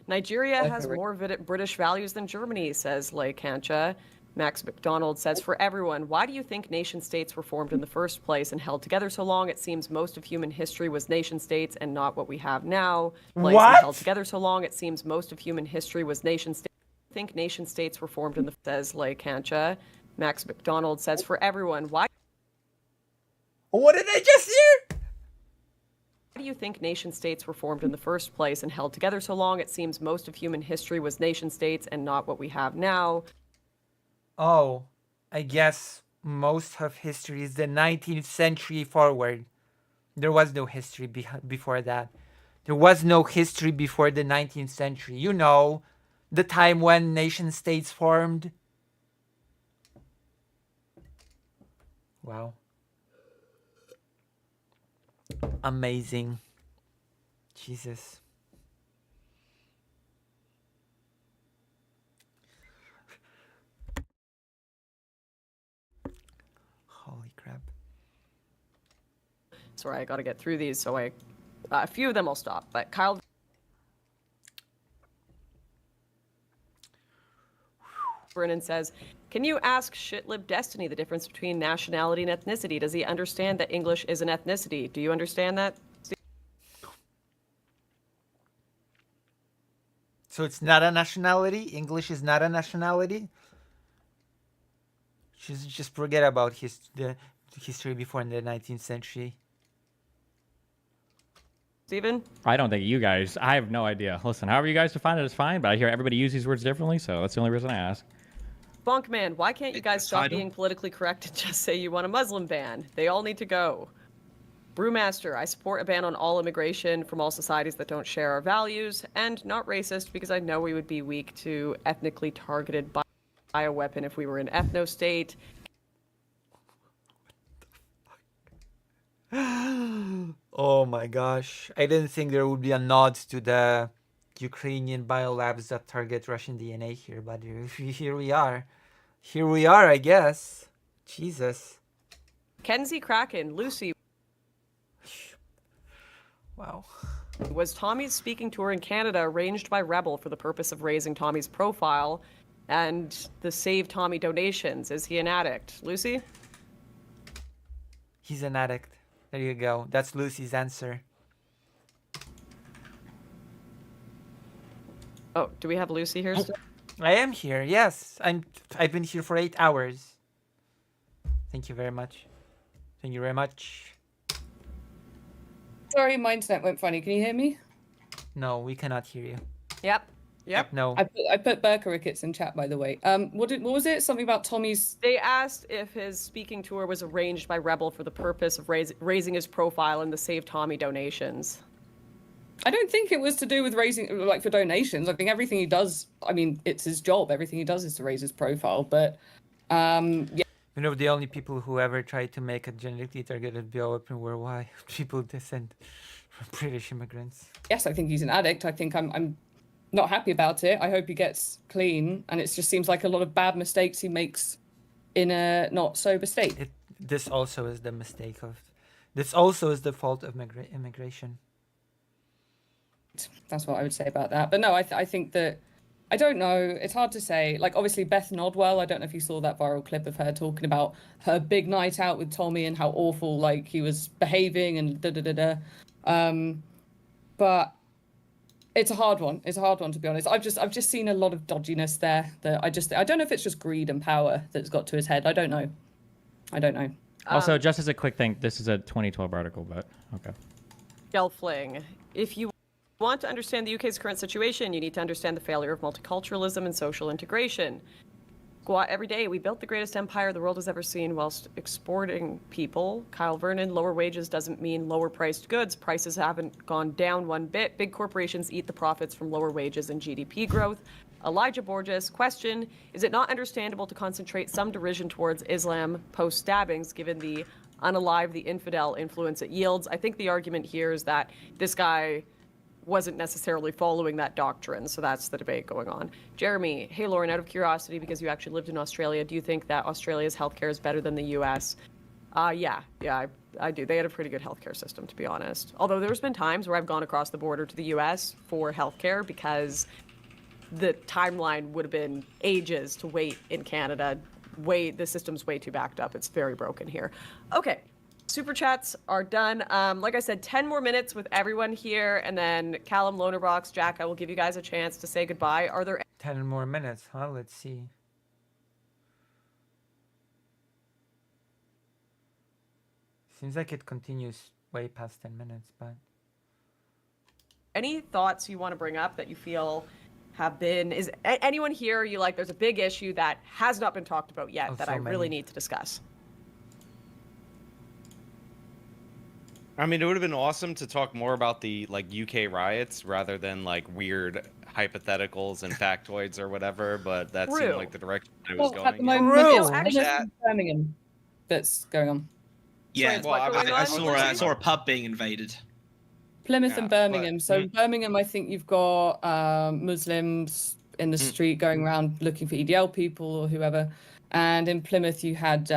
Nigeria has more British values than Germany, says Kancha. Max McDonald says, for everyone, why do you think nation states were formed in the first place and held together so long? It seems most of human history was nation states and not what we have now. What? Held together so long, it seems most of human history was nation states. I think nation states were formed in the says Kancha. Max McDonald says, for everyone, why? What did I just hear? Why do you think nation states were formed in the first place and held together so long? It seems most of human history was nation states and not what we have now. Oh, I guess most of history is the 19th century forward. There was no history before that. There was no history before the 19th century. You know, the time when nation states formed. Wow. Amazing. Jesus. Holy crap. Sorry, I got to get through these, so a few of them I'll stop. But Kyle Brennan says, can you ask Shitlib Destiny the difference between nationality and ethnicity? Does he understand that English is an ethnicity? Do you understand that? So it's not a nationality? English is not a nationality? Just forget about the history before in the 19th century. Steven? I don't think you guys, I have no idea. Listen, however you guys define it is fine, but I hear everybody use these words differently, so that's the only reason I ask. Bunkman, why can't you guys stop being politically correct and just say you want a Muslim ban? They all need to go. Brewmaster, I support a ban on all immigration from all societies that don't share our values, and not racist because I know we would be weak to ethnically targeted bioweapon if we were an ethno-state. Oh my gosh. I didn't think there would be a nod to the Ukrainian biolabs that target Russian DNA here, but here we are. Here we are, I guess. Jesus. Kenzie Kraken, Lucy. Wow. Was Tommy's speaking tour in Canada arranged by Rebel for the purpose of raising Tommy's profile and the Save Tommy donations? Is he an addict? Lucy? He's an addict. There you go. That's Lucy's answer. Oh, do we have Lucy here still? I am here, yes. I've been here for 8 hours. Thank you very much. Thank you very much. Sorry, my internet went funny. Can you hear me? No, we cannot hear you. Yep. No. I put Burka Ricketts in chat, by the way. What was it? Something about Tommy's... They asked if his speaking tour was arranged by Rebel for the purpose of raising his profile and the Save Tommy donations. I don't think it was to do with raising, like, for donations. I think everything he does, I mean, it's his job. Everything he does is to raise his profile, but, yeah. You know, the only people who ever tried to make a genetically targeted bioweapon were white people descend from British immigrants. Yes, I think he's an addict. I think I'm not happy about it. I hope he gets clean, and it just seems like a lot of bad mistakes he makes in a not sober state. This also is the mistake of... This also is the fault of immigration. That's what I would say about that. But no, I think that... I don't know. It's hard to say. Like, obviously, Beth Nodwell, I don't know if you saw that viral clip of her talking about her big night out with Tommy and how awful, like, he was behaving and da-da-da-da. But it's a hard one. It's a hard one, to be honest. I've just seen a lot of dodginess there. That I don't know if it's just greed and power that's got to his head. I don't know. Also, just as a quick thing, this is a 2012 article, but okay. Gelfling, if you want to understand the UK's current situation, you need to understand the failure of multiculturalism and social integration. Every day, we built the greatest empire the world has ever seen whilst exporting people. Kyle Vernon, lower wages doesn't mean lower priced goods. Prices haven't gone down one bit. Big corporations eat the profits from lower wages and GDP growth. Elijah Borges, question, is it not understandable to concentrate some derision towards Islam post-stabbings given the unalive, the infidel influence it yields? I think the argument here is that this guy wasn't necessarily following that doctrine, so that's the debate going on. Jeremy, hey Lauren, out of curiosity, because you actually lived in Australia, do you think that Australia's healthcare is better than the US? Yeah, I do. They had a pretty good healthcare system, to be honest. Although there's been times where I've gone across the border to the US for healthcare because the timeline would have been ages to wait in Canada. The system's way too backed up. It's very broken here. Okay. Super chats are done. Like I said, 10 more minutes with everyone here, and then Callum, Lonerbox, Jack, I will give you guys a chance to say goodbye. Are there 10 more minutes, huh? Let's see. Seems like it continues way past 10 minutes, but... any thoughts you want to bring up that you feel have been... is anyone here you like, there's a big issue that has not been talked about yet that I really need to discuss? I mean, it would have been awesome to talk more about the UK riots rather than weird hypotheticals and factoids or whatever, but that seemed like the direction I was going. At the moment, it's in Birmingham that's going on. Yeah, Sorry, I saw a pub being invaded. Plymouth and Birmingham. So Birmingham, I think you've got Muslims in the street going around looking for EDL people or whoever, and in Plymouth you had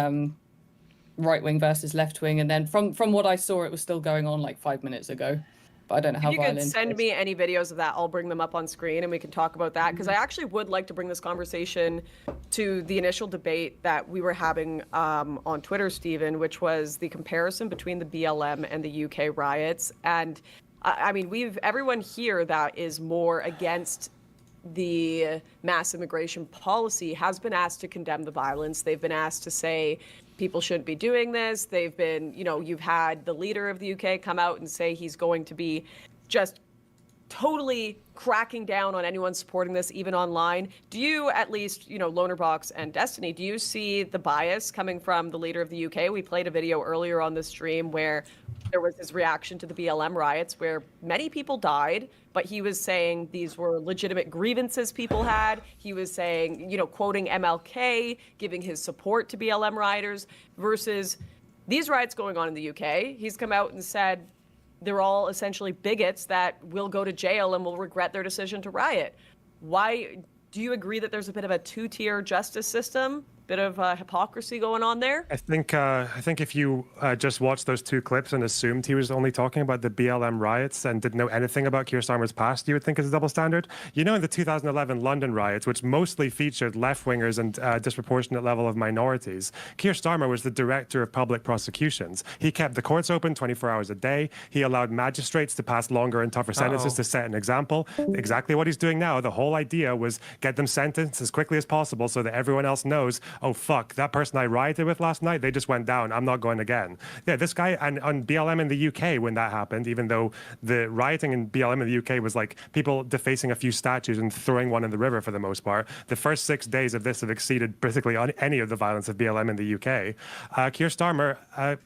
right wing versus left wing, and then from what I saw, it was still going on 5 minutes ago. But I don't know how violent. If you could send me any videos of that, I'll bring them up on screen and we can talk about that, because I actually would like to bring this conversation to the initial debate that we were having on Twitter, Stephen, which was the comparison between the BLM and the UK riots. And I mean, everyone here that is more against the mass immigration policy has been asked to condemn the violence. They've been asked to say people shouldn't be doing this. They've been, you've had the leader of the UK come out and say he's going to be just totally cracking down on anyone supporting this, even online. Do you, at least, Lonerbox and Destiny, do you see the bias coming from the leader of the UK? We played a video earlier on the stream where there was his reaction to the BLM riots where many people died, but he was saying these were legitimate grievances people had. He was saying, quoting MLK, giving his support to BLM rioters, versus these riots going on in the UK. He's come out and said they're all essentially bigots that will go to jail and will regret their decision to riot. Why do you agree that there's a bit of a two-tier justice system? Bit of hypocrisy going on there? I think if you just watched those two clips and assumed he was only talking about the BLM riots and didn't know anything about Keir Starmer's past, you would think it's a double standard. In the 2011 London riots, which mostly featured left-wingers and a disproportionate level of minorities, Keir Starmer was the director of public prosecutions. He kept the courts open 24 hours a day. He allowed magistrates to pass longer and tougher sentences to set an example. Exactly what he's doing now. The whole idea was get them sentenced as quickly as possible so that everyone else knows, oh, fuck, that person I rioted with last night, they just went down. I'm not going again. Yeah, this guy, and on BLM in the UK when that happened, even though the rioting in BLM in the UK was people defacing a few statues and throwing one in the river for the most part, the first 6 days of this have exceeded basically on any of the violence of BLM in the UK. Keir Starmer,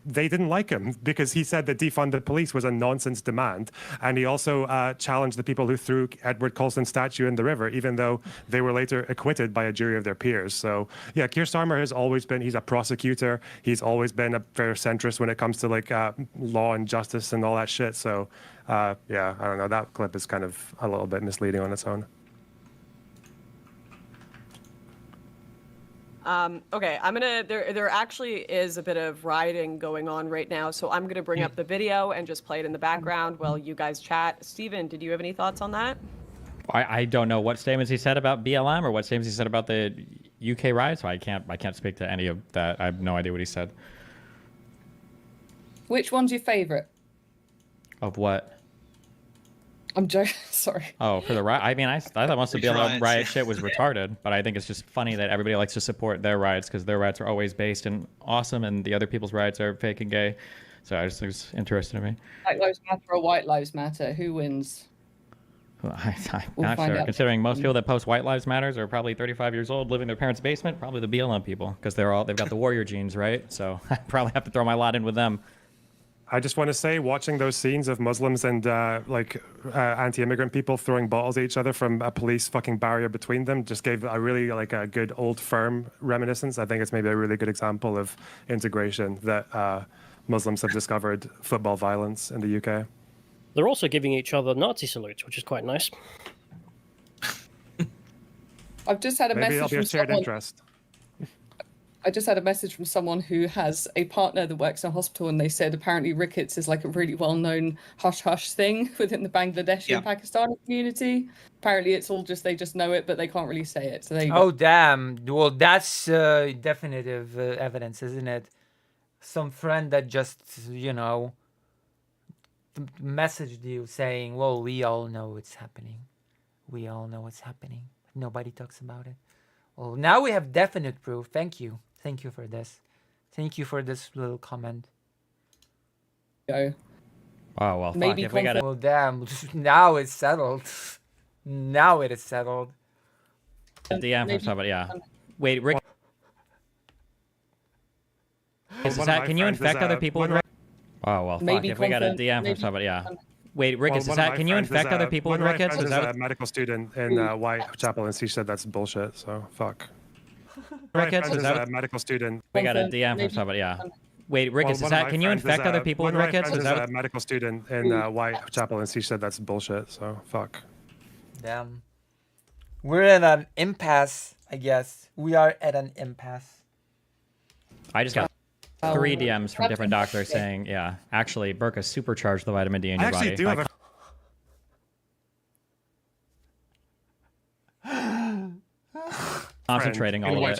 they didn't like him because he said that defund the police was a nonsense demand. And he also challenged the people who threw Edward Colston's statue in the river, even though they were later acquitted by a jury of their peers. So yeah, Keir Starmer has always been, he's a prosecutor. He's always been a very centrist when it comes to law and justice and all that shit. So yeah, I don't know. That clip is kind of a little bit misleading on its own. Okay, there actually is a bit of rioting going on right now, so I'm gonna bring up the video and just play it in the background while you guys chat. Steven, did you have any thoughts on that? I don't know what statements he said about BLM or what statements he said about the UK riots, so I can't speak to any of that. I have no idea what he said. Which one's your favorite? Of what? I'm joking. Sorry. Oh, for the riot. I mean, I thought most of the BLM riot shit was retarded, but I think it's just funny that everybody likes to support their riots because their riots are always based in awesome, and the other people's riots are fake and gay. So I just think it's interesting to me. Black Lives Matter or White Lives Matter? Who wins? I'm We'll not find sure. out. Considering most people that post White Lives Matters are probably 35 years old, living in their parents' basement, probably the BLM people, because they've got the warrior genes, right? So I probably have to throw my lot in with them. I just want to say, watching those scenes of Muslims and anti-immigrant people throwing bottles at each other from a police fucking barrier between them just gave a really a good old firm reminiscence. I think it's maybe a really good example of integration that Muslims have discovered football violence in the UK. They're also giving each other Nazi salutes, which is quite nice. I've just had a Maybe it'll message be a from shared someone. interest. I just had a message from someone who has a partner that works in a hospital, and they said apparently rickets is like a really well-known hush-hush thing within the Bangladeshi and Pakistani community. Apparently, it's all just they just know it, but they can't really say it. So there you Oh go. damn! Well, that's definitive evidence, isn't it? Some friend that just messaged you saying, "Well, we all know what's happening. We all know what's happening. Nobody talks about it." Well, now we have definite proof. Thank you. Thank you for this. Thank you for this little comment. Go. Oh, well, Maybe fuck, if we got Well, damn. Now it's settled. Now it is settled. a DM from somebody, yeah. Wait, Rick... Can you infect other people with rickets? Oh, well, fuck, Maybe if we got a confirm- DM from maybe somebody, yeah. confirm- Wait, Ricketts, can you infect other people with rickets? Is Is that a medical student in Whitechapel, and she said that's bullshit. So fuck. Ricketts? Is Is that a medical student. we got a DM from somebody, yeah. Wait, Ricketts, can you infect other people with rickets? Is that a medical student in Whitechapel, and she said that's bullshit. So fuck. Damn. We're in an impasse, I guess. We are at an impasse. I just got 3 DMs from different doctors saying, yeah, actually, Burka supercharged the vitamin D in your body. I actually do have concentrating all of it.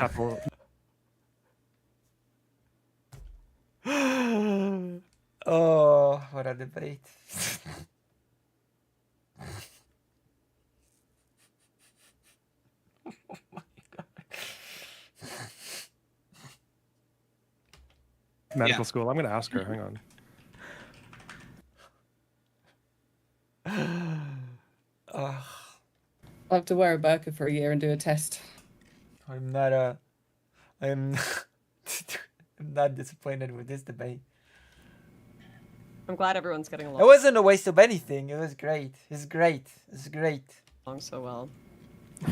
Oh, what a debate. Oh my God. Medical school. I'm going to ask her. Hang on. I'll have to wear a burqa for a year and do a test. I'm I'm not disappointed with this debate. I'm glad everyone's getting along. It wasn't a waste of anything. It was great. It's great. It's great. Along so well.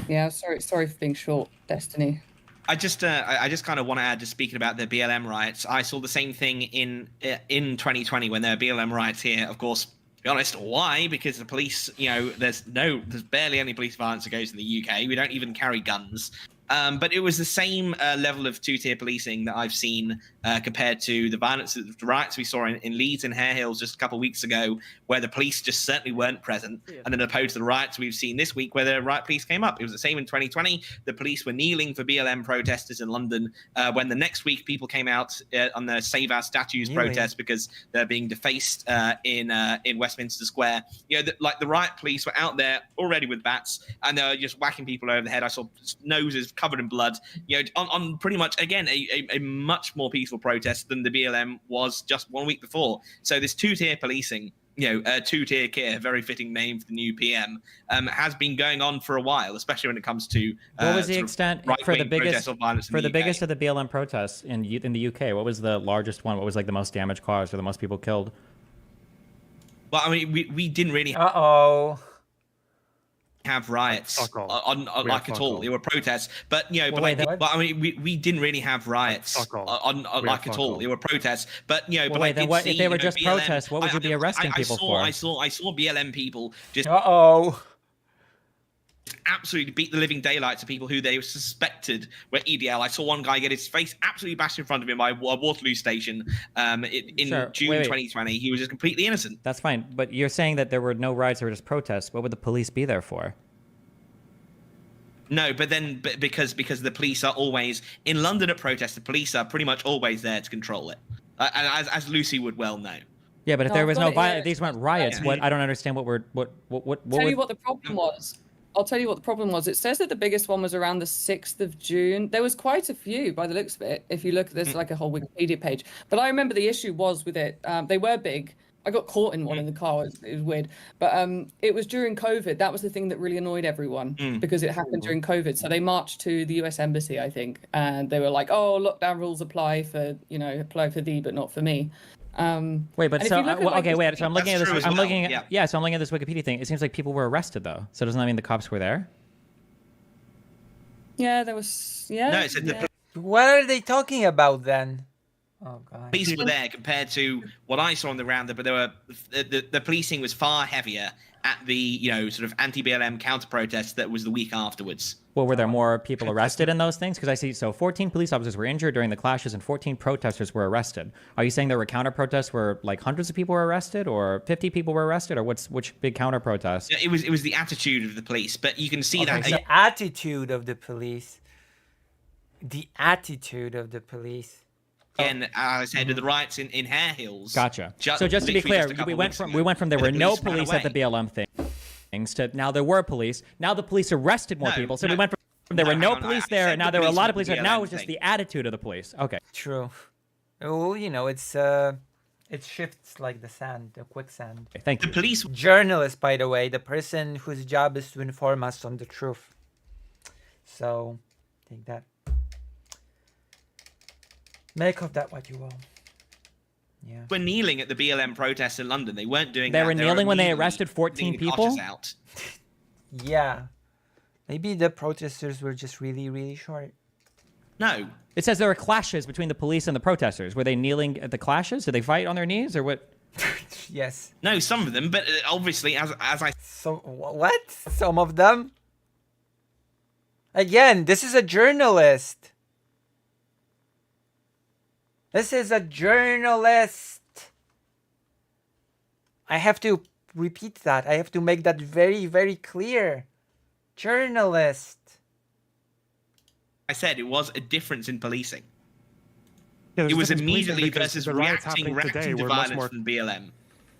Yeah, sorry for being short, Destiny. I just kind of want to add, just speaking about the BLM riots, I saw the same thing in 2020 when there were BLM riots here. Of course, to be honest, why? Because the police, there's barely any police violence that goes in the UK. We don't even carry guns. But it was the same level of two-tier policing that I've seen compared to the violence, the riots we saw in Leeds and Hare Hills just a couple of weeks ago, where the police just certainly weren't present. Yeah. And then opposed to the riots we've seen this week, where the riot police came up. It was the same in 2020. The police were kneeling for BLM protesters in London when the next week people came out on the Save Our Statues protest because they're being defaced in Westminster Square. The riot police were out there already with bats, and they were just whacking people over the head. I saw noses covered in blood, on pretty much, again, a much more peaceful protest than the BLM was just 1 week before. So this two-tier policing, two-tier care, very fitting name for the new PM, has been going on for a while, especially when it comes to what was the extent for the biggest of the biggest of the BLM protests in the UK? What was the largest one? What was the most damage caused or the most people killed? Well, I mean, we didn't really have riots at all. They were protests, but we didn't really have riots at all. They were protests, but if they were just BLM, protests, what would you be arresting people for? I saw BLM people just absolutely beat the living daylights of people who they suspected were EDL. I saw one guy get his face absolutely bashed in front of him by a Waterloo station in June 2020. He was just completely innocent. That's fine, but you're saying that there were no riots, there were just protests. What would the police be there for? No, but because the police are always in London at protests, the police are pretty much always there to control it, as Lucy would well know. Yeah, but if there was no violence, these weren't riots. What I don't understand. What Tell you what the problem was. I'll tell you what the problem was. It says that the biggest one was around the 6th of June. There was quite a few by the looks of it. If you look at this, like a whole Wikipedia page. But I remember the issue was with it. They were big. I got caught in one in the car. It was weird, but it was during COVID. That was the thing that really annoyed everyone because it happened during COVID. So they marched to the U.S. Embassy, I think, and they were like, "Oh, lockdown rules apply for thee, but not for me." Wait, but and if so you look at, like, okay, wait. So I'm looking at That's this. true I'm as well, looking at yeah. So I'm looking at this Wikipedia thing. It seems like people were arrested though. So doesn't that mean the cops were there? Yeah, there was. Yeah. No, it said yeah. What are they talking about then? Oh god. Police were there compared to what I saw on the roundup, but the policing was far heavier at the sort of anti-BLM counter protests that was the week afterwards. Well, were there more people arrested in those things? Because I see 14 police officers were injured during the clashes and 14 protesters were arrested. Are you saying there were counter protests where like hundreds of people were arrested, or 50 people were arrested, or which big counter protest? It was the attitude of the police, but you can see that The attitude of the police. The attitude of the police. again, as I said, to the riots in Hare Hills. Gotcha. So just to be clear, we went from there were no police at the BLM things to now there were police. Now the police arrested more people. So we went from there were no police there, and now there were a lot of police there. Now it was just the attitude of the police. Okay. True. Well, it shifts like the sand, the quicksand. Okay, thank you. The police journalist, by the way, the person whose job is to inform us on the truth. So, take that. Make of that what you will. Yeah. were kneeling at the BLM protests in London. They weren't doing They that. were kneeling when they arrested 14 leaving the people? cottage out. Yeah. Maybe the protesters were just really, really short. No. It says there were clashes between the police and the protesters. Were they kneeling at the clashes? Did they fight on their knees, or what? Yes. No, some of them, but obviously, as I... So, what? Some of them? Again, this is a journalist. This is a journalist. I have to repeat that. I have to make that very, very clear. Journalist. I said it was a difference in policing. Yeah, there's It was a difference in policing immediately because versus the riots happening reacting today to were much violence more- from BLM.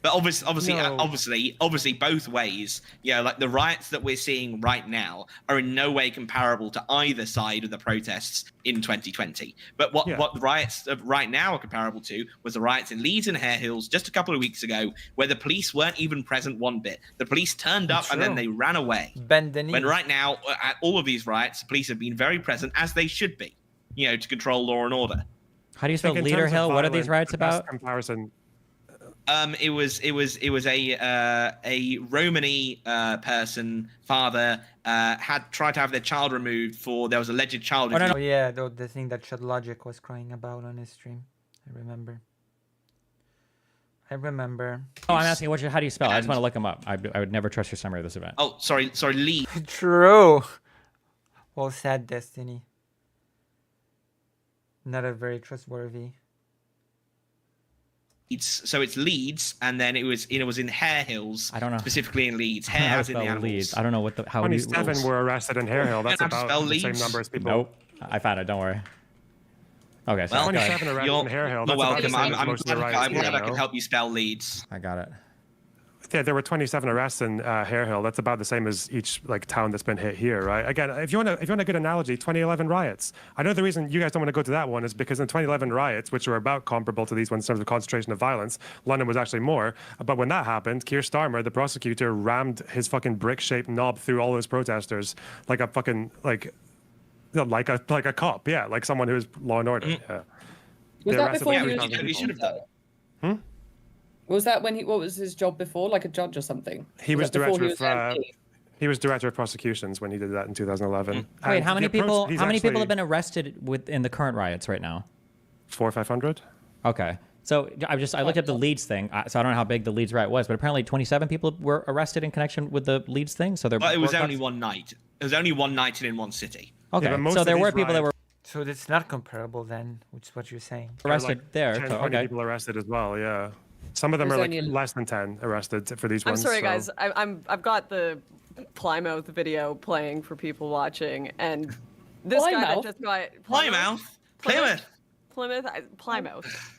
But obviously, both ways. Yeah, like the riots that we're seeing right now are in no way comparable to either side of the protests in 2020. But what the riots of right now are comparable to was the riots in Leeds and Hare Hills just a couple of weeks ago, where the police weren't even present one bit. The police turned up and then they ran away. Bend the knee. When right now, at all of these riots, the police have been very present, as they should be, to control law and order. How do you spell In Leader terms of Hill? What are these violence, riots the best about? Comparison. It was a Romani person father had tried to have their child removed for there was alleged child abuse. Oh yeah, the thing that Shut Logic was crying about on his stream. I remember. Oh, I'm asking how do you spell? I just want to look them up. I would never trust your summary of this event. Oh, sorry, Lee. True. Well said, Destiny. Not a very trustworthy. So it's Leeds, and then it was in Hare Hills. I don't know. Specifically in Leeds. How Hare to as in the spell animals. Leeds. I don't know how 27 were arrested in Hare Hill. That's You don't have to about spell the same Leeds? number as people. Nope. I found it. Don't worry. Okay, so Well, 27 arrested in Hare Hill. You're That's about the welcome. same as I'm most of the glad riots I here, can no? help you spell Leeds. I got it. Yeah, there were 27 arrests in Hare Hill. That's about the same as each town that's been hit here, right? Again, if you want a good analogy, 2011 riots. I know the reason you guys don't want to go to that one is because in 2011 riots, which were about comparable to these ones in terms of concentration of violence, London was actually more. But when that happened, Keir Starmer, the prosecutor, rammed his fucking brick-shaped knob through all those protesters like a fucking like a cop, yeah, like someone who's law and order. Yeah. Was They that arrested before like he 3,000 was people. Was that when what was his job before? Like a judge or something? He was that before director of MP? he was director of prosecutions when he did that in 2011. Wait, And how many the approach- people? he's How many people actually have been arrested in the current riots right now? 400 or 500. Okay. So I looked up the Leeds thing, so I don't know how big the Leeds riot was, but apparently 27 people were arrested in connection with the Leeds thing. So Well, it was only one night. It was only one night and in one city. Okay, but most so of there these were people that were So it's not comparable then, which is what you're saying. arrested there. 10, So, 20 okay. people arrested as well, yeah. Some of them There's are only- less than 10 arrested for these I'm ones. sorry, so- guys. I've got the Plymouth video playing for people watching, and this guy that Plymouth? just got Plymouth? Plymouth.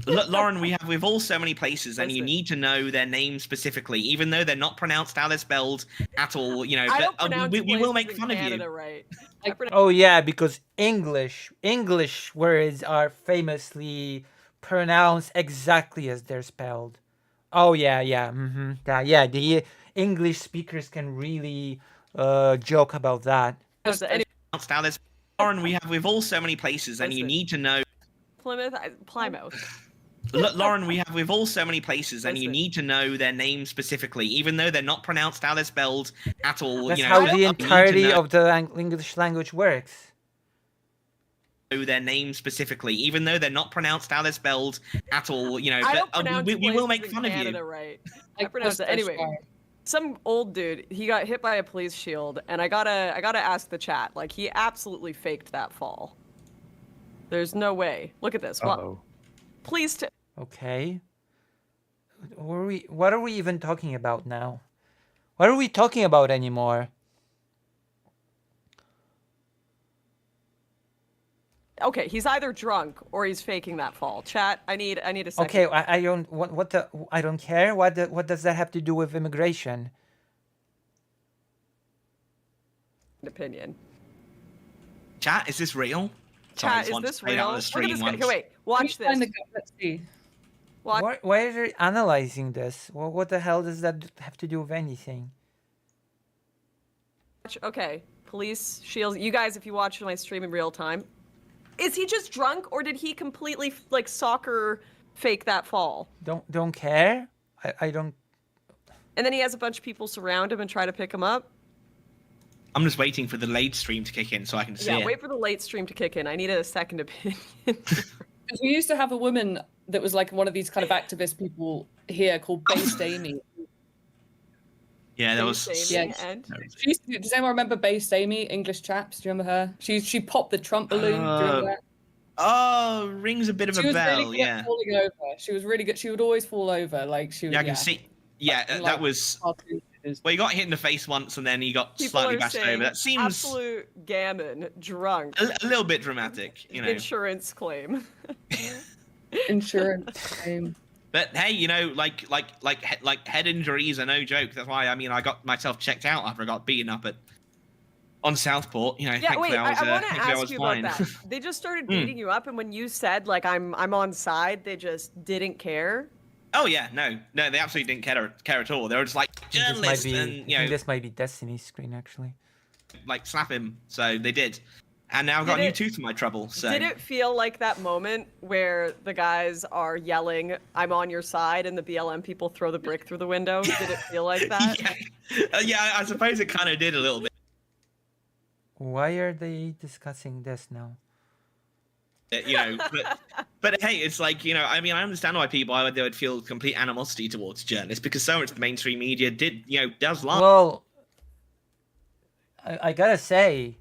Look, Lauren, we have all so many places, and you need to know their names specifically, even though they're not pronounced how they're spelled at all. I But don't pronounce we will places make in fun of Canada you. right. Oh yeah, because English words are famously pronounced exactly as they're spelled. Oh yeah, yeah, yeah. The English speakers can really joke about that. Now, Lauren, we have all so many places, and you need to know. Plymouth. Lauren, we've all so many places, and you need to know their names specifically, even though they're not pronounced how they're spelled at all. That's you know, how but the you need to entirety know of the English language works. their names specifically, even though they're not pronounced how they're spelled at all. You know, I don't but pronounce we will make places fun in of you. Canada right. I pronounce it anyway. Some old dude, he got hit by a police shield, and I gotta ask the chat. Like, he absolutely faked that fall. There's no way. Look at this. Well, please. Okay. What are we even talking about now? What are we talking about anymore? Okay, he's either drunk or he's faking that fall. Chat, I need a second. Okay, I don't I don't care. What does that have to do with immigration? Opinion. Chat, is this real? Chat, is this real? Look at this guy. Okay, wait, watch this. Let's see. Why are they analyzing this? Well, what the hell does that have to do with anything? Okay, police shields. You guys, if you watch my stream in real time, is he just drunk or did he completely like soccer fake that fall? Don't care. I don't. And then he has a bunch of people surround him and try to pick him up. I'm just waiting for the late stream to kick in so I can see it. Yeah, wait for the late stream to kick in. I need a second opinion. Because we used to have a woman that was like one of these kind of activist people here called Based Amy. Yeah, that was. Yeah, does anyone remember Based Amy, English chaps? Do you remember her? She popped the Trump balloon. Do you remember that? Oh, rings a bit of a bell. Really good yeah. at falling over. She was really good. She would always fall over. Like she. Yeah, I can see. Yeah, that was. Well, he got hit in the face once, and then he got slightly bashed over. That seems absolute gammon, drunk. A little bit dramatic, you know. Insurance claim. Insurance claim. But hey, you know, like head injuries are no joke. That's why I got myself checked out after I got beaten up on Southport. You know, yeah, wait, I want to ask you fine. about that. They just started beating you up, and when you said like I'm on side, they just didn't care. Oh yeah, no, they absolutely didn't care at all. They were just like journalists, and you know, this might be Destiny's screen actually. Like slap him, so they did, and now I've got a new tooth for my trouble. So did it feel like that moment where the guys are yelling, "I'm on your side," and the BLM people throw the brick through the window? Did it feel like that? yeah, I suppose it kind of did a little bit. Why are they discussing this now? You know, but hey, it's like, you know, I mean, I understand why people they would feel complete animosity towards journalists because so much of the mainstream media does lie. Well, I gotta say,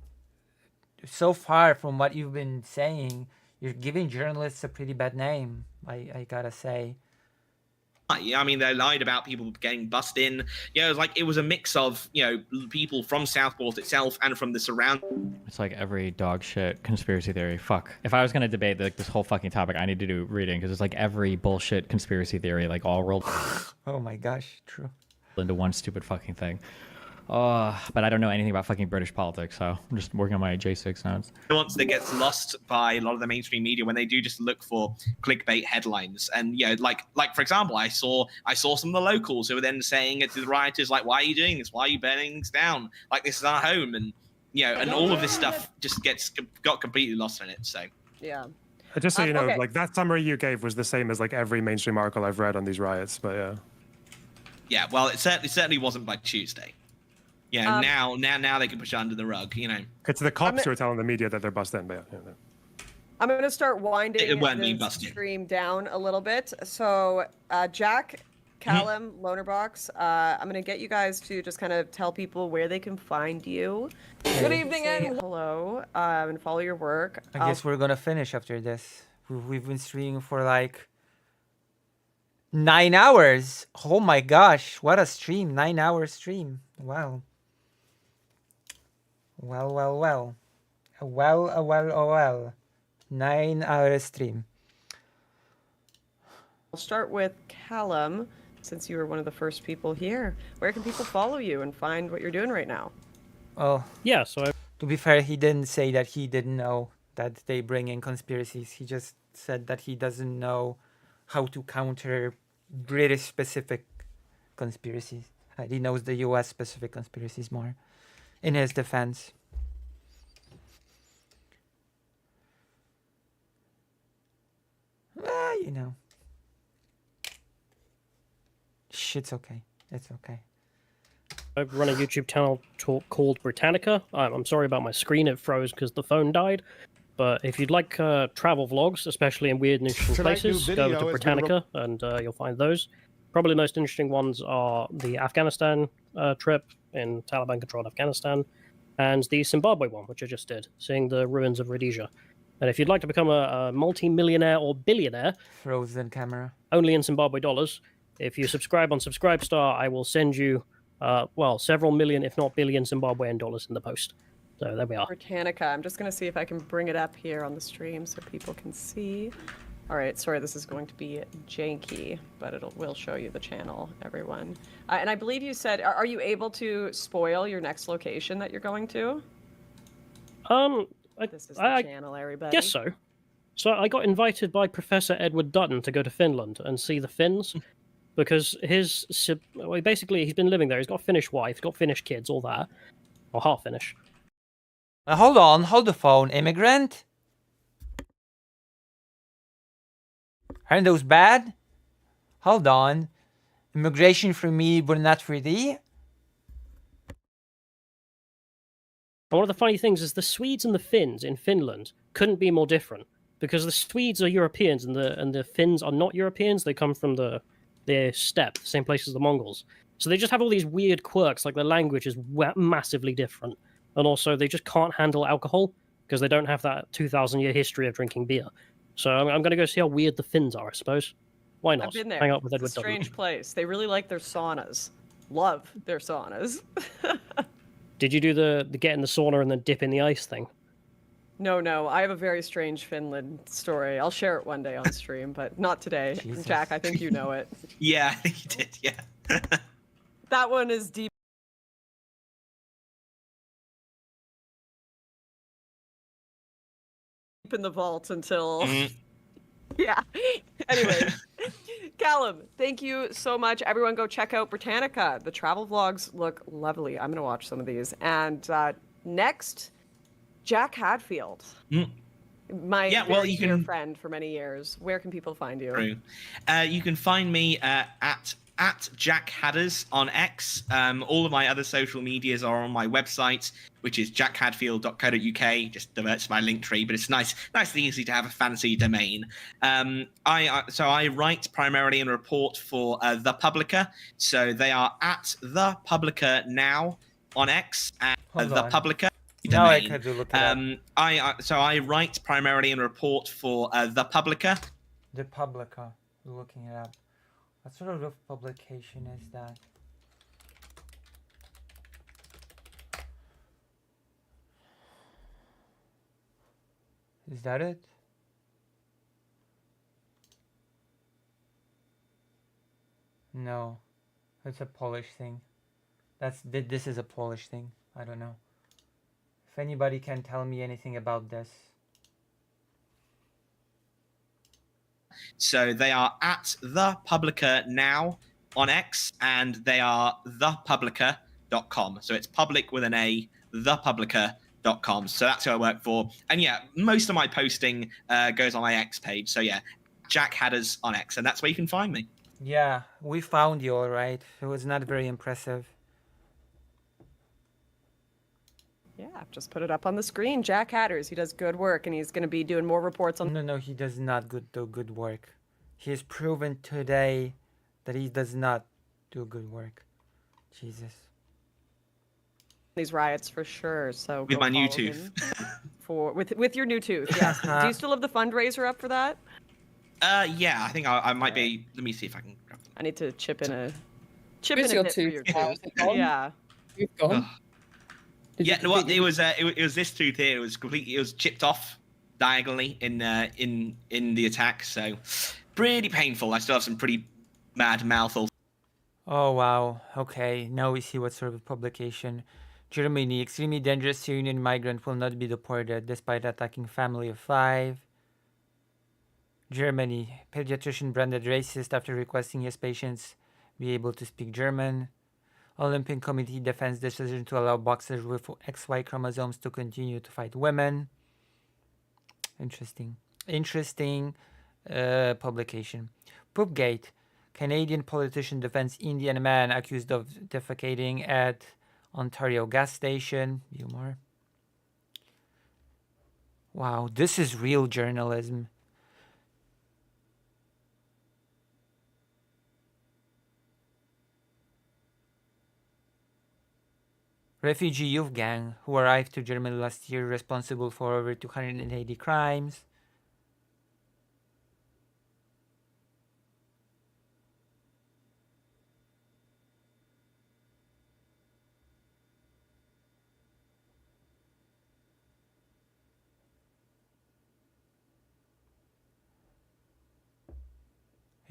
so far from what you've been saying, you're giving journalists a pretty bad name. I gotta say. I mean, they lied about people getting bussed in. You know, it was a mix of, you know, people from Southport itself and from the surround. It's like every dog shit conspiracy theory. Fuck. If I was going to debate this whole fucking topic, I need to do reading because it's like every bullshit conspiracy theory, like all rolled. Oh my gosh, true. Into one stupid fucking thing. But I don't know anything about fucking British politics, so I'm just working on my J6 notes. Once that gets lost by a lot of the mainstream media when they do just look for clickbait headlines, and you know, like for example, I saw some of the locals who were then saying to the rioters, like, "Why are you doing this? Why are you burning things down? Like, this is our home," and you know, and all of this stuff just got completely lost in it. So yeah. Just so you know, okay. like that summary you gave was the same as like every mainstream article I've read on these riots. But yeah. Yeah, well, it certainly wasn't by Tuesday. Yeah, now they can push it under the rug, you know. It's the cops who are telling the media that they're busted in, but yeah. I'm going to start winding the stream down a little bit. So, Jack, Callum, Lonerbox, I'm going to get you guys to just kind of tell people where they can find you. Good evening and hello, and follow your work. I guess we're going to finish after this. We've been streaming for like 9 hours. Oh my gosh, what a stream. 9-hour stream. Wow. Well. 9-hour stream. I'll start with Callum, since you were one of the first people here. Where can people follow you and find what you're doing right now? Oh. Yeah, so to be fair, he didn't say that he didn't know that they bring in conspiracies. He just said that he doesn't know how to counter British specific conspiracies. He knows the US specific conspiracies more in his defense. Well, you know. Shit's okay. It's okay. I run a YouTube channel called Britannica. I'm sorry about my screen, it froze because the phone died. But if you'd like travel vlogs, especially in weird and interesting Tonight's new places, go video over to has been Britannica and you'll find those. Probably the most interesting ones are the Afghanistan trip in Taliban-controlled Afghanistan and the Zimbabwe one, which I just did, seeing the ruins of Rhodesia. And if you'd like to become a multi-millionaire or billionaire, frozen camera, only in Zimbabwe dollars, if you subscribe on Subscribestar, I will send you, well, several million, if not billion, Zimbabwean dollars in the post. So there we are. Britannica. I'm just going to see if I can bring it up here on the stream so people can see. All right, sorry, this is going to be janky, but will show you the channel, everyone. And I believe you said, are you able to spoil your next location that you're going to? This is the channel, everybody. Guess so. So I got invited by Professor Edward Dutton to go to Finland and see the Finns, because basically he's been living there. He's got a Finnish wife, he's got Finnish kids, all that, or half Finnish. Hold on, hold the phone, immigrant. Aren't those bad? Hold on. Immigration for me, but not for thee? And one of the funny things is the Swedes and the Finns in Finland couldn't be more different, because the Swedes are Europeans and the Finns are not Europeans. They come from the steppe, the same place as the Mongols. So they just have all these weird quirks, like the language is massively different. And also they just can't handle alcohol because they don't have that 2,000-year history of drinking beer. So I'm going to go see how weird the Finns are, I suppose. Why not? I've been there. Hang out with Edward It's a strange Dutton. place. They really like their saunas. Love their saunas. Did you do the get in the sauna and then dip in the ice thing? No. I have a very strange Finland story. I'll share it one day on stream, but not today. Jesus. Jack, I think you know it. Yeah, I think you did. Yeah. That one is deep in the vault until... Yeah. Anyway, Callum, thank you so much. Everyone go check out Britannica. The travel vlogs look lovely. I'm going to watch some of these. And next, Jack Hadfield. My very dear friend for many years. Where can people find you? True. You can find me at Jack Hadders on X. All of my other social medias are on my website, which is jackhadfield.co.uk. Just diverts my link tree, but it's nice and easy to have a fancy domain. I write primarily and report for The Publica. So they are at The Publica now on X and The Publica. Now I can do look it up. I write primarily and report for The Publica. The Publica. Looking it up. What sort of publication is that? Is that it? No, it's a Polish thing. This is a Polish thing. I don't know. If anybody can tell me anything about this. So they are at The Publica now on X, and they are thepublica.com. So it's public with an A, thepublica.com. So that's who I work for. And yeah, most of my posting goes on my X page. So yeah, Jack Hadders on X, and that's where you can find me. Yeah, we found you, all right. It was not very impressive. Yeah, I've just put it up on the screen. Jack Hadders, he does good work, and he's going to be doing more reports on... No, he does not do good work. He has proven today that he does not do good work. Jesus. These riots for sure, so... With go my new follow tooth. him with your new tooth, yes. Do you still have the fundraiser up for that? Yeah, I think I might be... Let me see if I can... I need to chip in a... Where's your hit for tooth your now? tooth. Is it gone? Yeah. You've gone? Yeah, no, what it was this tooth here. It was completely. It was chipped off diagonally in the attack. So pretty painful. I still have some pretty mad mouth. Oh wow. Okay. Now we see what sort of publication. Germany, extremely dangerous Syrian migrant will not be deported despite attacking family of 5. Germany. Pediatrician branded racist after requesting his patients be able to speak German. Olympic Committee defends decision to allow boxers with XY chromosomes to continue to fight women. Interesting. Interesting publication. Poopgate. Canadian politician defends Indian man accused of defecating at Ontario gas station. View more. Wow, this is real journalism. Refugee youth gang who arrived to Germany last year responsible for over 280 crimes.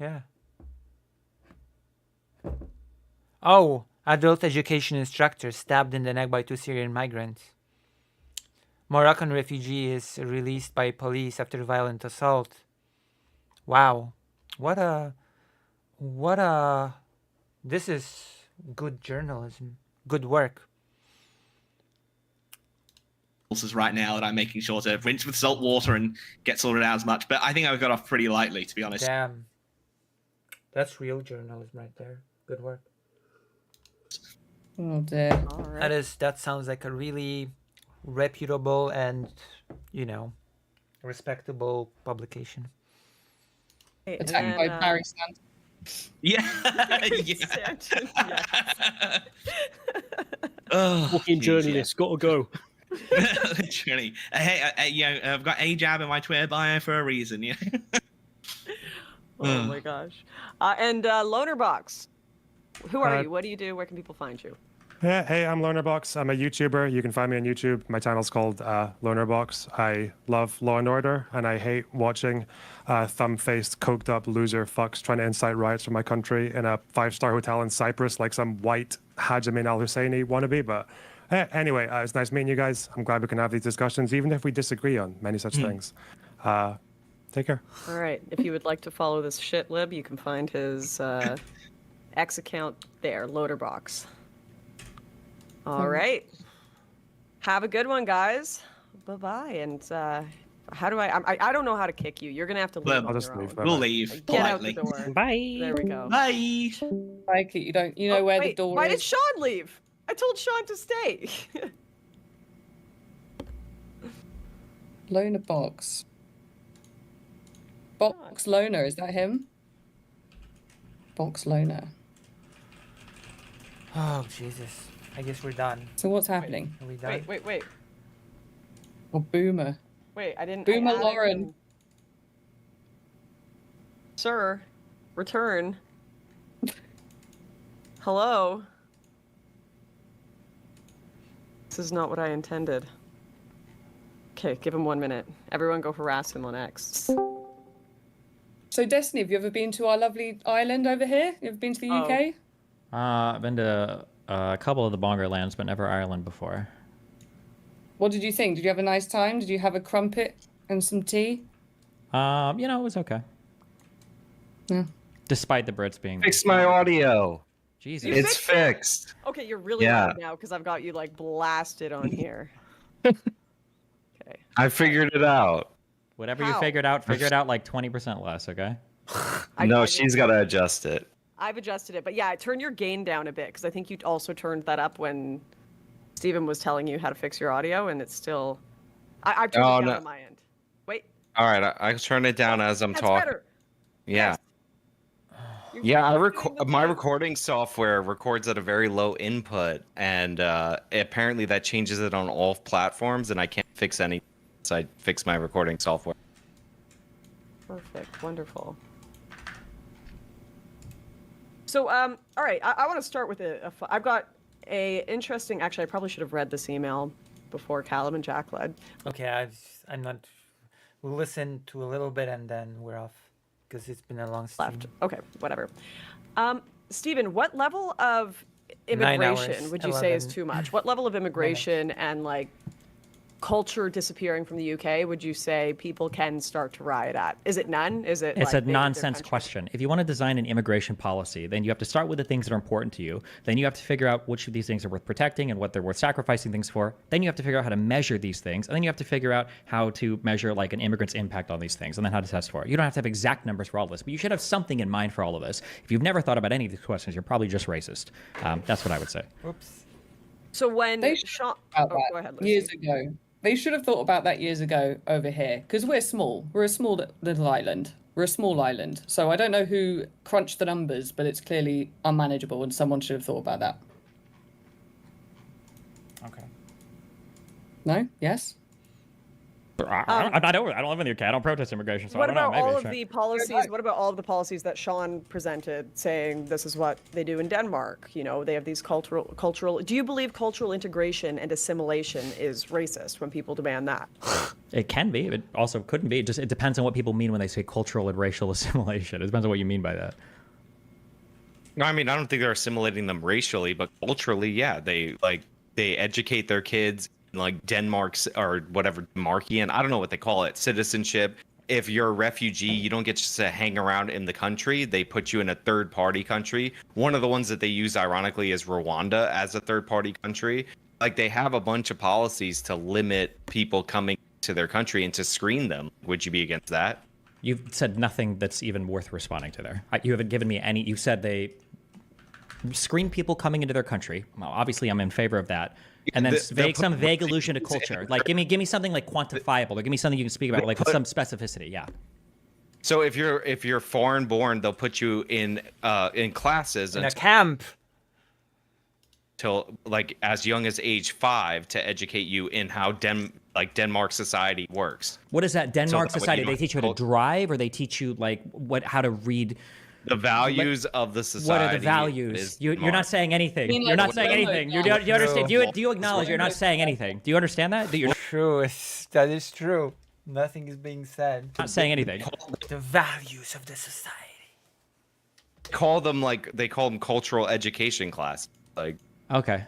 Yeah. Oh, adult education instructor stabbed in the neck by 2 Syrian migrants. Moroccan refugee is released by police after violent assault. Wow. What a... This is good journalism. Good work. Right now that I'm making sure to rinse with salt water and get sorted out as much. But I think I got off pretty lightly, to be honest. Damn. That's real journalism right there. Good work. Oh dear. All right. That sounds like a really reputable and, respectable publication. Attacked by Barry Sanders. Yeah. Fucking journalists, gotta go. Literally. Hey, I've got AJAB in my Twitter bio for a reason. Yeah. Oh my gosh. And Lonerbox. Who are you? What do you do? Where can people find you? Yeah, hey, I'm Lonerbox. I'm a YouTuber. You can find me on YouTube. My channel's called Lonerbox. I love Law and Order, and I hate watching thumb-faced, coked-up loser fucks trying to incite riots from my country in a 5-star hotel in Cyprus like some white Hajamin al-Husseini wannabe. But anyway, it's nice meeting you guys. I'm glad we can have these discussions, even if we disagree on many such things. Take care. All right. If you would like to follow this shit lib, you can find his X account there, Loaderbox. All right. Have a good one, guys. Bye-bye. And how do I don't know how to kick you. You're going to have to leave. I'll just leave. We'll leave. Get out politely. the door. Bye. There we go. Bye. Like you know where wait, the door why is. did Sean leave? I told Sean to stay. Loner box. Box Loner, is that him? Box Loner. Oh, Jesus. I guess we're done. So what's happening? Are we done? Wait. Or Boomer. Wait, I didn't. Boomer I added Lauren. him. Sir, return. Hello. This is not what I intended. Okay, give him 1 minute. Everyone go harass him on X. So Destiny, have you ever been to our lovely island over here? You ever been to the UK? I've been to a couple of the Bongo lands, but never Ireland before. What did you think? Did you have a nice time? Did you have a crumpet and some tea? It was okay. Yeah. Despite the Brits being... Fix my audio. Jesus. It's fixed. Okay, you're really loud now because I've got you like blasted on here. I figured it out. Whatever you figure it out like 20% less, okay? No, she's got to adjust it. I've adjusted it, but yeah, turn your gain down a bit because I think you also turned that up when Steven was telling you how to fix your audio, and it's still. I've turned it down on my end. Wait. All right, I turn it down as I'm That's talking. better. Yeah. Yeah, my recording software records at a very low input, and apparently that changes it on all platforms, and I can't fix any. So I fix my recording software. Perfect. Wonderful. So, all right, I want to start with I've got a interesting. Actually, I probably should have read this email before Callum and Jack led. Okay, I'm not. We'll listen to a little bit and then we're off because it's been a long stream. Left. Okay, whatever. Stephen, what level of 9 immigration hours, would you say is 11. too much? What level of immigration and like culture disappearing from the UK would you say people can start to riot at? Is it none? Is it? It's like a they- nonsense their country- question. If you want to design an immigration policy, then you have to start with the things that are important to you. Then you have to figure out which of these things are worth protecting and what they're worth sacrificing things for. Then you have to figure out how to measure these things. And then you have to figure out how to measure like an immigrant's impact on these things and then how to test for it. You don't have to have exact numbers for all of this, but you should have something in mind for all of this. If you've never thought about any of these questions, you're probably just racist. That's what I would say. Oops. So when They should Sean, have thought oh, about go ahead, that Lucy. years ago. They should have thought about that years ago over here because we're small. We're a small little island. We're a small island. So I don't know who crunched the numbers, but it's clearly unmanageable, and someone should have thought about that. Okay. No? Yes? I don't live in the UK. I don't protest immigration, so What I don't about know. all Maybe of the policies? What about all of the policies that Sean presented, saying this is what they do in Denmark? You know, they have these cultural. Do you believe cultural integration and assimilation is racist when people demand that? It can be. It also couldn't be. It depends on what people mean when they say cultural and racial assimilation. It depends on what you mean by that. No, I mean, I don't think they're assimilating them racially, but culturally, yeah. They educate their kids in like Denmark's or whatever Denmarkian, I don't know what they call it, citizenship. If you're a refugee, you don't get just to hang around in the country. They put you in a third party country. One of the ones that they use ironically is Rwanda as a third party country. Like they have a bunch of policies to limit people coming to their country and to screen them. Would you be against that? You've said nothing that's even worth responding to there. You haven't given me any. You said they screen people coming into their country. Well, obviously, I'm in favor of that. And then some vague allusion to culture. Like, give me something like quantifiable, or give me something you can speak about, like with some specificity. Yeah. So if you're foreign born, they'll put you in classes In a camp. Till like as young as age 5 to educate you in how Denmark society works. What is that Denmark So that way society? you They don't- teach you how to drive, or they teach you like how to read. The values of the society. What are the values? You're not saying anything. mean, You're like, not saying what- anything. You no. understand? Do you acknowledge you're not saying anything? Do you understand that? That you're True. That is true. Nothing is being said. not saying anything. The values of the society. They call them cultural education class. Like Okay.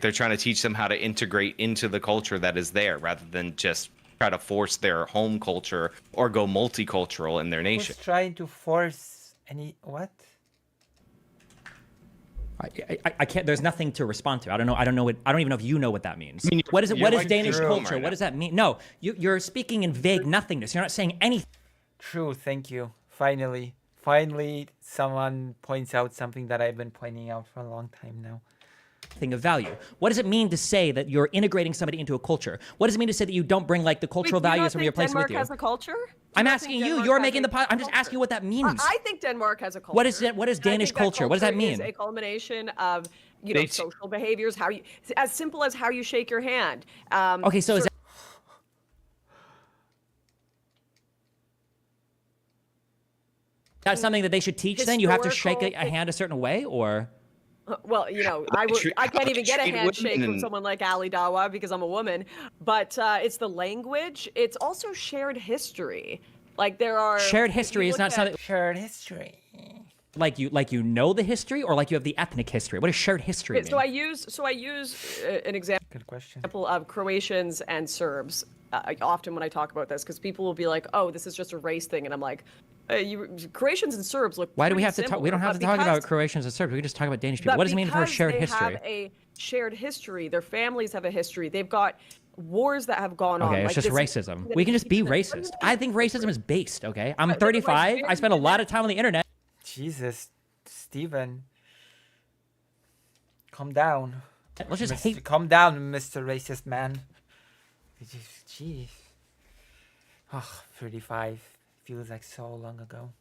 they're trying to teach them how to integrate into the culture that is there rather than just try to force their home culture or go multicultural in their nation. Who's trying to force any what? I can't. There's nothing to respond to. I don't know. I don't even know if you know what that means. I mean, What is it? you're What is like Danish Jerome culture? right What now. does that mean? No, you're speaking in vague nothingness. You're not saying anything. True, thank you. Finally, someone points out something that I've been pointing out for a long time now. Thing of value. What does it mean to say that you're integrating somebody into a culture? What does it mean to say that you don't bring like the cultural Wait, do you values not from your think place Denmark with you? has a culture? I'm asking you. You're making the point. I'm just asking you what that means. I think Denmark has a culture. What is Danish I think that culture? What does that mean? Is a culmination of social behaviors. How you, as simple as how you shake your hand. Okay, so is that that's something that they should teach? Then you have to shake a hand a certain way, or? Well, I can't even get a handshake from someone like Ali Dawa because I'm a woman. But it's the language. It's also shared history. Like there are Shared history is not something. Shared history. Like you know the history, or like you have the ethnic history. What does shared history mean? So I use an example. Good question. Of Croatians and Serbs often when I talk about this, because people will be like, "Oh, this is just a race thing," and I'm like, Croatians and Serbs look. Why do we pretty have to talk? We similar, don't have to but talk about because- Croatians and Serbs. We can just talk about Danish people. but What does it mean for a because shared they history? have a shared history. Their families have a history. They've got wars that have gone on. Okay, it's Like, just this- racism. We can just be racist. I think racism is based. Okay, I'm 35. I spend a lot of time on the internet. Jesus, Steven. Calm down. Let's just hate. Calm down, Mr. Racist Man. Jeez. Oh, 35. Feels like so long ago.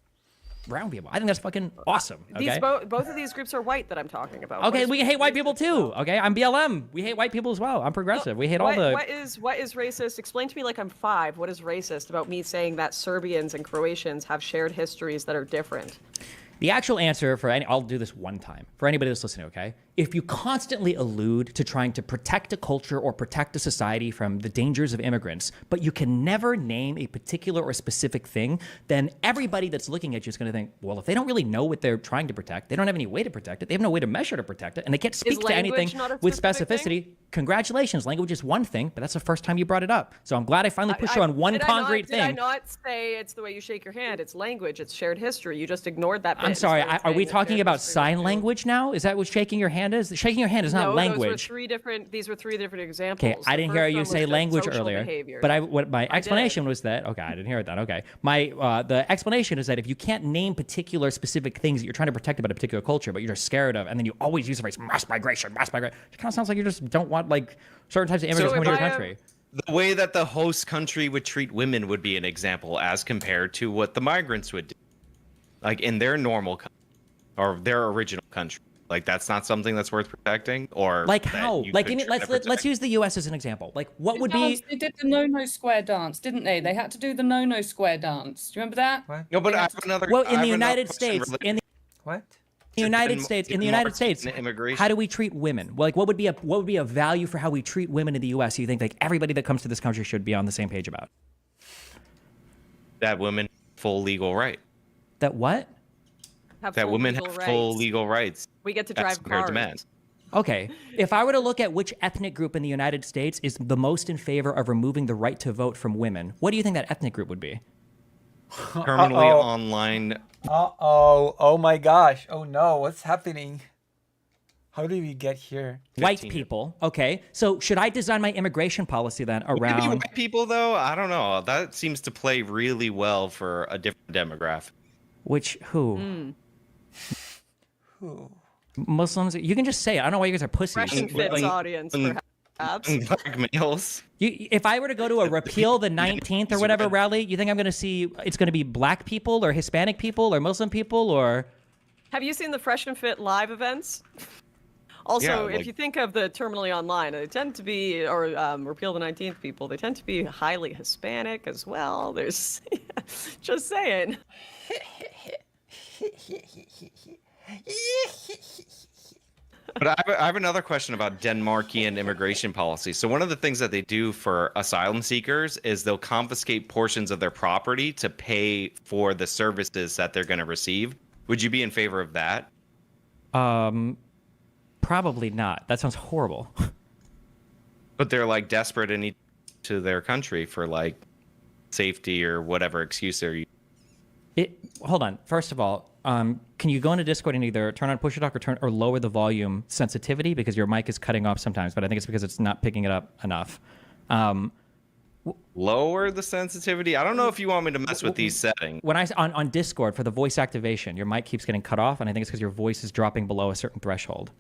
Brown people. I think that's fucking awesome. Okay. Both of these groups are white that I'm talking about. Okay, we hate white people too. Okay, I'm BLM. We hate white people as well. I'm progressive. We hate all the. What is racist? Explain to me like I'm 5. What is racist about me saying that Serbians and Croatians have shared histories that are different? The actual answer for I'll do this one time for anybody that's listening. Okay, if you constantly allude to trying to protect a culture or protect a society from the dangers of immigrants, but you can never name a particular or specific thing, then everybody that's looking at you is going to think, well, if they don't really know what they're trying to protect, they don't have any way to protect it, they have no way to measure to protect it, and they can't speak to anything with specificity. Congratulations, language is one thing, but that's the first time you brought it up. So I'm glad I finally pushed you on one concrete thing. Did I not say it's the way you shake your hand? It's language. It's shared history. You just ignored that bit. I'm sorry. Are we talking about sign language now? Is that what shaking your hand is? Shaking your hand is not language. These were three different examples. Okay, I didn't hear you say language earlier. But what my explanation was that, okay, I didn't hear that. Okay. The explanation is that if you can't name particular specific things that you're trying to protect about a particular culture, but you're just scared of, and then you always use the phrase mass migration, it kind of sounds like you just don't want like certain types of immigrants coming to your country. The way that the host country would treat women would be an example as compared to what the migrants would do. Like in their normal country or their original country. Like that's not something that's worth protecting, or like how? Like let's use the U.S. as an example. Like what would be? They did the no square dance, didn't they? They had to do the no square dance. Do you remember that? What? No, but I have another. Well, in the United States, in the United States, how do we treat women? Like what would be a value for how we treat women in the U.S. You think like everybody that comes to this country should be on the same page about? That women full legal right. That what? That women have full legal rights. We get to drive cars. To men. Okay. If I were to look at which ethnic group in the United States is the most in favor of removing the right to vote from women, what do you think that ethnic group would be? Permanently online. Oh my gosh. Oh no, what's happening? How did we get here? White people. Okay. So should I design my immigration policy then around... Maybe white people though? I don't know. That seems to play really well for a different demographic. Who? Who? Muslims? You can just say it. I don't know why you guys are pussies. Fresh and Fit's audience, perhaps. Black males. If I were to go to a repeal the 19th or whatever rally, you think I'm going to see it's going to be black people or Hispanic people or Muslim people or... Have you seen the Fresh and Fit live events? Also, if you think of the terminally online, they tend to be, or repeal the 19th people, they tend to be highly Hispanic as well. There's, just saying. But I have another question about Denmarkian immigration policy. So one of the things that they do for asylum seekers is they'll confiscate portions of their property to pay for the services that they're going to receive. Would you be in favor of that? Probably not. That sounds horrible. But they're like desperate and need to their country for like safety or whatever excuse they're using. Hold on. First of all, can you go into Discord and either turn on push to talk or lower the volume sensitivity because your mic is cutting off sometimes, but I think it's because it's not picking it up enough. Lower the sensitivity? I don't know if you want me to mess with these settings. When on Discord for the voice activation, your mic keeps getting cut off, and I think it's because your voice is dropping below a certain threshold.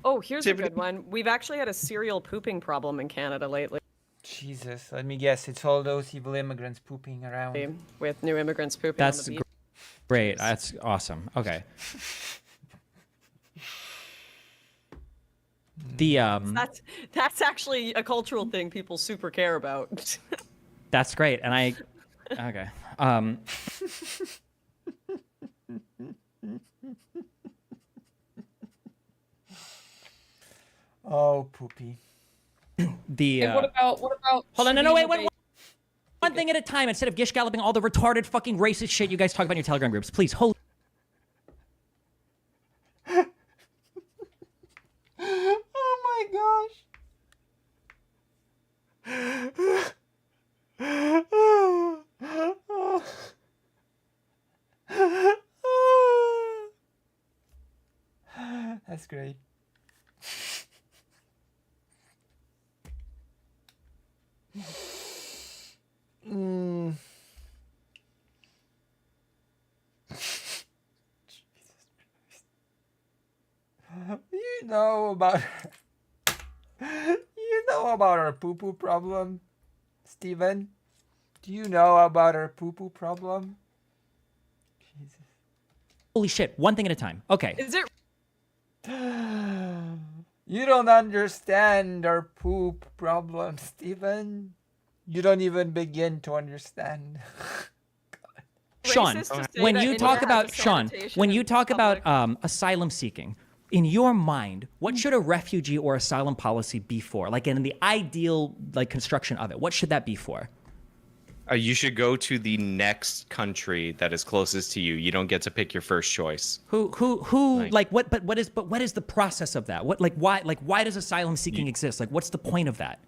Oh, here's a good one. We've actually had a serial pooping problem in Canada lately. Jesus, let me guess. It's all those evil immigrants pooping around. With new immigrants pooping That's on the beach. Great. That's awesome. Okay. That's actually a cultural thing people super care about. That's great. And okay. Oh, poopy. What about? Hold on, no, wait, one thing at a time instead of gish galloping all the retarded fucking racist shit you guys talk about in your Telegram groups. Please, holy. Oh my gosh. That's great. You know about our poo-poo problem, Steven? Do you know about our poo-poo problem? Jesus. Holy shit, one thing at a time. Okay. Is it? You don't understand our poop problem, Steven. You don't even begin to understand. Sean, racist to say when that you India talk has about a Sean, sanitation when you in talk public? about asylum seeking, in your mind, what should a refugee or asylum policy be for? Like in the ideal like construction of it, what should that be for? You should go to the next country that is closest to you. You don't get to pick your first choice. Who like what? But what is the process of that? What why does asylum seeking exist? Like what's the point of that?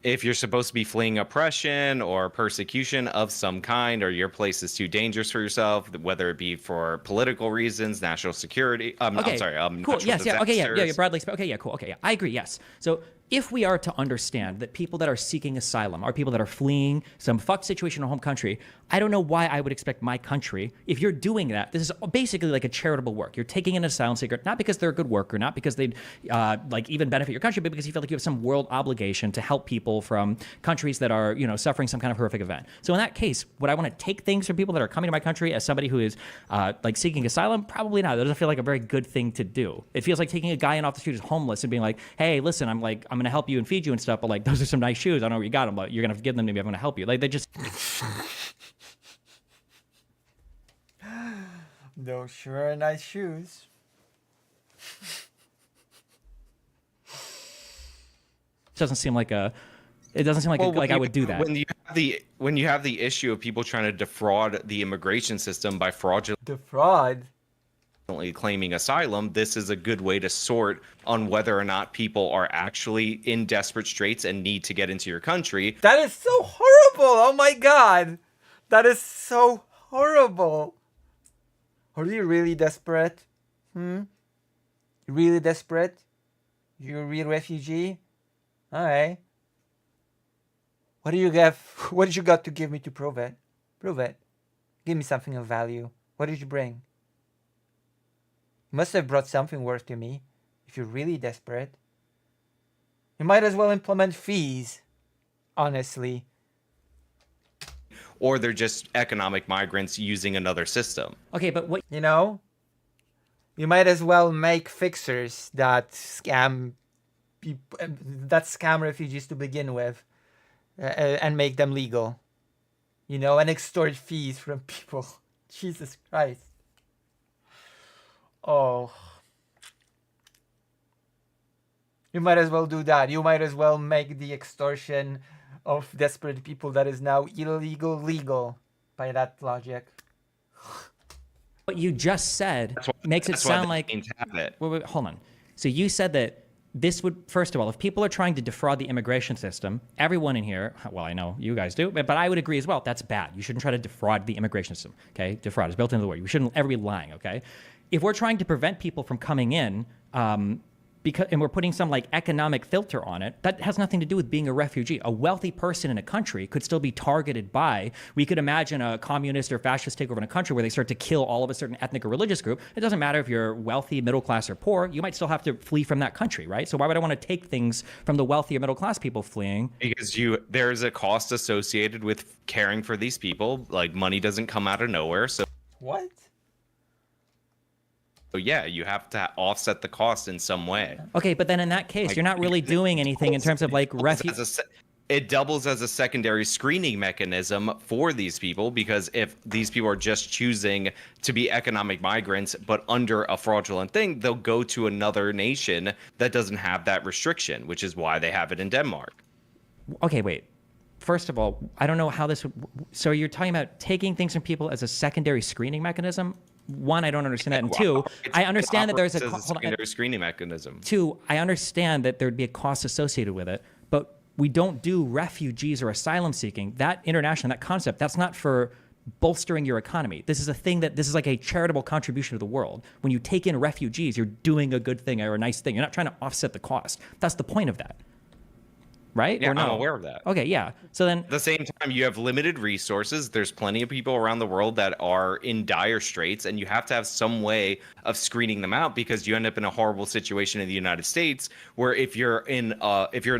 If you're supposed to be fleeing oppression or persecution of some kind, or your place is too dangerous for yourself, whether it be for political reasons, national security. I'm sorry. Cool. natural Yes. Yeah. Okay. Yeah. Yeah. disasters. Broadly. Okay. Yeah. Cool. Okay. Yeah. I agree. Yes. So if we are to understand that people that are seeking asylum are people that are fleeing some fucked situation in a home country, I don't know why I would expect my country, if you're doing that, this is basically like a charitable work. You're taking an asylum seeker, not because they're a good worker, not because they'd like even benefit your country, but because you feel like you have some world obligation to help people from countries that are, you know, suffering some kind of horrific event. So in that case, would I want to take things from people that are coming to my country as somebody who is like seeking asylum? Probably not. That doesn't feel like a very good thing to do. It feels like taking a guy in off the street who's homeless and being like, hey, listen, I'm going to help you and feed you and stuff, but like, those are some nice shoes. I don't know where you got them, but you're going to have to give them to me. I'm going to help you. Like, they just... Those sure are nice shoes. doesn't seem like a... It doesn't seem like I would do that. When you have the issue of people trying to defraud the immigration system by fraudulently claiming asylum, this is a good way to sort on whether or not people are actually in desperate straits and need to get into your country. That is so horrible! Oh my god! That is so horrible! Are you really desperate? Really desperate? You're a real refugee? Alright. What do you have? What did you got to give me to prove it? Prove it. Give me something of value. What did you bring? You must have brought something worth to me. If you're really desperate. You might as well implement fees. Honestly. Or they're just economic migrants using another system. Okay, but what... You know? You might as well make fixers that scam refugees to begin with. And make them legal. You know, and extort fees from people. Jesus Christ. Oh. You might as well do that. You might as well make the extortion of desperate people that is now illegal legal by that logic. What you just said makes it sound like... Wait, hold on. So you said that this would, first of all, if people are trying to defraud the immigration system, everyone in here, well, I know you guys do, but I would agree as well, that's bad. You shouldn't try to defraud the immigration system, okay? Defraud is built into the word. You shouldn't ever be lying, okay? If we're trying to prevent people from coming in, and we're putting some like economic filter on it, that has nothing to do with being a refugee. A wealthy person in a country could still be targeted by, we could imagine a communist or fascist takeover in a country where they start to kill all of a certain ethnic or religious group. It doesn't matter if you're wealthy, middle class, or poor, you might still have to flee from that country, right? So why would I want to take things from the wealthy or middle class people fleeing? Because there's a cost associated with caring for these people. Like, money doesn't come out of nowhere, so... What? So yeah, you have to offset the cost in some way. Okay, but then in that case, you're not really doing anything in terms of like it doubles as a secondary screening mechanism for these people, because if these people are just choosing to be economic migrants but under a fraudulent thing, they'll go to another nation that doesn't have that restriction, which is why they have it in Denmark. Okay, wait. First of all, I don't know how this would... So you're talking about taking things from people as a secondary screening mechanism? One, I don't understand that. And two, I understand that there's a secondary screening mechanism. Two, I understand that there'd be a cost associated with it, but we don't do refugees or asylum seeking. That international, that concept, that's not for bolstering your economy. This is this is like a charitable contribution to the world. When you take in refugees, you're doing a good thing or a nice thing. You're not trying to offset the cost. That's the point of that. Right? Yeah, or no? I'm aware of that. Okay, yeah. So then... At the same time, you have limited resources. There's plenty of people around the world that are in dire straits, and you have to have some way of screening them out, because you end up in a horrible situation in the United States where if you're an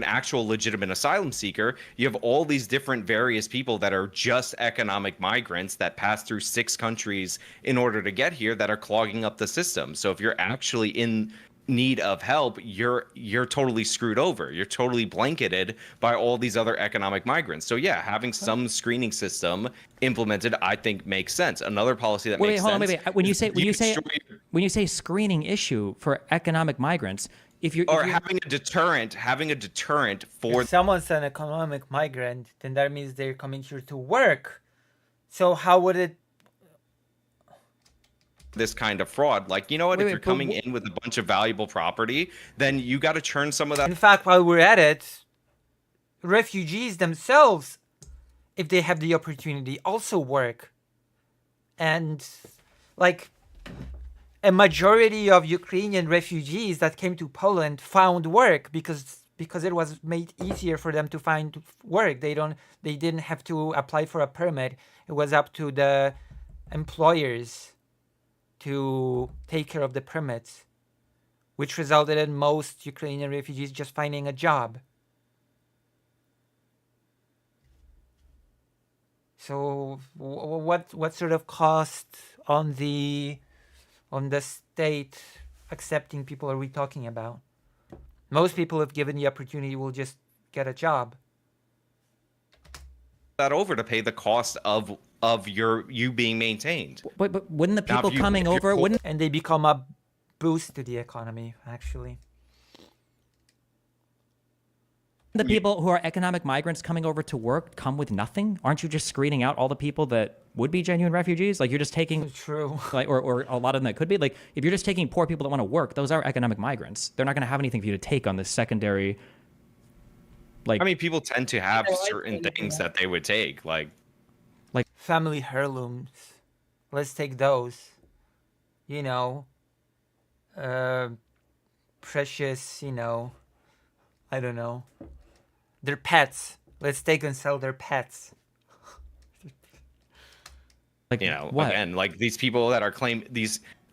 actual legitimate asylum seeker, you have all these different various people that are just economic migrants that pass through 6 countries in order to get here that are clogging up the system. So if you're actually in need of help, you're totally screwed over. You're totally blanketed by all these other economic migrants. So yeah, having some screening system implemented, I think makes sense. Another policy that makes hold on, sense. wait. When you say screening issue for economic migrants, having a deterrent for if someone's an economic migrant, then that means they're coming here to work. So how would it? This kind of fraud, like, you know what, if you're coming in with a bunch of valuable property, then you got to churn some of that. In fact, while we're at it, refugees themselves, if they have the opportunity, also work. And like a majority of Ukrainian refugees that came to Poland found work because it was made easier for them to find work. They didn't have to apply for a permit. It was up to the employers to take care of the permits, which resulted in most Ukrainian refugees just finding a job. So what sort of cost on the state accepting people are we talking about? Most people, if given the opportunity, will just get a job. That over to pay the cost of you being maintained. But wouldn't the people coming over wouldn't and they become a boost to the economy, actually. the people who are economic migrants coming over to work come with nothing? Aren't you just screening out all the people that would be genuine refugees? Like you're just taking true, like or a lot of them that could be. Like if you're just taking poor people that want to work, those are economic migrants. They're not going to have anything for you to take on this secondary. Like I mean, people tend to have certain things that they would take, like family heirlooms. Let's take those. You know, precious. You know, I don't know. Their pets. Let's take and sell their pets. Like, you know, again, like these people that are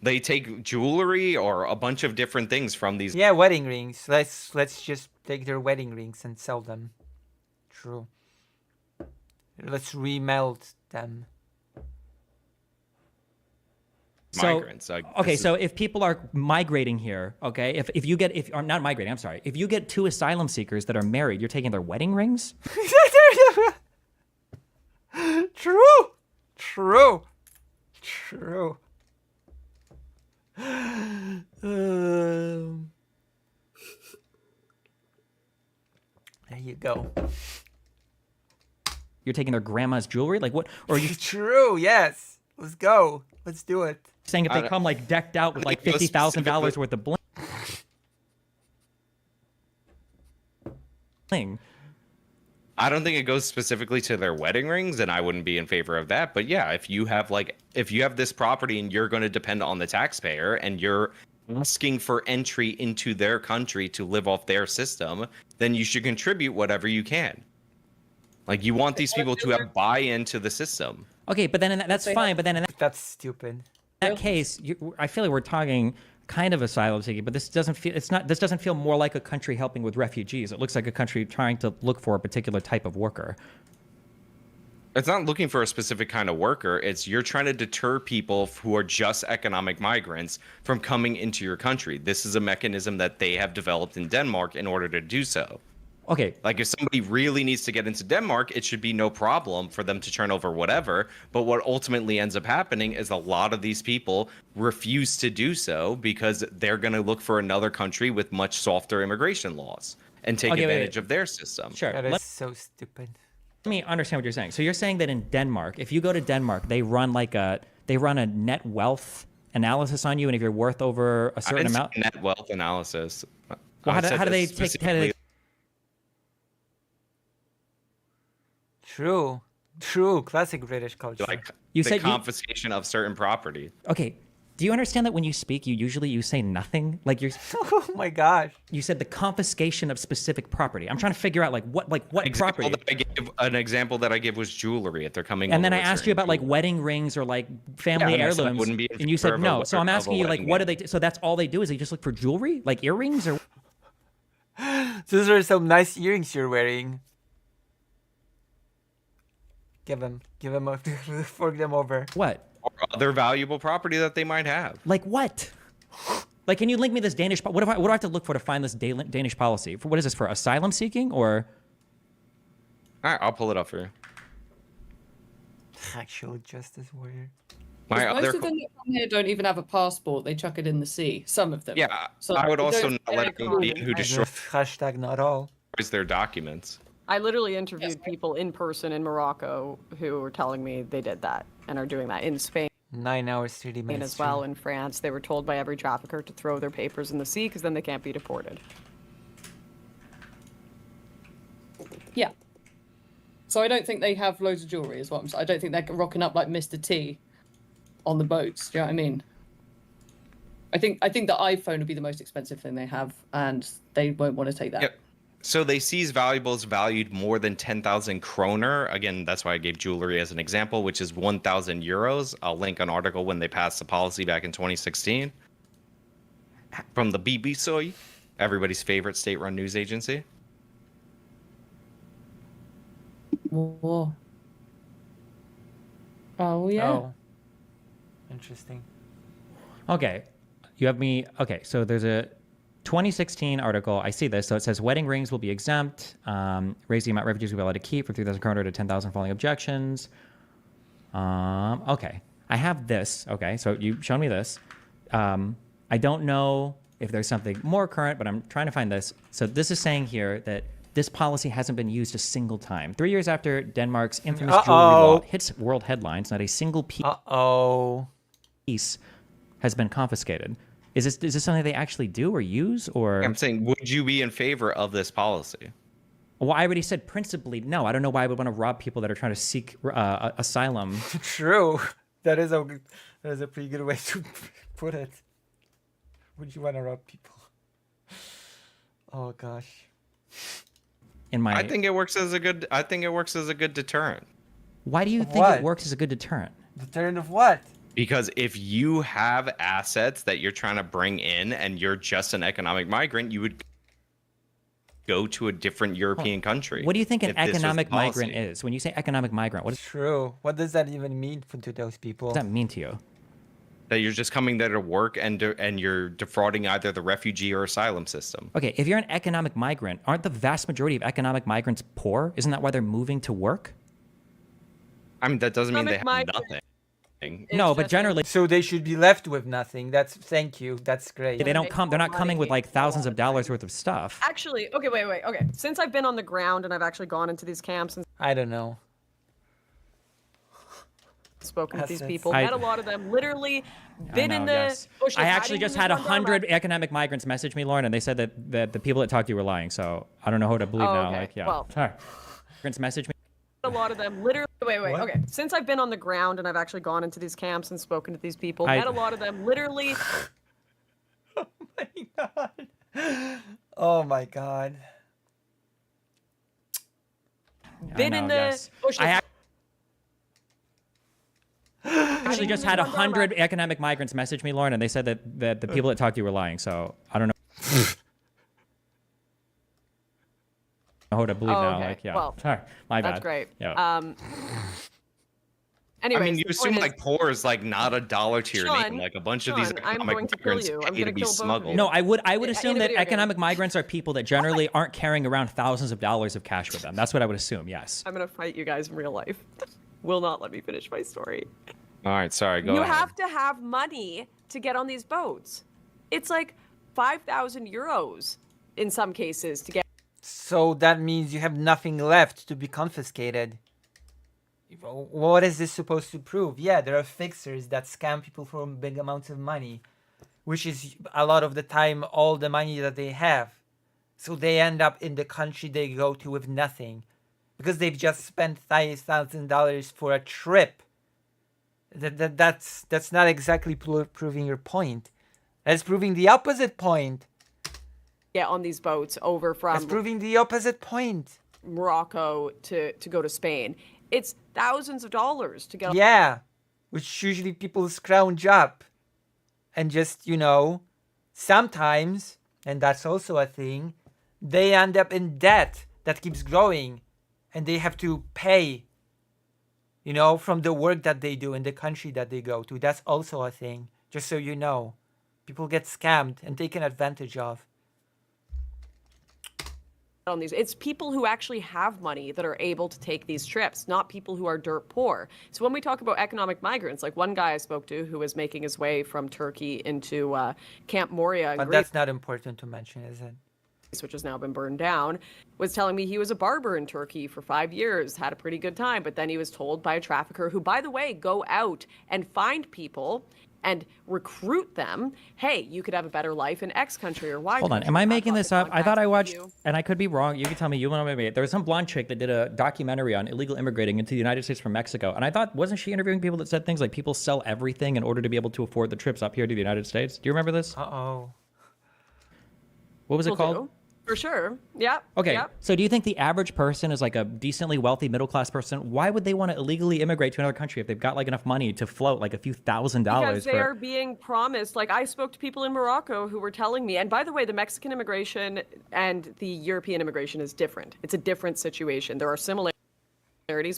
they take jewelry or a bunch of different things from these. Yeah, wedding rings. Let's just take their wedding rings and sell them. True. Let's remelt them. Migrants. Okay, so if people are migrating here, okay, if you get or not migrating, I'm sorry, if you get two asylum seekers that are married, you're taking their wedding rings. True. There you go. You're taking their grandma's jewelry, like what? Or you? True. Yes. Let's go. Let's do it. Saying if they come like decked out with like $50,000 worth of bling. I don't think it goes specifically to their wedding rings, and I wouldn't be in favor of that. But yeah, if you have this property and you're going to depend on the taxpayer and you're asking for entry into their country to live off their system, then you should contribute whatever you can. Like you want these people to have buy-in to the system. Okay, but then that's fine. But then that's stupid. In that case, I feel like we're talking kind of asylum seeking, but this doesn't feel more like a country helping with refugees. It looks like a country trying to look for a particular type of worker. It's not looking for a specific kind of worker. It's you're trying to deter people who are just economic migrants from coming into your country. This is a mechanism that they have developed in Denmark in order to do so. Okay. Like if somebody really needs to get into Denmark, it should be no problem for them to turn over whatever. But what ultimately ends up happening is a lot of these people refuse to do so because they're going to look for another country with much softer immigration laws and take advantage of their system. Sure. That is so stupid. Let me understand what you're saying. So you're saying that in Denmark, if you go to Denmark, they run a net wealth analysis on you, and if you're worth over a certain amount, net wealth analysis. Well, how do they take? True. Classic British culture. Like you said confiscation of certain property. Okay. Do you understand that when you speak, you say nothing? Like you're. Oh my gosh. You said the confiscation of specific property. I'm trying to figure out what property. An example that I gave was jewelry if they're coming. And then I asked you about like wedding rings or like family heirlooms, and you said no. So I'm asking you like, what do they? So that's all they do is they just look for jewelry, like earrings, or. Those are some nice earrings you're wearing. Give them, fork them over. What? Or other valuable property that they might have. Like what? Like, can you link me this Danish? What do I have to look for to find this Danish policy? What is this for? Asylum seeking or? All right, I'll pull it up for you. Actual justice warrior. Most of them that come here don't even have a passport. They chuck it in the sea. Some of them. Yeah, So I would it also goes not let very anyone common. who destroys Hashtag not all. their documents. I literally interviewed people in person in Morocco who were telling me they did that and are doing that in Spain. 9 hours, 30 minutes. As well in France. They were told by every trafficker to throw their papers in the sea because then they can't be deported. Yeah. So I don't think they have loads of jewelry, is what I'm saying. I don't think they're rocking up like Mr. T on the boats. Do you know what I mean? I think the iPhone would be the most expensive thing they have, and they won't want to take that. Yep. So they seize valuables valued more than 10,000 kroner. Again, that's why I gave jewelry as an example, which is 1,000 euros. I'll link an article when they passed the policy back in 2016 from the BBC, everybody's favorite state-run news agency. Whoa. Oh, yeah. Oh. Interesting. Okay. You have me. Okay. So there's a 2016 article. I see this. So it says wedding rings will be exempt. Raise the amount refugees will be allowed to keep from 3,000 kroner to 10,000 following objections. Okay. I have this. Okay. So you've shown me this. I don't know if there's something more current, but I'm trying to find this. So this is saying here that this policy hasn't been used a single time. 3 years after Denmark's infamous jewelry law hits world headlines, not a single piece has been confiscated. Is this something they actually do or use? Or I'm saying, would you be in favor of this policy? Well, I already said principally no. I don't know why I would want to rob people that are trying to seek asylum. True. That is a pretty good way to put it. Would you want to rob people? Oh gosh. I think it works as a good. I think it works as a good deterrent. Why do you think it works as a good deterrent? Deterrent of what? Because if you have assets that you're trying to bring in and you're just an economic migrant, you would go to a different European country. What do you think an if this was the economic migrant policy. is? When you say economic migrant, what True. What does that even mean to those people? does that mean to you? That you're just coming there to work and you're defrauding either the refugee or asylum system. Okay, if you're an economic migrant, aren't the vast majority of economic migrants poor? Isn't that why they're moving to work? I mean, that doesn't mean they have Economic nothing. No, but generally, So they should be left with nothing. Thank you. That's great. they don't come. They're not coming with like thousands of dollars worth of stuff. Actually, okay, wait. Okay, since I've been on the ground and I've actually gone into these camps and I don't know. spoken with these Assets. people, met a lot of them, literally been in the bushes. I actually hiding just in had the underground. 100 economic migrants message me, Lauren, and they said that the people that talked to you were lying. So I don't know who to believe now. Okay, Like, yeah. well. Sorry. Migrants message me. A lot of them literally wait. What? Okay, since I've been on the ground and I've actually gone into these camps and spoken to these people, met a lot of them literally Oh my god. been in the bushes. I actually just had 100 economic migrants message me, Lauren, and they said that the people that talked to you were lying. So I don't know who to believe now. Okay, Like, yeah. well, Sorry, my bad. that's great. Yeah. Anyways, I mean, you the assume point like poor is like not a dollar to your Sean, name. Like a bunch of these Sean, I'm economic going to kill migrants you. I'm pay gonna to be kill both of smuggled. No, I would assume in a that video game. economic migrants are people that generally aren't carrying around thousands of dollars of cash with them. That's what I would assume. Yes. I'm gonna fight you guys in real life. Will not let me finish my story. All right, sorry. Go You ahead. have to have money to get on these boats. It's like 5,000 euros in some cases to get. So that means you have nothing left to be confiscated. What is this supposed to prove? Yeah, there are fixers that scam people for big amounts of money, which is a lot of the time all the money that they have. So they end up in the country they go to with nothing because they've just spent $5,000 for a trip. That's not exactly proving your point. That's proving the opposite point. Get on these boats over from That's proving the opposite point. Morocco to go to Spain. It's thousands of dollars to get. Yeah, which usually people scrounge up and just, sometimes, and that's also a thing, they end up in debt that keeps growing and they have to pay, from the work that they do in the country that they go to. That's also a thing, just so you know. People get scammed and taken advantage of. On these, it's people who actually have money that are able to take these trips, not people who are dirt poor. So when we talk about economic migrants, like one guy I spoke to who was making his way from Turkey into Camp Moria in But Greece, that's not important to mention, is it? which has now been burned down, was telling me he was a barber in Turkey for 5 years, had a pretty good time, but then he was told by a trafficker who, by the way, go out and find people and recruit them. Hey, you could have a better life in X country or Y Hold on, country. am I making this up? I thought I watched, you. and I could be wrong. You can tell me. You want to maybe. There was some blonde chick that did a documentary on illegal immigrating into the United States from Mexico, and I thought, wasn't she interviewing people that said things like people sell everything in order to be able to afford the trips up here to the United States? Do you remember this? Uh-oh. What was it People called? do. For sure. Yeah. Okay, Yep. so do you think the average person is like a decently wealthy middle-class person? Why would they want to illegally immigrate to another country if they've got like enough money to float like a few $1,000s Because they for... are being promised. Like, I spoke to people in Morocco who were telling me, and by the way, the Mexican immigration and the European immigration is different. It's a different situation. There are similarities,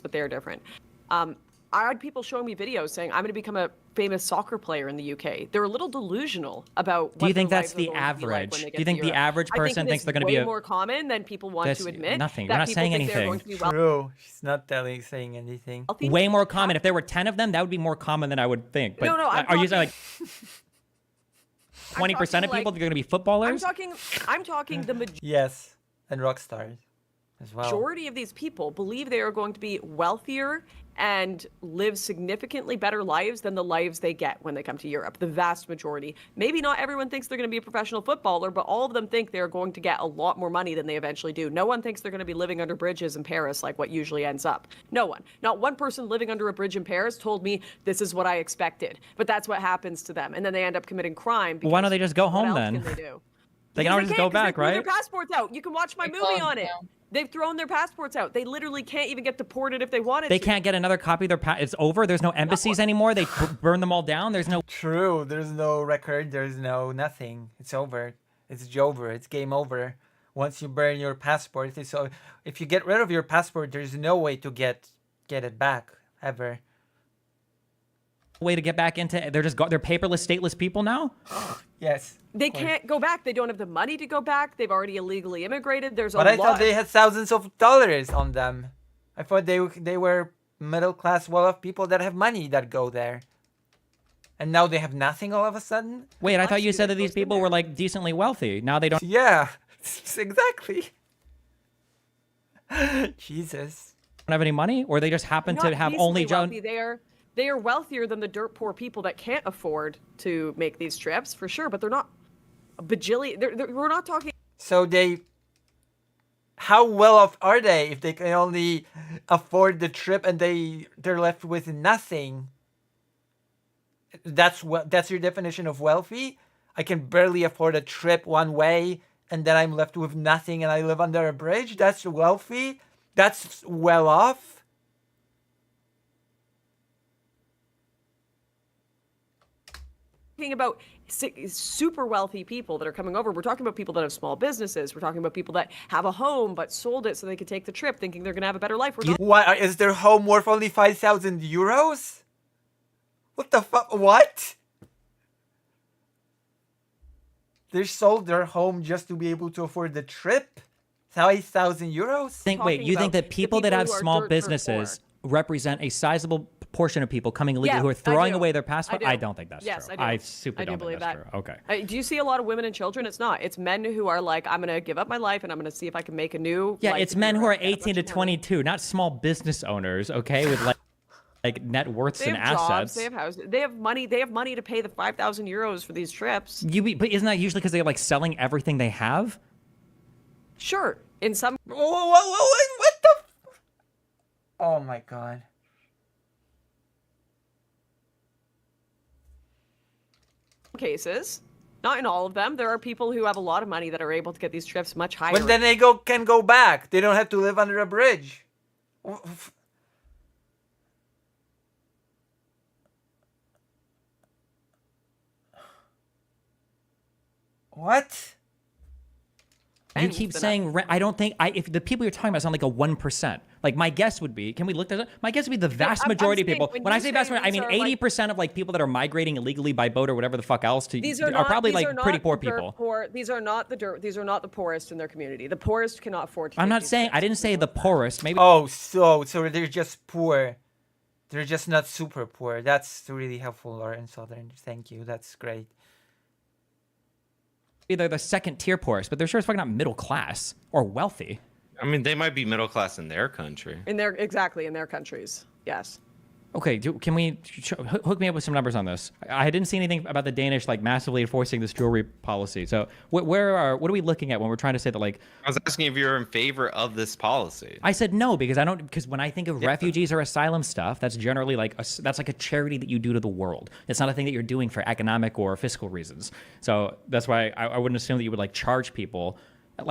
but they are different. I had people showing me videos saying, I'm going to become a famous soccer player in the UK. They're a little delusional about Do you what think their that's lives are the going to be like average? when they Do get you to think the Europe. average I think person it thinks is they're going to be way a... more common than people want That's to admit. nothing. That We're not people saying think they're anything. going to be True. She's not saying anything. Way more common. If there were 10 of them, that would be more common than I would think. But No, I'm are you talking- saying like 20% of people that are going to be footballers? I'm talking the Yes, and rock stars as well. majority of these people believe they are going to be wealthier and live significantly better lives than the lives they get when they come to Europe. The vast majority. Maybe not everyone thinks they're going to be a professional footballer, but all of them think they're going to get a lot more money than they eventually do. No one thinks they're going to be living under bridges in Paris like what usually ends up. No one. Not one person living under a bridge in Paris told me this is what I expected. But that's what happens to them. And then they end up committing crime. Why don't they just go what home else then? Can they do? They can always just go back, They threw right? their passports out. You can watch my movie on it. They've thrown their passports out. They literally can't even get deported if they wanted They to. can't get another copy of their It's over. There's no embassies anymore. They burn them all down. There's no... True. There's no record. There's no nothing. It's over. It's over. It's game over. Once you burn your passport, so if you get rid of your passport, there's no way to get it back ever. way to get back into... They're paperless, stateless people now? Yes. They can't go back. They don't have the money to go back. They've already illegally immigrated. There's But a I lot. thought they had thousands of dollars on them. I thought they were middle class, well-off people that have money that go there. And now they have nothing all of a sudden? Wait, I thought you said that these people were like decently wealthy. Now they don't... Yeah, exactly. Jesus. Don't have any money? Or they just happen to Not have only... decently wealthy. They are wealthier than the dirt poor people that can't afford to make these trips, for sure. But they're not a bajillion. We're not talking... So how well off are they if they can only afford the trip and they're left with nothing? That's your definition of wealthy? I can barely afford a trip one way and then I'm left with nothing and I live under a bridge? That's wealthy? That's well off? About super wealthy people that are coming over. We're talking about people that have small businesses. We're talking about people that have a home but sold it so they could take the trip thinking they're going to have a better life. What? Is their home worth only 5,000 euros? What the fuck? What? They sold their home just to be able to afford the trip? 5,000 euros? Wait, you think that people that have small businesses represent a sizable portion of people coming illegally who are throwing away their passport? I don't think that's true. I super don't think that's true. Okay. Do you see a lot of women and children? It's not. It's men who are like, I'm going to give up my life and I'm going to see if I can make a new Yeah, life it's in men who Europe. are 18 to 22, not small business owners, okay, with like net worths They and have jobs, assets. they have houses, they have money to pay the 5,000 euros for these trips. But isn't that usually because they're like selling everything they have? Sure. In some... What the... Oh my god. cases, not in all of them, there are people who have a lot of money that are able to get these trips much higher. But then they can go back. They don't have to live under a bridge. What? You keep saying, I don't think, if the people you're talking about sound like a 1%. Like my guess would be, can we look at it? My guess would be the vast I'm majority of saying, people. When I say vast majority, I mean 80% of like people that are migrating illegally by boat or whatever the fuck else to are probably like pretty poor people. These are not the poorest in their community. The poorest cannot afford to. I'm not saying, I didn't say the poorest. Maybe. Oh, so they're just poor. They're just not super poor. That's really helpful, Lauren Southern. Thank you. That's great. They're the second tier poorest, but they're sure as fucking not middle class or wealthy. I mean, they might be middle class in their country. In their countries. Yes. Okay, can we hook me up with some numbers on this? I didn't see anything about the Danish like massively enforcing this jewelry policy. So what are we looking at when we're trying to say that like? I was asking if you're in favor of this policy. I said no because when I think of refugees or asylum stuff, that's generally like that's like a charity that you do to the world. It's not a thing that you're doing for economic or fiscal reasons. So that's why I wouldn't assume that you would like charge people.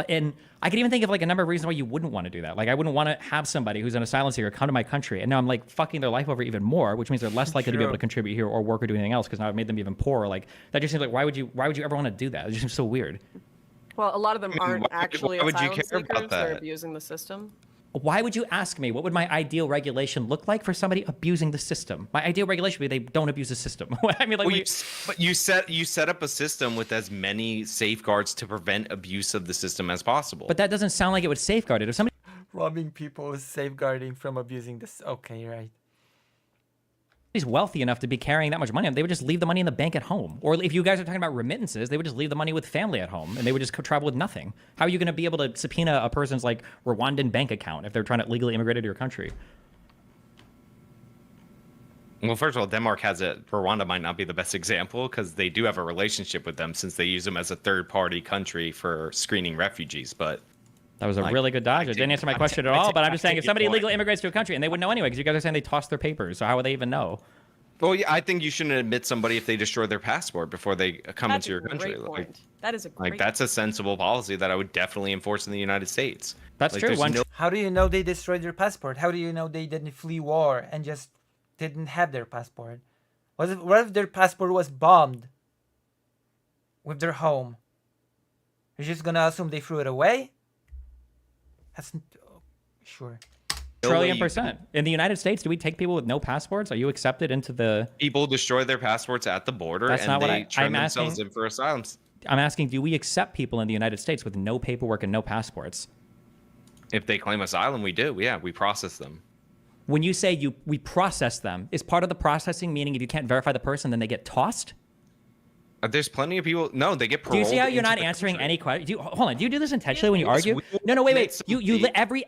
And I could even think of like a number of reasons why you wouldn't want to do that. Like I wouldn't want to have somebody who's an asylum seeker come to my country, and now I'm like fucking their life over even more, which means they're less likely to be able to contribute here or work or do anything else because now I've made them even poorer. Like that just seems like why would you ever want to do that? It just seems so weird. Well, a lot of them aren't actually why would you asylum care about seekers. They're that? abusing the system. Why would you ask me what would my ideal regulation look like for somebody abusing the system? My ideal regulation would be they don't abuse the system. I mean, like, but you set up a system with as many safeguards to prevent abuse of the system as possible. But that doesn't sound like it would safeguard it. If somebody robbing people is safeguarding from abusing this. Okay, right. He's wealthy enough to be carrying that much money, they would just leave the money in the bank at home. Or if you guys are talking about remittances, they would just leave the money with family at home, and they would just travel with nothing. How are you going to be able to subpoena a person's like Rwandan bank account if they're trying to legally immigrate into your country? Well, first of all, Denmark has it. Rwanda might not be the best example because they do have a relationship with them since they use them as a third-party country for screening refugees. But that was a really good dodge. It didn't answer my question at all, but I'm just saying if somebody illegally immigrates to a country, and they would know anyway, because you guys are saying they tossed their papers, so how would they even know? Well, yeah, I think you shouldn't admit somebody if they destroy their passport before they come That's into your a country. great point. That is a great Like that's a sensible policy that I would definitely enforce in the United States. That's true. How do you know they destroyed their passport? How do you know they didn't flee war and just didn't have their passport? What if their passport was bombed with their home? You're just gonna assume they threw it away? That's sure. Trillion%. In the United States, do we take people with no passports? Are you accepted into the... People destroy their passports at the border That's and not what they turn themselves in for asylum. I'm asking, do we accept people in the United States with no paperwork and no passports? If they claim asylum, we do. Yeah, we process them. When you say we process them, is part of the processing meaning if you can't verify the person, then they get tossed? There's plenty of people. No, they get paroled. Do you see how you're into not the answering country. any question? Hold on. Do you do this intentionally when you argue? No, wait.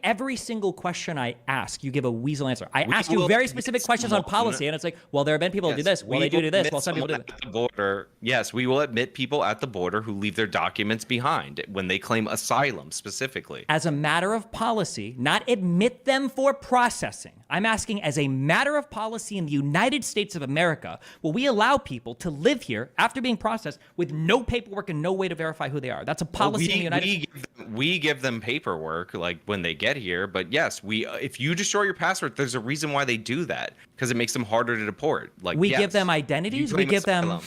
Every single question I ask, you give a weasel answer. I ask you very specific questions on policy, and it's like, well, there have been people who do this. Well, they do this. Well, some people do at the border. Yes, we will admit people at the border who leave their documents behind when they claim asylum specifically. As a matter of policy, not admit them for processing. I'm asking as a matter of policy in the United States of America, will we allow people to live here after being processed with no paperwork and no way to verify who they are? That's a policy in the United States. We give them paperwork like when they get here, but yes, if you destroy your passport, there's a reason why they do that because it makes them harder to deport. Like we give them identities. We give them.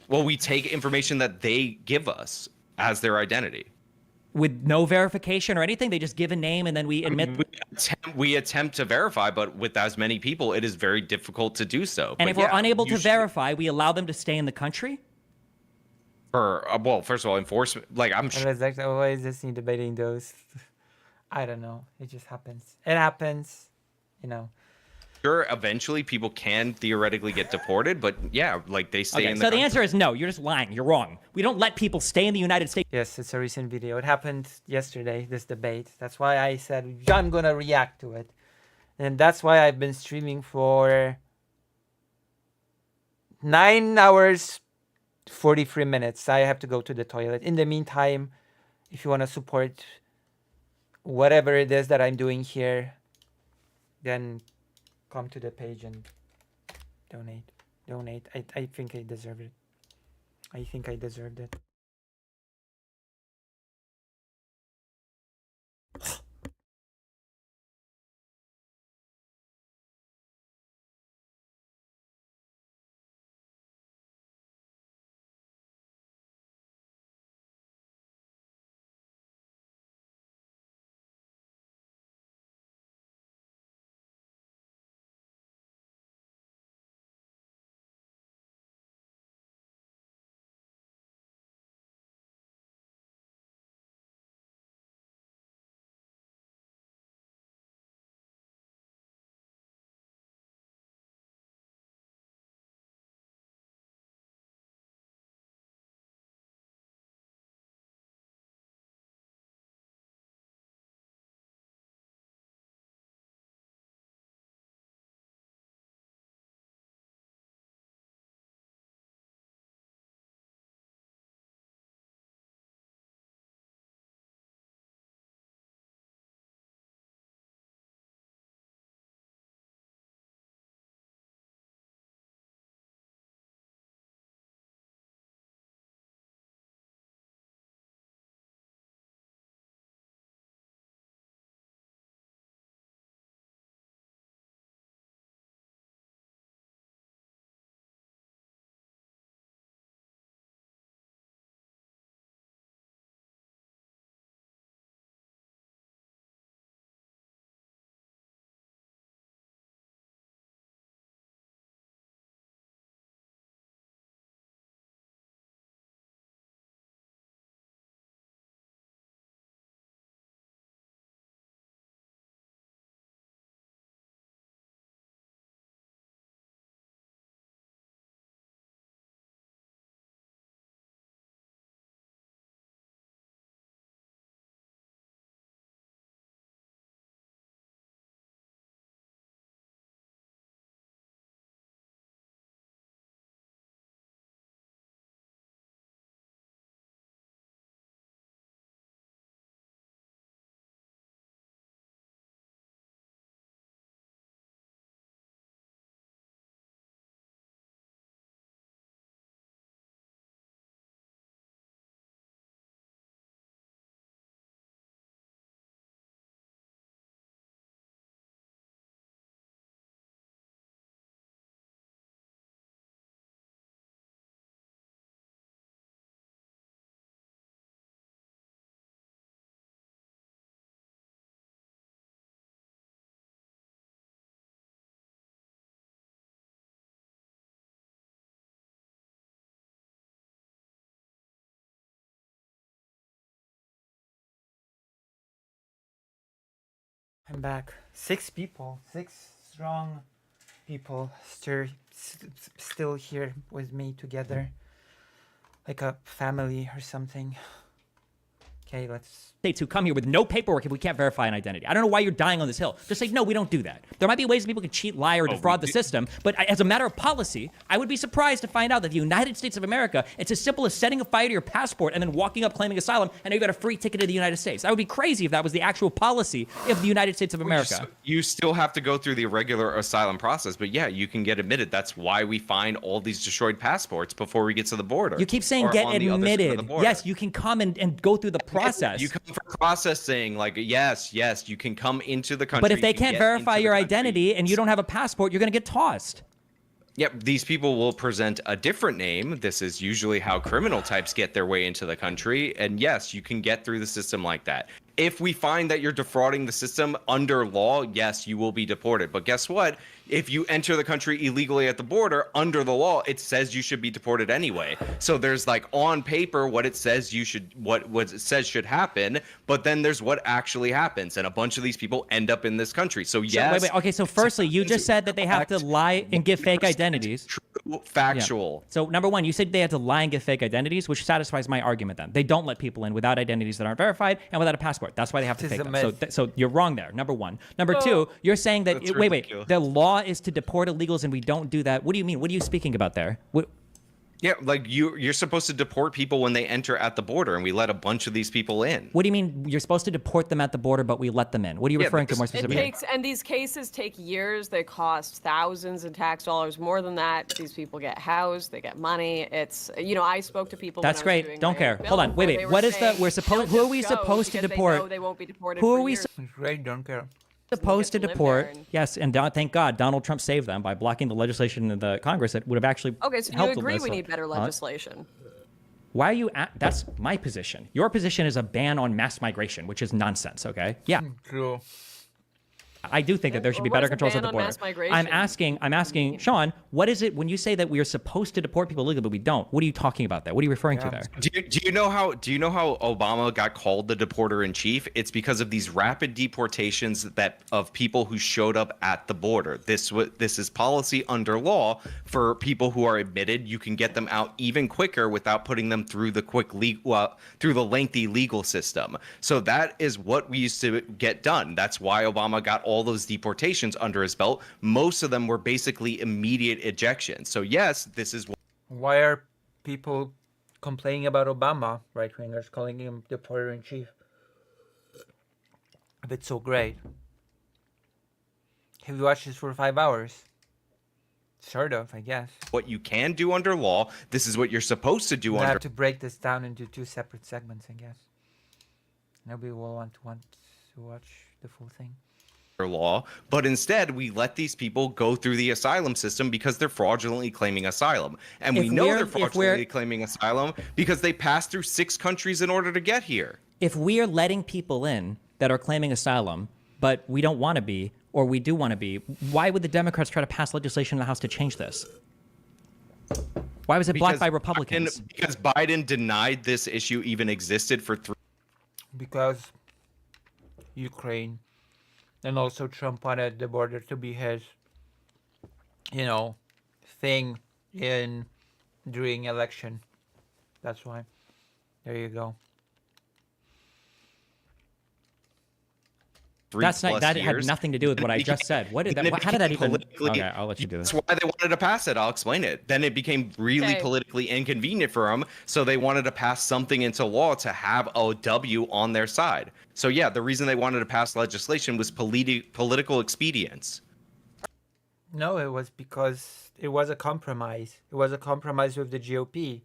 Well, we take information that they give us as their identity. With no verification or anything, they just give a name and then we admit. We attempt to verify, but with as many people, it is very difficult to do so. And but if we're unable to verify, we allow them to stay in the country? Well, first of all, enforcement. Like I'm sure. Why is this need debating those? I don't know. It just happens. It happens, you know. Sure, eventually people can theoretically get deported, but yeah, like they stay in the country. So the country. answer is no. You're just lying. You're wrong. We don't let people stay in the United States. Yes, it's a recent video. It happened yesterday, this debate. That's why I said I'm going to react to it. And that's why I've been streaming for 9 hours, 43 minutes. I have to go to the toilet. In the meantime, if you want to support whatever it is that I'm doing here, then come to the page and donate. I think I deserve it. I think I deserved it. I'm back. 6 people, 6 strong people still here with me together. Like a family or something. Okay, let's... States who come here with no paperwork if we can't verify an identity. I don't know why you're dying on this hill. Just say, no, we don't do that. There might be ways people can cheat, lie, or defraud the system, but as a matter of policy, I would be surprised to find out that the United States of America, it's as simple as setting a fire to your passport and then walking up claiming asylum, and now you got a free ticket to the United States. That would be crazy if that was the actual policy of the United States of America. You still have to go through the regular asylum process, but yeah, you can get admitted. That's why we find all these destroyed passports before we get to the border. You keep saying get admitted. Yes, you can come and go through the process. You come for processing, like, yes, you can come into the country. But if they can't verify your identity and you don't have a passport, you're going to get tossed. Yep, these people will present a different name. This is usually how criminal types get their way into the country. And yes, you can get through the system like that. If we find that you're defrauding the system under law, yes, you will be deported. But guess what? If you enter the country illegally at the border, under the law, it says you should be deported anyway. So there's like on paper what it says you should, what it says should happen, but then there's what actually happens, and a bunch of these people end up in this country. So yes. Wait. Okay, so firstly, you just said that they have to lie and give fake identities. True, factual. Yeah. So number one, you said they had to lie and give fake identities, which satisfies my argument. Then they don't let people in without identities that aren't verified and without a passport. That's why they have to fake them. So you're wrong there. Number one. Number two, you're saying that wait, the law is to deport illegals and we don't do that. What do you mean? What are you speaking about there? Yeah, like you're supposed to deport people when they enter at the border, and we let a bunch of these people in. What do you mean you're supposed to deport them at the border, but we let them in? What are you referring to more specifically? And these cases take years. They cost thousands in tax dollars. More than that, these people get housed. They get money. It's, I spoke to people. That's great. Don't care. Hold on. Wait. What is the? Who are we supposed to deport? They won't be deported. Who are we? Great. Don't care. Supposed to deport, yes, and thank God Donald Trump saved them by blocking the legislation in the Congress that would have actually Okay, so you agree we need better legislation? Why are you that's my position. Your position is a ban on mass migration, which is nonsense, okay? Yeah. True. I do think that there should be better controls at the border. I'm asking, Sean, what is it when you say that we are supposed to deport people illegally, but we don't? What are you talking about there? What are you referring to there? Do you know how Obama got called the deporter in chief? It's because of these rapid deportations of people who showed up at the border. This is policy under law for people who are admitted. You can get them out even quicker without putting them through through the lengthy legal system. So that is what we used to get done. That's why Obama got all those deportations under his belt. Most of them were basically immediate ejections. So yes, this is why are people complaining about Obama, right-wingers calling him deporter in chief? If it's so great. Have you watched this for 5 hours? Sort of, I guess. What you can do under law. This is what you're supposed to do We under. have to break this down into 2 separate segments, I guess. Nobody will want to watch the full thing. Law, but instead we let these people go through the asylum system because they're fraudulently claiming asylum, and we know they're fraudulently claiming asylum because they passed through 6 countries in order to get here. If we are letting people in that are claiming asylum, but we don't want to be, or we do want to be, why would the Democrats try to pass legislation in the House to change this? Why was it blocked by Republicans? Because Biden denied this issue even existed for 3. Because Ukraine. And also Trump wanted the border to be his, thing during election. That's why. There you go. That had nothing to do with what I just said. What did that? How did that even? Okay, I'll let you do this. That's why they wanted to pass it. I'll explain it. Then it became really politically inconvenient for them, so they wanted to pass something into law to have a W on their side. So yeah, the reason they wanted to pass legislation was political expedience. No, it was because it was a compromise. It was a compromise with the GOP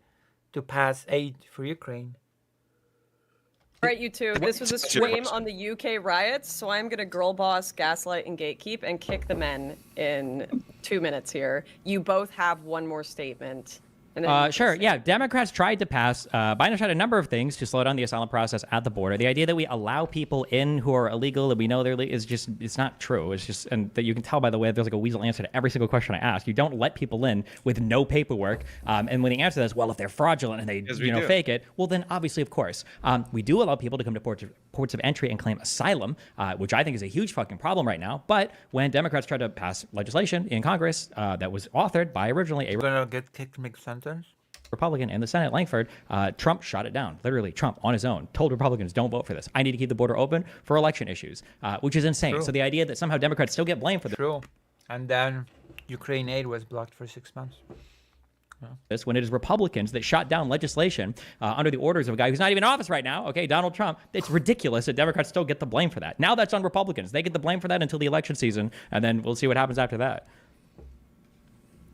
to pass aid for Ukraine. All right, you two. This was a stream on the UK riots, so I'm going to girl boss, gaslight, and gatekeep and kick the men in 2 minutes here. You both have one more statement And then Sure. Yeah. Democrats tried to pass, Biden tried a number of things to slow down the asylum process at the border. The idea that we allow people in who are illegal and we know they're is just, it's not true. It's just, and that you can tell by the way there's like a weasel answer to every single question I ask. You don't let people in with no paperwork. And when the answer is, well, if they're fraudulent and they, fake it, well, then obviously, of course, we do allow people to come to ports of entry and claim asylum, which I think is a huge fucking problem right now. But when Democrats tried to pass legislation in Congress that was authored by originally a Gonna get kicked mid-sentence? Republican in the Senate, Langford, Trump shot it down. Literally, Trump on his own told Republicans, don't vote for this. I need to keep the border open for election issues, which is insane. True. So the idea that somehow Democrats still get blamed for this. True. And then Ukraine aid was blocked for 6 months. This when it is Republicans that shot down legislation under the orders of a guy who's not even in office right now, okay, Donald Trump. It's ridiculous that Democrats still get the blame for that. Now that's on Republicans. They get the blame for that until the election season, and then we'll see what happens after that.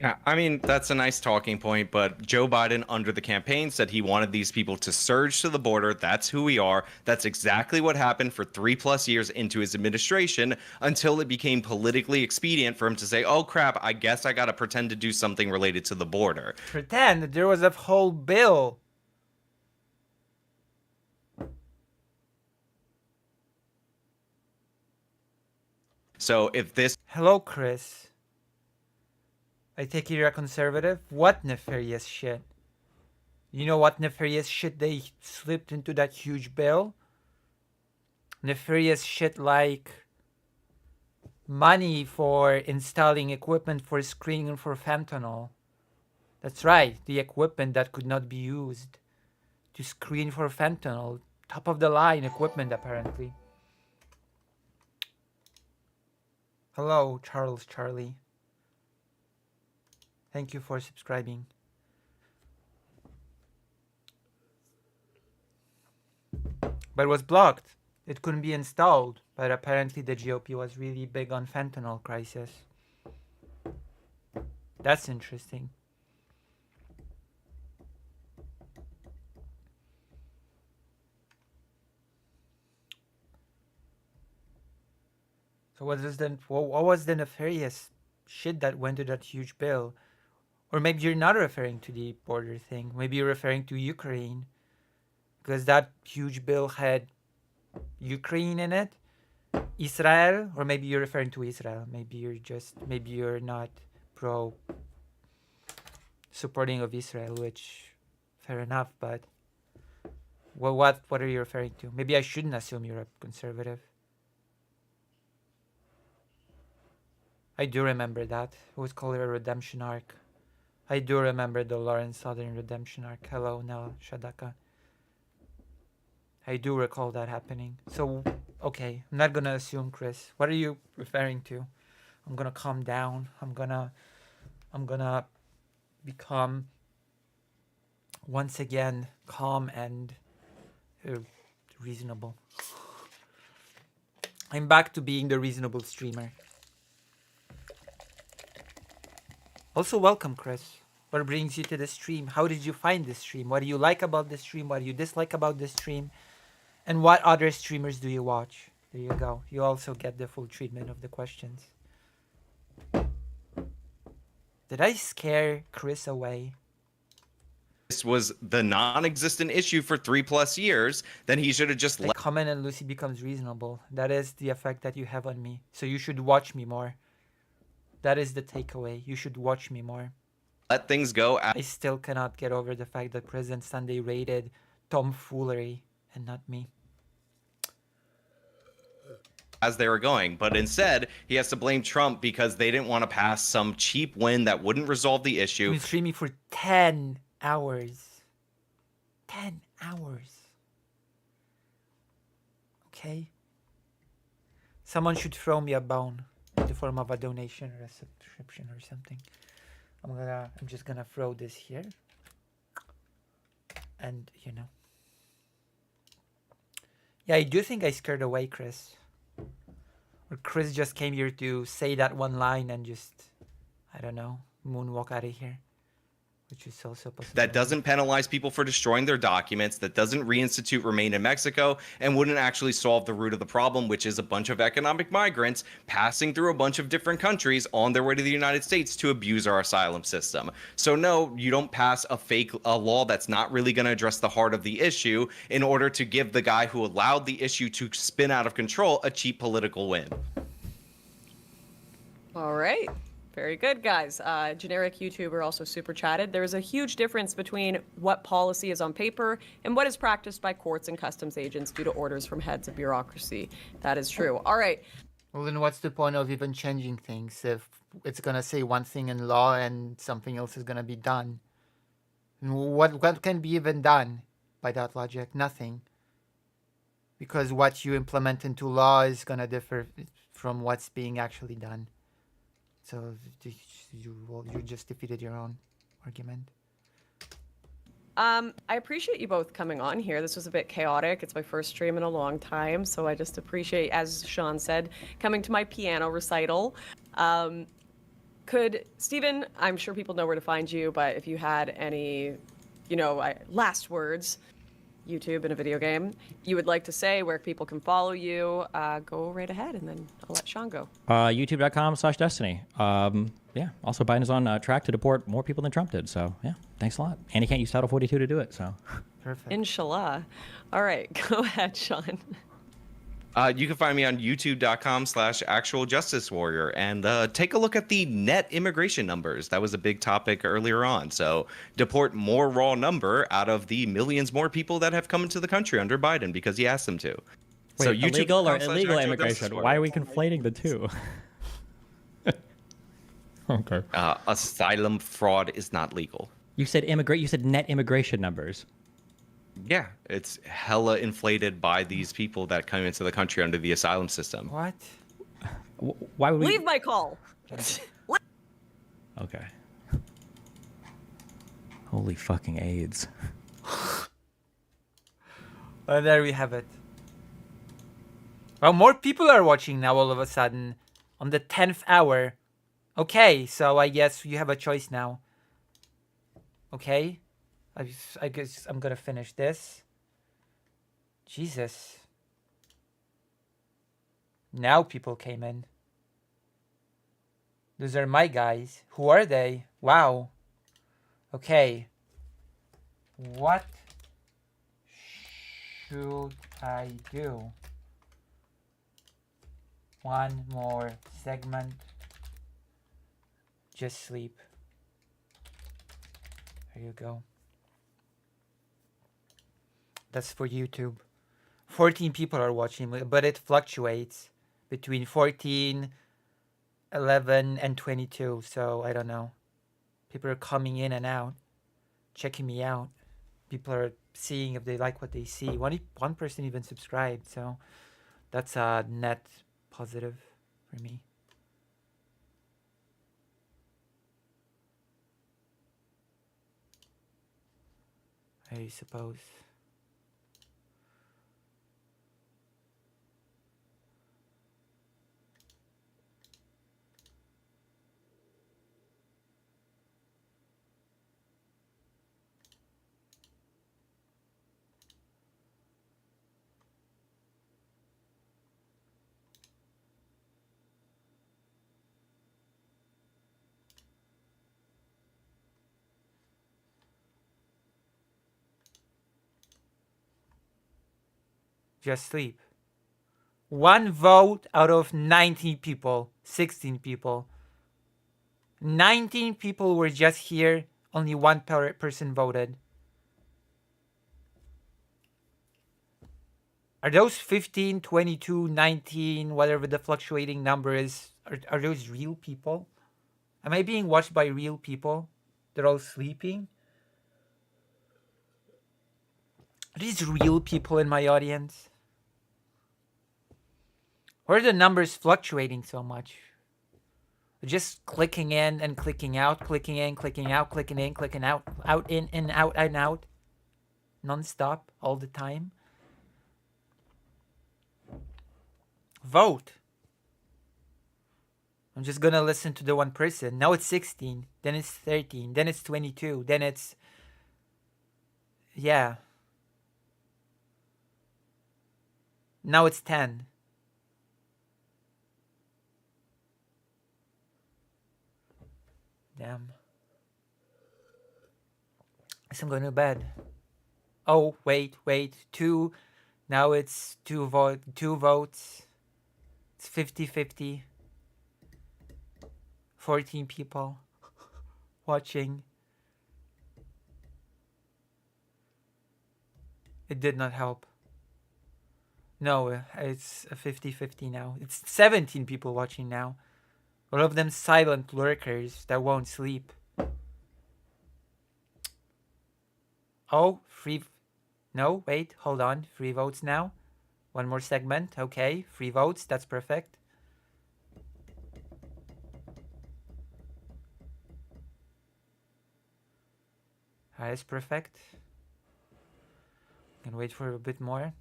Yeah, I mean, that's a nice talking point, but Joe Biden under the campaign said he wanted these people to surge to the border. That's who we are. That's exactly what happened for 3+ years into his administration until it became politically expedient for him to say, oh, crap, I guess I got to pretend to do something related to the border. Pretend there was a whole bill. So if this... Hello, Chris. I take it you're a conservative? What nefarious shit? You know what nefarious shit they slipped into that huge bill? Nefarious shit like money for installing equipment for screening for fentanyl. That's right, the equipment that could not be used to screen for fentanyl. Top of the line equipment, apparently. Hello, Charlie. Thank you for subscribing. But it was blocked. It couldn't be installed. But apparently the GOP was really big on fentanyl crisis. That's interesting. So what was the nefarious shit that went to that huge bill? Or maybe you're not referring to the border thing. Maybe you're referring to Ukraine. Because that huge bill had Ukraine in it. Israel. Or maybe you're referring to Israel. Maybe you're not pro supporting of Israel, which fair enough, but what are you referring to? Maybe I shouldn't assume you're a conservative. I do remember that. It was called a redemption arc. I do remember the Lawrence Southern redemption arc. Hello, Nel Shadaka. I do recall that happening. So, okay, I'm not gonna assume, Chris. What are you referring to? I'm gonna calm down. I'm gonna become once again calm and reasonable. I'm back to being the reasonable streamer. Also, welcome, Chris. What brings you to the stream? How did you find this stream? What do you like about this stream? What do you dislike about this stream? And what other streamers do you watch? There you go. You also get the full treatment of the questions. Did I scare Chris away? This was the non-existent issue for 3+ years, then he should have just let... Comment and Lucy becomes reasonable. That is the effect that you have on me. So you should watch me more. That is the takeaway. You should watch me more. Let things go. I still cannot get over the fact that President Sunday rated tomfoolery and not me. As they were going, but instead he has to blame Trump because they didn't want to pass some cheap win that wouldn't resolve the issue. He was streaming for 10 hours. 10 hours. Okay? Someone should throw me a bone in the form of a donation or a subscription or something. I'm just gonna throw this here. And, you know. Yeah, I do think I scared away Chris. Or Chris just came here to say that one line and just, I don't know, moonwalk out of here. Which is also possible. That doesn't penalize people for destroying their documents, that doesn't reinstitute Remain in Mexico, and wouldn't actually solve the root of the problem, which is a bunch of economic migrants passing through a bunch of different countries on their way to the United States to abuse our asylum system. So no, you don't pass a law that's not really going to address the heart of the issue in order to give the guy who allowed the issue to spin out of control a cheap political win. All right. Very good, guys. Generic YouTuber also super chatted. There is a huge difference between what policy is on paper and what is practiced by courts and customs agents due to orders from heads of bureaucracy. That is true. All right. Well, then what's the point of even changing things if it's going to say one thing in law and something else is going to be done? What can be even done by that logic? Nothing. Because what you implement into law is going to differ from what's being actually done. So you just defeated your own argument. I appreciate you both coming on here. This was a bit chaotic. It's my first stream in a long time, so I just appreciate, as Sean said, coming to my piano recital. Could Stephen, I'm sure people know where to find you, but if you had any, last words, YouTube in a video game, you would like to say where people can follow you, go right ahead, and then I'll let Sean go. YouTube.com/Destiny. Yeah. Also, Biden is on track to deport more people than Trump did. So, yeah, thanks a lot. And he can't use Title 42 to do it. So, perfect. Inshallah. All right, go ahead, Sean. You can find me on youtube.com/actualjusticewarrior and take a look at the net immigration numbers. That was a big topic earlier on. So deport more raw number out of the millions more people that have come into the country under Biden because he asked them to. wait, So illegal or illegal YouTube.com/actualjusticewarrior. immigration? Why are we conflating the two? Okay. Asylum fraud is not legal. You said You said net immigration numbers. Yeah, it's hella inflated by these people that come into the country under the asylum system. What? Why would we? Leave my call. Okay. Holy fucking AIDS. Well, there we have it. Well, more people are watching now all of a sudden on the 10th hour. Okay, so I guess you have a choice now. Okay? I guess I'm gonna finish this. Jesus. Now people came in. Those are my guys. Who are they? Wow. Okay. What should I do? One more segment. Just sleep. There you go. That's for YouTube. 14 people are watching, but it fluctuates between 14, 11, and 22. So I don't know. People are coming in and out, checking me out. People are seeing if they like what they see. One person even subscribed, so that's a net positive for me. I suppose. Just sleep. One vote out of 19 people, 16 people. 19 people were just here, only one person voted. Are those 15, 22, 19, whatever the fluctuating number is, are those real people? Am I being watched by real people? They're all sleeping? Are these real people in my audience? Why are the numbers fluctuating so much? Just clicking in and clicking out, clicking in, clicking out, clicking in, clicking out, out, in, out, and out. Non-stop, all the time. Vote. I'm just gonna listen to the one person. Now it's 16, then it's 13, then it's 22, then it's... Yeah. Now it's 10. Damn. I'm going to bed. Oh, wait. 2. Now it's 2 votes. It's 50-50. 14 people watching. It did not help. No, it's a 50-50 now. It's 17 people watching now. All of them silent lurkers that won't sleep. Oh, free... No, wait, hold on. Free votes now. One more segment. Okay, free votes. That's perfect. That's perfect. Can wait for a bit more.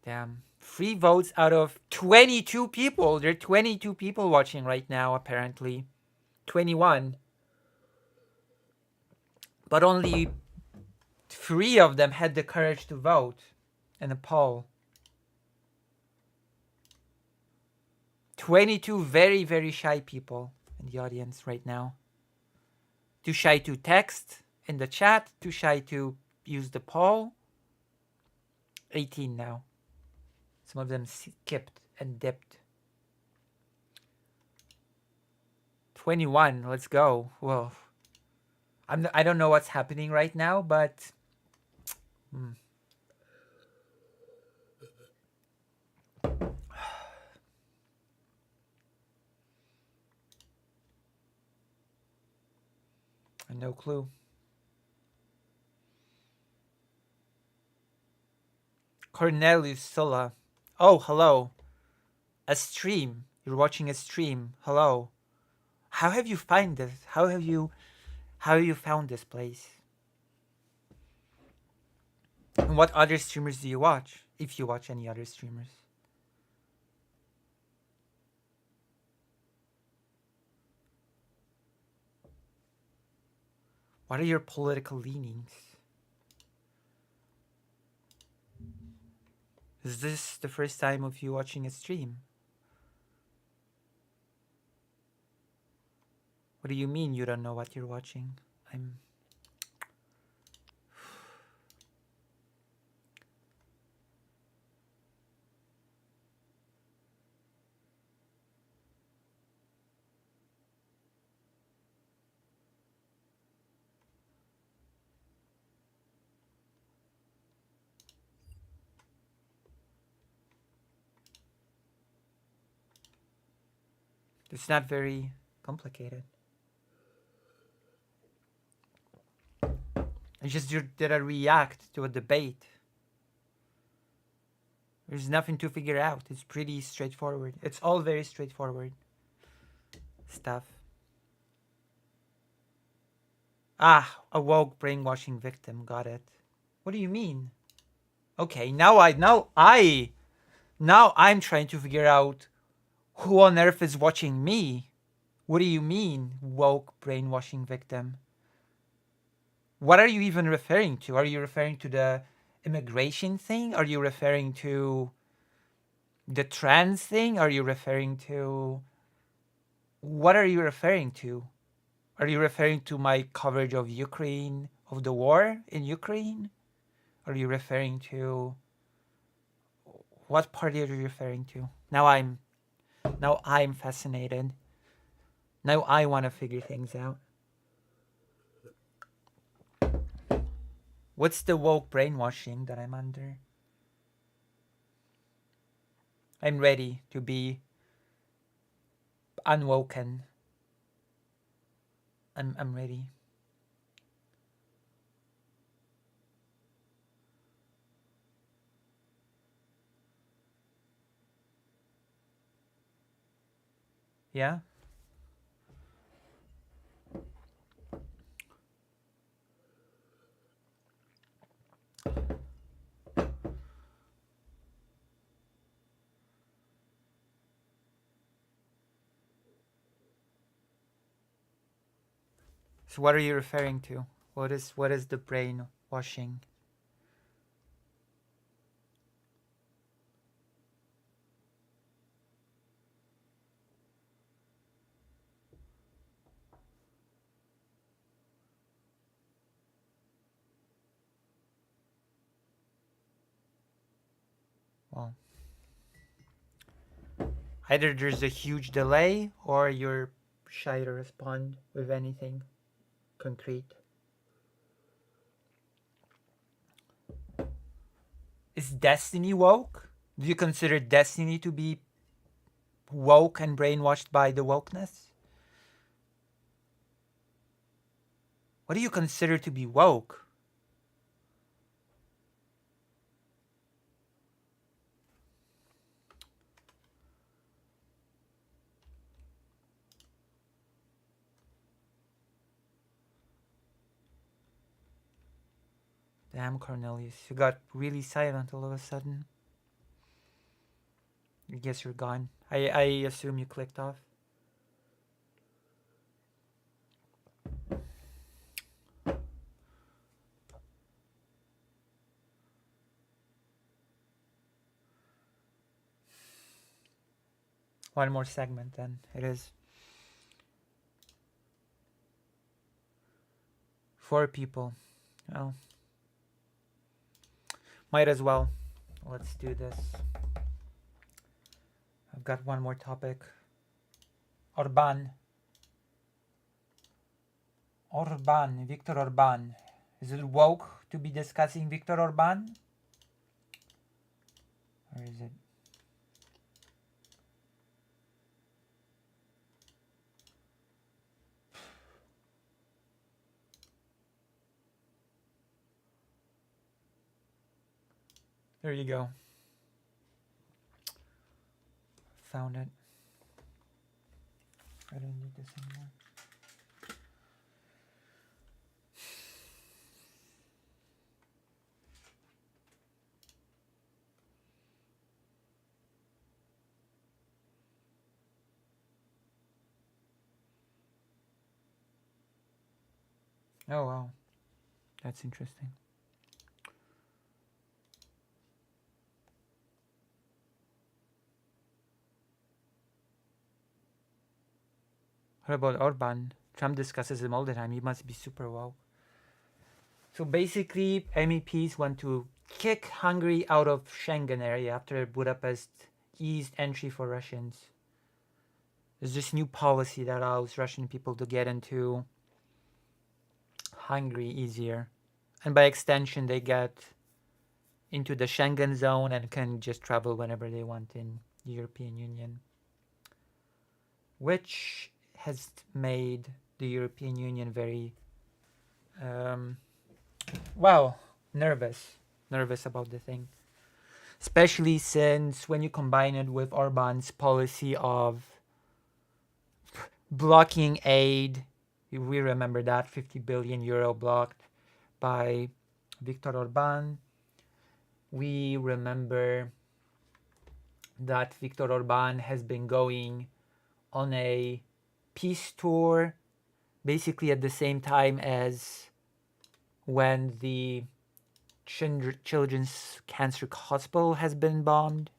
Damn. 3 votes out of 22 people. There are 22 people watching right now, apparently. 21. But only 3 of them had the courage to vote in a poll. 22 very, very shy people in the audience right now. Too shy to text in the chat. Too shy to use the poll. 18 now. Some of them skipped and dipped. 21. Let's go. Well, I don't know what's happening right now, but... No clue. Cornelius Sola. Oh, hello. A stream. You're watching a stream. Hello. How have you find this? How have you found this place? And what other streamers do you watch? If you watch any other streamers. What are your political leanings? Is this the first time of you watching a stream? What do you mean you don't know what you're watching? It's not very complicated. It's just you did a react to a debate. There's nothing to figure out. It's pretty straightforward. It's all very straightforward stuff. Ah, a woke brainwashing victim. Got it. What do you mean? Okay, now I'm trying to figure out who on earth is watching me. What do you mean, woke brainwashing victim? What are you even referring to? Are you referring to the immigration thing? Are you referring to the trans thing? Are you referring to... What are you referring to? Are you referring to my coverage of Ukraine, of the war in Ukraine? Are you referring to... What party are you referring to? Now I'm fascinated. Now I want to figure things out. What's the woke brainwashing that I'm under? I'm ready to be unwoken. I'm ready. Yeah? So what are you referring to? What is the brainwashing? Well, either there's a huge delay or you're shy to respond with anything concrete. Is Destiny woke? Do you consider Destiny to be woke and brainwashed by the wokeness? What do you consider to be woke? Damn, Cornelius, you got really silent all of a sudden. I guess you're gone. I assume you clicked off. One more segment then. It is 4 people. Well, might as well. Let's do this. I've got one more topic. Orban. Viktor Orban. Is it woke to be discussing Viktor Orban? Or is it? There you go. Found it. I don't need this anymore. Oh wow, that's interesting. What about Orban? Trump discusses him all the time. He must be super woke. So basically, MEPs want to kick Hungary out of Schengen area after Budapest eased entry for Russians. There's this new policy that allows Russian people to get into Hungary easier. And by extension, they get into the Schengen zone and can just travel whenever they want in the European Union. Which has made the European Union very, nervous about the thing. Especially since when you combine it with Orban's policy of blocking aid, we remember that 50 billion euro blocked by Viktor Orban. We remember that Viktor Orban has been going on a peace tour basically at the same time as when the Children's Cancer Hospital has been bombed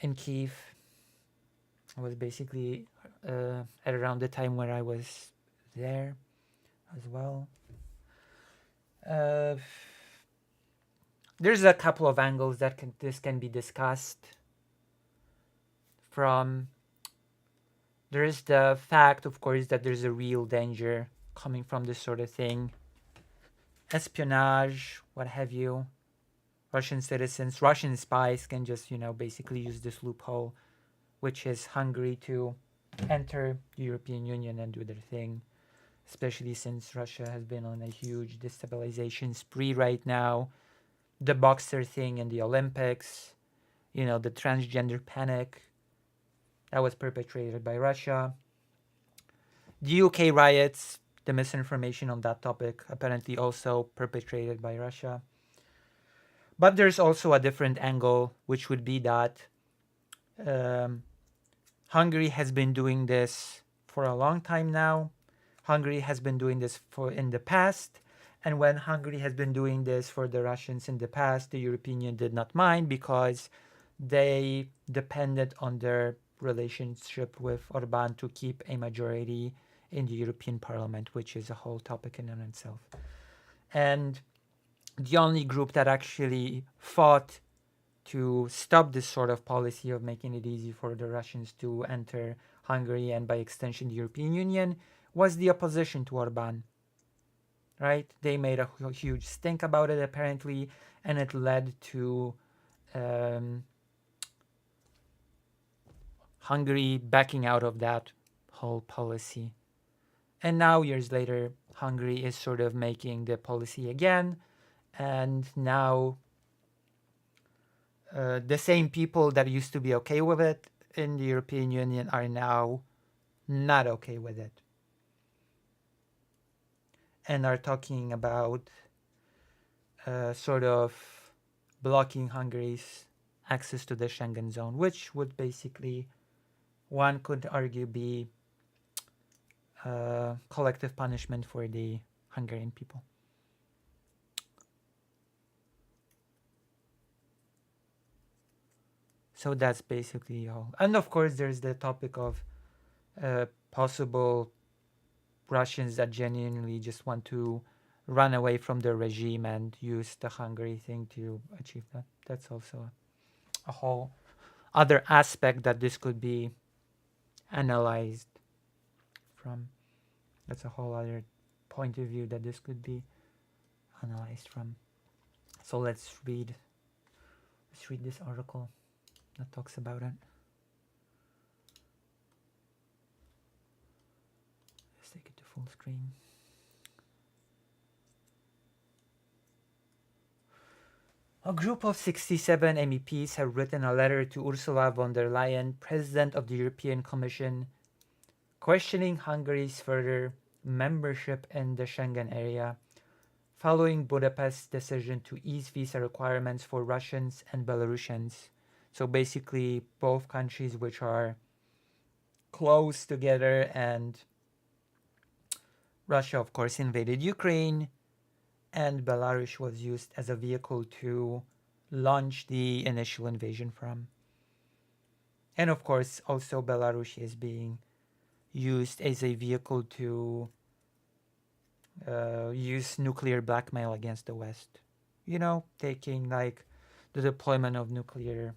in Kyiv. It was basically at around the time where I was there as well. There's a couple of angles that this can be discussed from. There is the fact, of course, that there's a real danger coming from this sort of thing. Espionage, what have you. Russian citizens, Russian spies can just, basically use this loophole, which is Hungary, to enter the European Union and do their thing. Especially since Russia has been on a huge destabilization spree right now. The Boxer thing in the Olympics, the transgender panic. That was perpetrated by Russia. The UK riots, the misinformation on that topic, apparently also perpetrated by Russia. But there's also a different angle, which would be that Hungary has been doing this for a long time now. Hungary has been doing this in the past. And when Hungary has been doing this for the Russians in the past, the European Union did not mind because they depended on their relationship with Orban to keep a majority in the European Parliament, which is a whole topic in and itself. And the only group that actually fought to stop this sort of policy of making it easy for the Russians to enter Hungary and by extension the European Union was the opposition to Orban. Right? They made a huge stink about it apparently, and it led to Hungary backing out of that whole policy. And now, years later, Hungary is sort of making the policy again, and now the same people that used to be okay with it in the European Union are now not okay with it, and are talking about sort of blocking Hungary's access to the Schengen zone, which would basically, one could argue, be collective punishment for the Hungarian people. So that's basically all. And of course, there's the topic of possible Russians that genuinely just want to run away from the regime and use the Hungary thing to achieve that. That's also a whole other aspect that this could be analyzed from. That's a whole other point of view that this could be analyzed from. So let's read this article that talks about it. Let's take it to full screen. A group of 67 MEPs have written a letter to Ursula von der Leyen, President of the European Commission, questioning Hungary's further membership in the Schengen area, following Budapest's decision to ease visa requirements for Russians and Belarusians. So basically, both countries which are close together, and Russia, of course, invaded Ukraine, and Belarus was used as a vehicle to launch the initial invasion from. And of course, also Belarus is being used as a vehicle to use nuclear blackmail against the West. You know, taking like the deployment of nuclear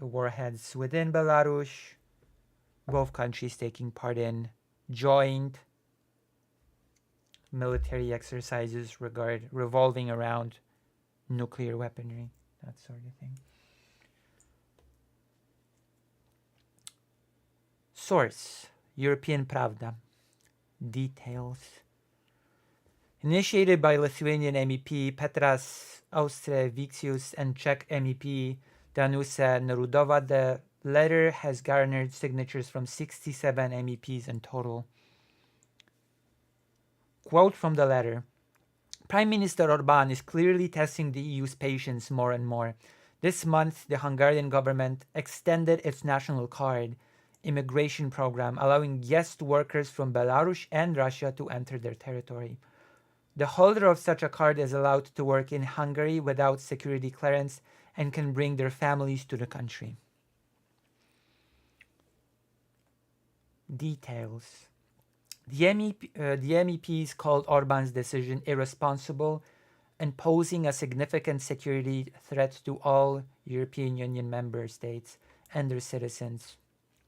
warheads within Belarus, both countries taking part in joint military exercises revolving around nuclear weaponry, that sort of thing. Source: European Pravda. Details: initiated by Lithuanian MEP Petras Austrevičius and Czech MEP Danuše Nerudova, the letter has garnered signatures from 67 MEPs in total. Quote from the letter: Prime Minister Orban is clearly testing the EU's patience more and more. This month, the Hungarian government extended its national card immigration program, allowing guest workers from Belarus and Russia to enter their territory. The holder of such a card is allowed to work in Hungary without security clearance and can bring their families to the country. Details: the MEPs called Orban's decision irresponsible and posing a significant security threat to all European Union member states and their citizens,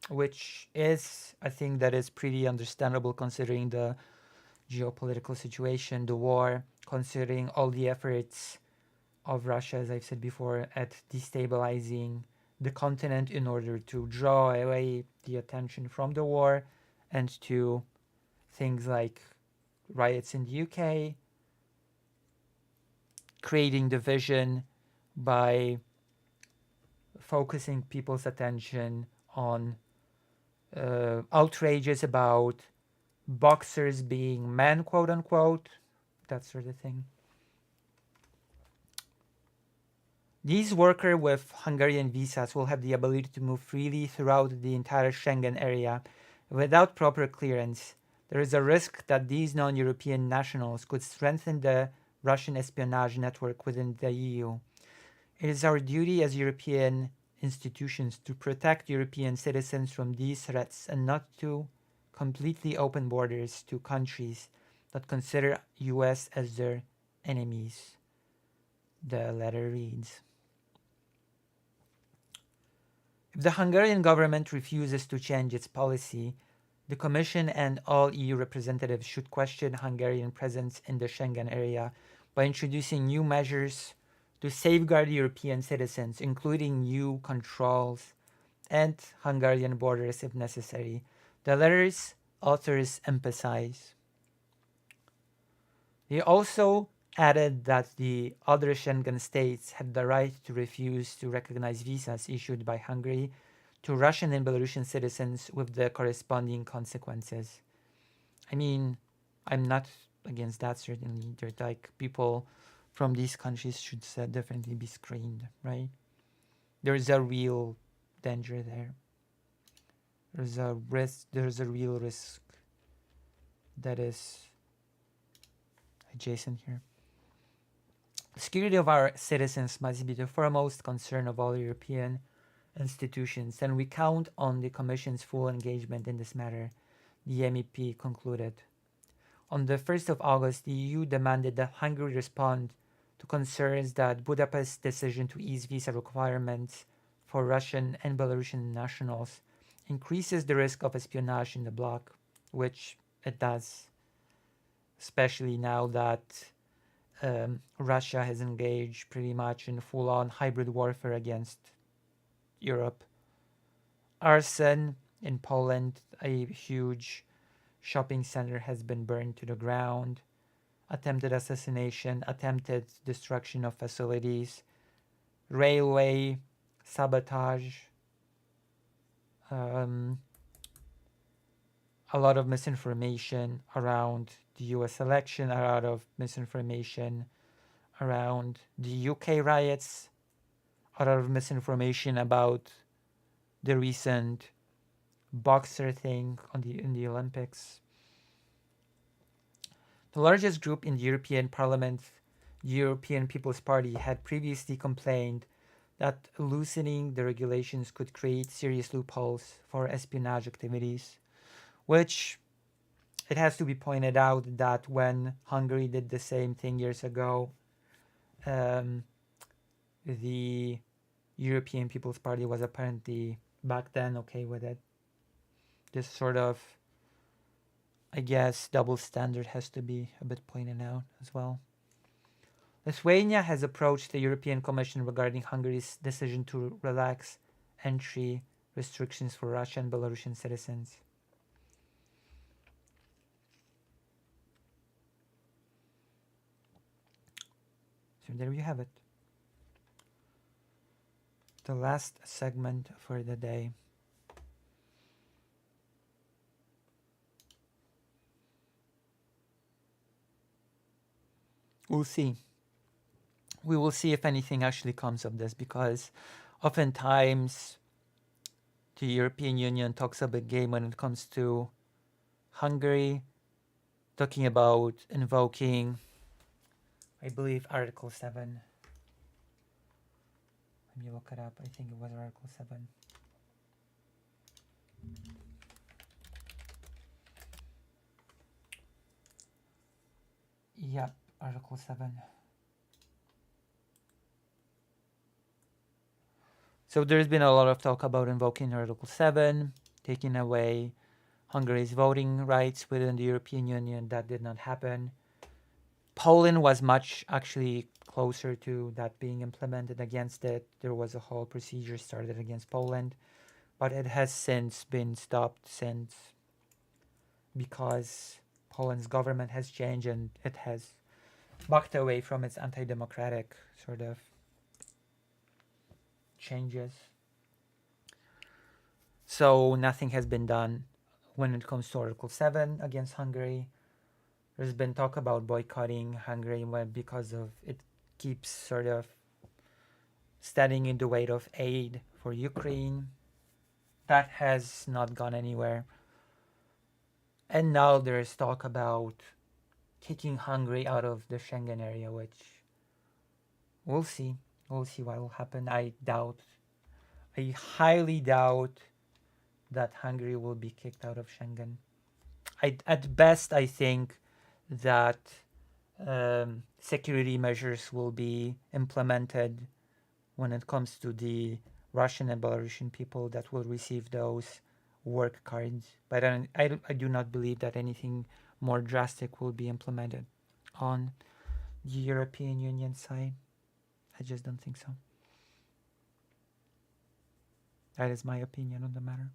which is a thing that is pretty understandable considering the geopolitical situation, the war, considering all the efforts of Russia, as I've said before, at destabilizing the continent in order to draw away the attention from the war and to things like riots in the UK, creating division by focusing people's attention on outrages about boxers being men, quote unquote, that sort of thing. These workers with Hungarian visas will have the ability to move freely throughout the entire Schengen area without proper clearance. There is a risk that these non-European nationals could strengthen the Russian espionage network within the EU. It is our duty as European institutions to protect European citizens from these threats and not to completely open borders to countries that consider US as their enemies. The letter reads, if the Hungarian government refuses to change its policy, the Commission and all EU representatives should question Hungarian presence in the Schengen area by introducing new measures to safeguard European citizens, including new controls and Hungarian borders if necessary. The letter's authors emphasize. They also added that the other Schengen states had the right to refuse to recognize visas issued by Hungary to Russian and Belarusian citizens with the corresponding consequences. I mean, I'm not against that, certainly. They're like people from these countries should definitely be screened, right? There's a real danger there. There's a risk, there's a real risk that is adjacent here. The security of our citizens must be the foremost concern of all European institutions, and we count on the Commission's full engagement in this matter, the MEP concluded. On the 1st of August, the EU demanded that Hungary respond to concerns that Budapest's decision to ease visa requirements for Russian and Belarusian nationals increases the risk of espionage in the bloc, which it does, especially now that Russia has engaged pretty much in full-on hybrid warfare against Europe. Arson in Poland, a huge shopping center has been burned to the ground. Attempted assassination, attempted destruction of facilities, railway sabotage, a lot of misinformation around the US election, a lot of misinformation around the UK riots, a lot of misinformation about the recent boxer thing in the Olympics. The largest group in the European Parliament, the European People's Party, had previously complained that loosening the regulations could create serious loopholes for espionage activities, which it has to be pointed out that when Hungary did the same thing years ago, the European People's Party was apparently back then okay with it. This sort of, I guess, double standard has to be a bit pointed out as well. Lithuania has approached the European Commission regarding Hungary's decision to relax entry restrictions for Russian and Belarusian citizens. So there you have it. The last segment for the day. We'll see. We will see if anything actually comes of this, because oftentimes the European Union talks a big game when it comes to Hungary, talking about invoking, I believe, Article 7. Let me look it up. I think it was Article 7. Yep, Article 7. So there's been a lot of talk about invoking Article 7, taking away Hungary's voting rights within the European Union. That did not happen. Poland was much actually closer to that being implemented against it. There was a whole procedure started against Poland, but it has since been stopped because Poland's government has changed and it has backed away from its anti-democratic sort of changes. So nothing has been done when it comes to Article 7 against Hungary. There's been talk about boycotting Hungary because of it keeps sort of standing in the way of aid for Ukraine. That has not gone anywhere. And now there's talk about kicking Hungary out of the Schengen area, which we'll see. We'll see what will happen. I highly doubt that Hungary will be kicked out of Schengen. At best, I think that security measures will be implemented when it comes to the Russian and Belarusian people that will receive those work cards. But I do not believe that anything more drastic will be implemented on the European Union side. I just don't think so. That is my opinion on the matter.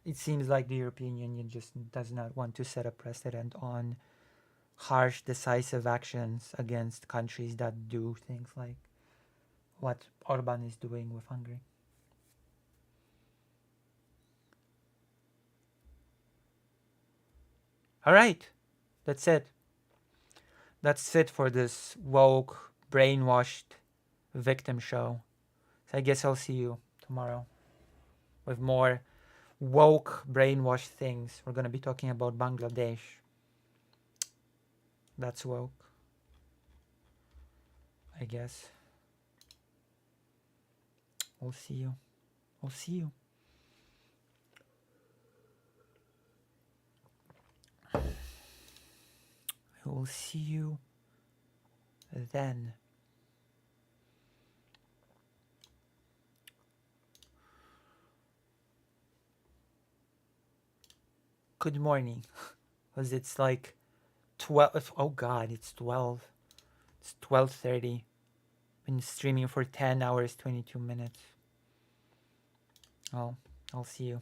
It seems like the European Union just does not want to set a precedent on harsh, decisive actions against countries that do things like what Orban is doing with Hungary. All right, that's it. That's it for this woke, brainwashed victim show. So I guess I'll see you tomorrow with more woke, brainwashed things. We're going to be talking about Bangladesh. That's woke, I guess. We'll see you. We'll see you. I will see you then. Good morning. Because it's like 12. Oh God, it's 12. It's 12:30. Been streaming for 10 hours, 22 minutes. Oh, I'll see you.